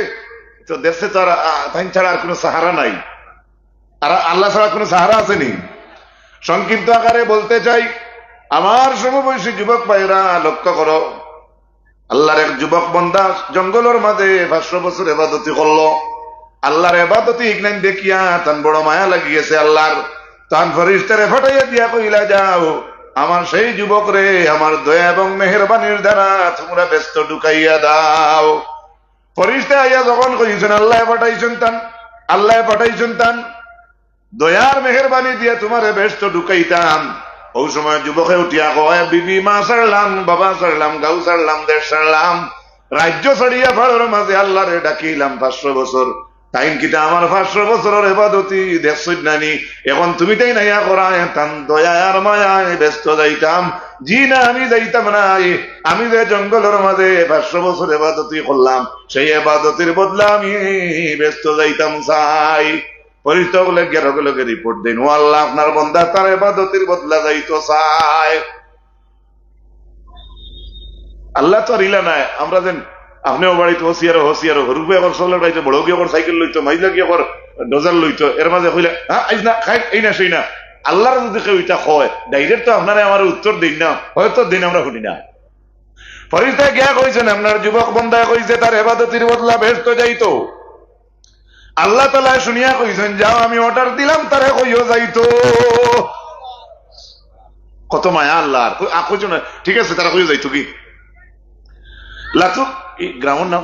তো দেশে তো আর তাই ছাড়া আর কোনো সাহারা নাই, আর আল্লাহ ছাড়া কোনো সাহারা আসেনি। সংক্ষিপ্ত আকারে বলতে চাই, আমার সমবয়সী যুবক ভাইরা লক্ষ্য করো, আল্লাহর এক যুবক বান্দা জঙ্গলের মাঝে 500 বছর ইবাদতি করলো। আল্লাহর ইবাদতি ইগনান দেখিয়া তার বড় মায়া লাগিয়েছে আল্লাহর, তার ফেরেশতারে ফাটাইয়া দিয়া কইলা যাও আমার সেই যুবক রে আমার দয়া এবং মেহেরবানির দ্বারা তোমরা ব্যস্ত ঢুকাইয়া দাও। ফেরেশতা আইয়া যখন কইছেন আল্লাহ পাঠাইছেন তান দয়ার মেহেরবানি দিয়া তোমারে ব্যস্ত ঢুকাইতাম, ওই সময় যুবকে উঠিয়া কয় বিবি মা ছাড়লাম, বাবা ছাড়লাম, গাঁও ছাড়লাম, দেশ ছাড়লাম, রাজ্য ছাড়িয়া ভাড়ার মাঝে আল্লাহরে ডাকিলাম 500 বছর। তাই কিটা আমার 500 বছরের ইবাদতি দেখছই নানি, এখন তুমি তাই নাইয়া করায় তান দয়ার মায়ায় ব্যস্ত যাইতাম। জি না, আমি যাইতাম না, আমি যে জঙ্গলের মাঝে 500 বছর ইবাদতি করলাম সেই ইবাদতির বদলা আমি ব্যস্ত যাইতাম চাই। পরিষ্কার বলে গেরগুলোকে রিপোর্ট দিন, ও আল্লাহ আপনার বান্দা তার ইবাদতের বদলা যাইতো চায়। আল্লাহ তো আর ইলা নাই আমরা যেন আপনিও বাড়িতে হসিয়ারো হরুপে এখন সোলার বাড়িতে বড় গিয়ে সাইকেল লইতো, মাইলা গিয়ে ডজার লইতো, এর মাঝে হইলে হ্যাঁ আইস না খাই এই না সেই না। আল্লাহর যদি কেউ এটা হয় ডাইরেক্ট তো আপনারা আমার উত্তর দিন না, হয়তো দিন আমরা শুনি না। ফরিস্তা গিয়া কইছেন আপনার যুবক বান্দা কইছে তার ইবাদতের বদলা ব্যস্ত যাইতো। আল্লাহ তাআলা শুনিয়া কইছেন যাও আমি অর্ডার দিলাম তারে কইও যাইতো। কত মায়া আল্লাহর, কইছো না ঠিক আছে তারা কইও যাইতো কি লাতু গ্রামের নাম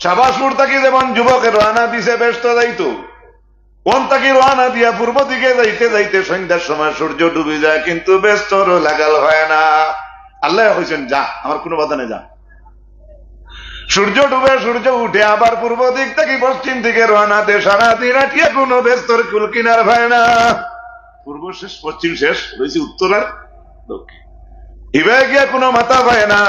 শাবাসপুর থাকি যেমন যুবকের রওনা দিছে ব্যস্ত যাইতো, কোন থাকি রওনা দিয়া পূর্ব দিকে যাইতে যাইতে সন্ধ্যার সময় সূর্য ডুবে যায় কিন্তু ব্যস্ত লাগাল হয় না। আল্লাহ কইছেন যা আমার কোনো বাধা নেই, যা। সূর্য ডুবে সূর্য উঠে আবার পূর্ব দিক থেকে পশ্চিম দিকে রওনা দে, সারাদিন আটিয়া কোনো ব্যস্তর কুল কিনার হয় না। পূর্ব শেষ পশ্চিম শেষ রয়েছে উত্তর আর দক্ষিণ, হিবে গিয়া কোনো মাথা পায় না।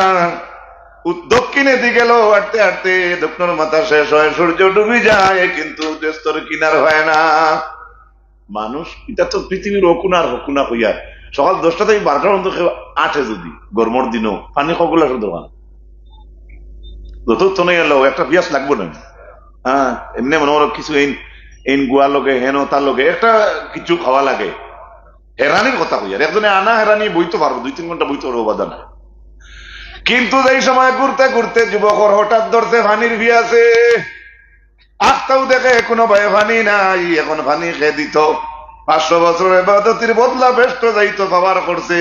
দক্ষিণে দিকে গেল হাঁটতে হাঁটতে দক্ষিণের মাথা শেষ হয়, সূর্য ডুবে যায় কিন্তু ব্যস্তর কিনার হয় না। মানুষ এটা তো পৃথিবীর হকুনা হইয়া সকাল 10টা থেকে 12টার মধ্যে কেউ আঠে যদি গরমর দিনও পানি কগুলা শুধু যত নেই এলো একটা পিয়াস লাগবো না। হ্যাঁ এমনি মনে হলো কিছু এই গুয়া লোকে হেন তার লোকে একটা কিছু খাওয়া লাগে। হেরানির কথা কই আর একজনে আনা হেরানি বইতে পারবো, 2-3 ঘন্টা বইতে পারবো বাধা না। কিন্তু যেই সময় ঘুরতে ঘুরতে যুবকর হঠাৎ ধরতে পানির ভিয়াছে, আখটাও দেখে কোনো ভয়ে পানি নাই, এখন পানি খেয়ে দিত। 500 বছরের ইবাদতির বদলা ব্যস্ত যাইতো পাবার করছে,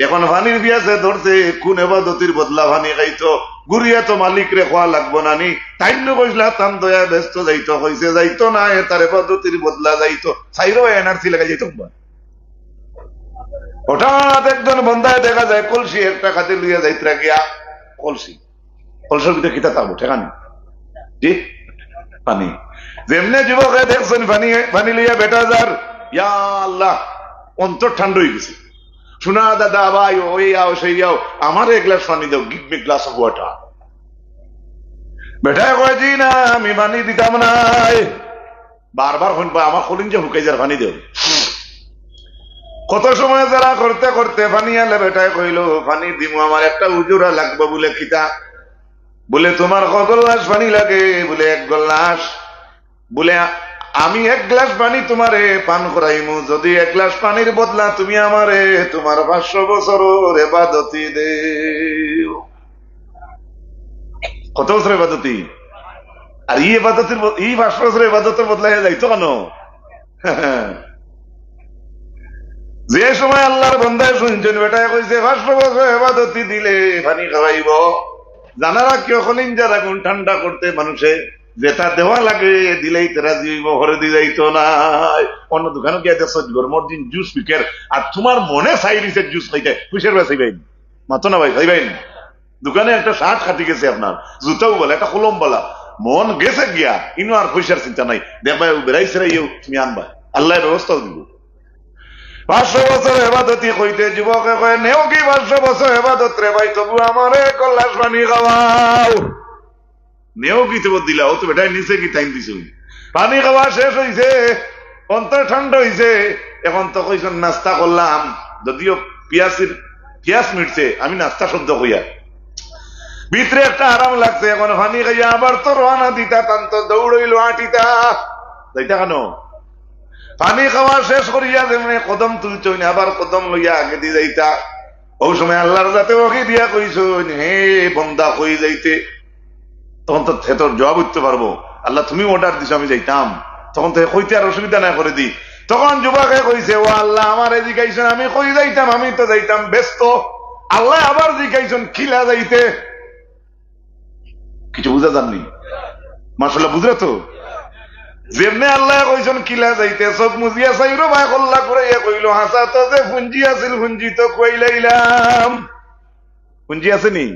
এখন পানির ভিয়াছে ধরছে কোন ইবাদতির বদলা পানি খাইতো। গুরিয়া তো মালিক রে খোয়া লাগবো নানি, তাই কইসলা তান দয়া ব্যস্ত যাইতো, হইছে যাইতো না তার ইবাদতির বদলা যাইতো, চাইরো এনার্জি লাগাই যাইতো। হঠাৎ একজন বন্দায় যায় কলসি একটা খাতে লইয়া যাইতে গিয়া কলসি কলসের ভিতরে খিতা থাকবো ঠেকানি জি পানি যেমনে যুবকে দেখছেন পানি পানি লইয়া বেটা যার ইয়া আল্লাহ অন্তর ঠান্ডা হয়ে গেছে শোনা দাদা ভাই ওই আও সেই আও আমার এক গ্লাস পানি দাও give me glass of water বেটা কয় জি না আমি পানি দিতাম না বারবার শুনবা আমার কলিং যে হুকাই যার পানি দেও কত সময় যারা করতে করতে পানি আলে বেটায় কইল পানি দিমু আমার একটা উজুরা লাগবে বলে কিতা বলে তোমার কত গ্লাস পানি লাগে বলে এক গ্লাস বলে আমি এক গ্লাস পানি তোমারে পান করাইমু যদি এক গ্লাস পানির বদলা তুমি আমারে তোমার 500 বছরের ইবাদতি দেও কত বছর ইবাদতি আর এই ইবাদতের এই 500 বছরের ইবাদতের বদলা যাইতো কেন যে সময় আল্লাহর বান্দায় শুনছেন বেটায় কইছে 500 বছর ইবাদতি দিলে পানি খাওয়াইব জানারা কেউ কলিন যারা কোন ঠান্ডা করতে মানুষে যেটা দেওয়া লাগে দিলেই তেরা দিব ঘরে দিয়ে যাইতো না অন্য দোকানে গিয়ে দেখছো গরমের দিন জুস বিকের আর তোমার মনে চাইছে জুস খাইতে খুশের বেশি ভাই মাতো না ভাই ভাই ভাই দোকানে একটা শার্ট কাটি গেছে আপনার জুতাও বলে একটা কলম বলা মন গেছে গিয়া ইনো আর খুশার চিন্তা নাই দেখবা বেড়াইছে তুমি আনবা আল্লাহ ব্যবস্থাও দিব 500 বছর ইবাদতি কইতে যুবকে কয় নেও কি 500 বছর ইবাদত রে ভাই তবু আমারে কল্লাস পানি খাওয়াও নেও কি তো দিলা ও তো বেটাই নিচে কি টাইম দিছে পানি খাওয়া শেষ হইছে অন্তর ঠান্ডা হইছে এখন তো কইছেন নাস্তা করলাম যদিও পিয়াস মিটছে আমি নাস্তা শব্দ কইয়া ভিতরে একটা আরাম লাগছে এখন পানি খাইয়া আবার তো রওনা দিতা তান্ত দৌড়ইলো আটিতা যাইতা কেন পানি খাওয়া শেষ করিয়া যেমনি কদম তুলছইন আবার কদম লইয়া আগে দিয়ে যাইতা ওই সময় আল্লাহর যাতে ওকে দিয়া কইছইন হে বন্দা কই যাইতে তখন তো তোর জবাব উঠতে পারবো আল্লাহ তুমি অর্ডার দিছো আমি যাইতাম তখন তো কইতে আর অসুবিধা না করে দি তখন যুবকে কইছে ও আল্লাহ আমার জিজ্ঞাসন আমি কই যাইতাম আমি তো যাইতাম ব্যস্ত আল্লাহ আবার জিজ্ঞাসন খিলা যাইতে কিছু বুঝা যাননি মাশাআল্লাহ বুঝলে তো যেমনে আল্লাহ কইছেন কিলা যাইতে চোখ মুজিয়া চাইরো ভাই কল্লা করে কইল হাসা তো যে পুঞ্জি আছিল পুঞ্জি তো কইলাইলাম পুঞ্জি আছে নি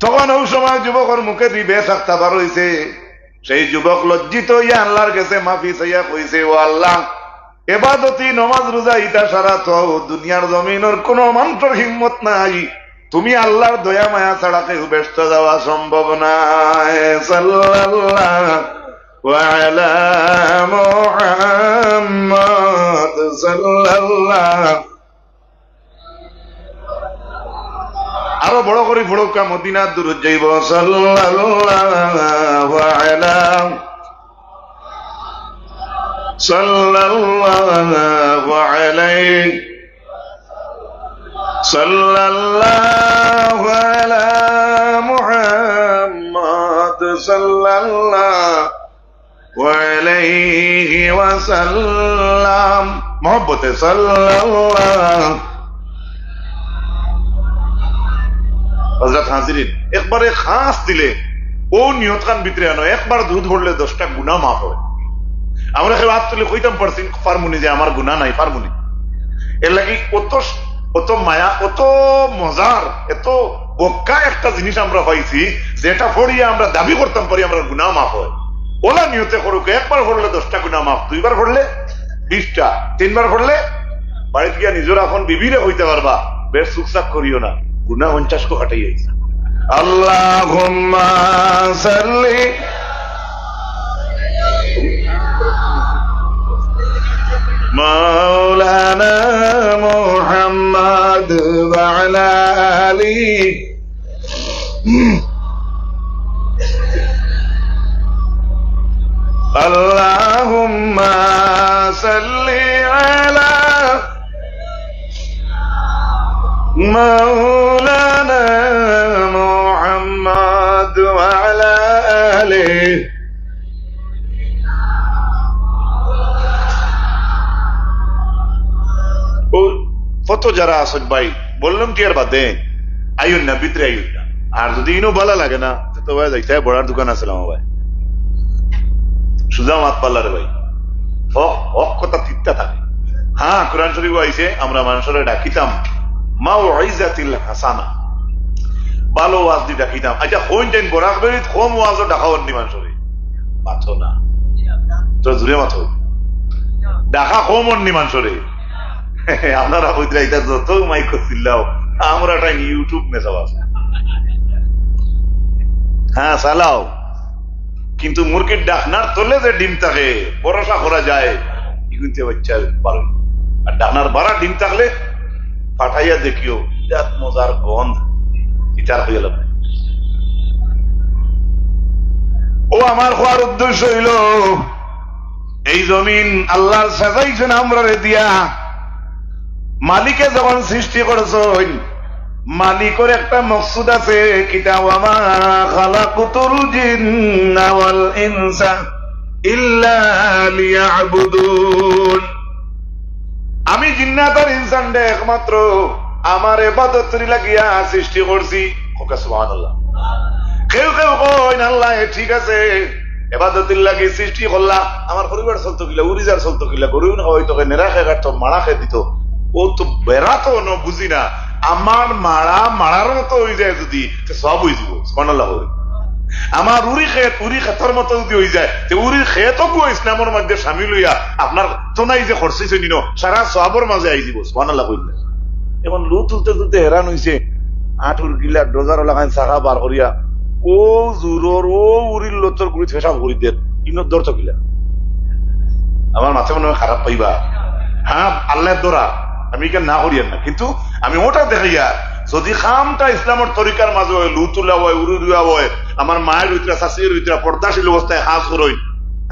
তখন ওই সময় যুবকের মুখে দিবে সাতটা বার হইছে সেই যুবক লজ্জিত ইয়া আল্লাহর কাছে মাফি চাইয়া কইছে ও আল্লাহ ইবাদতি নামাজ রোজা ইটা সারা তো দুনিয়ার জমিনের কোন মানুষের হিম্মত নাই তুমি আল্লাহর দয়া মায়া ছাড়া কেউ ব্যস্ত যাওয়া সম্ভব নয় সাল্লাল্লাহু وعلى محمد صلى الله আরো বড় করে ফড়কা মদিনার দূরত যাইব সাল্লাল্লাহু আলা সাল্লাল্লাহু আলাইহি সাল্লাল্লাহু আলা মুহাম্মদ সাল্লাল্লাহু ওয়ালাইহি ওয়াসাল্লাম মোহব্বতে সাল্লাল্লাহু হযরত হাজিরিন একবারে খাস দিলে ও নিয়ত খান ভিতরে আনো একবার দুধ পড়লে 10টা গুনাহ মাফ হয় আমরা কেউ হাত তুলে কইতাম পারছি পারমুনি যে আমার গুনাহ নাই পারমুনি এর লাগি অত মায়া অত মজার এত বক্কা একটা জিনিস আমরা পাইছি যেটা পড়িয়ে আমরা দাবি করতাম পারি আমরা গুনাহ মাফ হয় ওলা নিয়তে করুক একবার পড়লে 10টা গুনাহ মাফ দুইবার পড়লে 20টা তিনবার পড়লে বাড়িতে গিয়া নিজের এখন বিবিরে হইতে পারবা বেশ সুকসাক করিও না গুনাহ 50 কো কাটাই আইছে আল্লাহুম্মা সাল্লি মাওলানা মুহাম্মদ ওয়া আলা আলিহি اللهم صل على مولانا محمد وعلى آله কত যারা আসেন ভাই বললাম কি আর বাদে আইন না ভিতরে আইন না আর যদি ইনো ভালো লাগে না তো ভাই যাইতে বড়ার দোকান আছে ভাই সুজা মাত পাল্লারে ভাই কথা তিত্তা থাকে হ্যাঁ কোরআন শরীফ আইছে আমরা মানুষের ডাকিতাম মাউইজাতিল হাসানা, ভালো ওয়াজ দি ডাকিতাম। আচ্ছা কোন টাইম বরাক বেরিত কম ওয়াজও ডাকাওয়ার নি মানুষরে মাথো না তো জুড়ে মাথো ডাকা কম অন্য মানুষরে। আপনারা বইতে এটা যত মাইক চিল্লাও আমরা টাইম ইউটিউব মেসাও আছে, হ্যাঁ চালাও, কিন্তু মুরগির ডাকনার তলে যে ডিম থাকে ভরসা করা যায় কিন্তু বাচ্চা পারো। আর ডাকনার বাড়া ডিম থাকলে পাঠাইয়া দেখিও বিরাট মজার গন্ধ ইটার হয়ে গেল। ও আমার হওয়ার উদ্দেশ্য হইল এই জমিন আল্লাহর সাজাইছেন আমরা রে দিয়া। মালিকে যখন সৃষ্টি করেছেন মালিকের একটা মকসুদ আছে, কিতাব ওয়ামা খালাকুতুল জিন্না ওয়াল ইনসা ইল্লা লিয়াবুদুন। আমি জিন্নাত আর ইনসানকে একমাত্র আমার ইবাদতের লাগিয়া সৃষ্টি করছি। সুবহানাল্লাহ। কেউ কেউ কয় আল্লাহ ঠিক আছে ইবাদতের লাগি সৃষ্টি করলা, আমার পরিবার চলতো কিলা, উড়িজার চলতো কিলা, গরু হয়তো নেড়া খেয়ে কাটতো, মারা খেয়ে দিত, ও তো বেড়া তো বুঝি না, আমার মারার মতো হয়ে যায় যদি সব হয়ে যাব। সুবহানাল্লাহ। আমার উড়ি খেতর মতো যদি হয়ে যায় উড়ির খেতও ইসলামের মধ্যে সামিল হইয়া আপনার তো নাই যে খরচেছে নিন সারা সবর মাঝে আই যাব। সুবহানাল্লাহ কইলে এখন লু তুলতে তুলতে হেরান হইছে, আঠুর গিলা ডোজার লাগাই চাকা বার করিয়া ও জোরর ও উড়ির লোচর গুড়ি ফেসাব করি দেন ইনত দর গিলা। আমার মাথা মনে হয় খারাপ পাইবা, হ্যাঁ আল্লাহর দরা আমি কেন না করিয়ান না, কিন্তু আমি ওটা দেখাইয়া যদি খামটা ইসলামের তরিকার মাঝে হয়, লুতুলা হয়, উড়ুয়া হয়, আমার মায়ের ভিতরে শাশির ভিতরে পর্দাশীল অবস্থায় হাজ করই,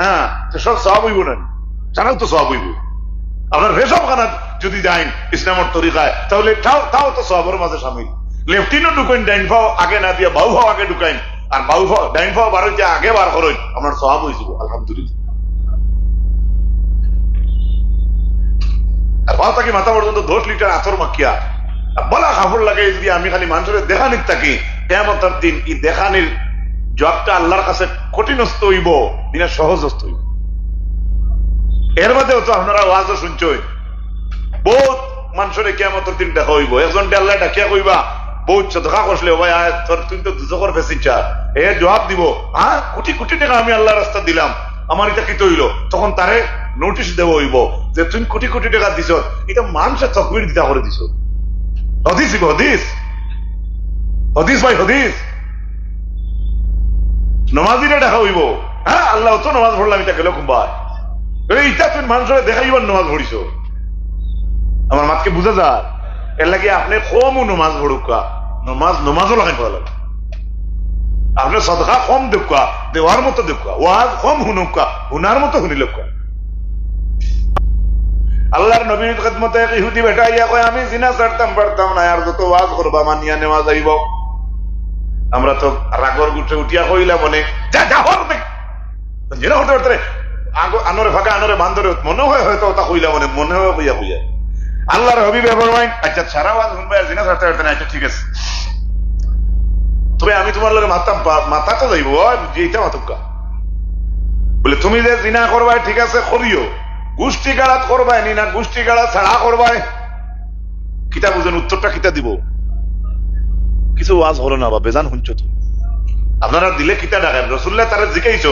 হ্যাঁ সব সব হইব না, জানাও তো সব হইব। আপনার রেশব খানা যদি যাইন ইসলামের তরিকায় তাহলে তাও তো সবের মাঝে সামিল। লেফটিনও ঢুকাইন ডাইন ফাও আগে না দিয়ে বাউ ফাও আগে ঢুকাইন, আর বাউ ফাও ডাইন ফাও বার হইতে আগে বার করেন, আপনার সব হয়ে যাব আলহামদুলিল্লাহ। আর ভাও থাকি মাথা পর্যন্ত 10 লিটার আতর মাখিয়া বলা কাপড় লাগে যদি আমি খালি মানুষের দেখানির থাকি, কিয়ামতের দিন এই দেখানির জবটা আল্লাহর কাছে কঠিনস্থ হইব দিনা সহজস্থ হইব। এর মধ্যেও তো আপনারা ওয়াজও শুনছই, বহুত মানুষের কিয়ামতের দিন দেখা হইব। একজনকে আল্লাহ ডাকিয়া কইবা বহুত সদকা করলে ভাই তোর তুই তো দুজকর ফেসিচ্ছা, এ জবাব দিব হ্যাঁ কোটি কোটি টাকা আমি আল্লাহর রাস্তা দিলাম, আমার এটা কি হইল, তখন তারে নোটিশ দেব হইব যে তুমি কোটি কোটি টাকা দিছ, এটা মানুষের তকবির দিতা করে দিছ। হদিস হদিস হদিস ভাই হদিস নমাজিরে দেখা হইব, হ্যাঁ আল্লাহ তো নমাজ পড়লাম এটা গেল কুম্বাই, এইটা তুমি মানুষের দেখাইবার নমাজ পড়িস। আমার মাতকে বুঝা যায় এর লাগে আপনি কম নমাজ পড়ুকা, নমাজও লাগাই পড়া লাগে, আপনি সদকা কম দেখুকা, দেওয়ার মতো দেখুকা, ওয়াজ কম হুনুকা, হুনার মতো হুনিলকা। আল্লাহর নবীর খেদমতে এক ইহুদি বেটা ইয়া কয় আমি জিনা ছাড়তাম পারতাম না, আর যত ওয়াজ করবা মানিয়া নেওয়া যাইব। আমরা তো রাগর গুঠে উঠিয়া কইলা মনে যা যা হর দেখ জিনা হতে হতে আনরে ফাঁকা আনরে বান্ধরে মনে হয় হয়তো তা কইলা মনে মনে হয় কইয়া কইয়া আল্লাহর হাবিব ফরমায় আচ্ছা সারা ওয়াজ শুনবে আর জিনা ছাড়তে পারতে না, আচ্ছা ঠিক আছে, তবে আমি তোমার লগে মাথা তো যাইব যেটা মাতুকা বলে তুমি যে জিনা করবাই ঠিক আছে করিও, গোষ্ঠী গাড়াত করবাই নি না গোষ্ঠী গাড়া ছাড়া করবাই, কিতা বুঝেন উত্তরটা কিতা দিব? কিছু ওয়াজ হলো না বা বেজান শুনছো তো আপনারা দিলে কিতা ডাকেন? রসুল্লাহ তারা জিজ্ঞাইছ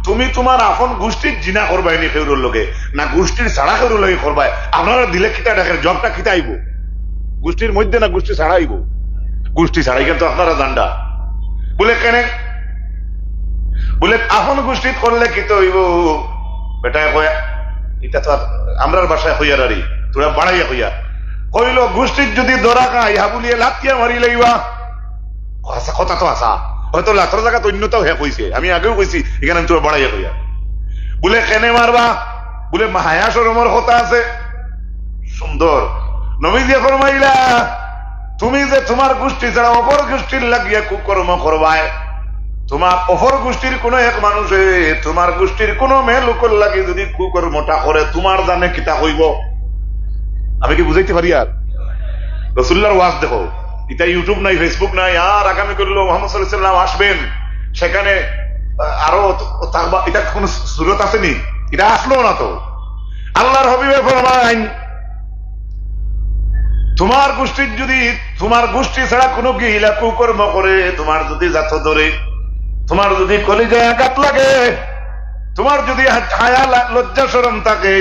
তুমি তোমার আপন গোষ্ঠীর জিনা করবাই নি কেউর লগে না গোষ্ঠীর ছাড়া কেউর লগে করবাই, আপনারা দিলে কিতা ডাকেন? জবটা কিতা আইব? গোষ্ঠীর মধ্যে না গোষ্ঠী ছাড়া আইব? গোষ্ঠী ছাড়াই কিন্তু আপনারা জান্ডা বলে কেন বলে আপন গোষ্ঠী করলে কিতা হইব? বেটায় কয় এটা তো আমরার বাসায় হইয়া রারি তোরা বাড়াইয়া হইয়া কইল গোষ্ঠীর যদি দরা খাই ইহা বলিয়ে লাতিয়া মারি লাগিবা, কথা তো আসা হয়তো লাথর জায়গা অন্যতাও হে কইছে, আমি আগেও কইছি এখানে তোরা বাড়াইয়া হইয়া বলে কেনে মারবা? বলে হায়া শরমের কথা আছে। সুন্দর নবীজি ফরমাইলা তুমি যে তোমার গোষ্ঠী ছাড়া অপর গোষ্ঠীর লাগিয়া কুকর্ম করবায়, তোমার অপর গোষ্ঠীর কোন এক মানুষে তোমার গোষ্ঠীর কোন মেয়ে লোকের লাগে যদি কুকর্মটা করে তোমার জানে কিতা হইব? আমি কি বুঝাইতে পারি? আর রাসূলুল্লাহর ওয়াজ দেখো, এটা ইউটিউব নাই ফেসবুক নাই, আর আগামী করলো মুহাম্মদ সাল্লাল্লাহু আলাইহি ওয়াসাল্লাম আসবেন সেখানে আরো এটা কোন সুরত আসেনি, এটা আসলো না তো। আল্লাহর হাবিবে ফরমায় তোমার গোষ্ঠীর যদি তোমার গোষ্ঠী ছাড়া কোনো গিলা কুকর্ম করে, তোমার যদি জাত ধরে, তোমার যদি কলিজায় আঘাত লাগে, তোমার যদি হায়া লজ্জা শরম থাকে,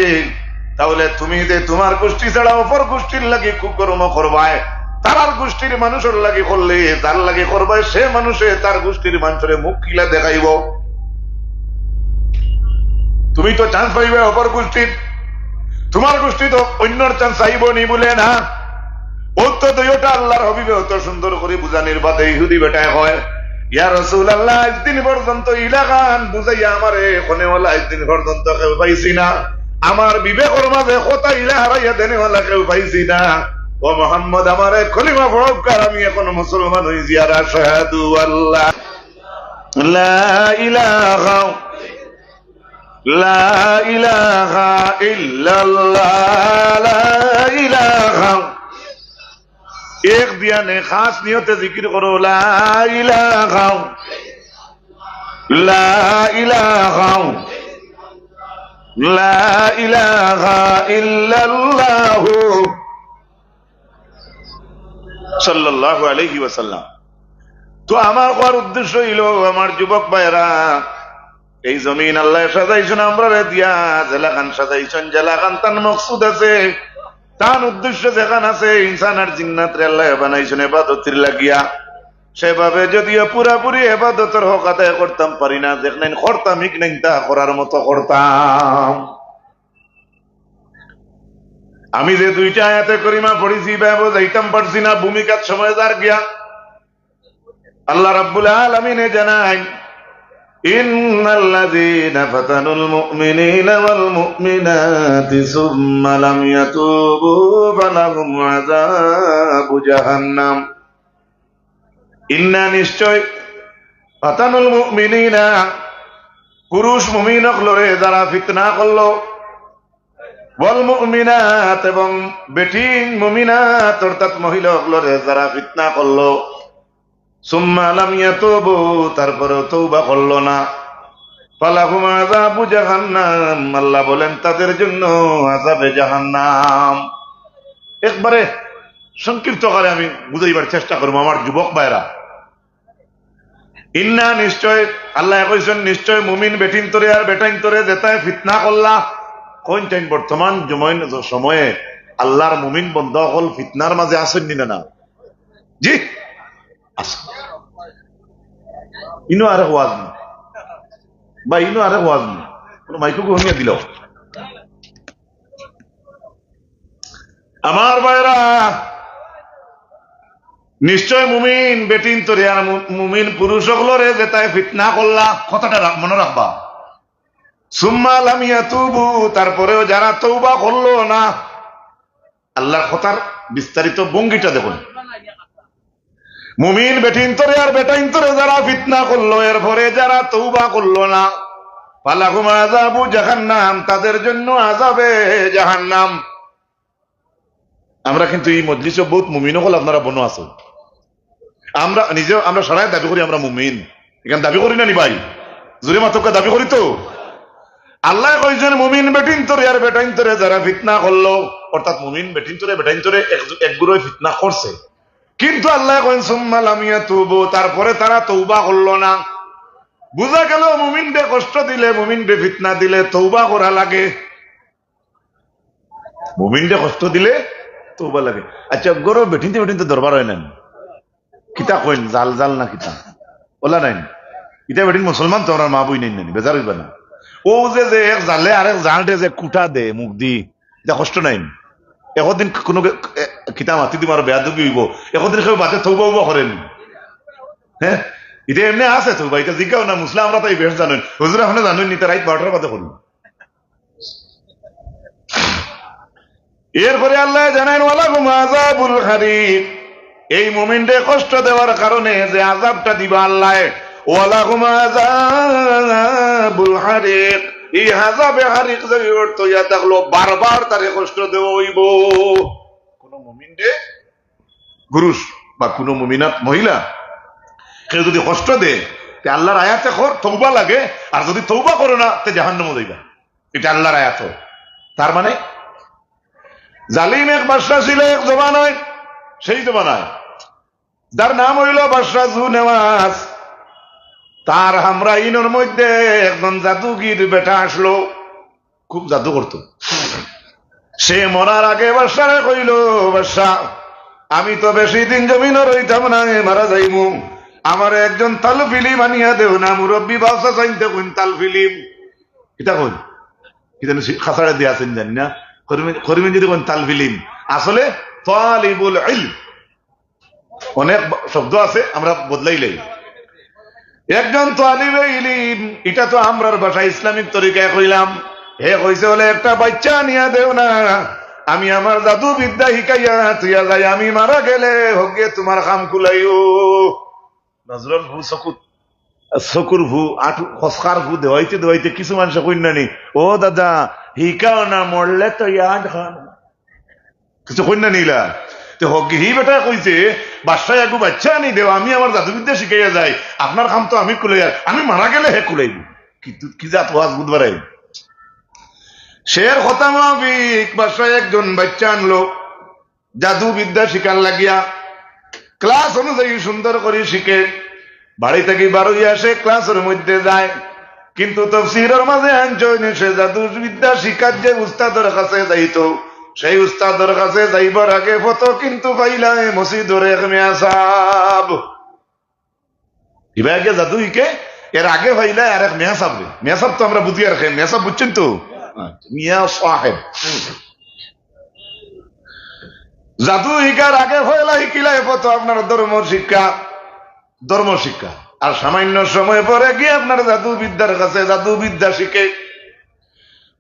তাহলে তুমি যে তোমার গোষ্ঠী ছাড়া অপর গোষ্ঠীর লাগে কুকর্ম করবায়, তার গোষ্ঠীর মানুষের লাগে করলে যার লাগে করবায় সে মানুষে তার গোষ্ঠীর মানুষের মুখ কিলা দেখাইব। তুমি তো চান্স পাইবে অপর গোষ্ঠীর, তোমার গোষ্ঠী তো অন্যর চান্স চাইব নি বলে না। ও তো দুইটা আল্লাহর হবিবে অত সুন্দর করে বুঝানির বাদে ইহুদি বেটায় হয়, ইয়া রাসূলুল্লাহ একদিন পর্যন্ত ইলাকান বুঝাইয়া আমারে কোনে ওলা একদিন পর্যন্ত কেউ পাইছি না, আমার বিবেকের মাঝে কথা ইলা হারাইয়া দেনে ওলা কেউ পাইছি না। ও মুহাম্মদ আমারে কলিমা পড়ার আমি এখন মুসলমান হইছি, আর আশহাদু আল্লাহ লা ইলাহা লা ইলাহা ইল্লাল্লাহ লা ইলাহা এক দিয়ানে খাস নিয়তে জিকির করো লা ইলাহা লা ইলাহা লা ইলাহা ইল্লাল্লাহু সাল্লাল্লাহু আলাইহি ওয়াসাল্লাম। তো আমার কোয়ার উদ্দেশ্য হইল, আমার যুবক ভাইরা, এই জমিন আল্লাহ সাজাইছেন আমরা রে দিয়া, জেলাখান সাজাইছেন, জেলাখান তার মকসুদ আছে, তার উদ্দেশ্য যেখান আছে, ইনসান আর জিন্নাত রে আল্লাহ বানাইছেন ইবাদতের লাগিয়া। সেভাবে যদিও পুরাপুরি ইবাদতের হক আদায় করতাম পারি না, দেখলেন করতাম ইক নাই তা করার মতো করতাম। আমি যে দুইটা আয়াতে করিমা পড়িছি ব্যবহার যাইতাম পারছি না, ভূমিকার সময় যার গিয়া আল্লাহ রাব্বুল আলামিনে জানাই, ইন্নাল্লাযীনা ফাতানুল মুমিনিনা ওয়াল মুমিনাতি সুম্মা লাম ইয়াতুবু ফালাহুম আযাবু জাহান্নাম। ইন্না নিশ্চয় ফাতানুল মুমিনিনা পুরুষ মুমিনক লরে যারা ফিতনা করলো, ওয়াল মুমিনাত এবং বেটিং মুমিনাত অর্থাৎ মহিলা লরে যারা ফিতনা করলো, সুম্মা লাম ইয়াতুবু তারপরে তওবা করলো না, ফালাহুম আযাবু জাহান্নাম, আল্লাহ বলেন তাদের জন্য আযাবে জাহান্নাম। একবারে সংক্ষিপ্ত করে আমি বুঝাইবার চেষ্টা করব আমার যুবক ভাইরা। ইন্না নিশ্চয় আল্লাহ কইছেন, নিশ্চয় মুমিন বেটিন তোরে আর বেটাইন তোরে যেটায় ফিতনা করলা, কোন টাইম বর্তমান সময়ে আল্লাহর মুমিন বন্ধ হল ফিতনার মাঝে আসেন না? জি ইনো আরেক ওয়াজ নেই বা ইনো আরেক ওয়াজ নেই, মাইকো ঘুমিয়ে দিল। আমার ভাইরা, নিশ্চয় মুমিন বেটিন তোরে আর মুমিন পুরুষ হলরে যেটায় ফিতনা করলা, কথাটা মনে রাখবা। সুম্মা লাম ইয়াতুবু তারপরেও যারা তওবা করলো না, আল্লাহর কথার বিস্তারিত ভঙ্গিটা দেখুন। মুমিন বেটিন তোরে আর বেটাইন তোরে যারা ফিতনা করলো, এরপরে যারা তওবা করলো না, ফালাহুম আযাবু জাহান্নাম, তাদের জন্য আযাবে জাহান্নাম। আমরা কিন্তু এই মজলিসে বহুত মুমিন হল আপনারা বনো আছো, আমরা নিজেও আমরা সবাই দাবি করি আমরা মুমিন, এখানে দাবি করি না নি ভাই? জোরে মাতকা দাবি করি তো। আল্লাহ কইছেন মুমিন বেটিন তোরে আর বেটাইন তোরে যারা ফিতনা করলো, অর্থাৎ মুমিন বেটিন তোরে বেটাইন তোরে একগুলোই ফিতনা করছে, কিন্তু আল্লাহ কইন সুম্মা লাম ইয়াতুবু তারপরে তারা তওবা করলো না। বুঝা গেল মুমিনকে কষ্ট দিলে, মুমিনকে ফিতনা দিলে তওবা করা লাগে, মুমিনকে কষ্ট দিলে তওবা লাগে। আচ্ছা গরো বেটিনতে বেটিনতে দরবার হয় না কিতা কইন জাল জাল না কিতা ওলা নাই, ইটা বেটিন মুসলমান তো আমরা মা বই নাই নানি বেজার হইবা না। ও যে যে এক জালে আরেক জালটে যে কুটা দে মুখ দি, এটা কষ্ট নাই। একদিন কোনো কিতা মাতি দিব আর বেয়াদবি হইব, একদিন কেউ বাতে তওবা উবা করেন। হ্যাঁ এটা এমনি আছে তো ভাই, এটা জিজ্ঞাও না মুসলিম আমরা তাই বেশ জানেন, হুজুর আপনি জানেন নি রাত 12টার বাদে করুন। এরপরে আল্লাহ জানেন ওয়ালাহুম আযাবুল হারিক, এই মুমিনদের কষ্ট দেওয়ার কারণে যে আযাবটা দিবা আল্লাহ, ওয়ালাহুম আযাবুল হারিক, এই আযাবে হারিক যদি অর্থ ইয়া থাকলো বারবার তারে কষ্ট দেওয়া হইব। কোন মুমিনরে পুরুষ বা কোন মুমিনাত মহিলা কেউ যদি কষ্ট দেয়, আল্লাহর আয়াতে তওবা লাগে, আর যদি তওবা করো না তে জাহান্নামে যাইবা, এটা আল্লাহর আয়াত। তার মানে জালিম এক বাদশা ছিল এক জমানায়, সেই জমানায় যার নাম হইল বাদশা জু নেওয়াজ। তার হামরা ইনোর মধ্যে একজন জাদুগির বেটা আসলো, খুব জাদু করতো। সে মরার আগে বাদশারে কইল, বাদশা আমি তো বেশি দিন জমিন রইতাম না, মারা যাইমু, আমার একজন তাল ফিলিম আনিয়া দেও না। মুরব্বী বাদশা চাইতে কইন তাল ফিলিম কিতা কইন, কি জানি খাসাড়ে দিয়ে আছেন জানি না, করিমেন যদি কইন তাল ফিলিম, আসলে তালিবুল ইলম। অনেক শব্দ আছে আমরা বদলাইলেই। একজন তালিবে ইলিম, এটা তো আমরার ভাষা ইসলামিক তরিকায় কইলাম। হে কইছে বলে একটা বাচ্চা আনিয়া দেও না, আমি আমার জাদু বিদ্যা শিকাইয়া তুইয়া যাই, আমি মারা গেলে হগে তোমার খাম কুলাইও। নজরুল ভু চকুর ভু আঠু খসকার ভু দেওয়াইতে দেওয়াইতে কিছু মানুষ কইনানি, ও দাদা হিকাও না, মরলে তো ইয়াদ খান কিছু কইনা নিলা। তো হকি হি বেটা কইছে বাদশাহ একটু বাচ্চা আনি দেও, আমি আমার জাদুবিদ্যা শিখাইয়া যাই, আপনার খাম তো আমি কুলাই, আমি মারা গেলে হে কুলাইব। কি জাত ওয়াজ বুধবার শের কথা মাফিক বাদশাহ একজন বাচ্চা আনলো জাদু বিদ্যা শিকার লাগিয়া। ক্লাস অনুযায়ী সুন্দর করে শিখে বাড়ি থেকে বারোই আসে, ক্লাসের মধ্যে যায়, কিন্তু তাফসীরের মাঝে আনছইনি সে জাদু বিদ্যা শিকার যে উস্তাদের কাছে যাইতো, সেই উস্তাদের কাছে যাইবার আগে ফটো কিন্তু পাইলাই মসজিদের এক মিয়া সাহেব। ইবাকে জাদু শিখে এর আগে পাইলাই আর এক মিয়া সাহেব। মিয়া সাহেব তো আমরা বুঝি আর খাই, মিয়া সাহেব বুঝছেন তো, মিয়া সাহেব। জাদু শিকার আগে হইলা শিকিলাই ফটো আপনার ধর্ম শিক্ষা, আর সামান্য সময় পরে গিয়ে আপনার জাদু বিদ্যার কাছে জাদু বিদ্যা শিখে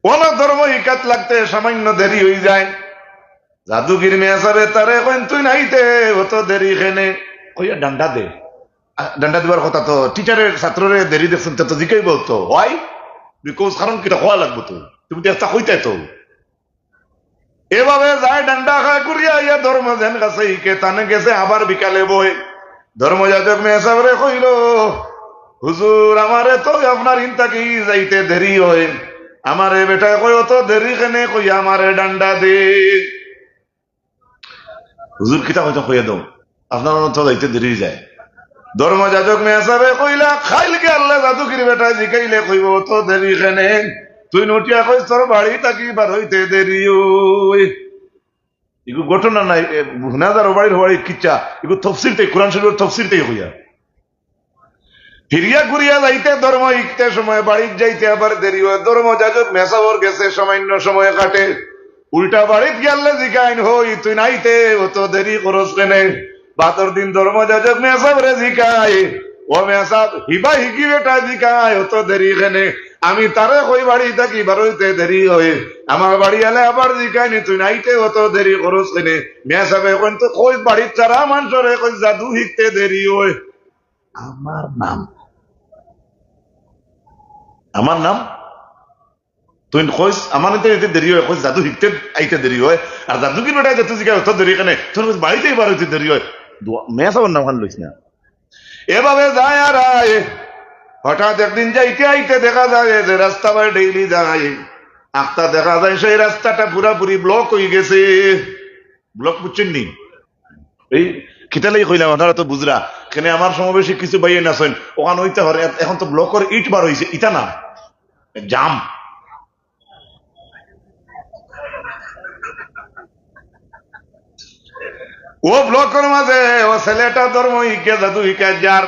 কোন ধর্ম শিকাত লাগতে সামান্য দেরি হয়ে যায়। জাদুগির মেয়ে সাহেব তারে কইন তুই নাইতে অত দেরি খেনে কইয়া ডান্ডা দে। ডান্ডা দিবার কথা তো টিচারের ছাত্ররে দেরি দেখছেন তো জিকাইব তো হয়, বিকজ কারণ কিটা হওয়া লাগবো তো, তুমি তো একটা হইতে তো। এভাবে যায় ডান্ডা খায় করিয়া ইয়া ধর্ম যেন কাছে শিখে তানে গেছে। আবার বিকালে বই ধর্মযাজক মেয়ে সাহেবরে কইল, হুজুর আমারে তো আপনার ইনতাকি যাইতে দেরি হয়, আমারে বেটা কই অত দেরি কেনে, কই আমারে ডান্ডা দে। হুজুর কিতা কইতা কইয়া দাও, আপনার তো যাইতে দেরি যায়। ধর্মযাজক মেয়ে সাহেবে কইলা, খাইলকে আল্লাহ জাদুগির বেটা জিকাইলে কইব অত দেরি কেনে, তুই নটিয়া কই তোর বাড়ি থাকি বার হইতে দেরি ওই। এগু ঘটনা নাই, হুনাজার বাড়ির বাড়ি কিচ্ছা, এগু তফসিরতে কোরআন শরীফের তফসিরতে হইয়া ফিরিয়া ঘুরিয়া যাইতে ধর্ম শিখতে সময় বাড়ি যাইতে আবার দেরি হয়। ধর্মযাজক মেসাবর গেছে, সামান্য সময় কাটে, উল্টা বাড়িত গেলে জিকাইন হই তুই নাইতে অত দেরি করস কেনে। বাতর দিন ধর্মযাজক মেসাবরে জিকায়, ও মেসাব হিবা হিকি বেটা জিকায় অত দেরি কেনে, আমি তারে কই বাড়ি থাকি বার হইতে দেরি হয়, আমার বাড়ি এলে আবার জিকাইনি তুই নাইতে অত দেরি করস কেনে। মেয়া সাহেব এখন তো কই বাড়ির চারা মানুষরে কই জাদু শিখতে দেরি হয়। আমার নাম তুই কইস আমার এতে দেরি হয়, কইস জাদু শিখতে আইতে দেরি হয়, আর জাদু কি বেটা যেতে জিকায় অত দেরি কেনে, তোর বাড়িতেই বার হইতে দেরি হয়। মেয়া সাহেবের নাম খান লইস না। এভাবে যায় আর হঠাৎ একদিন যাইতে আইতে দেখা যায় যে রাস্তা বাই ডেইলি যায়, আখতা দেখা যায় সেই রাস্তাটা পুরাপুরি ব্লক হয়ে গেছে। ব্লক বুঝছেন নি? এই খিতালাই কইলাম আপনারা তো বুঝরা, কেন আমার সমাবেশে কিছু বাইয়ে নাছেন ওখানে হইতে পারে, এখন তো ব্লকের ইট বার হয়েছে, ইটা না জাম। ও ব্লকের মাঝে ও ছেলেটা ধর্ম শিখে জাদু শিখা যার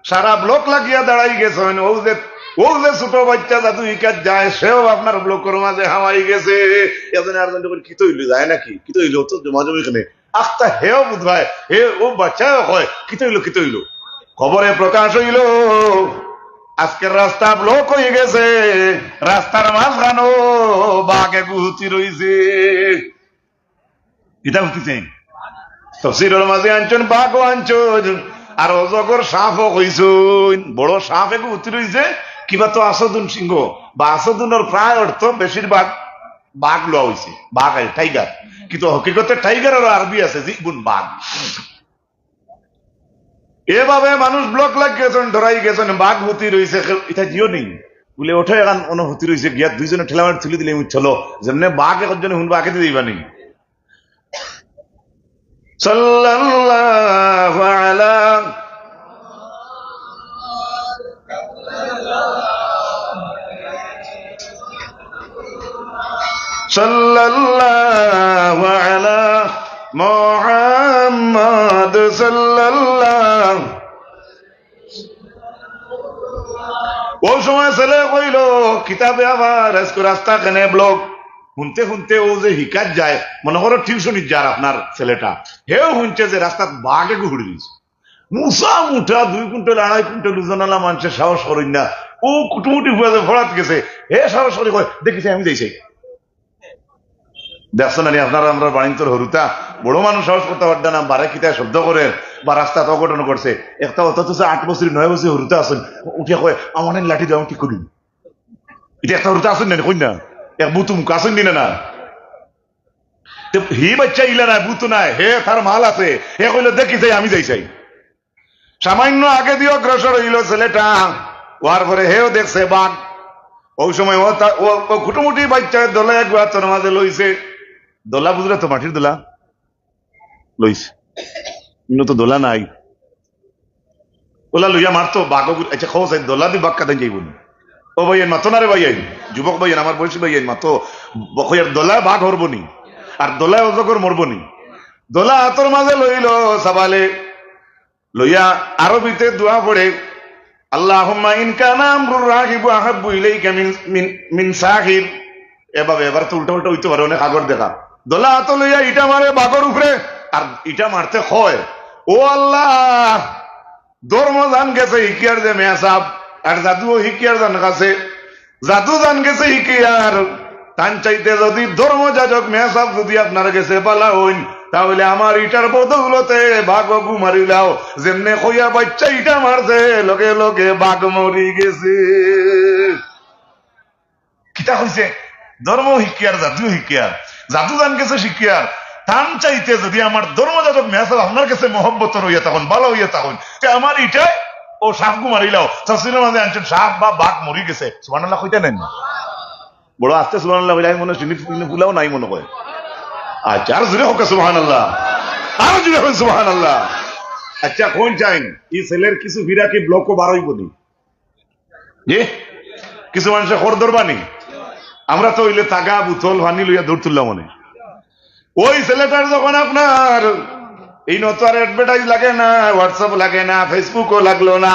সারা ব্লক লাগিয়া দাঁড়াই গেছেন। ও যে ছোট বাচ্চা জাদু শিকার যায় সেও আপনার ব্লকের মাঝে হাওয়াই গেছে। এজন আরেকজন যখন কিতো হইলো যায় নাকি, কিতো হইলো তো জমা জমি এখানে আখতা হেও বুঝবায়, হে ও বাচ্চাও হয় কিতো হইলো। খবরে প্রকাশ হইল আজকের রাস্তা ব্লক হয়ে গেছে, রাস্তার মাঝখানো বাঘে গুহতি রইছে। এটা হইতেছে তফসিরের মাঝে আনছেন বাঘও আনছেন, আর অজগর সাপও কইছেন। বড় সাপ এগু উঠি রইছে, কিবা তো আসাদুন সিংহ বা আসাদুনের প্রায় অর্থ বেশিরভাগ বাঘ লওয়া হয়েছে, বাঘ আছে টাইগার, কিন্তু হকিকতে টাইগারের আরবি আছে জিবুন বাঘ। এভাবে মানুষ ব্লক লাগিয়েছেন, ধরাই গেছেন, বাঘ হতি রয়েছে, এটা জিও নেই বলে ওঠে এখন অনুভূতি রয়েছে গিয়া দুইজনে ঠেলা মারি তুলে দিলে চলো, যেমনি বাঘ একজনে শুনবো আগে দিবা নেই, সাল্লাল্লাহু আলা সাল্লাল্লাহু আলা মুহাম্মদ সাল্লাল্লাহু। ওই সময় ছেলে কইল কিতাবে আবার আজকে রাস্তা কেনে ব্লক শুনতে শুনতে ও যে হিকাত যায়, মনে করো টিউশনিত যার আপনার ছেলেটা, হেও শুনছে যে রাস্তাত বাঘে ঘুরে দিয়েছে, মুসা মুঠা 2 কুইন্টাল 2.5 কুইন্টাল ওজনওয়ালা মানুষের সাহস করেন না, ও কুটুমুটি ভরাত গেছে, হে সাহস করে কয় দেখেছি আমি যাইছি। দেখছো না আপনারা আমরা বাণিজ্যর হরুতা বড় মানুষ সাহস করতে পারতেন না, বারে কিতা শব্দ করে বা রাস্তাত অঘটন করছে, একটা অথচ 8 বছর 9 বছর হরুতা আছেন, উঠিয়া কয় আমার লাঠি দেওয়া ঠিক করি, এটা একটা হরুতা আছেন না কই না, এক বুতুম কাছেন দিনে না, হি বাচ্চা ইলা নাই বুতু নাই, হে তার মাল আছে, হে কইল দেখি যাই আমি যাইছাই। সামান্য আগে দিয়ে অগ্রসর হইল ছেলেটা, ওয়ার পরে হেও দেখছে বাঘ। ওই সময় ও খুটুমুটি বাচ্চা দোলা এক বাচ্চার মাঝে লইছে, দোলা বুঝলে তো মাটির দোলা লইছে, কিন্তু তো দোলা নাই, ওলা লইয়া মারতো বাঘ। আচ্ছা খোঁজ দোলা দি বাঘ কাঁদে যাইব না, ও ভাইয়ের মাতো না রে ভাইয়াই, যুবক ভাইয়ের আমার বয়সী ভাইয়ের মাতো বখইয়ার দোলা বাঘ হরবনি আর দোলায় অজগর মরবনি। দোলা হাতর মাঝে লইল সাবালে লইয়া আরবিতে দোয়া পড়ে, আল্লাহুম্মা ইন কানা আমরুর রাগিবু আহাব্বু ইলাইকা মিন সাহির। এভাবে এবার তো উল্টা উল্টা হইতে পারে, অনেক আগর দেখা। দোলা হাত লইয়া ইটা মারে বাঘর উপরে, আর ইটা মারতে হয়, ও আল্লাহ ধর্ম জান গেছে হিকিয়ার যে মেয়াসাব, আর জাদুও হিকিয়ার জান গেছে, জাদু জান গেছে হিকিয়ার, তান চাইতে যদি ধর্ম যাজক মেয়াসাব যদি আপনার গেছে পালা হইন, তাহলে আমার ইটার বদৌলতে বাঘ মারিলাও, যেমনে কইয়া বাচ্চা ইটা মারছে লগে লগে বাঘ মরি গেছে। কিতা হইছে? ধর্ম হিকিয়ার জাদু হিকিয়ার, জাদু জান গেছে শিকিয়ার, তান চাইতে যদি আমার ধর্মযাজক মেয়াসাব আপনার কাছে মহব্বত হইয়া তখন ভালো হইয়া তখন আমার ইটাই ও সাপ গু মারিলাও, শাশুড়ির মাঝে আনছেন সাপ বা বাঘ মরি গেছে, সুবহানাল্লাহ কইতে নেন বড় আস্তে সুবহানাল্লাহ বলে আমি মনে ফুলাও নাই মনে হয়। আচ্ছা আর জুড়ে হোক সুবহানাল্লাহ, আরো জুড়ে হোক সুবহানাল্লাহ। আচ্ছা কোন চাইন এই ছেলের কিছু ভিড়া কি ব্লকও বারোই বলি যে কিছু মানুষের খর ধরবানি, আমরা তো হইলে তাগা বুতল ভানি লইয়া দৌড় তুললাম মনে। ওই ছেলেটার যখন আপনার এই নত আর অ্যাডভার্টাইজ লাগে না, হোয়াটসঅ্যাপ লাগে না, ফেসবুকও লাগলো না,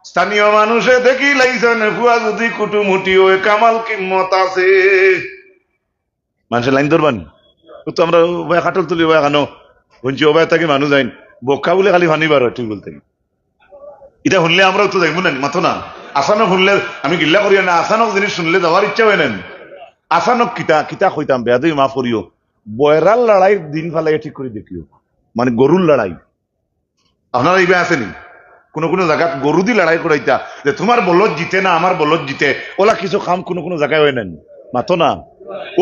স্থানীয় মানুষে দেখি লাইছেন ফুয়া যদি কুটুমুটি ওই কামাল কিম্মত আছে, মানুষের লাইন ধরবান তো আমরা খাটল তুলি কেন শুনছি ওবাই থাকি মানুষ যাইন বোকা বলে খালি ভানিবার ঠিক বলতে, এটা শুনলে আমরাও তো যাইব না মাথো না। আসানক শুনলে আমি গিল্লা করিয়া না, আসানক জিনিস শুনলে যাওয়ার ইচ্ছা হয় নেন। আসানক কিতা কিতা কইতাম বেয়াদই মাফ করিও, বয়রাল লড়াই দিন ফালাই ঠিক করে দেখিও, মানে গরুর লড়াই আপনারা এইবার আসেনি কোনো কোনো জায়গাত গরু দি লড়াই করাইতা যে তোমার বলদ জিতে না আমার বলদ জিতে, ওলা কিছু কাম কোনো কোনো জায়গায় হয় নেন মাথো না।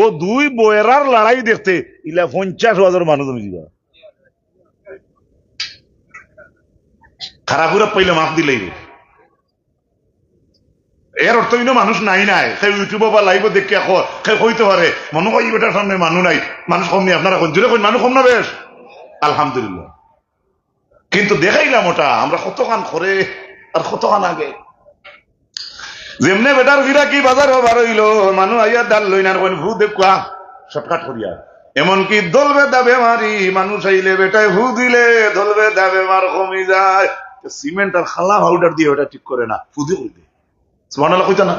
ও 2 বয়রার লড়াই দেখতে ইলা 50,000 মানুষ জমি দিবা, খারাপ পাইলে মাফ দিলেই এর অর্থ কিন্তু মানুষ নাই নাই, সেই ইউটিউব বা লাইভ দেখে হইতে পারে মনে হয় বেটার সামনে মানুষ নাই, মানুষ কম নেই, আপনারা জুড়ে কই মানুষ কম না বেশ আলহামদুলিল্লাহ, কিন্তু দেখাইলাম ওটা আমরা কতখান করে আর কতখান আগে। যেমনে বেটার ফিরা কি বাজার বার হইল মানুষ আইয়া ডাল লই না ভু দেখুয়া শর্টকাট করিয়া, এমনকি দলবে দাবে মারি মানুষ আইলে বেটায় ভু দিলে দলবে দাবে মার কমি যায়, সিমেন্ট আর খালা পাউডার দিয়ে ওটা ঠিক করে না, ফুদি করে দেয়। সুবহানাল্লাহ কইতা না,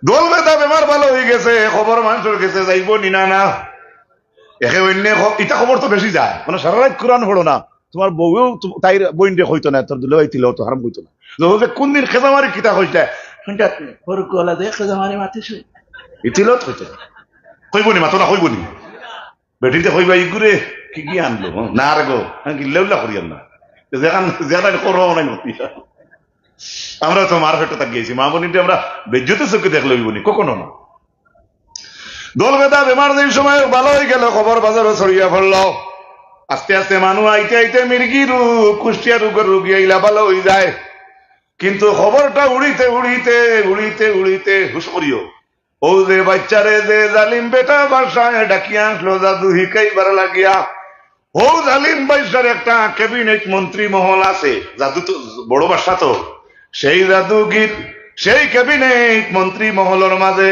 দলবে দাবে মার ভালো হয়ে গেছে, খবর মানুষের গেছে যাইব নিনা না, একে অন্য এটা খবর তো বেশি যায়, মানে সারা রাত কোরআন পড়ো না, তোমার বউও তাই বইন রে হইতো না, তোর দুলে হইছিল তো হারাম হইতো না, কোন দিন খেজামারি কিতা হইতে শুনতে ফরকলা দে খেজামারি মাতিছ ইতিল হইতো কইবনি মাতো না কইবনি বেটিতে কইবা ইগুরে কি কি আনলো না রে গো গিল্লাউল্লা করিয়ান না যেখান যেখানে করো নাই নতি, আমরা তো মার ফেটে গিয়েছি মা বোনিতে আমরা বেজ্জতে চোখে দেখলে হইবনি কখনো না। দল বেদা বেমার যে সময় ভালো হয়ে গেল খবর বাজারও ছড়িয়া পড়ল, আস্তে আস্তে মানুষ আইতে আইতে মির্গি রোগ কুষ্টিয়া রোগের রোগী আইলা ভালো হয়ে যায়, কিন্তু খবরটা উড়িতে উড়িতে উড়িতে উড়িতে হুশ করিও ও যে বাচ্চারে যে জালিম বেটা বাসায় ডাকিয়া আসলো জাদু হিকাইবার লাগিয়া, ও জালিম বাইসার একটা ক্যাবিনেট মন্ত্রী মহল আছে, জাদু তো বড় বাসা তো, সেই জাদুগির সেই ক্যাবিনেট মন্ত্রী মহলের মাঝে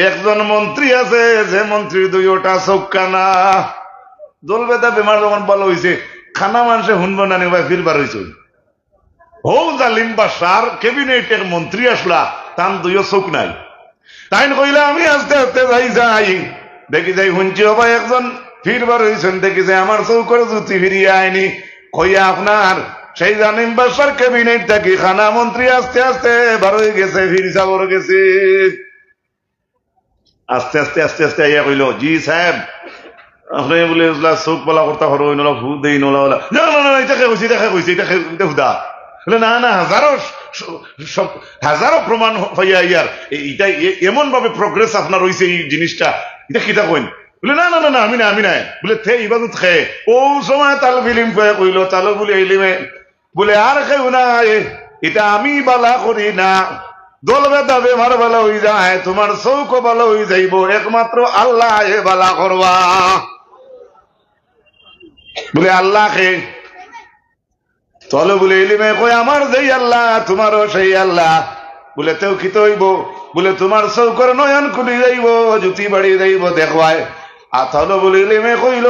একজন মন্ত্রী আছে, যে মন্ত্রীর দুইটা চোখখানা। জলবেদা বেমার যখন ভালো হয়েছে, খানা মানুষে শুনবো না ভাই ফিরবার হয়েছে। ও জালিম বাসার ক্যাবিনেটের মন্ত্রী আসলা, তার দুইও চোখ নাই। তাই কইলে আমি আস্তে আস্তে যাই দেখি যাই শুনছি ভাই একজন ফিরবার হয়েছেন, দেখি যে আমার চৌকর জুতি ফিরিয়ে আইনি। কইয়া আপনার সেই জালিম বাসার ক্যাবিনেট থাকি খানা মন্ত্রী আস্তে আস্তে বার হয়ে গেছে, ফির সাগর গেছে। আস্তে আস্তে আস্তে আস্তে আইয়া কইল, জি সাহেব আপনি বলে চোখ বলা করতে হরো নলা ভূ দেই নলা বলা, না না না এটাকে কইছি এটাকে কইছি এটাকে হুদা। না না হাজারো প্রমাণ হইয়া ইয়ার এইটা এমন ভাবে প্রোগ্রেস আপনার হয়েছে এই জিনিসটা, এটা কিতা কইন? বলে না না না আমি নাই বলে থে ইবাদত খেয়ে ও সময় তাল ফিলিম কইল তালো বলে এলিমে বলে আর কেউ না, এটা আমি বালা করি না, দল বেদা বেমার ভালো হয়ে যায়, তোমার চৌক ভালো হয়ে যাইব, একমাত্র আল্লাহ এ বালা করবা। বলে আল্লাহ খে চলো বলে এলিমে কই আমার যেই আল্লাহ তোমারও সেই আল্লাহ। বলে তেও কি হইব? বলে তোমার চৌকর নয়ন খুলি যাইব, জুতি বাড়ি যাইব দেখবায়। আর তাহলে বলে এলিমে কইল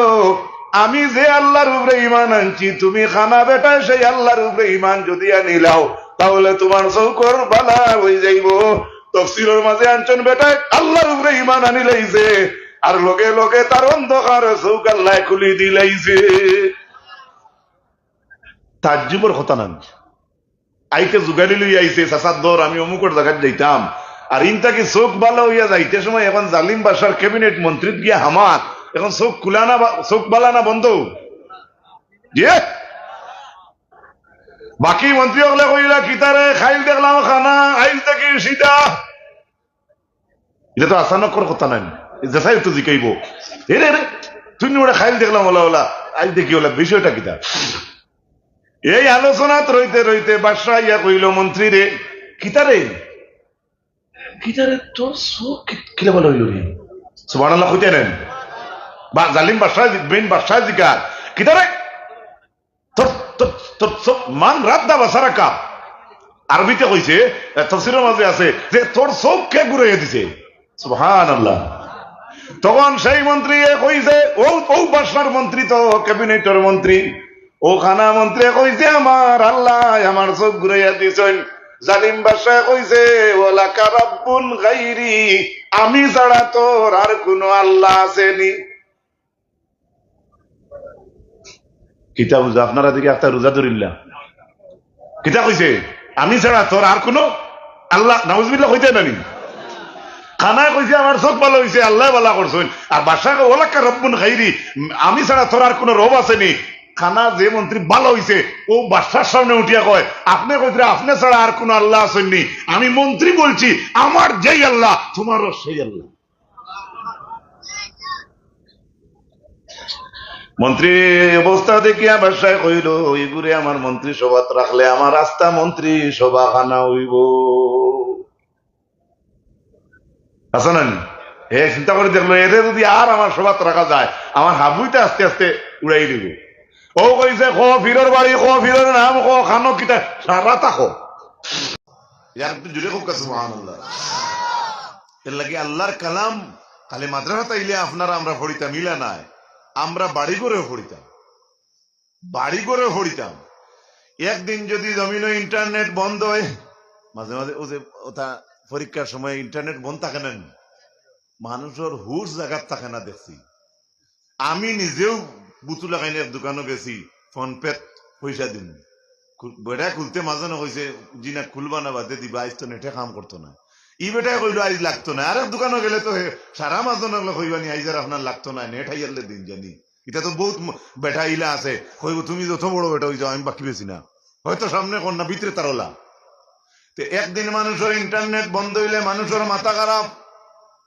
আমি যে আল্লাহর উপরে ইমান আনছি, তুমি খানা বেটায় সেই আল্লাহর উপরে ইমান যদি আনিলাও তাহলে তোমার চৌকর বালা হয়ে যাইব। তফসিলের মাঝে আনছেন বেটায় আল্লাহর উপরে ইমান আনিলাইছে, আর লগে লগে তার অন্ধকার চৌক আল্লাহ খুলি দিলাইছে। তাজ্জুবের কথা না, আইতে জুগাড়ি লই আইছে চাচার দর আমি অমুকের জায়গায় যাইতাম, আর ইনটাকে চোখ ভালো হইয়া যাইতে সময় এখন জালিম বাসার ক্যাবিনেট মন্ত্রী গিয়া হামার এখন চোখ খুলা না, চোখ বালা না বন্ধ। বাকি মন্ত্রী হলে কইলা কিতারে খাইল দেখলাম খানা আইল থেকে সীতা, এটা তো আচানকর কথা নাই, যেসাই তো জিকাইব রে রে তুই ওরা খাইল দেখলাম ওলা ওলা আইল দেখি ওলা বিষয়টা কিতা। এই আলোচনাত রইতে রইতে বাদশাহ ইয়া কইল মন্ত্রী রে কিতারে তোর চোখ কিলা বলা হইল রে? সুবহানাল্লাহ কইতে নেন বা জালিম বাদশাহ বেন বাদশাহ জিকার কিতারে তোর তোর তোর চোখ মান রাত দা বাসারাকা। আরবিতে কইছে, তাফসীরের মাঝে আছে যে তোর চোখ কে ঘুরাইয়া দিছে। সুবহানাল্লাহ। তখন সেই মন্ত্রী কইছে, ও বাদশার মন্ত্রী তো ক্যাবিনেটের মন্ত্রী, ও খানা মন্ত্রী কইছে আমার আল্লাহ আমার চোখ ঘুরাইয়া দিছেন। জালিম বাদশাহ কইছে ওয়ালাকা রাব্বুন গায়রি, আমি ছাড়া তোর আর কোন আল্লাহ আসেনি। কিতা বুঝা আপনারা দিকে একটা রোজা ধরিল্লা কিতা কইছে আমি ছাড়া তোর আর কোন আল্লাহ নাউজুবিল্লাহ কইতে নানি। খানা কইছে আমার চোখ ভালো হয়েছে আল্লাহ ভালো করছেন, আর বাদশাহ ওয়ালাকা রাব্বুন গায়রি আমি ছাড়া তোর আর কোন রব আসেনি। খানা যে মন্ত্রী ভালো হয়েছে ও বাদশার সামনে উঠিয়া কয় আপনি কইতে আপনি ছাড়া আর কোন আল্লাহ আসেননি, আমি মন্ত্রী বলছি আমার যেই আল্লাহ তোমারও সেই আল্লাহ। মন্ত্রী অবস্থা দেখিয়া বাদশাহ কইল ওইগুরে আমার মন্ত্রী সভাত রাখলে আমার রাস্তা মন্ত্রী সভা খানা হইব। আচ্ছা না চিন্তা করে দেখলো এদের যদি আর আমার সভাত রাখা যায় আমার হাবুইতে আস্তে আস্তে উড়াই দিব। ও কইছে খ ফিরর বাড়ি খ ফিরর নাম খ খানো কিতা সারা তাকো একটু জুড়ে খুব কাছে সুবহানাল্লাহ। এর লাগে আল্লাহর কালাম খালি মাদ্রাসা তাইলে আপনারা আমরা পড়িতাম মিলা নাই, আমরা বাড়ি করে পড়িতাম। একদিন যদি জমিনে ইন্টারনেট বন্ধ হয়, মাঝে মাঝে ও যে ওটা পরীক্ষার সময় ইন্টারনেট বন্ধ থাকে না, মানুষের হুশ জায়গার থাকে না দেখছি। আমি নিজেও বুতু লাগাইনে এক দোকানে গেছি, ফোন পে পয়সা দিন বেটা খুলতে মাঝে না কইছে জি না খুলবা না বাদে দিবা, আজ তো নেটে কাম করতো না। ই বেটাই কইলো আজ লাগতো না, আর এক দোকানে গেলে তো সারা মাঝে না কইবানি আইজ আর আপনার লাগতো না, নেট হাইয়ারলে দিন জানি। এটা তো বহুত বেটা ইলা আছে কইব তুমি যত বড় বেটা হয়ে যাও আমি বাকি বেশি না, হয়তো সামনে কন্যা ভিতরে তারলা। তো একদিন মানুষের ইন্টারনেট বন্ধ হইলে মানুষের মাথা খারাপ,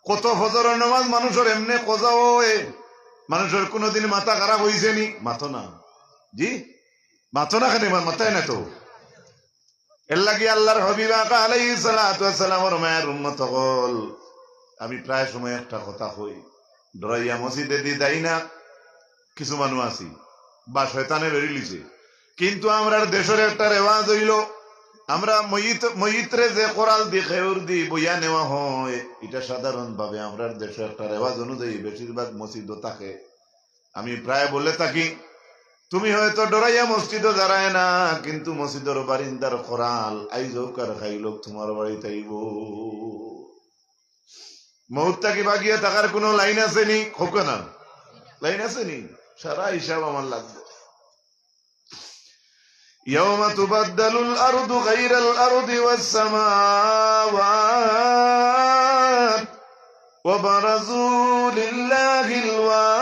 কত ফজরের নামাজ মানুষের এমনি কজা হয়ে মানুষের কোনদিন মাথা খারাপ হয়েছে নি? মাথো না জি মাথো না কেন মাথায় না তো। এর লাগি আল্লাহর হাবিব আলাইহিস সালাতু ওয়াস সালামের মায়ের উম্মত হল আমি প্রায় সময় একটা কথা কই, ডরাইয়া মসজিদে দি যাই না, কিছু মানুষ আছি বা শয়তানে বেরি লিছে। কিন্তু আমরা দেশের একটা রেওয়াজ হইল, আমরা ময়িত্রে যে কোরাল দি খেউর দি বইয়া নেওয়া হয়, এটা সাধারণ ভাবে আমরা দেশের একটা রেওয়াজ অনুযায়ী বেশিরভাগ মসজিদও থাকে। আমি প্রায় বলে থাকি, তুমি হয়তো ডরাইয়া মসজিদও দাঁড়ায় না, কিন্তু মসজিদের বারিন্দার কোরাল আইজকার খাইলোক তোমার বাড়িতে আইব। মৌত্তাকি বাগিয়ে থাকার কোন লাইন আছে নি? হোক না, লাইন আছে নি? সারা হিসাব আমার লাগবে। يوم تبدل الأرض غير الأرض والسماوات وبرزوا لله الواحد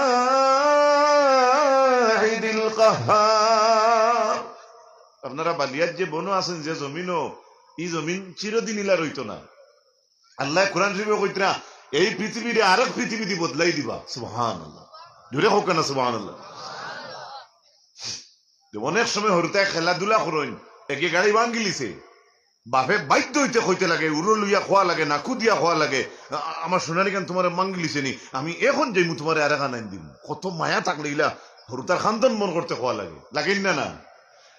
القهار। আপনারা বালিয়ার যে বনো আছেন, যে জমিনও, এই জমিন চিরদিন ইলা রইতো না। আল্লাহ কোরআন শরীফে কইতরা এই পৃথিবীরে আরেক পৃথিবী দি বদলাই দিবা। সুবহানাল্লাহ, জোরে হোক না সুবহানাল্লাহ। অনেক সময় হরুতে খেলাধুলা করেন, একে গাড়ি ভাঙ্গিলিছে, বাপে বাধ্য হইতে কইতে লাগে, উড়ো লইয়া খোয়া লাগে, নাকু দিয়া খোয়া লাগে, আমার সোনালি গান তোমার মাঙ্গিলিছে নি, আমি এখন যাইমু তোমার আর এখান আইন দিম। কত মায়া থাকলে ইলা হরুতার খান্তন মন করতে খোয়া লাগে, লাগেন না? না।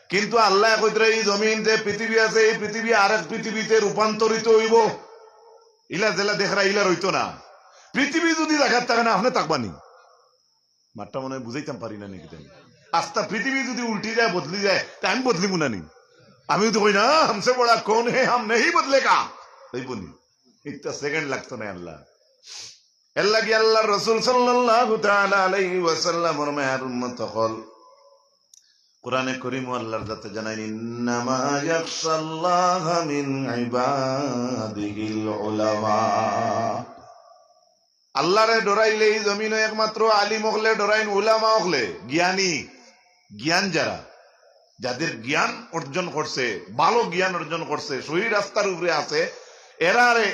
কিন্তু আল্লাহ কইতরা এই জমিন যে পৃথিবী আছে, এই পৃথিবী আরেক পৃথিবীতে রূপান্তরিত হইব। ইলা জেলা দেখরা ইলা রইতো না। পৃথিবী যদি দেখার থাকে না, আপনি থাকবানি। মাঠটা মনে হয় বুঝাইতাম পারি না নাকি? আস্তা পৃথিবী যদি উল্টি যায়, বদলি যায়, তা আমি বদলিব না নি? আমি তো কই না হামসে বড়া কোন হে, হাম নেই বদলে কা, এই বলি একটা সেকেন্ড লাগতো না। আল্লাহ আল্লাহ কি আল্লাহ রাসূল সাল্লাল্লাহু তাআলা আলাইহি ওয়াসাল্লামের মেহের উম্মত হল কোরআনে কারীম আল্লাহর জাতে জানাইন, ইন্নামা ইয়াখশাল্লাহা মিন ইবাদিহিল উলামা। আল্লাহরে ডরাইলে এই জমিনে একমাত্র আলিম হলে ডরাইন, উলামা হলে জ্ঞানী, জ্ঞান যারা, যাদের জ্ঞান অর্জন করছে, ভালো জ্ঞান অর্জন করছে, সহি রাস্তার উপরে আছে,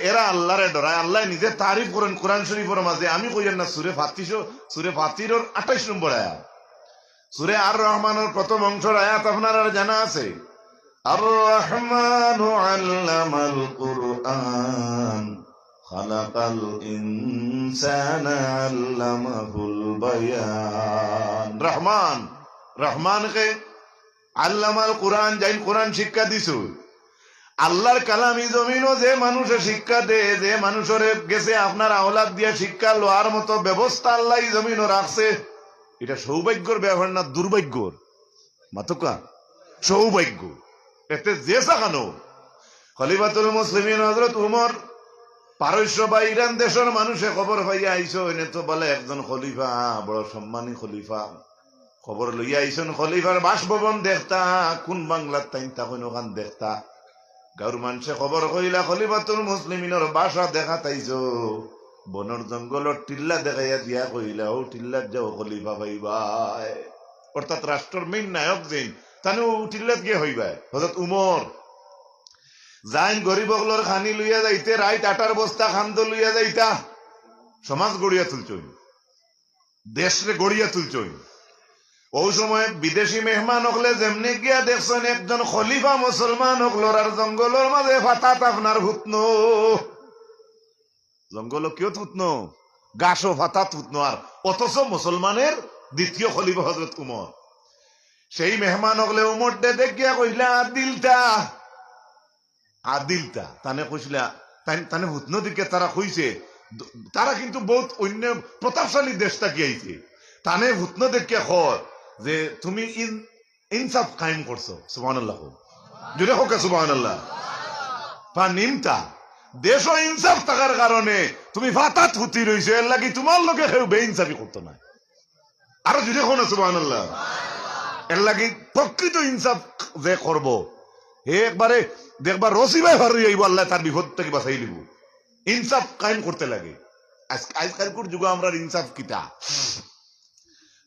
এরা আল্লাহরে ডরায়। আল্লাহ নিজে তারিফ করেন কোরআন শরীফের মাঝে। আমি কইয়েন না সূরা ফাতিরের 28 নম্বর আয়াত, সূরা আর রহমানের প্রথম অংশের আয়াত আপনারা জানা আছে, আর রহমানু আল্লামাল কুরআন খালাকাল ইনসানা আল্লামাহুল বায়ান। রহমান, রহমানকে আল্লামাল কুরআন, যাই কোরআন শিক্ষা দিছু। আল্লাহর কালামি জমিনও যে মানুষের শিক্ষা দে, যে মানুষের গেছে আপনার আওলাদ দিয়া শিক্ষা লোয়ার মতো ব্যবস্থা আল্লাহ জমিনও রাখছে। এটা সৌভাগ্যর ব্যাপার না দুর্ভাগ্যর? মাতকা সৌভাগ্য। এতে যে সাখানো খলিফাতুল মুসলিমিন হযরত উমর পারস্য বা ইরান দেশের মানুষে খবর পাইয়া আইসো, এনে তো বলে একজন খলিফা, বড় সম্মানী খলিফা, খবর লইয়া আইসন খলিফার বাসভবন দেখতা, কোন বাংলার তাই তখন ওখান দেখতা। গাঁর মানুষে খবর কইলা খলিফাতুল মুসলিমিনের বাসা দেখা তাইছো, বনর জঙ্গলের টিল্লা দেখাইয়া দিয়া কইলা, ও টিল্লার যাও খলিফা ভাইবাই, অর্থাৎ রাষ্ট্রের মেইন নায়ক যেন তানে ও টিল্লাত গিয়ে হইবাই। হযরত উমর যাইন গরিবগুলোর খানি লইয়া যাইতে, রাইত আটার বস্তা খান্দ লইয়া যাইতা, সমাজ গড়িয়া তুলছই, দেশরে গড়িয়া তুলছই। ওই সময় বিদেশি মেহমান হকলে যেমনি গিয়া দেখছেন একজন খলিফা মুসলমান হকলোর আর জঙ্গলের মাঝে ফাতাত আপনার হুতনো, জঙ্গল কেউ থুতনো, গাছও ফাতাত হুতনো, আর অথচ মুসলমানের দ্বিতীয় খলিফা হযরত উমর। সেই মেহমান হকলে উমর দে দেখিয়া কইলা, আদিলটা আদিলটা তানে কইছিলা, তানে হুতনো দিকে তারা কইছে, তারা কিন্তু বহুত অন্য প্রতাপশালী দেশ থাকি আইছে, তানে হুতনো দেখিয়া কয় যে তুমি ইনসাফ কায়েম করছো। সুবহানাল্লাহ, জোরে হোক সুবহানাল্লাহ। নিমতা দেশ ইনসাফ থাকার কারণে তুমি ফাতাত হুতি রইছো, এর লাগি তোমার লোকে কেউ বেইনসাফি করতো না। আরো জোরে হোক না সুবহানাল্লাহ। এর লাগি প্রকৃত ইনসাফ যে করব, একবারে দেখবার রসিবাই ভার হইব, আল্লাহ তার বিপদ থেকে বাঁচাই দিব। ইনসাফ কায়েম করতে লাগে। আজকালকার যুগে আমরা ইনসাফ কিতা।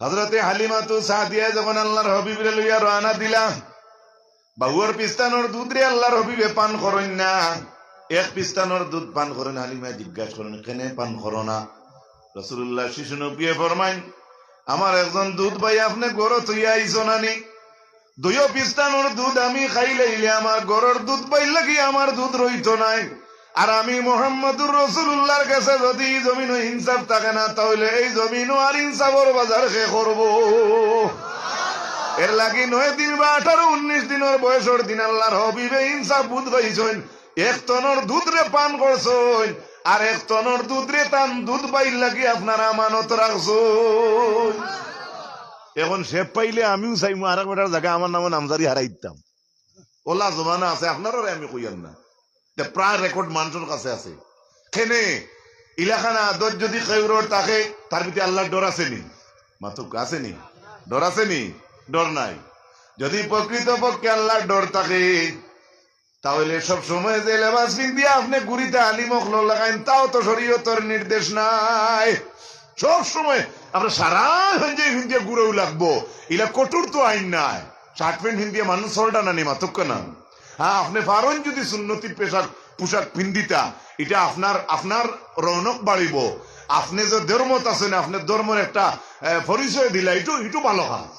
হযরতে হালিমাতু সাদিয়া যখন আল্লাহর হাবিবরে লইয়া রওনা দিলা, বাহুয়ার পিস্তানোর দুধ রে আল্লাহর হাবিবে পান করেন না, এক পিস্তানোর দুধ পান করেন। হালিমা জিজ্ঞাসা করেন, কেন পান করো না? রাসূলুল্লাহ শিশু নবিয়ে ফরমাইন, আমার একজন দুধ ভাই আপনি গরো থইয়া আইছো নানি, দুইও পিস্তানোর দুধ আমি খাইলে আমার গরুর দুধ পাইল লাগি আমার দুধ রইতো নাই। আর আমি মুহাম্মদুর রাসূলুল্লাহর কাছে যদি জমিন ইনসাফ থাকে না, তাহলে এই জমিনও আর ইনসাফের বাজার সে করবো। এর লাগি 9 দিন বা 18-19 দিনের বয়সের দিন আল্লাহর হবিবে ইনসাফ বুধ পাইছেন, এক টনের দুধ রে পান করছেন, আর এক টনের দুধ রে টান দুধ পাইল লাগি আপনার আমানত রাখছেন। এখন সে পাইলে আমিও চাইমু আর এক বেটার জায়গা আমার নামে নামজারি হারাই দিতাম। ওলা জমানা আছে, আপনারও আমি কইয়ান না, প্রায় রেকর্ড মানুষের কাছে আছে। খেনে ইলাখানা আদত যদি খেউরর তাকে তার ভিতরে আল্লাহর ডর আসেনি, মাতুক আসেনি, ডর আসেনি, ডর নাই। যদি প্রকৃত পক্ষে আল্লাহর ডর থাকে তাহলে সব সময় যে লেবাস পিন্দিয়া আপনি গুড়িতে আলিমক লাগাইন তাও তো শরীয়তের নির্দেশ নাই। সব সময় আমরা সারা হিন্দিয়া গুড়েও লাগবো, ইলা কঠোর তো আইন নাই। শার্ট প্যান্ট হিন্দিয়া মানুষ সলটা না নি মাতুক না। হ্যাঁ, আপনি পারেন যদি সুন্নতি পোশাক পিন্দিতা, এটা আপনার রৌনক বাড়িব। আপনি যে ধর্মত আছেন, আপনার ধর্মের একটা পরিচয় দিলা, একটু ভালো কাজ।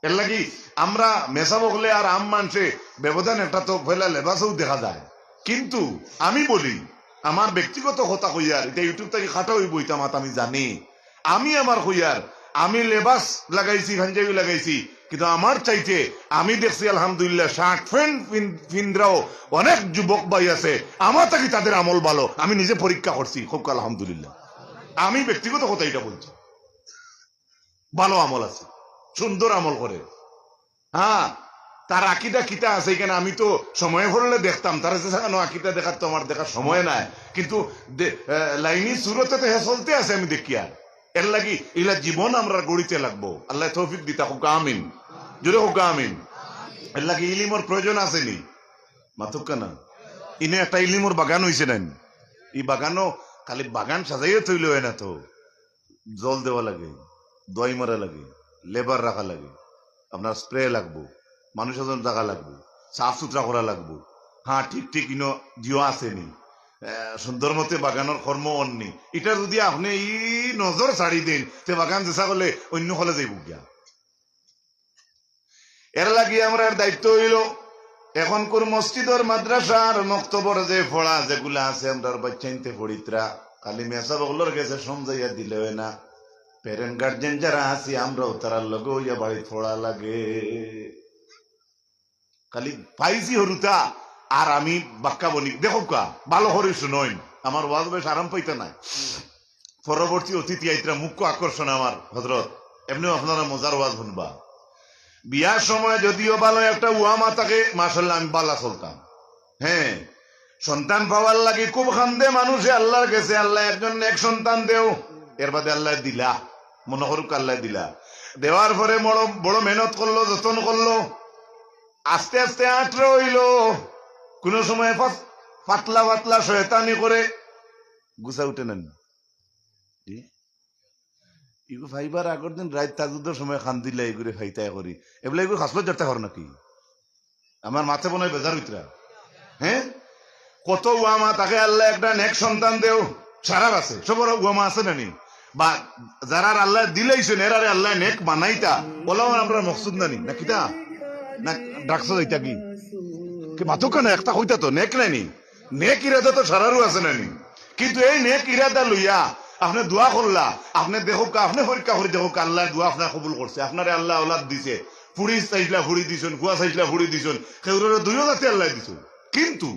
এর লাগি আমরা মেসা বগলে আর আম মানছে ব্যবধান একটা তো ফেলা লেবাসও দেখা যায়। কিন্তু আমি বলি আমার ব্যক্তিগত কথা কইয়ার, এটা ইউটিউব থেকে খাটা হইব এটা মাত আমি জানি। আমি আমার কইয়ার, আমি লেবাস লাগাইছি, পাঞ্জাবি লাগাইছি, কিন্তু আমার চাইতে আমি দেখছি আলহামদুলিল্লাহ শার্ট প্যান্ট পিন্দ্রাও অনেক যুবক ভাই আছে, আমার থাকি তাদের আমল ভালো। আমি নিজে পরীক্ষা করছি, খুব আলহামদুলিল্লাহ। আমি ব্যক্তিগত কথা এটা বলছি, ভালো আমল আছে, সুন্দর আমল করে। হ্যাঁ, তার আকিদা কিতা আছে এখানে আমি তো সময় পড়লে দেখতাম, তার আকিদা দেখার তো আমার দেখার সময় নাই, কিন্তু লাইনি সুরতে তো চলতে আছে আমি দেখি। আর এর লাগি এগুলা জীবন আমরা গড়িতে লাগবো। আল্লাহ তৌফিক দিতা হোক, আমিন, জোরে হোক আমিন। এর লাগি ইলিমর প্রয়োজন আসেনি মাতুক না। ইনে একটা ইলিমর বাগান হয়েছে না, এই বাগানও খালি বাগান সাজাইয়ে তৈল হয় না, তো জল দেওয়া লাগে, দই মারা লাগে, লেবার রাখা লাগে, আপনার স্প্রে লাগবো, মানুষের জন্য জায়গা লাগবো, সাফ সুতরা করা লাগবো। হ্যাঁ, ঠিক ইনো জিও আসেনি, সুন্দর মতে বাগানের কর্ম অন্যি। এটা যদি আপনি ই নজর ছাড়ি দেন, সে বাগান চেষ্টা করলে অন্য হলে যাইব গিয়া। এর লাগি আমরা দায়িত্ব হইল এখন কোন মসজিদর মাদ্রাসার মক্তবর যে পড়া যেগুলা আছে আমরা বাচ্চাইতে পড়িতরা খালি মেসা বগলোর গেছে সমঝাইয়া দিলে হয় না। প্যারেন্ট গার্জেন যারা আছি আমরাও তারার লগে হইয়া বাড়ি পড়া লাগে। খালি পাইছি হরুতা আর আমি বাক্কা বনি দেখো কা ভালো হরি শুনইন, আমার ওয়াজ বেশ আরাম পাইতে নাই। পরবর্তী অতিথি আইতরা মুখ্য আকর্ষণ আমার হজরত, এমনিও আপনারা মজার ওয়াজ শুনবা। বিয়ার সময় যদিও ভালো একটা উয়ামা থাকে, মাশাআল্লাহ আমি বালা চলতাম। হ্যাঁ, সন্তান পাওয়ার লাগে খুব খান্দে মানুষে আল্লাহর কাছে, আল্লাহ একজন এক সন্তান দেও। এর বাদে আল্লাহ দিলা, মনে করুক আল্লাহ দিলা। দেওয়ার পরে বড় মেহনত করলো, যতন করলো, আস্তে আস্তে আঁটরে হইল। কোন সময় পাতলা পাতলা শয়তানি করে গুছা উঠে নেন। এগুলো ফাইবার আগের দিন রাত তাজুদের সময় খান দিলে এগুলো ফাইতাই করি, এগুলো এগুলো হাসলো যাতে কর নাকি আমার মাথা বোনায় বেজার হইতরা। হ্যাঁ, কত উয়ামা তাকে আল্লাহ একটা নেক সন্তান দেও, সারা আছে সবর উয়ামা আছে নানি, বা যারা আল্লাহ দিলেইছেন এরারে আল্লাহ নেক বানাইতা বলাও আমরা মকসুদ নানি না কিতা না ডাকছ যাইতা কি মাথুক না একটা কইতা তো নেক নানি, নেক ইরাদা তো সারারও আছে নানি। কিন্তু এই নেক ইরাদা লইয়া আপনি দোয়া করলা, আপনি দেখো আপনি পরীক্ষা করে দেখো আল্লাহ দোয়া আপনার কবুল করছে, আপনারে আল্লাহ ওলাদ দিছে, ফুড়ি চাইছিলা ফুড়ি দিছেন, কুয়া চাইছিলা ফুড়ি দিছেন, সেগুলোর দুইও জাতি আল্লাহ দিছ। কিন্তু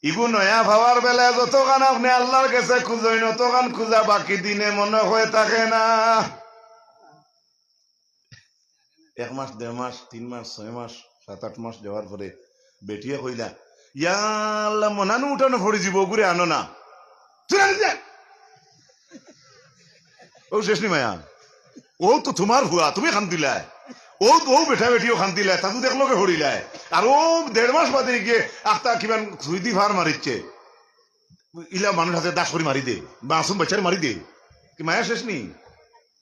ইগু নয়া ভাবার বেলায় যতক্ষণ আপনি আল্লাহর কাছে খুঁজেন ততক্ষণ খুঁজা বাকি দিনে মনে হয়ে থাকে না। 1 মাস 1.5 মাস 3 মাস 6 মাস 7-8 মাস যাওয়ার পরে বেটিয়ে কইলা ইয়া আল্লাহ মনানু উঠানো ফড়ি যাব ঘুরে আনো না, ও শেষ নি মায়া, ও তো তোমার ভুয়া, তুমি খান দিলাই, ও বেঠা বেটিও খান দিলাই, তাকে দেখলোকে হরিলাই, আর ও 1.5 মাস বাদে গিয়ে আখতা কিমান সুইদি ভার মারিচ্ছে, ইলা মানুষ হাতে দাস করে মারি দে, মাসুম বাচ্চারে মারি দে, কি মায়া শেষ নি?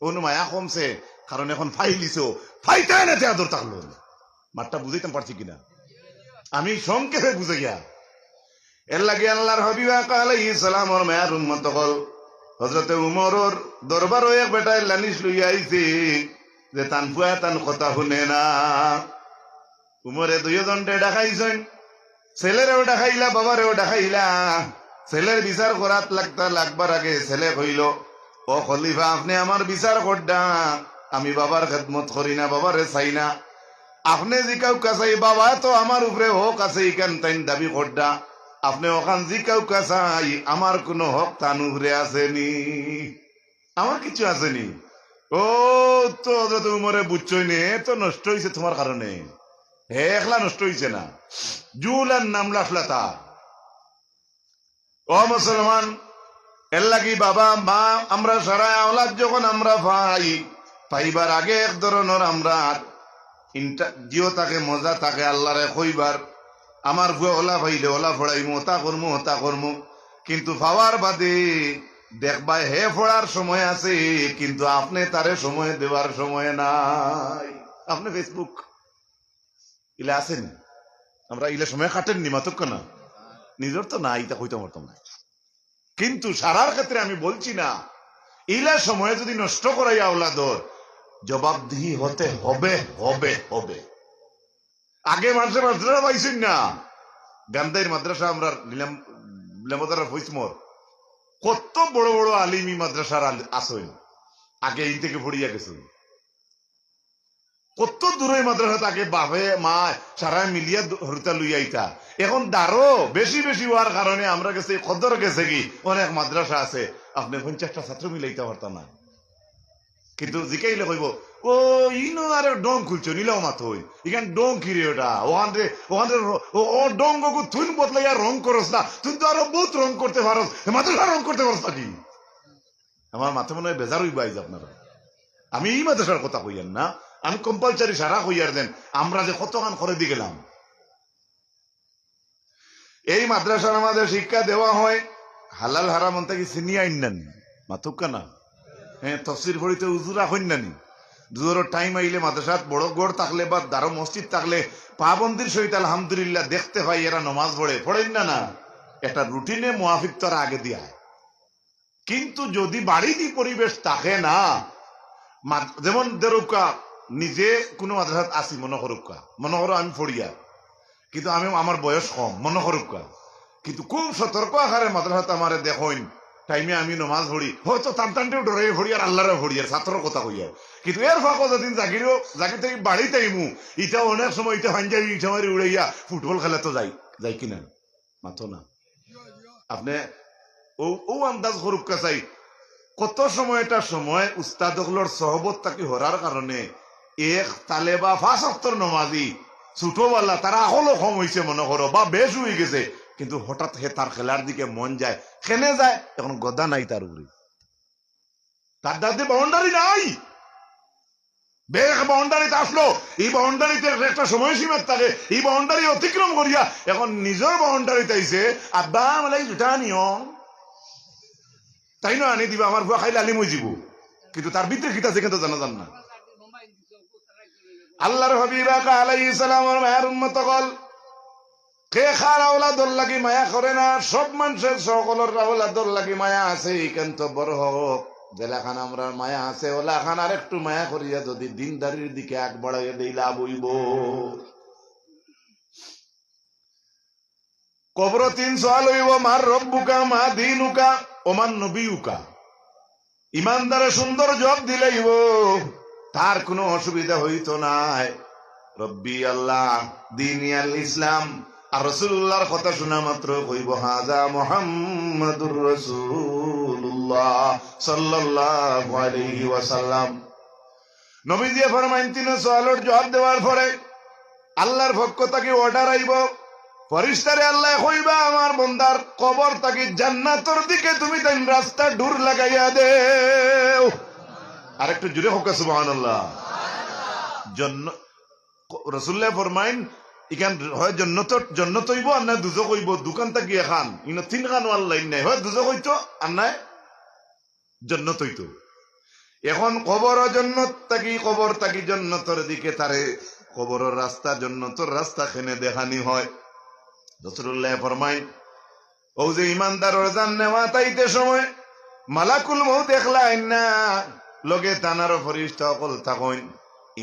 ও মায়া কমছে, কারণ এখন ফাইলিছো, ফাইতাই না আদর থাকলো। মাঠটা বুঝাইতাম পারছি কিনা আমি সংক্ষেপে বুঝে গিয়া। এর লাগে আল্লাহর হাবিব আলাইহিস সালামের মায়ের উম্মত হল হযরতে উমরের দরবারও এক বেটায় লানিশ লইয়া আইছে যে তান ফুয়া তান কথা শুনে না। উমরে 2 জনটে ডাকাইছেন, ছেলেরেও ডাকাইলা বাবারেও ডাকাইলা। ছেলের বিচার করাত লাগবার আগে ছেলে কইল, ও খলিফা আপনি আমার বিচার করডা, আমি বাবার খেদমত করি না, বাবারে চাই না। আপনি জিকাউ কাছাই বাবা তো আমার উপরে হক আছে ইকান তাইন দাবি করডা, আপনি ওখান জিকাউ কাছাই আমার কোনো হক তান উপরে আসেনি, আমার কিছু আসেনি। ও তো তুমি মরে বুঝছই নে, তো নষ্ট হয়েছে তোমার কারণে। হে একলা নষ্ট হয়েছে না, জুলার নাম লাফলা তার। ও মুসলমান, এর লাগি বাবা মা আমরা সারা আওলাদ যখন আমরা পাইবার আগে এক ধরনের আমরা জিও তাকে মজা তাকে আল্লাহরে কইবার আমার ভুয়া ওলা ভাইলে ওলা ফড়াইমু ওতা করমু ওতা করমু, কিন্তু পাওয়ার বাদে দেখবা হে ফোড়ার সময় আছে, কিন্তু আপনি তারে সময় দেওয়ার সময় নাই। আপনি ফেসবুক ইলে আছেন, আমরা ইলে সময় কাটেননি মাতক না, নিজের তো না ইটা কইতে পারতাম না। কিন্তু সারার ক্ষেত্রে আমি বলছি না, ইলা সময় যদি নষ্ট করাই আওলাদর জবাবদিহি হতে হবে হবে হবে। আগে মাদ্রাসা পাইছেন না, গান্ধাইর মাদ্রাসা আমরা নিলামদার ফৈসমর কত বড় বড় আলিমি মাদ্রাসার আসেন, আগে এই থেকে পড়িয়া গেছেন। কত দূরে মাদ্রাসা তাকে বাপে মা সারা মিলিয়া হরতা লইয়া ইতা। এখন দারো বেশি বেশি হওয়ার কারণে আমরা গেছে কদর গেছে কি অনেক মাদ্রাসা আছে আপনি 50টা ছাত্র মিলাইতে পারতাম না, কিন্তু জিকাইলে কইব ও ইনো আরে ডং খুলছো নিলাও মাথ হই ইখান ডং কিরে ওটা ওখানে ওখানে ও ডং গু তুই বদলাইয়া রং করস না, তুই তো আরো বহুত রং করতে পারস, মাদ্রাসা রং করতে পারস নাকি? আমার মাথা মনে হয় বেজার হইব আইজ আপনারা। আমি এই মাদ্রাসার কথা কইয়ান না, আমি কম্পালসারি সারা কইয়ার দেন আমরা যে কতখান করে দিয়ে গেলাম। এই মাদ্রাসার আমাদের শিক্ষা দেওয়া হয় হালাল হারাম থেকে চিনিয়ে আইন নানি মাতুক না। হ্যাঁ, তফসির পড়িতে উজুরা হইন নানি, দুজোর টাইম আইলে মাদ্রাসাত বড় গড় থাকলে বা দারো মসজিদ থাকলে পাবন্দির সহিত আলহামদুলিল্লাহ দেখতে পাই এরা নমাজ পড়েন না না, একটা রুটিনে মুআফিক তারা আগে দিয়া। কিন্তু যদি বাড়িতে পরিবেশ থাকে না, যেমন দেরুকা নিজে কোনো মাদ্রাসাত আসি মনে করো আমি পড়িয়া, কিন্তু আমি আমার বয়স কম মনে করুকা, কিন্তু খুব সতর্ক আকারে মাদ্রাসাত আমারে দেখইন টাইমে আমি নমাজ পড়ি, হয়তো টানটানটেও ডরে পড়ি আর আল্লাহরে পড়ি আর ছাত্রর কথা কইয়া। কিন্তু এর ফাঁকো যেদিন জাগি থেকে বাড়িতে আইমু, ইটা অনেক সময় ইটা পাঞ্জাবি ইটা মারি উড়াইয়া ফুটবল খেলা তো যাই কিনা মাথো না। আপনি ও আন্দাজ করুকা চাই কত সময়টা সময় উস্তাদগুলোর সহবত তাকে হরার কারণে এক তালে বা 5 ওয়াক্তের নমাজি ছোটবেলা তারা হলো কম হয়েছে মনে করো বা বেশ হয়ে গেছে, কিন্তু হঠাৎ হে তার খেলার দিকে মন যায়, খেলে যায়, এখন গদা নাই তার উপরে, তার দাদি বাউন্ডারি নাই, বেগ বাউন্ডারিতে আসলো, এই বাউন্ডারিতে একটা সময়সীমা থাকে, এই বাউন্ডারি অতিক্রম করিয়া এখন নিজের বাউন্ডারিতে আইছে আব্বা মালাই জুটা নিও তাই না আনি দিবা আমার বুয়া খাইলে আলিম হয়ে যাব, কিন্তু তার ভিতরে কিতা আছে কিন্তু জানা না। আল্লাহর হাবিব আলাইহিস সালামের মায়ের উম্মত কল কে খার আওলাদর লাগি মায়া করে না, সব মানুষের সকলের আওলাদর লাগি মায়া আছে, কিন্তু বড় হোক জেলাখান আমরা মায়া আছে ওলাখান আর একটু মায়া করিয়া যদি দিনদারির দিকে আগ বাড়াইয়া দেই লাভ হইব। কবর 3 সওয়াল হইব, মার রব্বুকা মা দীনুকা ওমান নবিয়ুকা। ইমানদারে সুন্দর জবাব দিলেইব, তার কোনো অসুবিধা হইতো না। রব্বি আল্লাহ, দীনি আল ইসলাম, আর রাসূলুল্লাহর কথা শোনা মাত্র কইব হাজা মুহাম্মাদুর রাসূলুল্লাহ সাল্লাল্লাহু আলাইহি ওয়াসাল্লাম। নবীজি ফরমাইন 3 সওয়ালের জবাব দেওয়ার পরে আল্লাহর পক্ষ থেকে অর্ডার আইব, ফেরেশতারে আল্লাহ কইবা আমার বান্দার কবর থেকে জান্নাতের দিকে তুমি তাই রাস্তা দূর লাগাইয়া দেও। আরেকটু জোরে হোক সুবহানাল্লাহ। রাসূলুল্লাহ ফরমাইন ইখান হয় জন্নত হইব আর না দুজক হইব, দোকান থাকি এখান ইনো 3 খান লাইন নাই, হয় দুজক হইতো আর নাই জন্নত হইতো। এখন কবর থাকি জন্নতর দিকে তারে কবরের রাস্তা জন্নতর রাস্তা খেনে দেখানি হয়। রাসূলুল্লাহ ফরমাইন ও যে ইমানদারের জান নেওয়া তাইতে সময় মালাকুল মউত একলা আইনা লগে তানার ফেরেশতা সকল থাকইন।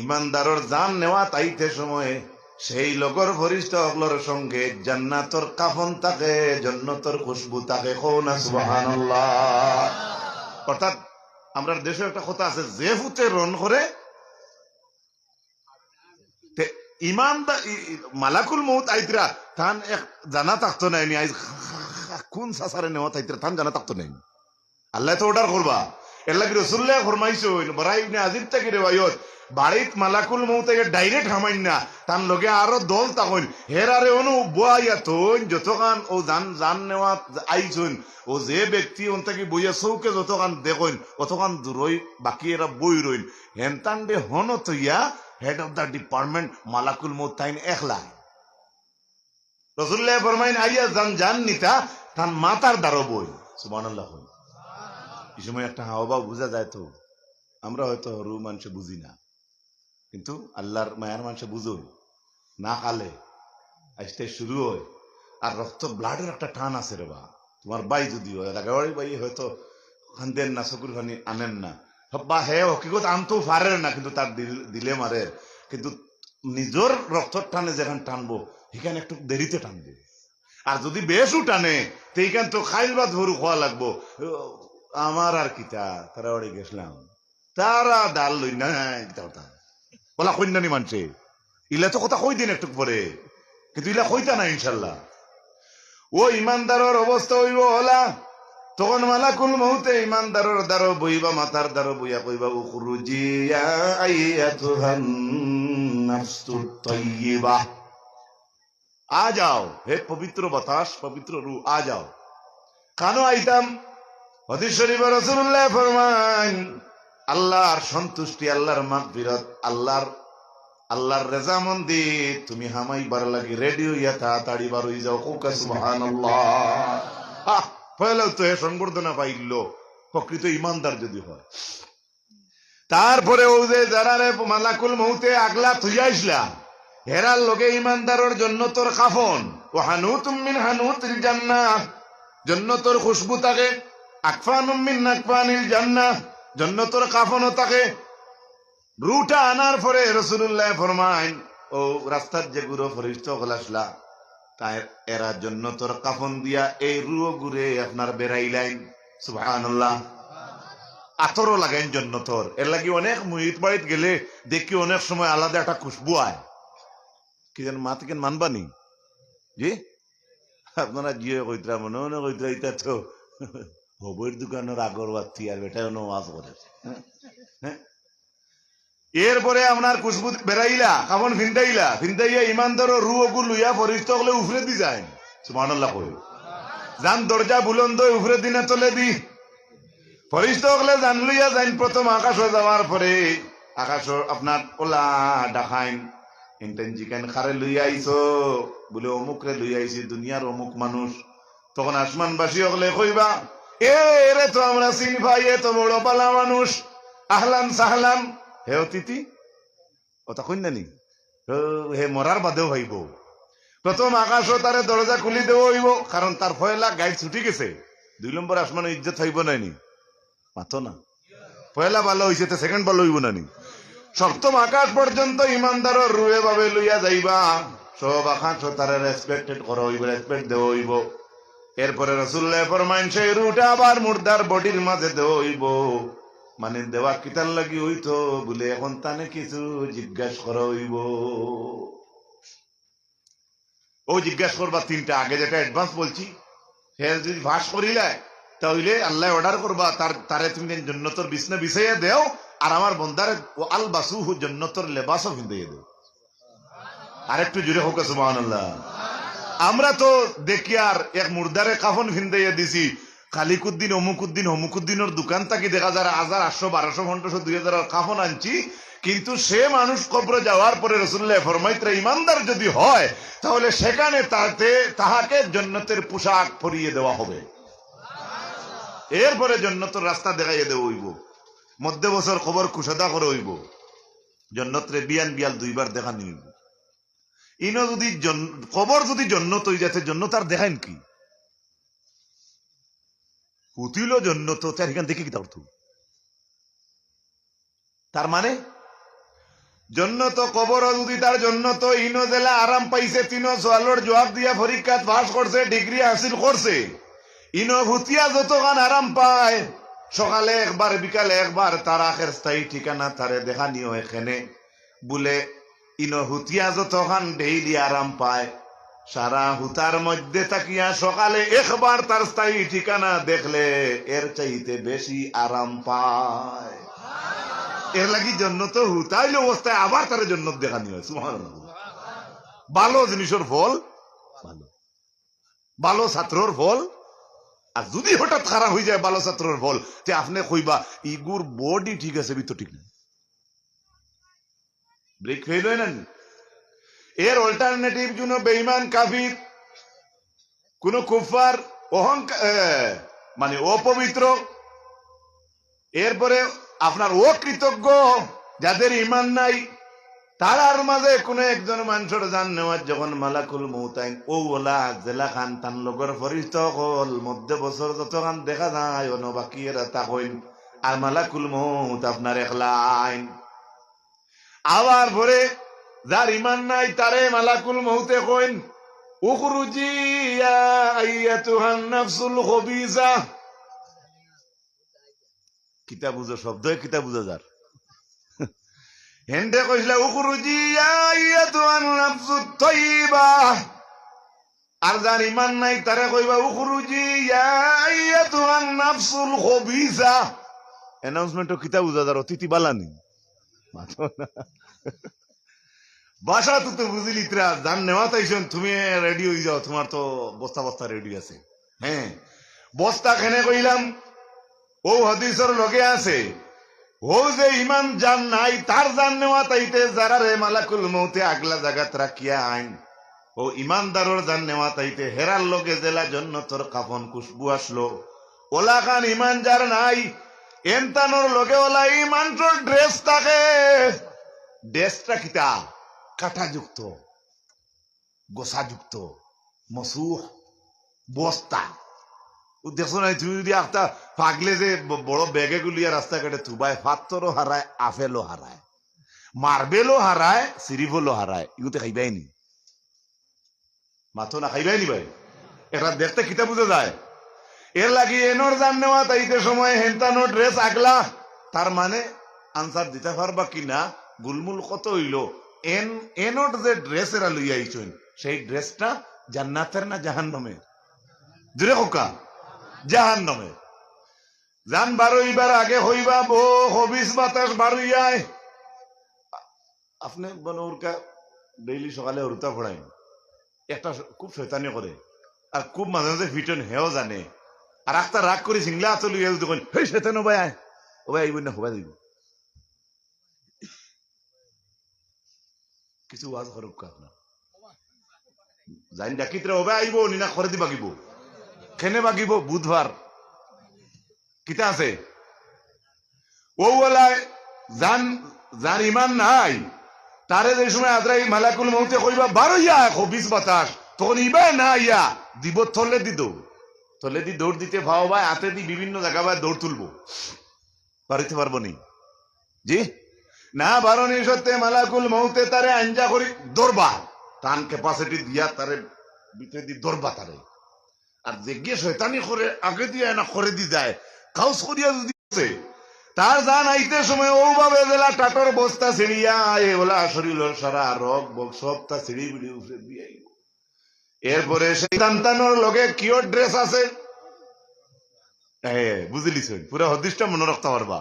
ইমানদারের জান নেওয়া তাইতে সময় সেই লগর ফেরেশতা সকলের সঙ্গে জান্নাতের কাফন থাকে, জান্নাতের খুশবু থাকে। কোনা সুবহানাল্লাহ। অর্থাৎ আমরা দেশে একটা কথা আছে, যে ফুতে রন করে মালাকুল মৌত আইতরা তান এক জানা থাকতো নাই আইজ কোন সাসারে নেওয়া আইতরা তান জানা থাকতো নাই আল্লাহ তো অর্ডার করবা এর লাগি রাসূলুল্লাহ ফরমাইছো বরাই ইবনে আজিব থেকে রিওয়ায়াত বাড়িত মালাকুল মৌত ডাইরেক্ট হামাইন না তার লগে আরো দল তখন হেরারে অনু বইয়া তৈন যতক্ষণ ও জান নেওয়া আইছুন ও যে ব্যক্তি ওন থেকে বইয়া চৌকে যতক্ষণ দেখুন অতক্ষণ দূরই বাকি এরা বই রইন হেনতান দে হন তৈয়া হেড অফ দ্য ডিপার্টমেন্ট মালাকুল মৌত তাইন একলা রাসূলুল্লাহ ফরমাইন আইয়া জান নিতা তান মাতার দ্বারো বই সুবহানাল্লাহ। এই সময় একটা হাওয়া বোঝা যায় তো আমরা হয়তো হরু মানুষ বুঝি না কিন্তু আল্লাহর মায়ার মানুষ বুঝোই না খালে আসতে শুরু হয় আর রক্ত ব্লাডের একটা টান আছে রে বা তোমার বাই যদি হয় লাগাবাড়ি বাই হয়তো খান্দেন না চকুর খানি আনেন না বা হে হকিকত আনতেও পারে না কিন্তু তার দিলে মারে কিন্তু নিজের রক্তর টানে যেখানে টানবো সেখানে একটু দেরিতে টানবে আর যদি বেশও টানে সেইখান তো খাইল বা ধরু খাওয়া লাগবো আমার আর কিতা তারা বাড়ি গেছিলাম তারা ডাল লই না বলা কন্যানি মানছে ইলা তো কথা কই দিন একটু পরে কিন্তু ইলা কইতা না ইনশাল্লাহ ও ইমানদারের অবস্থা হইব হলা তখন মালাকুল মউতে ইমানদারের দ্বারো বইবা মাথার দ্বারো বইয়া কইবা উখরুজি ইয়া আইয়াতুহান নাফসুত তাইয়্যিবা আ যাও হে পবিত্র বাতাস পবিত্র রূহ আ যাও কানো আইতাম হাদিস শরীফে রাসূলুল্লাহ ফরমান আল্লাহর সন্তুষ্টি আল্লাহর মাগফিরাত আল্লাহর রেজামন্দি তুমি হামাই বার লাগি রেডিও ইয়া তাড়াতাড়ি বার হই যাও কোকা সুবহানাল্লাহ পয়লাও তো হে সংবর্ধনা পাইল প্রকৃত ইমানদার যদি হয় তারপরে ও যে যারা মালাকুল মউতে আগলা থুইয়াইছলা হেরার লগে ইমানদারের জন্য তোর কাফন ও হানুতুম মিন হানুতিল জান্নাহ জান্নাতের খুশবু থাকে আকফানুম মিন আকফানিল জান্নাহ জান্নাতের কাফনও থাকে রুটা আনার পরে রাসূলুল্লাহ ফরমাইন ও রাস্তার যে গুরু ফরিস্ত গলাসলা তাই এরা জান্নাতের কাফন দিয়া এই রুহ ঘুরে আপনার বেরাইলাইন সুবহানাল্লাহ আতরও লাগাইন জান্নাতের এর লাগি অনেক মুহিত বাড়িত গেলে দেখি অনেক সময় আলাদা একটা খুশবু আয় কি যেন মা থেকে মানবানি জি আপনারা জিও কইতরা মনে মনে কইতরা এটা তো হবের দোকানের আগরবাতি আর বেটা ওয়াজ করে হ্যাঁ এরপরে আপনার খুশবু বেড়াইলা কাপন ফিন্দাইয়া ইমানদার রুহগু লইয়া ফরিস্ত হলে উফরে দি যায় সুবহানাল্লাহ কই জান দরজা বুলন্দ উফরে দিনে তলে দি ফরিস্ত হলে জান লইয়া যাইন প্রথম আকাশে যাওয়ার পরে আকাশ আপনার ওলা ডাকাইন ইন্টেন চিকেন খারে লইয়া আইছো বলে অমুক রে লইয়া আইছি দুনিয়ার অমুক মানুষ তখন আসমানবাসী হলে কইবা এরে তো আমরা চিনি ভাই এ তো বড় পালা মানুষ আহলান সাহলান হে অতিথি ওটা কই না নি হে মরার বাদেও হইব প্রথম আকাশ তারে দরজা খুলি দেব হইব কারণ তার ফয়লা গাইড ছুটি গেছে 2 নম্বর আসমানে ইজ্জত হইব নাইনি মাতো না পয়লা ভালো হইছে তো সেকেন্ড ভালো হইব নানি সপ্তম আকাশ পর্যন্ত ইমানদারের রুহে ভাবে লইয়া যাইবা সব আকাশ তারে রেসপেক্টেড করা হইব রেসপেক্ট দেব হইব এরপরে রাসূলুল্লাহ ফরমাইন সেই রুটা আবার মুর্দার বডির মাঝে দেব হইব মানে দেওয়া কিতার লাগি হইতো বলে এখন তানে কিছু জিজ্ঞাসা করা হইব ও জিজ্ঞাসা করবা 3টা আগে যেটা অ্যাডভান্স বলছি সে যদি ভাস করিলে তাহলে আল্লাহ অর্ডার করবা তারে তুমি জান্নাতের বিছনা বিছাইয়া দেও আর আমার বন্দারে ও আল বাসুহু জান্নাতের লেবাসও ভিন্দাইয়া দেও আর একটু জোরে হোক সুবহানাল্লাহ আমরা তো দেখি আর এক মুর্দারে কাফন ভিন্দাইয়া দিছি খালিকুদ্দিন অমুকুদ্দিনের দোকান থাকি দেখা যায় 1800 1200 2000 কাফন আনছি কিন্তু সে মানুষ কবরে যাওয়ার পরে রাসূলুল্লাহ ফরমাইতরা ইমানদার যদি হয় তাহলে সেখানে তাহাকে জান্নাতের পোশাক পরিয়ে দেওয়া হবে এরপরে জান্নাতের রাস্তা দেখাইয়ে দেওয়া হইব মধ্যে বছর খবর কুশাদা করে হইব জান্নাতের বিয়াল 2বার দেখা নিব ইনো যদি খবর যদি জান্নাত হই যাতে জান্নাত আর দেখাইন কি উতিল জান্নাত তার এখান দেখে কি তার মানে জান্নাত কবর যদি তার জান্নাত ইনো জেলা আরাম পাইছে তিনো সওয়ালের জবাব দিয়া পরীক্ষাত পাস করছে ডিগ্রি হাসিল করছে ইনো ভুতিয়া যতক্ষণ আরাম পায় সকালে একবার বিকালে একবার তার আখের স্থায়ী ঠিকানা তারে দেখা নিও এখানে বলে ইনো হুতিয়া যতখান ডেইলি আরাম পায়, সারা হুতার মধ্যে তাকিয়া সকালে একবার তার স্থায়ী ঠিকানা দেখলে এর চাইতে বেশি আরাম পায়। এর লাগি জন্নত হুতাইল অবস্থায় আবার তার জন্নত দেখানি হয়। সুবহানাল্লাহ। ভালো জিনিসের ফল ভালো, ভালো ছাত্রর ফল। আর যদি হঠাৎ খারাপ হয়ে যায় ভালো ছাত্রর ফল, তে আপনি কইবা ইগুর বডি ঠিক আছে ভিতর ঠিক না, ব্রেক ফেল হয় না। এর অল্টারনেটিভ জন্য বেঈমান কাফির, কোন কুফার, মানে অপবিত্র, এরপরে আপনার অকৃতজ্ঞ যাদের ইমান নাই, তারার মাঝে কোন একজন মানুষের জান নেওয়ার যখন মালাকুল মউতাইন ও ওলা জেলা খান তান লগর ফরিস্ত হল মধ্যে বছর যতখান দেখা যায় অন বাকি এরা তা কইন, আর মালাকুল মউত আপনার একলাইন। আবার পরে যার ইমান নাই তারে মালাকুল মউতে কইন উখরুজি ইয়া আইয়াতুহান নাফসুল খবিসা। কিতাব বুঝো শব্দ, কিতাব বুঝা যার হেন্ডে কইলা উখরুজি ইয়া আইয়াতুহান নাফসুত তাইয়্যিবা। আর যার ইমান নাই তারে কইবা উখরুজি ইয়া আইয়াতুহান নাফসুল খবিসা। অ্যানাউন্সমেন্ট কিতাব বুঝা যার, অতিথি বালানি বাসা তো বুঝিলি ত্রা জান নেওয়া তাইছেন, তুমি রেডি হয়ে যাও, তোমার তো বস্তা বস্তা রেডি আছে। হ্যাঁ, বস্তা খেনে কইলাম ও হাদিসের লগে আছে, ও যে ইমান জান নাই তার জান নেওয়া তাইতে যারা রে মালাকুল মউতে আগলা জাগাত রাখিয়া আইন, ও ইমানদারর জান নেওয়া তাইতে হেরার লগে জেলা জন্নতর কাফন খুশবু আসলো। ওলা খান ইমান যার নাই এনতানোর লগে ওলা ইমানটোর ড্রেস থাকে, ড্রেসটা কিতা কাঁটাযুক্ত, গোসাযুক্ত, মসুহ বস্তা। দেখছো না তুমি যদি একটা পাগলে যে বড় ব্যাগে গুলিয়া রাস্তাঘাটে থুবায়, ফাত্তরও হারায়, আপেলও হারায়, মার্বেলও হারায়, সিরিফলও হারায়, ইগুতে খাইবাই নি, মাথো না খাইবাই নি ভাই। এটা দেখতে কিতা বুঝা যায়। এর লাগি এনর জান নেওয়া তাইতে সময় হেনতানো ড্রেস আগলা, তার মানে আনসার দিতে পারবা কিনা গুলমুল কত হইল, এনট যে ড্রেস এরা লইয়া আইছেন সেই ড্রেসটা জান্নাতের না জাহান্নামের? জুড়ে হোকা জাহান্নামের। জান বারোইবার আগে হইবা বো হবিস বাতাস বারুইয়ায়। আপনি বলো ওরকা ডেইলি সকালে হরুতা পড়াই, একটা খুব শয়তানি করে আর খুব মাঝে মাঝে ফিটন হেও জানে, আর একটা রাগ করে সিংলা আতো লইয়া তখন হেই শয়তান ও ভাই আয়, ও ভাই আইব না হবা দিব কিছু ওয়াজ করুক আপনার জানি ডাকিতরা হবে আইব নিনা করে দি বাগিব, খেনে বাগিব বুধবার কিতা আছে ও বলায় জান, যার ইমান নাই তারে যে সময় আজরাই মালাকুল মউতে কইবা বারইয়া হবিস বাতাস, তখন ইবা না ইয়া দিব থলে দি দৌড়, থলে দি দৌড় দিতে ভাও ভাই হাতে দি বিভিন্ন জায়গা ভাই দৌড় তুলবো, পারিতে পারবো নি জি না, বারণী সত্যি মালাকুল মউতে তারে আঞ্জা করি দৌড়বা, টান ক্যাপাসিটি দিয়া তারে ভিতরে দি দৌড়বা তারে, আর যে গিয়ে শয়তানি করে আগে দিয়ে না করে দি যায় কাউস করিয়া যদি তার জান আইতে সময় ও ভাবে জেলা টাটর বস্তা ছিড়িয়া ওলা শরীরের সারা রগ বগ সবটা ছিড়ি বিড়ি উঠে দিয়ে এরপরে সেই সন্তানোর লগে কিওর ড্রেস আছে, বুঝলিস পুরা হদিসটা মনে রাখতে পারবা।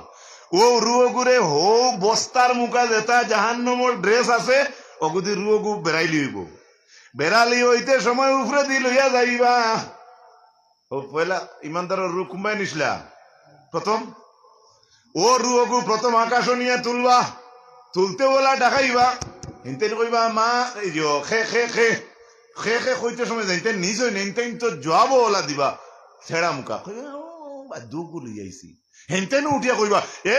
ও রুয়গুরে হো বস্তার মুখা যেটা জাহান্নমর ড্রেস আছে ওগুদি রুয়গু বেড়াইলি হইব, বেড়ালি হইতে সময় উপরে দি লইয়া যাইবা। ও পয়লা ইমানদারের রু কুম্বাই নিসলা প্রথম, ও রুয়গু প্রথম আকাশ নিয়ে তুলবা, তুলতে বলা ডাকাইবা, হিনতে কইবা মা এই যে খে খে খে খে খে কইতে সময় যাইতে নিজ হই নেনতেন তো জবাব ওলা দিবা ছেড়া মুখা দুগু লইয়াইছি, হেনতেন উঠিয়া কইবা এ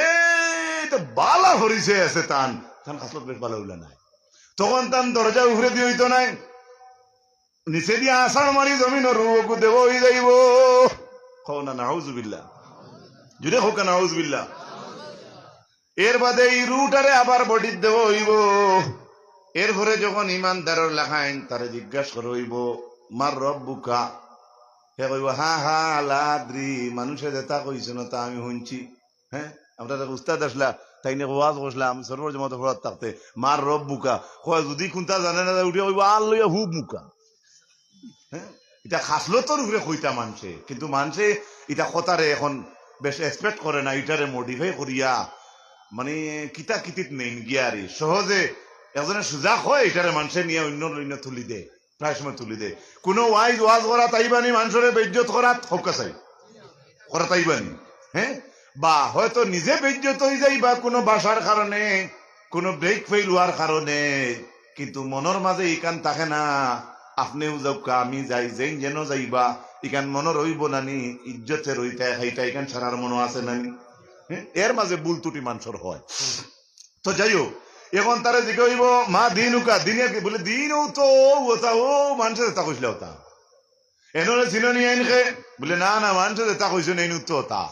তো বালা হরিছে আছে টান টান খাসলত বেশ ভালো হইলা নাই, তখন টান দরজা উফরে দিয়ে হইতো নাই, নিচে দিয়া আষাঢ় মারি জমিন রুগু দেব হয়ে যাইব। হও না নাউজুবিল্লাহ, জুড়ে হোক নাউজুবিল্লাহ। এর বাদে এই রুটারে আবার বডি দেব হইব। এরপরে যখন ইমানদারের লেখাইন তারে জিজ্ঞাসা করে হইব মার রব্বুকা, হে কইব হা হা লাদ্রি, মানুষে যেটা কইছে না তা আমি শুনছি। হ্যাঁ, আমরা উস্তাদ আসলা তাই নিয়ে ওয়াজ বসলাম সর্বর জমাতে ফরাত থাকতে মার রব বুকা কয় যদি কোনটা জানে না উঠে কইব আর লইয়া হুব মুকা। হ্যাঁ, এটা খাসলতর উপরে কইতা মানছে, কিন্তু মানছে এটা কথারে এখন বেশ এক্সপেক্ট করে না, এটারে মডিফাই করিয়া মানে কিতা কিতিত নেই গিয়ারি সহজে একজনে সুজাক হয় এটারে মানুষে নিয়ে অন্য অন্য তুলি দে, প্রায় সময় তুলি দে। কোনো ওয়াজ করা তাইবানি মানুষের বেজ্জত করা হকা চাই করা তাইবানি, হ্যাঁ, বা হয়তো নিজে বেজ্জত হয়ে যাই বা কোনো বাসার কারণে কোনো ব্রেক ফেল হওয়ার কারণে, কিন্তু মনের মাঝে ইকান থাকে না আপনিও যাওকা আমি যাই যেন যেন যাইবা ইকান মনে রইব নানি ইজ্জতে রইতে খাইতা ইকান সারার মনো আছে নানি। এর মাঝে ভুল ত্রুটি মানুষের হয়। তো যাই হোক, এখন তারা জিজ্ঞে হইব মা দিন উকা দিনে বলে দিন তো ওটা ও মানুষের তা কইছিল ওটা এনরে চিননি আইনকে বলে না না মানুষের তা কইছে নেই তো তা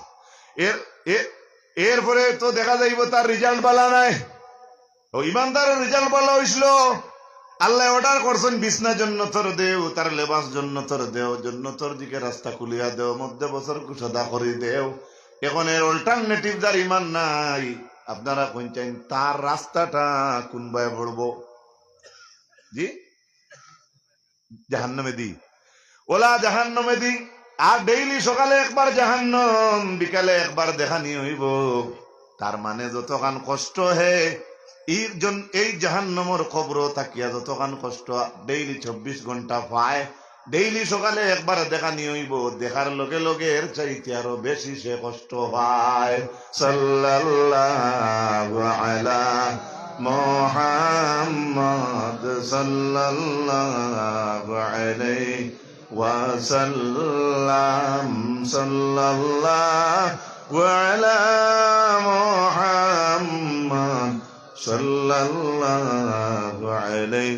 এরপরে তো দেখা যাইব তার রেজাল্ট বালা নাই। ও ইমানদারের রেজাল্ট বালা হইছিল, আল্লাহ অর্ডার করছেন বিছনা জন্নতর দেও, তার লেবাস জন্নতর দেও, জন্নতর দিকে রাস্তা খুলিয়া দেও, মধ্যে বছর কুশদা করে দেও। এখন এর অল্টারনেটিভ যার ইমান নাই, আপনারা কোনছেন তার রাস্তাটা কোন ভাবে পড়বো? জি জাহান্নামে দি, ওলা জাহান্নামে দি। আর ডেইলি সকালে একবার জাহান্নাম, বিকালে একবার দেখানি হইব। তার মানে যতখান কষ্ট হে এই জাহান্নামের কবর থাকিয়া যতখান কষ্ট ডেইলি 24 ঘন্টা পায়, ডেইলি সকালে একবার দেখানি হইব, দেখার লগে লগে এর চাইতে আরো বেশি সে কষ্ট পায়। সাল্লাল্লাহু আলা মুহাম্মদ সাল্লাল্লাহু আলাইহি ওয়াসাল্লাম, সাল্লাল্লাহু আলা মুহাম্মদ সাল্লাল্লাহু আলাইহি।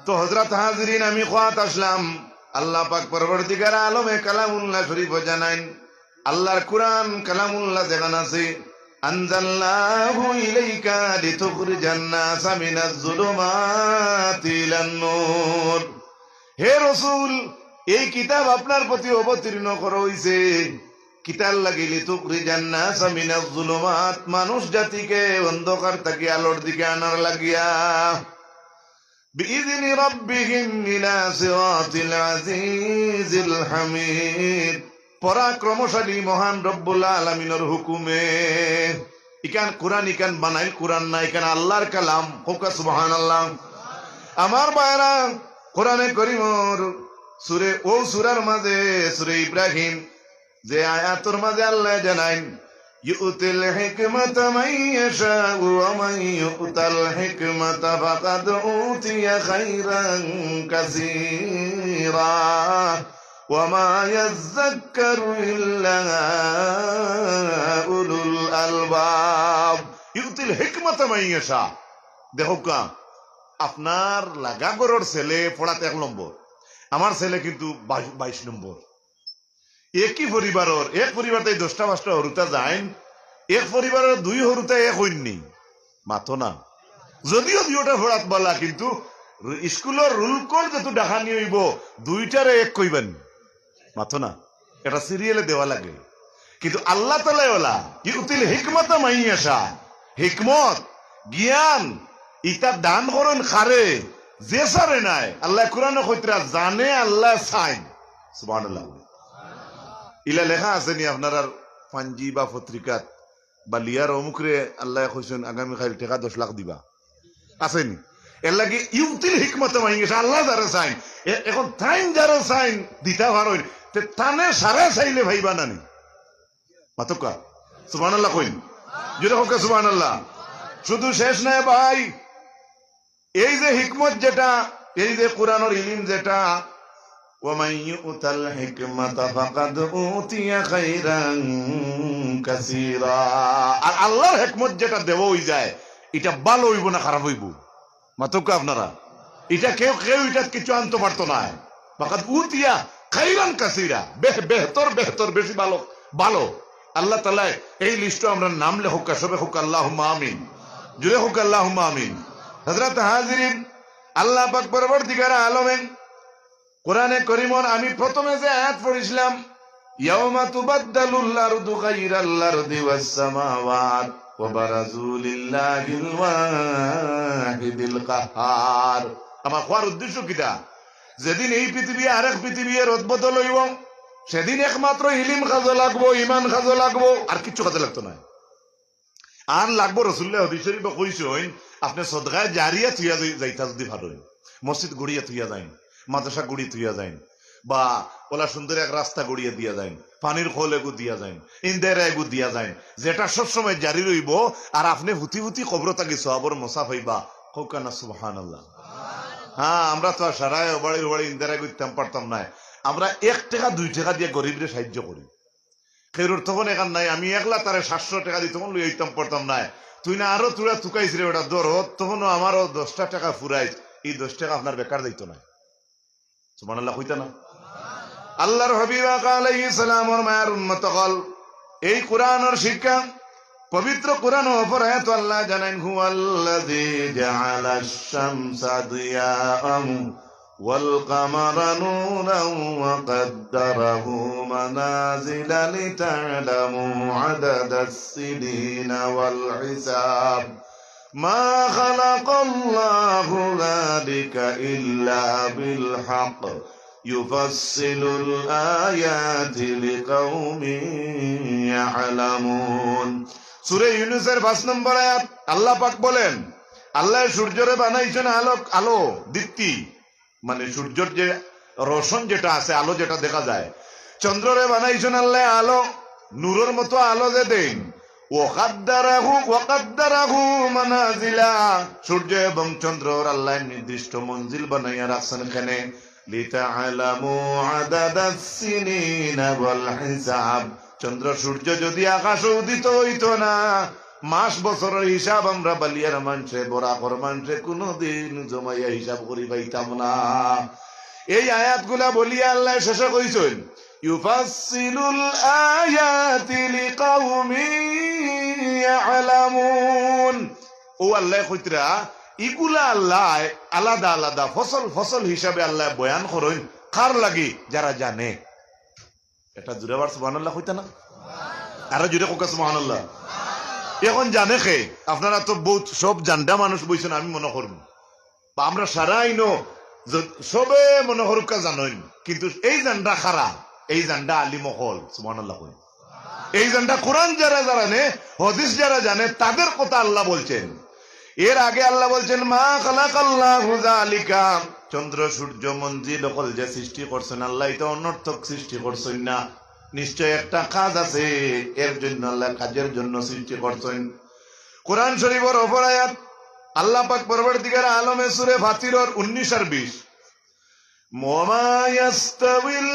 তো হযরত হাজিরিন, আমি খোয়াত আসলাম, আল্লাহ পাক পরবর্তীকার আলমে কালামুল্লাহ শরীফ জানাইন, আল্লাহর কুরআন কালামুল্লাহ যেখানে আছে আনজালনাহু ইলাইকা লিতুখরিজান নাসা মিনাজ যুলুমাতি ইলান নূর। হে রাসূল, এই কিতাব আপনার প্রতি অবতীর্ণ করা হইছে কিতাব লাগি লিতুখরিজান নাসা মিনাজ যুলুমাত, মানুষ জাতিকে অন্ধকার থেকে আলোর দিকে আনার লাগিয়া, বিইذن রাব্বিহিম ইলা সিরাতিল আজিজিল হামিদ, পরাক্রমশালী মহান রব্বুল আলামিনের হুকুমে। ইকান কুরআন ইকান বানাইল কুরআন না, ইকান আল্লাহর কালাম। হোক সুবহানাল্লাহ। আমার ভাইরা, কোরআনে কারীমের সূরার মাঝে সূরা ইব্রাহিম যে আয়াতের মাঝে আল্লাহ জানাইন ইউতিল হিকমাতা মান ইয়াশাউ ওয়া মান ইউতাল হিকমাতা ফাকাদ উতিয়া খায়রান কাসীরা ওয়া মা ইয়াযাক্কারু ইল্লা উলুল আলবাব। ইউতিল হিকমাতা মান ইয়াশা, দেখো কা আপনার লাগাগরের ছেলে পড়াতে 1 নম্বর, আমার ছেলে কিন্তু 22 নম্বর। একই পরিবারের এক পরিবারতে 10টা-5টা হরুতা যায়, এক পরিবারের 2 হরুতা এক হইনি মাথো না, যদিও 2টা পড়াত বলা, কিন্তু স্কুলের রুল কোড যেহেতু দেখানি হইব 2টারে এক কইবেন মাথো না, এটা সিরিয়ালে দেওয়া লাগে। কিন্তু আল্লাহ তাআলা ওলা ইউতিল হিকমাতা মান ইয়াশা, হিকমত জ্ঞান ইটা দান করেন খারে যে সারে নাই। আল্লাহ কোরআনে কইতরা জানে আল্লাহ চাই। সুবহানাল্লাহ। ইলা লেখা আছে নি আপনার পাঞ্জি বা পত্রিকাত বা লিয়ার অমুকরে আল্লাহ কইছেন আগামী কাল টাকা 10 লাখ দিবা, আসেনি? এর লাগে ইউতিল হিকমত মান ইয়াশা, আল্লাহ যারা চাই। এখন টাইম যারা চাই দিতা পারেন তে তানে সারা চাইলে ভাইবা নানি মাতকা। সুবহানাল্লাহ কইন, জোরে হোক সুবহানাল্লাহ। শুধু শেষ নাই ভাই, এই যে হিকমত যেটা, এই যে কোরআনের ইলম যেটা, ওয়ামান ইউতাল হিকমাতা ফাকাদ উতিয়া খায়রান কাসীরা, আর আল্লাহর হিকমত যেটা দেব হই যায়, এটা ভালো হইব না খারাপ হইব মাতক আপনারা, এটা কেউ এটা কিছু আনতে পারতো না। ফাকাদ উতিয়া খায়রান কাসীরা, বেহতর বেশি ভালো ভালো। আল্লাহ তাআলা এই লিস্টে আমরা নাম লেখক, সবে হোক আল্লাহুম্মা আমিন, জুড়ে হোক আল্লাহুম্মা আমিন। হযরত হাজিরিন, আল্লাহ পাক পরবর্তীকার আলমে কোরআনে কারীমের আমি প্রথমে যে আয়াত পড়িছিলাম ইয়াউমা তুবাদদালুল আরদু গায়রাল আরদি ওয়াস সামাওয়াত ওয়া বারাজু লিল্লাহিল ওয়াহিদিল কাহ্হার। আমার কোয়ার উদ্দেশ্য কিটা? যেদিন এই পৃথিবী আরেক পৃথিবী রদবদল হইব, সেদিন একমাত্র ইলিম কাজে লাগবো, ইমান কাজে লাগবো, আর কিচ্ছু কাজে লাগতো না। আর লাগবো রাসূলুল্লাহ হাদিস শরীফে কইছেন, আপনি সদকায়ে জারিয়া থুইয়া যাইতা যদি ভালোই, মসজিদ গড়িয়া থুইয়া যাইন, মাদ্রাসা গড়ি থুইয়া যাইন, বা ওলা সুন্দর এক রাস্তা গড়িয়া দিয়া যাইন, পানির খোল এগু দিয়া যাইন, ইন্দারা এগু দিয়া যাইন, যেটা সবসময় জারি রইব। আর আপনি হুতি হুতি কবর থাকি সওয়াবর মোসাফ হইবা, কৌকানা সুবহানাল্লাহ। হ্যাঁ, আমরা তো আর সারায় বাড়ি বাড়ি ইন্দারা করতাম পারতাম না। আমরা 1 টাকা 2 টাকা দিয়ে গরিবরে সাহায্য করি। খেরুর তখন এখান নাই, আমি একলা তারে 700 টাকা দিই, তখন লই আইতাম পারতাম না। তুই না আরো তুরা তুকাইছ রে ওটা দরদ, তখনও আমারও 10টা টাকা ফুরাইছ, এই 10 টাকা আপনার বেকার দিত না। সুবহানাল্লাহ কইতা না? আল্লাহর হাবিব আলাইহিস সালামের মায়ের উম্মত হল এই কোরআনের শিক্ষা, পবিত্র কোরআন অপরায়ত আল্লাহ জানেন, হুয়াল্লাযী জাআলাশ শামসা দিয়াআন ওয়াল কামারা নূরান ওয়া কাদ্দারাহু মানাজিলা লিতা'লামু আদাদাস সিনিনা ওয়াল হিসাব মা খালাকাল্লাহু যালিকা ইল্লা বিল হক ইউফাসসিলুল আয়াতি লিকাওমিন ইয়া'লামুন। সূরা ইউনূসের 5 নম্বর আয়াত আল্লাহ পাক বলেন, আল্লাহ সূর্যরে বানাইছেন আলো দীপ্তি, মানে সূর্যের যে রোশন যেটা আছে, আলো যেটা দেখা যায়। চন্দ্ররে বানাইছেন আল্লাহ আলো, নূরের মতো আলো যে দেন। ওয়াকাদ্দারাহু মানাজিলা, সূর্য এবং চন্দ্রর আল্লাহ নির্দিষ্ট মঞ্জিল বানাইয়া রাখছেন এখানে, লিতা'লামু আদাদাস সিনিনা ওয়াল হিসাব। চন্দ্র সূর্য যদি আকাশে উদিত হইতো না, মাস বছরের হিসাব আমরা বালিয়ার মানুষে বরাকর মানুষে কোনদিন জমাইয়া হিসাব করি পাইতাম না। এই আয়াতগুলা বলিয়া আল্লাহ শেষে কইছেন, ইউফাসসিলুল আয়াতি লিকাওমিন ইয়া'লামুন। ও আল্লাহ কইতরা ইগুলা আল্লাহ আলাদা আলাদা ফসল ফসল হিসাবে আল্লাহ বয়ান করেন, কার লাগি? যারা জানে। এটা জুড়ে বার সুবহানাল্লাহ কইতা না? আরো জুড়ে কোকা সুবহানাল্লাহ। এখন জানে খে, আপনারা তো বহুত সব জানডা মানুষ বইছেন, আমি মনে করব, বা আমরা সারাই নো সবে মনে করুকা জানেন, কিন্তু এই জানডা খারা, এই জানডা আলিম হল। সুবহানাল্লাহ কই। এই জানডা কোরআন যারা জানে, হাদিস যারা জানে, তাদের কথা আল্লাহ বলছেন। এর আগে আল্লাহ বলছেন, মা খালাকাল্লাহু যালিকা, চন্দ্র সূর্য মঞ্জিল হল যে সৃষ্টি করছেন আল্লাহ, এটা অনর্থক সৃষ্টি করছেন না, নিশ্চয় একটা কাজ আছে, এর জন্য আল্লাহ কাজের জন্য সৃষ্টি করছেন। কোরআন শরীফের অপর আয়াত আল্লাহ পাক পরবর্তীকার আলমে সূরা ফাতিরের 19 আর 20, ওয়ামা ইয়াস্তাবিল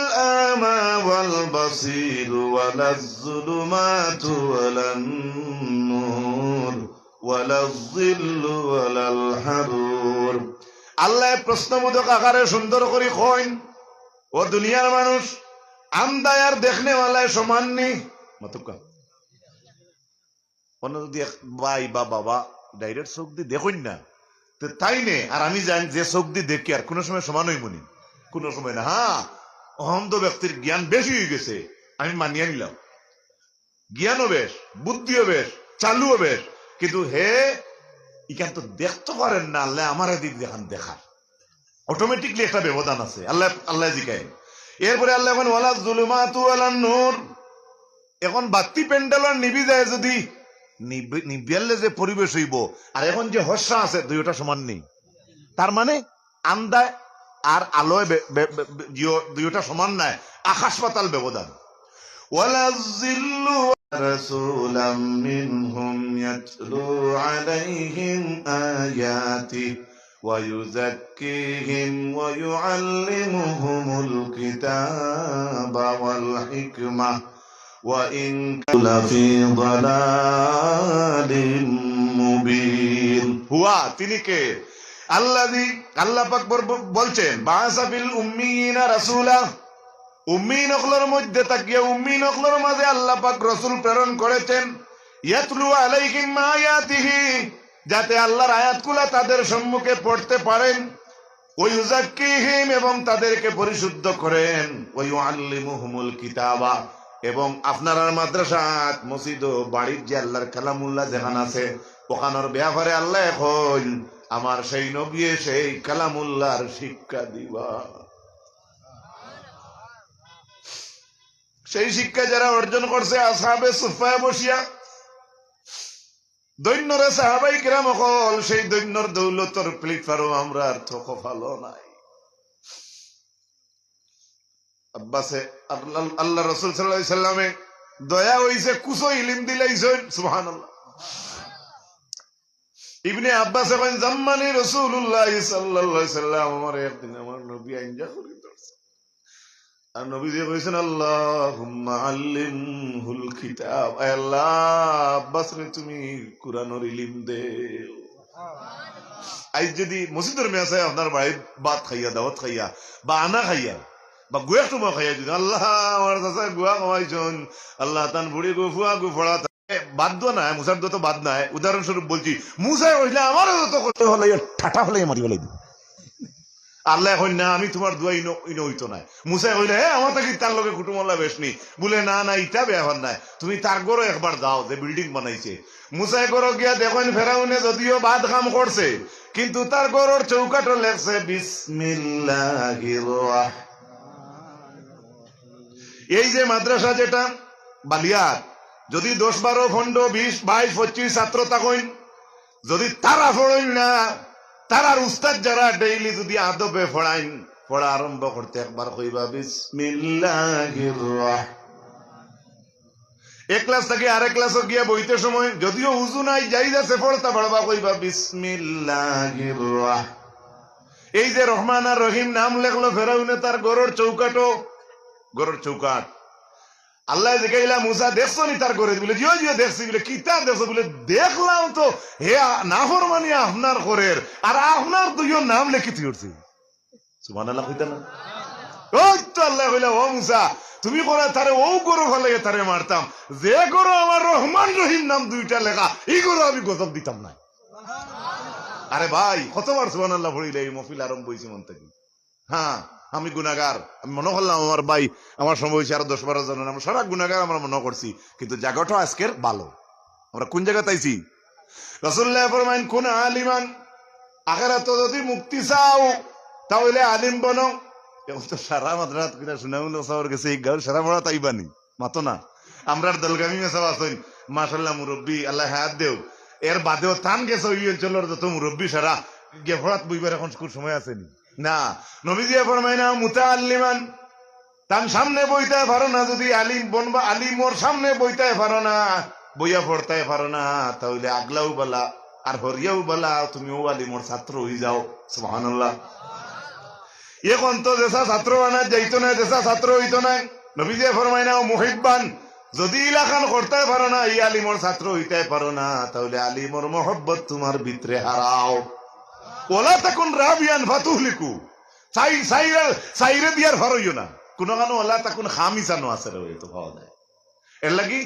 আমা ওয়াল বাসীর ওয়ালাজ যুলুমাতু ওয়ালান নূর ওয়ালাজ যিল্লু ওয়ালাল হারুর। আল্লাহ প্রশ্নবোধক আকারে সুন্দর করে কইন, ও দুনিয়ার মানুষ, আমদায় আর দেখনে ওয়ালায় সমান নেই। মতকা অন্য যদি ভাই বা বাবা ডাইরেক্ট চোখ দিয়ে দেখুন না, তো তাই নে, আর আমি জানি যে চোখ দিয়ে দেখি আর কোনো সময় সমান হইব নি, কোনো সময় না। হ্যাঁ, অহন্ত ব্যক্তির জ্ঞান বেশি হয়ে গেছে, আমি মানিয়ে নিলাম, জ্ঞানও বেশ, বুদ্ধিও বেশ, চালুও বেশ, কিন্তু হে ইখান তো দেখতে পারেন না, আল্লাহ আমার দিক দেখান দেখার অটোমেটিকলি একটা ব্যবধান আছে। আল্লাহ জিকায়। এরপরে আল্লাহ এখন ওয়ালা যুলুমাতু ওয়ালান নূর, এখন বাতি প্যান্ডেলর নিবি যায়, যদি নিবিয়ালে যে পরিবেশ হইব, আর এখন যে হর্ষা আছে, দুইটা সমান নেই। তার মানে আন্দায় আর আলোয় দুইটা সমান নাই, আকাশ পাতাল ব্যবধান। ওয়ালা যিল্লু রাসূলাম মিনহুম ইয়াতলু আলাইহিম আয়াতি ويزكيهم ويعلمهم الكتاب والحكمة وإن كانوا لفي ضلال مبين। হুয়া তিনি কে? আল্লাযী, আল্লাহ পাক বলছেন, বাআসা ফিল উম্মিয়িনা রাসূলা, উম্মিন নকলের মধ্যে তাকিয়ে উম্মিন নকলের মাঝে আল্লাহ পাক রাসূল প্রেরণ করেছেন, ইয়াতলু আলাইহিম আয়াতিহি, যাতে আল্লাহর আয়াতগুলা তাদের সম্মুখে পড়তে পারেন, ওয়ায়ুযাক্কিহিম এবং তাদেরকে পরিশুদ্ধ করেন, ওয়ায়ুআল্লিমুহুমুল কিতাবা এবং আপনার মাদ্রাসাত মসজিদ ও বাড়ির যে আল্লাহর কালামুল্লাহ যেখানে আছে ওখানোর ব্যাপারে আল্লাহ এখন আমার সেই নবী সেই কালামুল্লাহর শিক্ষা দিবা। সেই শিক্ষা যারা অর্জন করছে আসহাবে সুফায় বসিয়া দৈন্যরে সাহাবাই কিরাম হল, সেই দৈন্যর দৌলতর প্লেটফর্ম আমরা আর থক ভালো নাই। আব্বাসে আল্লাহ রাসূল সাল্লাল্লাহু আলাইহি সাল্লামে দয়া হইছে কুছো ইলম দিলাইছেন, সুবহানাল্লাহ। ইবনে আব্বাস এখন জাম্মানি রাসূলুল্লাহ সাল্লাল্লাহু আলাইহি সাল্লাম আমার একদিন আমার নবী আইনজা করি ধরছে, আর নবী যে কইছেন আল্লাহুম্মা আল্লিমহুল কিতাব, আয় আল্লাহ আব্বাস রে তুমি কুরআনের ইলম দেও। আজ যদি মসজিদের মেয়ে আপনার বাড়ির ভাত খাইয়া দাওয়াত খাইয়া বা আনা খাইয়া বা গুয়া তোমা খাইয়া যদি আল্লাহ আমার চাচা গুয়া খাওয়াইছন, আল্লাহ তান বুড়ি গু ফুয়া গু ফড়া বাদ দো না, মুসার দো তো বাদ নাই। উদাহরণস্বরূপ বলছি, মুসাই কইলে আমারও তো করতে হলে ঠাটা হলে মারি ফেলাই দিই। আল্লাহ কই না আমি তোমার দোয়া ইনো হইতো না। মুসাই কইলে হ্যাঁ আমার তাকে তার লোকে কুটুমল্লা বেশ নি বলে না না ইটা ব্যাপার নাই, তুমি তার গরো একবার যাও যে বিল্ডিং বানাইছে। মুসাই গরো গিয়া দেখেন ফেরাউনে যদিও বাদ কাম করছে কিন্তু তার গরোর চৌকাটো লেখছে বিসমিল্লাহির রাহমানির। এই যে মাদ্রাসা যেটা বালিয়াত, যদি 10, 12, 15, 20, 22, 25 ছাত্র থাকেন, যদি তারা পড়েন না, তারার উস্তাদ যারা ডেইলি যদি আদবে পড়াইন, পড়া আরম্ভ করতে একবার কইবা বিসমিল্লাহির রাহমানির। এক ক্লাস থেকে আরেক ক্লাসে গিয়া বইতে সময় যদিও উজু নাই যাই যাচ্ছে পড়তা পড়বা কইবা বিসমিল্লাহির রাহমানির। এই যে রহমান আর রহিম নাম লেখলো ফেরাউনে তার গরুর চৌকাটো, গরুর চৌকাট আল্লাহ দেখাইলা মুসা দেখছো নি তার ঘরে বলে জিও জিও দেখছি বলে কিতাব দেখছো বলে দেখলাম তো হে নাফরমানি আপনার ঘরের আর আপনার দুইও নাম লিখিতে উঠছে। সুবহানাল্লাহ কইতা না? ওই তো আল্লাহ কইলা ও মুসা তুমি করে তারে ও গরু ফেলে তারে মারতাম, যে গরু আমার রহমান রহিম নাম দুইটা লেখা এই গরু আমি গজব দিতাম না। আরে ভাই কতবার সুবহানাল্লাহ পড়িলে এই মহফিল আরম্ভ হইছে মন থেকে। হ্যাঁ আমি গুনাহগার, আমি মনে করলাম আমার ভাই আমার সময় হয়েছে আরো 10-12 জন, আমরা সারা গুনাহগার আমরা মনে করছি, কিন্তু জায়গাটা আজকের ভালো। আমরা কোন জায়গা তাইছি? রাসূলুল্লাহ ফরমাইন কোন আলিমান, আখিরাতে যদি মুক্তি চাও তাহলে আলিম বনো। এখন তো সারা মাদ্রাসাত কিনা শুনাউল সাওর গেছে এই গাল সারা বড় তাইবানি মাতো না। আমরার দলগামী মেসাব আছেন মাশাআল্লাহ মুরব্বী আল্লাহ হায়াত দেও, এর বাদেও থান গেছে ওই অঞ্চলের যত মুরব্বী সারা গেফরাত বইবার এখন কোন সময় আসেনি না। নবীজি ফরমায় না মুতাআল্লিমান, তার সামনে বইতে পারো না, যদি আলিম বনবা আলিমর সামনে বইতে পারো না, বইয়া পড়তে পারো না, তাহলে আগলাও বলা আর হরিয়াও বলা তুমিও আলিমর ছাত্র হয়ে যাও। সুবহানাল্লাহ। এখন তো যেসা ছাত্র আনা যাইতো না, যেসা ছাত্র হইতো না। নবীজি ফরমায় না মুহিব্বান, যদি ইলাখান করতে পারো না, এই আলিমর ছাত্র হইতে পারো না, তাহলে আলিমর মহব্বত তোমার ভিতরে হারাও। ওলা তাকুন রাবিয়ান ফাতুহলিকু, সাইরে দিয়ার ফারইও না কোন গানো। ওলা তাকুন খামিসানো আছে রে, তো পাওয়া যায়। এর লাগি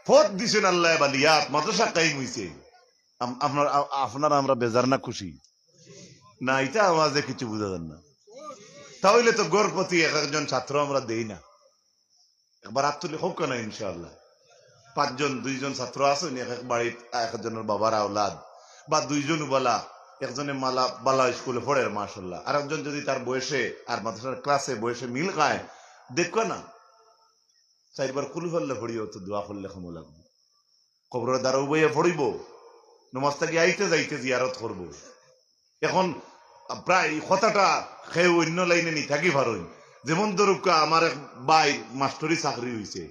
ফত দিছেন আল্লাহ বালিয়াত মাদ্রাসা কাইম হইছে। আপনারা আমরা বেজার না খুশি না? এটা আওয়াজে কিছু বুঝা যান না। তাহলে তো গড়পতি একজন ছাত্র আমরা দেই না। একবার আত্মলি হোক না ইনশাআল্লাহ। 5 জন 2 জন ছাত্র আছেন এক বাড়ির, একজনের বাবার আওলাদ বা 2 জন বলা, একজনে মালা বালা স্কুলে পড়ে মাশাআল্লাহ, আর একজন যদি তার বয়সে আর মাদ্রাসার ক্লাসে বয়সে মিল খায়, দেখো না 4বার কুলফাল্লা পড়িও তো দোয়া করলে ক্ষমা লাগবে। কবরের দ্বারা বইয়ে পড়িব, নমাজটাকে আইতে যাইতে জিয়ারত করব। এখন প্রায় কথাটা খেয়ে অন্য লাইনে নি থাকি পারই। যেমন ধরুকা আমার এক ভাই মাস্টরি চাকরি হয়েছে,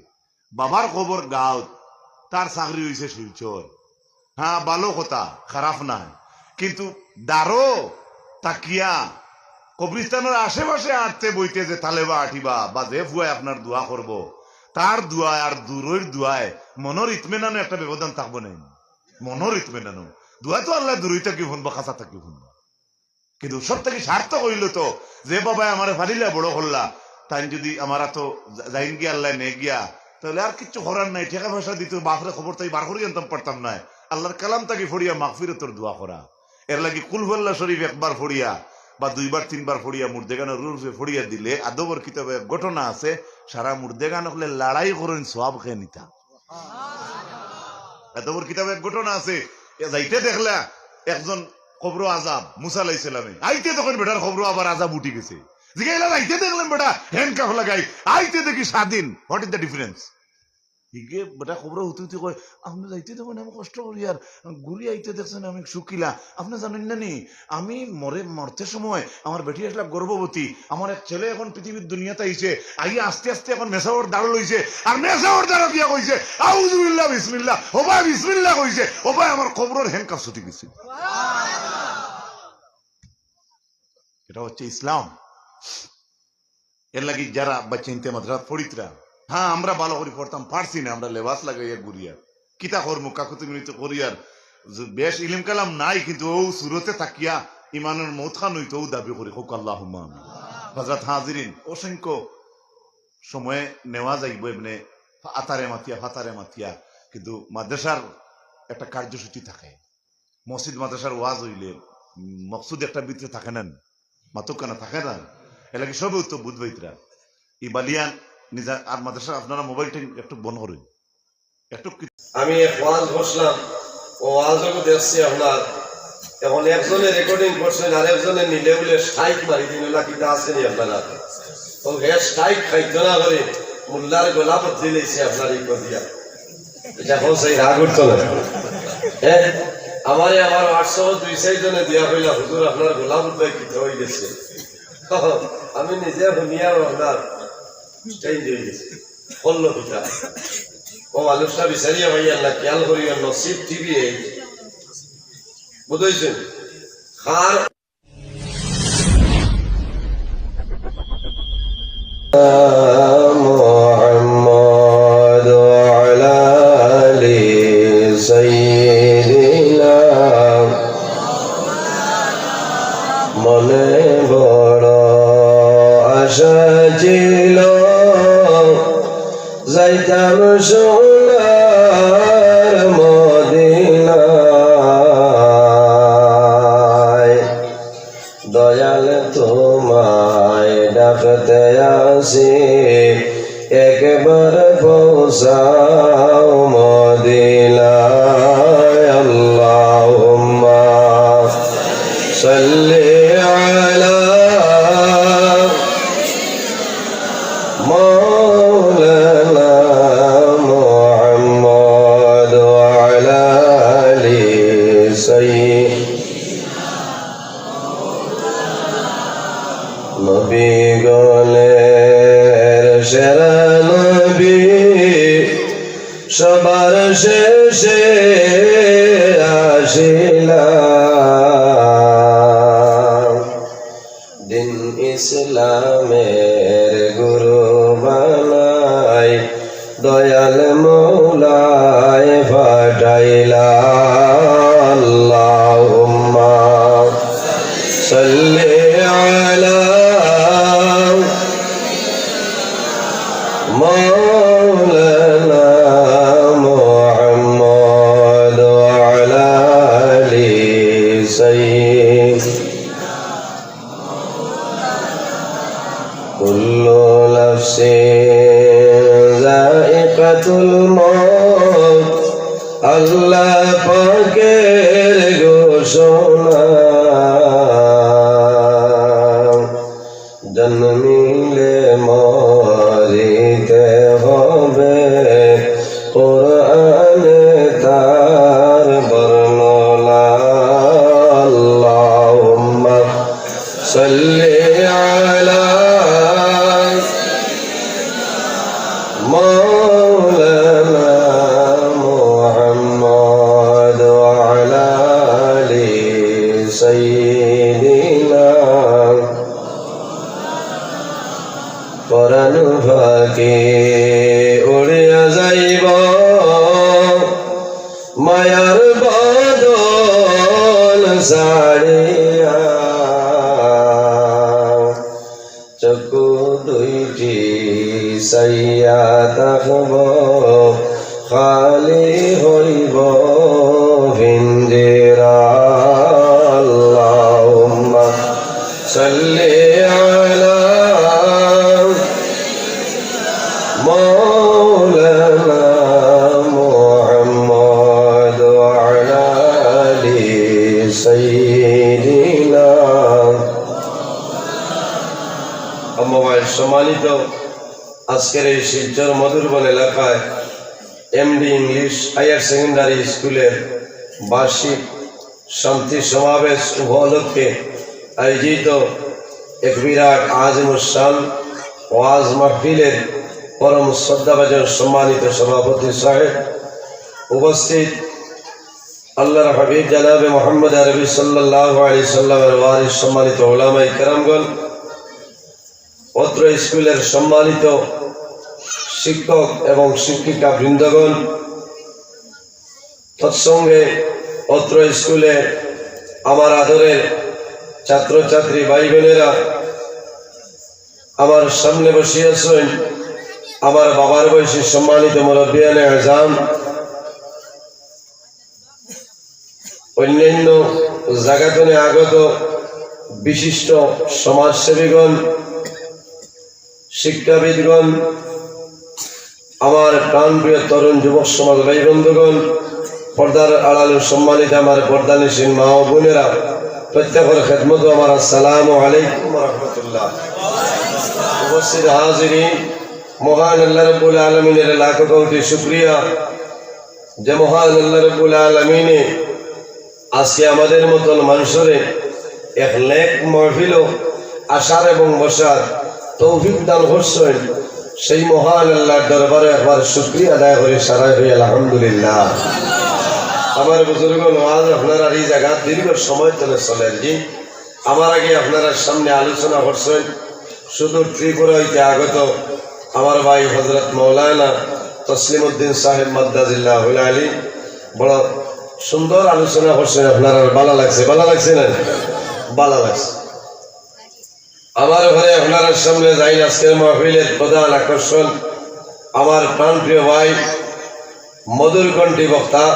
বাবার খবর গাঁত, তার চাকরি হয়েছে শিলচর। হ্যাঁ ভালো কথা, খারাপ নাই, কিন্তু দারো তাকিয়া কবরিস্তানের আশেপাশে আটতে বইতে যে তালেবা আঠিবা বা যে ফুয়ায় আপনার দোয়া করব, তার দোয়ায় আর দূরের দোয়ায় মনের ইতমেনানো একটা ব্যবধান থাকবো না। মনের ইতমেনানো দোয়া তো আল্লাহ দূরই থাকি শুনবো, খাঁচা থাকি শুনবো, কিন্তু সব থেকে সার্থক হইল তো যে বাবাই আমার ফারিলা বড় করলা, তাই যদি আমার তো যাইন গিয়া আল্লাহ নে গিয়া, তাহলে আর কিছু করার নাই। টাকা পয়সা দিত বাপরে খবর তাই বার করি আনতাম পারতাম না। আল্লাহর কালাম তাকে ফড়িয়া মাগফিরাতের দোয়া করা। এর লাগি কুলহুল্লাহ শরীফ একবার ফড়িয়া বা 2বার 3বার ফড়িয়া মুর্দেগানের রূপে ফড়িয়া দিলে আদবর কিতাবে ঘটনা আছে সারা মুর্দেগান হলে লড়াই করেন সওয়াব খেয়ে নিতা আদবর কিতাবে ঘটনা আছে যাইতে দেখলা একজন খবর আজাব মুসা আলাইহিস সালামে আইতে তখন বেটার খবর আবার আজাব উঠি গেছে জিগাইলা আইতে দেখলাম বেটা হ্যান্ডকাফ লাগাই আইতে দেখি স্বাধীন হোয়াট ইজ দ্য ডিফারেন্স হিগে বেটা খবর হতে কয় আপনি যাইতে দেখুন আমি কষ্ট করি আর গুলি আইতে দেখছেন আমি শুকিলা আপনি জানেন না নি আমি মরতে সময় আমার বেটি আসলা গর্ভবতী আমার এক ছেলে এখন পৃথিবীর দুনিয়াতে আইছে আইয়া আস্তে আস্তে এখন মেসাওর দাঁড় লইছে আর মেসাওর দাঁড়া দিয়া কইছে আউযুবিল্লাহ বিসমিল্লাহ ও ভাই বিসমিল্লাহ কইছে ও ভাই আমার খবরের হ্যান্ডকাফ ছুটি গেছে এটা হচ্ছে ইসলাম এর লাগি যারা বাচ্চা ইনতে মাদ্রাসা পড়িতরা হ্যাঁ আমরা ভালো করে পড়তাম পারছি না আমরা লেবাস লাগাইয়া ঘুরিয়া কিতা করবো কাকুতি মিনিত করিয়ার বেশ ইলিম কালাম নাই কিন্তু ও সুরতে থাকিয়া ইমানের মৌত খান হইতো দাবি করি হোক আল্লাহুম্মা আমিন হযরত হাজিরিন অসংখ্য সময়ে নেওয়া যাইব এমনি ফাতারে মাতিয়া কিন্তু মাদ্রাসার একটা কার্যসূচি থাকে মসজিদ মাদ্রাসার ওয়াজ হইলে মকসুদ একটা ভিতরে থাকে না মাতকানা থাকে না এলাকি সবে উত্তর বুধবাইতরা ই বালিয়ান নিজা আর মাদ্রাসা আপনারা মোবাইলটা একটু বন্ধ করেন একটু আমি এক ওয়াজ বসলাম ও ওয়াজও দেখছি আপনার এখন একজনে রেকর্ডিং করছেন আর একজনে নিলে বলে স্ট্রাইক মারি দিন কিতা আছে নি আপনারা ও গ্যাস স্ট্রাইক খাইতো না করে মুল্লার গলা বদলি লইছে আপনার এই দিয়া এটা এখন সেই রাগ উঠতো না হ্যাঁ আমার 800-200 জনে দিয়া হইলা হুজুর আপনার গলা বদলাই কি হয়ে গেছে আমি নিজে শুনিয়া আপনার চেঞ্জ হয়ে গেছে ফল্লো পিতা ও মানুষটা বিচারিয়া ভাইয়া না খেয়াল করিয়া নসিব টিভি বুঝেছেন খার মুহাম্মদ আলা আলি সাইয়্যিদিনা মনে বড় আশা ছিল যাইতাম সোনার মদিনায় দয়াল তোমায় ডাকতে আসি একবার পৌঁছাও মদিনায় আল্লাহুম্মা সাল্লি আলা مولانا محمد وعلى آل سيدنا نبي গলের সেরা নবী সবার শেষে আসিলাম দিন ইসলামের গুরু বানাই দয়াল মৌলায় পাঠাইলা আল্লাহুম্মা সাল্লি আলা مولانا محمد وعلى آل سيدنا كل نفس ذائقة الموت আল্লাহ পাকের ঘোষণা জন্মিলে মরিতে হবে কোরআনে তার বর্ণনা আল্লাহুম্মা সাল্লি আলা مولانا محمد وعلى آل سيدنا قرآن ফাঁকে উড়িয়া যাইব মায়ার বদন সারিয়া চকু দুইটি সাইয়া থাকব খালি হইব ভিন্দিরা আল্লাহুম্মা صل على مولانا محمد وعلى آل سيدنا সম্মানিত আজকের এই শিলচর মধুরবন এলাকায় এমডি ইংলিশ হায়ার সেকেন্ডারি স্কুলের বার্ষিক শান্তি সমাবেশ উপলক্ষে আয়োজিত এক বিরাট আজিমুসান ওয়াজ মাহফিলের পরম শ্রদ্ধাভাজন সম্মানিত সভাপতি সাহেব, উপস্থিত আল্লাহর হাবিব জনাবে মোহাম্মদ আরবি সাল্লাল্লাহু আলাইহি সাল্লামের ওয়ারিস সম্মানিত উলামায়ে কেরামগণ, অত্র স্কুলের সম্মানিত শিক্ষক এবং শিক্ষিকা বৃন্দগণ, তৎসঙ্গে অত্র স্কুলে আমার আদরের ছাত্রছাত্রী ভাই বোনেরা, আমার সামনে বসিয়াছেন আমার বাবার বয়সী সম্মানিত মুরব্বিয়ানে আজম, অন্যান্য জায়গাতনে আগত বিশিষ্ট সমাজসেবীগণ, শিক্ষাবিদগণ, আমার প্রাণপ্রিয় তরুণ যুবক সমাজ ভাই বন্ধুগণ, পর্দার আড়াল সম্মানিত আমার পর্দানিসীন মা ও বোনেরা, প্রত্যেকের খেদমত আমার আসসালামু আলাইকুম ওয়া রাহমাতুল্লাহ। উপস্থিত হাজিরিন, মহান আল্লাহ রাব্বুল আলামিনের লাখ কোটি শুকরিয়া যে মহান আল্লাহ রাব্বুল আলামিনে আজকে আমাদের মতন মানুষের এক নেক মাহফিল আসার এবং বসার তৌফিক দান করছেন। সেই মহান আল্লাহর দরবারে একবার শুকরিয়া আদায় করে সারাই হই আলহামদুলিল্লাহ। আমার বুজুর্গ নওয়াজ, আপনারা এই জায়গা দীর্ঘ সময় ধরে চলেন জি। আমার আগে আপনারা সামনে আলোচনা করছেন শুধু ত্রিপুরা হইতে আগত আমার ভাই হযরত মাওলানা তসলিম উদ্দিন সাহেব মাদ্দাজিল্লাহুল আলী, বড় সুন্দর আলোচনা করছেন। আপনারা ভালো লাগছে? ভালো লাগছে না? ভালো লাগছে। আমার ঘরে আপনার সামনে যাই আজকের মাহফিলের প্রধান আকর্ষণ আমার প্রাণপ্রিয় ভাই মধুর কণ্ঠী বক্তা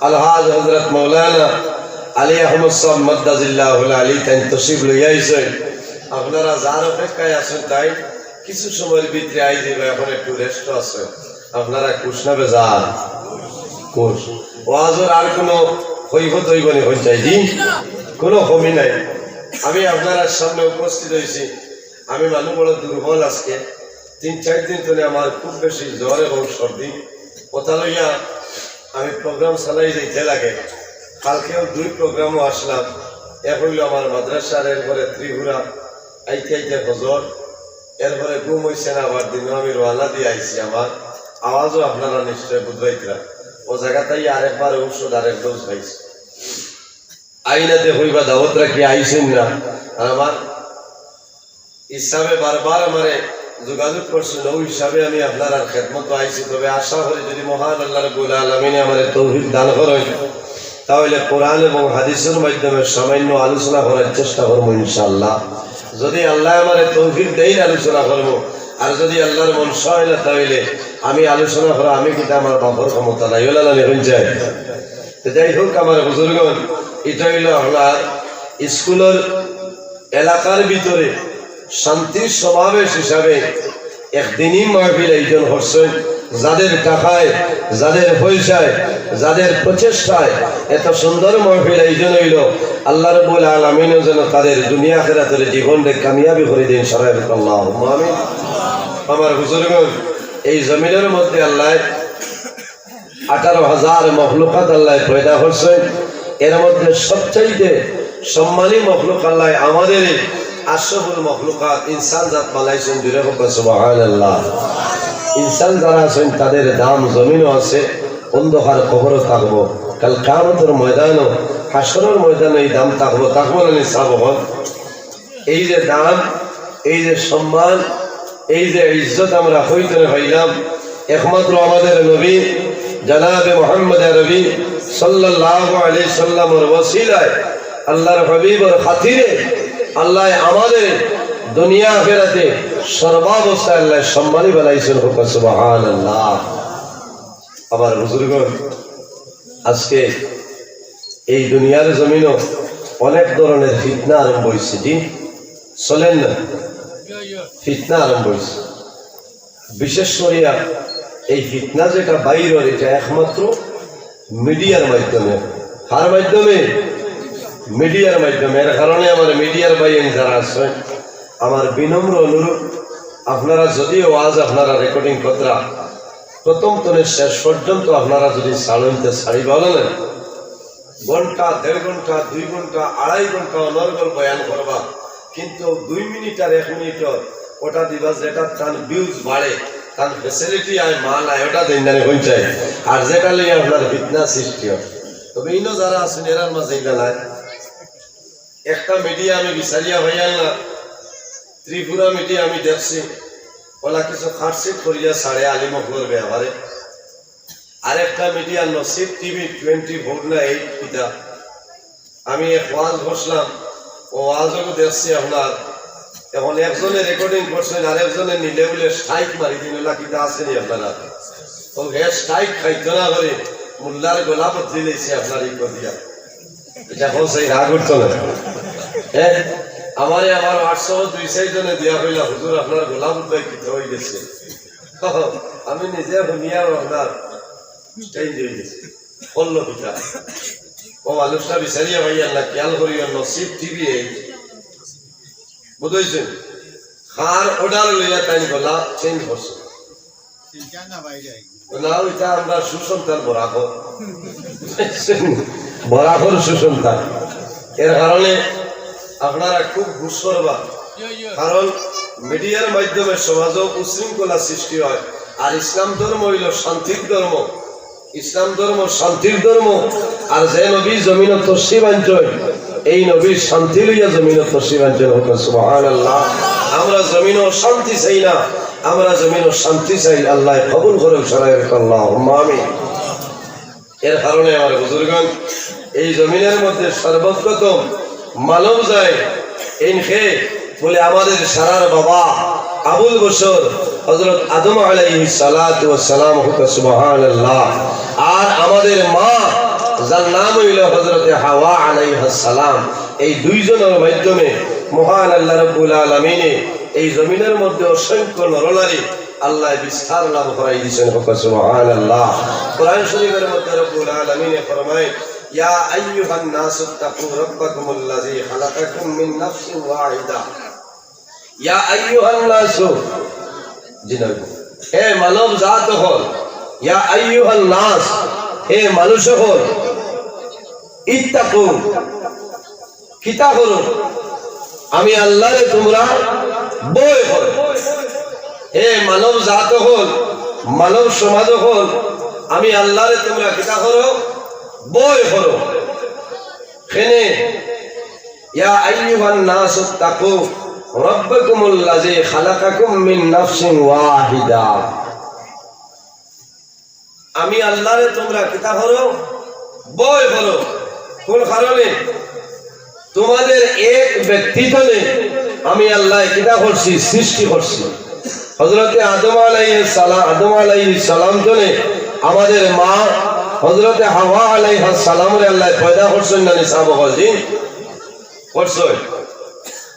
আলহাজ হযরত মাওলানা আলী আহমদ সাহেব মাদ্দাজিল্লাহুল আলী, তাই তশরিফ লইয়া আইছেন। আপনারা যার অপেক্ষায় আছেন তাই কিছু সময়ের ভিতরে আই যাবে। এখন একটু রেস্ট আছে, আপনারা কুশনাবে যান। কুশ ওয়াজের আর কোনো কৈফত হইব নি? পঞ্চায়েত দিন কোনো কমি নাই। আমি আপনার সামনে উপস্থিত হয়েছি। আমি মানুষ বড় দুর্বল। আজকে ৩-৪ দিন ধরে আমার খুব বেশি জ্বর এবং সর্দি। কথা লইয়া আমি প্রোগ্রাম চালাই যেতে লাগে। কালকেও 2 প্রোগ্রামও আসলাম। এক হইল আমার মাদ্রাসার, এরপরে ত্রিপুরা আইতে আইতে হজর, এরপরে ঘুম হয়েছে না। আবার দিনও আমি রওনা দিয়ে আইছি। আমার আওয়াজও আপনারা নিশ্চয় বুঝবাইতরা। ও জায়গাটাই আরেকবার ঔষধ আরেক ডোজ পাইছি। আইনাতে হইবা দাওয়াত রাখি আইসেন না। আমার হিসাবে বারবার আমারে যোগাযোগ করছেন, ওই হিসাবে আমি আপনার আর খেদমত আইছি। তবে আশা করি যদি মহান আল্লাহ রাব্বুল আলামিনে আমারে তৌফিক দান করেন, তাহলে কোরআন এবং হাদিসের মাধ্যমে সামান্য আলোচনা করার চেষ্টা করবো ইনশাআল্লাহ। যদি আল্লাহ আমারে তৌফিক দেয় আলোচনা করবো, আর যদি আল্লাহর মন সয় না তাহলে আমি আলোচনা করা আমি কিন্তু আমার বাপর ক্ষমতা নাই। ওলা না নেবেন চাই। যাই হোক আমার বুজুর্গণ, এটা হইল আপনার স্কুলের এলাকার ভিতরে শান্তির সমাবেশ হিসাবে একদিনই মাহফিল আয়োজন করছেন। যাদের টাকায়, যাদের পয়সায়, যাদের প্রচেষ্টায় এত সুন্দর মাহফিল আয়োজন হইল, আল্লাহ রাব্বুল আলামিন যেন তাদের দুনিয়া আখিরাতের জীবনকে কামিয়াবি করে দিন। সবাই আল্লাহুম্মা আমিন। আমার বুজুর্গণ, এই জমিনের মধ্যে আল্লাহ 18,000 মখলুকাত আল্লাহ পয়দা করছেন। এর মধ্যে সবচাইতে সম্মানী মখলুক আল্লাহ আমাদের আশরাফুল মখলুকাত ইনসান জাত বানাইছেন। জুড়ে হোক সুবহানাল্লাহ। ইনসান যারা আছেন তাদের দাম জমিনও আছে, অন্ধকার কবরও থাকবো, কাল কিয়ামতের ময়দানও, হাসরের ময়দানে এই দাম থাকবো। থাকবো না নিসাব? এই যে দাম, এই যে সম্মান, এই যে ইজ্জত আমরা হইতে পাইলাম একমাত্র আমাদের নবী জনাবে মুহাম্মদ আরবি সাল্লাল্লাহু আলাইহি সাল্লামের ওসিলায়, আল্লাহর হাবিবের খাতিরে আল্লাহ আমাদের দুনিয়া আখিরাতে সর্বাবস্থায় আল্লাহ সম্মানী বানাইছেন। সুবহানাল্লাহ। আমার বুজুর্গণ, আজকে এই দুনিয়ার জমিনও অনেক ধরনের ফিতনা আরম্ভ হয়েছে। জি, চলেন না, ফিতনা আরম্ভ হয়েছে। বিশেষ করিয়া এই ফিতনা যেটা বাইরের, এটা একমাত্র মিডিয়ার মাধ্যমে। কার মাধ্যমে? মিডিয়ার মাধ্যমে। এর কারণে আমার মিডিয়ার বাইন যারা আছেন, আমার বিনম্র অনুরোধ, আপনারা যদিও আজ আপনারা রেকর্ডিং কতরা প্রথম তনে শেষ পর্যন্ত আপনারা যদি ছাড়তে ছাড়ি বলেন, ঘন্টা, 1.5 ঘন্টা, 2 ঘন্টা, 2.5 ঘন্টা অনর্গল বয়ান করবা, কিন্তু 2 মিনিট আর 1 মিনিটর ওটা দিবা, যেটা তার ভিউজ বাড়ে, তার ফেসিলিটি আয়, মাল আয়, ওটা দিন জানে পৌঁছায়, আর যেটা লিয়ে আপনার ফিতনা সৃষ্টি হয়। তবে ইনো যারা আছেন এরার মাঝে এটা নাই। একটা মিডিয়া আমি বিচারিয়া হইয়াল না, ত্রিপুরা মিডিয়া আমি দেখছি, ওলা কিছু খাটসিট করিয়া ছাড়ে আলিমকলোর ব্যবহারে। আরেকটা মিডিয়া নসিব টিভি 24 না 8 পিতা, আমি এক ওয়াজ বসলাম, ও ওয়াজও দেখছি আপনার। এখন একজনে রেকর্ডিং করছেন, আরেকজনে নিলে বলে স্ট্রাইক মারি দিন, ওলা কিতা আসেনি আপনারা। ও গ্যাস স্ট্রাইক খাইতো না করে মোল্লার গোলা বদলি লেছে আপনার এই দিয়া। এটা হচ্ছে রাগ উঠতো না। হ্যাঁ, আমার 800-200 জনে দিয়া হইলা, হুজুর আপনার গোলা বদলাই কিতা হয়ে গেছে। আমি নিজে শুনিয়া আপনার চেঞ্জ হয়ে গেছে, করলো পিতা। ও আলোচনা বিচারিয়া ভাইয়া না, খেয়াল করিয়া নসিব টিভি 8 বুঝেছেন, খার অর্ডার লইয়া তাই গলা চেঞ্জ করছে না। ওইটা আমরা সুসন্তান বরাবর সুসন্তান। এর কারণে আপনারা খুব ঘুষ করবা, কারণ মিডিয়ার মাধ্যমে সমাজও উশৃঙ্খলা সৃষ্টি হয়। আর ইসলাম ধর্ম হইল শান্তির ধর্ম, ইসলাম ধর্ম শান্তির ধর্ম। আর যে নবী জমিন তসিব আঞ্চল, এই নবীর শান্তি লইয়া জমিন তসিব আঞ্চল হতো। সুবহানাল্লাহ। আমরা জমিনও শান্তি চাই না, আমরা জমিনও শান্তি চাই। আল্লাহ কবুল করুক, সরাই আল্লাহুম্মা আমিন। এর কারণে আমার বুজুর্গণ, এই জমিনের মধ্যে সর্বপ্রথম মানব যায় ইনখে বলে আমাদের সারার বাবা আবুল বশর হযরত আদম আলাইহিস সালাতু ওয়াস সালাম হতো। সুবহানাল্লাহ। আর আমাদের মা যার নাম হইল হযরতে হাওয়া আলাইহিস সালাম, এই দুইজনের মাধ্যমে মহান আল্লাহ রাব্বুল আলামিন এই জমিনের মধ্যে অসংখ্য নরনারী আল্লাহ বিস্তার লাভ করাই দিয়েছেন। সুবহানাল্লাহ। কোরআন শরীফের মধ্যে রব্বুল আলামিন ফরমায়, ইয়া আইয়ুহান নাসু তাকু রাব্বাকুমুল্লাযী খালাকাকুম মিন নাফসিন ওয়াহিদা। ইয়া আইয়ুহান নাসু, জিনাব, হে মানব জাত হল, ইয়া আইয়ুহান নাস, হে মানুষ হল, ইত্তাকু, কিতা করো, আমি আল্লাহরে তোমরা বয় করো। হে মানব জাত হল, মানব সমাজ হল, আমি আল্লাহরে তোমরা কিতা করো, বয় করো। খেনে ইয়া আইয়ুহান নাসু তাকু রাব্বাকুমুল্লাযী খালাকাকুম মিন নাফসিন ওয়াহিদা। আমি আল্লাহরে তোমরা কিতা করো, বয় করো। কোন কারণে? তোমাদের এক ব্যক্তিত্বে আমি আল্লাহ কিতা করছি, সৃষ্টি করছি। হযরতে আদম আলাইহিস সালাম জনে আমাদের মা হযরতে হাওয়া আলাইহিস সালামরে আল্লাহ পয়দা করছেন না? নিসাব হজি করছেন।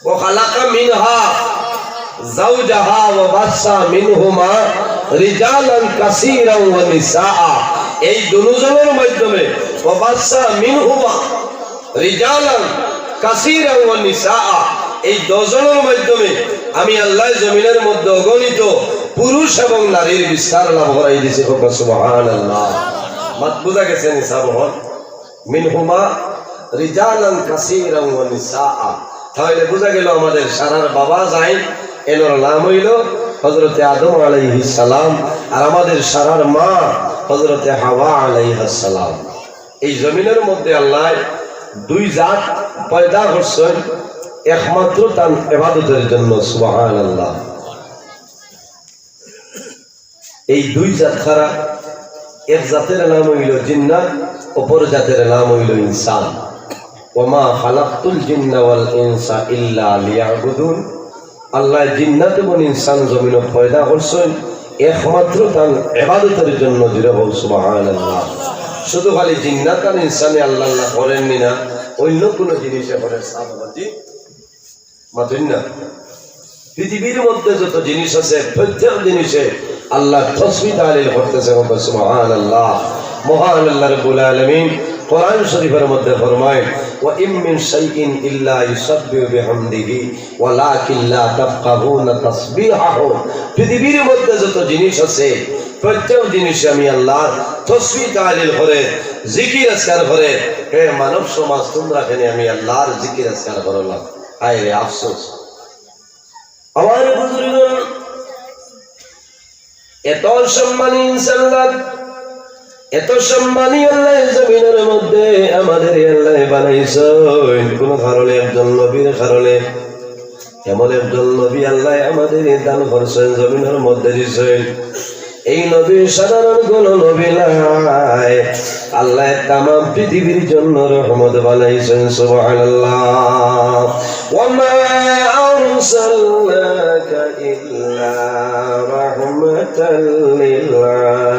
ওয়া খালাকা মিনহা যাওজাহা ওয়া বাসা মিনহুমা রিজালান কাসীরান ওয়া নিসাআ। এই দুজনের মাধ্যমে ওয়া বাসা মিনহুমা রিজালান কাসীরান ওয়া নিসাআ, এই দুজনের মাধ্যমে আমি আল্লাহ জমিনের মধ্যে অগণিত পুরুষ এবং নারীর বিস্তার লাভ করাই দিয়েছি। সুবহানাল্লাহ। মাত বুঝা গেছে? নিসাব হল মিনহুমা রিজালান কাসীরান ওয়া নিসাআ। তাহলে বুঝা গেল আমাদের সারার বাবা যাই, এনার নাম হইল হযরতে আদম আলাইহিস সালাম, আর আমাদের সারার মা হযরতে হাওয়া আলাইহিস সালাম। এই জমিনের মধ্যে আল্লাহ দুই জাত পয়দা করছেন, একমাত্র তার ইবাদতের জন্য। সুবহানাল্লাহ। এই দুই জাত ছাড়া এক জাতের নাম হইল জিন্নাত, অপর জাতের নাম হইল ইনসান। ওমা খালাকতুল জিন্না ওয়াল ইনসা ইল্লা লিয়াবুদুন। আল্লাহ জিন্নাত এবং ইনসান জমিনে পয়দা করছেন একমাত্র তার ইবাদতের জন্য। সুবহানাল্লাহ। শুধু খালি জিন্নাত আর ইনসানে আল্লাহ করেননি না, অন্য কোনো জিনিসে করেন। সাহাবাজি মাতুন না পৃথিবীর মধ্যে যত জিনিস আছে প্রত্যেক জিনিসে আল্লাহ তাসবিহ তাহলিল করতেছে সুবহানাল্লাহ মহান আল্লাহ রাব্বুল আলামিন কোরআন শরীফের মধ্যে ফরমায় ওয়া ইম মিন শাইইন ইল্লা ইউসাব্বিহু বিহামদিহি ওয়ালাকিন লা তাফকাহুনা তাসবিহাহু পৃথিবীর মধ্যে যত জিনিস আছে প্রত্যেক জিনিসে আমি আল্লাহ তাসবিহ তাহলিল করে জিকির আজকার করে হে মানব সমাজ তোমরা এখানে আমি আল্লাহর জিকির আজকার করলাম হায় রে আফসোস আমার বুজুর্গগণ এত সম্মানী ইনসাল্লাহ এত সম্মানী আল্লাহ জমিনের মধ্যে আমাদের আল্লাহ বানাইছেন কোন কারণে একজন নবীর কারণে এমন একজন নবী আল্লাহ আমাদের দান করছেন জমিনের মধ্যে দিয়েছেন এই নবী সাধারণ কোন নবী নাই আল্লাহ তামাম পৃথিবীর জন্য রহমত বানাইছেন সুবহানাল্লাহ ওয়া মা আরসালনাকা ইল্লা রাহমাতাল লিল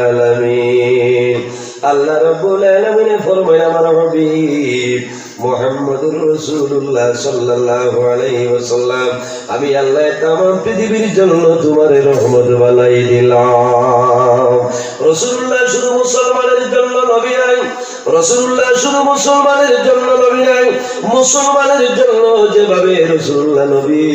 আলামিন আল্লাহ রাব্বুল আলামিন ফরমান আমার হাবিব মুহাম্মদুর রাসূলুল্লাহ সাল্লাল্লাহু আলাইহি ওয়াসাল্লাম আমি আল্লাহ তামাম পৃথিবীর জন্য তোমার রহমত বানাই দিলাম রাসূলুল্লাহ শুধু মুসলমানের জন্য নবী নাই রাসূলুল্লাহ শুধু মুসলমানের জন্য নবী নাই মুসলমানের জন্য যেভাবে রাসূলুল্লাহ নবী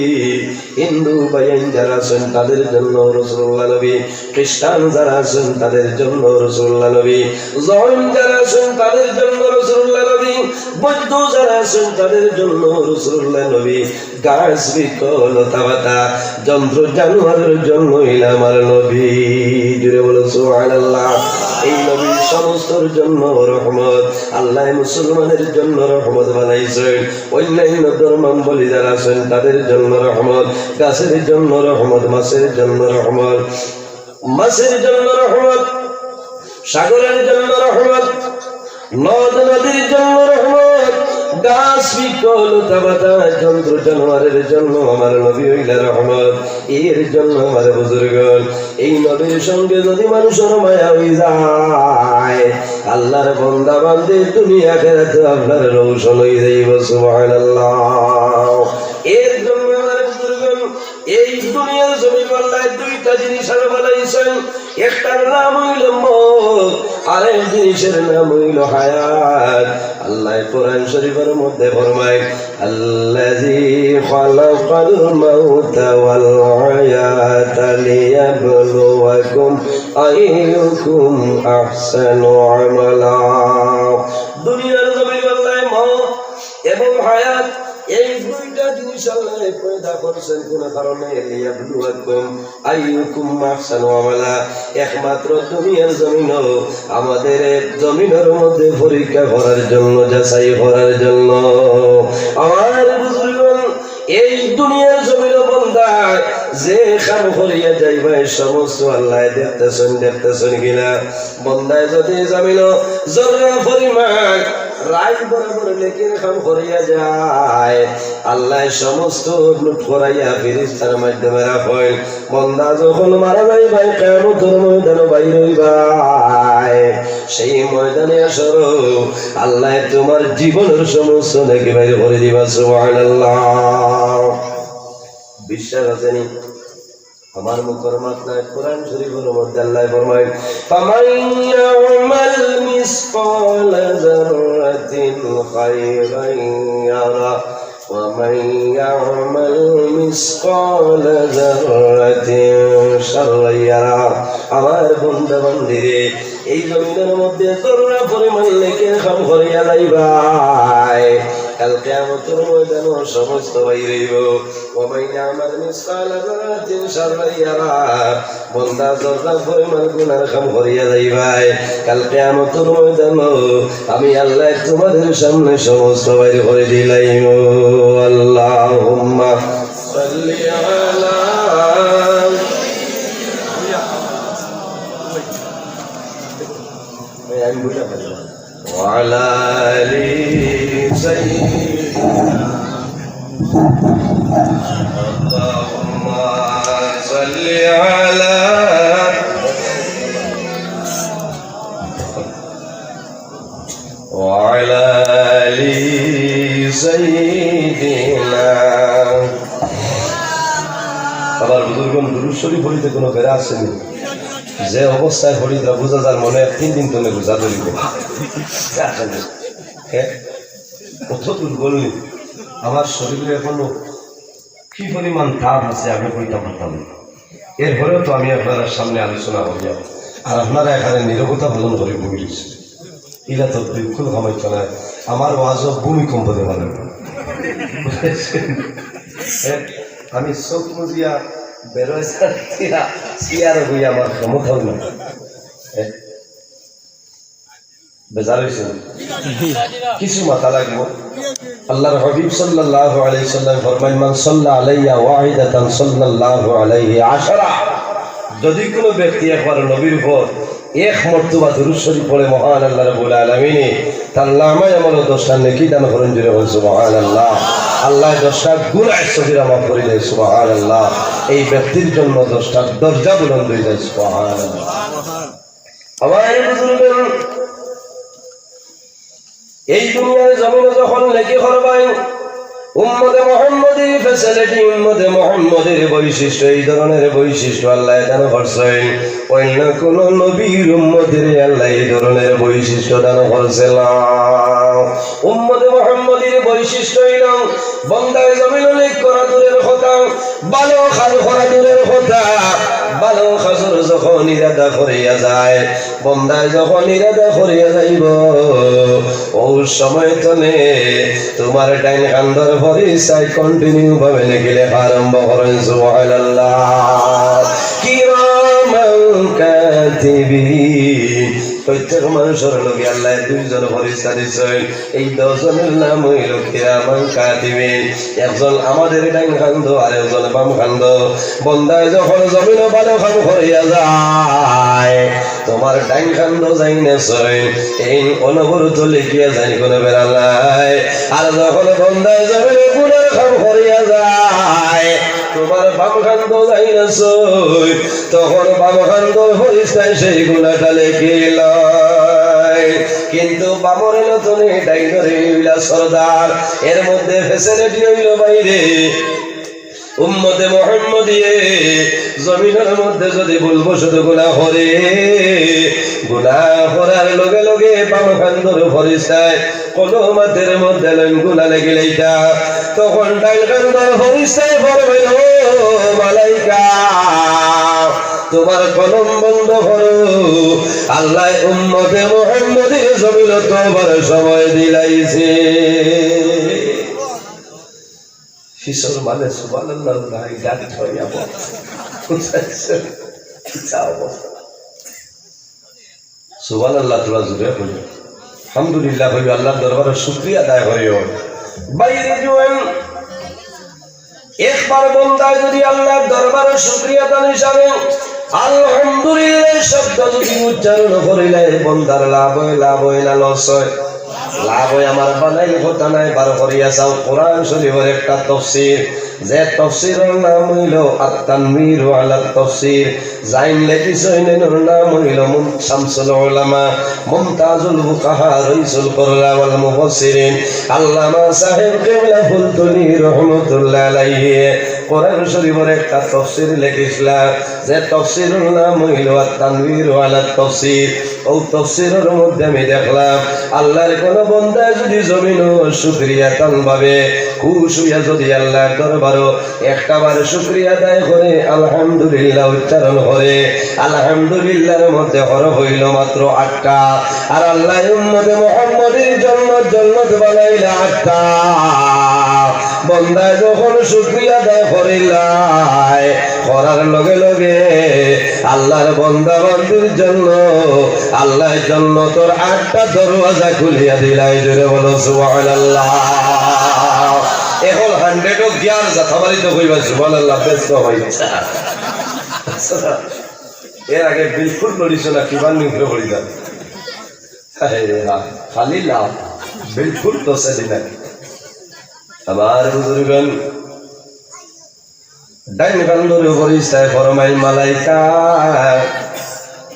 হিন্দু ভাইয়েন যারা আছেন তাদের জন্য রাসূলুল্লাহ নবী খ্রিস্টান যারা আছেন তাদের জন্য রাসূলুল্লাহ নবী জৈন যারা আছেন তাদের জন্য রাসূলুল্লাহ নবী বৌদ্ধ যারা আছেন তাদের জন্য রাসূলুল্লাহ নবী গাছ বৃক্ষ লতা পাতা যন্ত্র জানোয়ারের জন্য আমার নবী জুড়ে বলো সুবহানাল্লাহ এই নবী সমস্তর জন্য রহমত আল্লাহ মুসলমানের জন্য রহমত বানাইছেন অন্যান্য ধর্মাবলী যারা আছেন তাদের জন্য রহমত গাছের জন্য রহমত মাছের জন্য রহমত মাছের জন্য রহমত সাগরের জন্য রহমত নদ নদীর জন্য রহমত গাছ বৃক্ষ লতা পাতা যন্ত্র জানোয়ারের জন্য আমার নবী হইলা রহমত এর জন্য আমার বুজুর্গগণ এই নবীর সঙ্গে যদি মানুষের মায়া হয়ে যায় আল্লাহর বান্দা বান্দে দুনিয়া আখিরাতে আপনার রৌশন হয়ে যাইব সুবহানাল্লাহ এর জন্য আমার বুজুর্গগণ এই দুনিয়ার জমিন আল্লাহ দুইটা জিনিস বানাইছেন একটার নাম হইল মওত আরেক জিনিসের নাম হইল হায়াত আল্লাহ কোরআন শরীফের মধ্যে ফরমায় আল্লাযী খালাকাল মাউতা ওয়াল হায়াতা লিয়াবলুয়াকুম আইয়ুকুম আহসানু আমালা দুনিয়ার জমিন আল্লাহ মওত এবং হায়াত এই দুইটা জিনিস আল্লাহ পয়দা করেছেন কোন কারণে লিয়াবলুয়াকুম আইয়ুকুম আহসানু আমালা একমাত্র দুনিয়ার জমিন আমাদের জমিনের মধ্যে পরীক্ষা করার জন্য যাচাই করার জন্য আমার বুজুর্গগণ এই দুনিয়ার জমিন বান্দা যে কাম করিয়া যাইবা সমস্ত আল্লাহ দেখতেছেন কিনা বান্দায় যদি জমিন জররা পরিমাণ রায় বরাবর লেকিন কাম করিয়া যায় আল্লাহ সমস্ত লুট করাইয়া ফেরেশতার মাধ্যমে রাখেন বান্দা যখন মারা যাইবা কিয়ামতের ময়দানে বাইর হইবা সেই ময়দানে আসর আল্লাহ তোমার জীবনের সমস্ত নেকি বাইর করে দিবা সুবহানাল্লাহ বিশ্বাস আছে নি আমার মুখের মাথায় কোরআন শরীফের মধ্যে আল্লাহ ফরমায় ফামান ইয়ামাল মিসকালা যাররাতিন খায়রান ইয়ারা ওয়া মান ইয়ামাল মিসকালা যাররাতিন শাররান ইয়ারা আমার বন্ধু বান্ধবীরে এই জমিনের মধ্যে তোমরা পরিমাণ নেকি কাম করিয়া যাইবা কাল কিয়ামতের ময়দানে সমস্ত বাইরে হইব ওয়া মান ইয়ামাল মিসকালা যাররাতিন শাররান ইয়ারা বান্দা যতটা পরিমাণ গুনাহ কাম করিয়া যাইবা কাল কিয়ামতের ময়দানে আমি আল্লাহ তোমাদের সামনে সমস্ত বাইরে করে দিলাম আল্লাহুম্মা সাল্লি আলা وعلى آل سيدنا اللهم صل على وعلى آل سيدنا আবার বুজুর্গন দুরূদ শরীফ পড়িতে কোনো বেড়া আসেনি, যে অবস্থায় হরিদ্রা বোঝা যার মনে 3 দিন তলে বোঝা ধরিব। হ্যাঁ, কত দুর্বল নেই আমার শরীরে, এখনো কি পরিমাণ তাপ আছে আমি কইতে পারতাম না। এরপরেও তো আমি আপনার সামনে আলোচনা করি, আর আপনারা এখানে নীরবতা পালন করে বইছে, এটা তো বিলকুল সমস্যা নয়। আমার ওয়াজও ভূমিকম্প দেওয়া লাগবে। আমি চোখ মুজিয়া বেরোয় চেয়ারে বই আমার ক্ষমতাও না। বেজার হয়েছে কিছু মাথা লাগবো। আল্লাহর হাবিব সাল্লাল্লাহু আলাইহি সাল্লাম ফরমান, মান সাল্লা আলাইয়া ওয়াহিদাতান সাল্লাল্লাহু আলাইহি আশারা। যদি কোনো ব্যক্তি একবার নবীর উপর 1 মর্তবা দুরূদ শরীফ পড়ে, মহান আল্লাহ রাব্বুল আলামিন তার নামায় আমল 10টা নেকি দান করেন। জুড়ে বল সুবহানাল্লাহ। আল্লাহ 10টা গুনাহ সগীরা মাফ করে দেয়, সুবহানাল্লাহ। এই ব্যক্তির জন্য 10টা দরজা বুলন্দ হয়ে যায়, সুবহানাল্লাহ। আমার বুজুর্গগণ, এই দুনিয়ার জমিনে যখন লেখি করবাই উম্মতে মুহাম্মদের ফ্যাসিলিটি, উম্মতে মুহাম্মদের বৈশিষ্ট্য, এই ধরনের বৈশিষ্ট্য আল্লাহ দান করছেন। অন্য কোন নবীর উম্মতের আল্লাহ এই ধরনের বৈশিষ্ট্য দান করছেন না। উম্মতে মুহাম্মদের বৈশিষ্ট্য হইল বন্দায় জমিন লেখ করা দূরের কথা, ভালো খাল করা দূরের কথা, ভালো খাজর যখন ইরাদা করিয়া যায়, বন্দায় যখন ইরাদা করিয়া যাইব, ও সময় তলে তোমার ডাইন কান্দর পরিচয় কন্টিনিউ ভাবে লিখে লেখা আরম্ভ করেন, সুবহানাল্লাহ। কিরামান কাতিবিন, প্রত্যেক মানুষের লগে আল্লাহ 2 জন ফেরেশতা দিয়েছেন। এই 10 জনের নাম হইল কিরামান কাতিবিন। একজন আমাদের ডাইন কান্দ আর একজন বাম কান্দ। বন্দায় যখন জমিন ভালো কাম করিয়া যায়, তোমার ডাইন কান্দ যাই না সই, এই অনবরত লিখিয়া যাই কোনো বেড়া নাই। আর যখন বন্দায় জমিন গুনার কাম করিয়া যায়, তোমার বাম কান্দ যাই না সই, তখন বাম কান্দ ফেরেশতায় সেই গুনাহটা লিখিল। কিন্তু বামরের নতুন ডাইনরে হইলা সরদার, এর মধ্যে ফেসিলিটি হইল বাইরে। উম্মতে মুহাম্মদিয়ে জমিনের মধ্যে যদি বলবো শুধু গুনাহ করে, গুনাহ করার লগে লগে বাম কান্দর ফেরেশতায় কলমাতের মধ্যে গুনাহ লেগে লইতা, তখন ডাইন কান্দর ফেরেশতায় বলবে, ও মালাইকা তোমার কলম বন্ধ করো, আল্লাহ উম্মতে মুহাম্মদের জমিন তোবার সময় দিলাইছে। কিশোর মানে সুবহানাল্লাহ, ভাই গাড়ি ছড়িয়া বল সুবহানাল্লাহ। তোরা জুড়ে হইল আলহামদুলিল্লাহ হইল, আল্লাহর দরবারে শুকরিয়া আদায় হইল। বাইরে জোয়েন একবার বন্দায় যদি আল্লাহর দরবারে শুকরিয়া দান হিসাবে আলহামদুলিল্লাহ শব্দ যদি উচ্চারণ করিলে, বন্দার লাভ হয়, লাভ হয় না লস হয়? লাভ হয়। আমার বানাই কথা নাই, বার করিয়া চাও কোরআন শরীফের একটা তাফসীর, যে তাফসীরের নাম হইল আত-তানবীর আলা তাফসীর। জাইন লেখিছেন, এর নাম হইল শামসুল উলামা মুমতাজুল ফুকাহা রাইসুল কুররা ওয়াল মুফাসসিরিন আল্লামা সাহেব কিবলা ফুলতুনি রাহমাতুল্লাহ আলাইহি কোরআন শরীফের একটা তাফসীর লিখিছিলেন, যে তাফসীরের নাম হইল আত-তানবীর আলা তাফসীর। ও তাফসীরের মধ্যে আমি দেখলাম আল্লাহর কোন বান্দা যদি জমিন শুকরিয়া তান ভাবে খুশ হইয়া যদি আল্লাহর দরবারে একটাবার শুকরিয়া আদায় করে আলহামদুলিল্লাহ উচ্চারণ করে, আলহামদুলিল্লাহর মধ্যে হরফ হইল মাত্র 8টা, আর আল্লাহ উম্মতে মুহাম্মদের জান্নাত বানাইলা 8টা। বান্দা যখন শুকরিয়া আদায় করিলাই, করার লগে লগে আল্লাহর বান্দা বান্দির জন্য আল্লাহ জান্নাতের 8টা দরওয়াজা খুলিয়া দিলাই। জোরে বলো সুবহানাল্লাহ। এখন 100 ও জ্ঞান যাথাবাড়ি তো কইবা সুবহানাল্লাহ, ব্যস্ত হইছে। এর আগে বিলকুল নড়িস না, কিমান নিউক্রে পড়ি যান খালি লাভ, বিলকুল তো সেদিন আমার বুজুর্গন ডাইন কান্দর ফেরেশতায় ফরমাই, মালাইকা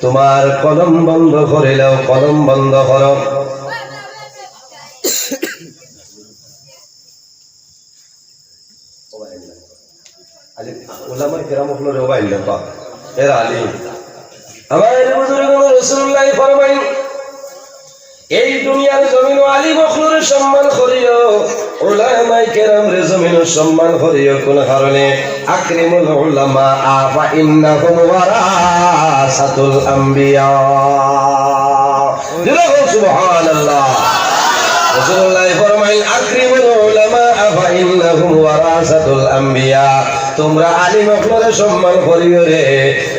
তোমার কলম বন্ধ করিলাও, কলম বন্ধ করো। আলী ওলামার কেরাম হলো বাইল পা এরা আলিম আমার বুজুর্গ রাসূলুল্লাহ ফরমাইন এই দুনিয়ার জমিন আলিম মখলুরের সম্মান করিও উলামায়ে কেরামের জমিন সম্মান করিও কোন কারণে আকরিমুল উলামা ফা ইন্নাহুম ওয়ারাসাতুল আম্বিয়া সুবহানাল্লাহ রাসূলুল্লাহ ফরমাইন আকরিমুল উলামা ফা ইন্নাহুম ওয়ারাসাতুল আম্বিয়া তোমরা আলিম মখলুরের সম্মান করিও রে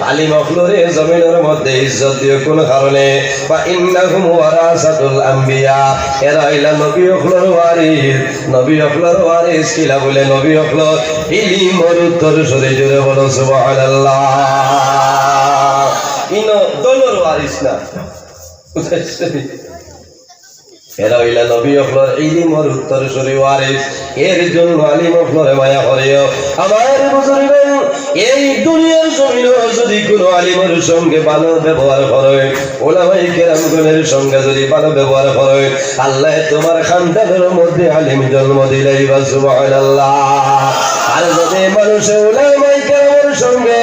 আলিম মখলুরের জমিনের মধ্যে ইজ্জত দিও কোন কারণে ফা ইন্নাহুম ওয়ারাসাতুল আম্বিয়া এরা হইলা নবী মখলুর ওয়ারিস নবী মখলুর ওয়ারিস কিলা বলে নবী মখলুর ইলমের উত্তর সরে জুড়ে বলো সুবহানাল্লাহ ইনো দলর ওয়ারিস না এরা হইলা নবী মখলুর ইলমের উত্তর সরে ওয়ারিস এর জন্য আলিম মখলুরে মায়া করিও আমার বুজুর্গ এই দুনিয়ার জমিন যদি কোনো আলিমের সঙ্গে ভালো ব্যবহার করে ওলামায়ে কেরামগণের সঙ্গে যদি ভালো ব্যবহার করে আল্লাহ তোমার খানদানের মধ্যে আলিম জন্ম দিলাইবা সুবহানাল্লাহ আর যদি মানুষ ওলামায়ে কেরামের সঙ্গে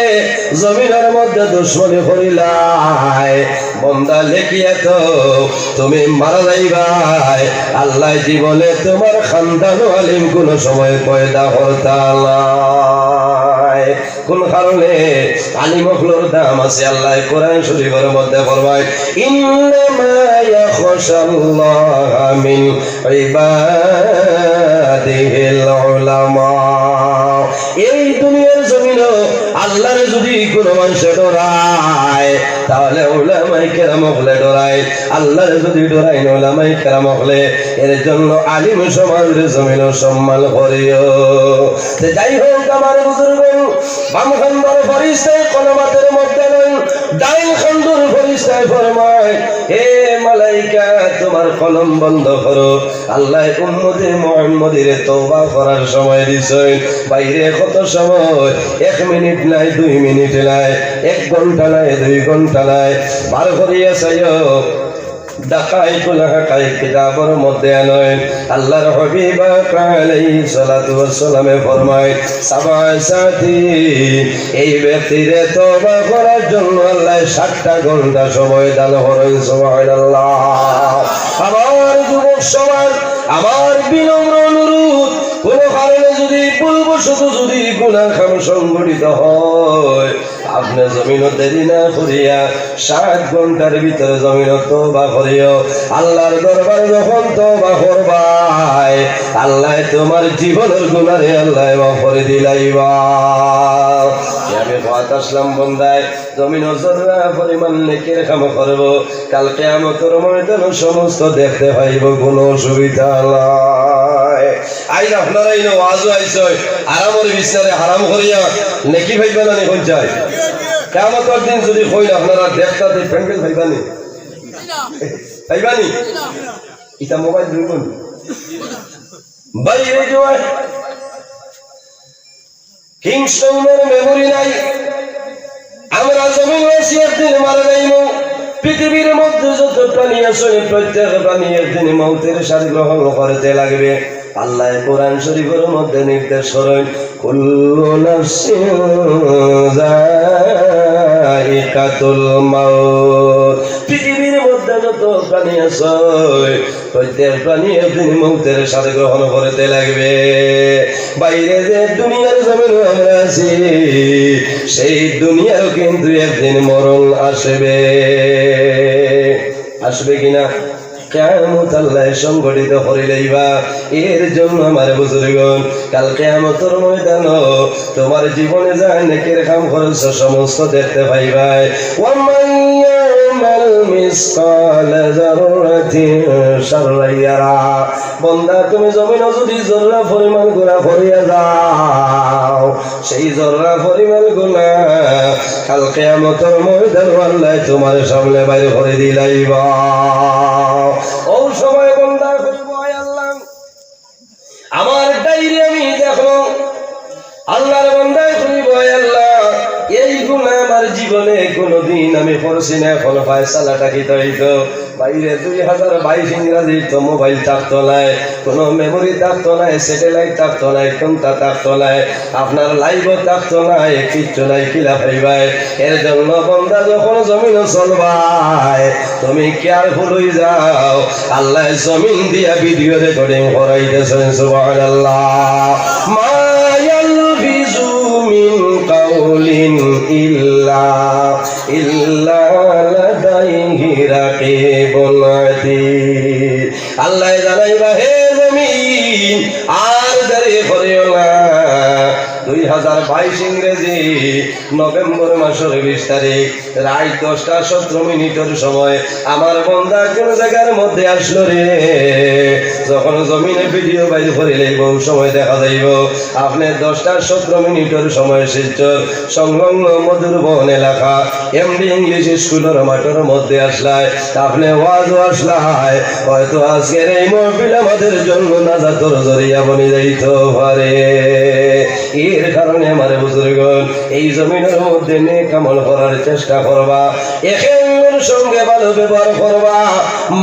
জমিনের মধ্যে দুশমনি করিলাই বন্দা লেখিয়া তো তুমি মারা যাইবাই আল্লাহ জীবনে তোমার খানদান আলিম কোন সময় পয়দা করতা কোন কারণে আলিম মখলুর দাম আছে আল্লাহ কোরআন শরীফের মধ্যে ফরমায় ইন্নামা ইয়াখশাল্লাহা মিন ইবাদিহিল উলামা এই দুনিয়ার জমিনে আল্লাহর যদি কোনো মানুষ ডরায় তাহলে উলামায়ে কেরাম হলে ডরায় আল্লাহর যদি ডরায় না উলামায়ে কেরাম হলে এর জন্য আলিম সমাজের জমিন সম্মান করিও যাই হোক আমার বুজুর্গ বাম খন্দর ফরিস্তায় কলমাতের মধ্যে নয় ডাইন খন্দর ফরিস্তায় ফরমায় হে মালাইকা তোমার কলম বন্ধ করো আল্লাহ উম্মতে মুহাম্মদের তওবা করার সময় দিছেন বাইরে কত সময় 1 মিনিট নাই 2 মিনিট নাই 1 ঘন্টা নাই 2 ঘন্টা নাই বার করিয়া চাইও দাকাইতুল হাকাইক কিতাবের মধ্যে আনেন আল্লাহর হাবিব আলাইহিস সালাতু ওয়াস সালামে ফরমায় সাবাসাতি এই ব্যক্তির তওবা করার জন্য আল্লাহ 60টা ঘন্টা সময় দান করেন সুবহানাল্লাহ আমার যুবক সমাজ আমার বিনম্র অনুরোধ কোন কারণে যদি ভুলবশত যদি গুনাহ কাম সংঘটিত হয় আপনি জমিন দেরি না করিয়া 7 ঘন্টার ভিতরে জমিন তওবা করিও আল্লাহর দরবারে যখন তওবা করবাই আল্লাহ তোমার জীবনের গুনাহে আল্লাহ মাফ করে দিলাইবা আমি বাত আসলাম বন্দায় জমিন জররা পরিমাণ নেকের কাম করব কাল কিয়ামতের ময়দানে সমস্ত দেখতে পাইব কোনো অসুবিধা নাই আই আপনারা ইনো ওয়াজ আইছয় আরামের বিছারে হারাম করিয়া নেকি পাইবা না কোন চাই কিয়ামতের দিন যদি কই আপনারা দেখতাতে ফ্যাঙ্গেল পাইবানি পাইবানি এটা মোবাইল ধরুন বাইরে জয় কিংস্টনের মেমোরি নাই আমরা জমিন ওসিয়ত দিন মারা যাইব পৃথিবীর মধ্যে যত প্রাণী আছে প্রত্যেক প্রাণী একদিন মৌতের স্বাদ গ্রহণ করতে লাগবে আল্লাহ কোরআন শরীফের মধ্যে নির্দেশ করেন কুল্লু নাফসিন যায়িকাতুল মাউত পৃথিবীর মধ্যে যত প্রাণী আছে প্রত্যেক প্রাণী একদিন মৌতের স্বাদ গ্রহণ করতে লাগবে বাইরে যে দুনিয়ার জমিন আমরা আছি সেই দুনিয়ারও কিন্তু একদিন মরণ আসবে আসবে কিনা কিয়ামত আল্লাহ সংগঠিত করে লইবা এর জন্য আমার বুজুর্গণ কাল কিয়ামতের ময়দানে তোমার জীবনে যা নেকের কাম করেছ সমস্ত দেখতে পাইবাই ওয়ামান ইয়ামাল মিসকাল যাররাতিন শাররান ইয়ারা বান্দা তুমি জমিনে যদি জররা পরিমাণ গুনাহ করিয়া যাও সেই জররা পরিমাণ গুনাহ কাল কিয়ামতের ময়দানে আল্লাহ তোমার সামনে বাইরে করে দিলাইবা ও সময় বন্দা করিব আল্লাহ আমার ডাইরি আমি দেখো আল্লাহর বান্দায় করিব আল্লাহ এই গুনাহ আমার জীবনে কোনোদিন আমি করছি না এখন ফয়সালাটা কি হইতো বাইরে 2022 ইংরাজি তো মোবাইল থাকতো নাই, কোনো মেমোরি থাকতো নাই, স্যাটেলাইট থাকতো নাই, কোনটা থাকতো নাই, আপনার লাইভও থাকতো নাই, কিচ্ছু নাই, কিলা পাইবাই। এর জন্য বন্দা যখন জমিন চলবাই তুমি কেয়ারফুল হয়ে যাও। আল্লাহ জমিন দিয়া ভিডিও রেকর্ডিং করাইতেছেন। সুবহানাল্লাহ। মা ইয়ালফিজু মিন কাউলিন ইল্লা লাদাইহি রাকিবুন আতীদ। আল্লাহ জানাইবা হে জমিন আর দেরি করিও না। 2022 ইংরেজি নভেম্বর মাসের 20 তারিখ রাত 10:17 সময় আমার বন্দা কোন জায়গার মধ্যে আসলো রে। যখন জমিনে ভিডিও বাইর করে লইব সময় দেখা যাইব আপনি 10:17 সময় শিলচর সংলগ্ন মধুরবন এলাকা এমডি ইংলিশ স্কুলের মাঠের মধ্যে আসলায় আপনি ওয়াজও আসলায়। হয়তো আজকের এই মহফিল আমাদের জন্য নাজাতের জরিয়া বনে যাইতে পারে। এর কারণে আমার বুজুর্গণ এই জমিনের মধ্যে নেক আমল করার চেষ্টা করবা, একের সঙ্গে ভালো ব্যবহার করবা,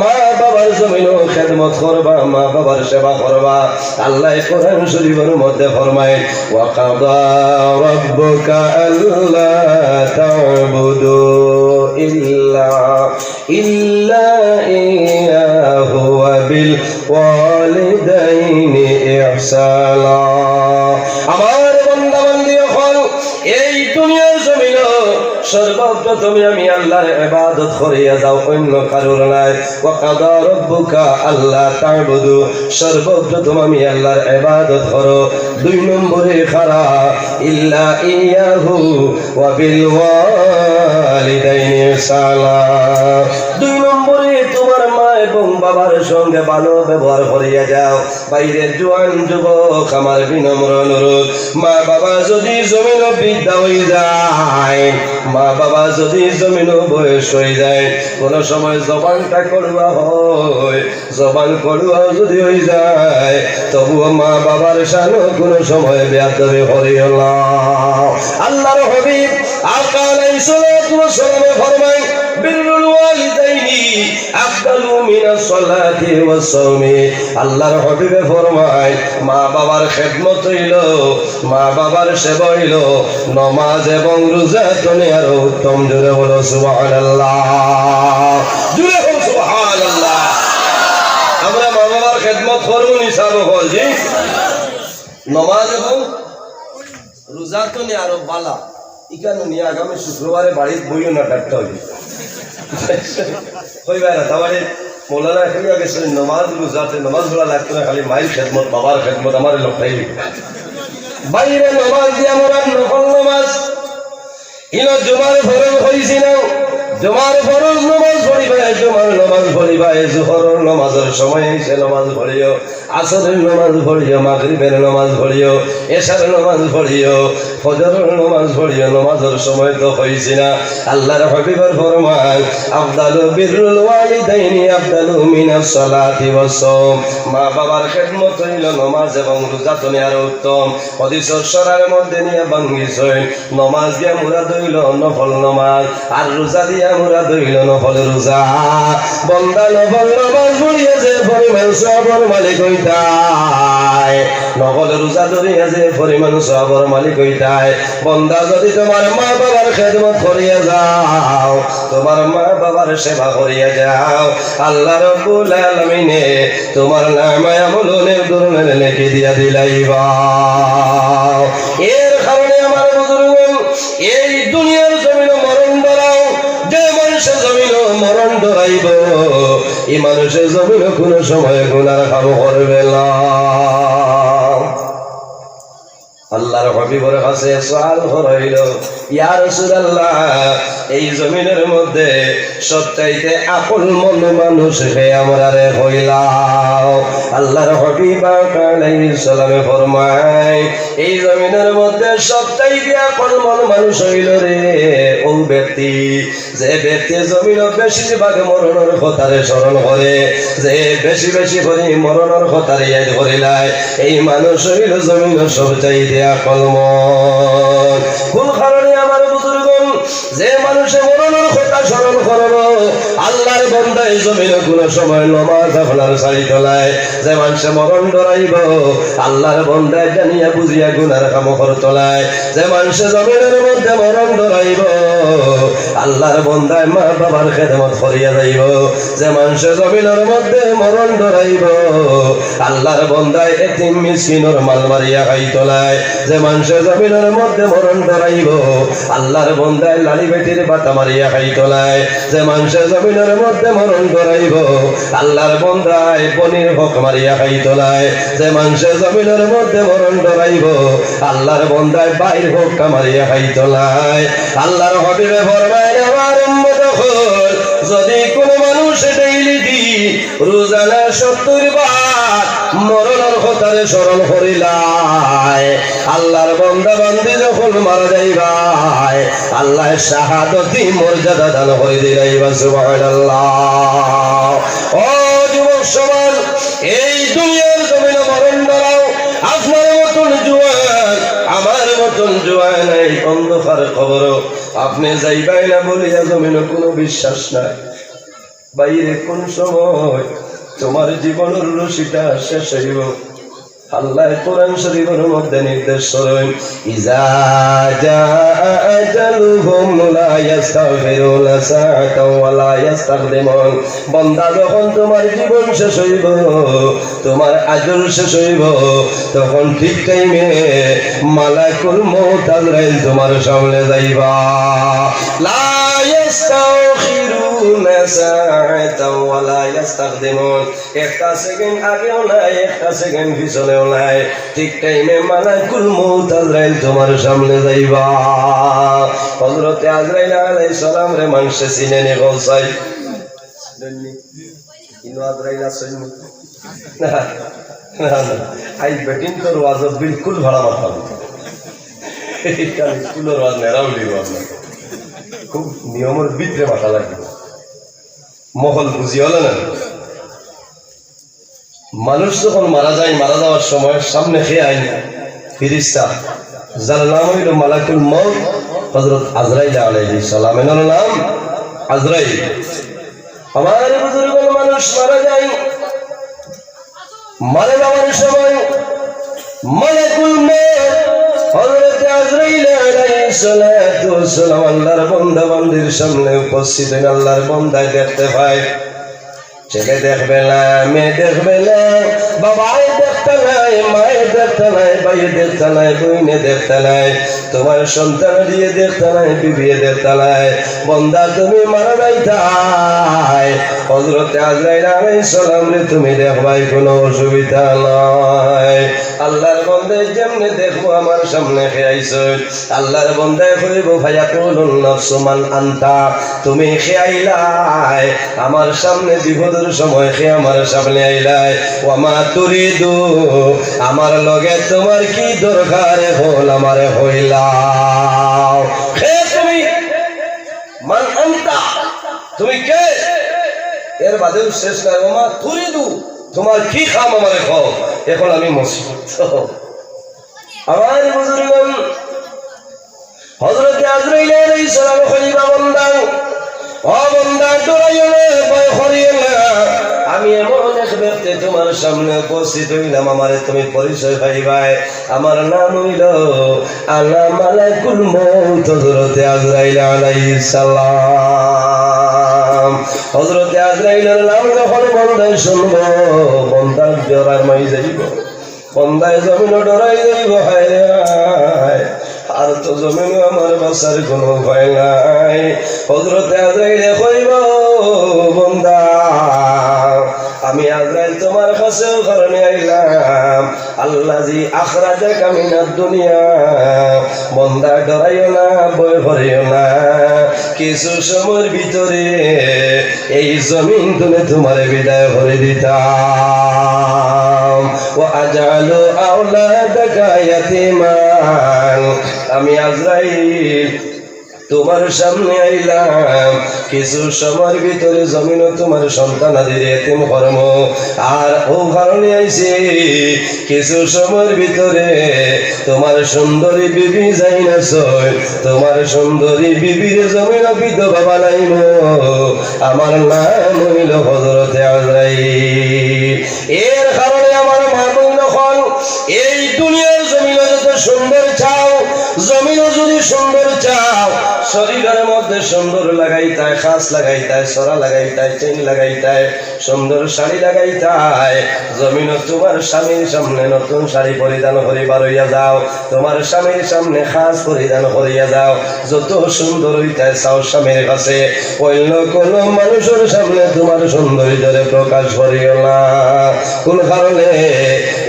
মা বাবার জমিনও খেদমত করবা, মা বাবার সেবা করবা। আল্লাহ কোরআন শরীফের মধ্যে ফরমায় ওয়া কাদা রাব্বুকা আল্লা তা'বুদু ইল্লা ইয়াহু ওয়া বিল ওয়ালিদাইনি ইহসানা। আমার বান্দা বান্দি হল এই দুনিয়ার জমিন সর্বপ্রথমে আমি আল্লাহর ইবাদত করিয়া যাও, অন্য কারোর নাই। ওয়া কাদা রাব্বুকা আল্লা তা'বুদু, সর্বপ্রথম আমি আল্লাহর ইবাদত করো। 2 নম্বরে খারা ইল্লা ইয়াহু ওয়া বিল ওয়ালিদাইনি ইহসানা। 2 নম্বরে তোমার মা এবং বাবার সঙ্গে ভালো ব্যবহার করিয়া যাও। বাইরে জোয়ান যুবক আমার বিনম্র অনুরোধ, মা বাবা যদি জমিন বৃদ্ধা হয়ে যায়, মা বাবা যদি জমিন বয়স হয়ে যায়, কোন সময় জবানটা করুয়া হয়, জবান করুয়া যদি হয়ে যায় তবুও মা বাবার শানও কোন সময় বেয়াদবি করিও না। আল্লাহর হাবিব আকা আলাইহিস সালাতু ওয়াস সালাম ফরমায় বিররুল ওয়ালিদাইনি আফদালু মিনাস সালাতি ওয়াস সাওমি। আল্লাহর হাবিবে ফরমায় মা বাবার খেদমত হইল, মা বাবার সেবা হইল নামাজ এবং রোজা তনে আরো উত্তম। জোরে বলো সুবহানাল্লাহ, জোরে বলো সুবহানাল্লাহ। আমরা মা বাবার খেদমত করব নিসাব হল জি, নামাজ এবং রোজা তনে আরো বালা। ইকানো নিয়ে আগামী শুক্রবারে বাড়ির বইও না ডাকতে হবে হইবে না। তাহলে মৌলানা এখনই আগে নমাজ রোজাতে নমাজ গুলা লাগতো না, খালি মায়ের খেদমত বাবার খেদমত আমার লোকটাই বাইরে নমাজ দিয়ে আমরা নফল নমাজ ইনো জুমার ফরজ হইছি না, জুমার ফরজ নমাজ পড়িবা, জুমার নমাজ পড়িবা, জোহরের নমাজের সময় এসে নমাজ পড়িও, আসরের নমাজ পড়িও, মাগরিবের নমাজ পড়িও, এশার নমাজ পড়িও, ফজরের নমাজ পড়িও। নমাজের সময় তো হইছি না। আল্লাহর হাবিবের ফরমান আফদালু বিররুল ওয়ালিদাইনি আফদালু মিনাস সালাতি ওয়াস সাওম। মা বাবার খেদমত হইল নামাজ এবং রোজা তনে আরো উত্তম। হাদিসের সরার মধ্যে নিয়ে ভাঙ্গিছেন নামাজ দিয়া মুরাদ হইল নফল নামাজ, আর রোজা দিয়া মুরাদ হইল নফল রোজা। বন্দা নফল নামাজ পড়িয়া যে পরিমাণ সওয়াবের মালিক হইতায়, নফল রোজা ধরিয়া যে পরিমাণ সওয়াবের মালিক হইতায়। বন্দা যদি তোমার মা বাবার খেদমত করিয়া যাও, তোমার মা বাবার সেবা করিয়া যাও, আল্লাহ রাব্বুল আলামিনে তোমার নামে আমল অনেক ধরনের লিখে দিয়া দিলাইবা। এর কারণে আমার বুজুর্গগণ এই দুনিয়ার জমিন মরণ ডরাও, যে মানুষের জমিন মরণ ডরাইব এই মানুষের জমিন কোন সময় গুনার কাম করবে না। আল্লাহর হাবিবের কাছে সওয়াল হইল ইয়া রাসূলুল্লাহ, এই জমিনের মধ্যে সবচাইতে আপন মন মানুষ হে আমরা রে হইলাও। আল্লাহর হাবিব আলাইহিস সালামে ফরমায় এই জমিনের মধ্যে সবচাইতে আপন মন মানুষ হইল রে ও ব্যক্তি, যে ব্যক্তি জমিন বেশিরভাগ মরণের কথারে স্মরণ করে, যে বেশি বেশি করে মরণের কথারে ইয়াদ করিলায়, এই মানুষ হইল জমিন সবচাইতে আপন মন। কোন কারণে আমার বুজুর্গগণ যে মানুষে মরণের কথা স্মরণ করব, আল্লাহর বন্দায় জমিনে কোনো সময় নমাজ আপনার সারি তোলায় যে মানুষে মরণ ডরাইব আল্লাহর বন্দায় জানিয়া বুঝিয়া গুনার কাম কর তোলায় যে মানুষে জমিনের মধ্যে মরণ ডরাইব আল্লাহর বন্দায় মা বাবার খেদমত করিয়া যাইব যে মানুষে জমিনের মধ্যে মরণ ডরাইব আল্লাহর বন্দায় এতিম মিসকিনের মাল মারিয়া খাই তোলায় যে মানুষে জমিনের মধ্যে মরণ ডরাইব আল্লাহর বন্দায় লালি বেটির বাতা মারিয়া খাই তোলায় যে মানুষে জমিনের মধ্যে মরণ ডরাইব আল্লাহর বন্দায় বনির হক মারিয়া খাই তোলায় যে মানুষে জমিনের মধ্যে মরণ ডরাইব আল্লাহর বন্দায় বাইর হকটা মারিয়া খাই তোলায় আল্লাহর হবিবে ফরমায় আমার উম্মত হল যদি কোন মানুষ ডেইলি দি রোজানা 70 বার মরণের কথারে স্মরণ করিলায় আল্লাহর বান্দা বান্দি যখন মারা যাইবায় আল্লাহ শাহাদতি মর্যাদা দান করে দিলাইবা সুবহানাল্লাহ। ও যুবক সমাজ এই দুনিয়ার জমিনে মরণ ডরাও আপনার মতন জুয়ান আমার মতন জুয়ান এই অন্ধকার খবর আপনি যাইবাই না বলিয়া জমিনে কোনো বিশ্বাস নাই বাইরে কোন সময় তোমার জীবনের রশিটা শেষ হইব আল্লাহ কোরআন শরীফের মধ্যে নির্দেশ করেন ইজা জাআ আজালুহুম লা ইস্তাগফিরুনা সাআতাও ওয়া লা ইস্তাকদিমুন বান্দা যখন তোমার জীবন শেষ হইব তোমার আজল শেষ হইব তখন ঠিক টাইমে মালাকুল মউত আজরাইল তোমার সামনে যাইবা লা ইস্তাগফিরুনা সাআতাও ওয়া লা ইস্তাকদিমুন একটা সেকেন্ড আগেও নাই একটা সেকেন্ড পিছনেও নাই ঠিক টাইমে মালাকুল মউত আজরাইল তোমার সামনে যাইবা হযরত আজরাইল আলাইহিস সালাম রে মানুষে চিনে নে বলছাই ইনো আজরাইল আসেন না আই বেটিং তোর ওয়াজ বিলকুল ভাড়া মারতাম এটা স্কুলের ওয়াজ নেরাও দিব আপনার খুব নিয়মের ভিতরে মাথা লাগে মহল বুঝি হলো না মানুষ যখন মারা যায় মারা যাওয়ার সময় সামনে খেয়ে আইন ফিরিস্তা যার নাম হইল মালাকুল মউত হযরত আজরাইল আলাইহিস সালামের নাম আজরাইল আমার বুজুর্গ মানুষ মারা যায় মারা যাওয়ার সময় মালাকুল মউত হযরত আজরাইল আলাইহিস সালাতু ওয়াস সালাম আল্লাহর বান্দা বান্দির সামনে উপস্থিত হয়ে আল্লাহর বান্দা দেখতে পায় ছেলে দেখবে না মেয়ে দেখবে না বাবাই দেখতে নাই মায়ে দেখতে নাই ভাই দেখতে নাই বইনে দেখতে নাই তোমার সন্তান দিয়ে দেখতে নাই বিবিয়ে দেখতে নাই বন্দা তুমি মারা যাইতাই হযরত আজরাইল আলাইহিস সালাম রে তুমি দেখবাই কোনো অসুবিধা নাই আল্লাহর বান্দা যেমনে দেখবো আমার সামনে খেয়াইছো আল্লাহর বান্দা কইবো ভাইয়া কুলুন নাফসু মান আনতা তুমি খেয়াইলাই আমার সামনে বিপদের সময় খে আমার সামনে আইলাই ওয়ামা তুরিদু আমার লগে তোমার কি দরকার হল আমারে হইলাও হে তুমি মান আনতা তুমি কে এর বাদেও শেষ নাই ওয়ামা তুরিদু তোমার কি কাম আমারে কও এখন আমি মুসিবত আমার বুজুর্গগণ হযরত আজরাইল আলাইহিস সালাম খলিফা বান্দা ও বান্দা ডরাইও না ভয় করিও না আমি এমন এক ব্যক্তি তোমার সামনে উপস্থিত হইলাম আমারে তুমি পরিচয় পাইবাই আমার নাম হইল আল্লাহ মালাকুল মউত হযরত আজরাইল আলাইহিস সালাম হযরত আজরাইলের নাম যখন বান্দা শুনবো বান্দা ডরার মাই যাইব বান্দায় জমিন ডরাই যাইব হায় হায় আর তো জমিন আমার বাসার কোনো ভয় নাই হযরত আজরাইল কইব বান্দা আমি আজরাইল তোমার কাছে কারণে আইলাম আল্লাযী আখরাজাকা মিনাদ দুনিয়া বান্দা ডরাইও না ভয় করিও না কিছু সময়ের ভিতরে এই জমিন তুমি তোমার বিদায় করে দিতাম ওয়া আজালু আওলাদাকা ইয়াতীমান আমি আজরাইল তোমার সামনে আইলাম, কিছু সময়ের ভিতরে জমিন তোমার সন্তানাদের এতিম কর্ম, আর ও কারণে আইছি কিছু সময়ের ভিতরে তোমার সুন্দরী বিবি যাই না সই, তোমার সুন্দরী বিবির জমিন বিধবা বানাইব, আমার নাম হইল হযরতে আজরাইল। এর কারণে আমার মা বইন হল, এই দুনিয়ার জমিন যত সুন্দর চাও, জমিন যদি সুন্দর চাও, শরীরের মধ্যে সুন্দর লাগাইতায়, খাস লাগাইতায়, সরা লাগাইতায়, চেন লাগাইতায়, সুন্দর শাড়ি লাগাইতায়, জমিন তোমার স্বামীর সামনে নতুন শাড়ি পরিধান করিবার হইয়া যাও, তোমার স্বামীর সামনে খাস পরিধান করিয়া যাও, যত সুন্দর হইতায় চাও স্বামীর কাছে, অন্য কোন মানুষের সামনে তোমার সৌন্দর্যের প্রকাশ করিও না। কোন কারণে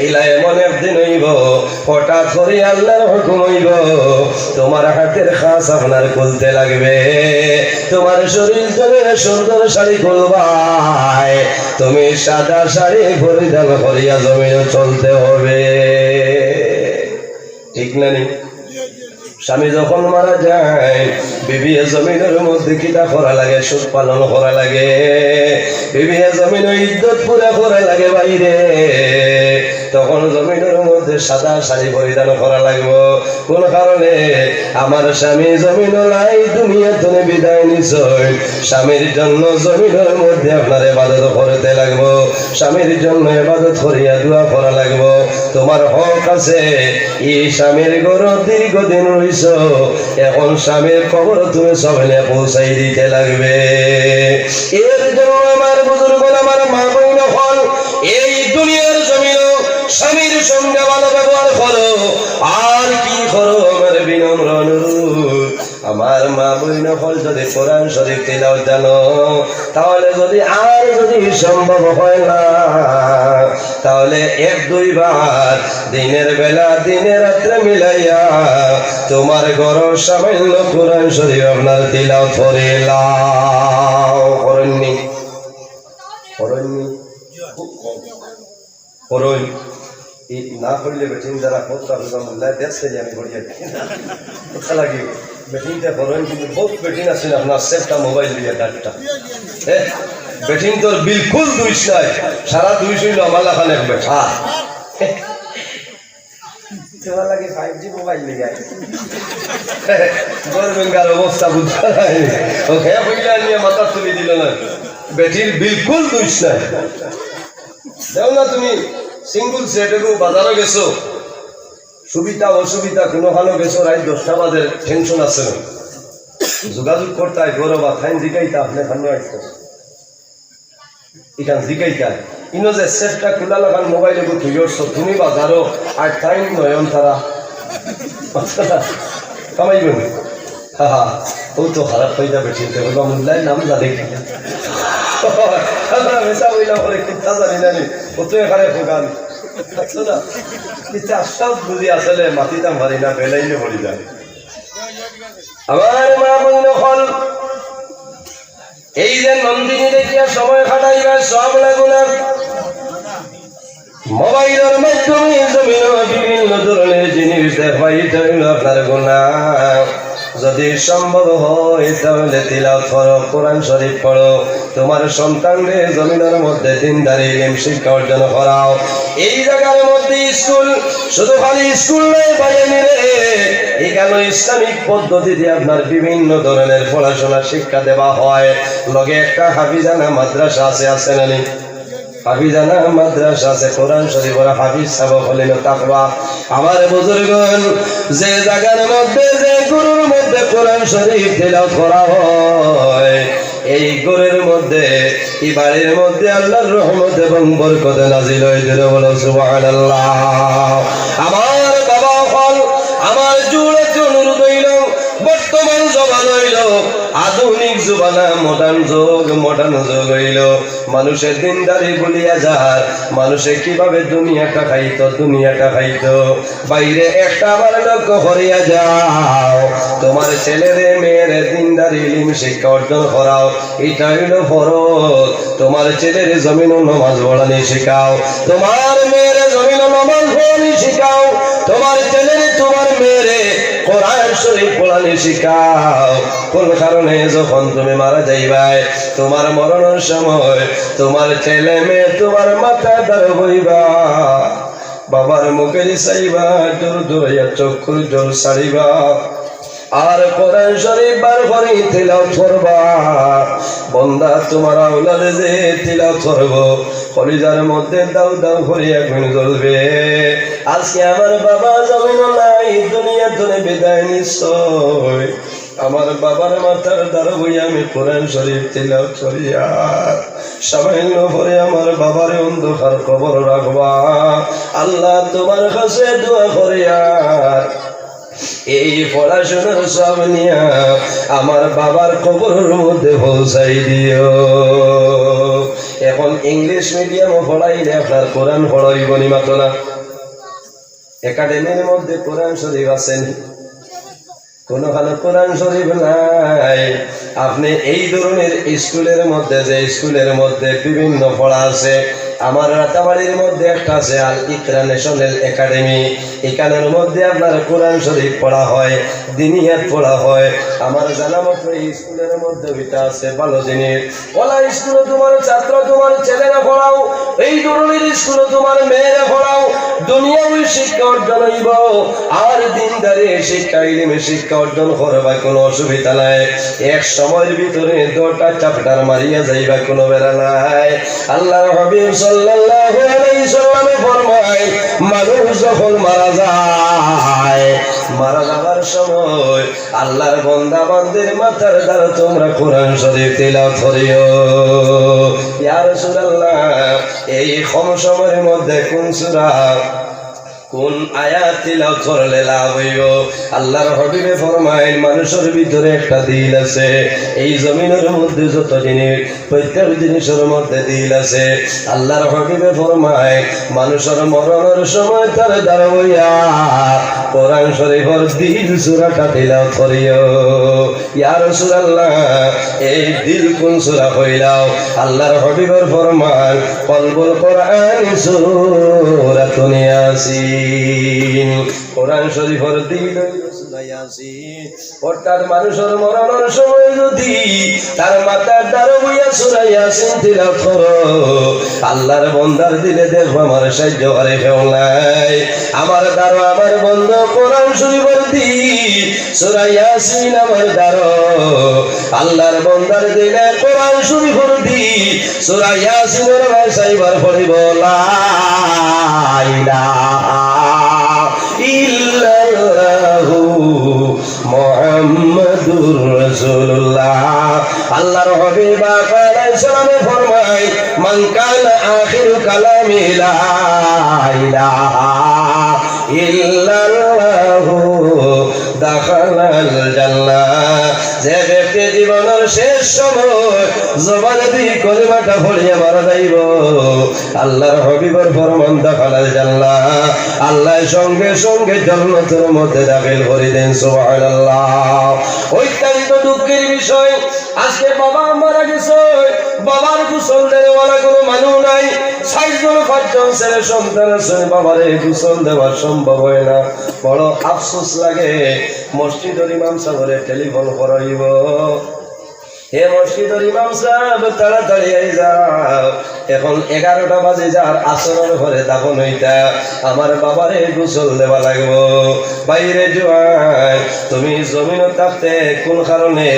ইলা এমন একদিন হইব, হঠাৎ করে আল্লাহর হুকুম হইব, তোমার হাতের খাস আপনার খুলতে লাগবে, তোমার শরীর জন্য সুন্দর শাড়ি খুলবাই, তুমি সাদা শাড়ি পরিধান করিয়া জমিন চলতে হবে। ঠিক না নি? স্বামী যখন মারা যায়, বিবি জমিনের মধ্যে কিটা করা লাগে, সুখ পালন করা লাগে, বিবি জমিন ইজ্জত পুরা করা লাগে বাইরে, তখন জমিনের মধ্যে সাদা শাড়ি পরিধান করা লাগবে। কোন কারণে? আমার স্বামী জমিন নাই, দুনিয়া তুমি বিদায় নিছই, স্বামীর জন্য জমিনের মধ্যে আপনার ইবাদত করতে লাগবো, স্বামীর জন্য ইবাদত করিয়া দোয়া করা লাগবো। তোমার হক আছে, এই স্বামীর ঘর দীর্ঘদিন রইছ, এখন স্বামীর খবর তুমি সবাই পৌঁছাই দিতে লাগবে। এর জন্য আমার বুজুর্গ, আমার মা বইন হল, এই দুনিয়ার জমিন স্বামীর সঙ্গে ভালো ব্যবহার করো, আর কি করো আমার বিনম্র অনুরোধ, আমার মা বইন হল যদি কোরআন শরীফ তেলাওয়াত জানো, তাহলে যদি সম্ভব হয় না, তাহলে 1-2 বার দিনের বেলা দিনে রাত্রে মিলাইয়া তোমার ঘর সামান্য কোরআন শরীফ আপনার তেলাওয়াত করে লাও। করেননি? করেননি? খুব কম করুন। না করলে বেটিন যারা কথা মোল্লায় দেখছে যে আমি করিয়া দেখি না, কথা লাগে বেটিনটা করেন, কিন্তু বহুত বেটিন আছেন আপনার সেফটা মোবাইল দিয়ে ডাক্তার, বেটিন তোর বিলকুল দুইশ নাই, সারা 200 হইল আমার লাখানে বেঠা তোমার লাগে 5G মোবাইল নিয়ে যায় গরমেঙ্গার অবস্থা বুঝতে নাই, ওকে বইলা নিয়ে মাথা তুলি দিল না, বেটির বিলকুল দুইশ নাই। দেও না তুমি সিঙ্গুল সেটেগু বাজারে গেছো, সুবিধা অসুবিধা কোনোখানে গেছো, রাত 10টা বাজে টেনশন আছে না, যোগাযোগ করতে গরো বা ফাইন জিকাইতা আপনি খান এখান জিকাইতা ইনো যে সেটটা খোলা লাগান মোবাইলে থুইছ তুমি বাজারও আর টাইম নয়ন তারা কামাইব হা হা ও তো খারাপ হয়ে যাবে, চিন্তা করবা মূল্যায় নাম জানে মেশা বইলা করে কিতা জানি জানি ও তো এখানে ফোকান না আশ্বাস বুঝি আসলে মাটিটা মারি না বেলাইলে ভরি যায়। আমার মা বইন হল, এই যে নন্দিনী দেখিয়া সময় কাটাইবার সব লাগুনা, মোবাইলের মাধ্যমে জমিন বিভিন্ন ধরনের জিনিস দেখাইতে হইল আপনার গুণা। যদি সম্ভব হয় তাহলে তিলাওয়াত করো, কোরআন শরীফ পড়ো, তোমার সন্তানদের জমিনের মধ্যে দিনদারি ইলম শিক্ষা অর্জন করাও। এই জায়গার মধ্যে স্কুল, শুধু খালি স্কুল নয় বাইরে নিলে এখানে ইসলামিক পদ্ধতিতে আপনার বিভিন্ন ধরনের পড়াশোনা শিক্ষা দেওয়া হয়। লগে একটা হাফিজানা মাদ্রাসা আছে না নি? হাফিজানা মাদ্রাসা আছে, কোরআন শরীফের হাফিজ সাহেব হলেন তাকওয়া। আমার বুজুর্গণ, যে জায়গার মধ্যে যে গুরুর মধ্যে কোরআন শরীফ তেলাওয়াত করা হয়, এই ঘরের মধ্যে এই বাড়ির মধ্যে আল্লাহর রহমত এবং বরকত নাজিল হইতে বলো সুবহানাল্লাহ। আমার বাবা হল, আমার জুড়ে অনুরোধ হইল, বর্তমান জবান হইল আধুনিক জবানা, মডার্ন যুগ হইল, মানুষের দিনদারি বলিয়া যার, মানুষে কিভাবে দুনিয়াটা খাইতো বাইরে একটা আবার লক্ষ্য করিয়া যাও, তোমার ছেলেরে মেয়েরে দিনদারি ইলম শিক্ষা অর্জন করাও, এটা হইল ফরজ। তোমার ছেলের জমিন নামাজ পড়ানি শিখাও, তোমার মেয়েরে জমিন নামাজ পড়ানি শিখাও, তোমার ছেলেরে তোমার মেয়েরে কোরআন শরীফ পড়ানি শিখাও। কোন কারণে যখন তুমি মারা যাইবাই, তোমার মরণের সময় তোমার ছেলে মেয়ে তোমার মাথা দ্বার হইবা, বাবার মুখে চাইবা, জোর জোরাইয়া চক্ষুর জল ছাড়িবা, আর কোরআন শরীফ বার করে তিলাওয়াত করবা। বন্দা তোমার আওলাদে যে তিলাওয়াত করব, কলিজার মধ্যে দাও দাও করে আগুন জ্বলবে। আজকে আমার বাবা জমিন নাই, দুনিয়া ধরে বিদায় নিশ্চয়। আমার বাবার মাথার দ্বারা বই আমি কোরআন শরীফ তিলাওয়াত করিয়া সামান্য পরে আমার বাবার অন্ধকার কবর রাখবা। আল্লাহ তোমার কাছে দোয়া করিয়া এই পড়াশোনার সব নিয়া আমার বাবার কবরের মধ্যে পৌঁছাই দিও। এখন ইংলিশ মিডিয়ামে পড়াইলে আপনার কোরআন পড়াইব নি মাত্র না? একাডেমির মধ্যে কোরআন শরীফ আছেন? কোনখানে কোরআন শরীফ নাই। আপনি এই ধরনের স্কুলের মধ্যে, যে স্কুলের মধ্যে বিভিন্ন পড়া আছে, আমার রাতাবাড়ির মধ্যে একটা আছে আল ইকরা ন্যাশনাল একাডেমি, এখানের মধ্যে আপনার কোরআন শরীফ পড়া হয়, দিনিয়াত পড়া হয়। আমার জানা মতো এই স্কুলের মধ্যে ওইটা আছে ভালো জিনিস। ওলা স্কুলে তোমার ছাত্র তোমার ছেলেরা পড়াও, এই ধরনের স্কুলে তোমার মেয়েরা পড়াও, দুনিয়াবী শিক্ষা অর্জন হইব, আর দিনদারি শিক্ষা ইলমে শিক্ষা অর্জন করবা, কোনো অসুবিধা নাই। এক সময়ের ভিতরে 2টা চ্যাপ্টার মারিয়া যাইবা, কোনো বেড়া নাই। আল্লাহর হাবিব সাল্লাল্লাহু আলাইহি সাল্লামে ফরমায়, মানুষ যখন মারা যায়, মারা যাওয়ার সময় আল্লাহর বান্দা বান্দির মাথার দ্বারা তোমরা কোরআন শরীফ তিলাওয়াত করিও। ইয়া রাসূলুল্লাহ, এই কম সময়ের মধ্যে কোন সূরা কোন আয়াত তিলাওয়াত করলে লাভ হইব? আল্লাহর হাবিবে ফরমায়, মানুষের ভিতরে একটা দিল আছে, এই জমিনের মধ্যে যত জিনিস, প্রত্যেক জিনিসের মধ্যে দিল আছে। আল্লাহর হাবিবে ফরমায়, মানুষের মরণের সময় তার দ্বারা হইয়া কোরআন শরীফের দিল সূরাটা তিলাওয়াত করিও। ইয়া রাসূলুল্লাহ, এই দিল কোন সূরা হইলাও? আল্লাহর হাবিবের ফরমান, কলবুল কোরআন সূরাতুন ইয়াসিন। কোরআন শরীফের দিল সূরা ইয়াসিন। অর্থাৎ মানুষের মরণের সময় যদি তার মাথার দ্বারা হইয়া সূরা ইয়াসিন তিলাওয়াত করো, আল্লাহর বান্দার দিলে দেখবো আমার সাহায্য করে কেউ নাই। আমার দ্বারা আমার বন্ধ কোরআন শরীফের দিল সূরা ইয়াসিন আমার দ্বারা, আল্লাহর বান্দার দিলে কোরআন শরীফের দিল সূরা ইয়াসিনের ভাষাইবার পড়িব, লা ইলাহা ইল্লাল্লাহু মুহাম্মাদুর রাসূলুল্লাহ। আল্লাহর হাবিব আলাইহিস সালামে ফরমায়, মান কানা আখিরু কালামি লা ইলাহা ইল্লাল্লাহু দাখালাল জান্নাহ। যে ব্যক্তি জীবনের শেষ সময় জবান দিয়ে কলিমাটা পড়িয়া মারা যাইব, আল্লাহর হাবিবের ফরমান, দাখালাল জান্নাহ, আল্লাহ সঙ্গে সঙ্গে জান্নাতের মধ্যে দাখিল করে দেন। সুবহানাল্লাহ। অত্যন্ত দুঃখের বিষয়, আজকে বাবা মারা গেছে, বাবার গোসল দেওয়ালা কোনো মানুষ নাই। ৬০ জন ৫ জন ছেলে সন্তান আছে, বাবারে গোসল দেওয়া সম্ভব হয় না। বড় আফসোস লাগে। মসজিদের ইমাম সাহেবরে টেলিফোন করাইব, হে মসজিদের ইমাম সাহেব তাড়াতাড়ি আই যাও, এখন 11টা বাজে যার আসরের ঘরে দাফন হইতা, আমার বাবারে গোসল দেওয়া লাগবো। বাইরে জোয়ান, তুমি জমিন থাকতে কোন কারণে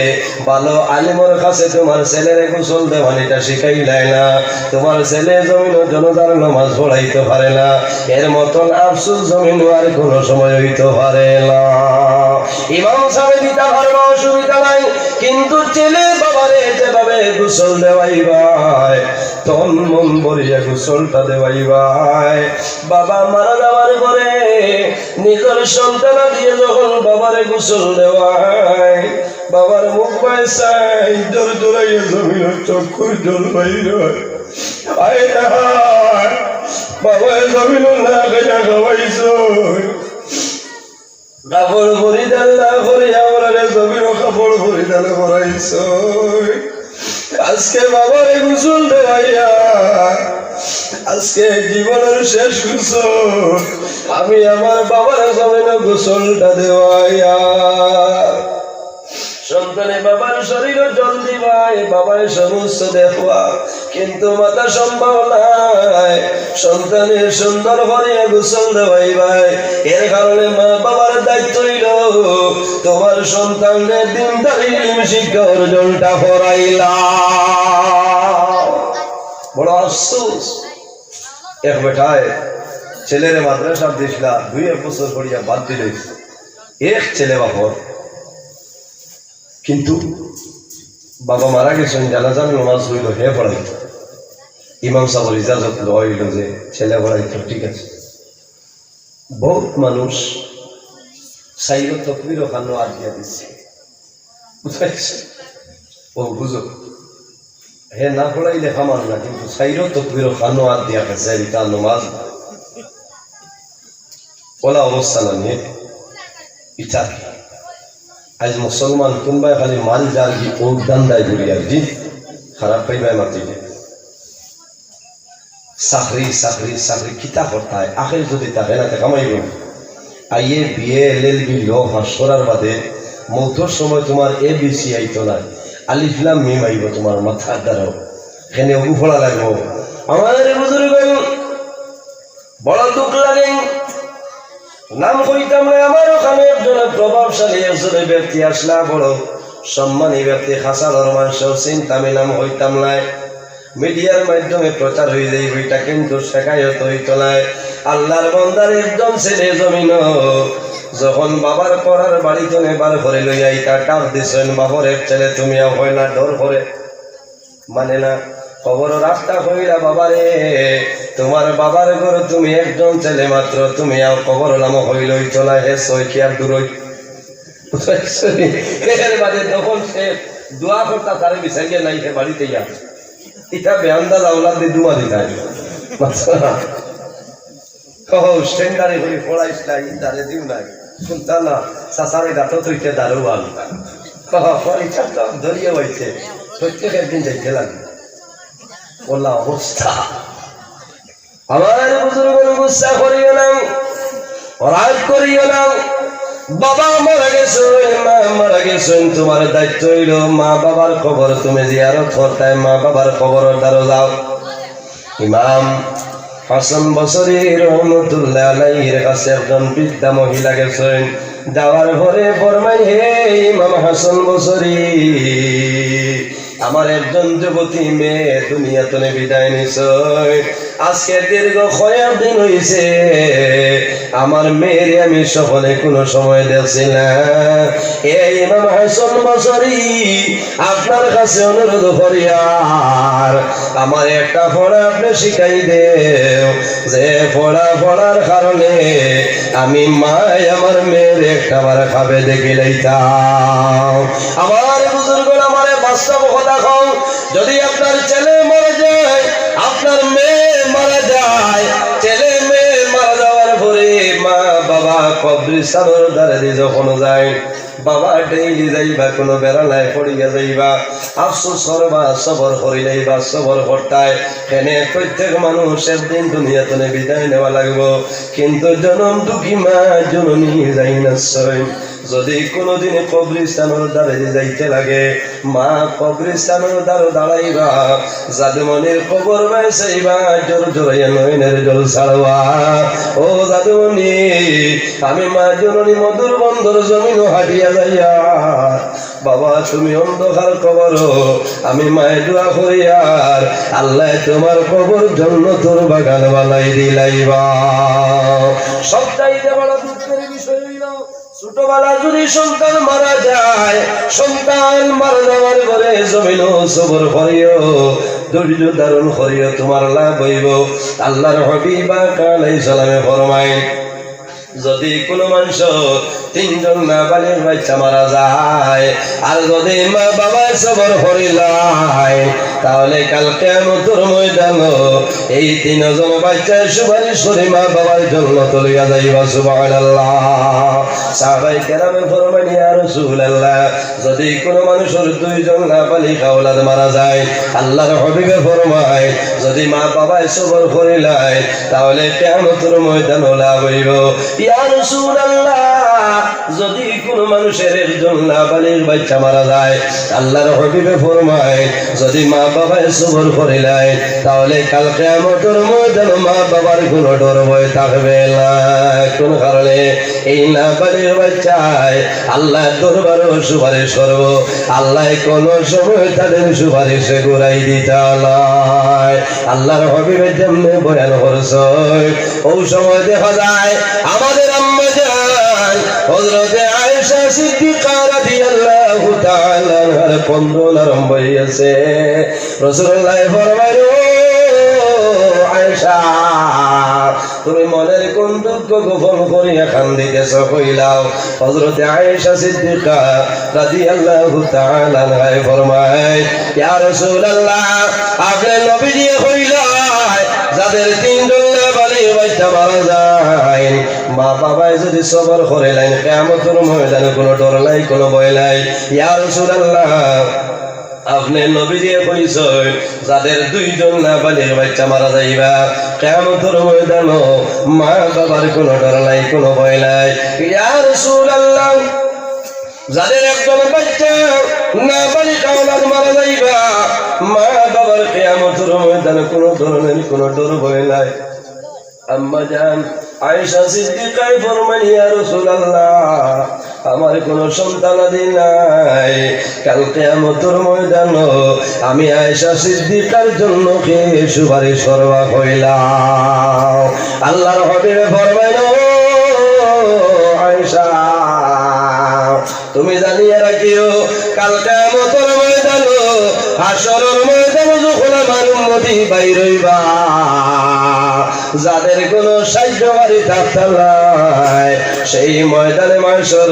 ভালো আলিমর কাছে তোমার ছেলেরে গোসল দেওয়ানিটা শিখাইলাই না? তোমার ছেলে জমিন জনতার নামাজ পড়াইতে পারে না, এর মতন আফসোস জমিন আর কোনো সময় হইতে পারে না। ইমাম সাহেব দিতে পারবে, অসুবিধা নাই, কিন্তু ছেলে বাবারে যেভাবে গোসল দেওয়াইবাই, তন মন ভরিয়া গোসলটা দেওয়াইবাই। বাবা মারা যাওয়ার পরে নিজের সন্তান দিয়ে যখন বাবারে গোসল দেওয়াই, বাবার মুখ পাইসাই জোর জোরাইয়া জমিনের চক্ষুর জল বাইর হয়। বাবা জমিন না খাইয়া খাওয়াইছ, কাপড় পরিধান না করে আমরা জমিন কাপড় পরিধান করাইছ। আজকে বাবারে গোসল দেওয়াইয়া আজকে জীবনের শেষ গোসল আমি আমার বাবার জমিনে গোসলটা দেওয়াইয়া সন্তানে বাবার শরীরে জল দিবাই বাবার সমস্ত দেখবা কিন্তু মাতা সম্ভব নাই সন্তানের সুন্দর করিয়া গোসল দেওয়াই ভাই এর কারণে মা বাবার দায়িত্ব হইল তোমার সন্তানের দিনদারি ইলম শিক্ষা অর্জনটা করাইলা বড় আফসোস এক বেটায় ছেলের মাদ্রাসা দিছিলা 2 বছর পড়িয়া বাদ দিল এক ছেলে বাপর কিন্তু বাবা মারা গেছেন জানাজান নামাজ হইল হে পড়াইত ইমাম সাহেবের ইজাজত লইল যে ছেলে পড়াইত ঠিক আছে বহুত মানুষ সাইরত তকবীর খানো আর দিয়া দিচ্ছে বুঝাইছে ও বুঝো হে না পড়াইলে খামান না কিন্তু সাইরত তকবীর খানো আর দিয়া গেছে এটা নামাজ ওলা অবস্থা না নিয়ে ইচ্ছা আজ মুসলমান কোনবাই খালি মাল যার কি ওদান দায় করি আর কি খারাপ পাইবাই মাতিলে চাকরি চাকরি চাকরি কিতা করতায় আখের যদি তাকে না কামাইব আইয়ে বিয়ে LLB ল পাস করার বাদে মৌতর সময় তোমার ABC আইতো না আলিফ লাম মিম আইব তোমার মাথার দ্বারাও এখানে উফড়া লাগবো আমার বুজুর্গ বড় দুঃখ লাগে নাম কইতাম না আমার ওখানে একজন প্রভাবশালী একজন ব্যক্তি আসলা বড় সম্মানী ব্যক্তি হাসানোর মানুষ চিন্তা নাম হইতাম নাই মিডিয়ার মাধ্যমে প্রচার হয়ে যায় বইটা কিন্তু শেখায়ত হইত নাই আল্লাহর বান্দার একজন ছেলে জমিন যখন বাবার পড়ার বাড়িতে নেবার ঘরে লই আইতা ডাক দিছেন বাবার এক ছেলে তুমি হয় না ডর করে মানে না খবর রাস্তা হইলা বাবারে তোমার বাবার ঘর তুমি একজন ছেলে মাত্র তুমি আর খবর নাম হইলই চলা হে সৈকি আর দূরই এর বাদে তখন সে দোয়া করতা তারে বিচারিয়ে নাই সে বাড়িতে ইয়া এটা বেআন্দাজ আওলাদ দিয়ে দুয়া দিতাই স্ট্যান্ডারে করে পড়াইস নাই দাঁড়ে দিও নাই শুনতা না সাসারে গাতো তুইতে দাঁড়ো আল পরীক্ষা ধরিয়ে হয়েছে প্রত্যেক একদিন যাইতে লাগে বললাম অবস্থা আমার বুজুর্গ গুসা করিও না রাগ করিও না বাবা মারা গেছেন মা মারা গেছেন তোমার দায়িত্ব হইল মা বাবার খবর তুমি জিয়ারত করতায় মা বাবার খবর দ্বারা যাও ইমাম হাসান বসরি রহমতুল্লাহ আলাইহির কাছে একজন বৃদ্ধা মহিলা গেছেন যাওয়ার পরে ফরমাই হে ইমাম হাসান বসরি আমার একজন যুবতী মেয়ে দুনিয়াতে বিদায় নিছে আজকে দীর্ঘ কয়েক দিন হইছে আমার মেয়ের আমি সফলে কোনো সময় দেখছি না এই ইমাম হাসান বসরি আপনার কাছে অনুরোধ করি আর আমার একটা পড়া আপনি শিখাই দেও যে পড়ার কারণে আমি মায় আমার মেয়ের একটা বার খাবে দেখি লইতাম আমার বুজুর্গ আমার বাস্তব কথা কও যদি আপনার ছেলে মারা যায় আপনার মেয়ে মারা যায় ছেলে মেয়ে মারা যাওয়ার পরে মা বাবা কবরস্থানের দ্বারে যখন যায় বাবা ডেইলি যাইবা কোনো বেড়ালায় পড়িয়া যাইবা আফসোস করবা সবর করিলাইবা সবর করতায় এনে প্রত্যেক মানুষের দিন দুনিয়াতে বিদায় নেওয়া লাগবো কিন্তু জনম দুঃখী মা জননী যাই না যদি কোনোদিন কবরস্থানের দ্বারে যাইতে লাগে মা কবরস্থানের দ্বারে দাঁড়াইবা জাদুমনির খবর বাইসাইবা জোর জোরাইয়া নয়নের জল ছাড়বা ও জাদুমনি আমি মা জননী মধুর বন্দর জমিন হাঁটিয়া যাইয়া বাবা তুমি অন্ধকার কবর আমি মায়ে দোয়া করি আর আল্লাহ তোমার কবর জন্য তোর বাগান বানাই দিলাইবা সবটাইতে বড় দুঃখের বিষয় হইল ছোটবেলা যদি সন্তান মারা যায় সন্তান মারা যাওয়ার পরে জমিন সবর করিও ধৈর্য ধারণ করিও তোমার লাভ হইব আল্লাহর হাবিব আলাইহিস সালামে ফরমায় যদি কোনো মানুষ তিনজন নাবালিগ বাচ্চা মারা যায়, আর যদি মা বাবায় সবর করিলাই তাহলে কাল কিয়ামতের ময়দানে এই তিনজন বাচ্চার সুপারিশ করে মা বাবার জন্য তুলিয়া যাইবা। সুবহানাল্লাহ। সাহাবায়ে কেরামে ফরমান, ইয়া রাসূলুল্লাহ, যদি কোনো মানুষের দুইজন নাবালিগ আওলাদ মারা যায়, আল্লাহর হাবিবে ফরমায় যদি মা বাবায় সবর করিলাই তাহলে কিয়ামতের ময়দানে লাভ হইব। ইয়া রাসূলুল্লাহ, যদি কোনো মানুষের একজন নাবালিগ বাচ্চা মারা যায়, আল্লাহর হাবিবে ফরমায় যদি মা বাবায় সবর করিলাই তাহলে কাল কিয়ামতের ময়দানে মা বাবার কোনো ডর ভয় থাকবে না। কোন কারণে? এই নাবালিগ বাচ্চায় আল্লাহ দরবারে সুপারিশ করব, আল্লাহ কোন সময় তাদের সুপারিশে ঘুরাই দিতে নয়। আল্লাহর হাবিবে যেমনি বয়ান করছে, ওই সময় দেখা যায় আমাদের আম্মা জান হযরতে আয়েশা সিদ্দিকা রাদিয়াল্লাহু তাআলা আনহার কন্দন আরম্ভ হইয়াছে। রাসূলুল্লাহ ফরমায়, ও আয়েশা, তুমি মনের কোন দুঃখ গোপন করিয়া কান্দিতেছ কইলাও। হযরতে আয়েশা সিদ্দিকা রাদিয়াল্লাহু তাআলা আনহা ফরমায়, ইয়া রাসূলুল্লাহ, আপনি নবীজি কইলাই যাদের তিনজন নাবালিগ বাচ্চা মারা যায়, মা বাবায় যদি সবর করিলেন কিয়ামতের ময়দানে কোনো ডর নাই, কোনো ভয় নাই। ইয়া রাসূলুল্লাহ, আপনি নবীজি কইছেন যাদের দুইজন নাবালিগ বাচ্চা মারা যাইবা কিয়ামতের ময়দানে মা বাবার কোনো ডর নাই, কোনো ভয় নাই। ইয়া রাসূলুল্লাহ, যাদের একজন বাচ্চা নাবালিগ আওলাদ মারা যাইবা মা বাবার কিয়ামতের ময়দানে কোনো ধরনের কোনো ডর ভয় নাই। আম্মা জান আয়েশা সিদ্দিকা ফরমান, ইয়া রাসূলুল্লাহ, আমার কোনো সন্তানাদি নাই, কাল কিয়ামতের ময়দানে আমি আয়েশা সিদ্দিকার জন্য কে সুপারিশ করবা কইলাম। আল্লাহর হাবিবে ফরমায়, ও আয়েশা, তুমি জানিয়ে রাখিও কাল কিয়ামতের ময়দানে হাশরের ময়দানে যখন আমার উম্মতি বাইর হইবা, যাদের কোনো সাহায্যকারী থাকতে নাই, সেই ময়দানে মাশর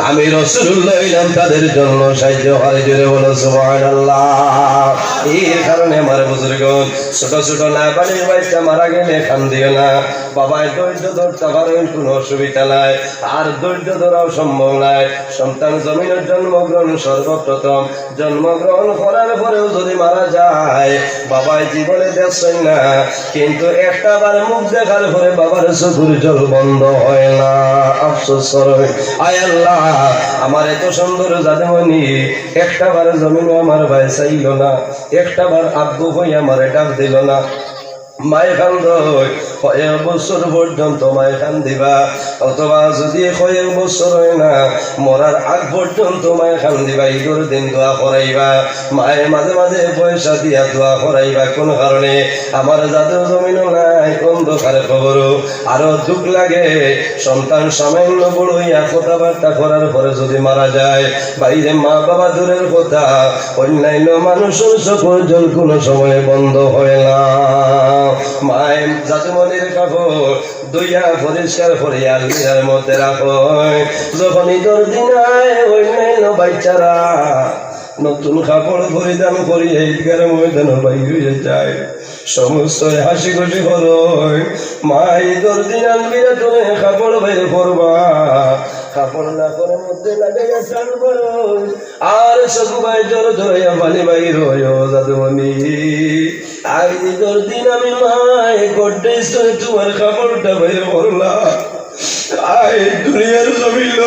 আমি রাসূলুল্লাহ হইলাম তাদের জন্য সাহায্যকারী। জোরে বলো সুবহানাল্লাহ। এই কারণে আমার বুজুর্গগণ, ছোট ছোট নাবালিগ বাচ্চা মারা গেলে কান্দিও না। বাবায় ধৈর্য ধরতে পারেন, কোনো অসুবিধা নাই, আর ধৈর্য ধরাও সম্ভব নাই। সন্তান জমিনের জন্মগ্রহণ সর্বপ্রথম, জন্মগ্রহণ করার পরেও যদি মারা যায়, বাবায় জীবনে দেখছেন না, কিন্তু একটা বার মুখ দেখার পরে বাবার চোখের জল বন্ধ হয় না। আফসোস করে, আয় আল্লাহ, আমার এত সুন্দর জাদুমণি একটা বার জমিনে আমার ভাই চাইল না, একটা বার আব্বু হয়ে আমার ডাক দিল না। মায় কান্দ কয়েক বছর পর্যন্ত মায় কান্দিবা, অথবা যদি কয়েক বছর হয় না মরার আগ পর্যন্ত মায় কান্দিবা। ঈদের দিন দোয়া করাইবা, মায়ের মাঝে মাঝে পয়সা দিয়া দোয়া করাইবা। কোন কারণে? আমার যাদের জমিনও নাই, অন্ধকারে খবর আরো দুঃখ লাগে। সন্তান সামান্য বড় হইয়া কথাবার্তা করার পরে যদি মারা যায়, বাইরে মা বাবা দূরের কথা, অন্যান্য মানুষের চোখের জল কোনো সময় বন্ধ হয় না। মায়ের জাদুমণির কাপড় দুইয়া পরিষ্কার করে আলমিরার মধ্যে রাখো। যখন ঈদের দিন আয়, অন্যান্য বাচ্চারা নতুন কাপড় পরিধান করি ঈদগার ময়দানে বাইর হয়ে যায়, সমস্ত হাসি খুশি হলো। মা ঈদের দিন আলমিরা তুমি কাপড় বাইর করবা, কাপড় না করে মধ্যে লাগাইয়া চান করো, আর সবাই জোর ধরিয়া পানি বাইর হয়ে জাদুমণি। আর ঈদের দিন আমি মায় গড্রেজ করে তোমার কাপড়টা বাইর করলাম। আয় দুনিয়ার জমিল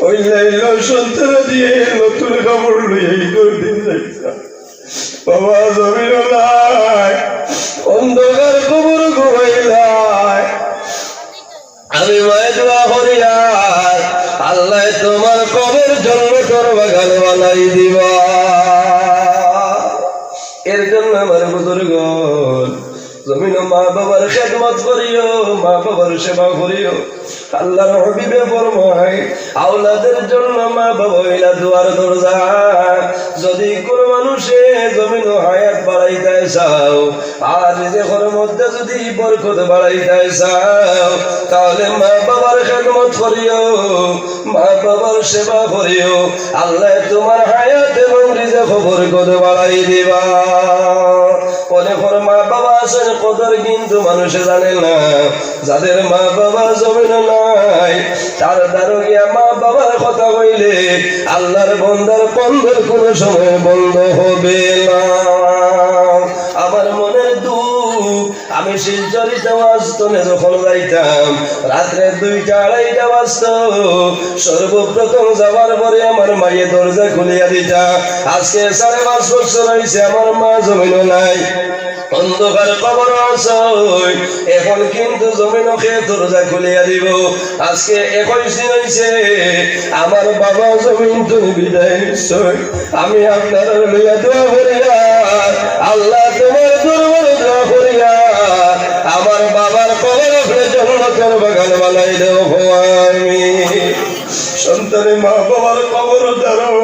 অন্যান্য সন্তান দিয়ে নতুন কাপড় লইয়া ঈদের দিন যাইতাম। বাবা জমিল নাই, অন্ধকার কবর ঘুমাইলাই। আমি মায়ের দোয়া করি, আর আল্লাহ তোমার কবর জন্মতর বাগান বানাই দিবা। এর জন্য আমার বুজুর্গগণ, জমিন মা বাবার খেদমত করিও, মা বাবার সেবা করিও। আল্লাহর হাবিবে ফরমায় আওলাদের জন্য মা বাবা হইলা দুয়ার দরজা। যদি কোন মানুষে জমিন হায়াত বাড়াইতে চাও আর নিজের মধ্যে যদি বরকত বাড়াইতে চাও তাহলে মা বাবার খেদমত করিও, মা বাবার সেবা করিও। আল্লাহ তোমার হায়াত এবং রিজিক বরকত বাড়াই দিবা। অনেক মা বাবা আছেন কদর কিন্তু মানুষে জানে না। যাদের মা বাবা জমিন নাই তার দ্বারা গিয়া মা বাবার কথা কইলে আল্লাহর বন্দার কন্দর কোনো সময় বন্ধ হবে না। আমার মনের দুঃখ, আমি শিলচরিতে বাস্তনে যখন যাইতাম রাত্রে 2টা-2:30 বাজত, সর্বপ্রথম যাওয়ার পরে আমার মায়ে দরজা খুলিয়া দিতা। আজকে 5.5 বছর হয়েছে আমার মা জমিনও নাই, অন্ধকার কবর আছে, এখন কিন্তু জমিনকে দরজা খুলিয়া দিব। আজকে 21 দিন হয়েছে আমার বাবা জমিন তুমি বিদায় নিশ্চয়। আমি আপনার লইয়া দোয়া করিয়া আল্লাহ তোমার দরবারে দোয়া করিয়া আমার বাবার কবরে জান্নাতের বাগান বানাই দেও। আমি সন্তানে মা বাবার কবর দাঁড়াও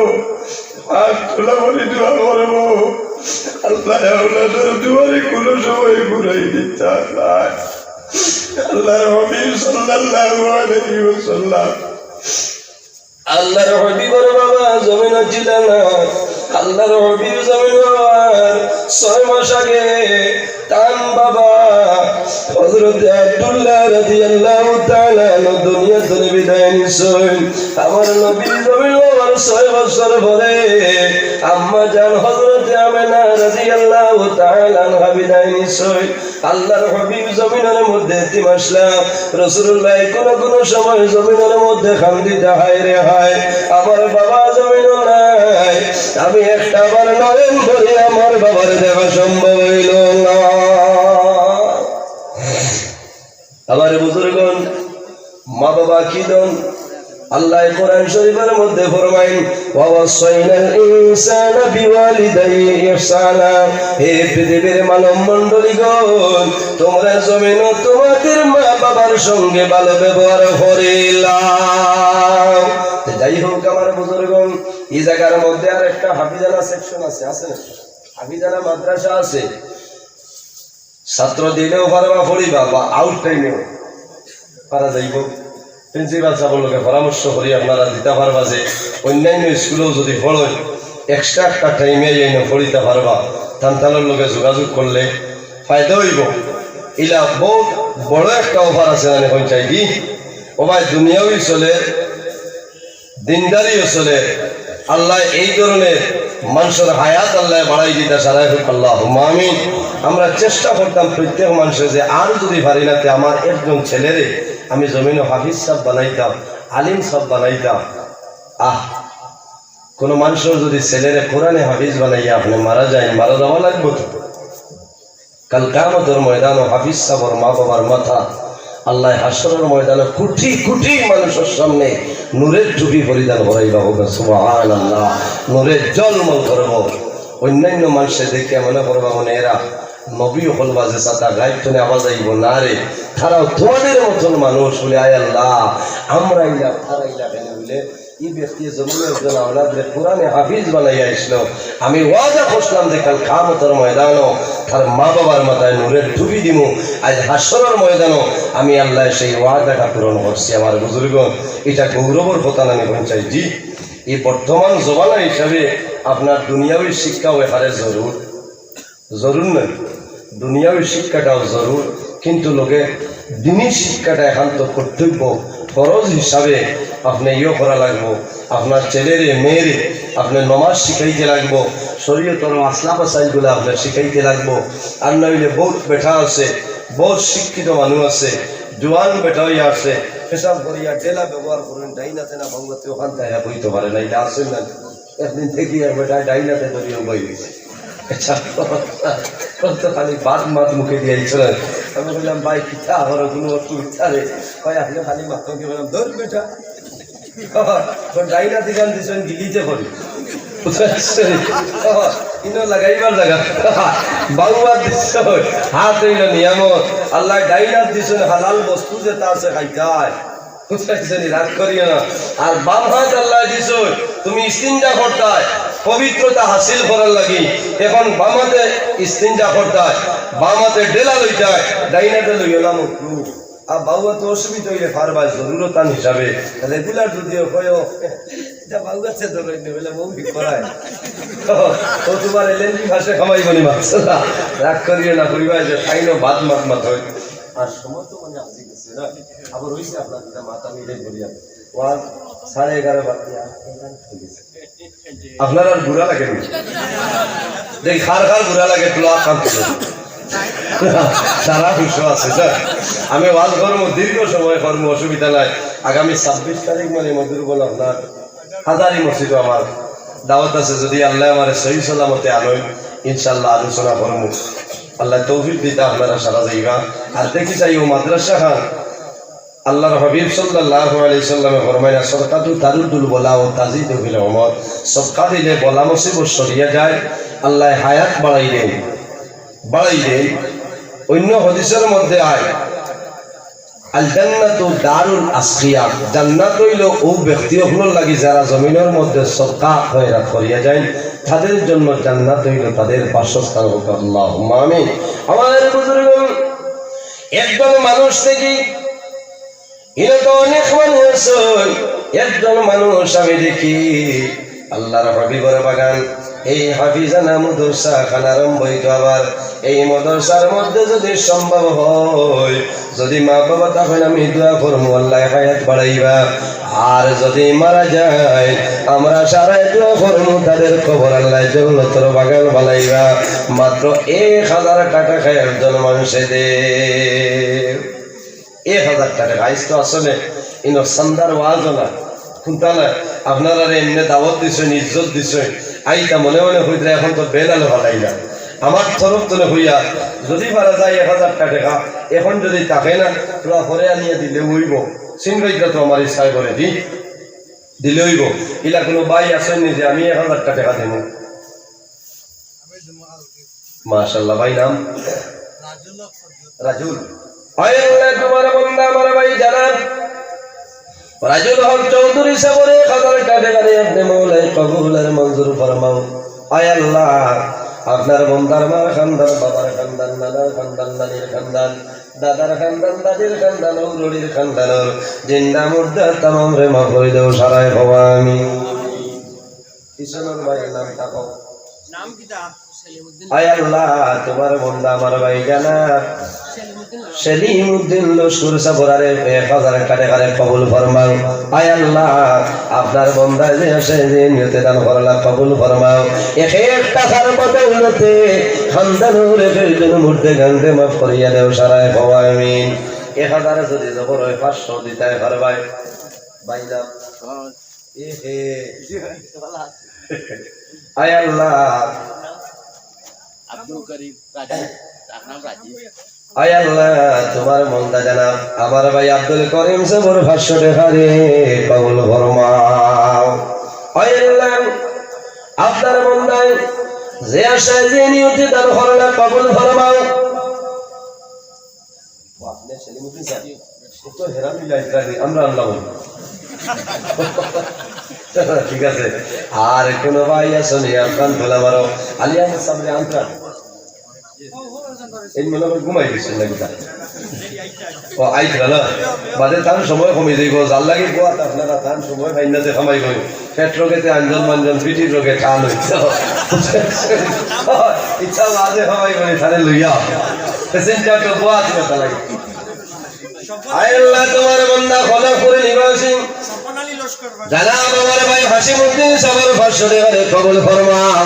আর তোলা বলে দোয়া করবো। আল্লাহ আওলাদের দুয়ারে কোন সময় ঘুরাই দিতে আল্লাহর হাবিব সাল্লাল্লাহু আলাইহি ওয়াসাল্লাম আল্লাহর হাবিবের বাবা জমিন ছিল না। আল্লাহর হাবিব জমিন বাবার 6 মাস আগে তান বাবা হযরত আব্দুল্লাহ রাদিয়াল্লাহু তাআলা দুনিয়া থেকে বিদায় নিছেন। আমার নবী জমিন বাবার 6 বছর পরে আম্মা জান হযরত আমেনা রাদিয়াল্লাহু তাআলা আনহা বিদায় নিছেন। আল্লাহর হাবিব জমিনের মধ্যে 3 মাস রাসূলুল্লাহ কোন সময় জমিনের মধ্যে কান্দিতে হায় রে হায় আমার বাবা জমিন নাই। আমি একটা বার নয়ন ভরে আমার বাবার দেখা সম্ভব হইল না। আমার বুজুর্গণ, মা বাবা কি দন? আল্লাহ কোরআন শরীফের মধ্যে ফরমাইন ওয়া ওয়াসাইনাল ইনসানা বিওয়ালিদাইহি ইহসানা। হে পৃথিবীর মানব মণ্ডলীগণ, তোমরা জমিনে তোমাদের মা বাবার সঙ্গে ভালো ব্যবহার করিলাম। যাই হোক আমার বুজুর্গণ, এই জায়গার মধ্যে আর একটা হাফিজানা সেকশন আছে, আছে না? হাফিজানা মাদ্রাসা আছে। ছাত্র দিলেও পারবা পড়িবা বা আউট টাইমেও পারা যাইব। প্রিন্সিপাল সাহেবের লোকে পরামর্শ করি আপনারা দিতে পারবা যে অন্যান্য স্কুলেও যদি পড়েন এক্সট্রা একটা টাইমে পড়িতে পারবা। তান্তালের লোকে যোগাযোগ করলে ফায়দা হইব। ইলা বহুত বড় একটা অফার আছে মানে পঞ্চায়েত ও ভাই, দুনিয়াও চলে দিনদারিও চলে। আল্লাহ এই ধরনের মানুষের হায়াত আল্লাহ বাড়াই দিতে সারাই হোক আল্লাহ আমিন। আমরা চেষ্টা করতাম প্রত্যেক মানুষের যে আর যদি পারি না আমার একজন ছেলেরে আমি জমিনে হাফিজ সাহেব বানাইতাম, আলিম সাহেব বানাইতাম। কোন মানুষের যদি ছেলেরে কোরআনে হাফিজ বানাইয়া আপনি মারা যায়, মারা যাওয়া লাগবে তো। কাল কিয়ামতের ময়দানে হাফিজ সাহেবের মা বাবার মাথা আল্লাহ হাসরের ময়দানে কোটি কোটি মানুষের সামনে নূরের টুপি পরিধান করাইবা হবে। সুবহানাল্লাহ, নূরের জলমল করব। অন্যান্য মানুষে দেখে মনে করবা মনে এরা নবী হলবা যে সাদা গাইব তো আবার যাইব না রে, তারাও তোমাদের মতন মানুষ বলে আয় আল্লাহ আমরা ইলা তারা ইলা কেন বলে এই ব্যক্তি জমিনে একজন আওলাদরে কোরআনে হাফিজ বানাইয়া আসলো। আমি ওয়াদা করলাম যে কাল কিয়ামতের ময়দানও তার মা বাবার মাথায় নূরের টুপি দিমু। আজ হাসরের ময়দানও আমি আল্লাহ সেই ওয়াদাটা পূরণ করছি। আমার বুজুর্গ, এটা গৌরবের কথা আমি পঞ্চায়েত জি। এই বর্তমান জমানা হিসাবে আপনার দুনিয়াবী শিক্ষাও এখানে জরুর নয়, দুনিয়াবী শিক্ষাটাও জরুর, কিন্তু লোকে দিনী শিক্ষাটা একান্ত কর্তব্য ফরজ হিসাবে আপনি ইয়ে করা লাগবো। আপনার ছেলেরে মেয়েরে আপনি নমাজ শিখাইতে লাগবো, শরীয়তের মাসলা মাসাইলগুলো আপনার শিখাইতে লাগবো। আর নইলে বহুত বেঠা আছে, বহুত শিক্ষিত মানুষ আছে, জোয়ান বেটা হইয়া আছে, পেশাব করিয়া ডেলা ব্যবহার করেন, ডাইনাতে না ভঙ্গতে ওখান থেকে বইতে পারে না। এটা আসেন না, একদিন থেকে বেটা ডাইনাতে ধরিয়ে বই গেছে। খালি বাদ মাত মুখে দিয়েছিলেন। আমি বললাম ভাই পিঠা আমার কোনো অসুবিধা রে ভাই, আপনি খালি মাত্রকে বললাম ধর বেটা ডাইনা দিগান দিচ্ছেন গিলিতে করি লাগাইবার জায়গা বাংলার দিচ্ছ হাত হইল নিয়ামত। আল্লাহ ডাইনার দিচ্ছেন হালাল বস্তু যে তা আছে খাইতে হয়। বুঝাইছেন রাগ করিও না আর বাম হাত আল্লাহ দিছো তুমি ইস্তিনজা করতাই পবিত্রতা হাসিল করার লাগি এখন বাম হাতে ইস্তিনজা করতাই বাম হাতে ডেলা লইতাই ডাইনাতে লইও না মুখু আর বাউয়া তো অসুবিধা হইলে ফারবা জরুরতান হিসাবে রেগুলার যদিও কয়ও এটা বাউয়া আছে তো লইনে বলে মৌখিক করায় তো তোমার এলেন্ডি ভাষা খামাই বলি মাছ রাগ করিও না করিবা যে খাইনো ভাত মাত মাত হয় আর সময় তো মানে আসি গেছে না আবার হইছে আপনার মাথা মিলে বলিয়া ওয়ান 11:30 বাজে আপনার আর বুড়া লাগে না দেখ খার খার বুড়া লাগে তোলা কাম করে সারা বিশ্ব আছে স্যার আমি ওয়াজ করবো দীর্ঘ সময় করবো অসুবিধা নাই আগামী 26 তারিখ মানে মজুর বল আপনার হাজারি মসজিদ আমার দাওয়াত আছে যদি আল্লাহ আমার সহি সালামতে আনোই ইনশাল্লাহ আলোচনা করবো আল্লাহ তৌফিক দিতে আপনারা সারা যাইবা আর দেখি চাই ও মাদ্রাসা খান আল্লাহর হাবিব সাল্লাল্লাহু আলাইহি সাল্লামে ফরমায় সদকাতু তারুদুল বলা ও তাজিদু বিল উমর সদকা দিলে বলা মুসিবত সরিয়ে যায় আল্লাহ হায়াত বাড়াই দেন অন্য হাদিসের মধ্যে আয় আল জান্নাতু দারুল আসকিয়া জান্নাত হইল ও ব্যক্তিগুলোর লাগি যারা জমিনের মধ্যে সদকা খয়রাত করিয়া যায় তাদের জন্য জান্নাত হইল তাদের বাসস্থান হোক আল্লাহুম্মা আমিন আমাদের বুজুর্গ একজন মানুষ থেকে ইনো তো অনেক মানুষ একজন মানুষ আমি দেখি আল্লাহর হাবিবের বাগান এই হাফিজানা মাদ্রাসা খান আরম্ভ হইতো আবার এই মাদ্রাসার মধ্যে যদি সম্ভব হয় যদি মা বাবা তখন আমি দোয়া করবো আল্লাহ হায়াত বাড়াইবা আর যদি মারা যায় আমরা সারাই দোয়া করবো তাদের খবর আল্লাহ জান্নাতের বাগান বানাইবা মাত্র 1000 টাকা খায় একজন মানুষে দে 1000 টাকা আইস তো আসলে ইনো সন্দার ওয়াজ না শুনতা না আপনারা এমনি দাওয়াত দিছেন ইজ্জত দিছেন আইতা মনে মনে হইতে এখন তো বেলাল ভালাই না আমার তরফ তোলে হইয়া যদি পারা যায় 1000 টাকা এখন যদি থাকে না তোরা পরে আনিয়ে দিলে হইব সিনবাইটা তো আমার ইচ্ছায় করে দিলে হইব ইলা কোনো ভাই আসেননি যে আমি 1000 টাকা দেব মাশাআল্লাহ ভাই নাম রাজুল আল্লাহ তোমার বান্দা আমার ভাই জানান রাজুল হক চৌধুরী সাহেবের 1000 টাকা দিয়ে আপনি মৌলাই কবুল আর মঞ্জুর ফরমাও আয় আল্লাহ আপনার বান্দার মার খানদান বাবার খানদান নানার খানদান নানির খানদান দাদার খানদান দাদির খানদান উরুড়ির খানদান জিন্দা মুর্দা তামাম রে মাফ করে দাও সারায় হওয়া আমি কিশোর ভাইয়ের নাম থাকো নাম কিটা আয় আল্লাহ তোমার বান্দা আমার ভাই জানাত সেলিমউদ্দিন লস্কর সাবরারে 1000 টাকা কবুল ফরমাও আয় আল্লাহ আপনার বান্দা যে আছে যে নিয়তে দান করলা কবুল ফরমাও এক টাকার বদৌলতে খানদানুর ফেরজন মুর্দে গান্ডে মাফ করিয়া দাও সারায় হওয়া আমিন 1000 যদি জবর হয় 500 দিতাই পারবাই বাইলা এহে আয় আল্লাহ আব্দুল করিম রাজীব নাম রাজীব আয় আল্লাহ তোমার মন্দা জানাব আমার ভাই আব্দুল করিম সাহেবের 500 টাকা রে কবুল ফরমাও আয় আল্লাহ আপনার মন্দায় যে আশায় যে নিয়তে দান করলা কবুল ফরমাও আপনি সেলিমউদ্দিন সাহেব তো হেরাম মিলাইতানি আমরা আল্লাহ ঠিক আছে আর কোন ভাই আসলে আপনার ধোলা মারো আলিয়া সামনে আন্তরা এই মনে করে ঘুমাই দিচ্ছেন নাকি ও আইতরা না বাদে তার সময় কমে যাইব জাল লাগি গোয়া আপনারা তার সময় ভাই না যে কামাই করি পেট রোগেতে আঞ্জন মাঞ্জন পিঠির রোগে টান হইছে ইচ্ছা বাদে কামাই করি তারে লইয়া প্যাসেঞ্জার তো গোয়া আছে তা লাগে আয় আল্লাহ তোমার বান্দা খোলা করে নিবাসী জানাব আমার ভাই হাসিমউদ্দিন সাহেবের 500 টাকা কবুল ফরমাও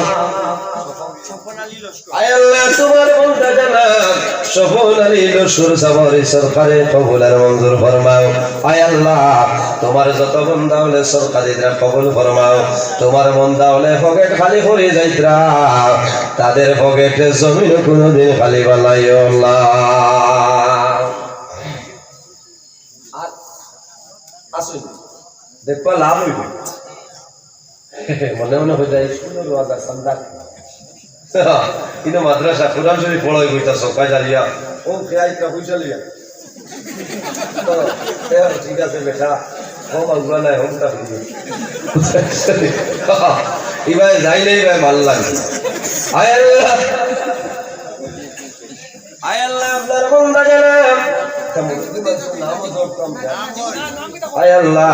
আয় আল্লাহ তোমার বান্দা জানাব সফল আলী লস্কর সাহেবের সরকারে কবুল আর মঞ্জুর ফরমাও আয় আল্লাহ তোমার যত বান্দা হলে সরকারিরা কবুল ফরমাও তোমার বান্দা হলে পকেট খালি করে যাইতরা তাদের পকেটে জমিন কোনদিন খালি বানাইও আল্লাহ আসুন দেখবা লাভ হইবে মনে মনে হয়ে যায় স্কুলের ওয়াদা সন্দাক কিন্তু মাদ্রাসা কোরআন শরীফ পড়াই বইতা সকাল জালিয়া ও খেয়াই কা পয়সা লিয়া ঠিক আছে বেটা হোম আগুয়া নাই হোমটা এবার যাই নেই ভাই ভালো লাগে আয় আল্লাহ আয় আল্লাহ আপনার বন্ধা গেলাম আয় আল্লাহ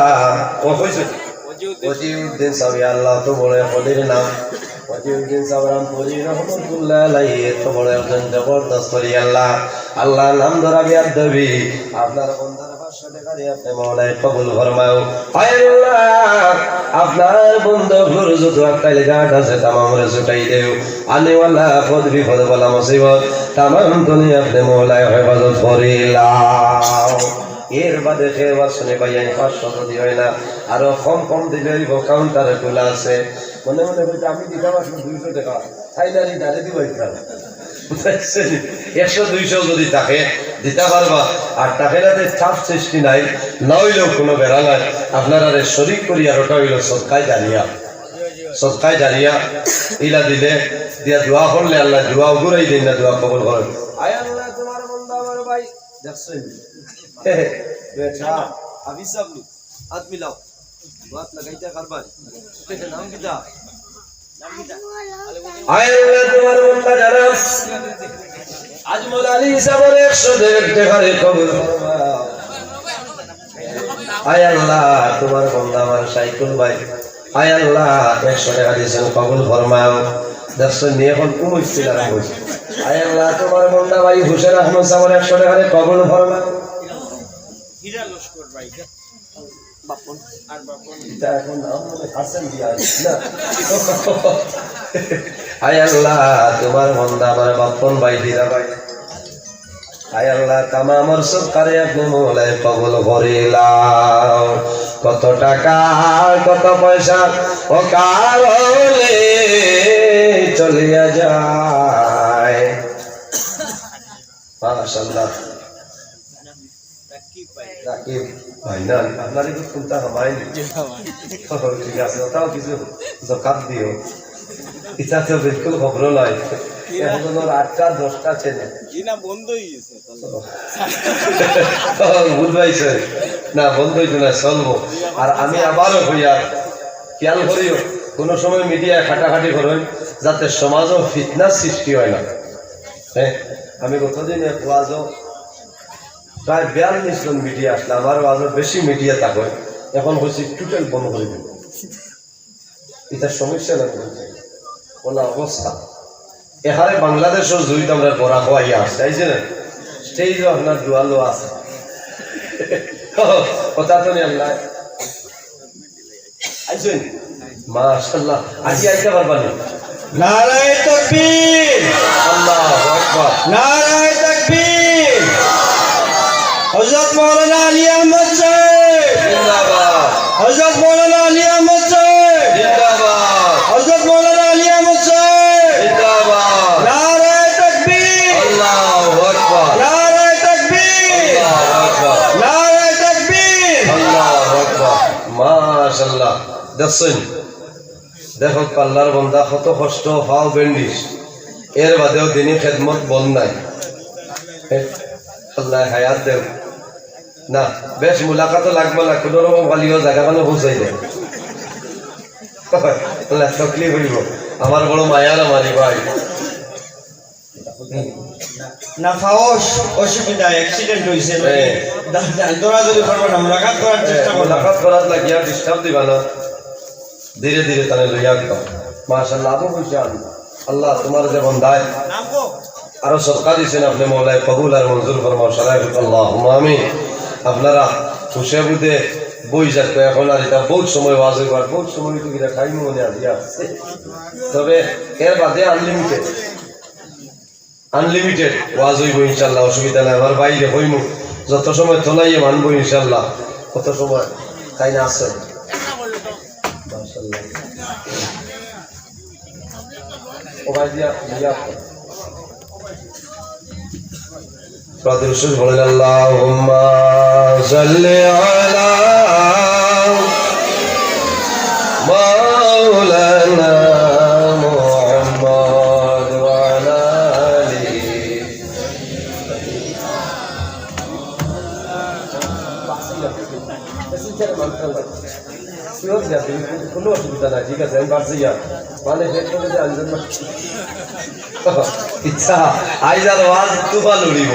ও কইছে ওজিউদ্দিন সাহেব আল্লাহ তো বড় হলির নাম ওজিউদ্দিন সাহেব রামপুরি রহমতুল্লাহ আলাইহি তো বড় একজন জবরদস্ত করি আল্লাহ আল্লাহ নাম ধরা বিয়াদ দেবী আপনার বন্দার 500 টাকা দিয়ে আপনি মওলায় কবুল ফরমাও আয় আল্লাহ আপনার বন্ধু গুর যত আকাইলে গাট আছে तमाम রে ছুটাই দেও আনে ওয়ালা পদ বিপদ বলা মুসিবত तमाम দুনিয়া আপনি মওলায় হেফাজত করিলাও এর বাদে খেয়ে শুনে ভাই 500 যদি হয় না আরো কম দিলে কাউন্টারে খোলা আছে মনে মনে বলতে আমি দিতাম আসলে 200 টাকা ফাইনালি দাঁড়ে দিব ইতাম 100-200 যদি থাকে দিতে পারবা আর টাকাতে চাপ সৃষ্টি নাই না হইলেও কোনো বেড়া নাই আপনারা শরীক করি আর ওটা হইল সদকায় জারিয়া ইলা দিলে দিয়া দোয়া করলে আল্লাহ দোয়া ঘুরাই দেন না দোয়া কবুল করেন আয় আল্লাহ তোমার বান্দা আমার ভাই দেখছেন বেটা আবি সাবলু হাত মিলাও হাত লাগাইতে পারবা নাম কিটা আয় আল্লাহ তোমার বান্দা যারা আজমল আলী সাহেবের 100 টাকার কবুল ফরমাও আয় আল্লাহ তোমার বান্দা আমার সাইকুল ভাই আয় আল্লাহ 100 টাকা দিয়েছেন কবুল ফরমাও দর্শন নিয়ে এখন কুমুইছিল আর কইছে আয় আল্লাহ তোমার বান্দা ভাই হুসেন আহমদ সাহেবের 100 টাকা কবুল ফরমাও হীরা লস্কর ভাই বাপন আর বাপন এটা এখন নাম মনে হাসান দিয়া না আয় আল্লাহ তোমার বান্দা আমার বাপন ভাই হীরা ভাই আয় আল্লাহ तमाम সরকারে আপনি মওলায় কবুল করিলাও কত টাকা কত পয়সা ও কারণে চলিয়া যায় মাশাআল্লাহ রাকিব ভাই না আপনার কি চিন্তা হয় ঠিক আছে তাও কিছু যাকাত দিও এটা তো বিলকুল খবর নয় এখন 8টা 10টা ছেলে কিনা বন্ধ হয়ে গেছে বুঝবাইছে না বন্ধ হইতো না চলবো আর আমি আবারও হইয়া খেয়াল করিও কোনো সময় মিডিয়ায় খাটাখাটি করেন যাতে সমাজও ফিটনেস সৃষ্টি হয় না হ্যাঁ আমি কতদিন ওয়াজও প্রায় 42 জন মিডিয়া আসলে আমারও আজও বেশি মিডিয়া থাকে এখন হচ্ছে টোটাল বন্ধ করে দেব এটার সমস্যা না কোন অবস্থা এখানে বাংলাদেশের জড়িত আমরা বড়া হওয়াইয়া আসছে তাইছে না স্টেজও আপনার দুয়ালো আছে কথা তো নেই আল্লাহ আইছেন মাশাআল্লাহ আজি আইতে পারবানি নারায়ে তাকবীর আল্লাহু আকবার নারায়ে তাকবীর হযরত মাওলানা আলী আহমদ সাহেব জিন্দাবাদ হযরত মাওলানা আলী আহমদ সাহেব জিন্দাবাদ হযরত মাওলানা আলী আহমদ সাহেব জিন্দাবাদ নারায়ে তাকবীর আল্লাহু আকবার নারায়ে তাকবীর আল্লাহু আকবার নারায়ে তাকবীর আল্লাহু আকবার মাশাআল্লাহ দেখছেন দেখো আল্লাহর বান্দা কত কষ্ট পাও বেন্ডিশ এর বাদেও দিনই খেদমত বল নাই আল্লাহ হায়াত দেও না বেশ মুলাকাত লাগবে না কোনো রকম খালিও জায়গাখানে পৌঁছাই দেয় আল্লাহ তকলিফ হইব আমার বড় মায়ার আমারি ভাই না ফাওস অসুবিধা অ্যাক্সিডেন্ট হইছে দৌড়াদৌড়ি করবেন আমরা কাজ করার চেষ্টা করলাম মুলাকাত করার লাগিয়া ডিস্টার্ব দিবা না ধীরে ধীরে তাহলে লইয়া দিবা মাশাআল্লাহ আবু হুসাইন আল্লাহ তোমার যে বন্দায় আরো সরকার দিয়েছেন আপনি মৌলায় কবুল আর মঞ্জুর ফরমাও সারাই আল্লাহুম্মা আমিন আপনারা খুশি বুঝে বই যাচ্ছে এখন আর এটা বহুত সময় ওয়াজ হইবার বহুত সময় তো এটা টাইম মনে আসিয়া তবে এর বাদে আনলিমিটেড ওয়াজ হইব ইনশাআল্লাহ অসুবিধা নাই আমার বাইরে হইমু যত সময় তোলাইয়ে মানবো ইনশাআল্লাহ কত সময় তাই না আছে মাশাআল্লাহ ও ভাই দিয়া بعد الرسول قال اللهم صل على مولانا محمد وعلى آله কোনো অসুবিধা নাই, ঠিক আছে, আমি পারছি গা মানে পেট করে যে আনজন না ইচ্ছা আইজার ওয়াজ তুফান উড়িব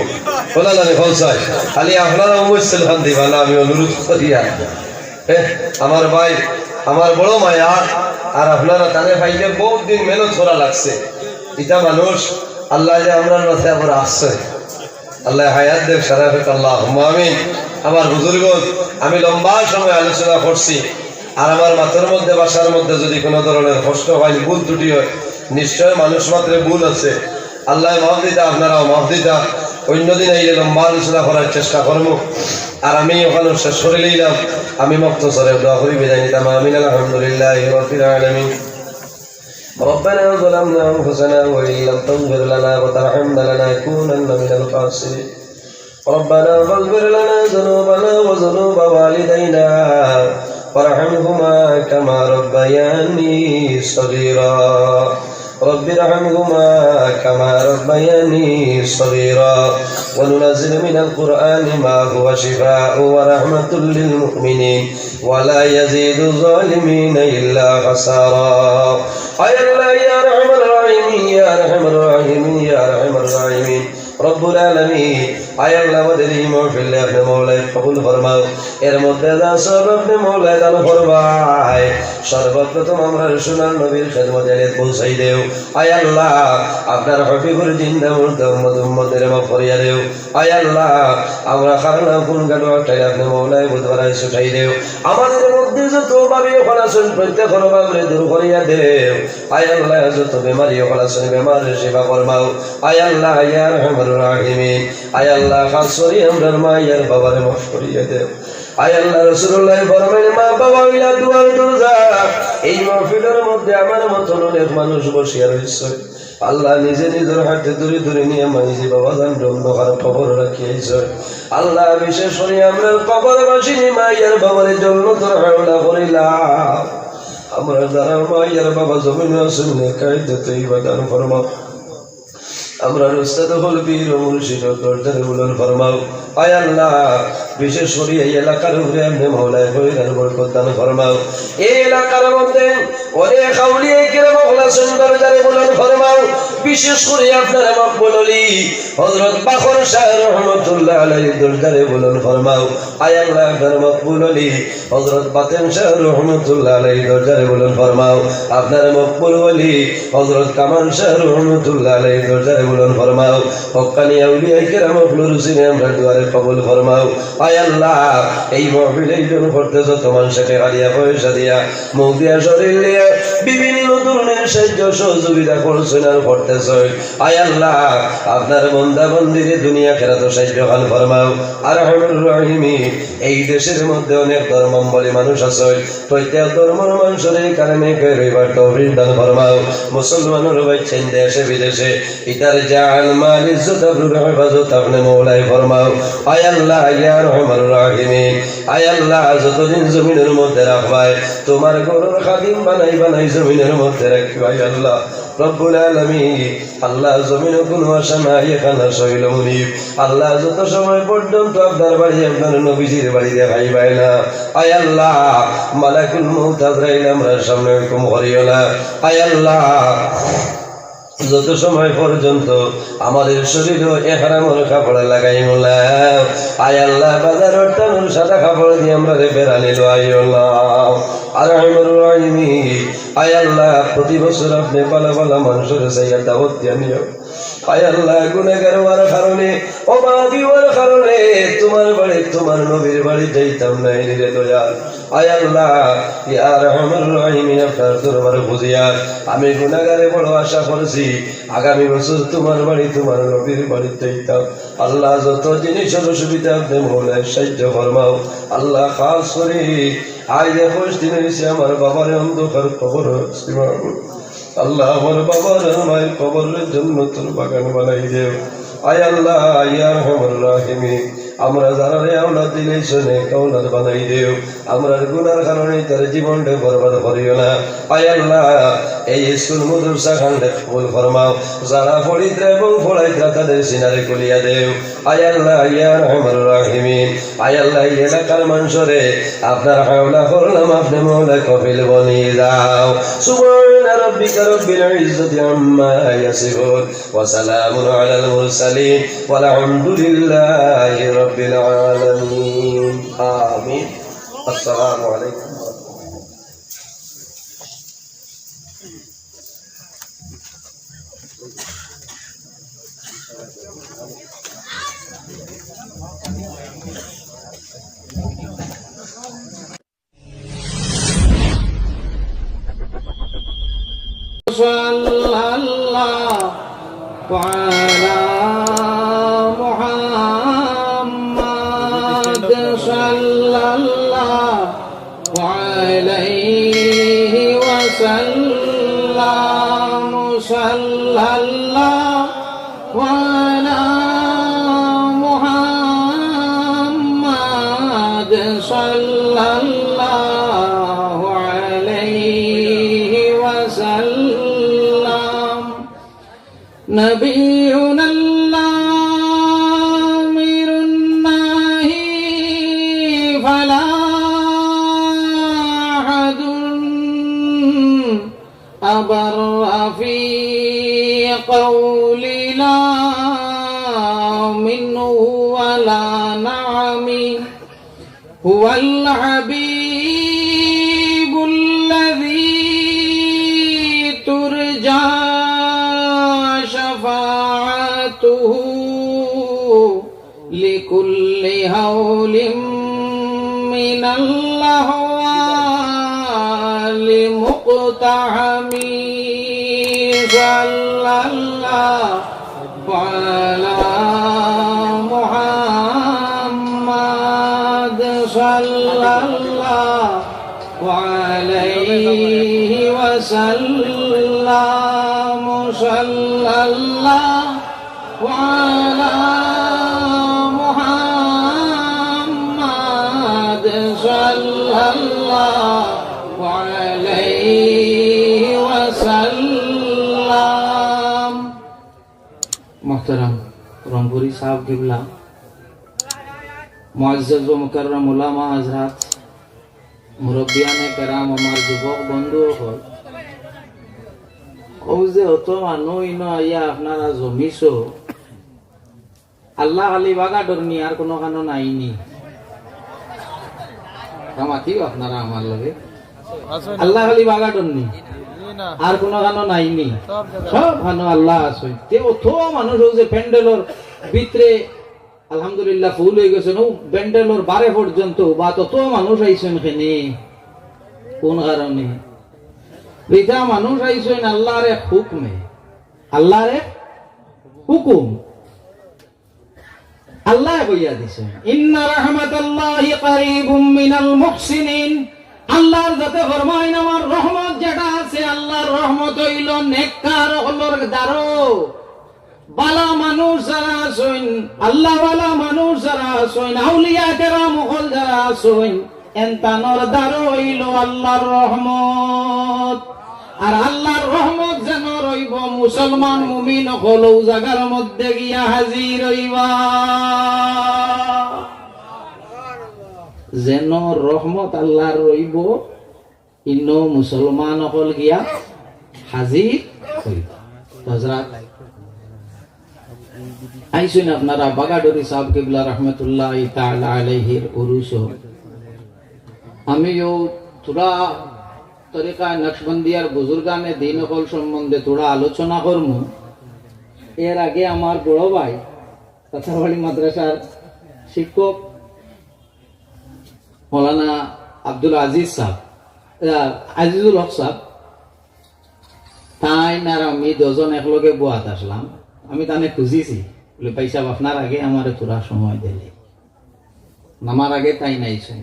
বলা জানে ফলসাই খালি আপনারা অবশ্যই খান দিবা না, আমি অনুরোধ করি। আমার ভাই আমার বড় মায়া, আর আপনারা তারে ভাইকে বহুত দিন মেহনত করা লাগছে। এটা মানুষ আল্লাহ যে আমরা মাথায় আবার আসছে, আল্লাহ হায়াত দেব সারাফেক আল্লাহ আমিন। আমার বুজুর্গ আমি লম্বা সময় আলোচনা করছি, আর আমার মাথার মধ্যে বাসার মধ্যে যদি কোনো ধরনের কষ্ট হয়, ভুল ত্রুটি হয়, নিশ্চয় মানুষ মাত্রে ভুল আছে। আল্লাহ মাফ দিতা, আপনারাও মাফ দিতা। অন্যদিন এই লম্বা আলোচনা করার চেষ্টা করবো, আর আমি ওখানে শেষ করে নিলাম। আমি মুক্তসরে দোয়া করি বিদায় নিতাম। আমিন। আলহামদুলিল্লাহ রাব্বিল আলামিন। ربنا ظلمنا أنفسنا وإن لم تغفر لنا وترحمنا لنكونن من الخاسرين. ربنا فاغفر لنا ذنوبنا وذنوب والدينا وارحمهما كما ربياني صغيرا. رب ارحمهما كما ربياني صغيرا. وننزل من القرآن ما هو شفاء ورحمة للمؤمنين ولا يزيد الظالمين إلا خسارا. أي الله يا أرحم الراحمين يا أرحم الراحمين يا أرحم الراحمين رب العالمين. আয় আল্লাহ আমাদের এই মাহফিলে আপনি মওলায় কবুল ফরমাও, এর মধ্যে যা সব আপনি মওলায় দান ফরমায়। সর্বপ্রথম আমরা সোনার নবীর খেদমতে পৌঁছাই দেও। আয় আল্লাহ আপনার হবিবুর জিন্দা মুর্দা উম্মতের মাফ করিয়া দেও। আয় আল্লাহ আমরা খারানা কোন গাড়ো টাই আপনি মওলায় বুধবারায় ছুটাই দেও। আমাদের মধ্যে যত ভাবি খলাসন প্রত্যেক ভাবে দূর করিয়া দেও। আয় আল্লাহ যত বেমারি খলাসন বেমারের সেবা ফরমাও। আয় আল্লাহ ইয়া আরহামার রাহিমিন। আয় আল্লাহ খাস করি আমরার মায়ের বাবারে মাফ করিয়া দেও। আয় আল্লাহ রাসূলুল্লাহ ফরমাইলেন মা বাবা হইলা দুয়ার দরজা। এই মাহফিলের মধ্যে আমার মতন অনেক মানুষ বসিয়া রয়েছে। আল্লাহ নিজে নিজের হাতে ধরে ধরে নিয়ে মাইজি বাবা জান অন্ধকার খবর রাখিয়েছে। আল্লাহ বিশেষ করে আমরা কবরবাসী মায়ের বাবার জন্য তোর হাওলা করিলাম। আমরা যারা মায়ের বাবা জমিন শুনে কাইতে তুই বাদান ফরমাও। আমরা উস্তাদ হল পীর ও মুর্শিদ দরজারে বুলন ফরমাও। আয় আল্লাহ বিশেষ করে এই এলাকার উপরে আপনি মওলায় খৈরার বরকত দান ফরমাও। এই এলাকার মধ্যে অনেক আউলিয়া কিরাম খলাসন দরজারে বুলন ফরমাও। বিশেষ করে আপনারা মকবুল ওলি হযরত বাখর শাহ রহমাতুল্লাহ আলাইহি দরজারে বুলন ফরমাও। আয় আল্লাহ আপনার মকবুল ওলি হযরত বাতেন শাহ রহমাতুল্লাহ আলাইহি দরজারে বুলন ফরমাও। আপনার মকবুল ওলি হযরত কামাল শাহ রহমাতুল্লাহ আলাইহি দরজারে বুলন ফরমাও। হক্কানি আউলিয়া কিরাম মকবুল হুসেন আমরা দুয়ারে কবুল ফরমাও। আয় আল্লাহ এই মাহফিল এই জন্য করতেছ তোমার সাথে আলিয়া পয়সা দিয়া মুখ দিয়া শরীর দিয়া বিভিন্ন ধরনের সাহায্য সহযোগিতা করছেন আর করতেছ। আয় আল্লাহ আপনার বন্দা বন্দিরে দুনিয়া খেরাত সাহায্য খান ফরমাও। আরহামুর রাহিমিন। এই দেশের মধ্যে অনেক ধর্মাবলম্বী মানুষ আছে, প্রত্যেক ধর্মের মানুষের এই কারণে রইবার তৌফিক দান ফরমাও। মুসলমানের বাইছেন দেশে বিদেশে ইতার জান মাল ইজ্জত আবরুর হেফাজত আপনি মওলায় ফরমাও। আয় আল্লাহ ইয়া আরহামুর রাহিমিন। আয় আল্লাহ যতদিন জমিনের মধ্যে রাখবাই তোমার ঘরের খাদিম বানাই বানাই জমিনের মধ্যে রাখি। আয় আল্লাহ রব্বুল আলামিন। আল্লাহ জমিনে কোনো আশা নাই, এখানে শৈল মুনিব। আল্লাহ যত সময় পর্যন্ত আপনার বাড়ি আপনার নবীজির বাড়ি দেখাইবাই না। আয় আল্লাহ মালাকুল মউত আজরাইল আমরা সামনে হুকুম করিও না। আয় আল্লাহ যত সময় পর্যন্ত আমাদের শরীরে ইহরামের কাপড় লাগাই মোলা। আয় আল্লাহ বাজারের টানুর সাদা কাপড় দিয়ে আমরা বেড়ানি লইও না। আরহামুর রাহিমিন। আয় আল্লাহ প্রতি বছর আপনি পালা পালা মানুষের চাইয়া দাওয়াত দিয়া নিও। আয় আল্লাহ গুনাহগার হওয়ার কারণে অভাবী হওয়ার কারণে তোমার বাড়ি তোমার নবীর বাড়ি যাইতাম না রে দয়াল। আয় আল্লাহ ইয়া আরহামুর রাহিমিন আপনার দরবারে বুঝিয়া আমি গুনাহগারে বড় আশা করছি আগামী বছর তোমার বাড়ি তোমার নবীর বাড়ি যাইতাম। আল্লাহ যত জিনিসের অসুবিধা আপনি মওলায় সাহায্য ফরমাও। আল্লাহ খাস করে আজ 21 দিন হয়েছে আমার বাবার অন্ধকার কবর। আল্লাহ আমার বাবার মায়ের কবরের জন্য তোর বাগান বানাই দেও। আয় আল্লাহ ইয়া আরহামুর রাহিমিন। আমরা যারা আওলাদ দিলে শুনে আওলাদ বানাই দেও আমরা গুনার কারণে তার জীবনটা বরবাদ করিও না আয় আল্লাহ এই স্কুল মাদ্রাসা খান্ডে কবুল ফরমাও যারা পড়িত্রা এবং পড়াইত্রা তাদের সিনারে কলিয়া দেও আয় আল্লাহ ইয়া রহমানুর রাহিমিন আয় আল্লাহ এই এলাকার মানুষরে আপনার হাওলা করলাম আপনি মৌলা কফিল বনিয়ে দাও সুবহান রাব্বিকা রব্বিল ইজ্জাতি আম্মা ইয়াসিফুন ওয়া সালামুন আলাল মুরসালিন ওয়াল হামদুলিল্লাহি রাব্বিল আলামিন আমিন আসসালামু আলাইকুম sallallahu ala Muhammad sallallahu alayhi wa sallam sallallahu ala Muhammad sallallahu alayhi wa sallam نبينا الآمر الناهي فلا أحد أبر في قول لا منه ولا نعم هو الحبيب الذي ترجى شفاعته لكل هول من الأهوال مقتحم صلى الله على محمد صلى الله عليه وسلم صلى الله على محمد صلى الله عليه وسلم محترم Rangpuri साहब किबला मुअज्जज व मुकर्रम उलामा हजरात मुरब्बियाने कराम আমার যুবক বন্ধু হল ও যে অত মানুষ ইনো আইয়া আপনারা জমিছো আল্লাহ আলী বাগা ডরনি আর কোনো কানো নাইনি কামাতিও আপনারা আমার লগে আল্লাহ আলী বাগা ডরনি আর কোনো কানো নাইনি সব কানো আল্লাহ আছে তে অত মানুষ যে প্যান্ডেলর ভিতরে আলহামদুলিল্লাহ ফুল হয়ে গেছে নো প্যান্ডেলর বারে পর্যন্ত বা তত মানুষ আইছেন কেনে কোন কারণে বৃথা মানুষ আইছেন আল্লাহর এক হুকমে আল্লাহর এক হুকুম আল্লাহ কইয়া দিছেন ইন্না রাহমাতাল্লাহি কারীবুম মিনাল মুহসিনিন আল্লাহর যাতে ফরমায় আমার রহমত যেটা আছে আল্লাহর রহমত হইল নেককার হলর দারো বালা মানুষ যারা আছেন আল্লাহ ওয়ালা মানুষ যারা আছেন আউলিয়া কেরাম হল যারা আছেন এনতানোর দারো হইল আল্লাহর রহমত আর আল্লাহর রহমত যেন রইব মুসলমান মুমিন হলো জায়গার মধ্যে গিয়া হাজির হইবা যেন রহমত আল্লাহর রইব ইনো মুসলমান হল গিয়া হাজির হইবা হযরত আইসুন আপনারা বাগাডোরি সাহেব কিবলা রহমতুল্লাহি তাআলা আলাইহির উরুস আমিও তোরা তরিকা নকশবন্দিয়ার বুজুর্গানে দিন হল সম্বন্ধে তোরা আলোচনা করব এর আগে আমার বড় ভাই কাছাবাড়ি মাদ্রাসার শিক্ষক মৌলানা আব্দুল আজিজ সাহেব আজিজুল হক সাহেব তাই না আমি দুজন একলগে বোয়াত আসলাম আমি তানে খুঁজিছি বলে ভাই সাহেব আপনার আগে আমার তোরা সময় দিলে নামার আগে তাই নাইছেন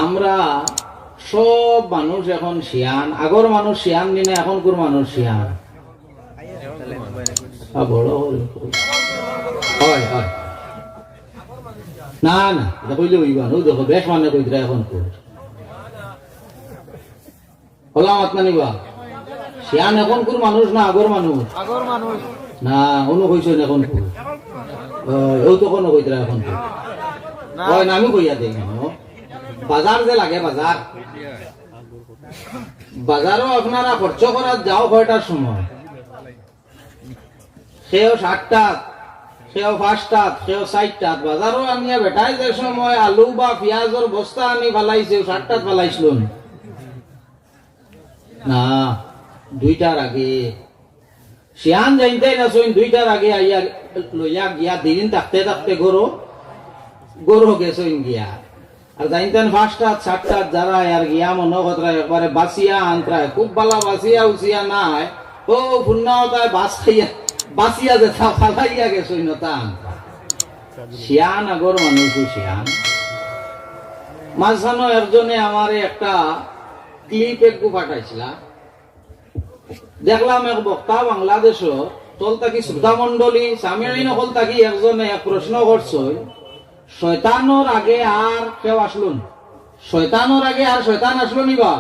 আমরা সব মানুষ এখন শিয়ান আগর মানুষ শিয়ান নিনে এখনকার মানুষ শিয়ান বড় হয় হয় না না এটা কইলে হইবা না, ওই দেখো বেশ মানে কইতরা এখন কই হলাম আত্মানিবা শিয়ান এখন কোন মানুষ না আগর মানুষ না অনু কইছেন এখন কই ও তো কোনো কইতরা এখন কই ওই নামি কইয়া দেই না বাজার যে লাগে বাজার বাজারও আপনারা খরচ করার যাও কয়টার সময় সেও 7টা সেও 5টা সেও 60টা বাজারও আনিয়া বেটাই যে সময় আলু বা পেঁয়াজের বস্তা আনি ফেলাইছে 7টা ফেলাইছিল না 2টার আগে শিয়ান যাইতেই না শুন 2টার আগে আইয়া লইয়া গিয়া দিন থাকতে থাকতে গরু গেছেন গিয়া আর জানতেন 5টা 7টা যারা আর গিয়া মনে কথা একবারে বাসিয়া আনত্রায় খুব ভালো বাসিয়া উসিয়া নাই ও পুণ্যতায় বাস খাইয়া বাসিয়া যে ফালাইয়া গেছই না তা শিয়ান আগর মানুষ শিয়ান মাঝখানো একজনে আমারে একটা ক্লিপ একটু পাঠাইছিল দেখলাম এক বক্তা বাংলাদেশ তল থাকি শ্রোতা মন্ডলী সামিয়াইন হল থাকি একজনে এক প্রশ্ন করছে শয়তানোর আগে আর কেউ আসলুন শয়তানোর আগে আর শয়তান আসলো নিবা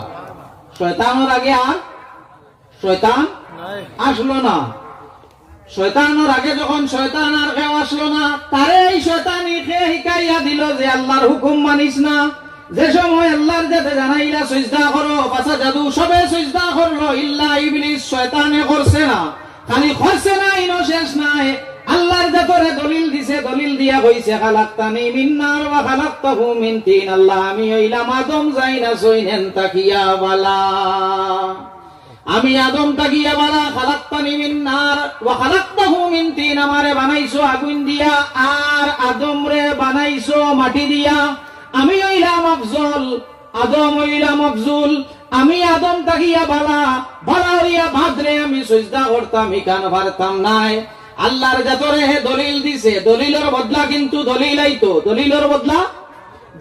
শয়তানোর আগে আর শয়তান আসলো না শয়তানোর আগে যখন শয়তান আর কেউ আসলো না তারে এই শয়তানি খেয়ে শিখাইয়া দিল যে আল্লাহর হুকুম মানিস না যে সময় আল্লাহর যাতে জানাইলা সিজদা করো বাসা জাদু সবে সিজদা করলো ইল্লা ইবলিস শয়তানে করছে না খালি করছে না ইনো শেষ নাই আল্লাহর যাতরে দলিল দিছে দলিল দিয়া কইছে খালাকতানি মিন নার ওয়া খালাকতাহু মিন তিন আল্লাহ আমি হইলাম আদম যাইনা সইনেন তাকিয়া বালা আমি আদম তাকিয়া বালা খালাকতানি মিন নার ওয়া খালাকতাহু মিন তিন আমারে বানাইছো আগুন দিয়া আর আদম রে বানাইছো মাটি দিয়া আমি হইলাম আফজল আদম হইলাম আফজল আমি আদম তাকিয়া বালা বালা হইয়া ভাদ্রে আমি সিজদা করতাম ইকান পারতাম নাই আল্লাহর যাতরে হে দলিল দিছে দলিলের বদলা কিন্তু দলিল আইতো দলিলের বদলা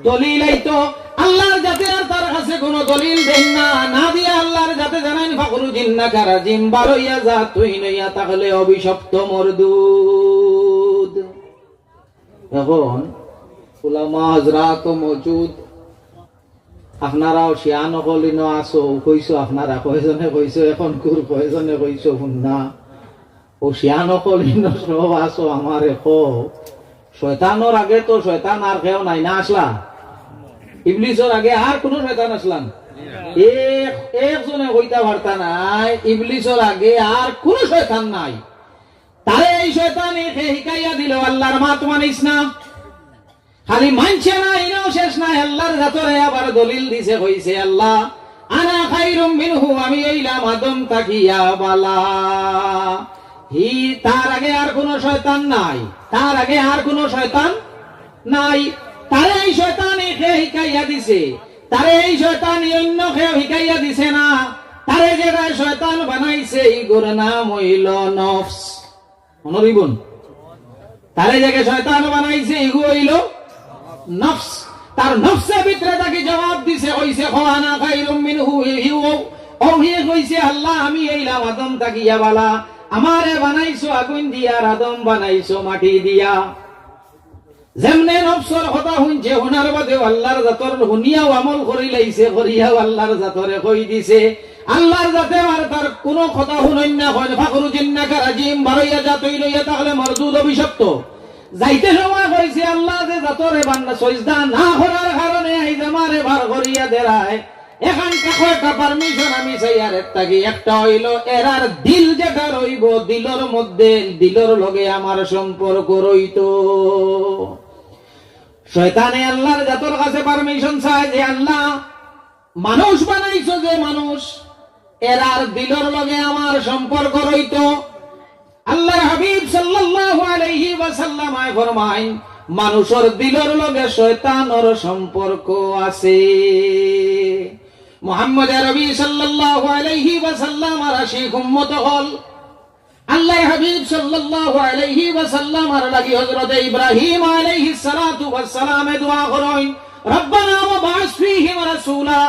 দলিল আইতো আল্লাহর যাতে আর তার কাছে কোনো দলিল দেন না না দিয়া আল্লাহর যাতে জানাইন ফাকরু জিন্নাকা রাজিম বারইয়া যা তুই নইয়া তাহলে অভিশপ্ত মরদুদ এখন উলামা হযরত মওজুদ আপনারাও শিয়ান কলিন আসো কইছো আপনারা কয়জনে কইছো এখন কুর কয়জনে কইছো শুননা ও শিয়ান কলিন সব আসো আমার এখো শয়তানোর আগে তো শয়তান আর কেউ নাই না আসলা ইবলিসের আগে আর কোন শয়তান আসলাম একজনে কইতা পারতা নাই ইবলিসের আগে আর কোন শয়তান নাই তারে এই শয়তানি শিখাইয়া দিল আল্লাহর মাত মানিস না খালি মানছে না ইনাও শেষ নাই আল্লাহর যাতরে আবার দলিল দিছে কইছে আল্লাহ আনা খায়রুম মিনহু আমি হইলাম আদম তাকিয়া বালা হি তার আগে আর কোন শয়তান নাই তার আগে আর কোন শয়তান নাই তারে এই শয়তানি শিখাইয়া দিছে তারে এই শয়তানি অন্য কেউ শিখাইয়া দিছে না তারে যেটা শয়তান বানাইছে ইগোর নাম হইল নফস মনোরিবন তারে জায়গায় শয়তান বানাইছে ইগো হইল নফস তার নফসের ভিতরে তাকে জবাব দিছে কইছে খানা খায়রুম মিনহু ও হি কইছে আল্লাহ আমি হইলাম আদম তাকিয়া বালা আমারে বানাইছো আগুন দিয়া আর আদম বানাইছো মাটি দিয়া যেমনে নফসর কথা শুনছে শোনার বাদে আল্লাহর জাতর শুনিয়াও আমল করি লাইছে করিয়াও আল্লাহর জাতরে কই দিছে আল্লাহর জাতে আর তার কোন কথা শুনই না হয় ফাকরু জিন্নাকা রাজিম বারইয়া যা তুই লইয়া তাহলে মরদুদ অভিশপ্ত যাইতে সময় কইছে আল্লাহ যে জাতরে বান্দা সিজদা না করার কারণে এই জামারে বার করিয়া দেরায় এখন কয়টা পারমিশন আমি চাই আর একটা হইল এরার দিল যেটা রইব দিলর মধ্যে দিলর লগে আমার সম্পর্ক রইতো শয়তানে আল্লাহর জাতর কাছে পারমিশন চায় যে আল্লাহ মানুষ বানাইছো যে মানুষ এরার দিলর লগে আমার সম্পর্ক রইতো আল্লাহর হাবিব সাল্লাল্লাহু আলাইহি ওয়াসাল্লাম ফরমায় মানুষের দিলর লগে শয়তানের সম্পর্ক আছে মুহাম্মদ আরবি সাল্লাল্লাহু আলাইহি ওয়াসাল্লাম আর আশিক উম্মত হল আল্লাহর হাবিব সাল্লাল্লাহু আলাইহি ওয়াসাল্লাম আর লাগি হযরত ইব্রাহিম আলাইহিস সালাতু ওয়াস সালাম দোয়া করেন রব্বানা ওয়া বা'স ফীহিম রাসূলা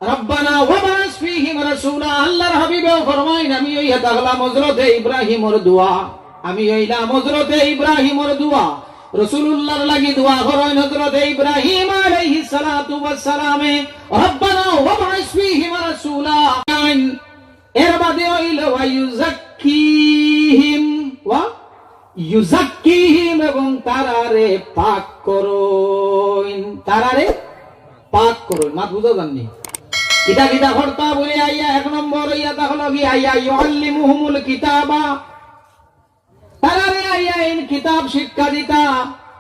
রব্বানা ওয়া বা'স ফীহিম রাসূলা আল্লাহর হাবিব ফরমায় আমি ইয়া তাগলা হযরত ইব্রাহিমের দোয়া আমি হইলাম হযরতে ইব্রাহিমের দোয়া রাসূলুল্লাহর লাগি দোয়া করেন হযরতে ইব্রাহিম আলাইহিস সালাতু ওয়াস সালামে রব্বানা ওয়াব'আস ফীহিম রাসূলা এর বাদে হইল ওয়া ইউযাক্কিহিম এবং তারারে পাক করুন মাত বুঝা জাননি কিতা কিতা করতা বলে আইয়া এক নম্বর হইয়া তাহলে কি আইয়া ইউআল্লিমুহুমুল কিতাবা তারারে আইয়া ইন কিতাব শিক্ষা দিতা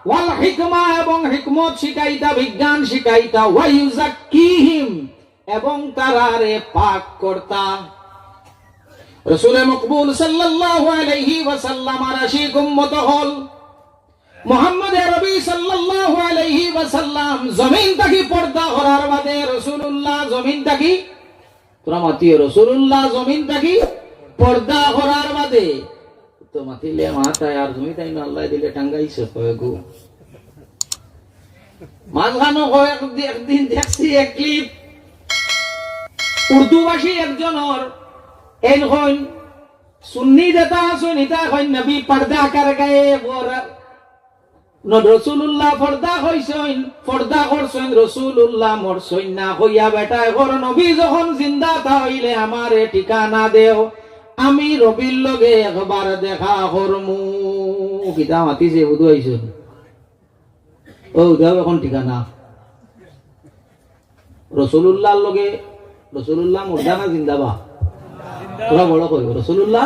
ওয়াল হিকমা এবং হিকমত শিখাইতা বিজ্ঞান শিখাইতা ওয়া ইউযাক্কিহিম এবং তারারে পাক করতা রাসূল মকবুল সাল্লাল্লাহু আলাইহি ওয়াসাল্লাম আশিক উম্মত হল মুহাম্মদ আরবি সাল্লাল্লাহু আলাইহি ওয়াসাল্লাম জমিন থাকি পর্দা করার বাদে রাসূলুল্লাহ জমিন থাকি তোরা মাতিও রাসূলুল্লাহ জমিন থাকি পর্দা করার বাদে তো মাতিলে মাথায় আর তুমি তাই না আল্লাহ দিলে টাঙ্গাইছে কয়গো মাঝখানো একদিন দেখছি এক ক্লিপ উর্দু ভাষী একজনের এইখন সুন্নি দেতা সুনিতা কই নবী পর্দা কর গয়ে রাসূলুল্লাহ পর্দা কইছেন পর্দা করছেন রাসূলুল্লাহ মরছেন না কইয়া বেটা ঘর নবী যখন জিন্দা হইলে আমারে ঠিকানা দেও আমি রবির লগে একবার দেখা করমু কিতা মাতিছে বুধ আইছেন ও দাও এখন ঠিকানা রাসূলুল্লাহর লগে রাসূলুল্লাহ মুর্দা না জিন্দাবা তোরা বড় কই রাসূলুল্লাহ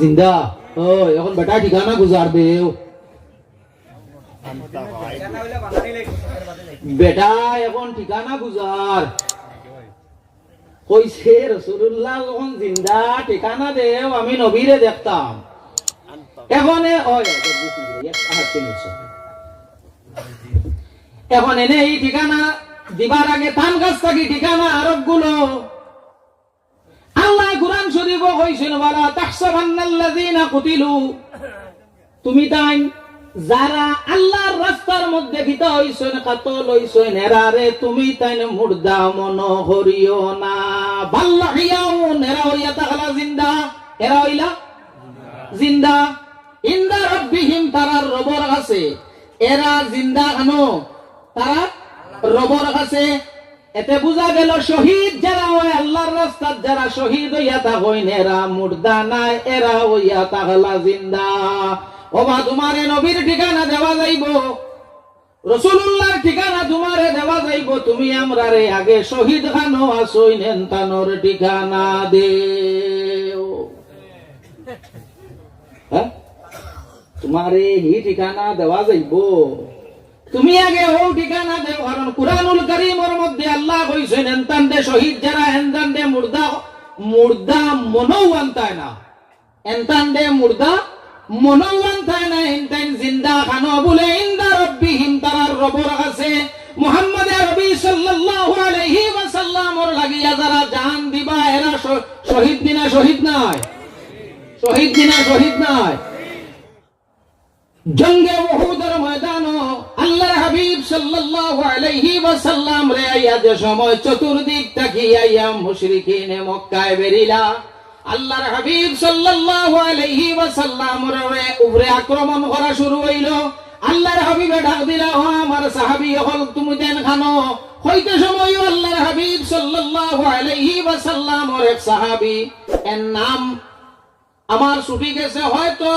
জিন্দা ও এখন বেটা ঠিকানা গুজার দেও বেটা এখন ঠিকানা গুজার কইছে রাসূলুল্লাহ যখন জিন্দা ঠিকানা দেও আমি নবীরে দেখতাম এখন এখন এনে এই ঠিকানা দিবার আগে তান গাছ থাকি ঠিকানা আরব গুলো আল্লাহ কুরআন শরীফ কইছেন ওয়ালা তাহসাবান্নাল্লাযীনা কুতিলু তুমি তাই যারা আল্লাহর রাস্তার মধ্যে কিতা হইছেন কাতল হইছেন এরারে তুমি তাই মুর্দা মনো করিও না বাল্লাহিয়াউন এরা হইয়া তাহলা জিন্দা এরা হইলা জিন্দা ইনদা রাব্বিহিম তারার রবর কাছে এরা জিন্দা আনো তারা রবর কাছে এতে বুঝা গেল শহীদ যারা হয় আল্লাহর রাস্তাত যারা শহীদ হইয়া থাকেন এরা মুর্দা নাই এরা হইয়া তাহলা জিন্দা ওবা তোমারে নবীর ঠিকানা দেওয়া যাইব রাসূলুল্লাহর ঠিকানা তোমারে দেওয়া যাইব তুমি আমরারে আগে শহীদ খানো আসইন এনতানোর ঠিকানা দেও হ্যাঁ তোমারে হি ঠিকানা দেওয়া যাইব তুমি আগে ও ঠিকানা দেও কারণ কুরআনুল কারীমের মধ্যে আল্লাহ কইছেন এনতানদে শহীদ যারা এনতানদে মুর্দা মনোওয়ান তাই না এনতানদে মুর্দা মনোওয়ান তাই না এনতান জিন্দা খানো বলে ইনদা রাব্বিহিম তারার রবর কাছে মুহাম্মদ আরবি সাল্লাল্লাহু আলাইহি ওয়াসাল্লামর লাগিয়া যারা জান দিবা এরা শহীদ দিনা শহীদ নয় শহীদ দিনা শহীদ নয় জঙ্গে উহুদের ময়দানে আল্লাহর হাবিব সাল্লাল্লাহু আলাইহি ওয়াসাল্লাম রে আইয়া যে সময় চতুর্দিক তাকিয়া মুশরিকিনে মক্কায় বেরিলা আল্লাহর হাবিব সাল্লাল্লাহু আলাইহি ওয়াসাল্লামের উপরে আক্রমণ করা শুরু হইল আল্লাহর হাবিবে ডাক দিলা ও আমার সাহাবী হল তুমি দেন খানো হইতে সময় আল্লাহর হাবিব সাল্লাল্লাহু আলাইহি ওয়াসাল্লামের এক সাহাবী এর নাম আমার ছুটি গেছে হয়তো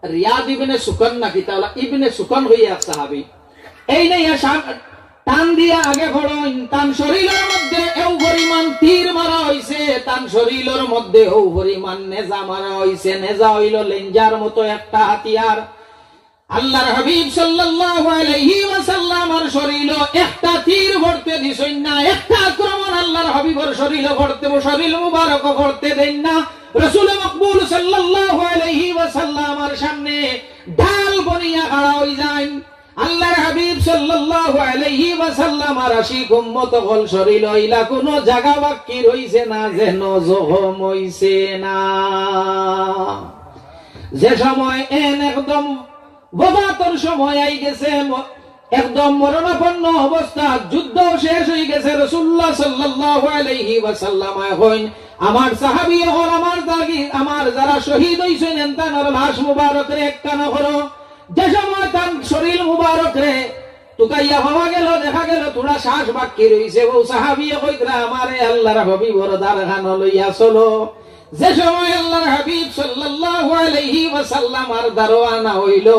রিয়াদ ইবনে সুকান নাকি তাহলে ইবনে সুকান হইয়া এক সাহাবী এই নেই টান দিয়া আগে ঘড়ইন তান শরীরের মধ্যে এও পরিমাণ তীর মারা হইছে তান শরীরের মধ্যে এও পরিমাণ নেজা মারা হইছে নেজা হইল লেঞ্জার মতো একটা হাতিয়ার আল্লাহর হাবিব সাল্লাল্লাহু আলাইহি ওয়াসাল্লামের শরীরে একটা তীর ভরতে দিছেন না একটা আক্রমণ আল্লাহর হাবিবের শরীরে ভরতে শরীর মুবারক ভরতে দেন না রাসূল মকবুল সাল্লাল্লাহু আলাইহি ওয়াসাল্লামের সামনে ঢাল বনিয়া খাড়া হই যায় আল্লাহর হাবিব সাল্লাল্লাহু আলাইহি ওয়াসাল্লাম আর আশিক উম্মত হল শরীর হইলা কোন জায়গা বাকি রইছে না যেন জখম হইছে না যে সময় একদম ওয়াফাতের সময় আই গেছে একদম মরণাপন্ন অবস্থা যুদ্ধ শেষ হয়ে গেছে রাসূলুল্লাহ সাল্লাল্লাহু আলাইহি ওয়াসাল্লাম এখন আমার সাহাবী হল আমার দাগি আমার যারা শহীদ হইছেন এনতানোর লাশ মুবারক রে একখানা করো যে সময় তার শরীর মুবারক রে তুকাইয়া হওয়া গেল দেখা গেল তোরা শ্বাস বাকি রইছে ও সাহাবী কইরা আমারে আল্লাহর হাবিবর দারখানা লইয়া চলো যে সময় আল্লাহর হাবিব সাল্লাল্লাহু আলাইহি ওয়াসাল্লাম আর দারওয়ানা হইল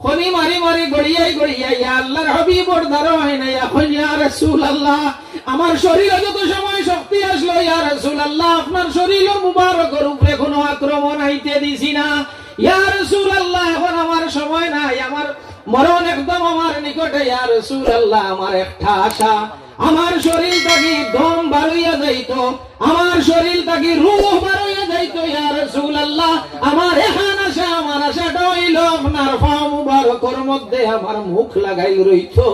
খনি মারি মারি গড়িয়াই গড়িয়াই আল্লাহর হাবিবর দারওয়ানা এখন ইয়া রাসূলুল্লাহ আমার শরীরে যত সময় শক্তি আসলো ইয়া রাসূলুল্লাহ আপনার শরীরের মুবারকের উপরে কোনো আক্রমণ আইতে দিছি না ইয়া রাসূলুল্লাহ এখন আমার সময় নাই আমার মরণ একদম আমার নিকটে ইয়া রাসূলুল্লাহ আমার একটা আশা আমার শরীর থাকি দম বাড়াইয়া যাইতো আমার শরীর থাকি রূহ বাড়াইয়া যাইতো ইয়া রাসূলুল্লাহ আমার এখন আশা আমার আশাটা হইল আপনার পা মুবারকের মধ্যে আমার মুখ লাগাই রইতো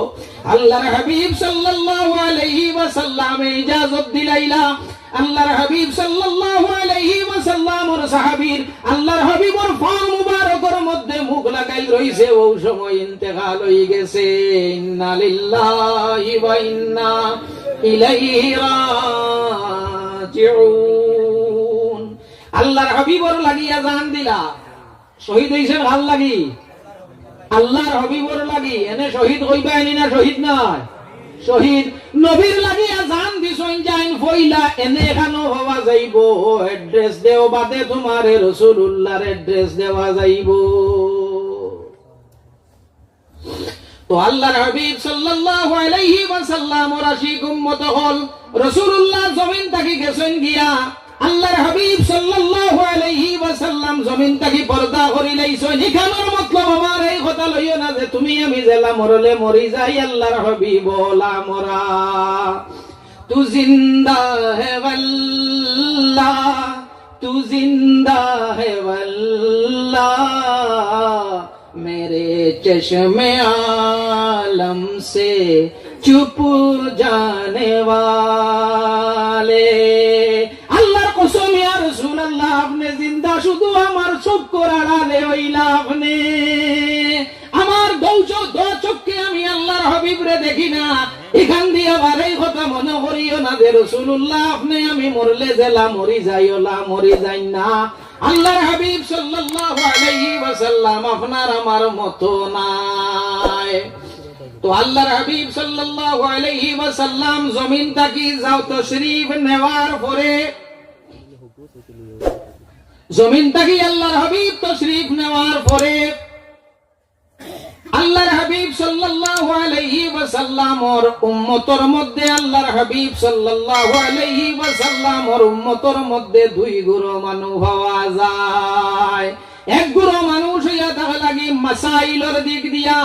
আল্লাহর হাবিব সাল্লাল্লাহু আলাইহি ওয়াসাল্লাম ইজাজত দিলাইলা আল্লাহর হাবিব সাল্লাল্লাহু আলাইহি ওয়াসাল্লাম ওর সাহাবীর আল্লাহর হাবিবর পা মুবারকের মধ্যে মুখ লাগাই রইছে ওই সময় ইন্তেকাল হয়ে গেছে ইন্না লিল্লাহি ওয়া ইন্না ইলাইহি রাজিউন আল্লাহর হাবিবর লাগিয়া জান দিলা শহীদ হইছেন ভাল লাগি আল্লাহর হাবিবর লাগি এনে শহীদ হইবা এনি না শহীদ নয় শহীদ নবীর লাগিয়া জান দিছইন যাইন ফইলা এনে এখানো হওয়া যাইব অ্যাড্রেস দেও বাদে তোমার রাসূলুল্লাহর অ্যাড্রেস দেওয়া যাইব তো আল্লাহর হাবিব সাল্লাল্লাহু আলাইহি ওয়াসাল্লাম ওর আশিক উম্মত হল রাসূলুল্লাহ জমিন থেকে গেছেন গিয়া আল্লাহর হাবিব সাল্লাল্লাহু আলাইহি ওয়াসাল্লাম জমিন থেকে পর্দা করি লাইছেন এখানের মতলব আমার এই কথা লইও না যে তুমি আমি জেলা মরলে মরি যাই আল্লাহর হাবিব ওলা মরা তু জিন্দা হে ওয়াল্লাহ তু জিন্দা হে ওয়াল্লাহ मेरे चश्मे आलम से चुप जाने वाले আল্লাহর কসম ইয়া রাসূলুল্লাহ আপনি জিন্দা শুধু আমার চোখ করাড়ালে হইলা আপনি আমার দো চোখকে আমি আল্লাহর হাবিবরে দেখি না এখান দিয়ে আবার এই কথা মনে করিও না যে রাসূলুল্লাহ আপনি আমি মরলে জেলা মরি যাইওলা মরি যাই না আল্লাহর হাবিব সাল্লাল্লাহু আলাইহি ওয়াসাল্লাম আপনার আমার মতো নাই তো আল্লাহর হাবিব সাল্লাল্লাহু আলাইহি ওয়াসাল্লাম জমিন থেকে যাও তশরীফ নেওয়ার পরে জমিন থেকে আল্লাহর হাবিব তশরীফ নেওয়ার পরে আল্লাহর হাবিব সাল্লাল্লাহু আলাইহি ওয়াসাল্লামর উম্মতের মধ্যে আল্লাহর হাবিব সাল্লাল্লাহু আলাইহি ওয়াসাল্লামর উম্মতের মধ্যে দুই গুরু মানুষ পাওয়া যায় এক গুরু মানুষ হইয়া থাকা লাগি মাসাইলের দিক দিয়া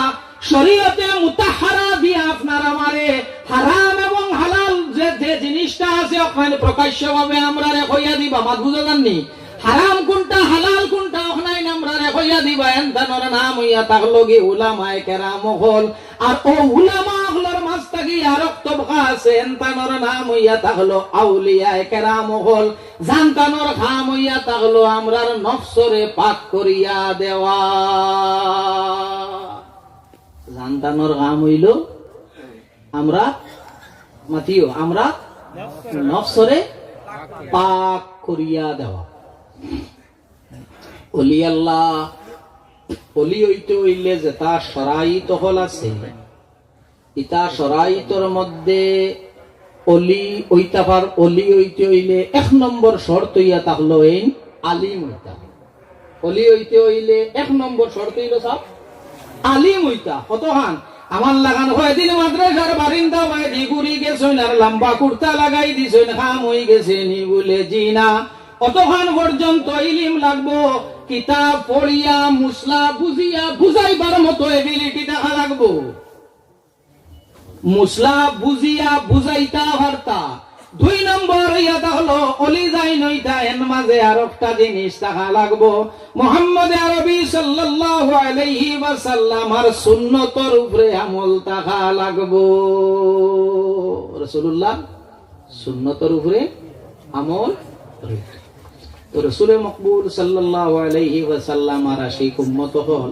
শরীয়তে মুতাহহারা দিয়া আপনার আমারে হারাম এবং হালাল যে জিনিসটা আছে ওখানে প্রকাশ্যভাবে আমরা কইয়া দিবা মাত বুঝা জাননি হারাম কোনটা হালাল কোনটা ওখানে আমরা কইয়া দিবা এনতানোর নাম হইয়া থাকলো কি উলামায়ে কেরাম হল আর ও উলামা হলর মাঝ থেকে আরেক তবকা আছে এনতানোর নাম হইয়া থাকলো আউলিয়ায়ে কেরাম হল জানতানোর খাম হইয়া থাকলো আমরার নফসরে পাক করিয়া দেওয়া জানতানোর কাম হইল আমরা মাতিও আমরা নফসরে পাক করিয়া দেওয়া অলি আল্লাহ অলি হইতে হইলে যেটা শরাইত হল আছে ইতা শরাইতর মধ্যে অলি ওইতাফার অলি হইতে হইলে এক নম্বর শর্ত হইয়া থাকলো এই আলিম হইতা অলি হইতে হইলে এক নম্বর শর্ত হইল সব আলিম হইতা কতখান আমার লাগান কয়দিন মাদ্রাসার বারিন্দা বাইদি ঘুরি গেছেন আর লম্বা কুর্তা লাগাই দিছেন খাম হই গেছে নি বলে জি না অতখান পর্যন্ত ইলিম লাগবো কিতাব পড়িয়া মুসলা বুঝিয়া বুঝাইবার মতো এবিলিটি দেখা লাগবো মুসলা বুঝিয়া বুঝাইতা পারতা দুই নম্বর হইয়া হলো অলি যাই নইতা এর মাঝে আর একটা জিনিস দেখা লাগবো মুহাম্মদ আরবি সাল্লাল্লাহু আলাইহি ওয়াসাল্লাম আর সুন্নতর উপরে আমল থাকা লাগবো রাসূলুল্লাহ সুন্নতর উপরে আমল তো রাসূলে মকবুল সাল্লাল্লাহু আলাইহি ওয়াসাল্লাম আর আশিক উম্মত হল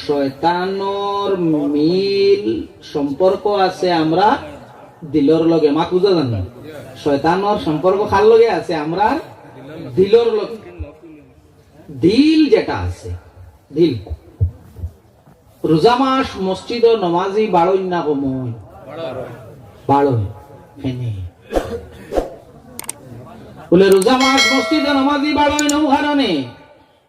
শয়তানর মিল সম্পর্ক আছে আমরা দিলর লগে মাত বুঝা জানি শয়তানোর সম্পর্ক কার লগে আছে আমরা দিলর লগে দিল যেটা আছে দিল রোজা মাস মসজিদ ও নমাজি বাড়ই না কমই বাড়ই ফেনে বলে রোজা মাস মসজিদ ও নমাজি বাড়ই নৌ কারণে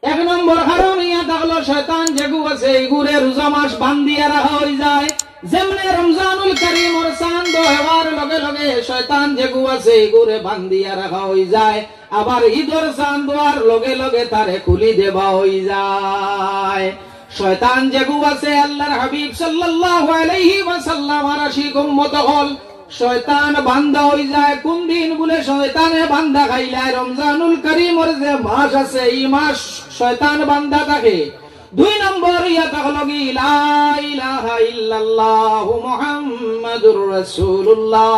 এক নম্বর কারণ ইয়া থাকলো শয়তান যেগু আছে এগুরে রোজা মাস বান্ধিয়া রাখা হয়ে যায় যেমনে রমজানুল করিমর চাঁদ হওয়ার লগে লগে শয়তান যেগু আছে এগুরে বান্ধিয়া রাখা হয়ে যায় আবার ঈদর চাঁদ হওয়ার লগে লগে তারে খুলি দেবা হয়ে যায় শয়তান যেগু আছে আল্লাহর হাবিব সাল্লাল্লাহু আলাইহি ওয়াসাল্লাম আর আশিক উম্মত হল শয়তান বান্দা হয়ে যায় কোন দিন বলে শয়তানে বান্দা খাইলায় রমজানুল করিমর যে মাস আছে এই মাস শয়তান বান্দা থাকে দুই নম্বর ইয়া তাহলো কি লা ইলাহা ইল্লাল্লাহ মুহাম্মাদুর রাসূলুল্লাহ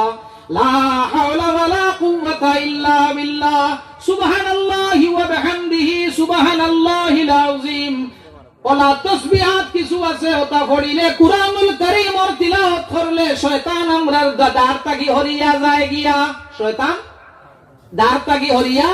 লা হাওলা ওয়ালা কুওয়াতা ইল্লা বিল্লাহ সুবহানাল্লাহি ওয়া বিহামদিহি সুবহানাল্লাহিল আযীম ওলা তাসবিহাত কিছু আছে ওটা পড়িলে কুরআনুল কারীমর তিলাওয়াত করলে শয়তান আমরার দাঁড় তাকি হরিয়া যায় গিয়া শয়তান দাঁড় তাকি হরিয়া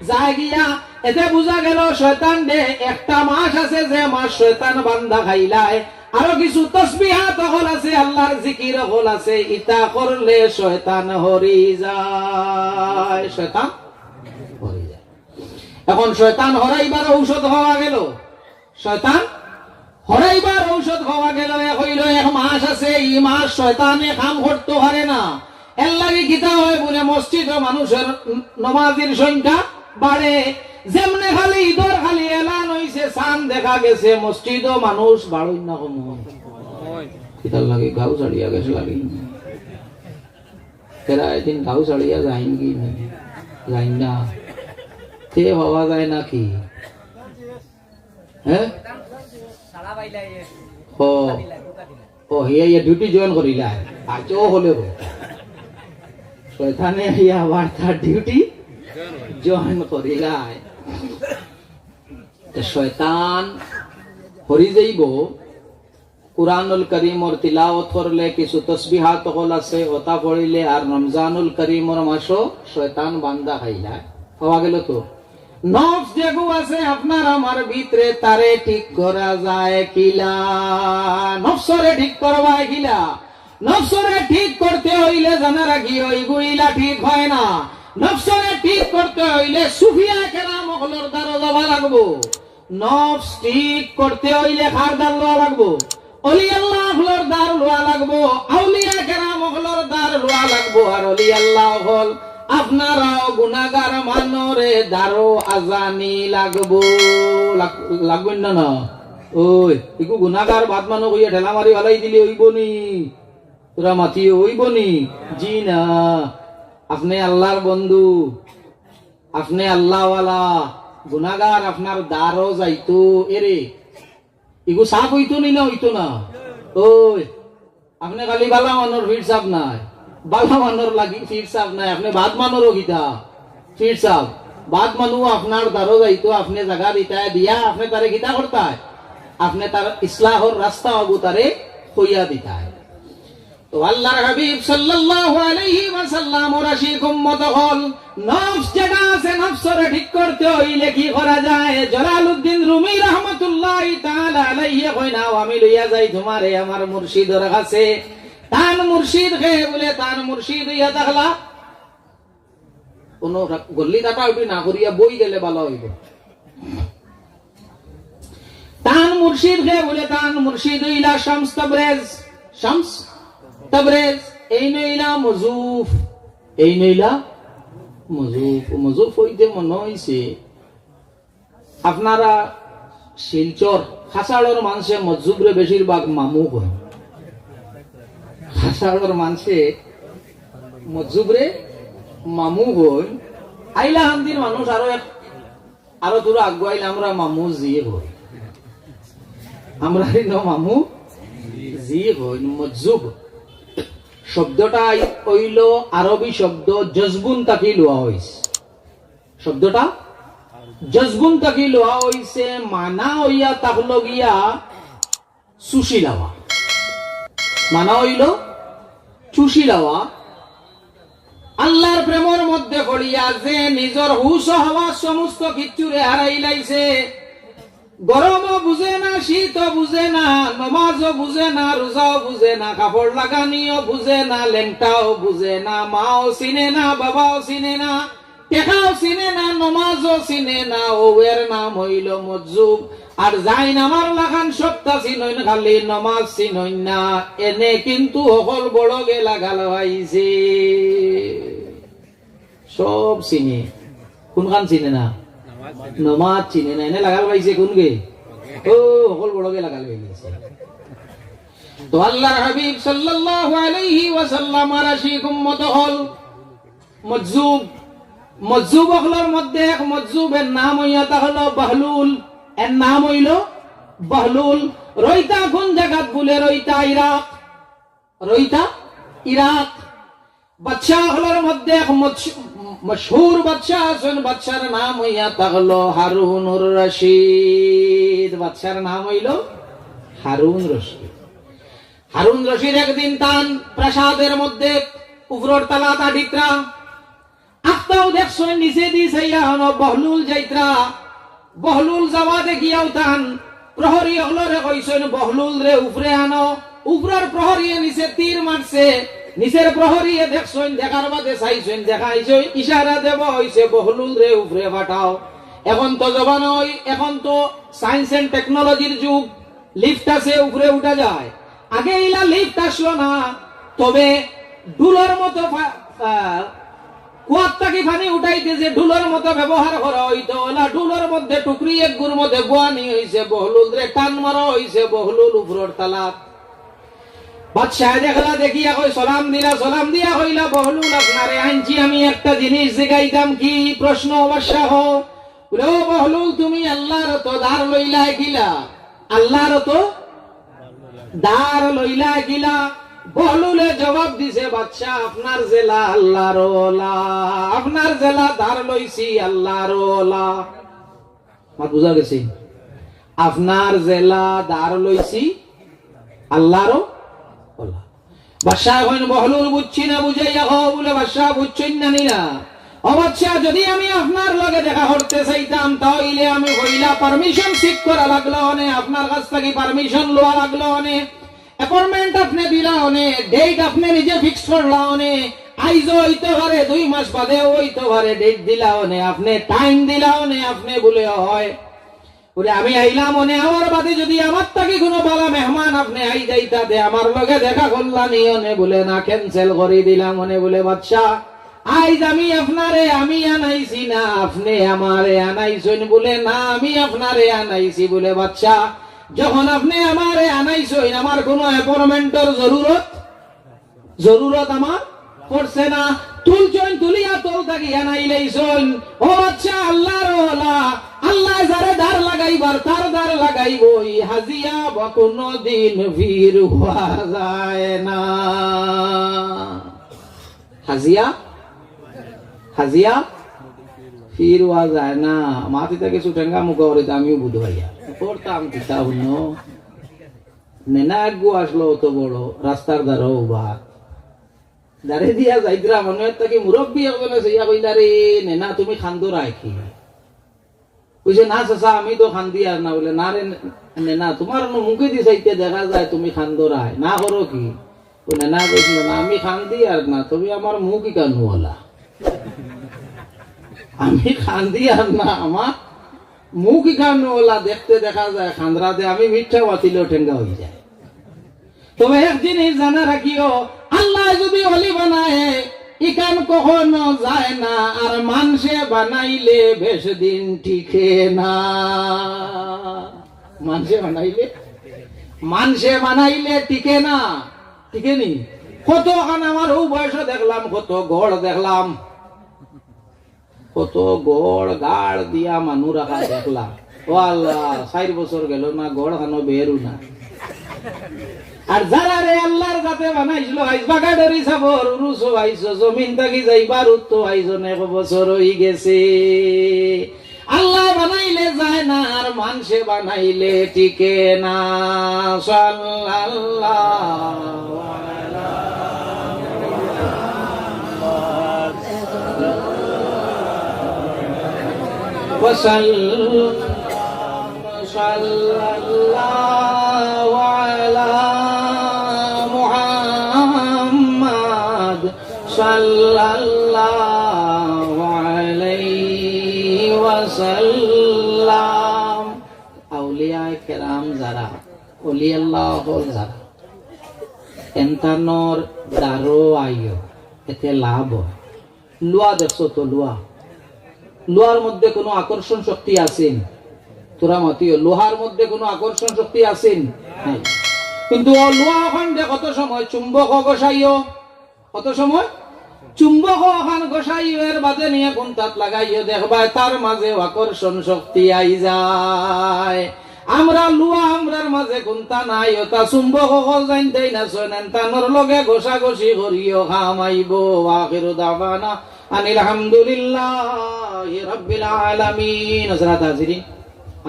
যায় গিয়া এতে বুঝা গেল শয়তান দে একটা মাস আছে যে মাস শয়তান বান্দা খাইলায় আরো কিছু তাসবিহাত হল আছে আল্লাহর জিকির হল আছে ইতা করলে শয়তান হরি যায় শয়তান হরি যায় এখন শয়তান হরাইবার ঔষধ হওয়া গেল শয়তান হরাইবার ঔষধ হওয়া গেল হইল এক মাস আছে এই মাস শয়তানে কাম করতে পারে না এর লাগে গীতা হয় বলে মসজিদ মানুষের নমাজের সংখ্যা বাড়ে যেমনে খালি ঈদর খালি এলান হইছে চাঁদ দেখা গেছে মসজিদ মানুষ বাড়ই না কম কিতার লাগে গাও ছাড়িয়া গেছে লাগে তেরা একদিন গাও ছাড়িয়া যাইন কি যাইন না তে হওয়া যায় নাকি হ্যাঁ ও হিয়া ডিউটি জয়েন করিলা আজও হলে শয়তানে হিয়া আবার তার ডিউটি জয়েন করিলা শয়তান হরি যাইব কুরআনুল কারীমর তিলাওয়াত করলে কিছু তাসবিহাত হল আছে ওটা পড়িলে আর রমজানুল কারীমর মাসও শয়তান বান্দা খাইলা হওয়া গেল তো নফস যেগু আছে আপনার আমার ভিতরে তারে ঠিক করা যায় কিলা নফসরে ঠিক করবা কিলা নফসরে ঠিক করতে হইলে জানা রাখি ওই গুইলা ঠিক হয় না নফসরে ঠিক করতে হইলে সুফিয়া কেরাম হলর দ্বারা যাওয়া লাগবো নফস ঠিক করতে হইলে খার দ্বার লওয়া লাগবো অলি আল্লাহ হলর দ্বার লওয়া লাগবো আউলিয়া কেরাম হলর দ্বার লওয়া লাগবো আর অলি আল্লাহ হল আপনারাও গুনাহগার মানরে দারো আজানি লাগবো লাগবেন না না ওই ইকু গুনাহগার বাদ মানো কইয়া ঠেলা মারি ভালাই দিলি হইবনি তোরা মাতি হইবনি জি না আপনি আল্লাহর বন্ধু আপনি আল্লাহওয়ালা গুনাহগার আপনার দারো যাইতো এরে ইকু সাফ হইতো নি না হইতো না ওই আপনি খালি বালা মানোর ভিড় সাপ নাই বালা মানোর লাগি ফির সাপ নাই আপনি বাদ মানোরও গীতা ফির সাপ বাদ মানু আপনার দ্বারো যাইতো আপনি জায়গা দিতায় দিয়া আপনি তারে গীতা করতায় আপনি তার ইসলাহর রাস্তা হবু তারে কইয়া দিতায় তো আল্লাহর হাবিব সাল্লাল্লাহু আলাইহি ওয়াসাল্লাম ওর আশিক উম্মত হল নফস যেটা আছে নফসরে ঠিক করতে হইলে কি করা যায় জালালউদ্দিন রুমি রাহমাতুল্লাহি তাআলা আলাইহি কই নাও আমি লইয়া যাই তোমারে আমার মুর্শিদের কাছে তান মুর্শিদ হে বলে তান মুর্শিদ ইয়া দেখলা কোন গল্লি কাটা উঠি না করিয়া বই গেলে ভালো হইব তান মুর্শিদ হে বলে তান মুর্শিদ ইলা শামস তাবরেজ শামস তাবরেজ এই নইলা মজুফ এই নইলা মজুফ মজুফ হইতে মনে হইছে আপনারা শিলচর খাসাড়র মানুষে মজুবরে বেশিরভাগ মামু হয় খাসাড়র মানুষে মজুবরে মামু হয় আইলা হান্দির মানুষ আরো দূর আগুয়াইলে আমরা মামু জিয়ে হই আমরা মামু জিয়ে হই মজুব শব্দটা হইল আরবি শব্দ জজবুন তাকি লোয়া হইছে শব্দটা জজবুন তাকি লোয়া হইছে মানা হইয়া তাহলো গিয়া চুষি লাওয়া মানা হইল চুষি লাওয়া আল্লাহর প্রেমের মধ্যে পড়িয়া যে নিজের হুশ হওয়া সমস্ত কিচ্ছুরে হারাই লাইছে, গরমও বুঝে না, শীতও বুঝে না, নমাজও বুঝে না, রোজাও বুঝে না, কাপড় লাগানিও বুঝে না, লেংটাও বুঝে না, মাও চিনে না, বাবাও চিনে না, টেকাও চিনে না, নমাজও চিনে না, ওর নাম হইল মজ্জুব। আর যাই নামার লাগান সপ্তাহ চিনইন, খালি নমাজ চিনইন না, এনে কিন্তু অকল বড় গেলা গাল হইছে। সব চিনে, কোনখান চিনে না? নমাজ চিনে না, এনে লাগাল পাইছে কোন গে? ও অকল বড় গে লাগাল পাইছে। তো আল্লাহর হাবিব সাল্লাল্লাহু আলাইহি ওয়াসাল্লাম আর আশিক উম্মত হল মজ্জুব। মজ্জুব হলর মধ্যে এক মজ্জুবের নাম হইয়াতা হলো বাহলুল। এর নাম হইল বাহলুল। রইতা কোন জায়গাত বলে? রইতা ইরাক। রইতা ইরাক। বাদশাহ হলর মধ্যে এক মশহুর বাদশাহ আছেন, বাদশার নাম হইয়া তাহলো হারুনুর রশিদ। বাদশার নাম হইল হারুন রশিদ। হারুন রশিদ একদিন তান প্রাসাদের মধ্যে উপরের তালা তাডিত্রা আখতাও দেখছেন, নিচে দিছাইয়া হন বহলুল যাইত্রা। বহলুল যাওয়া দেখিয়াও তান প্রহরী হলরে কইছেন, বহলুল রে উপরে আনো। উপরের প্রহরী নিচে তীর মারছে। নিচের প্রহরী দেখছেন, দেখার বাদে চাইছেন, দেখাইছেন, ইশারা দেব হইছে বহলুল রে উপরে পাঠাও। এখন তো জবান হয়, এখন তো সায়েন্স এন্ড টেকনোলজির যুগ, লিফট আছে, উপরে উঠা যায়। আগে ইলা লিফট আসলো না, তবে ডুলার মতো কুয়ার থাকি পানি উঠাইতে যে ডুলার মতো ব্যবহার করা হইতো, ওলা ডুলার মধ্যে টুকরি এক গুর মধ্যে বোয়ানি হইছে, বহলুল রে টান মারা হইছে, বহলুল উপরের তালাত। বাদশাহ দেখলা, দেখিয়া কই সালাম দিলা। সালাম দিয়া কইলা, বহলুল আপনারে আনছি আমি একটা জিনিস জিগাইতাম। কি প্রশ্ন? বাদশাহ বলে, ও বহলুল তুমি আল্লাহর তো দার লইলা গিলা? আল্লাহর তো দার লইলা গিলা? বহলুলে জবাব দিছে, বাদশাহ আপনার জেলা আল্লাহর ওলা, আপনার জেলা দার লইছি আল্লাহর ওলা। আমার বুঝা গেছে? আপনার জেলা দার লইছি আল্লাহর ওলা। বাদশাহ কইন, বহলুল বুঝছি না, বুঝাইয়া কও। বলে, বাদশাহ বুঝছেন না নিনা? ও বাদশাহ, যদি আমি আপনার লগে দেখা করতে চাইতাম, তাহলে আমি কইলা পারমিশন সিক করা লাগলো অনে, আপনার কাছ থেকে পারমিশন লওয়া লাগলো অনে, অ্যাপয়েন্টমেন্ট আপনি দিলা অনে, ডেট আপনি নিজে ফিক্স করলা অনে, আইজো হইতে পারে, 2 মাস বাদে হইতে পারে, ডেট দিলা অনে, আপনি টাইম দিলা অনে, আপনি বলে হয় বলে আমি আইলাম অনে, আমার বাদে যদি আমার থেকে কোনো বালা মেহমান আপনি আই যাইতা দে, আমার লগে দেখা করলা নি অনে? বলে না, ক্যান্সেল করে দিলাম অনে। বলে, বাদশাহ আইজ আমি আপনারে আমি আনাইছি না, আপনি আমারে আনাইছেন? বলে, না আমি আপনারে আনাইছি। বলে, বাদশাহ যখন আপনি আমারে আনাইছেন, আমার কোনো অ্যাপয়েন্টমেন্টের জরুরত আমার পড়ছে না। তুলছেন, তুলিয়া তোল থাকি আনাইলেইছেন। ও বাদশাহ আল্লাহর ওলা, আল্লাহ যারে দার লাগাইবার তার দার লাগাইবই, হাজিয়া বা কোনো দিন ফির হওয়া যায় না। হাজিয়া ফির হওয়া যায় না। মাতি থেকে সুটেঙ্গা মুখ করিতে আমিও বুধ ভাইয়া করতাম কিতা হইন। নেনা একগু আসলো অত বড় রাস্তার দ্বারা বা দাঁড়ে দিয়া যাইতরা মনে থাকি মুরব্বী একজনে সেইয়া কইলা, রে নেনা তুমি খান্দো রাখি? কইছে, না চাচা আমি তো খান্দি আর না। বলে, না রে নেনা, তোমার মুখে দি চাইতে দেখা যায় তুমি খান্দো রায় না করো কি? নেনা কইছিল, না আমি খান্দি আর না, তুমি আমার মুখই কানু হলা। আমি খান্দি আর না, আমার মুখই কানু হলা। দেখতে দেখা যায় খান্দ্রাতে আমি মিথ্যা বাতিলেও ঠেঙ্গা হয়ে যায়। তবে এক জিনিস জানা রাখিও, আল্লাহ যদি অলি বানায় ইকান কখনো যায় না, আর মানুষে বানাইলে বেশ দিন টিকে না। মানুষে বানাইলে টিকে না, টিকে নি। কত খান আমার ও বয়স দেখলাম, কত গড় দেখলাম, কত গড় গাড় দিয়া মানুষ রাখা দেখলাম। ও আল্লাহ, 4 বছর গেল না, গড় খানো বেরু না। আর যারা রে আল্লাহর কাছে বানাইছিল, আইস বাগাডরি সাবর রুসো আইসো, জমিন থাকি যাইবার উত্তো আইজন 1 বছর হই গেছে। আল্লাহ বানাইলে যায় না, আর মানুষে বানাইলে টিকে না। সাল্লাল্লাহু আলাইহি وسلم صلى الله على محمد صلى الله عليه وسلم আউলিয়া কেরাম যারা ওলি আল্লাহ যারা এন্তানোর দারো আইও এতে লাভ হয় লুয়া দেখছো তো লোহার মধ্যে কোনো আকর্ষণ শক্তি আছেন তোরা মতিও লোহার মধ্যে কোনো আকর্ষণ শক্তি আছেন নাই কিন্তু ও লোহা খন্ডে কত সময় চুম্বক ঘষাইও কত সময় চুম্বক ওখান ঘষাইও এর বাদে নিয়ে কোনটাত লাগাইও দেখবা তার মাঝে আকর্ষণ শক্তি আই যায় আমরা লুয়া আমরার মাঝে কোনটা নাই ওটা চুম্বক জানতেই না শোনেন তানোর লগে ঘষাঘষি করিও খামাইব আখিরু দাওয়ানা আনিল হামদুলিল্লাহি রাব্বিল আলামিন। হযরত হাজিরিন,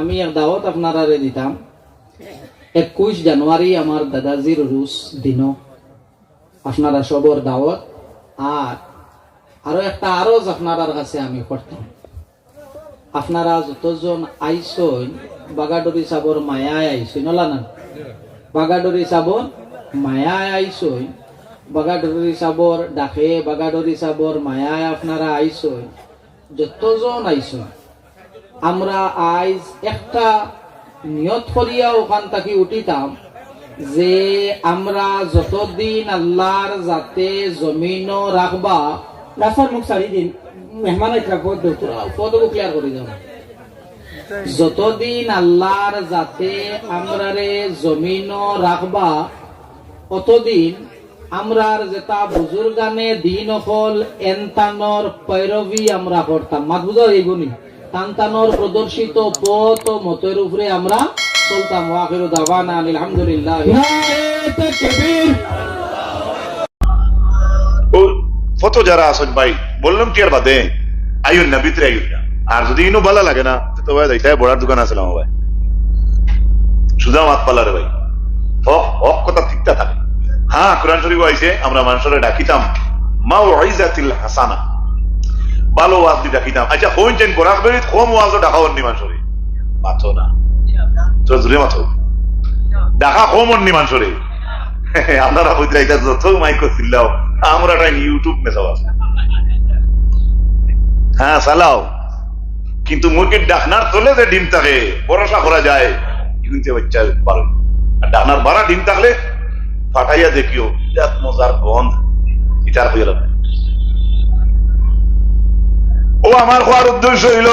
আমি এক দাওয়াত আপনারা দিতাম 21 জানুয়ারি আমার দাদাজির রুস দিন আপনারা সবর দাওয়াত আর আরো একটা আরজ আপনার কাছে আমি করতাম। আপনারা যতজন আইসইন বাগাডরি সাবর মায়ায় আইসইন ওলা না বাগাডরি সাবর মায়ায় আইসইন বাগাডরি সাবর ডাকে বাগাডরি সাবর মায়ায় আপনারা আইসইন যতজন আইসইন আমরা আইজ একটা নিয়ত করিয়া ওখান থেকে উঠিতাম যে আমরা যতদিন আল্লাহর যাতে জমিন রাখবা রাস্তার মুখ ছাড়ি দিন মেহমান পদবো ক্লিয়ার করে দাও যতদিন আল্লাহর যাতে আমরারে জমিন রাখবা অতদিন আমরার যেটা বুজুর্গানে দিন হল এনতানোর পৈরবী আমরা করতাম মাত বুঝা এইগুনি তানতানোর প্রদর্শিত পথ ও মতের উপরে আমরা চলতাম। ওয়াখিরু দাওয়ানা আলহামদুলিল্লাহ। কত যারা আসেন ভাই বললাম কি আর বাদে আইন না ভিতরে আইন না আর যদি ইনো ভালো লাগে না তো ভাই যাইতে বড়ার দোকান আছে আমার ভাই সুদা মাত পালারে ভাই হক কথা ঠিকটা থাকে। হ্যাঁ কোরআন শরীফ আইছে আমরা মানুষরে ডাকিতাম মাউইজাতিল হাসানা ভালো ওয়াজ দি ডাকিতাম। আচ্ছা হইন চেন কোরআন বেরিত কম ওয়াজ ডাকা হননি মানুষরে মাথো না তো জুড়ে মাথো ডাকা কম হননি মানুষরে আপনারা বুঝতে এটা যত মাইক চিল্লাও আমরা ইউটিউব মেসাও আছে হ্যাঁ চালাও কিন্তু মুরগির ডাকনার তোলে যে ডিম থাকে ভরসা করা যায় কিন্তু বাচ্চা পারে আর ডাকনার বাড়া ডিম থাকলে ফাটাইয়া দেখিও বিরাট মজার গন্ধ এটার হয়ে যাবে। ও আমার হওয়ার উদ্দেশ্য হইল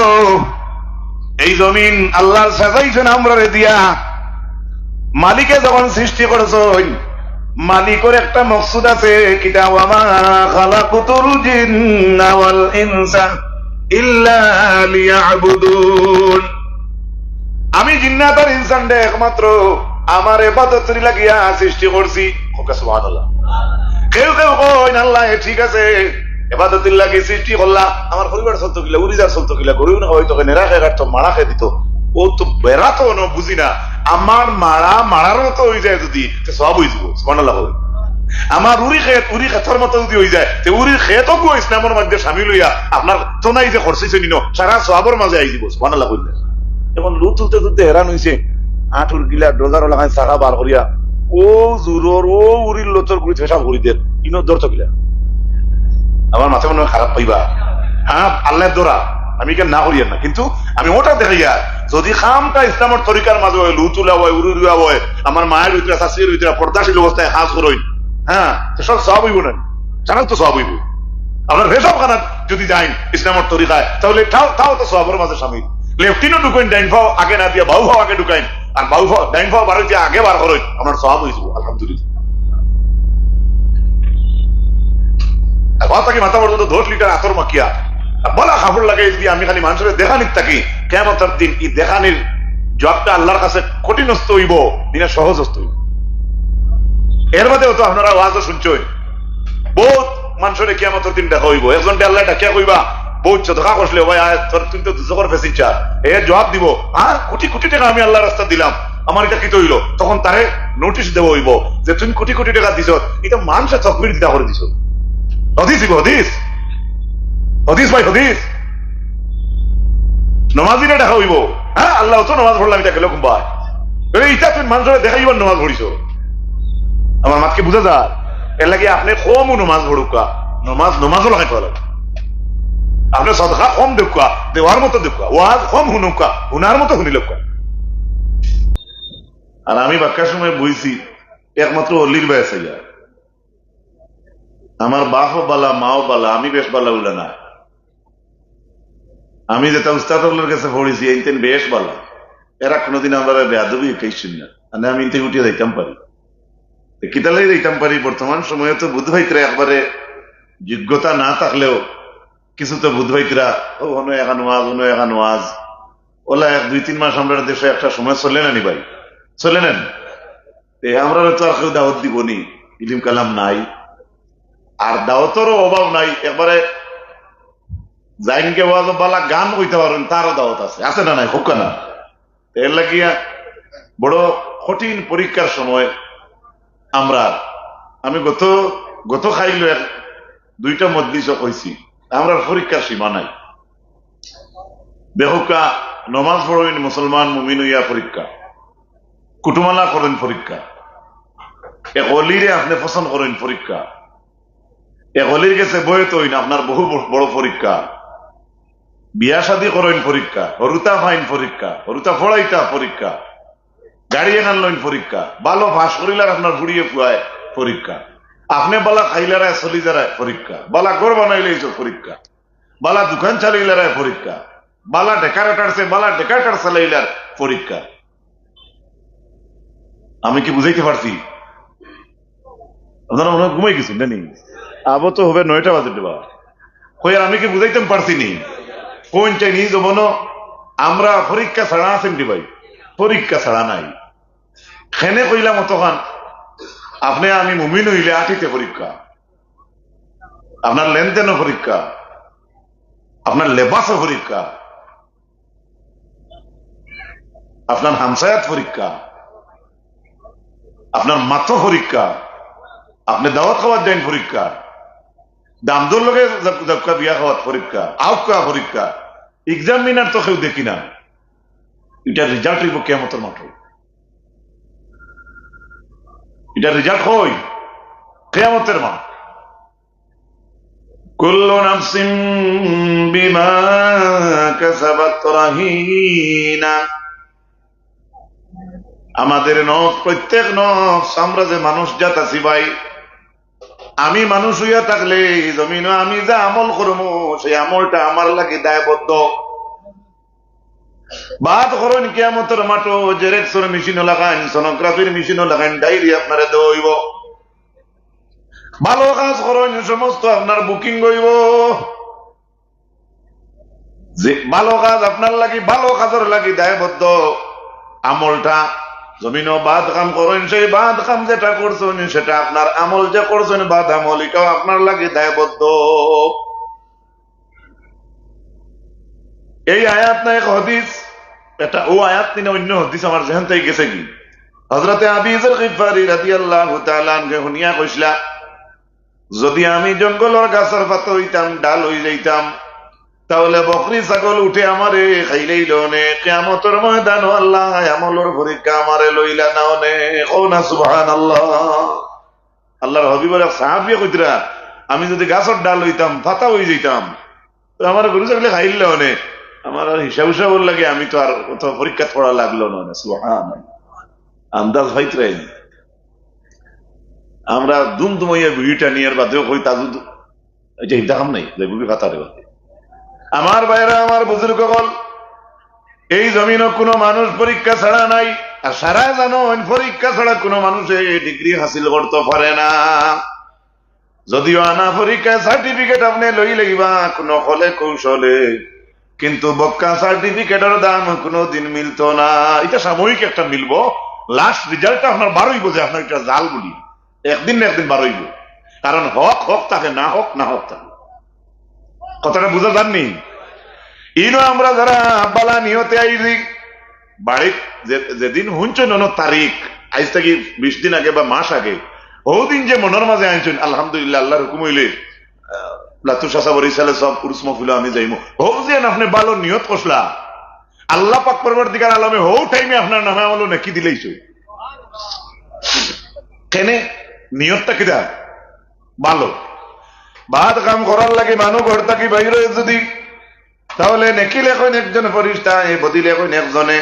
এই জমিন আল্লাহর সাজাইছেন আমরা রে দিয়া মালিকে যখন সৃষ্টি করেছেন মালিকের একটা মকসুদ আছে কিতাব ওয়ামা খালাকুতুল জিন্না ওয়াল ইনসা ইল্লা লিয়াবুদুন আমি জিন্নাত আর ইনসানকে একমাত্র আমার ইবাদতের লাগিয়া সৃষ্টি করছি। সুবহানাল্লাহ। কেউ কেউ কইন আল্লাহ ঠিক আছে ইবাদতের লাগি সৃষ্টি করলা আমার পরিবার চলতো কিলা উড়িজার চলতো কিলা গরু না হয়তো নেরা খেয়ে কাটতো মারা খেয়ে দিত ও তো বেড়াতো না বুঝি না আমার মারার মতো হয়ে যায় যদি সব হয়ে যাব। সুবহানাল্লাহ। আমার উড়ি খেতর মতো যদি হয়ে যায় উড়ির খেতও গো ইসলামের মধ্যে সামিল হইয়া আপনার তো নাই যে খরচেছে নিন সারা সবের মাঝে আই দিব। সুবহানাল্লাহ কইলে এখন লু তুলতে তুলতে হেরান হয়েছে আঁটুর গিলা ডোজার লাগাই চাকা বার করিয়া ও জোরর ও উড়ির লোচর করে ফেসাব করি দেন ইনো দর গিলা আমার মাথা মনে খারাপ পাইবা। হ্যাঁ আল্লাহ দোরা আমি কেন না করিয়া না কিন্তু আমি ওটা দেখাইয়া যদি খামটা ইসলামের তরিকার মাঝে হয় লু তুলা হয় উড়ি রুয়া হয় আমার মায়ের ভিতরে শাশুড়ির ভিতরে পর্দাশীল অবস্থায় হাজ করই হ্যাঁ সব সব হইব না জানাক তো সব হইব। আপনার ভেসব খানা যদি যাই ইসলামের তরিকায় তাহলে তাও তো সবের মাঝে সামিল। লেফটিনও ঢুকাইন ডাইন ভাও আগে না দিয়া বাউ ভাও আগে ঢুকাইন আর বাউ ভাও ডাইন ভাও বার হইতে আগে বার করেন আপনার সব হয়ে যাব। আলহামদুলিল্লাহ। মাথা মাথা পর্যন্ত 10 লিটার আতর মাখিয়া বলা খাবার লাগাই যদি আমি খালি মানুষের দেখানির থাকি কিয়ামতের দিন এই দেখানির জবটা আল্লাহর কাছে কঠিনস্থ হইব দিনে সহজস্থ হইব। এর মধ্যেও তো আপনারা ওয়াজও শুনছেন বহুত মানুষের কিয়ামতের দিন দেখা হইব একজনকে আল্লাহ ডাকিয়া কইবা বহুত চোখা করলে ভাই তুমি তো দুজকর ফেসিচ্ছা এর জবাব দিব হ্যাঁ কোটি কোটি টাকা আমি আল্লাহর রাস্তা দিলাম আমার এটা কি হইল তখন তারে নোটিশ দেব হইব যে তুমি কোটি কোটি টাকা দিছ এটা মানুষের চকবির দিতা করে দিছ। হদিস দিব হদিস হদিস ভাই হদিস নমাজিরে দেখা হইব, হ্যাঁ আল্লাহ তো নমাজ পড়লাম এটা খেলো কুম্বাই ইটা তুমি মানুষের দেখাইব নমাজ পড়িছ। আমার মাতকে বুঝা যায় এর লাগে আপনি কমও নমাজ পড়ুকা, নমাজও লাগাই পারো, আপনি সদকা কম দেখুয়া, দেওয়ার মতো দেখুয়া, ওয়াজ কম হুনুকা, হুনার মতো হুনিল। আর আমি বাক্যার সময় বুঝছি একমাত্র অলির বয়স হইয়া আমার বাপও বালা মাও বালা, আমি বেশ বালা উলা না। আমি যেটা উস্তাদের কাছে পড়েছি এইতেন বেশ বালা, এরা কোনোদিন আমরা বেয়াদবি কেছেন না, মানে আমি ইনতে উঠিয়ে যাইতাম পারি, কিতালাই যাইতাম পারি। বর্তমান সময়ে তো বুধ ভাইতরা একবারে যোগ্যতা না থাকলেও কিছু তো বুধ ভাইতরা হনো এখান ওয়াজ ওলা 1-2-3 মাস আমরা দেশে একটা সময় চলে না নি ভাই, চলে নেন। আমরা তো আর কেউ দাওয়াত দিব নি, ইলিম কালাম নাই, আর দাওয়াতেরও অভাব নাই। একবারে জাইনকে ওয়াজ বালা গান কইতে পারেন তারও দাওয়াত আছে না নাই, হোক না। এর লাগিয়া বড় কঠিন পরীক্ষার সময় আমি গত খাইল 2টা মজলিস কইছি আমরা পরীক্ষার সীমা নাই। বেহুকা নমাজ পড়েন মুসলমান মুমিন হইয়া পরীক্ষা, কুটুমালা করেন পরীক্ষা, এক অলিরে আপনি পছন্দ করেন পরীক্ষা, এক অলির কাছে বয়ে তৈন আপনার বহু বড় পরীক্ষা, বিয়া শাদী করেন পরীক্ষা, হরুতা ফাইন পরীক্ষা, হরুতা ফড়াইতা পরীক্ষা, গাড়ি এখান লইন পরীক্ষা, ভালো ফাঁস করিলার আপনার ফুড়িয়ে ফুয়ায় পরীক্ষা, আপনি বালা খাইলারায় চলি যারায় পরীক্ষা, বালা ঘর বানাইলে পরীক্ষা, বালা দোকান চালাইলারায় পরীক্ষা, বালা ডেকাটার চালাইলার পরীক্ষা। আমি কি বুঝাইতে পারছি? আপনারা মনে হয় ঘুমাই গেছেন জানি, আবো তো হবে 9টা বাজে দেবা কই, আর আমি কি বুঝাইতাম পারছি নি কোন চাইনি যেমন আমরা পরীক্ষা ছাড়া আছেন কি ভাই, পরীক্ষা ছাড়া নাই। খেনে কইলাম অতখান আপনি আমি মুমিন হইলে 8তে পরীক্ষা, আপনার লেনদেনও পরীক্ষা, আপনার লেবাসও পরীক্ষা, আপনার হামসায়াত পরীক্ষা, আপনার মাত্র পরীক্ষা, আপনি দাওয়াত খাওয়ার দেন পরীক্ষা, দামদুর লোকে বিয়া খাওয়ার পরীক্ষা, আউকা পরীক্ষা, এক্সামিনার তো কেউ দেখি না। এটা রেজাল্ট হইব কিয়ামতের মাঠে, এটা রেজাল্ট হই কিয়ামতের মাঠ। কুল্লু নাফসিন বিমা কাসাবাত রাহিনা, আমাদের নফস, প্রত্যেক নফস, আমরা যে মানুষ জাত আছি ভাই, আমি মানুষ হইয়া থাকলে জমিন আমি যা আমল করবো সেই আমলটা আমার লাগে দায়বদ্ধ। বাদ করেন কিয়ামতের মাঠো, জেরেক্সর মেশিনও লাগাইন, সোনোগ্রাফির মেশিনও লাগাইন, ডায়েরি আপনারা দইব। ভালো কাজ করেন সমস্ত আপনার বুকিং হইব, যে ভালো কাজ আপনার লাগি, ভালো কাজের লাগি দায়বদ্ধ। আমলটা জমিনও বাদ কাম করেন, সেই বাদ কাম যেটা করছেন সেটা আপনার আমল যে করছেন বাদ আমল, এটাও আপনার লাগে দায়বদ্ধ। এই আয়াত না এক হাদিস, এটা ও আয়াত নিয়ে অন্য হাদিস আমার যেখান থেকে গেছে কি, হযরতে আবু যর গিফারি রাদিয়াল্লাহু তাআলা আনহু শুনিয়া কইসলা, যদি আমি জঙ্গলের গাছের পাতা হইতাম, ডাল হই যাইতাম, তাহলে বকরি ছাগল উঠে আমারে খাইলেই লনে, কিয়ামতের ময়দানে আল্লাহ আমলের পরীক্ষা আমারে লইলা নাওনে। কওনা সুবহানাল্লাহ। আল্লাহর হাবিবের সাহাবী কইতরা, আমি যদি গাছের ডাল হইতাম, পাতা হই যাইতাম, তো আমার গরু ছাগলে খাইল লনে, আমার আর হিসাব লাগে, আমি তো আর কত পরীক্ষা পড়া লাগলো না। সুবহানাল্লাহ। আন্দাজ হইতরা আমরা দুমদুমাইয়া ভিডিওটা নিয়ে বাদেও কই তাজু এটা হিদাম নাই যে বুবি খাতারে বাদে। আমার ভাইরা, আমার বুজুর্গ হল, এই জমিনও কোনো মানুষ পরীক্ষা ছাড়া নাই, আর সারা জানো পরীক্ষা ছাড়া কোনো মানুষে ডিগ্রি হাসিল করতে পারে না। যদিও আনা পরীক্ষায় সার্টিফিকেট আপনি লই লইবা কোনো হলে কৌশলে, কিন্তু বক্কা সার্টিফিকেটের দাম কোনো দিন মিলতো না। এটা সাময়িক একটা মিলবো, লাস্ট রেজাল্টটা আপনার বারোই বোঝে, আপনার একটা জাল বলি একদিন না একদিন বারোইব, কারণ হক হক থাকে, না হক না হক থাকে। কথাটা বুঝা যাননি? ইনো আমরা যারা বালা নিহতে আইছি বাড়ি, যেদিন শুনছেন তারিখ আজ থেকে 20 দিন আগে বা মাস আগে, ওদিন যে মনের মাঝে আনছেন আলহামদুলিল্লাহ, আল্লাহর হুকুম হইলে লাতু শাসা বরিশালে সব পুরুষ মফিল আমি যাইমু, হোক যে আপনি ভালো নিয়ত কষলা, আল্লাহ পাক পরবর্তীকার আলমে হৌ টাইমে আপনার নামে আমলো নাকি দিলেইছো কেনে নিয়তটা কিনা ভালো ভাত কাম করার লাগে মানুষ ঘর থাকি বাইরে যদি তাহলে নেকি লেখন একজন ফরিস্তা বদি লেখন একজনে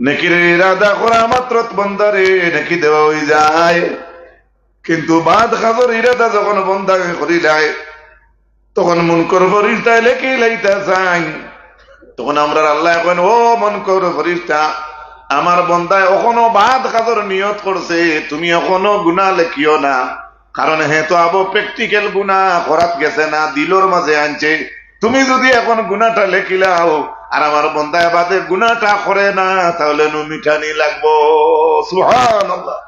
নেকির ইরাদা করা মাত্র বন্দারে নেকি দেওয়া হয়ে যায় কিন্তু ভাত খাজর ইরাদা যখন বন্দাকে করি যায় তখন মন কর ফরিস্তায় লেখি লাইতা চাই তখন আমরা আল্লাহ এখন ও মন কর ফরিস্তা আমার বন্দায় এখনো ভাত খাজর নিয়ত করছে তুমি এখনো গুনাহ লেখিও না কারণ হে তো আবো প্র্যাকটিক্যাল গুনাহ করাত গেছে না দিলর মাঝে আনছে তুমি যদি এখন গুনাহটা লেখিলাও আর আমার বন্দায় বাদে গুনাহটা করে না তাহলে মিঠানি লাগবো সুবহানাল্লাহ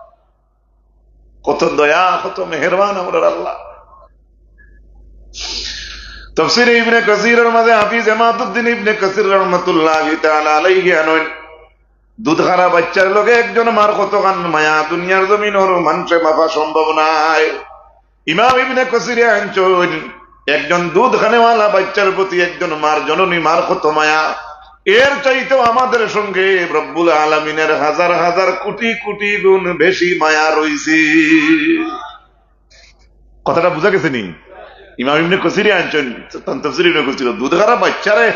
কত দয়া কত মেহেরবান আমরার আল্লাহ তাফসীর ইবনে কাসীরের মাঝে হাফিজ ইমাদউদ্দিন ইবনে কাসীর রাহমাতুল্লাহি তাআলা আলাইহি আনন দুধ খারা বাচ্চার লগে একজন মার কতখান মায়া দুনিয়ার জমিনের মানুষে মাপা সম্ভব নাই ইমাম ইবনে কাসীর আনছেন একজন দুধ খানেওয়ালা বাচ্চার প্রতি একজন মার জননী মার কত মায়া এর চাইতেও আমাদের সঙ্গে রব্বুল আলামিনের হাজার হাজার কোটি কোটি গুণ বেশি মায়া রইছে কথাটা বুঝা গেছে নি ইমাম ইবনে কাসীর আনছেন তাফসীর ইবনে কাসীর দুধ খারা বাচ্চারে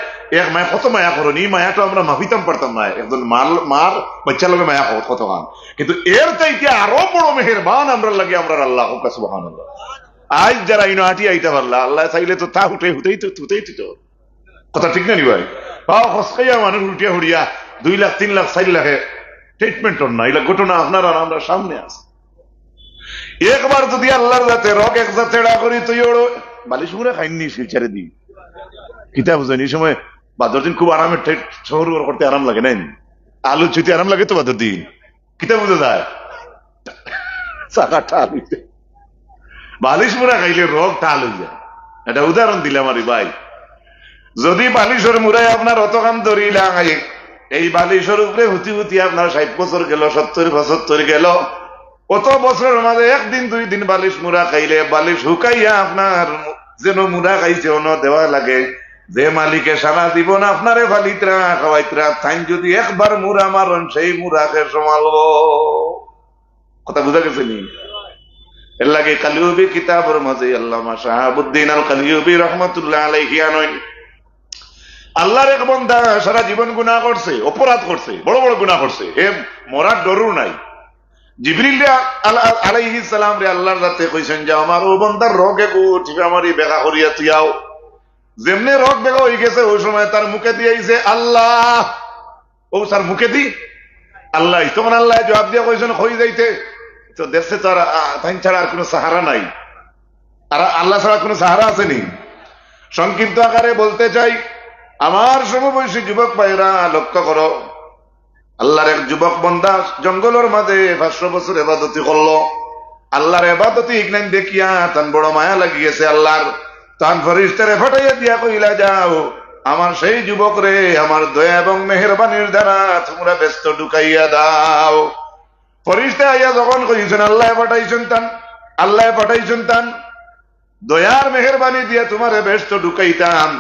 এক মায়া কত মায়া করনি মায়াটা আমরা মাপিতাম পারতাম না একজন মার বাচ্চার লগে মায়া কতখান কিন্তু এর চাইতে আরো বড় মেহেরবান আমরা লাগে আমরা আল্লাহ সুবহানাল্লাহ আজ যারা ইউনাইটি আইতে পারলা আল্লাহ চাইলে তো তা হুতেই তো কথা ঠিক না নি ভাই পাও হসকাইয়া মানুষ উঠিয়া হুড়িয়া 2 লাখ 3 লাখ 4 লাখে ট্রিটমেন্ট না এগুলা ঘটনা আপনারা আমরা সামনে আছে একবার যদি আল্লাহর যাতে রক এক জাতেড়া করি তুই ওড়ো বালিশ মুড়ে খাইনি শিলচারে দিই কিতাব বুঝেন এই সময় বাদর দিন খুব আরামের শহর করতে আরাম লাগে নাই আলু ছুটি আরাম লাগে তো বাদর দিন কিতাব বুঝে যায় চাকাটা আলুতে বালিশ মুড়া খাইলে রোগ টাল হয়ে যায় এটা উদাহরণ দিলাম আরে ভাই যদি বালিশের মুড়ায় আপনার অতখান ধরিলা এই বালিশের উপরে হুতি হুতি আপনার 60 বছর গেল 70 75 গেল কত বছরের মাঝে একদিন 2 দিন বালিশ মুড়া খাইলে বালিশ হুকাইয়া আপনার যেন মুড়া খাইছে অন্য দেওয়া লাগে যে মালিকে সারা জীবন আপনারে ফালিতরা খাওয়াইতরা তাই যদি একবার মুড়া মারন সেই মুড়াকে সমালব কথা বুঝা গেছে নি এর লাগে কালিউবি কিতাবের মাঝে আল্লামা শাহাবুদ্দিন আল কালিউবি রাহমাতুল্লাহ আলাইহি আনন আল্লাহর এক বান্দা সারা জীবন গুনাহ করছে অপরাধ করছে বড় বড় গুনাহ করছে হে মরার ডরু নাই জিবরিল আলাইহিস সালাম রে আল্লাহর রাতে কইছেন যে আমার ও বান্দার রোগে ঠিক আমারই বেগা করিয়া তুইয়াও যেমনে রোগ বেগা হয়ে গেছে ওই সময় তার মুখে দিয়েছে আল্লাহ ও তার মুখে দি আল্লাহ তখন আল্লাহ জবাব দিয়া কইছেন কই যাইতে তো দেশে তো তাই ছাড়া আর কোনো সাহারা নাই আর আল্লাহ ছাড়া কোনো সাহারা আসেনি সংক্ষিপ্ত আকারে বলতে চাই আমার সমবয়সী যুবক ভাইরা লক্ষ্য করো আল্লাহর এক যুবক বান্দা জঙ্গলের মাঝে 500 বছর ইবাদতি করলো আল্লাহর ইবাদতি ইগনান দেখিয়া তার বড় মায়া লাগিয়েছে আল্লাহর তান ফেরেশতারে ফাটাইয়া দিয়া কইলা যাও আমার সেই যুবক রে আমার দয়া এবং মেহেরবানির দ্বারা তোমরা ব্যস্ত ঢুকাইয়া দাও ফেরেশতা আইয়া যখন কইছেন আল্লাহ পাঠাইছেন তান দয়ার মেহেরবানি দিয়া তোমারে ব্যস্ত ঢুকাইতাম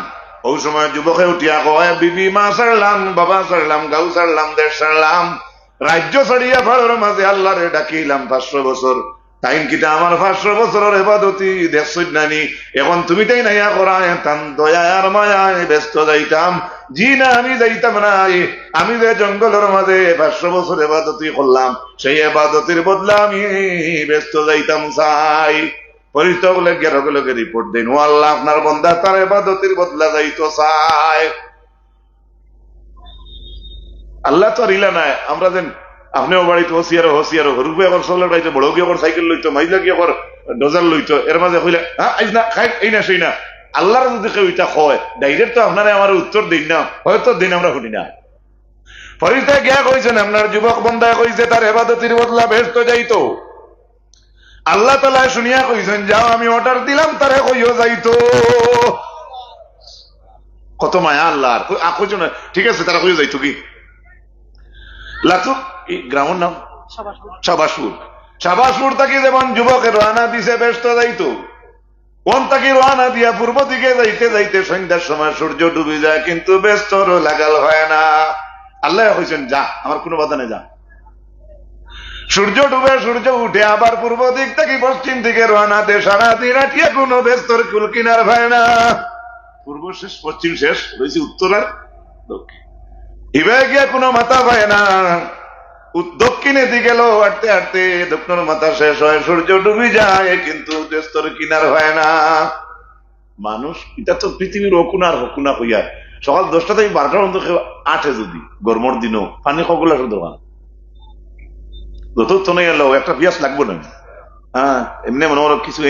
ওই সময় যুবকে উঠিয়া কয় বিবি মা ছাড়লাম বাবা ছাড়লাম গাঁও ছাড়লাম দেশ ছাড়লাম রাজ্য ছাড়িয়া ভাড়ার মাঝে আল্লাহরে ডাকিলাম 500 বছর তাই কিটা আমার 500 বছরের ইবাদতি দেখছই নানি এখন তুমি তাই নাইয়া করায় তান দয়া আর মায়ায় ব্যস্ত যাইতাম জি না আমি যাইতাম না আমি যে জঙ্গলের মাঝে 500 বছর ইবাদতি করলাম সেই ইবাদতির বদলা আমি ব্যস্ত যাইতাম চাই ফেরেশতা বলে গেরগলকে রিপোর্ট দেন ও আল্লাহ আপনার বান্দা তার ইবাদতের বদলা যাইতো চায় আল্লাহ তো রিলা নাই আমরা যেন আপনিও বাড়িতে হসিয়ারো হরুপে এখন সোলার বাড়িতে বড় গিয়ে সাইকেল লইতো মাইলা গিয়ে ডজার লইতো এর মাঝে হইলে হ্যাঁ আইস না খাই এই না সেই না আল্লাহর যদি কেউ এটা হয় ডাইরেক্ট তো আপনারা আমার উত্তর দিন না হয়তো দিন আমরা শুনি না ফেরেশতা গিয়া কইছেন আপনার যুবক বান্দা কইছে তার ইবাদতের বদলা ব্যস্ত যাইতো আল্লাহ তাআলা শুনিয়া কইছেন যাও আমি অর্ডার দিলাম তারে কইও যাইতো কত মায়া আল্লাহর কইছো না ঠিক আছে তারা কইও যাইতো কি লাতু গ্রামের নাম শাবাসপুর থেকে যেমন যুবকের রানা দিছে ব্যস্ত যাইতো কোন তাকে রওনা দিয়া পূর্ব দিকে যাইতে যাইতে সন্ধ্যার সময় সূর্য ডুবে যায়, কিন্তু বেস্তর লাগাল হয় না। আল্লাহ হয়েছেন যা, আমার কোনো বাধা নেই, যা। সূর্য ডুবে সূর্য উঠে আবার পূর্ব দিক থেকে পশ্চিম দিকে রওনা দে, সারাদিন আটিয়া কোনো বেস্তর কুল কিনার হয় না। পূর্ব শেষ পশ্চিম শেষ রয়েছে উত্তর আর দক্ষিণ, হিবে গিয়া কোনো মাথা পায় না। দক্ষিণে দিকে গেল হাঁটতে হাঁটতে দক্ষিণ মাথা শেষ হয়, সূর্য ডুবে যায়, কিন্তু বেস্তর কিনার হয় না। মানুষ এটা তো পৃথিবীর হকুনার হকুনা হইয়া সকাল 10টা থেকে 12টার মধ্যে আঠে যদি গরমর দিনও পানি সকল দোকান যত তো নেই এলো একটা পিয়াস লাগবো না। হ্যাঁ, এমনি মনে হলো কিছু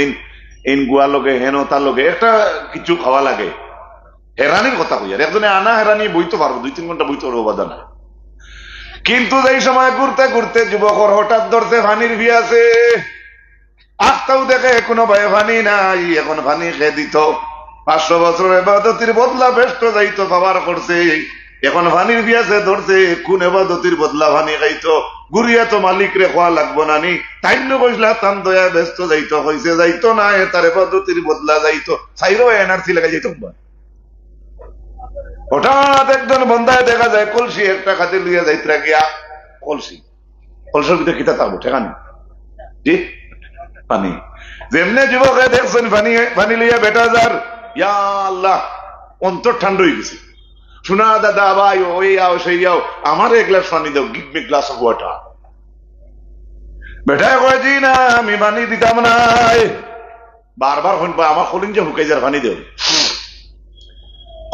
এই গুয়া লোকে হেন তার লোকে একটা কিছু খাওয়া লাগে। হেরানির কথা হইয়ার একজনে আনা হেরানি বইতে পারবো, 2-3 ঘন্টা বইতে পারবো, বাধা নাই। কিন্তু যেই সময় ঘুরতে ঘুরতে যুবকর হঠাৎ ধরতে পানির ভিয়াছে, আস্তাও দেখে কোনো ভাই পানি নাই, এখন পানি খেয়ে দিত। 500 বছর এবাদতির বদলা বেষ্ট যাইতো পাবার করছে, এখন পানির ভিয়াছে ধরছে, কোন এবাদতির বদলা পানি খাইতো। গুড়িয়া তো মালিক রে খোয়া লাগবো না নি, তাই কইসলা তান দয়া ব্যস্ত যাইতো, হয়েছে যাইতো না, তার এবাদতির বদলা যাইতো, সাইরো এনার্জি লেগে যাইতো। হঠাৎ একজন বন্ধায় দেখা যায় কলসি একটা খাতে লইয়া যাইতরা গিয়া, কলসির ভিতরে কিতা থাকবো ঠেকানি জি পানি। যেমনে যুবকে দেখছেন পানি লইয়া বেটা যার, ইয়া আল্লাহ, অন্তর ঠান্ডা হয়ে গেছে। শোনা দাদা ভাই, ওই আও সেই আও, আমার এক গ্লাস পানি দাও, give me glass of water. বেটা কয় জি না, আমি পানি দিতাম না। বারবার শুনবা আমার কলিং যে হুকাই যার পানি দেও।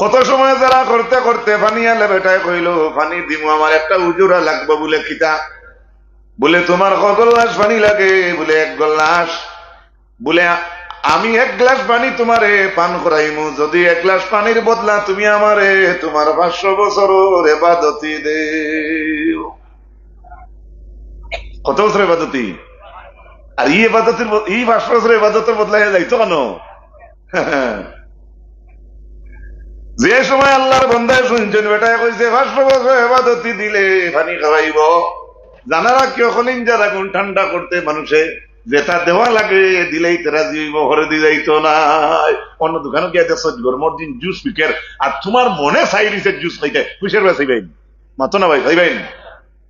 কত সময় যারা করতে করতে পানি আলে বেটায় কইল পানি দিমু, আমার একটা উজুরা লাগবে। বলে কিতা? বলে তোমার কত গ্লাস পানি লাগে? বলে 1 গ্লাস। বলে আমি 1 গ্লাস পানি তোমারে পান করাইমু, যদি 1 গ্লাস পানির বদলা তুমি আমারে তোমার 500 বছরের ইবাদতি দেও। কত বছর ইবাদতি? আর এই ইবাদতের 500 বছরের ইবাদতের বদলা যাইতো কেন? যে সময় আল্লাহর বান্দায় শুনছেন বেটায় কইছে 500 বছর ইবাদতি দিলে পানি খাওয়াইব, জানারা কেউ হলেন যারা কোন ঠান্ডা করতে মানুষে যেটা দেওয়া লাগে দিলেই তারা দিব, ঘরে দিয়ে যাইতো না। অন্য দোকানে গিয়ে দেখছো গরমের দিন জুস বিকের, আর তোমার মনে চাই দিছে জুস খাইতে, খুশের বেশি ভাই মাতো না ভাই, ভাই ভাই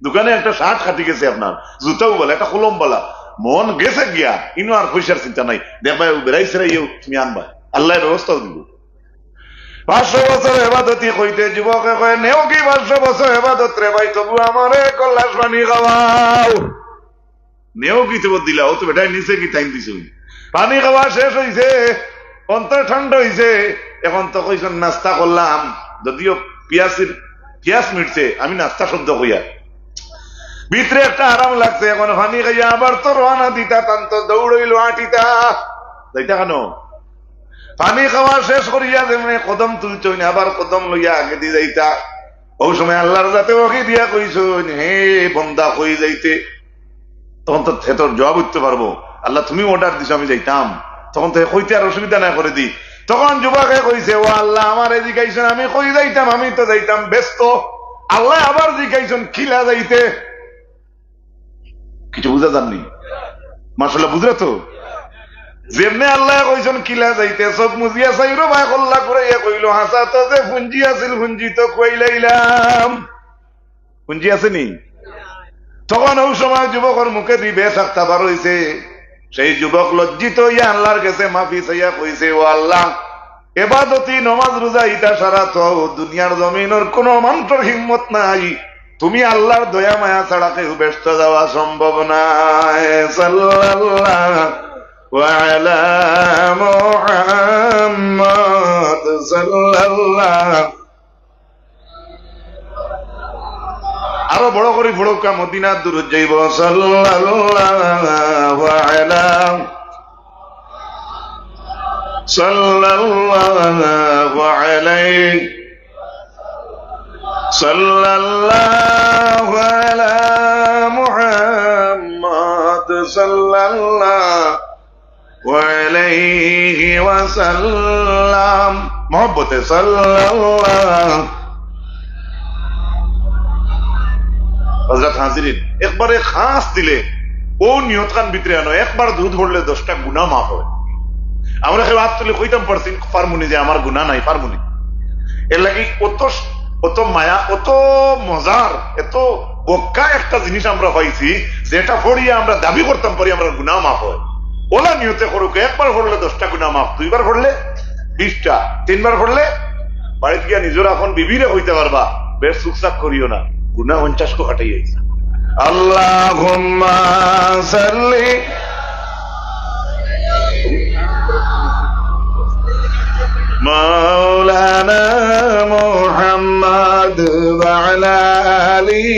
দোকানে একটা শার্ট কাটি গেছে আপনার, জুতাও বলে একটা কলম বলা, মন গেছে গিয়া, ইনো আর খুশার চিন্তা নাই, দেখবা বেড়াইছে তুমি আনবা, আল্লাহ ব্যবস্থা দিব। 500 বছর এবাদতি কইতে যুবকে কয় নেও কি 500 বছর এবাদত রে ভাই, তবু আমারে 1 গ্লাস পানি খাওয়াও। নেও কি তবু দিলা, ও তো বেটাই নিচে কি টাইম দিছে, পানি খাওয়া শেষ হইছে, অন্তর ঠান্ডা হইছে। এখন তো কইছেন নাস্তা করলাম, যদিও পিয়াস মিটছে, আমি নাস্তা শব্দ কইয়া ভিতরে একটা আরাম লাগছে। এখন পানি খাইয়া আবার তো রওনা দিতা, তান তো দৌড়ইল আটিতা যাইতা কেন? পানি খাওয়া শেষ করিয়া যেমনি কদম তুলছইন, আবার কদম লইয়া আগে দিয়ে যাইতা। ওই সময় আল্লাহর যাতে ওকে দিয়া কইছইন, হে বন্দা কই যাইতে, তখন তো তোর জবাব উঠতে পারবো, আল্লাহ তুমি অর্ডার দিছো আমি যাইতাম, তখন তো কইতে আর অসুবিধা না করে দি। তখন যুবকে কইছে, ও আল্লাহ আমার জিজ্ঞাসন আমি কই যাইতাম, আমি তো যাইতাম ব্যস্ত। আল্লাহ আবার জিজ্ঞাসন খিলা যাইতে, কিছু বুঝা যাননি মাশাআল্লাহ, বুঝলে তো? যেমনে আল্লাহ কইছেন কিলা যাইতে, চোখ মুজিয়া চাইরো ভাই কল্লা করে কইল, হাসা তো যে পুঞ্জি আছিল, পুঞ্জি তো কইলাইলাম, পুঞ্জি আছে নি? তখন ওই সময় যুবকের মুখে দিবে সাক্তা বার হইছে। সেই যুবক লজ্জিত ইয়া আল্লাহর কাছে মাফি চাইয়া কইছে, ও আল্লাহ, এবাদতি নমাজ রোজা ইটা সারা তো দুনিয়ার জমিনের কোন মানুষের হিম্মত নাই, তুমি আল্লাহর দয়া মায়া ছাড়া কেউ ব্যস্ত যাওয়া সম্ভব নাই। সাল্লাল্লাহু আলা মুহাম্মদ সাল্লাল্লাহু, আরো বড় করে পড়কা মদিনার দুরূদ যাইব, সাল্লাল্লাহু আলা সাল্লাল্লাহু আলাইহি সাল্লাল্লাহু আলা মুহাম্মদ সাল্লাল্লাহু আলাইহি ওয়াসাল্লাম, মহব্বতে সাল্লাল্লাহু। হযরত হাজিরিন, একবারে খাস দিলে ও নিয়ত খান ভিতরে আনো, একবার দুধ পড়লে 10টা গুনাহ মাফ হয়। আমরা কেউ হাত তুলে কইতাম পারছি পারমুনি যে আমার গুনাহ নাই, পারমুনি। এর লাগি অত মায়া, অত মজার, এত বক্কা একটা জিনিস আমরা পাইছি যেটা পড়িয়ে আমরা দাবি করতাম পারি আমরা গুনাহ মাফ হয়। ওলা নিয়তে করুক, একবার পড়লে 10টা গুনাহ মাফ, 2বার পড়লে 20টা, 3বার পড়লে বাড়িতে গিয়া নিজের এখন বিবিরে হইতে পারবা। বেশ চুপচাপ করিও না, গুনাহ 50 কো কাটাই যাইছে। আল্লাহুম্মা সাল্লি مولانا محمد وعلى آله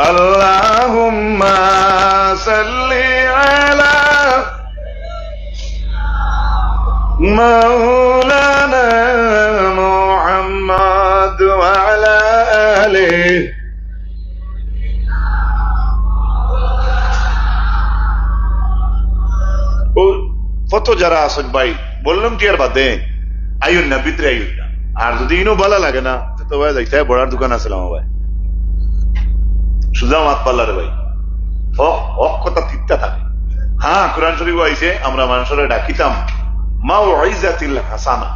اللهم صل على مولانا محمد وعلى آله কত যারা আসেন ভাই বললাম কি আর বাদে আইন না, ভিতরে আইন না। আর যদি ইনো ভালো লাগে না তো ভাই যাইতে বড়ার দোকান আছে ভাই, সুজা মাত পাল্লারে ভাই কথা তিক্তা থাকে। হ্যাঁ, কোরআন শরীফ আইছে আমরা মানুষের ডাকিতাম মাউইজাতিল হাসানা,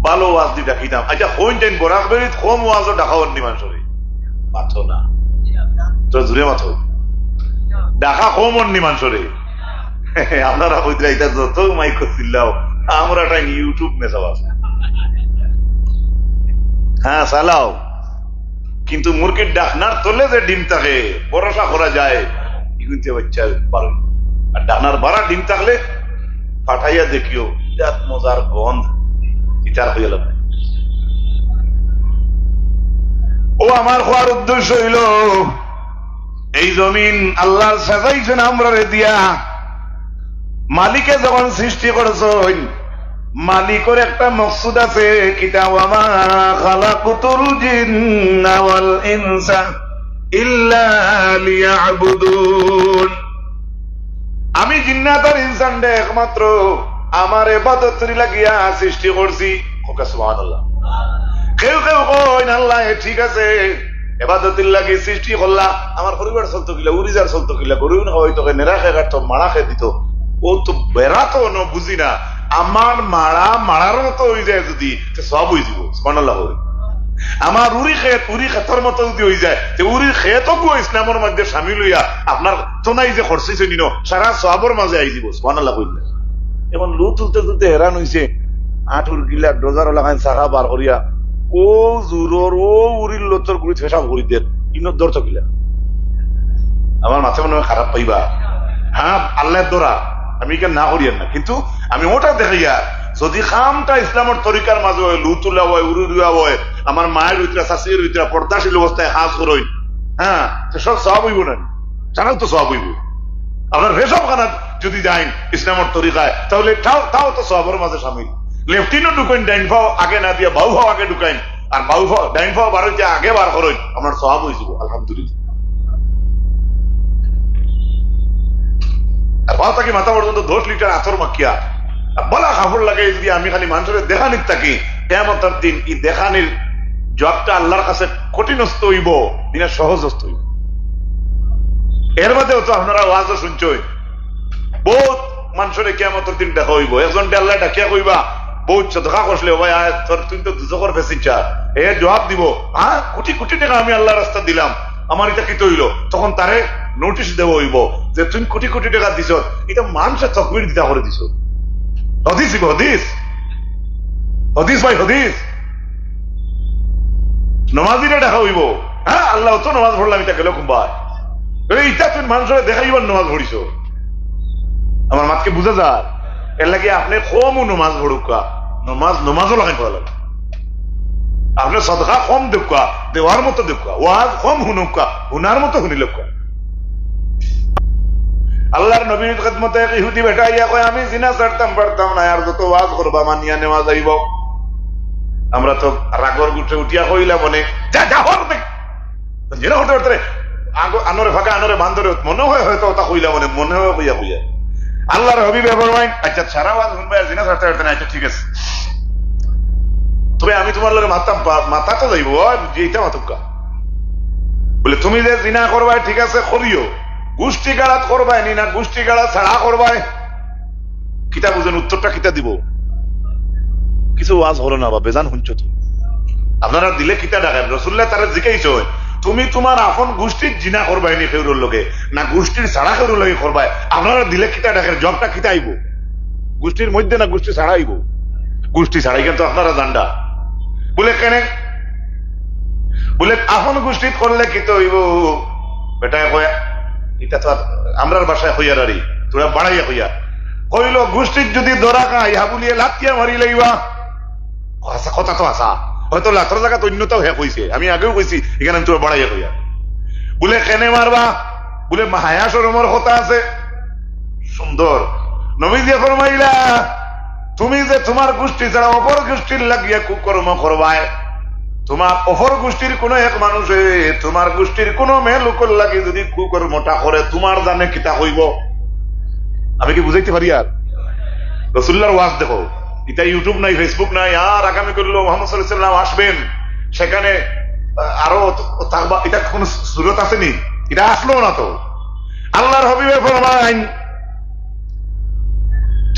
ভালো ওয়াজ দি ডাকিতাম। আচ্ছা কোন টাইম বরাক বেরিত কম ওয়াজও ডাকাওনি মানুষরে মাথো না তো জুড়ে মাথো ডাকা কম অন্যি মানুষরে। আপনারা বইতে এটা যত মাইক চিল্লাও আমরা টাইম ইউটিউব মেসাব আছে, হ্যাঁ চালাও, কিন্তু মুরগির ডাকনার তোলে যে ডিম থাকে ভরসা করা যায় কিন্তু বাচ্চা পারো। আর ডাকনার বাড়া ডিম থাকলে পাঠাইয়া দেখিও বিরাট মজার গন্ধ ইটার হয়ে গেল। ও আমার হওয়ার উদ্দেশ্য হইল এই জমিন আল্লাহ সাজাইছেন আমরা রে দিয়া। মালিকে যখন সৃষ্টি করেছেন মালিকের একটা মকসুদ আছে, কিতাব ওয়ামা খালাকুতুল জিন্না ওয়াল ইনসা ইল্লা লিয়াবুদুন। আমি জিন্নাত আর ইনসানকে একমাত্র আমার ইবাদতের লাগিয়া সৃষ্টি করছি। সুবহানাল্লাহ। কেউ কেউ কয় আল্লাহ ঠিক আছে ইবাদতের লাগি সৃষ্টি করলা, আমার পরিবার চলতো কিলা, উড়িজার চলতো কিলা, গরু হয়তো নেড়া খেয়ে কাটতো, মারা খেয়ে দিত, ও তো বেড়া তো বুঝি না। আমার মারার মতো হয়ে যায় যদি সব হয়ে যাব। সুবহানাল্লাহ। আমার উড়ি খেতর মতো যদি হয়ে যায় উড়ির খেতও ইসলামের মধ্যে সামিল হইয়া আপনার তো নাই যে খরচিছে নিন সারা সবর মাঝে আই দিব। সুবহানাল্লাহ কইলে এখন লু তুলতে তুলতে হেরান হইছে, আঠুর গিলা ডোজার লাগাই চাকা বার করিয়া ও জোরর ও উড়ির লোচর গুড়ি ফেসাব করি দেন ইনত দর গিলা। আমার মাথা মনে হয় খারাপ পাইবা। হ্যাঁ আল্লাহ দোরা আমি কেন না করিয়েন না, কিন্তু আমি ওটা দেখাইয়া যদি খামটা ইসলামের তরিকার মাঝে হয়, লুতুলা হয়, উড়ুয়া হয়, আমার মায়ের ভিতরে শাশির ভিতরে পর্দাশীল অবস্থায় হাজ করই, হ্যাঁ সব সব হইব না, জানাও তো সব হইব। আপনার রেশব খানা যদি যাইন ইসলামের তরিকায় তাহলে তাও তো সবের মাঝে সামিল। লেফটিনও ঢুকাইন ডাইন ফাও আগে না দিয়ে বাউ ফাও আগে ঢুকাইন, আর বাউ ফাও ডাইন ফাও বার হইতে আগে বার করেন, আপনার সব হয়েছিল আলহামদুলিল্লাহ। আর ভাও থাকি মাথা পর্যন্ত 10 লিটার আতর মাখিয়া বলা কাপড় লাগাই যদি আমি খালি মানুষের দেখানির থাকি, কিয়ামতের দিন এই দেখানির জবটা আল্লাহর কাছে কঠিনস্থ হইব দিনে সহজস্থ হইব। এর মধ্যেও তো আপনারা ওয়াজও শুনছই, বহুত মানুষের কিয়ামতের দিন দেখা হইব। একজনকে আল্লাহ ডাকিয়া কইবা বহুত সদকা করলে ভাই তোর তুই তো দুজকর ফেসিচ্ছা, এ জবাব দিব হ্যাঁ কোটি কোটি টাকা আমি আল্লাহ রাস্তা দিলাম, আমার এটা কি তৈল, তখন তারে নোটিশ দেব হইব যে তুমি কোটি কোটি টাকা দিছ, এটা মানুষের তকবির দিতা করে দিছ। হদিস হদিস হদিস ভাই হদিস নমাজিরে দেখা হইব। হ্যাঁ আল্লাহ তো নমাজ পড়লাম এটা গেল কুম্বাই, এইটা তুমি মানুষের দেখাইবার নমাজ পড়িস। আমার মাতকে বুঝা যায় এর লাগে আপনি কমও নমাজ পড়ুকা, নমাজও লাগাই পড়া লাগে, আপনি সদকা কম দেখুকা, দেওয়ার মতো দেখুকা, ওয়াজ কম হুনুকা, হুনার মতো শুনিল। আল্লাহর নবীর খেদমতে এক ইহুদি বেটা ইয়া কয় আমি জিনা ছাড়তাম পারতাম না, আর যত ওয়াজ করবা মানিয়া নেওয়া যাইব। আমরা তো রাগর গুঠে উঠিয়া কইলা মনে যা যা হর দেখ জিনা হতে হতে আনরে ফাঁকা আনরে বান্ধরে মনে হয় হয়তো ওটা কইলা মনে মনে হয় কইয়া কইয়া আল্লাহর হাবিব ফরমায় আচ্ছা সারা ওয়াজ শুনবে আর জিনা ছাড়তে পারতে না, আচ্ছা ঠিক আছে, তবে আমি তোমার লগে মাথা তো যাইব যেটা মাতুকা বলে তুমি যে জিনা করবাই ঠিক আছে করিও, গোষ্ঠী গাড়াত করবাই নি না গোষ্ঠী গাড়া ছাড়া করবাই, কিতা বুঝেন উত্তরটা কিতা দিব? কিছু ওয়াজ হলো না বা বেজান শুনছ তো আপনারা দিলে কিতা ডাকেন? রসুল্লাহ তারা জিজ্ঞাইছ তুমি তোমার আপন গোষ্ঠীর জিনা করবাই নি কেউর লগে না গোষ্ঠীর ছাড়া কেউর লগে করবাই, আপনারা দিলে কিতা ডাকেন? জবটা কিতা আইব? গোষ্ঠীর মধ্যে না গোষ্ঠী ছাড়া আইব? গোষ্ঠী ছাড়াই কিন্তু আপনারা জান্ডা বলে কেন? বলে আপন গোষ্ঠী করলে কি তো হইব? বেটা কয় এটা তো আমরার বাসায় হইয়ার আরি তোরা বাড়াইয়া হইয়া কইল গোষ্ঠীর যদি দরা খাই ইহা বলিয়ে লাতিয়া মারি লাইবা। কথা তো আসা হয়তো লাথর জায়গা অন্যতাও হে কইছে, আমি আগেও কইছি এখানে তোরা বাড়াইয়া হইয়া। বলে কেনে মারবা? বলে হায়া শরমের কথা আছে। সুন্দর নবীজি ফরমাইলা তুমি যে তোমার গোষ্ঠী ছাড়া অপর গোষ্ঠীর লাগিয়া কুকর্ম করবায়, তোমার অপর গোষ্ঠীর কোন এক মানুষে তোমার গোষ্ঠীর কোন মেয়ে লোকের লাগে যদি কুকর্মটা করে তোমার জানে কিতা হইব? আমি কি বুঝাইতে পারি? আর রসুল্লাহর ওয়াজ দেখো, এটা ইউটিউব নাই ফেসবুক নাই, আর আগামী করলো মোহাম্মদ সাল্লাল্লাহু আলাইহি ওয়াসাল্লাম আসবেন সেখানে আরো থাকবা, এটা কোন সুরত আসেনি, এটা আসলো না তো। আল্লাহর হাবিবে ফরমায়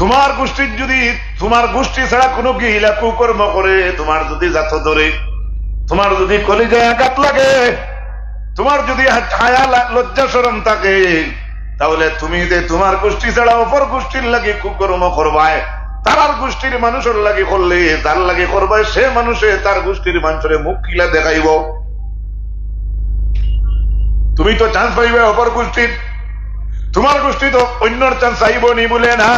তোমার গোষ্ঠীর যদি তোমার গোষ্ঠী ছাড়া কোনো গিলা কুকর্ম করে, তোমার যদি জাত ধরে, তোমার যদি কলিজায় আঘাত লাগে, তোমার যদি হায়া লজ্জা শরম থাকে, তাহলে তুমি যে তোমার গোষ্ঠী ছাড়া অপর গোষ্ঠীর লাগে কুকর্ম করবায়, তার গোষ্ঠীর মানুষের লাগে করলে যার লাগে করবায় সে মানুষে তার গোষ্ঠীর মানুষের মুখ কিলা দেখাইব। তুমি তো চান্স পাইবে অপর গোষ্ঠীর, তোমার গোষ্ঠী তো অন্যর চান্স চাইব নি বলে না।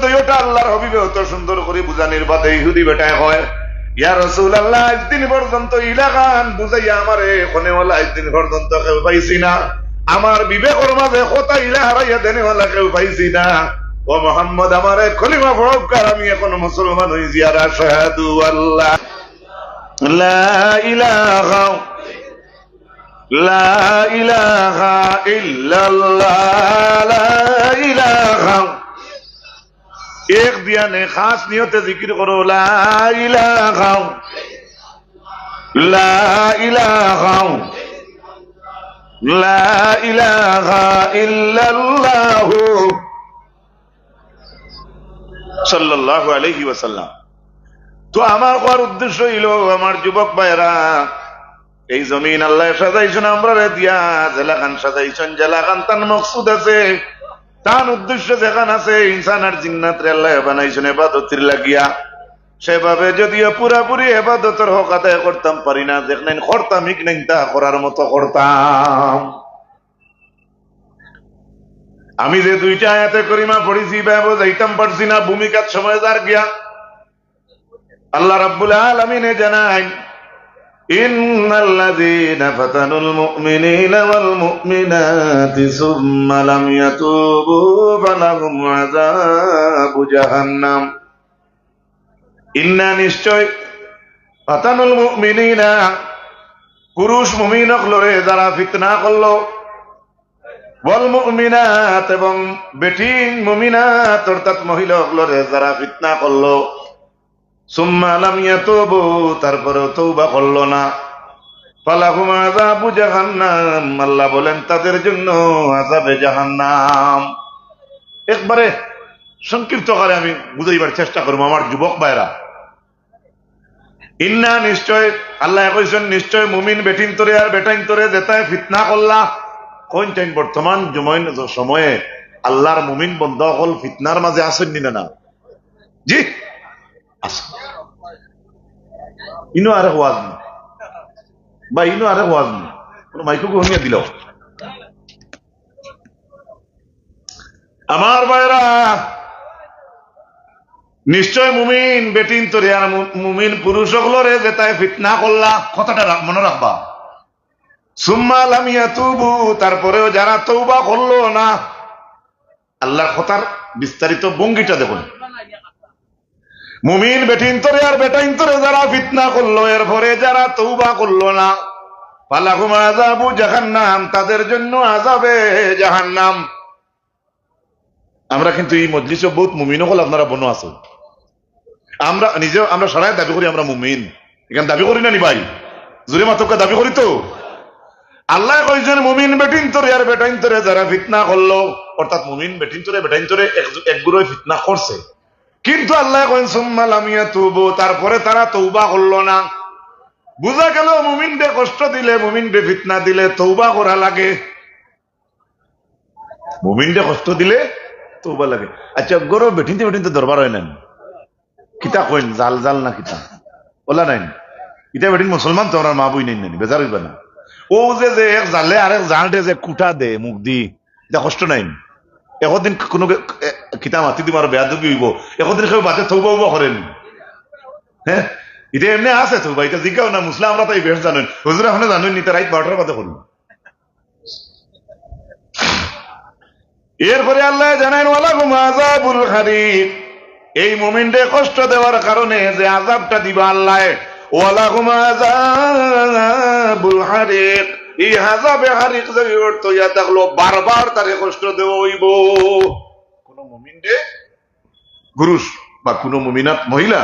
দুইটা আল্লাহর হাবিবে অত সুন্দর করে বুঝানির বাদে ইহুদি বেটায় হয় ইয়া রাসূলুল্লাহ একদিন পর্যন্ত ইলাকান বুঝাইয়া আমারে কোনেওয়ালা একদিন পর্যন্ত কেউ পাইছি না, আমার বিবেকের মাঝে কথা ইলা হারাইয়া দেনেওয়ালা কেউ পাইছি না। ও মুহাম্মদ আমারে কলিমা পড়ার আমি এখন মুসলমান হইছি আর আশহাদু আল্লাহ লা ইলাহা লা ইলাহা ইল্লাল্লাহ লা ইলাহা एक दिया ने खास नियते जिक्र करो ला इलाहा ला इलाहा ला इलाहा इल्लल्लाह সাল্লাল্লাহু আলাইহি ওয়াসাল্লাম। তো আমার কোয়ার উদ্দেশ্য হইল আমার যুবক ভাইরা, এই জমিন আল্লাহ সাজাইছেন আমরা রে দিয়া, জেলাখান সাজাইছেন, জেলাখান তার মকসুদ আছে, তার উদ্দেশ্য যেখানে আছে ইনসান আর জিন্নাত রে আল্লাহ বানাইছেন ইবাদতের লাগিয়া। সেভাবে যদিও পুরাপুরি ইবাদতের হক আদায় করতাম পারি না, যেখানে করতাম ইকনাইন তা করার মতো করতাম। আমি যে দুইটা আয়াতে করিমা পড়েছি ব্যবহার যাইতাম পারছি না, ভূমিকার সময় যার গিয়া আল্লাহ রাব্বুল আলামিনে জানাই ইন্নাল্লাযীনা ফাতানুল মুমিনিনা ওয়াল মুমিনাতি সুম্মা লাম ইয়াতুবু ফালাহুম আযাবু জাহান্নাম। ইন্না নিশ্চয় ফাতানুল মুমিনিনা পুরুষ মুমিনক লরে যারা ফিতনা করলো, ওয়াল মুমিনাত এবং বেটিং মুমিনাত অর্থাৎ মহিলা লরে যারা ফিতনা করলো, সুম্মা লাম ইয়াতুবু তারপরেও তওবা করলো না, ফালাহুম আযাবু জাহান্নাম আল্লাহ বলেন তাদের জন্য আযাবে জাহান্নাম। একবারে সংক্ষিপ্ত করে আমি বুঝাইবার চেষ্টা করব আমার যুবক ভাইরা। ইন্না নিশ্চয় আল্লাহ কইছেন নিশ্চয় মুমিন বেটিন তোরে আর বেটাইন তোরে যেটায় ফিতনা করলা, কোন টাইম বর্তমান সময়ে আল্লাহর মুমিন বন্ধ হল ফিতনার মাঝে আসেন নি না? জি ইনো আরেক ওয়াজ বা ইনো আরেক ওয়াজ কোন মাইকো ঘনিয়ে দিল। আমার ভাইরা নিশ্চয় মুমিন বেটিন তোরে আর মুমিন পুরুষ হলরে যেটায় ফিতনা করলা, কথাটা মনে রাখবা। সুম্মা লাম ইয়াতুবু তারপরেও যারা তওবা করলো না, আল্লাহর কথার বিস্তারিত ভঙ্গিটা দেখুন। মুমিন বেটিন তোরে আর বেটাইন তোরে যারা ফিতনা করলো, এরপরে যারা তওবা করলো না, ফালাহুম আযাবু জাহান্নাম তাদের জন্য আযাবে জাহান্নাম। আমরা কিন্তু এই মজলিসে বহুত মুমিন হল আপনারা বনো আছেন, আমরা নিজেও আমরা সবাই দাবি করি আমরা মুমিন, এখানে দাবি করি না নি ভাই? জোরে মাতকা দাবি করি তো আল্লাহ কইছেন মুমিন বেটিন তোরে আর বেটাইন তোরে যারা ফিতনা করলো, অর্থাৎ মুমিন বেটিন তোরে বেটাইন তোরে একগুলোই ফিতনা করছে, কিন্তু আল্লাহ কইন সুম্মা লাম ইয়াতুবু, তারপরে তারা তওবা করলো না। বুঝা গেল মুমিনকে কষ্ট দিলে, মুমিনকে ফিতনা দিলে তওবা করা লাগে, মুমিনকে কষ্ট দিলে তওবা লাগে। আচ্ছা গরো বেটিনতে বেটিনতে দরবার হয় না, কিতা কইন জাল জাল না কিতা ওলা নাই, ইটা বেটিন মুসলমান তো আমরা মা বই নাই নানি, বেজার হইবা না। ও যে যে এক জালে আর এক জালটে যে কুটা দে মুখ দি, এটা কষ্ট নাই। একদিন কোনো কিতা মাতি দিব আর বেয়াদবি হইব, একদিন কেউ বাতে তওবা উবা করেন। হ্যাঁ এটা এমনি আছে তো ভাই, এটা জিজ্ঞাও না মুসলিম আমরা তাই বেশ জানেন, হুজুর এখন জানেন নি, রাত 12টার কথা করুন। এরপরে আল্লাহ জানেন ওয়ালাকুম আযাবুল হারিক, এই মুমিনদের কষ্ট দেওয়ার কারণে যে আযাবটা দিবা আল্লাহ, ওয়ালাকুম আযাবুল হারিক, এই আযাবে হারিক যদি অর্থ ইয়া থাকলো বারবার তারে কষ্ট দেওয়া হইব। কোন মুমিনরে পুরুষ বা কোন মুমিনাত মহিলা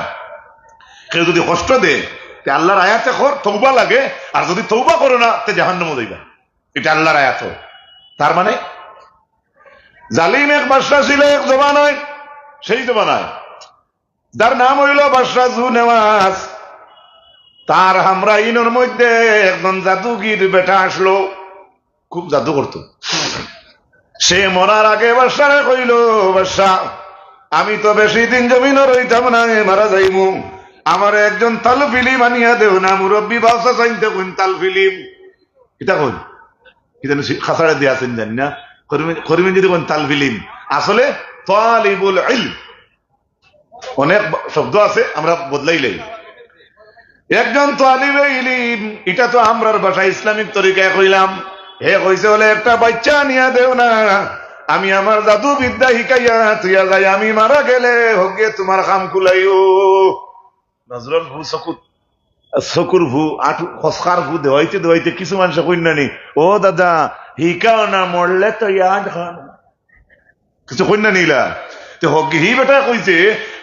কেউ যদি কষ্ট দেয় তে আল্লাহর আয়াতে তওবা লাগে, আর যদি তওবা করো না তে জাহান্নামে যাইবা, এটা আল্লাহর আয়াত। তার মানে জালিম এক বাদশা ছিল এক জমানায়, সেই জমানায় যার নাম হইল বাদশা জু নেওয়াজ। তার হামরা ইনোর মধ্যে একজন জাদুগির বেটা আসলো, খুব জাদু করতো। সে মরার আগে বাদশারে কইল, বাদশা আমি তো বেশি দিন জমিন রইতাম না, মারা যাইমু, আমার একজন তাল ফিলিম আনিয়া দেও না, মুরব্বী বাদশা চাইতে কোন তাল ফিলিম, এটা কই এটা খাসাড়ে দিয়ে আছেন জানি না, করিমেন যদি কোন তাল ফিলিম, আসলে তালিবুল ইলম অনেক শব্দ আছে, আমরা বদলাইলাই। একজন তালিবে ইলিম, এটা তো আমরার ভাষা ইসলামিক তরিকায় কইলাম। হে কইছে বলে একটা বাচ্চা আনিয়া দেও না, আমি আমার জাদু বিদ্যা শিখাইয়া তুইয়া যাই, আমি মারা গেলে হোকে তোমার খাম খুলাইও। নজরুল ভু চকুর ভু আঠু খসকার ভু দেওয়াইতে দেওয়াইতে কিছু মানুষ কইনানি, ও দাদা হিকাও না, মরলে তো ইয়াদ খান কিছু কইনা নিলা। তো হকি হি বেটা কইছে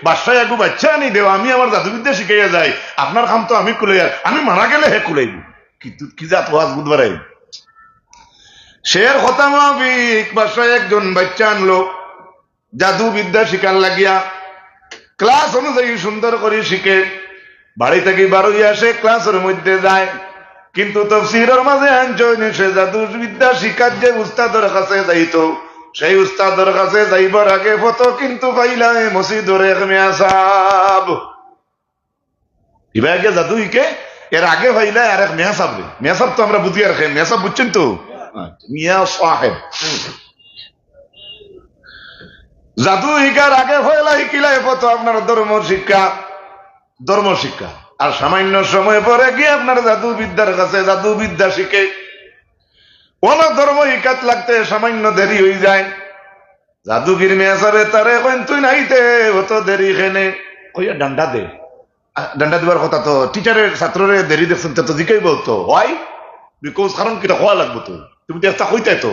বাদশাহ একটু বাচ্চা আনি দেও, আমি আমার জাদুবিদ্যা শিখাইয়া যাই, আপনার খাম তো আমি খুলাই, আমি মারা গেলে হে খুলাইব। কি জাত ওয়াজ বুধবার শের কথা মাফিক বাদশাহ একজন বাচ্চা আনলো জাদু বিদ্যা শিকার লাগিয়া, ক্লাস অনুযায়ী সুন্দর করে শিখে, বাড়ি থেকে বারোই আসে ক্লাসের মধ্যে যায়, কিন্তু তাফসীরের মাঝে আনছইনি সে জাদু বিদ্যা শিকার যে উস্তাদের কাছে যাইতো, সেই উস্তাদের কাছে যাইবার আগে ফটো কিন্তু পাইলাই মসজিদের এক মিয়া সাহেব, ইবাকে জাদু ইকে এর আগে পাইলাই আর এক মিয়া সাহেব। মিয়া সাহেব তো আমরা বুঝি আর মিয়া সাহেব বুঝছেন তো, মিয়া সাহেব জাদু শিকার আগে হইলা শিকিলাই ফটো আপনার ধর্ম শিক্ষা, আর সামান্য সময় পরে গিয়ে আপনার জাদু বিদ্যার কাছে জাদু বিদ্যা শিখে কোন ধর্ম শিকাত লাগতে সামান্য দেরি হয়ে যায়। জাদুগির মেয়ে সাহেব তারে কইন তুই নাইতে অত দেরি খেনে কইয়া ডান্ডা দে, ডান্ডা দিবার কথা তো টিচারের ছাত্ররে দেরি দেখছেন তো জিকাইব তো হয়, বিকজ কারণ কিটা হওয়া লাগবো তো, তুমি তো একটা কইতে তো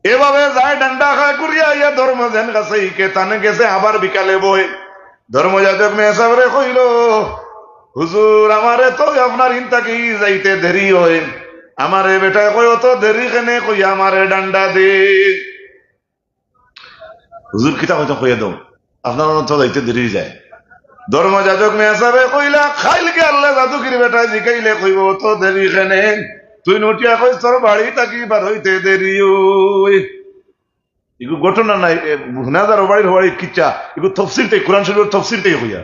এভাবে যায় ডান্ডা খায় করিয়া ইয়া ধর্ম যেন কাছে ইকে তানে গেছে। আবার বিকালে বই ধর্মযাজক মেয়ে সাহেবরে কইল, হুজুর আমারে তো আপনার ইনতাকি যাইতে দেরি হয়, আমারে বেটা কই অত দেরি কেনে, কই আমারে ডান্ডা দে। হুজুর কিতা কইতো কইয়া দাও, আপনার তো যাইতে দেরি যায়। ধর্মযাজক মেয়ে সাহেবে কইলা, খাইলকে আল্লাহ জাদুকির বেটা জিকাইলে কইব অত দেরি কেনে, তুই নটিয়া কই তোর বাড়ি থাকি বার হইতে দেরি ওই এগুলো ঘটনা নাই, হুনাজার বাড়ির বাড়ি কিচ্ছা এগুলো তফসির থেকে কোরআন শরীফের তফসির থেকে হইয়া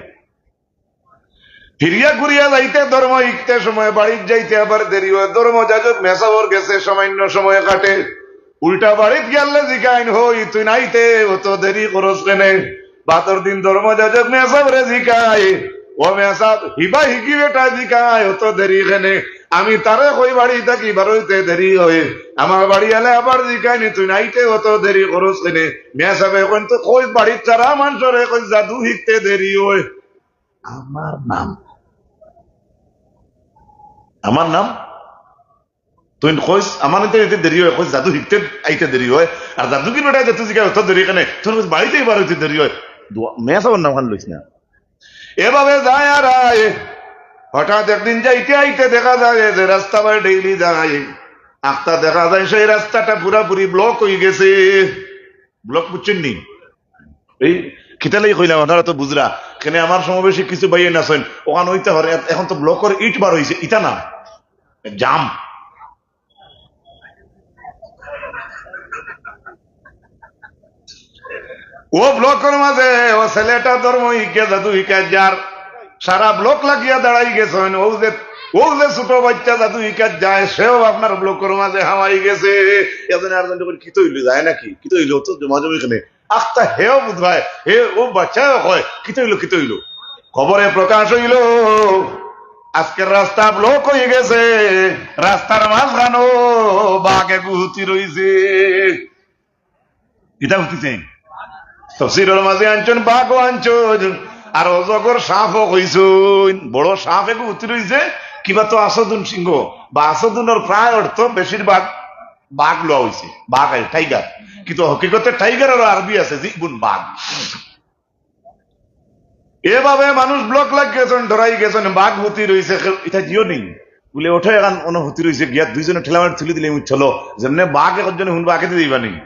ফিরিয়া ঘুরিয়া যাইতে ধর্ম ইকতে সময় বাড়ির যাইতে আবার দেরি হয়। ধর্মযাজক মেসাবর গেছে সামান্য সময় কাটে, উল্টা বাড়িত গেলে জিকাইন হই তুই নাইতে অত দেরি করস কেনে। বাতর দিন ধর্মযাজক মেসাবরে জিকায়, ও মেসাব হিবা হিকি বেটা জিকায় অত দেরি কেনে, আমি তারে কই বাড়ি থাকি বারোইতে দেরি হয়ে, আমার বাড়ি এলে আবার জিকাইনি তুই নাইতে অত দেরি করস কেনে। মেয়া সাহেব এখন তো কই বাড়ির চারা মানুষরে কই জাদু শিখতে দেরি হয়। আমার নাম তুই কইস আমার এতে দেরি হয়, কইস জাদু শিখতে আইতে দেরি হয়, আর জাদুকির বেটা যেতে জিকায় অত দেরি কেনে, তোর বাড়িতেই বারোইতে দেরি হয়। মেয়া সাহেবের নাম খান লইস না। এভাবে যায় আর হঠাৎ একদিন যাইতে আইতে দেখা যায় যে রাস্তা বাই ডেইলি যায় আখতা দেখা যায় সেই রাস্তাটা পুরাপুরি ব্লক হয়ে গেছে। ব্লক বুঝছেন নি? এই খিতালাই কইলাম আপনারা তো বুঝরা, কেন আমার সমাবেশে কিছু বাইয়ে নাছেন ওখানে হইতে পারে এখন তো ব্লকের ইট বার হয়েছে, ইটা না জাম। ও ব্লকের মাঝে ও ছেলেটা ধর্ম ইকে জাদু ইকা যার সারা ব্লক লাগিয়া দাঁড়াই গেছেন। ও যে ছোট বাচ্চা জাদু ইকা যায় সেও আপনার ব্লকের মাঝে হাওয়াই গেছে। এজন আর যখন কি তৈল যায় নাকি কি তৈল তো মাঝে এখানে আখতা হেও বুঝবায় হে ও বাচ্চাও হয় কি তৈল খবরে প্রকাশ হইল আজকের রাস্তা ব্লক হয়ে গেছে, রাস্তার মাঝখানো বাঘে গুহতি রইছে। এটা হতিছে তফসিরের মাঝে আনছেন বাঘও আনছেন আর অজগর সাপও কইছেন। বড় সাপ এগু উঠি রইছে কিবা তো আসাদুন সিংহ বা আসাদুনের প্রায় অর্থ বেশিরভাগ বাঘ লওয়া হয়েছে, বাঘ টাইগার, কিন্তু হকিকতে টাইগারের আরবি আছে জিবুন বাঘ। এভাবে মানুষ ব্লক লাগিয়েছেন ধরাই গেছেন বাঘ হুতি রয়েছে এটা জিও নেই বলে ওঠে এখন অনুভূতি রয়েছে গিয়া দুইজনে ঠেলামার তুলে দিলে উঠল যেমনি বাঘ একজন হুন বাঘে দিবা নেই।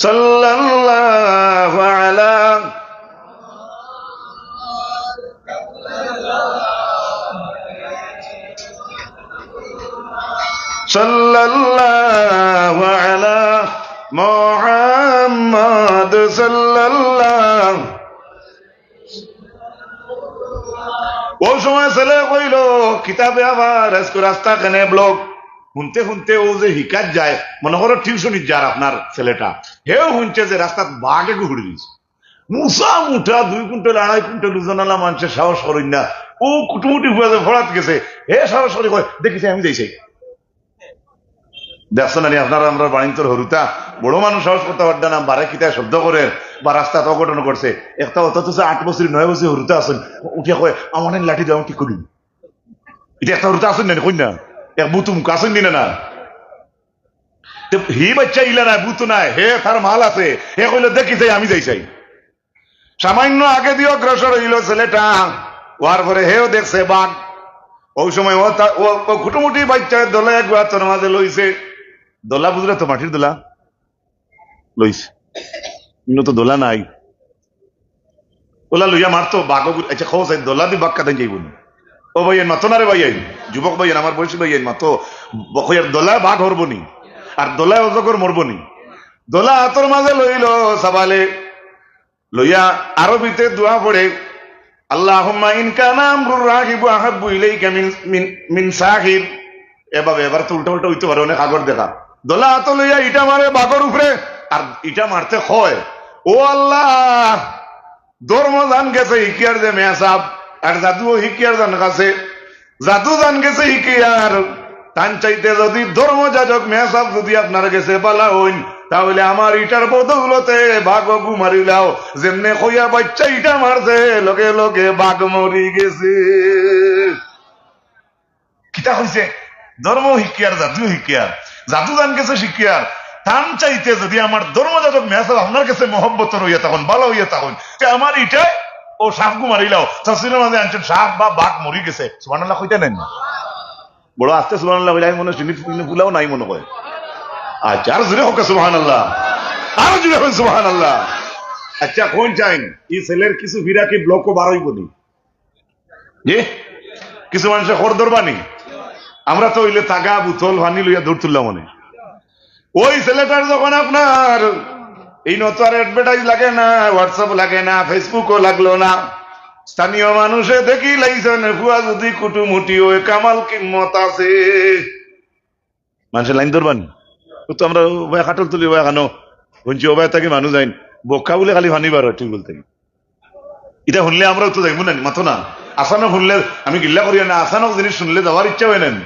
সাল্লাল্লাহু আলা সাল্লাল্লাহু আলা মুহাম্মদ সাল্লাল্লাহু। ওই সময় ছেলে কইল কিতাবে আবার আজকে রাস্তা কেনে ব্লক শুনতে শুনতে ও যে হিকাত যায় মনে করো টিউশনিত যার আপনার ছেলেটা হেও শুনছে যে রাস্তাত বাঘে ঘুরে দিয়েছে মুসা মুঠা 2 কুইন্টাল 2.5 কুইন্টাল ওজনওয়ালা মানুষের সাহস করেন না। ও কুটুমুটি ভরাত গেছে হে সাহস করে কয় দেখেছি আমি যাইছি। দেখছো না আপনারা আমরা বাণিজ্যর হরুতা বড় মানুষ সাহস করতে পারতেন না বারে কিতায় শব্দ করে বা রাস্তাত অঘটন করছে একটা অত 8 বছর 9 বছর হরুতা আছেন উঠিয়া কয় আমার লাঠি দেওয়া কি করি এটা একটা হরুতা আছেন না কই না এক বুতুম কাছেন দিনে না হি বাচ্চা ইলা না বুতু নাই হে তার মাল আছে হে কইল দেখি যাই আমি যাই সামান্য আগে দিয়ে অগ্রসর হইল ছেলেটা ওয়ার পরে হেও দেখছে বাঘ। ওই সময় ও খুটুমুটি বাচ্চা দোলা এক বাচ্চার মাঝে লইছে দোলা বুঝলে তো মাটির দোলা লইছে কিন্তু তো দোলা নাই ওলা লইয়া মারতো বাঘ আচ্ছা খোঁজ দোলা দি বাঘ কাঁদাই যাইব ও ভাইয়ের মাতো না রে ভাইয়াই যুবক ভাইয়ের আমার বয়সী ভাইয়ের মাতো বখইয়ার দোলা বাঘ হরবনি আর দোলায় অজগর মরবনি। দোলা হাতর মাঝে লইল সাবালে লইয়া আরবিতে দোয়া পড়ে আল্লাহুম্মা ইন কানা আমরুর রাগিবু আহাব্বু ইলাইকা মিন সাহির। এভাবে এবার তো উল্টা উল্টা হইতে পারে অনেক আগর দেখা দোলা হাত লইয়া ইটা মারে বাঘর উপরে আর ইটা মারতে হয় ও আল্লাহ ধর্ম জান গেছে হিকিয়ার যে মেয়াসাব আর জাদুও হিকিয়ার জান গেছে জাদু জান গেছে হিকিয়ার তান চাইতে যদি ধর্ম যাজক মেয়াসাব যদি আপনার গেছে পালা হইন তাহলে আমার ইটার বদৌলতে বাঘ মারিলাও যেমনে কইয়া বাচ্চা ইটা মারছে লগে লগে বাঘ মরি গেছে। কিতা হইছে ধর্ম হিকিয়ার জাদু হিকিয়ার জাদু জান গেছে শিকিয়ার তান চাইতে যদি আমার ধর্মযাজক মেয়াসাব আপনার কাছে মহব্বত হইয়া তখন ভালো হইয়া তখন আমার ইটাই ও সাপগু মারিলাও তফসিরের মাঝে আনছেন সাপ বা বাঘ মরি গেছে সুবহানাল্লাহ কইতে নেন বড় আস্তে সুবহানাল্লাহ কইলে মনে চিনি ফুলাও নাই মনে হয়। আচ্ছা আর জুড়ে হোক সুবহানাল্লাহ আর জুড়ে হোক সুবহানাল্লাহ। আচ্ছা কোন চাইন এই ছেলের কিছু ভিড়া কি ব্লকও বারোই বলি জি কিছু মানুষের খর ধরবানি আমরা তো হইলে তাগা বুতল ভানি লইয়া দৌড় তুললাম মনে। ওই ছেলেটার যখন আপনার এই নত আর অ্যাডভার্টাইজ লাগে না হোয়াটসঅ্যাপ লাগে না ফেসবুকও লাগলো না স্থানীয় মানুষে দেখি লাইছেন ফুয়া যদি কুটুমুটি ওই কামাল কিম্মত আছে মানুষের লাইন ধরবানি তো আমরা কাটল তুলি এখানো শুনছি ওবাই থাকি মানুষ যাইন বোকা বলে খালি ভানিবার ঠিক বলতে এটা শুনলে আমরাও তো যাইব না মাথো না আসানক শুনলে আমি গিল্লা করি না আসানক জিনিস শুনলে যাওয়ার ইচ্ছা হয় নেন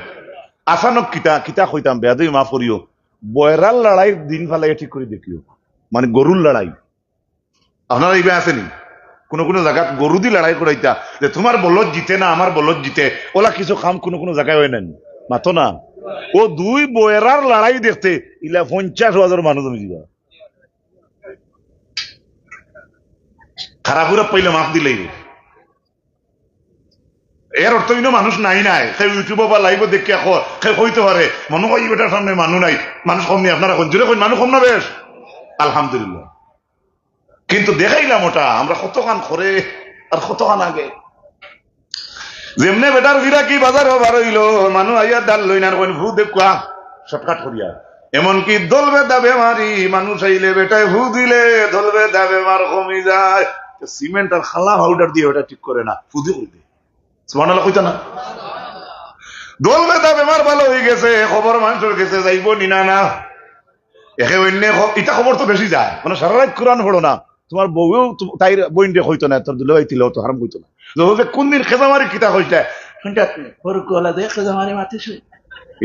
আসানক কিতা কিতা কইতাম বেয়াদই মাফ করিও বয়রাল লড়াই দিন ফালাই ঠিক করে দেখিও মানে গরুর লড়াই আপনারা এইবার আসেনি কোনো কোনো জায়গাত গরু দি লড়াই করাইতা যে তোমার বলদ জিতে না আমার বলদ জিতে ওলা কিছু কাম কোনো কোনো জায়গায় হয় নেন মাথো না ও দুই বয়রার লড়াই দেখতে ইলা 50,000 মানুষ আমি দিবা খারাপুরা পাইলে মাফ দিলেই এর অর্থ ইনো মানুষ নাই নাই সেই ইউটিউব বা লাইভ দেখে হইতে পারে মনে হয় বেটার সামনে মানুষ নাই, মানুষ কম নেই। আপনারা জোরে কই মানুষ কম না বেশ? আলহামদুলিল্লাহ। কিন্তু দেখাইলাম ওটা আমরা কতখান করে আর কতখান আগে। যেমনে বেটার ফিরা কি বাজার বার হইল, মানুষ আইয়া ডাল লই না ভূ দেখুয়া শর্টকাট করিয়া, এমনকি দলবে দাবে মারি মানুষ আইলে বেটায় ভূ দিলে দলবে দাবে মার কমি যায়। সিমেন্ট আর খালা পাউডার দিয়ে ওটা ঠিক করে না, ফুদি করে দেয়। সুবহানাল্লাহ কইতা না? দলবে দাবে মার ভালো হয়ে গেছে, খবর মানুষের গেছে যাইব নিনা না একে অন্য এটা খবর তো বেশি যায়। মানে সারা রাত কোরআন পড়ো না, তোমার বউও তাই বইন দিয়ে হইতো না, তোর দুলাই ছিল তো হারাম হইতো না। কোন দিন খেজামারি কিতা হইতে খেজামারি মাতিছো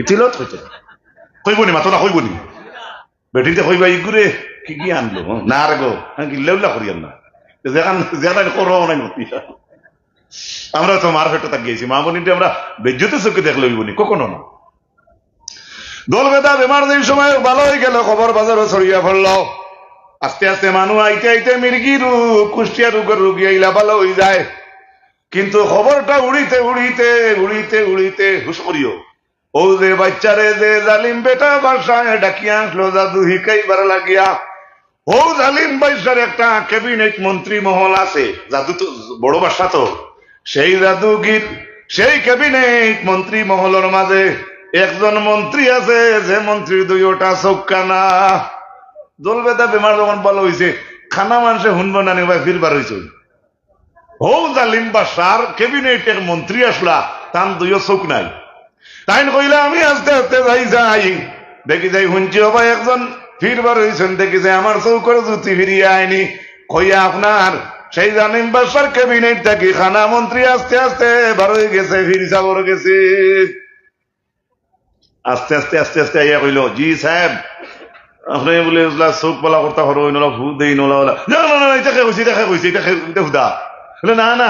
ইতিল হইতো কইবনি মাতো না কইবনি বেটিতে কইবা ইগুরে কি কি আনলো না আর গো গিল্লা করিয়ান না যেখান যেখানে করো নাই মতি। আমরা তো মার ফেটো তাক গেছি, মা বোনিতে আমরা বেজ্জতে চোখে দেখলে হইবনি কখনো না। দল বেদা বেমার যেই সময় ভালো হয়ে গেল, খবর বাজারও ছড়িয়া পড়ল। আস্তে আস্তে মানুষ আইতে আইতে মির্গি রোগ, কুষ্টিয়া রোগের রোগী আইলা ভালো হয়ে যায়। কিন্তু খবরটা উড়িতে উড়িতে উড়িতে উড়িতে হুশ করিও, ও যে বাচ্চারে যে জালিম বেটা বাসায় ডাকিয়া আসলো জাদু হিকাইবার লাগিয়া, ও জালিম বাচ্চার একটা ক্যাবিনেট মন্ত্রী মহল আছে, জাদু তো বড় বাসা তো, সেই জাদুগির সেই ক্যাবিনেট মন্ত্রী মহলের মাঝে একজন মন্ত্রী আছে যে মন্ত্রীর দুইটা চোখখানা। দলবেদা বেমার যখন ভালো হয়েছে, খানা মানুষে শুনবো না নিবা ফিরবার হয়েছে। ও জালিম বাসার ক্যাবিনেটের মন্ত্রী আসলা, তার দুইও চোখ নাই। তাই কইলা আমি আস্তে আস্তে যাই দেখি যাই শুনছি হবা একজন ফিরবার হয়েছেন, দেখি যে আমার চৌকর জুতি ফিরিয়ে আইনি। কইয়া আপনার সেই জালিম বাসার ক্যাবিনেট থাকি খানা মন্ত্রী আস্তে আস্তে বার হয়ে গেছে, ফিরি সাবর গেছে। আস্তে আস্তে আস্তে আস্তে আইয়া কইল, জি সাহেব আপনি বলে চোখ বলা করতে হরো নলা ভূ দেই নলা না না না এটাকে কইছি এটাকে কইছি এটা হুদা না না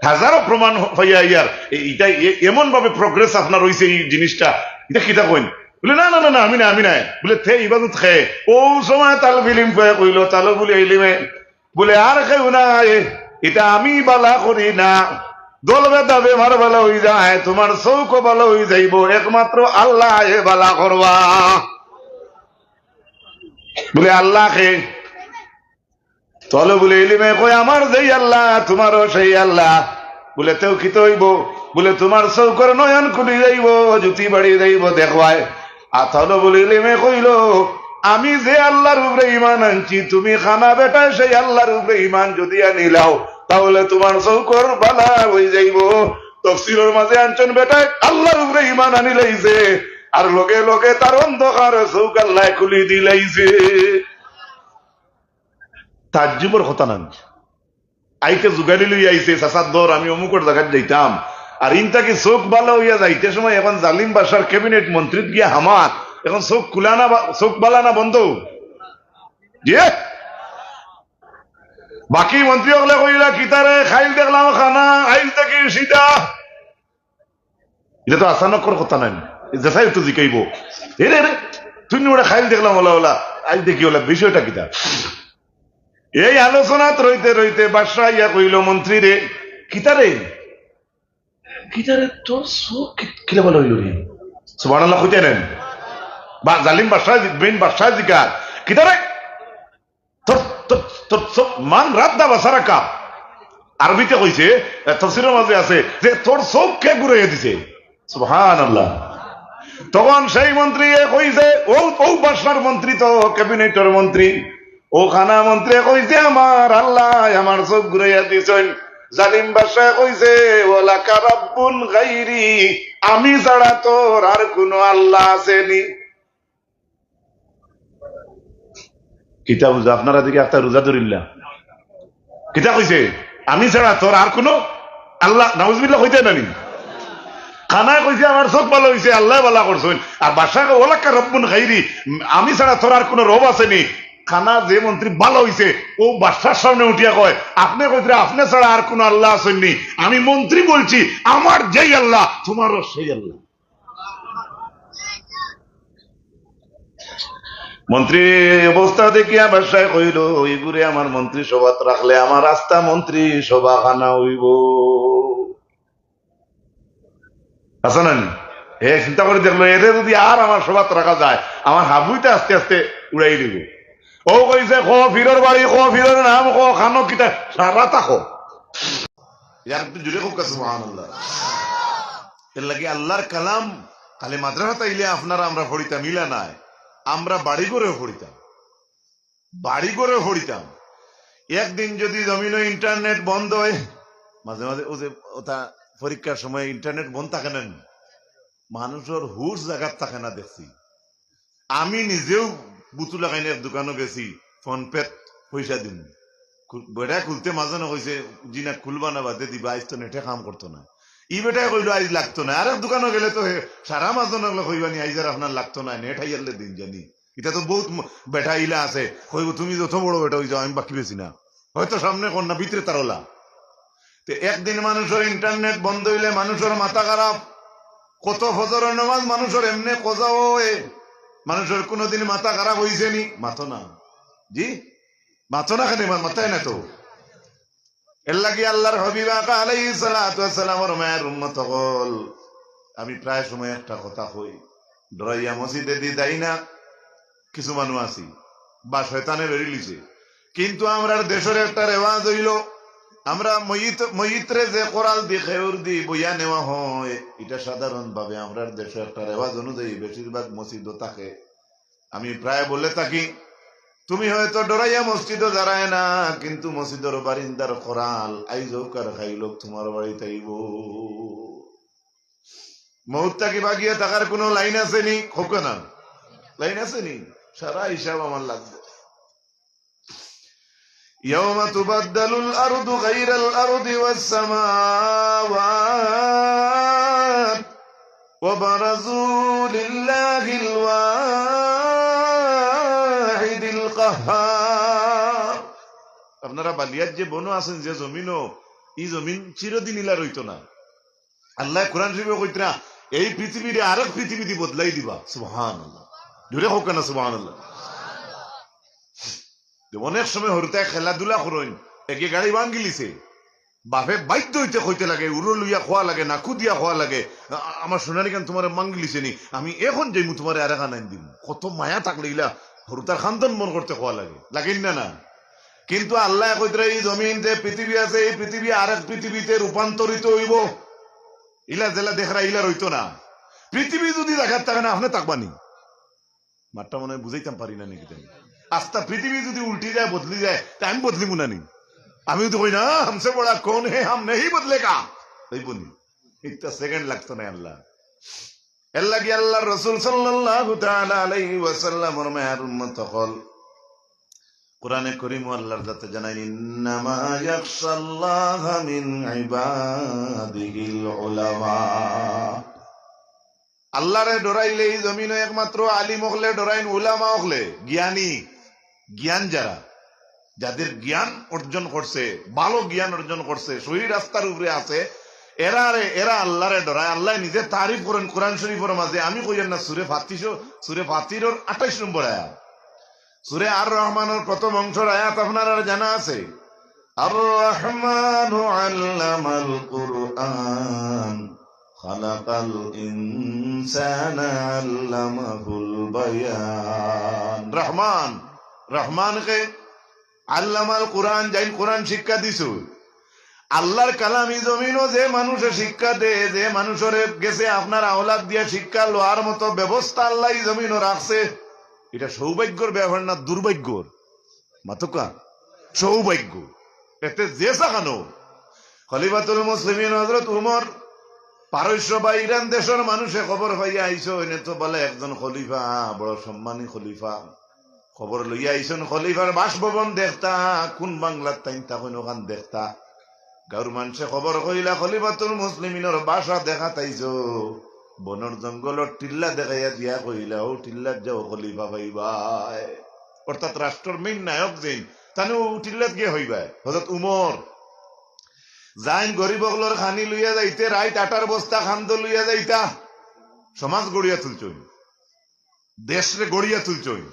হাজারো প্রমাণ হইয়া ইয়ার এইটা এমন ভাবে প্রগ্রেস আপনার হইছে এই জিনিসটা, এটা কিতা কইন বলে না না না আমি নাই বলে থে ইবাদত খে। ও সময় তাল ফিলিম কইল তালো বলে ইলিমে বলে আর কেউ না, এটা আমি বালা করি না, দল বেদা বেমার ভালো হয়ে যায়, তোমার চৌক ভালো হয়ে যাইব, একমাত্র আল্লাহ বালা করবা। বলে আল্লাহ খে চলো বলে ইলিমে কই আমার যেই আল্লাহ তোমারও সেই আল্লাহ। বলে তেও কি হইব, বলে তোমার চৌকর নয়ন খুলি যাইব, জুতি বাড়ি যাইব দেখবায়। আর চলো বলে ইলিমে কইল আমি যে আল্লাহর উপরে ইমান আনছি, তুমি খানা বেটায় সেই আল্লাহর উপরে ইমান যদি আনিলাও তাহলে তোমার চৌকর বালা হয়ে যাইব। তফসিলের মাঝে আনছেন বেটায় আল্লাহর উপরে ইমান আনিলাইছে, আর লগে লগে তার অন্ধকার চৌক আল্লাহ খুলি দিলাইছে। তাজ্জুবের কথা না, আইতে জুগাড়ি লই আইছে চাচার দর আমি অমুকের জায়গায় যাইতাম, আর ইনটাকে চোখ ভালো হইয়া যাইতে সময় এখন জালিম বাসার ক্যাবিনেট মন্ত্রী গিয়া হামার এখন চোখ খুলা না, চোখ বালা না বন্ধ। বাকি মন্ত্রী হলে কইলা কিতারে খাইল দেখলাম খানা আইল থেকে সিধা, এটা তো আচানকর কথা নাই, যেসাই একটু জিকাইব রে রে তুই ওরা খাইল দেখলাম ওলা ওলা আইল দেখি ওলা বিষয়টা কিতা। এই আলোচনাত রইতে রইতে বাদশাহ ইয়া কইল মন্ত্রী রে কিতারে তোর চোখ কিলা বলা হইল রে, সুবহানাল্লাহ কইতে নেন বা জালিম বাদশাহ বিন বাদশাহ জিকার কিতারে তোর চোখ মান রাত দা বাসারাকা। আরবিতে কইছে তাফসীরের মাঝে আছে যে তোর চোখ কে ঘুরাইয়া দিছে, সুবহানাল্লাহ। তখন সেই মন্ত্রী কইছে ও বাদশার মন্ত্রী তো ক্যাবিনেটের মন্ত্রী, ও খানা মন্ত্রী কইছে আমার আল্লাহ আমার চোখ ঘুরাইয়া দিছেন। জালিম বাদশাহ কইছে ওয়ালাকা রাব্বুন গায়রি, আমি ছাড়া তোর আর কোন আল্লাহ আসেনি। কিতা বুঝা আপনারা দিকে একটা রোজা ধরিল্লা কিতা কইছে আমি ছাড়া তোর আর কোন আল্লাহ নাউজুবিল্লাহ হইতে নানি। খানা কইছে আমার চোখ ভালো হইছে আল্লাহ বালা করছেন, আর বাদশাহ ওয়ালাকা রাব্বুন গায়রি আমি ছাড়া তোর আর কোন রব আসেনি। খানা যে মন্ত্রী ভালো হইছে ও বাদশার সামনে উঠিয়া কয় আপনি কইতে আপনি ছাড়া আর কোন আল্লাহ আসেননি, আমি মন্ত্রী বলছি আমার যেই আল্লাহ তোমারও সেই আল্লাহ। মন্ত্রী অবস্থা দেখিয়া বাসায় কইল ওইগুরে আমার মন্ত্রী সভাত রাখলে আমার রাস্তা মন্ত্রী সভা খানা হইব। আছে না নি? চিন্তা করে দেখলো এদের যদি আর আমার সভাত রাখা যায় আমার হাবুইতে আস্তে আস্তে উড়াই দিব। ও কইছে খ ফিরর বাড়ি খ ফিরর নাম খ খানো কিতা সারা তাকো ইয়ার একটু জুড়ে খুব কাছে সুবহানাল্লাহ। এর লাগে আল্লাহর কালাম খালি মাদ্রাসা তাইলে আপনারা আমরা পড়িতাম মিলা নাই, আমরা বাড়ি করেও পড়িতাম, বাড়ি করেও পড়িতাম। একদিন যদি জমিনে ইন্টারনেট বন্ধ হয়, মাঝে মাঝে ও যে ওটা পরীক্ষার সময় ইন্টারনেট বন্ধ থাকে না, মানুষের হুশ জায়গার থাকে না দেখছি। আমি নিজেও বুতু লাগাইনের দোকানে গেছি, ফোন পে পয়সা দিন বেটা খুলতে মাঝে না কইছে জি না খুলবা না বাদে দিবা, আজ তো নেটে কাম করতো না। ই বেটাই কইলো আজ লাগতো না। আর এক দোকানে গেলে তো সারা মাঝে না কইবানি আইজ আর আপনার লাগতো না, নেট হাইয়ালে দিন জানি। এটা তো বহুত বেটা ইলা আছে কইব তুমি যত বড় বেটা হয়ে যাও আমি বাকি বেশি না, হয়তো সামনে কন্যা ভিতরে তারলা। তো একদিন মানুষের ইন্টারনেট বন্ধ হইলে মানুষের মাথা খারাপ। কত ফজরের নামাজ মানুষের এমনি কজা হয়ে, মানুষের কোনদিন মাথা খারাপ হয়েছে নি? মাথো না জি, মাথো না কেন? মাথায় না তো। এর লাগি আল্লাহর হাবিব আলাইহিস সালাতু ওয়াস সালামের মায়ের উম্মত হল, আমি প্রায় সময় একটা কথা কই, ডরাইয়া মসজিদে দি যাই না কিছু মানুষ আছি বা শয়তানে বেরিয়ে লিছে। কিন্তু আমরা দেশের একটা রেওয়াজ হইল, আমরা ময়িত্রে যে কোরাল দি খেউর দি বইয়া নেওয়া হয়, এটা সাধারণ ভাবে আমরা দেশের একটা রেওয়াজ অনুযায়ী বেশিরভাগ মসজিদও থাকে। আমি প্রায় বলে থাকি তুমি হয়তো ডরাইয়া মসজিদও দাঁড়ায় না, কিন্তু মসজিদের বারিন্দার কোরাল আইজকার খাইল তোমার বাড়িতে আইব। মৌতটা কি বাগিয়ে থাকার কোন লাইন আছে নি? হোক না লাইন আছে নি? সারা হিসাব আমার লাগবে। يوم تبدل الأرض غير الأرض والسماوات وبرزوا لله الواحد القهار। আপনারা বালিয়ার যে বনো আছেন যে জমিনও, এই জমিন চিরদিন ইলা রইতো না। আল্লাহ কোরআন শরীফে কইতরা এই পৃথিবীরে আরেক পৃথিবীতে বদলাই দিবা। সুবহানাল্লাহ, জোরে হোক না সুবহানাল্লাহ। অনেক সময় হরুতে খেলাধুলা করেন, একে গাড়ি ভাঙ্গিলিছে, বাপে বাধ্য হইতে কইতে লাগে, উড়ো লইয়া খোয়া লাগে, নাকু দিয়া খোয়া লাগে, আমার সোনালি গান তোমার মাঙ্গিলিছে নি, আমি এখন যাইমু তোমার আর এখান আইন দিম। কত মায়া থাকলে ইলা হরুতার খান্তন মন করতে খোয়া লাগে, লাগেন না না? কিন্তু আল্লাহ কইতরা এই জমিন যে পৃথিবী আছে, এই পৃথিবী আরেক পৃথিবীতে রূপান্তরিত হইব। ইলা জেলা দেখরা ইলা রইতো না। পৃথিবী যদি দেখার থাকে না আপনি থাকবানি। মাঠটা মনে হয় বুঝাইতাম পারি না নাকি? আস্তা পৃথিবী যদি উল্টি যায় বদলি যায় তা আমি বদলিব না নি? আমি তো কই না हमसे बड़ा कौन है, हम नहीं बदलेगा। এই বলি একটা সেকেন্ড লাগতো না। আল্লাহ এর লাগি আল্লাহর রাসূল সাল্লাল্লাহু তাআলা আলাইহি ওয়াসাল্লামের মায়ের উম্মত হল কোরআনে কারীম আল্লাহর জাতে জানাইন ইন্নামা ইয়াখশাল্লাহা মিন ইবাদিহিল উলামা। আল্লাহরে ডরাইলে এই জমিনে একমাত্র আলিম হলে ডরাইন, উলামা হলে জ্ঞানী, জ্ঞান যারা, যাদের জ্ঞান অর্জন করছে, ভালো জ্ঞান অর্জন করছে, সহি রাস্তার উপরে আছে, এরা আল্লাহরে ডরায়। আল্লাহ নিজে তারিফ করেন কোরআন শরীফের মাঝে। আমি কইয়েন না সূরা ফাতিরের 28 নম্বর আয়াত, সূরা আর রহমানের প্রথম অংশের আয়াত আপনারা জানা আছে, আর রহমানু আল্লামাল কুরআন খালাকাল ইনসানা আল্লামাহুল বায়ান। রহমান, রহমানকে আল্লামাল কুরআন, যাই কোরআন শিক্ষা দিছু। আল্লাহর কালামি জমিনও যে মানুষের শিক্ষা দেয়, যে মানুষের গেছে আপনার আওলাদ দিয়ে শিক্ষা লোয়ার মতো ব্যবস্থা আল্লাহ জমিনও রাখছে, এটা সৌভাগ্যর ব্যাপার না দুর্ভাগ্যর? মাতকা সৌভাগ্য। এতে যে সাখানো খলিফাতুল মুসলিমিন হযরত উমর পারস্য বা ইরান দেশের মানুষে খবর পাইয়া আইসো, এনে তো বলে একজন খলিফা, বড় সম্মানী খলিফা, খবর লইয়া আইসন খলিফার বাসভবন দেখতা, কোন বাংলার তাই তখন ওখান দেখতা। গাঁর মানুষে খবর কইলা খলিফাতুল মুসলিমিনের বাসা দেখা তাইছো, বনর জঙ্গলের টিল্লা দেখাইয়া দিয়া কইলা ও টিল্লার যাও খলিফা পাইবাই। অর্থাৎ রাষ্ট্রের মেইন নায়ক যেন তানে ও টিল্লাত গিয়ে হইবাই। হযরত উমর যাইন গরিবগুলোর খানি লইয়া যাইতে, রাইত আটার বস্তা খান্দ লইয়া যাইতা, সমাজ গড়িয়া তুলছই, দেশরে গড়িয়া তুলছই।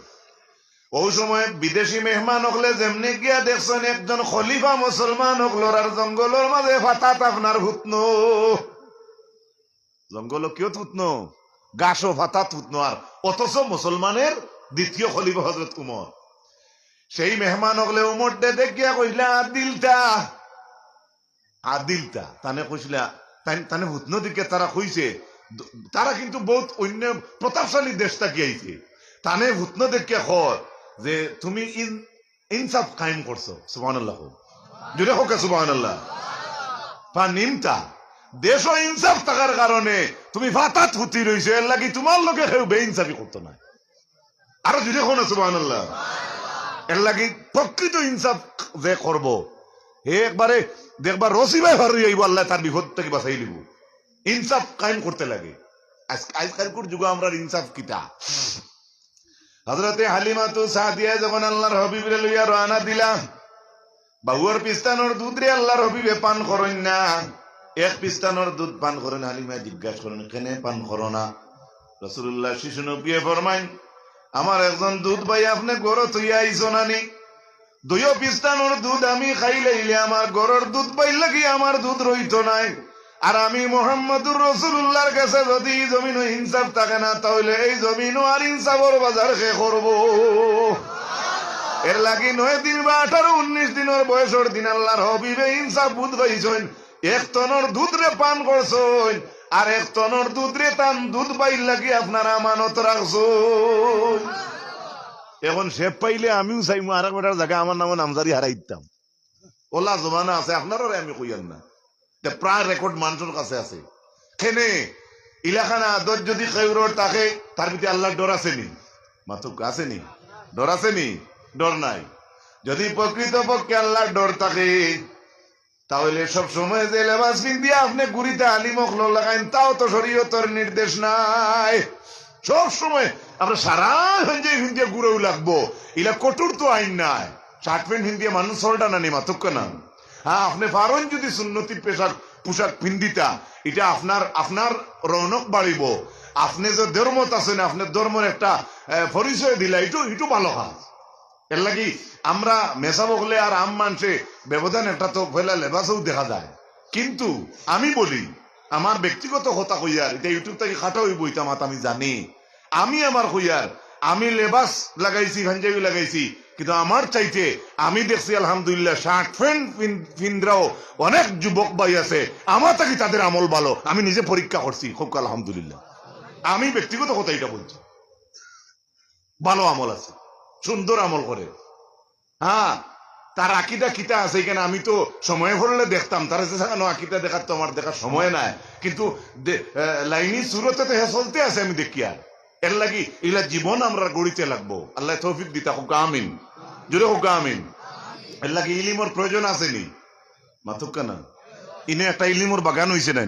ওই সময় বিদেশি মেহমান হকলে যেমনি গিয়া দেখছেন একজন খলিফা মুসলমান হকলোর আর জঙ্গলের মাঝে ফাতাত আপনার হুতনো জঙ্গল কেউ থুতনো গাছও ফাতাত হুতনো আর অথচ মুসলমানের দ্বিতীয় খলিফা হজরত উমর সেই মেহমান হকলে উমর দে দেখিয়া কইলা আদিলটা তানে কইসলা তানে হুতনো দিকে তারা কইছে তারা কিন্তু বহুত অন্য প্রতাপশালী দেশ থাকি আইছে তানে হুতনো দেখিয়া খর যে তুমি ইনসাফ কায়েম করছো সুবহানাল্লাহ জুড়ে হোক সুবহানাল্লাহ নিমতা দেশ ইনসাফ থাকার কারণে তুমি ফাতাত হুতি রইছো এর লাগি তোমার লোকে কেউ বেইনসাফি করতো না আরো জুড়ে হোক না সুবহানাল্লাহ এর লাগি প্রকৃত ইনসাফ যে করব একবারে দেখবার রসিবাই ভার হইব আল্লাহ তার বিপদ থেকে বাঁচাই দিব ইনসাফ কায়েম করতে লাগে আজকালকার যুগে আমরা ইনসাফ কিতা হযরতে হালিমাতু সাদিয়া যখন আল্লাহর হাবিবরে লইয়া রওনা দিলা বাহুয়ার পিস্তানোর দুধ রে আল্লাহর হাবিবে পান করেন না এক পিস্তানোর দুধ পান করেন হালিমা জিজ্ঞাসা করেন কেন পান করো না রাসূলুল্লাহ শিশু নবী ফরমাইন আমার একজন দুধ ভাই আপনি গরো তুইয়া আইছো নানি দুইও পিস্তানোর দুধ আমি খাইলে আমার গরুর দুধ পাই লাগি আমার দুধ রইতো নাই আর আমি মুহাম্মদুর রাসূলুল্লাহর কাছে যদি জমিন ইনসাফ থাকে না তাহলে এই জমিন আর ইনসাফের বাজার কে করব এর লাগি 9 দিন বা 18-19 দিনের বয়সের দিন আল্লাহর হাবিবে ইনসাফ বুধ পাইছেন এক টনের দুধ রে পান করছেন আর এক টনের দুধ রে তান দুধ পাই লাগি আপনারা আমানত রাখছেন এখন সে পাইলে আমিও চাইমু আর একবার জায়গা আমার নাম নামজারি হারাই দিতাম ওলা জমানা আছে আপনারও আমি কইয়ান না প্রায় রেকর্ড মানুষের কাছে আছে কেনে ইলাখানা আদত যদি খেউরর তাকে তার প্রতি আল্লাহর ডর আসেনি মাতুক আসেনি ডর আসেনি ডর নাই যদি প্রকৃত পক্ষে আল্লাহর ডর থাকে তাহলে সব সময় যে লেবাস পিন্দিয়া আপনি গুড়িতে আলিমক লাগাইন তাও তো শরীয়তের নির্দেশ নাই সব সময় আমরা সারা হিন্দিয়া ঘুরেও লাগবো ইলা কঠোর তো আইন নাই শার্ট প্যান্ট হিন্দিয়া মানুষ সলটা না নেই মাতুক না হ্যাঁ আপনি পারেন যদি সুন্নতির পোশাক পিন্দিতা এটা আপনার রৌনক বাড়িব আপনি যে ধর্মত আছেন আপনার ধর্মের একটা পরিচয় দিলা একটু ভালো কাজ এর লাগি আমরা মেসা বকলে আর আম মানুষে ব্যবধান একটা তো ফেলা লেবাসেও দেখা যায় কিন্তু আমি বলি আমার ব্যক্তিগত কথা কইয়ার এটা ইউটিউব থেকে খাটা হইব এটা মাত আমি জানি আমি আমার কইয়ার আমি লেবাস লাগাইছি পাঞ্জাবি লাগাইছি কিন্তু আমার চাইতে আমি দেখছি আলহামদুলিল্লাহ শার্ট প্যান্ট পিন্দ্রাও অনেক যুবক ভাই আছে আমার থাকি তাদের আমল ভালো আমি নিজে পরীক্ষা করছি খুব আলহামদুলিল্লাহ আমি ব্যক্তিগত কথা এটা বলছি ভালো আমল আছে সুন্দর আমল করে হ্যাঁ তার আকিদা কিতা আছে এখানে আমি তো সময় পড়লে দেখতাম তার আকিদা দেখার তো আমার দেখার সময় নাই কিন্তু লাইনি সুরতে তো চলতে আছে আমি দেখি আর এর লাগি এগুলা জীবন আমরা গড়িতে লাগবো আল্লাহ তৌফিক দিতা হোক আমিন জোরে হোক আমিন এর লাগি ইলিমর প্রয়োজন আসেনি মাথুক না ইনে একটা ইলিমর বাগান হয়েছে না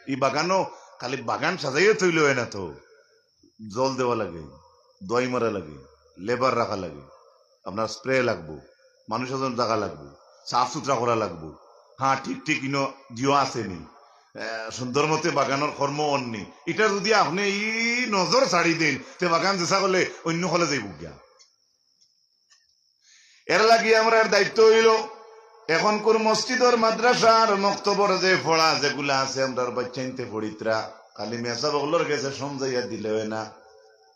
এই বাগানও খালি বাগান সাজাইয়ে তৈল হয় না তো জল দেওয়া লাগে দই মারা লাগে লেবার রাখা লাগে আপনার স্প্রে লাগবো মানুষের জন্য জায়গা লাগবো সাফ সুতরা করা লাগবো হ্যাঁ ঠিক ইনো জিও আসেনি সুন্দর মতে বাগানের কর্ম অন্যি এটা যদি আপনি ই নজর ছাড়ি দেন তে বাগান চেষ্টা করলে অন্য হলে যাইব গিয়া এর লাগি আমরা দায়িত্ব হইল এখন কোন মসজিদর মাদ্রাসার মক্তবর যে পড়া যেগুলা আছে আমরা বাচ্চাইতে পড়িতরা খালি মেসা বগলোর গেছে সমঝাইয়া দিলে হয় না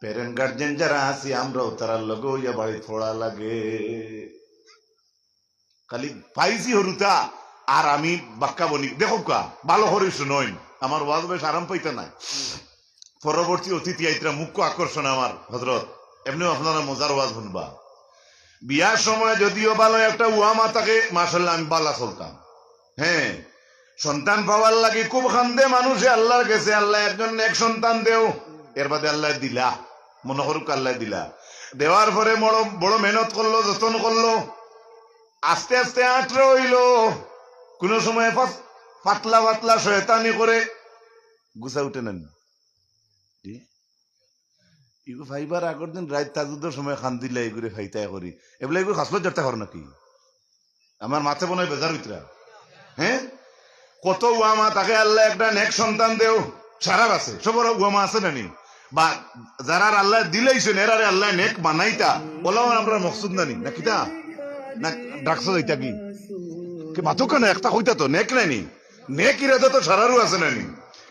প্যারেন্ট গার্জেন যারা আছি আমরাও তারা লগে হইয়া বাড়ি পড়া লাগে খালি পাইছি হরুতা আর আমি বাক্কা বলি দেখো কা ভালো হরিস নয় আমার ওয়াজ বেশ আরাম পাইতে নাই পরবর্তী অতিথি আইতরা মুখ্য আকর্ষণ আমার হজরত এমনিও আপনারা মজার ওয়াজ শুনবা বিয়ার সময় যদিও ভালো একটা উয়ামা থাকে মাশাআল্লাহ আমি বালা চলতাম হ্যাঁ সন্তান পাওয়ার লাগে খুব খান্দে মানুষে আল্লাহর কাছে আল্লাহ একজন এক সন্তান দেও এর বাদে আল্লাহ দিলা মনে করুক আল্লাহ দিলা দেওয়ার পরে বড় মেহনত করলো যতন করলো আস্তে আস্তে আঁটরে হইল কোন সময় পাতলা পাতলা শয়তানি করে গুছা উঠে নেন ইগু ফাইবার আগর দিন রাত তাজুদের সময় খান দিলে এগুলো ফাইতাই করি এগুলো এগুলো হাসলো যাতে কর নাকি আমার মাথে বনায় বেজার ভিতরা হ্যাঁ কত উয়ামা তাকে আল্লাহ একটা নেক সন্তান দেও সারা আছে সবর উয়ামা আছে নানি বা যারা আল্লাহ দিলাইছেন এরারে আল্লাহ নেক বানাইতা ওলাও আমরা মকসুদ নানি না কিতা না ডাকছ যাইতা কি মাথো কেন একটা কইতা তো নেক নানি নেক ইরাদা তো সারারও আছে নানি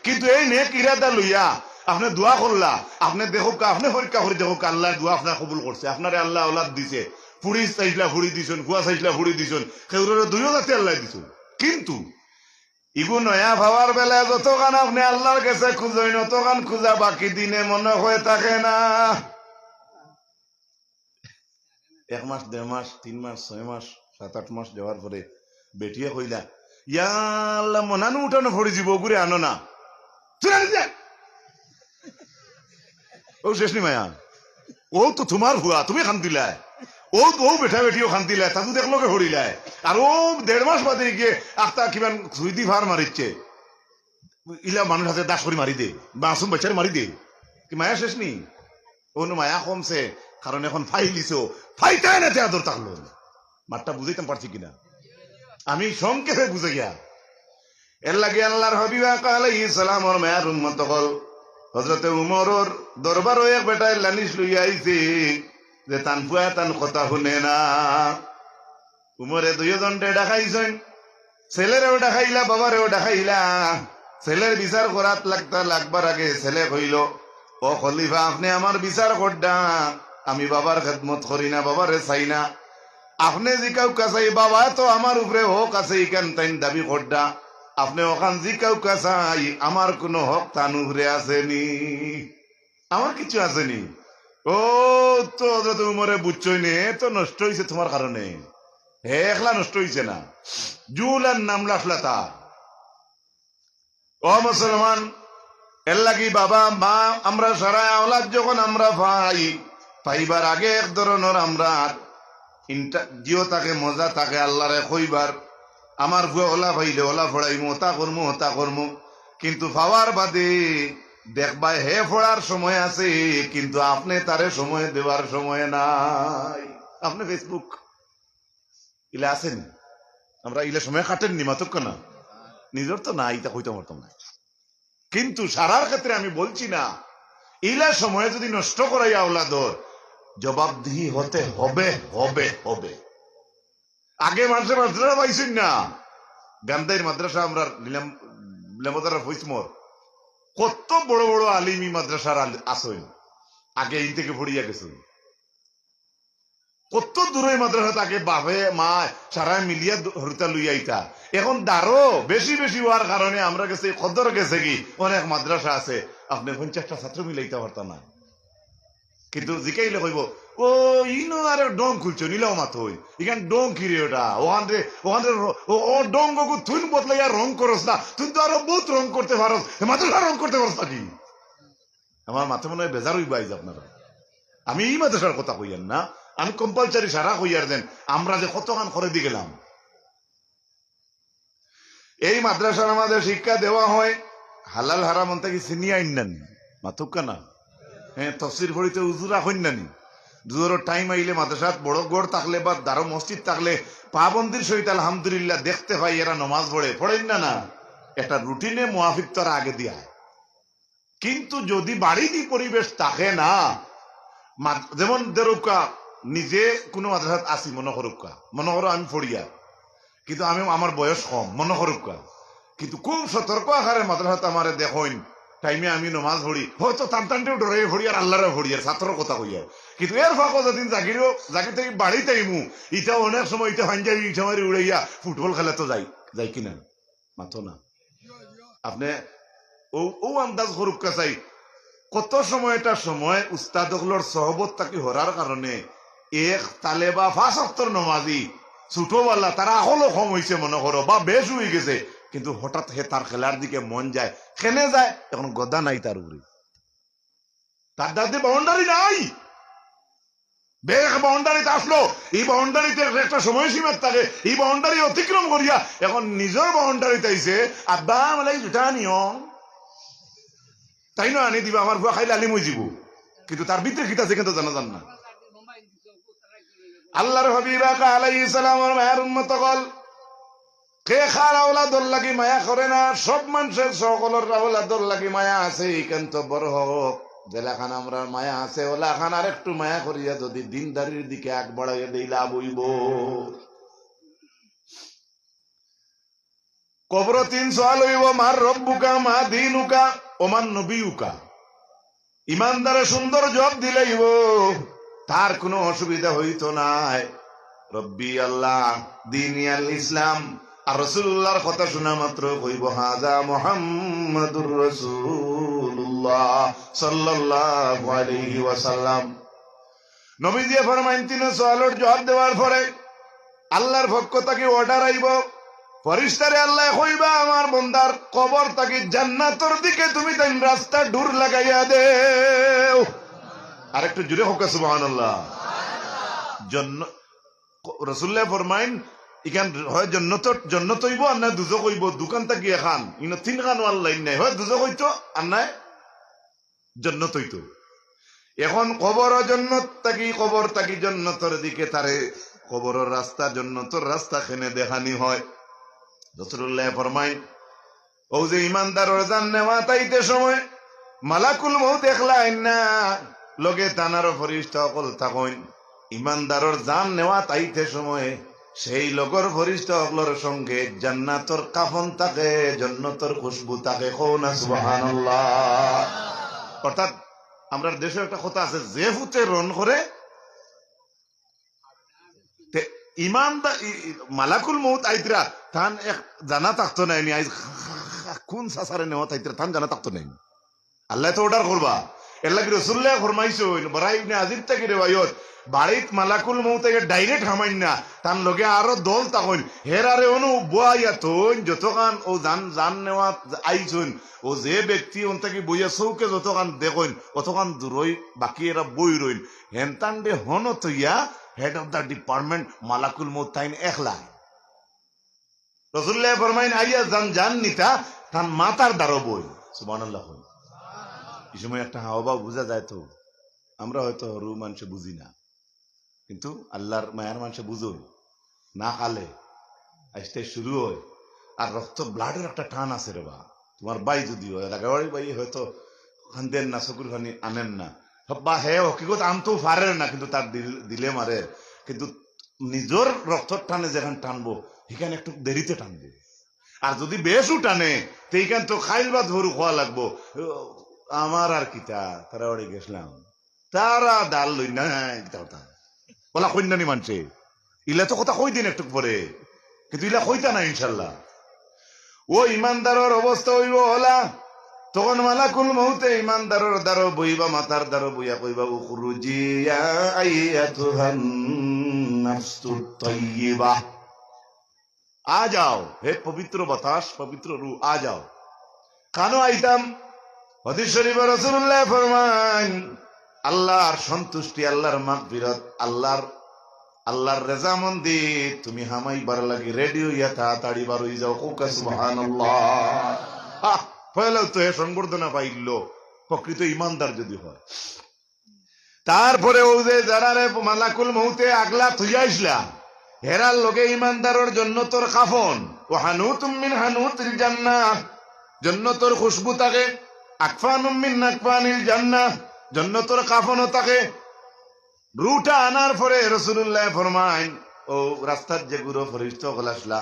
কিন্তু এই নেক ইরাদা লইয়া আপনি দোয়া করলা আপনি দেখো আপনি পরীক্ষা করে দেখো আল্লাহ দোয়া আপনার কবুল করছে আপনারে আল্লাহ ওলাদ দিছে ফুড়ি চাইছিলা ফুড়ি দিছেন কুয়া চাইছিলা ফুড়ি দিছেন সেগুলোর দুইও জাতি আল্লাহ দিছ কিন্তু ইগু নয়া ভাবার বেলায় যতক্ষণ আপনি আল্লাহর কাছে খুঁজেন অতক্ষণ খুঁজা বাকি দিনে মনে হয়ে থাকে না 1 মাস 1.5 মাস 3 মাস 6 মাস 7-8 মাস যাওয়ার পরে বেটিয়ে কইলা ইয়া আল্লাহ মনানু উঠানো ফড়ি যাব ঘুরে আনো না ও শেষ নি মায়া ও তো তোমার ভুয়া তুমি খান দিলাই ও বেঠা বেটিও খান দিলাই তাতো দেখলোকে হরিলাই আর ও 1.5 মাস বাদে গিয়ে আখতা কিমান সুইদি ভার মারিচ্ছে ইলা মানুষ হাতে দাস করে মারি দে মাসুম বাচ্চারে মারি দে কি মায়া শেষ নি ও মায়া কমছে কারণ এখন ফাইলিছো ফাইতাই না আদর থাকলো মাঠটা বুঝাইতাম পারছি কিনা আমি সংক্ষেপে বুঝে গিয়া এর লাগে আল্লাহর হাবিব আলাইহিস সালামের মায়ের উম্মত হল হযরতে উমরের দরবারও এক বেটায় লানিশ লইয়া আইছে যে তান ফুয়া তান কথা শুনে না উমরে 2 জনটে ডাকাইছেন ছেলেরেও ডাকাইলা বাবারেও ডাকাইলা ছেলের বিচার করাত লাগবার আগে ছেলে কইল ও খলিফা আপনি আমার বিচার করডা আমি বাবার খেদমত করি না বাবারে চাই না আপনি জিকাউ কাছাই বাবা তো আমার উপরে হক আছে ইকান তাইন দাবি করডা আপনি ওখান জিকাউ কাছাই আমার কোনো হক তান উপরে আসেনি আমার কিছু আসেনি ও তো উমরে বুঝছই নে তো নষ্ট হয়েছে তোমার কারণে হে একলা নষ্ট হয়েছে না জুলান নাম লাফলা তার ও মুসলমান এর লাগি বাবা মা আমরা সারা আওলাদ যখন আমরা পাইবার আগে এক ধরনের আমরা জিও তাকে মজা তাকে আল্লাহরে কইবার আমার ভুয়া ওলা ভাইলে ওলা ফড়াইমু ওতা করমু কিন্তু পাওয়ার বাদে দেখবাই হে ফোড়ার সময় আছে কিন্তু আপনি তারে সময় দেওয়ার সময় নাই আপনি ফেসবুক ইলে আছেন আমরা ইলে সময় কাটেননি মাতক না নিজের তো না ইটা কইতে পারতাম না কিন্তু সারার ক্ষেত্রে আমি বলছি না ইলা সময় যদি নষ্ট করাই আওলাদর জবাবদিহি হতে হবে হবে হবে আগে মাদ্রাসা পাইছেন না গান্ধাইর মাদ্রাসা আমরা লেমদার ফইসমর কত বড় বড় আলিমি মাদ্রাসার আসেন আগে এই থেকে পড়িয়া গেছেন কত দূরে মাদ্রাসা তাকে বাপে মা সারা মিলিয়া হরিতা লইয়া ইতা এখন দারো বেশি বেশি হওয়ার কারণে আমরা গেছে কদর গেছে কি অনেক মাদ্রাসা আছে আপনি 50টা ছাত্র মিলাইতে পারতাম না কিন্তু জিকাইলে কইব ও ইনো আরে ডং খুলছো নিলাও মাথ হই ইখান ডং কিরে ওটা ওখানে ও ডং গু তুই বদলাইয়া রং করস না তুই তো আরো বহুত রং করতে পারস মাদ্রাসা রং করতে পারস নাকি আমার মাথা মনে হয় বেজার হইবাইজ আপনারা আমি এই মাদ্রাসার কথা কইয়ান না আমি কম্পালসারি সারা কইয়ার দেন আমরা যে কতখান করে দিয়ে গেলাম এই মাদ্রাসার আমাদের শিক্ষা দেওয়া হয় হালাল হারাম থেকে চিনিয়ে আইন নানি মাথুক না হ্যাঁ তফসির ভরিতে উজুরা হইন নানি দুজোর টাইম আইলে মাদ্রাসাত বড় গড় থাকলে বা দারো মসজিদ থাকলে পাবন্দির সহিত আলহামদুলিল্লাহ দেখতে পাই এরা নমাজ পড়েন না একটা রুটিনে মুআফিক তারা আগে দিয়া কিন্তু যদি বাড়িতে পরিবেশ থাকে না যেমন দেরুকা নিজে কোনো মাদ্রাসাত আসি মনে করো আমি পড়িয়া কিন্তু আমি আমার বয়স কম মনে করুকা কিন্তু খুব সতর্ক আকারে মাদ্রাসাত আমারে দেখইন টাইমে আমি নমাজ পড়ি হয়তো টানটানটেও ডরে পড়ি আর আল্লাহরে পড়ি আর ছাত্রর কথা কইয়া কিন্তু এর ফাঁকো যেদিন জাগি থেকে বাড়িতে আইমু ইটা অনেক সময় ইটা পাঞ্জাবি ইটা মারি উড়াইয়া ফুটবল খেলা তো যাই কিনা মাথো না আপনি ও আন্দাজ করুকা চাই কত সময়টা সময় উস্তাদগুলোর সহবত তাকে হরার কারণে এক তালে বা 5 ওয়াক্তের নমাজি ছোটবেলা তারা হলো কম হয়েছে মনে করো বা বেশ হয়ে গেছে কিন্তু হঠাৎ হে তার খেলার দিকে মন যায় খেলে যায় এখন গদা নাই তার উপরে তার দাদি বাউন্ডারি নাই বেগ বাউন্ডারিতে আসলো এই বাউন্ডারিতে একটা সময়সীমা থাকে এই বাউন্ডারি অতিক্রম করিয়া এখন নিজের বাউন্ডারিতে আইছে আব্বা মালাই জুতা নিও তাই না আনি দিবা আমার বুয়া খাইলে আলিম হয়ে যাব কিন্তু তার ভিতরে কিতা আছে কিন্তু জানা না আল্লাহর হাবিব আলাইহিস সালামের মায়ের উম্মত কল কে খার আওলাদর লাগি মায়া করে না সব মানুষের সকলের আওলাদর লাগি মায়া আছে কিন্তু বড় হোক জেলাখান আমরা মায়া আছে ওলাখান আর একটু মায়া করিয়া যদি দিনদারির দিকে আগ বাড়াইয়া দেই লাভ হইব। কবর 3 সওয়াল হইব, মার রব্বুকা মা দীনুকা ওমান নবিয়ুকা। ইমানদারে সুন্দর জবাব দিলেইব, তার কোনো অসুবিধা হইতো নাই। রব্বি আল্লাহ, দীনি আল ইসলাম, আর রাসূলুল্লাহর কথা শোনা মাত্র কইব হাযা মুহাম্মাদুর রাসূলুল্লাহ সাল্লাল্লাহু আলাইহি ওয়াসাল্লাম। নবীজি ফরমাইন 3 সওয়ালের জবাব দেওয়ার পরে আল্লাহর পক্ষ থেকে অর্ডার আইব, ফেরেশতারে আল্লাহ কইবা আমার বান্দার কবর থেকে জান্নাতের দিকে তুমি তাই রাস্তা দূর লাগাইয়া দেও। আরেকটু জোরে হোক সুবহানাল্লাহ। রাসূলুল্লাহ ফরমাইন ইখান হয় জন্নত হইব আর না দুজক হইব, দোকান থাকি এখান ইনো 3 খান আল্লাহ নাই, হয় দুজক হইতো আর নাই জন্নত হইতো। এখন কবর থাকি জন্নতর দিকে তারে কবরের রাস্তা জন্নতর রাস্তা খেনে দেখানি হয়। রাসূলুল্লাহ ফরমাইন ও যে ইমানদারের জান নেওয়া তাইতে সময় মালাকুল মউত একলা আইনা লগে তানার ফেরেশতা সকল থাকইন। ইমানদারের জান নেওয়া তাইতে সময় সেই লগর ফেরেশতা সকলের সঙ্গে জান্নাতের কাফন থাকে, জান্নাতের খুশবু থাকে। কোনা সুবহানাল্লাহ। অর্থাৎ আমরা দেশে একটা কথা আছে, যে ফুতে রন করে ইমানদার মালাকুল মউত আইতরা তান এক জানা থাকতো নাই আইজ কোন সাসারে নেওয়া তাইতরা তান জানা থাকতো নাই। আল্লাহ তো অর্ডার করবা, এর লাগি রাসূলুল্লাহ ফরমাইছেন বরাই ইবনে আজিব থেকে রিওয়ায়াত, বাড়িত মালাকুল মউত ডাইরেক্ট হামাইন না, তার লগে আরো দল তাকইন হেরারে অনু বুয়াইয়া তইন যতখান ও জান নেওয়া আইছুন ও যে ব্যক্তি ওন থেকে বইয়া চৌকে যতখান দেখইন অতখান দূরই বাকি এরা বই রইন হেনতান দে হন তইয়া হেড অফ দা ডিপার্টমেন্ট মালাকুল মউত তাইন একলা। রাসূলুল্লাহ ফরমাইন আইয়া জান নিতা তান মাতার দ্বারা বই। সুবহানাল্লাহ। এই সময় একটা হাওয়া বুঝা যায় তো, আমরা হয়তো হরু মানুষে বুঝি না, কিন্তু আল্লাহর মায়ার মানুষে বুঝুন না খালে আসতে শুরু হয় আর রক্ত ব্লাডের একটা টান আছে রে বা। তোমার বাই যদি হয় এলাকাবাড়ি বাই হয়তো খান্দেন না, চকুর খানি আনেন না বা হে হকিকত আনতেও পারে না, কিন্তু তার দিলে মারে, কিন্তু নিজের রক্তর টানে যেখানে টানবো সেখানে একটু দেরিতে টানবো। আর যদি বেশও টানে সেইখান তো খাইল বা ধরু খাওয়া লাগবো। আমার আর কিতা তারা বাড়ি গেছিলাম, তারা ডাল লই না বলা কন্যানি মানছে ইলা তো কথা কই দিন একটু পরে, কিন্তু ইলা কইতা না ইনশাল্লাহ। ও ইমানদারের অবস্থা হইব হলা তখন মালাকুল মউতে ইমানদারের দ্বারা বইবা, মাতার দ্বারা বইয়া কইবা উখরুজি ইয়া আইয়াতুহান নাফসুত তাইয়্যিবা, আ যাও হে পবিত্র বাতাস, পবিত্র রূহ, আ যাও। কেন আইতাম? হাদিস শরীফে রাসূলুল্লাহ ফরমান আল্লাহর সন্তুষ্টি, আল্লাহর মাগফিরাত, আল্লাহর রেজামন্দি তুমি হামাইবার লাগি রেডি হইয়া তাড়াতাড়ি বার হই যাও। কোকা সুবহানাল্লাহ। পয়লাও তো হে সংবর্ধনা পাইল প্রকৃত ইমানদার যদি হয়। তারপরে ও যে যারা মালাকুল মউতে আগলা থুইয়া আইসলা হেরার লগে ইমানদারের জন্য তোর কাফন ও হানুতুম মিন হানুতিল জান্নাহ, জান্নাতের খুশবু থাকে, আকফানুম মিন আকফানিল জান্নাহ, জান্নাতের কাফনও থাকে। রুটা আনার পরে রাসূলুল্লাহ ফরমাইন ও রাস্তার যে গুরু ফেরেশতা গলাসলা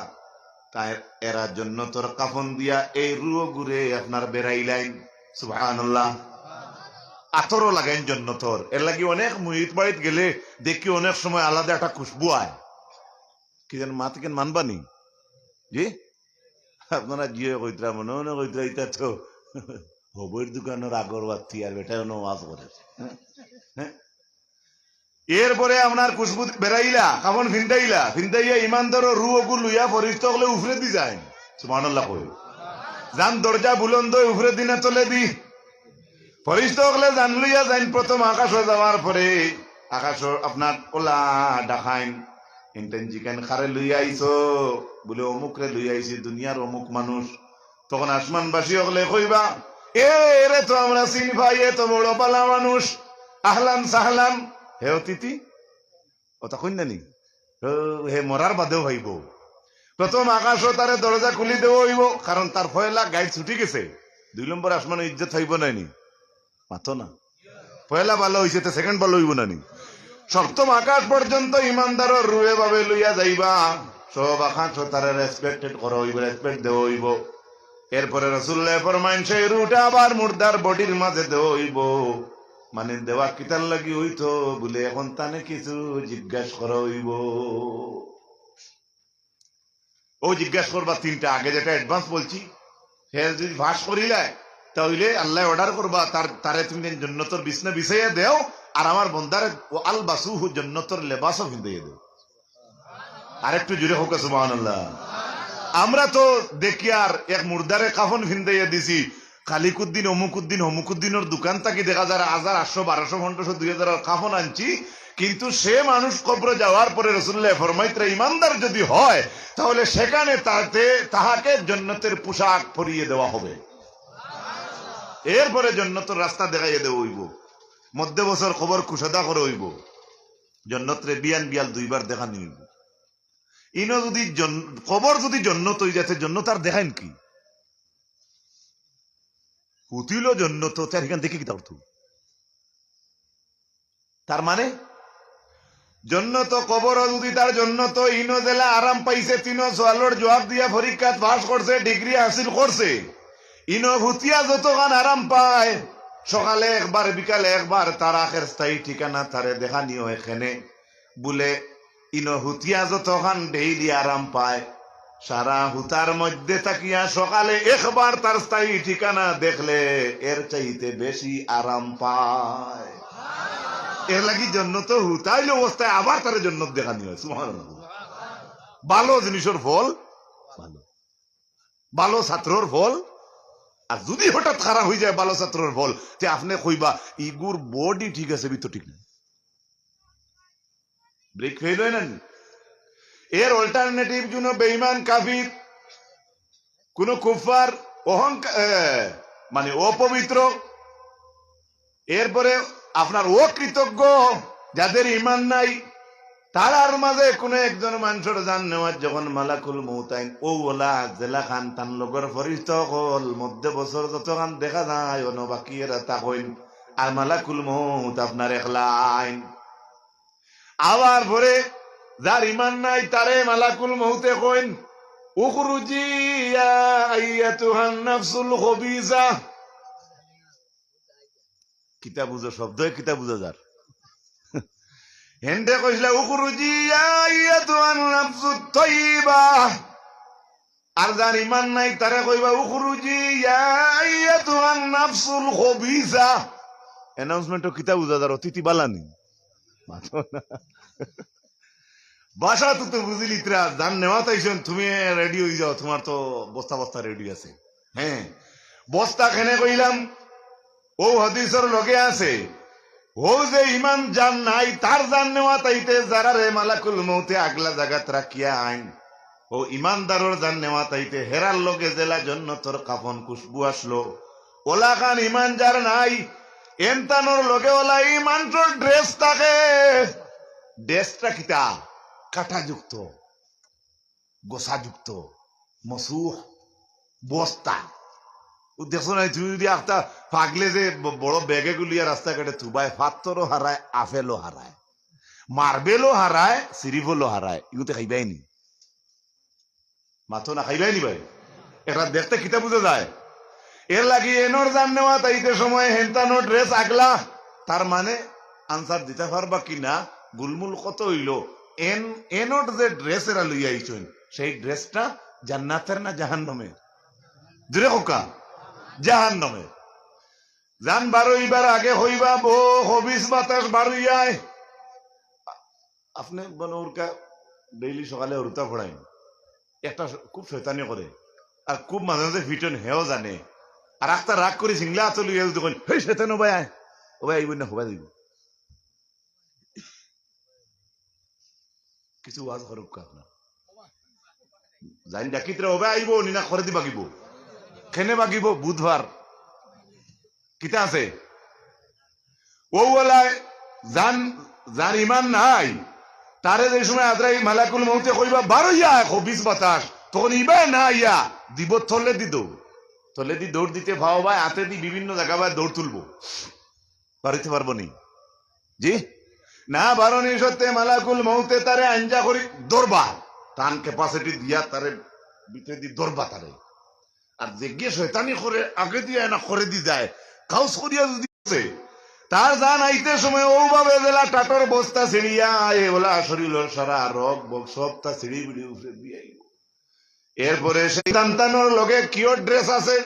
তাই এরা জান্নাতের কাফন দিয়া এই রুহ ঘুরে আপনার বেরাইলাইন। সুবহানাল্লাহ। আতরও লাগাইন জান্নাতের, এর লাগি অনেক মুহিত বাড়িত গেলে দেখি অনেক সময় আলাদা একটা খুশবু আয়। কি যেন মা থেকে মানবানি জি আপনারা জিও কইতরা মনে মনে কইতরা এটা তো হবর দোকানের আগরবাতি আর বেটা ওয়াজ করে। এরপরে আপনার খুশবু বেড়াইলা কামন ফিন্দাইয়া ইমানদার রুহগু লইয়া ফরিস্ত হলে উফরে দি যায়। সুবহানাল্লাহ কই জান দরজা বুলন্দ উফরে দিনে চলে দি ফরিস্ত হলে জান লইয়া যাইন। প্রথম আকাশে যাওয়ার পরে আকাশ আপনার ওলা ডাকাইন ইন্টেন চিকেন খারে লইয়া আইছো বলে অমুক রে লইয়া আইছি দুনিয়ার অমুক মানুষ। তখন আসমানবাসী হলে কইবা এ রে তো আমরা চিনি ভাই, এ তো বড় পালা মানুষ, আহলান সাহলান। হে অতিথি ওটা কইনানি হে মরার বাদেও হইব। প্রথম আকাশও তারে দরজা খুলি দেব হইব, কারণ তার ফয়লা গাইড ছুটি গেছে। 2 নম্বর আসমানে ইজ্জত হইব নাইনি মাতো না পয়লা ভালো হয়েছে তো সেকেন্ড ভালো হইব না নি সপ্তম আকাশ পর্যন্ত ইমানদারর রুয়ে ভাবে লইয়া যাইবা সব আকাশ তারা রেসপেক্টেড করা হইব রেসপেক্ট দেওয়া হইব এরপরে রাসূলুল্লাহ ফরমাইন সেই রুটা আবার মুর্দার বডির মাঝে দেওয়া হইব মানে দেওয়া কিতার লাগি হইতো বলে এখন তানে কিছু জিজ্ঞাসা করা হইব ও জিজ্ঞাসা করবা তিনটা আগে যেটা অ্যাডভান্স বলছি সে যদি ভাস করিলে তাহলে আল্লাহ অর্ডার করবা তারে তুমি জন্নতর বিছনা বিছাইয়া দেও আর আমার বন্দারে ও আল বাসুহু জন্নতর লেবাসও ভিন্দাইয়া দেও আর একটু জুড়ে হোক সুবহানাল্লাহ আমরা তো দেখি আর এক মুর্দারে কাফন ভিন্দাইয়া দিছি কালিকুদ্দিন অমুকুদ্দিনের দোকান থাকি দেখা যায় 1800 1200 2000 কাফন আনছি কিন্তু সে মানুষ কবরে যাওয়ার পরে রাসূলুল্লাহ ফরমাইতে ইমানদার যদি হয় তাহলে সেখানে তাহাকে জান্নাতের পোশাক পরিয়ে দেওয়া হবে এরপরে জান্নাতের রাস্তা দেখাইয়া দেওয়া হইব মধ্যে বছর খবর কুশাদা করে হইব জান্নাতরে বিয়াল দুইবার দেখা নিব ইনো যদি খবর যদি জান্নাত হই যাচ্ছে জান্নাত আর দেখাইন কি হুতিল জান্নাত তার এখান দেখে কি তার মানে জন্নত কবর যদি তার জন্নত ইনো জেলা আরাম পাইছে তিনো সোয়ালোর জবাব দিয়া পরীক্ষাত পাস করছে ডিগ্রি হাসিল করছে ইনো হুতিয়া যতক্ষণ আরাম পায় সকালে একবার বিকালে একবার তার আখের স্থায়ী ঠিকানা তারে দেখা নিও এখানে বলে ইনো হুতিয়া যতক্ষণ ডেইলি আরাম পায় সারা হুতার মধ্যে তাকিয়া সকালে একবার তার স্থায়ী ঠিকানা দেখলে এর চাইতে বেশি আরাম পায় এর লাগি জন্নত হুতাইল অবস্থায় আবার তার জন্নত দেখানি হয় সুবহানাল্লাহ ভালো জিনিসের ফল ভালো ছাত্রর ফল আর যদি হঠাৎ খারাপ হয়ে যায় ভালো ছাত্রর ফল তে আপনি কইবা ইগুর বডি ঠিক আছে ভিতর ঠিক না ব্রেক ফেল হয় না এর অল্টারনেটিভ জন্য বেঈমান কাফির কোন কুফার মানে অপবিত্র এরপরে আপনার অকৃতজ্ঞ যাদের ইমান নাই তারার মাঝে কোন একজন মানুষের জান নেওয়ার যখন মালাকুল মউতাইন ও ওলা জেলা খান তান লগর ফরিস্তা হল মধ্যে বছর যতখান দেখা যায় অন বাকি এরা তা কইন আর মালাকুল মউত আপনার একলাইন আবার পরে যার ইমান নাই তারে মালাকুল মউতে কইন উখরুজি ইয়া আইয়াতুহান নাফসুল খবিসা কিতা বুঝো শব্দ কিতা বুঝা যার হেন্ডে কইলা উখরুজি ইয়া আইয়াতুহান নাফসুত তাইয়্যিবা আর যার ইমান নাই তারে কইবা উখরুজি ইয়া আইয়াতুহান নাফসুল খবিসা অ্যানাউন্সমেন্ট কিতা বুঝা যার অতিথি বালানি বাসা তো বুঝিলি ত্রা জান নেওয়া তাইছেন তুমি রেডি হয়ে যাও তোমার তো বস্তা রেডি আছে হ্যাঁ বস্তা খেনে কইলাম ও হাদিসের লগে আছে ও যে ইমান জান নাই তার জান নেওয়া তাইতে যারা রে মালাকুল মউতে আগলা জাগাত রাখিয়া আইন ও ইমানদারর জান নেওয়া তাইতে হেরার লগে জেলা জন্নতর কাফন খুশবু আসলো ওলা খান ইমান যার নাই এনতানোর লগে ওলা ইমানটোর ড্রেস থাকে ড্রেসটা কিতা কাটাযুক্ত গোসাযুক্ত মসুহ বস্তা দেখছো না তুমি যদি একটা পাগলে যে বড় ব্যাগে গুলিয়া রাস্তাঘাটে থুবায় পাত্তরও হারায় আপেলও হারায় মার্বেলও হারায় সিরিফলও হারায় এগুলো খাইবাই নি মাথো না খাইবাই নি ভাই এটা দেখতে কিতা বুঝা যায় এর লাগি এনর জান নেওয়া তাইতে সময় হেন্তানো ড্রেস আগলা তার মানে আনসার দিতে পারবা কিনা গুলমুল কত হইল এনর যে ড্রেস এরা লইয়া আইছেন সেই ড্রেসটা জান্নাতের না জাহান্নামের জুড়ে হোকা জাহান্নামে জান বারোইবার আগে হইবা বো হবিস বাতাস বারুইয়ায় আপনি বলো ওরকা ডেইলি সকালে ওরতা পড়াই একটা খুব শয়তানি করে আর খুব মাঝে মাঝে ফিটন হেও জানে আর একটা রাগ করে সিংলা চলি তখন হে শয়তান ও ভাই ও ভাই আইব না হবা দিব কিছু ওয়াজ করুক আপনার জানি ডাকিতরা হবে আইব নিনা করে দি বাগিব খেনে বাগিব বুধবার কিতা আছে ও ওলায় যার ইমান নাই তারে যে সময় আদ্রাই মালাকুল মউতে কইবা বারইয়া হবিস বাতাস তখন ইবাই না ইয়া দিব তলে দি দৌড় তলে দি দৌড় দিতে ভাও ভাই হাতে দি বিভিন্ন জায়গা ভাই দৌড় তুলবো বাড়িতে পারবো নি জি না বারণী সত্যি মালাকুল মৌতে তারে আঞ্জা করি দরবা টান ক্যাপাসিটি দিয়া তারে ভিতরে দি দরবা তারে আর যে গিয়ে শয়তানি করে আগে দিয়ে না করে দি যায় কাউস করিয়া যদি আছে তার জান আইতে সময় ও ভাবে জেলা টাটর বস্তা ছিড়িয়া এ বলা শরীরের সারা রগ বগ সবটা ছিড়ি বিড়ি উঠে দিয়ে আইব। এরপরে সেই সন্তানোর লগে কিওর ড্রেস আছে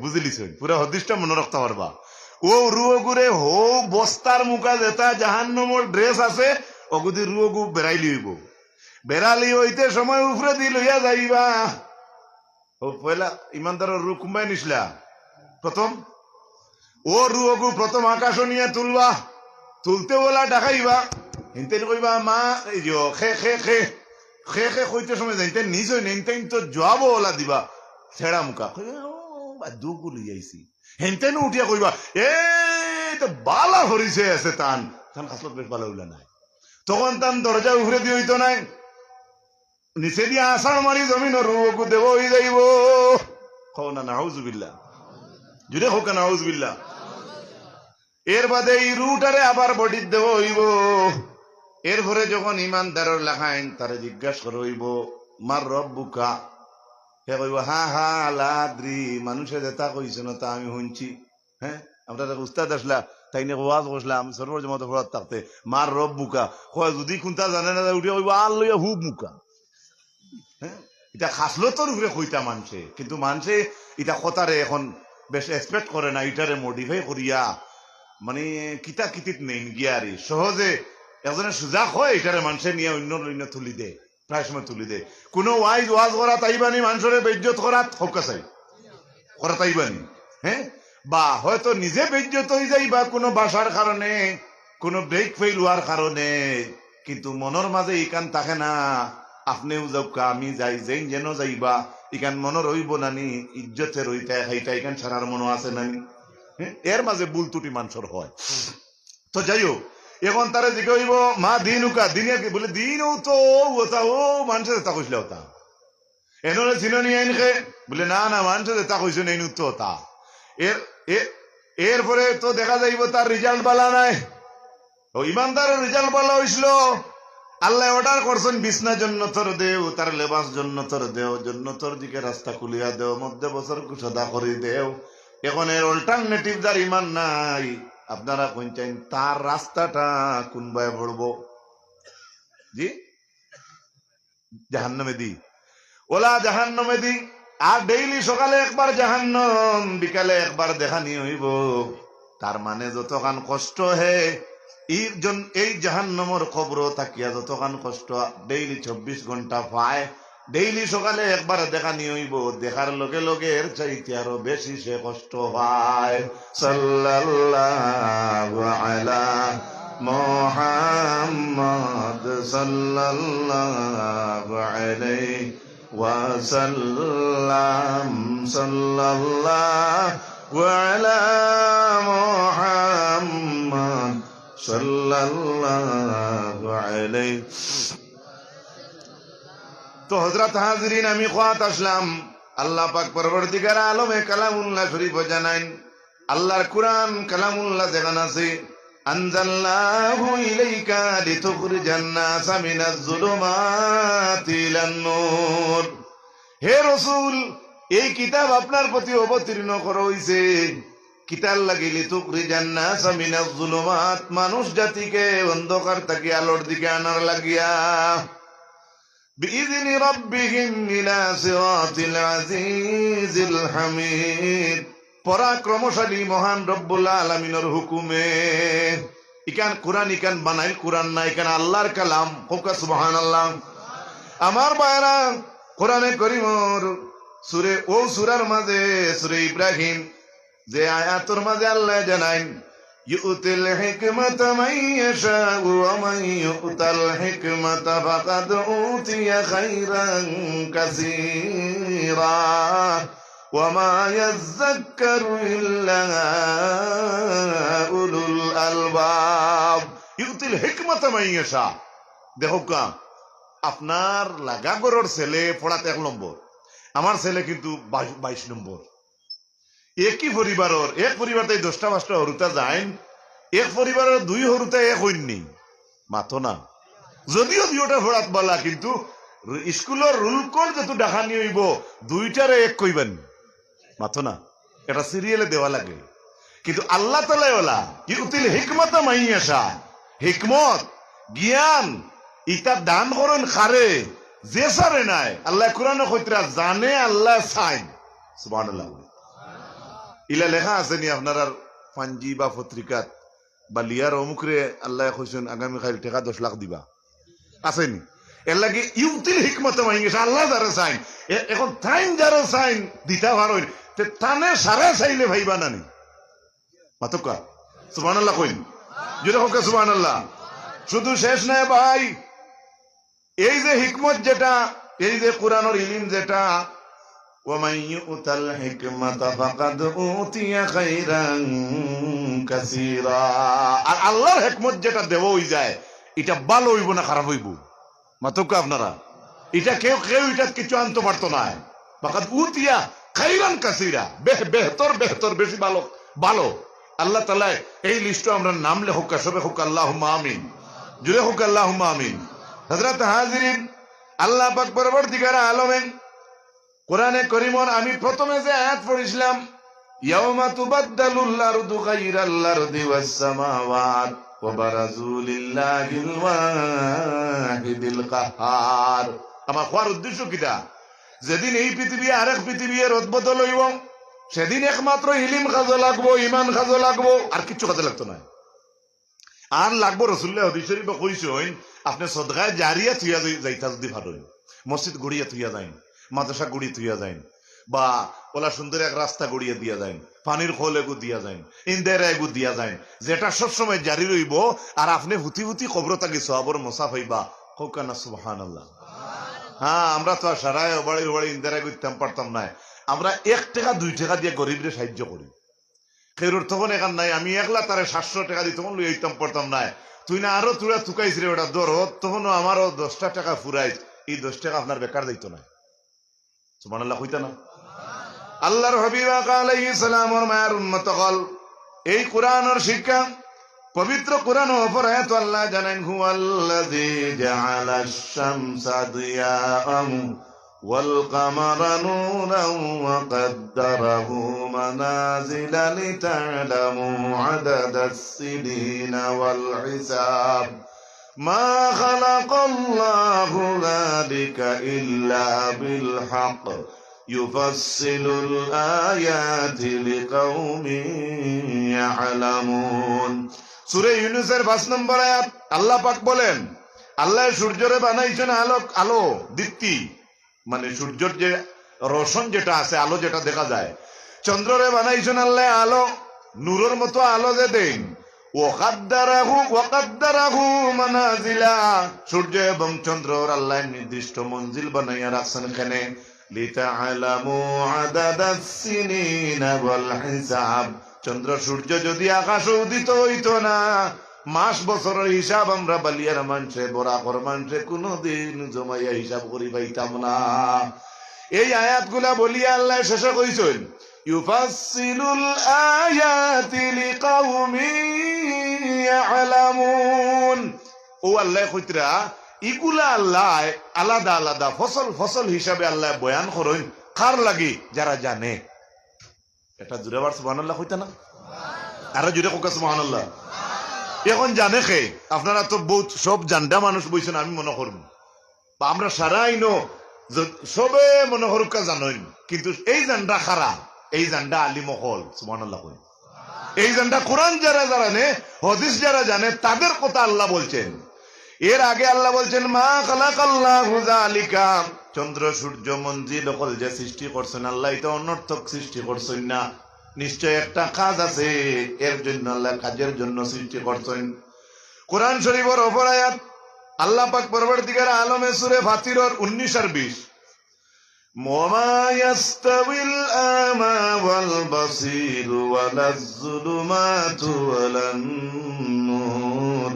বুঝলিস পুরা হদিসটা মনে রাখতে পারবা ও রুয়ো গুরে হো বস্তার মুখা যেটা জাহান্নমর ড্রেস আছে অগুদি রুয়ো গু বেড়াইলি হইব বেড়ালি হইতে সময় উপরে দি লইয়া যাইবা ও পয়লা ইমানদারের রু কুম্বাই নিসলা প্রথম ও রুয়ো প্রথম আকাশ নিয়ে তুলবা তুলতে বলা ডাকাইবা হিনতেন কইবা মা এই যে খে খে খে খে খে কইতে সময় যাইতে নিজ হই নেনতেন তো জবাব ওলা দিবা ছেড়া মুখা দুগু লইয়াইছি হেনতেন উঠিয়া কইবা এ তো বালা হরিছে আছে টান টান আসলে বেশ ভালো হইলা নাই তখন টান দরজা উফরে দিয়ে হইতো নাই নিচে দিয়া আষাঢ় মারি জমিন রুগু দেব হয়ে যাইব কও না নাউজুবিল্লাহ জুড়ে হোক নাউজুবিল্লাহ এর বাদে এই রুটারে আবার বডি দেব হইব এরপরে যখন ইমানদারের লেখাইন তারে জিজ্ঞাসা করে হইব মার রব বুকা হে কইব হা হা আলাদ্রি মানুষে যেটা কইছে না তা আমি শুনছি হ্যাঁ আমরা উস্তাদ আসলা তাই নিয়ে ওয়াজ বসলাম সর্বর জমাতে ফরাত থাকতে মার রব বুকা কয় যদি কোনটা জানে না উঠে কইব আর লইয়া হুব মুকা হ্যাঁ এটা খাসলতর উপরে কইতা মানছে কিন্তু মানছে এটা কথারে এখন বেশ এক্সপেক্ট করে না এটারে মডিফাই করিয়া মানে কিতা কিতিত নেই গিয়ারি সহজে একজনে সুজাক হয় এটারে মানুষে নিয়ে অন্য অন্য তুলি দে প্রায় সময় তুলি দে কোনো ওয়াজ করা তাইবানি মানুষের বেজ্জত করা হোক চাই করা তাইবানি হ্যাঁ বা হয়তো নিজে বেজ্জত হয়ে যাই বা কোনো বাসার কারণে কোনো ব্রেক ফেল হওয়ার কারণে কিন্তু মনের মাঝে ইকান থাকে না আপনিও যাওকা আমি যাই যেন যেন যাইবা ইকান মনে রইব নানি ইজ্জতে রইতে খাইতা ইকান ছাড়ার মনো আছে নানি এর মাঝে বুল ত্রুটি মানুষের হয় তো যাই হোক এখন তারা জিজ্ঞে হইব মা দিন উকা দিন কি বলে দিন তো ওটা ও মানুষের তা কইছিল ওটা এনরে চিননি আইনকে বলে না না মানুষের তা কইছে নেই তো তা এরপরে তো দেখা যাইব তার রেজাল্ট বালা নাই ও ইমানদারের রেজাল্ট বালা হইছিল আল্লাহ অর্ডার করছেন বিছনা জন্নতর দেও তার লেবাস জন্নতর দেও জন্নতর দিকে রাস্তা খুলিয়া দেও মধ্যে বছর কুসদা করে দেও এখন এর অল্টারনেটিভ যার ইমান নাই আপনারা কোনছেন তার রাস্তাটা কোন ভাবে পড়বো জি জাহান্নামে দি ওলা জাহান্নামে দি আর ডেইলি সকালে একবার জাহান্নাম বিকালে একবার দেখানি হইব তার মানে যতখান কষ্ট হে এই জাহান্নামের খবর থাকিয়া যতখান কষ্ট ডেইলি 24 ঘন্টা পায় ডেইলি সকালে একবার দেখানি হইব দেখার লগে লগে এর চাইতে আরো বেশি সে কষ্ট পায় সাল্লাল্লাহু আলা মুহাম্মদ সাল্লাল্লাহু আলাইহি ওয়াসাল্লাম সাল্লাল্লাহু আলা মুহাম্মদ সাল্লাল্লাহু আলাইহি তো হযরত হাজিরিন আমি খাত আসলাম আল্লাহ পাক পরবর্তীকার আলমে কালামুল্লাহ শরীফ জানাইন আল্লাহর কুরআন কালামুল্লাহ যেখানে আছে আনজালনাহু ইলাইকা লিতুখরিজান নাসা মিনাজ যুলুমাতি ইলান নূর হে রাসূল এই কিতাব আপনার প্রতি অবতীর্ণ করা হইছে কিতাব লাগি লিতুখরিজান নাসা মিনাজ যুলুমাত মানুষ জাতিকে অন্ধকার থেকে আলোর দিকে আনার লাগিয়া بإذن ربهم إلى صراط العزيز الحميد পরাক্রমশালী মহান রব্বুল আলামিনের হুকুমে ইকান কুরআন ইকান বানাইল কুরআন না ইকান আল্লাহর কালাম হোক সুবহানাল্লাহ আমার ভাইরা কোরআনে কারীমের সূরার মাঝে সূরা ইব্রাহিম যে আয়াতের মাঝে আল্লাহ জানাইন يؤتي الحكمة من يشاء ومن يؤت الحكمة فقد أوتي خيرا كثيرا وما يذكر إلا أولو الألباب يؤتي الحكمة من يشاء দেখো কা আপনার লাগাগরের ছেলে পড়াতে 1 নম্বর আমার ছেলে কিন্তু 22 নম্বর একই পরিবারের এক পরিবারতে 10টা 5টা হরুতা যায়, এক পরিবারের 2 হরুতা এক হইনি মাথো না। যদিও 2টা ফোড়াত বলা, কিন্তু স্কুলের রুল কোড যেহেতু ডাকানি হইব 2টারে এক কইবেন মাথো না, এটা সিরিয়ালে দেওয়া লাগে। কিন্তু আল্লাহ তাআলা ওলা ইউতিল হিকমাতা মাইয়াশা, হিকমত জ্ঞান ইটা দান করেন খারে যে সারে নাই। আল্লাহ কোরআনে কইতরা জানে আল্লাহ চাই। সুবহানাল্লাহ। ইলা লেখা আছে নি আপনার পাঞ্জি বা পত্রিকাত বা লিয়ার অমুকরে আল্লাহ কইছেন আগামী কাল টাকা 10 লাখ দিবা, আসেনি? এর লাগে ইউতিল হিকমত মাইয়াশা, আল্লাহ যারা চাই। এখন টাইম যারা চাই দিতা পারেন তে তানে সারা চাইলে ভাইবা নানি মাতকা। সুবহানাল্লাহ কইন, যদি হোক সুবহানাল্লাহ। শুধু শেষ নাই ভাই, এই যে হিকমত যেটা, এই যে কোরআনের ইলম যেটা, ওয়ামান ইউতাল হিকমাতা ফাকাদ উতিয়া খাইরান কাসীরা, আর আল্লাহর হিকমত যেটা দেব হই যায়, এটা ভালো হইব না খারাপ হইব মাতকা আপনারা। এটা কেউ এটা কিছু আনতে পারতো না। ফাকাদ উতিয়া খাইরান কাসীরা, বেহতর বেহতর, বেশি ভালো ভালো। আল্লাহ তাআলা এই লিস্টে আমরা নাম লেখক, সবে হোক আল্লাহুম্মা আমিন, জুড়ে হোক আল্লাহুম্মা আমিন। হযরত হাজিরিন, আল্লাহ পাক পরবর্তীকার আলমেন কোরআনে করিমর আমি প্রথমে যে আয়াত পড়িছিলাম, ইয়াউমা তুবাদদালুল আরদু গায়রাল আরদি ওয়াস সামাওয়াত ওয়া বারাজু লিল্লাহিল ওয়াহিদিল কাহ্হার। আমার কোয়ার উদ্দেশ্য কিটা? যেদিন এই পৃথিবী আরেক পৃথিবী রদবদল হইব, সেদিন একমাত্র ইলিম কাজে লাগবো, ইমান কাজে লাগবো, আর কিচ্ছু কাজে লাগতো না। আর লাগবো রাসূলুল্লাহ হাদিস শরীফে কইছেন, আপনি সদকায়ে জারিয়া থুইয়া যাইতা যদি ভালোই, মসজিদ গড়িয়া থুইয়া যাইন, মাদ্রাসা গড়িয়ে থুইয়া যাইন, বা ওলা সুন্দর এক রাস্তা গড়িয়ে দিয়া যাইন, পানির খোল এগু দিয়া যাইন, ইন্দেরা এগু দিয়া যাইন, যেটা সবসময় জারি রইব। আর আপনি হুতি হুতি কবর থাকি সওয়াবের মোসাফ হইবা। হোক না সুবহানাল্লাহ। হ্যাঁ, আমরা তো আর সারায় বাড়ি বাড়ি ইন্দেরা করতাম পারতাম না। আমরা 1 টাকা 2 টাকা দিয়ে গরিবরে সাহায্য করি। খেরুর তখন এখান নাই, আমি একলা তারে 700 টাকা দিই, তখন লই আইতাম পারতাম না। তুই না আরো তুরা তুকাইছ রে ওটা দর, তখনও আমারও 10টা টাকা ফুরাই, এই 10 টাকা আপনার বেকার দিত না। সুবহানাল্লাহ কইতা না? আল্লাহর হাবিব আলাইহিস সালামের মায়ের উম্মত হল এই কোরআনের শিক্ষা, পবিত্র কোরআন অপরায়ত আল্লাহ জানেন, হুয়াল্লাযী জাআলাশ শামসা দিয়াআন ওয়াল কামারা নূরান ওয়া কাদ্দারাহু মানাজিলা লিতা'লামু আদাদাস সিনিনা ওয়াল হিসাব মা খালাকাল্লাহু যালিকা ইল্লা বিল হক ইউফাসসিলুল আয়াতি লিকাউমিন ইয়া'লামুন। সূরা ইউনূসের 5 নম্বর আয়াত আল্লাহ পাক বলেন, আল্লাহ সূর্যরে বানাইছেন আলো দীপ্তি, মানে সূর্যের যে রোশন যেটা আছে, আলো যেটা দেখা যায়। চন্দ্ররে বানাইছেন আল্লাহ আলো, নূরের মতো আলো যে দেন। ওয়াকাদ্দারাহু মানাজিলা, সূর্য এবং চন্দ্রর আল্লাহ নির্দিষ্ট মঞ্জিল বানাইয়া রাখছেন এখানে। লিতা'লামু আদাদাস সিনিনা ওয়াল হিসাব, চন্দ্র সূর্য যদি আকাশে উদিত হইতো না, মাস বছরের হিসাব আমরা বালিয়ার মানুষে বরাবর মানুষে কোনদিন জমাইয়া হিসাব করি পাইতাম না। এই আয়াতগুলা বলিয়া আল্লাহ শেষে কইছেন, ইউফাসসিলুল আয়াতি লিকাউমিন ইয়া'লামুন। ও আল্লাহ কইতরা ইগুলা আল্লাহ আলাদা আলাদা ফসল ফসল হিসাবে আল্লাহ বয়ান করেন, কার লাগি? যারা জানে। এটা জুড়ে বার সুবহানাল্লাহ কইতা না? আরো জুড়ে কোকা সুবহানাল্লাহ। এখন জানে খে, আপনারা তো বহুত সব জানডা মানুষ বইছেন, আমি মনে করব বা আমরা সারাই নো সবে মনে করুকা জানেন, কিন্তু এই জানডা খারা, এই জানডা আলিম হল। সুবহানাল্লাহ কই, এই জানডা কোরআন যারা জানে, হাদিস যারা জানে, তাদের কথা আল্লাহ বলছেন। এর আগে আল্লাহ বলছেন, মা খালাকাল্লাহু যালিকা, চন্দ্র সূর্য মঞ্জিল সকল যে সৃষ্টি করছেন আল্লাহ, এটা অনর্থক সৃষ্টি করছেন না, নিশ্চয় একটা কাজ আছে, এর জন্য আল্লাহ কাজের জন্য সৃষ্টি করছেন। কোরআন শরীফের অপর আয়াত আল্লাহ পাক পরবর্তীকার আলমে সূরা ফাতিরের 19 আর 20, ওয়ামা ইয়াস্তাবিল আমা ওয়াল বাসীর ওয়ালাজ যুলুমাতু ওয়ালান নূর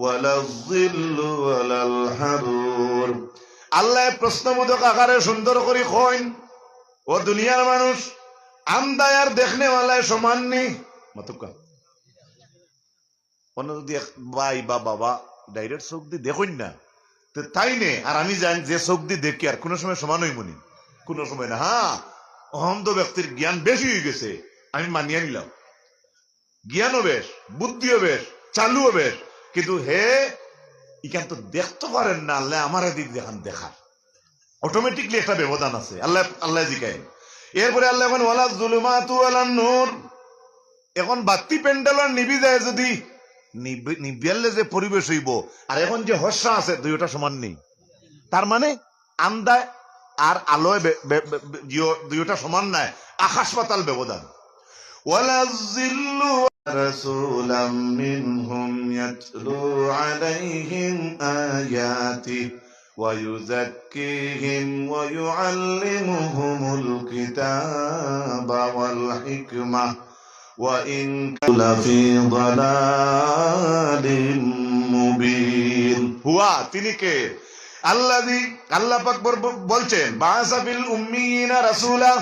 ওয়ালাজ যিল্লু ওয়ালাল হারুর। আল্লাহ প্রশ্নবোধক আকারে সুন্দর করে কইন, ও দুনিয়ার মানুষ, আন্দা আর দেখনে ওয়ালায় সমান নেই মতকা অন্য যদি ভাই বা বাবা ডাইরেক্ট চোখ দিয়ে দেখুন না তো তাই নে আর আমি জানি যে চোখ দিয়ে দেখি আর কোনো সময় সমান হইব নি কোনো সময় না। হ্যাঁ অহন্ত ব্যক্তির জ্ঞান বেশি হয়ে গেছে আমি মানিয়ে নিলাম, জ্ঞানও বেশ, বুদ্ধিও বেশ, চালুও বেশ, কিন্তু হে ইখান তো দেখতে পারেন না আল্লাহ আমার দিক দেখান দেখার অটোমেটিকলি একটা ব্যবধান আছে আল্লাহ আল্লাহ জিকায়। এরপরে আল্লাহ এখন ওয়ালা যুলুমাতু ওয়ালান নূর, এখন বাতি প্যান্ডেল নিবি যায় যদি নিবিয়ালে যে পরিবেশ হইব আর এখন যে হর্ষা আছে দুইটা সমান নেই, তার মানে আন্দায় আর আলোয় দুইটা সমান নাই, আকাশ পাতাল ব্যবধান। ওয়ালা যিল্লু রাসূলাম মিনহুম ইয়াতলু আলাইহিম আয়াতি ওয়া ইউযাক্কিহিম ওয়া ইউআল্লিমুহুমুল কিতাবা ওয়াল হিকমা ওয়া ইন লাফি দালালিম মুবিন। হুয়া তিনি কে? আল্লাযী আল্লাহ পাক বলছেন বাআসা ফিল উম্মিয়িনা রাসূলা,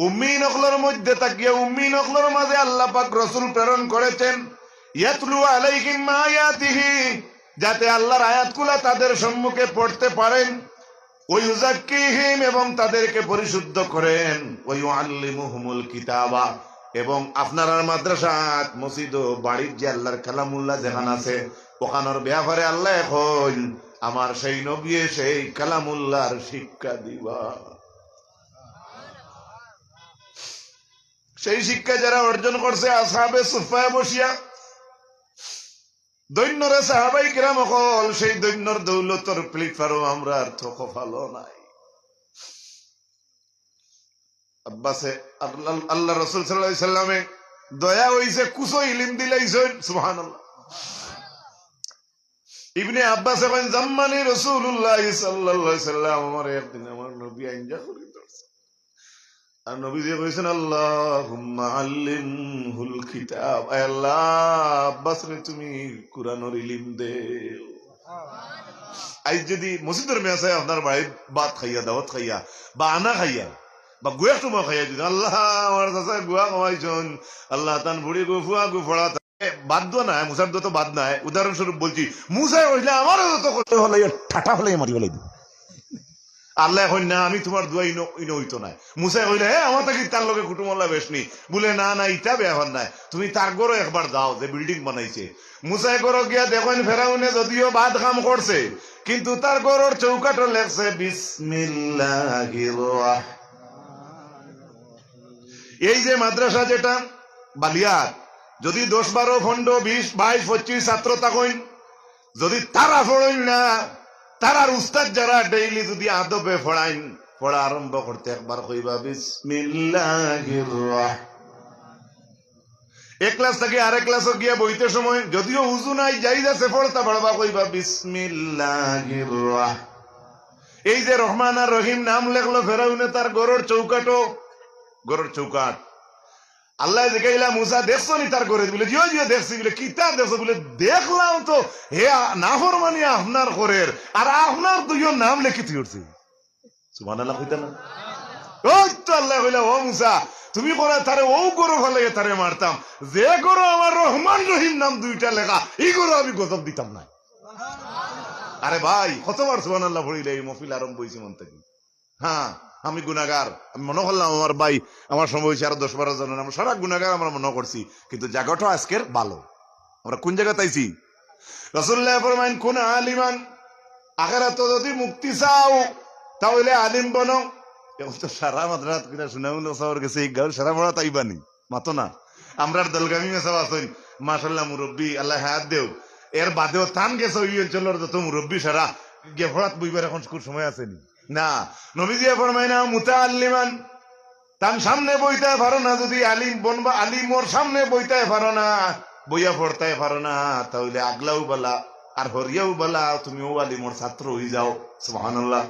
উম্মিন অখলর মধ্যে তাকিয়া উম্মিন অখলর মাঝে আল্লাহ পাক রাসূল প্রেরণ করেছেন, ইয়াতলু আলাইহিম আয়াতিহি, যাতে আল্লাহর আয়াতগুলা তাদের সম্মুখে পড়তে পারেন, ওয়া ইউযাক্কিহিম এবং তাদেরকে পরিশুদ্ধ করেন, ওয়া ইউআল্লিমুহুমুল কিতাবা এবং আপনার মাদ্রাসা মসজিদ ও বাড়ির যে আল্লাহর কালামুল্লাহ যেখানে আছে ওখানোর ব্যাপারে আল্লাহ এখন আমার সেই নবী সেই কালামুল্লাহর শিক্ষা দিবা। সেই শিক্ষা যারা অর্জন করছে আসহাবে সুফায় বসিয়া দৈন্যরে সাহাবাই কিরাম অকল, সেই দৈন্যর দৌলতর প্লিটফারও আমরা আর থক ভালো নাই। আব্বাসে আল্লাহ রাসূল সাল্লাল্লাহু আলাইহি সাল্লামে দয়া হইছে কুছো ইলম দিলাইছেন সুবহানাল্লাহ। ইবনে আব্বাস এখন জাম্মানি রাসূলুল্লাহ সাল্লাল্লাহু আলাইহি সাল্লাম আমার একদিন আমার নবী আইনজা করে ধরছে আর নবী যে কইছেন আল্লাহুম্মা আল্লিমহুল কিতাব, আয় আল্লাহ আব্বাস রে তুমি কুরআনের ইলম দেও। আজ যদি মসজিদের মেসায় আপনার বাড়ি ভাত খাইয়া দাওয়াত খাইয়া বা আনা খাইয়া বা গুয়া তোমার খাইয়া দিন আল্লাহ আমার চাচা গুয়া খাওয়াইছন আল্লাহ তান বুড়ি গু ফুয়া গু ফড়া বাদ দো না মুসার তো বাদ নাই, উদাহরণস্বরূপ বলছি মুসাই হইলে আমারও যত করতে হলে ঠাটা হলে মারি হলাই দিই আল্লাহ এখন না আমি তোমার দোয়া ইনো হইতো না। মুসাই হইলে হ্যাঁ আমার তাকে তার লোকে কুটুমল্লা বেশ নি বলে না না ইটা বেহর নাই, তুমি তার গরো একবার যাও যে বিল্ডিং বানাইছে। মুসাই গরো গিয়া দেখেন ফেরাউনে যদিও বাদ কাম করছে কিন্তু তার গরোর চৌকাটো লেখছে বিসমিল্লাহির রাহমানির। এই যে মাদ্রাসা যেটা বালিয়াত যদি 10-12-15-20-22-25 ছাত্র থাকেন, যদি তারা পড়েন না তারার উস্তাদ যারা ডেইলি যদি আদবে পড়াইন পড়া আরম্ভ করতে একবার কইবা বিসমিল্লাহির রাহমানির। এক ক্লাস থেকে আরেক ক্লাসে গিয়া বইতে সময় যদিও উযু নাই যাই যাচ্ছে পড়তা পড়বা কইবা বিসমিল্লাহির রাহমানির। এই যে রহমান আর রহিম নাম লেখলো ফেরাউনে তার গরুর চৌকাটো গরুর চৌকাট আল্লাহ দেখাইলা মুসা দেখছো নি তার ঘরে বলে জিও জিও দেখছি বলে কিতাব দেখছো বলে দেখলাম তো হে নাফরমানি আপনার ঘরের আর আপনার দুইও নাম লিখি তুইছি সুবহানাল্লাহ কইতা না ওই তো আল্লাহ কইলা ও মুসা তুমি কোন তারে ও গরু ফলে তারে মারতাম যে গরু আমার রহমান রহিম নাম দুইটা লেখা এই গরু আমি গজব দিতাম না। আরে ভাই কতবার সুবহানাল্লাহ পড়িলে এই মহফিল আরম্ভ হইছে মন থেকে। হ্যাঁ আমি গুনাহগার, আমি মনে করলাম আমার ভাই আমার সময় হয়েছে আরো 10-12 জন আমরা সারা গুনাহগার আমরা মনে করছি, কিন্তু জায়গাটা আজকের ভালো। আমরা কোন জায়গা তাইছি? রাসূলুল্লাহ ফরমাইন কোন আলিমান, আখিরাতে যদি মুক্তি চাও তাহলে আলিম বনো। এখন তো সারা মাদ্রাসা কিনা শুনাউল সাওয়ার গেছে এই গাল সারা বড় তাইবানি মাতো না আমরা দলগামী মেসাব আছেন মাশাআল্লাহ মুরব্বি আল্লাহ হায়াত দেও, এর বাদেও থান গেছে ওই অঞ্চলের যত মুরব্বি সারা গেফরাত বইবার এখন সময় আসেনি না। নবীজি ফরমায় না মুতাআল্লিমান, তার সামনে বইতে পারো না যদি আলিম বনবা, আলিমর সামনে বইতে পারো না বইয়া পড়তে পারো না তাহলে আগলাও বলা আর হরিয়াও বলা তুমিও আলিমর ছাত্র হয়ে যাও। সুবহানাল্লাহ।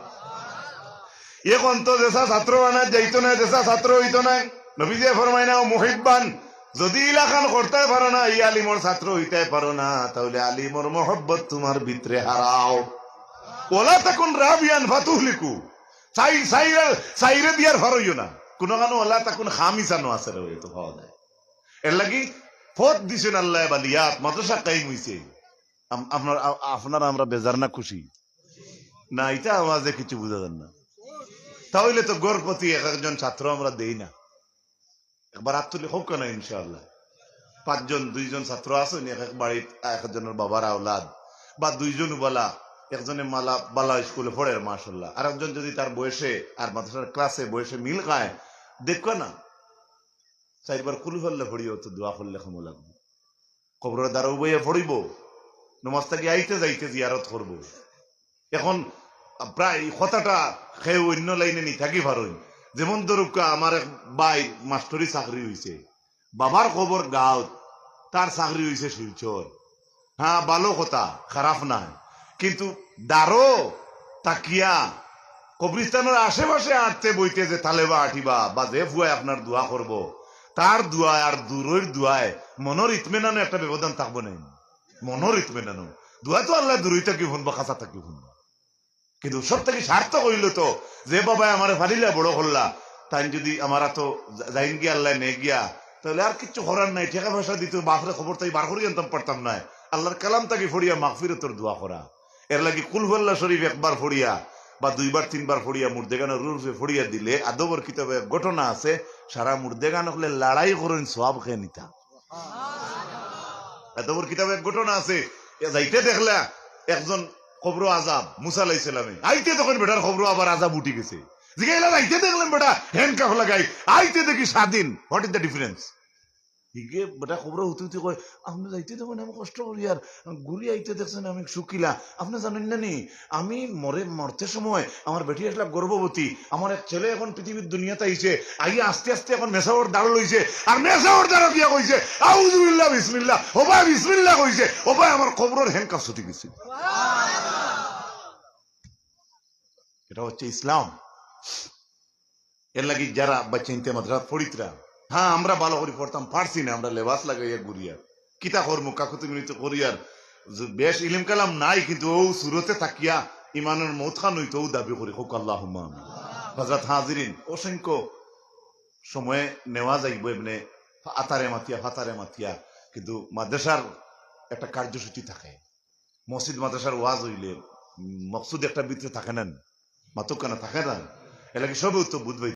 এখন তো যেসা ছাত্র আনা যাইতো না যেসা ছাত্র হইতো না। নবীজি ফরমায় না মুহিব্বান, যদি ইলাকান করতে পারো না এই আলিমর ছাত্র হইতে পারো না তাহলে আলিমর মহব্বত তোমার ভিতরে হারাও। ওলা তখন রাবিয়ান ফাতুহলিকু, সাইরে দিয়ার ফারইও না, কোনো কানো আল্লাহ তা কোন খামিসানো আছে রে তো পাওয়া যায় এর লাগি ফত দিছেন আল্লাহ বালিয়াত মাদ্রাসা কাইম হইছে আপনারা আমরা বেজার না খুশি না এটা আমাদের কিছু বুঝা যান না তাহলে তো গড়পতি এক একজন ছাত্র আমরা দেই না একবার আত্মলি হোক না ইনশাআল্লাহ 5 জন 2 জন ছাত্র আছেন এক এক বাড়ির একজনের বাবার আওলাদ বা 2 জন বলা একজনে মালা বালা স্কুলে পড়ে মাশাআল্লাহ আর একজন যদি তার বয়সে আর মাদ্রাসার ক্লাসে বয়সে মিল খায় দেখো না চারবার কুলফল্লা পড়িও তো দোয়া করলে ক্ষমা লাগবে কবরের দ্বারা বইয়ে পড়িব নমাজটাকে আইতে যাইতে জিয়ারত করব এখন প্রায় কথাটা খেয়ে অন্য লাইনে নি থাকি পারই যেমন ধরুকা আমার এক ভাই মাস্টরি চাকরি হয়েছে বাবার খবর গাঁত তার চাকরি হয়েছে শিলচর হ্যাঁ ভালো কথা খারাপ না কিন্তু দারো তাকিয়া কবরিস্তানের আশেপাশে আটতে বইতে যে তালেবা আঠিবা বা যে ফুয়ায় আপনার দোয়া করব তার দোয়ায় আর দূরের দোয়ায় মনের ইতমেনানো একটা ব্যবধান থাকবো না মনের ইতমেনানো দোয়া তো আল্লাহ দূরই থাকি শুনবো কাঁচা থাকি শুনবো কিন্তু সব থেকে সার্থক হইল তো যে বাবা আমার ফারিলা বড় করলা তাই যদি আমার তো যাইন গিয়া আল্লাহ নে গিয়া তাহলে আর কিছু করার নাই টাকা পয়সা দিত বাপরে খবর তাই বার করি আনতাম পারতাম না আল্লাহর কালাম তাকে ফড়িয়া মাগফিরাতের দোয়া করা এর লাগি কুলহুল্লাহ শরীফ একবার ফড়িয়া বা 2 বার 3 বার ফড়িয়া মুর্দেগানের রূপে ফড়িয়া দিলে আদবর কিতাবে ঘটনা আছে সারা মুর্দেগান হলে লড়াই করেন সওয়াব খেয়ে নিতা আদবর কিতাবে ঘটনা আছে যাইতে দেখলা একজন খবর আজাব মুসা আলাইহিস সালামে আইতে তখন বেটার খবর আবার আজাব উঠে গেছে জিগাইলা আইতে দেখলাম বেটা হ্যান্ডকাফ লাগাই আইতে দেখি স্বাধীন হোয়াট ইজ দ্য ডিফারেন্স হিগে বেটা খবর হতে হতে কয় আপনি যাইতে দেখুন আমি কষ্ট করি আর গুলি আইতে দেখছেন আমি শুকিলা আপনি জানেন না নি আমি মরতে সময় আমার বেটি আসলা গর্ভবতী আমার এক ছেলে এখন পৃথিবীর দুনিয়াতে আইছে আইয়া আস্তে আস্তে এখন মেসাওর দাঁড় লইছে আর মেসাওর দ্বারা গিয়া কইছে আউযুবিল্লাহ বিসমিল্লাহ ও ভাই বিসমিল্লাহ কইছে ও ভাই আমার খবরের হ্যান্ডকাফ ছুটি গেছে এটা হচ্ছে ইসলাম এর লাগি যারা বাচ্চা ইনতে মাদ্রাসা পড়িতরা হ্যাঁ আমরা ভালো করে পড়তাম পারছি না আমরা লেবাস লাগাইয়া ঘুরিয়া কিতা করবো কাকুতি মিনিত করিয়ার বেশ ইলিম কালাম নাই কিন্তু ও সুরতে থাকিয়া ইমানের মৌত খান হইতো দাবি করি হোক আল্লাহুম্মা আমিন হযরত হাজিরিন অসংখ্য সময় নেওয়া যাইব এমনি ফাতারে মাতিয়া কিন্তু মাদ্রাসার একটা কার্যসূচি থাকে মসজিদ মাদ্রাসার ওয়াজ হইলে মকসুদ একটা ভিতরে থাকে না মাতুক কেন থাকে না এলাকি সবে তো বুঝবে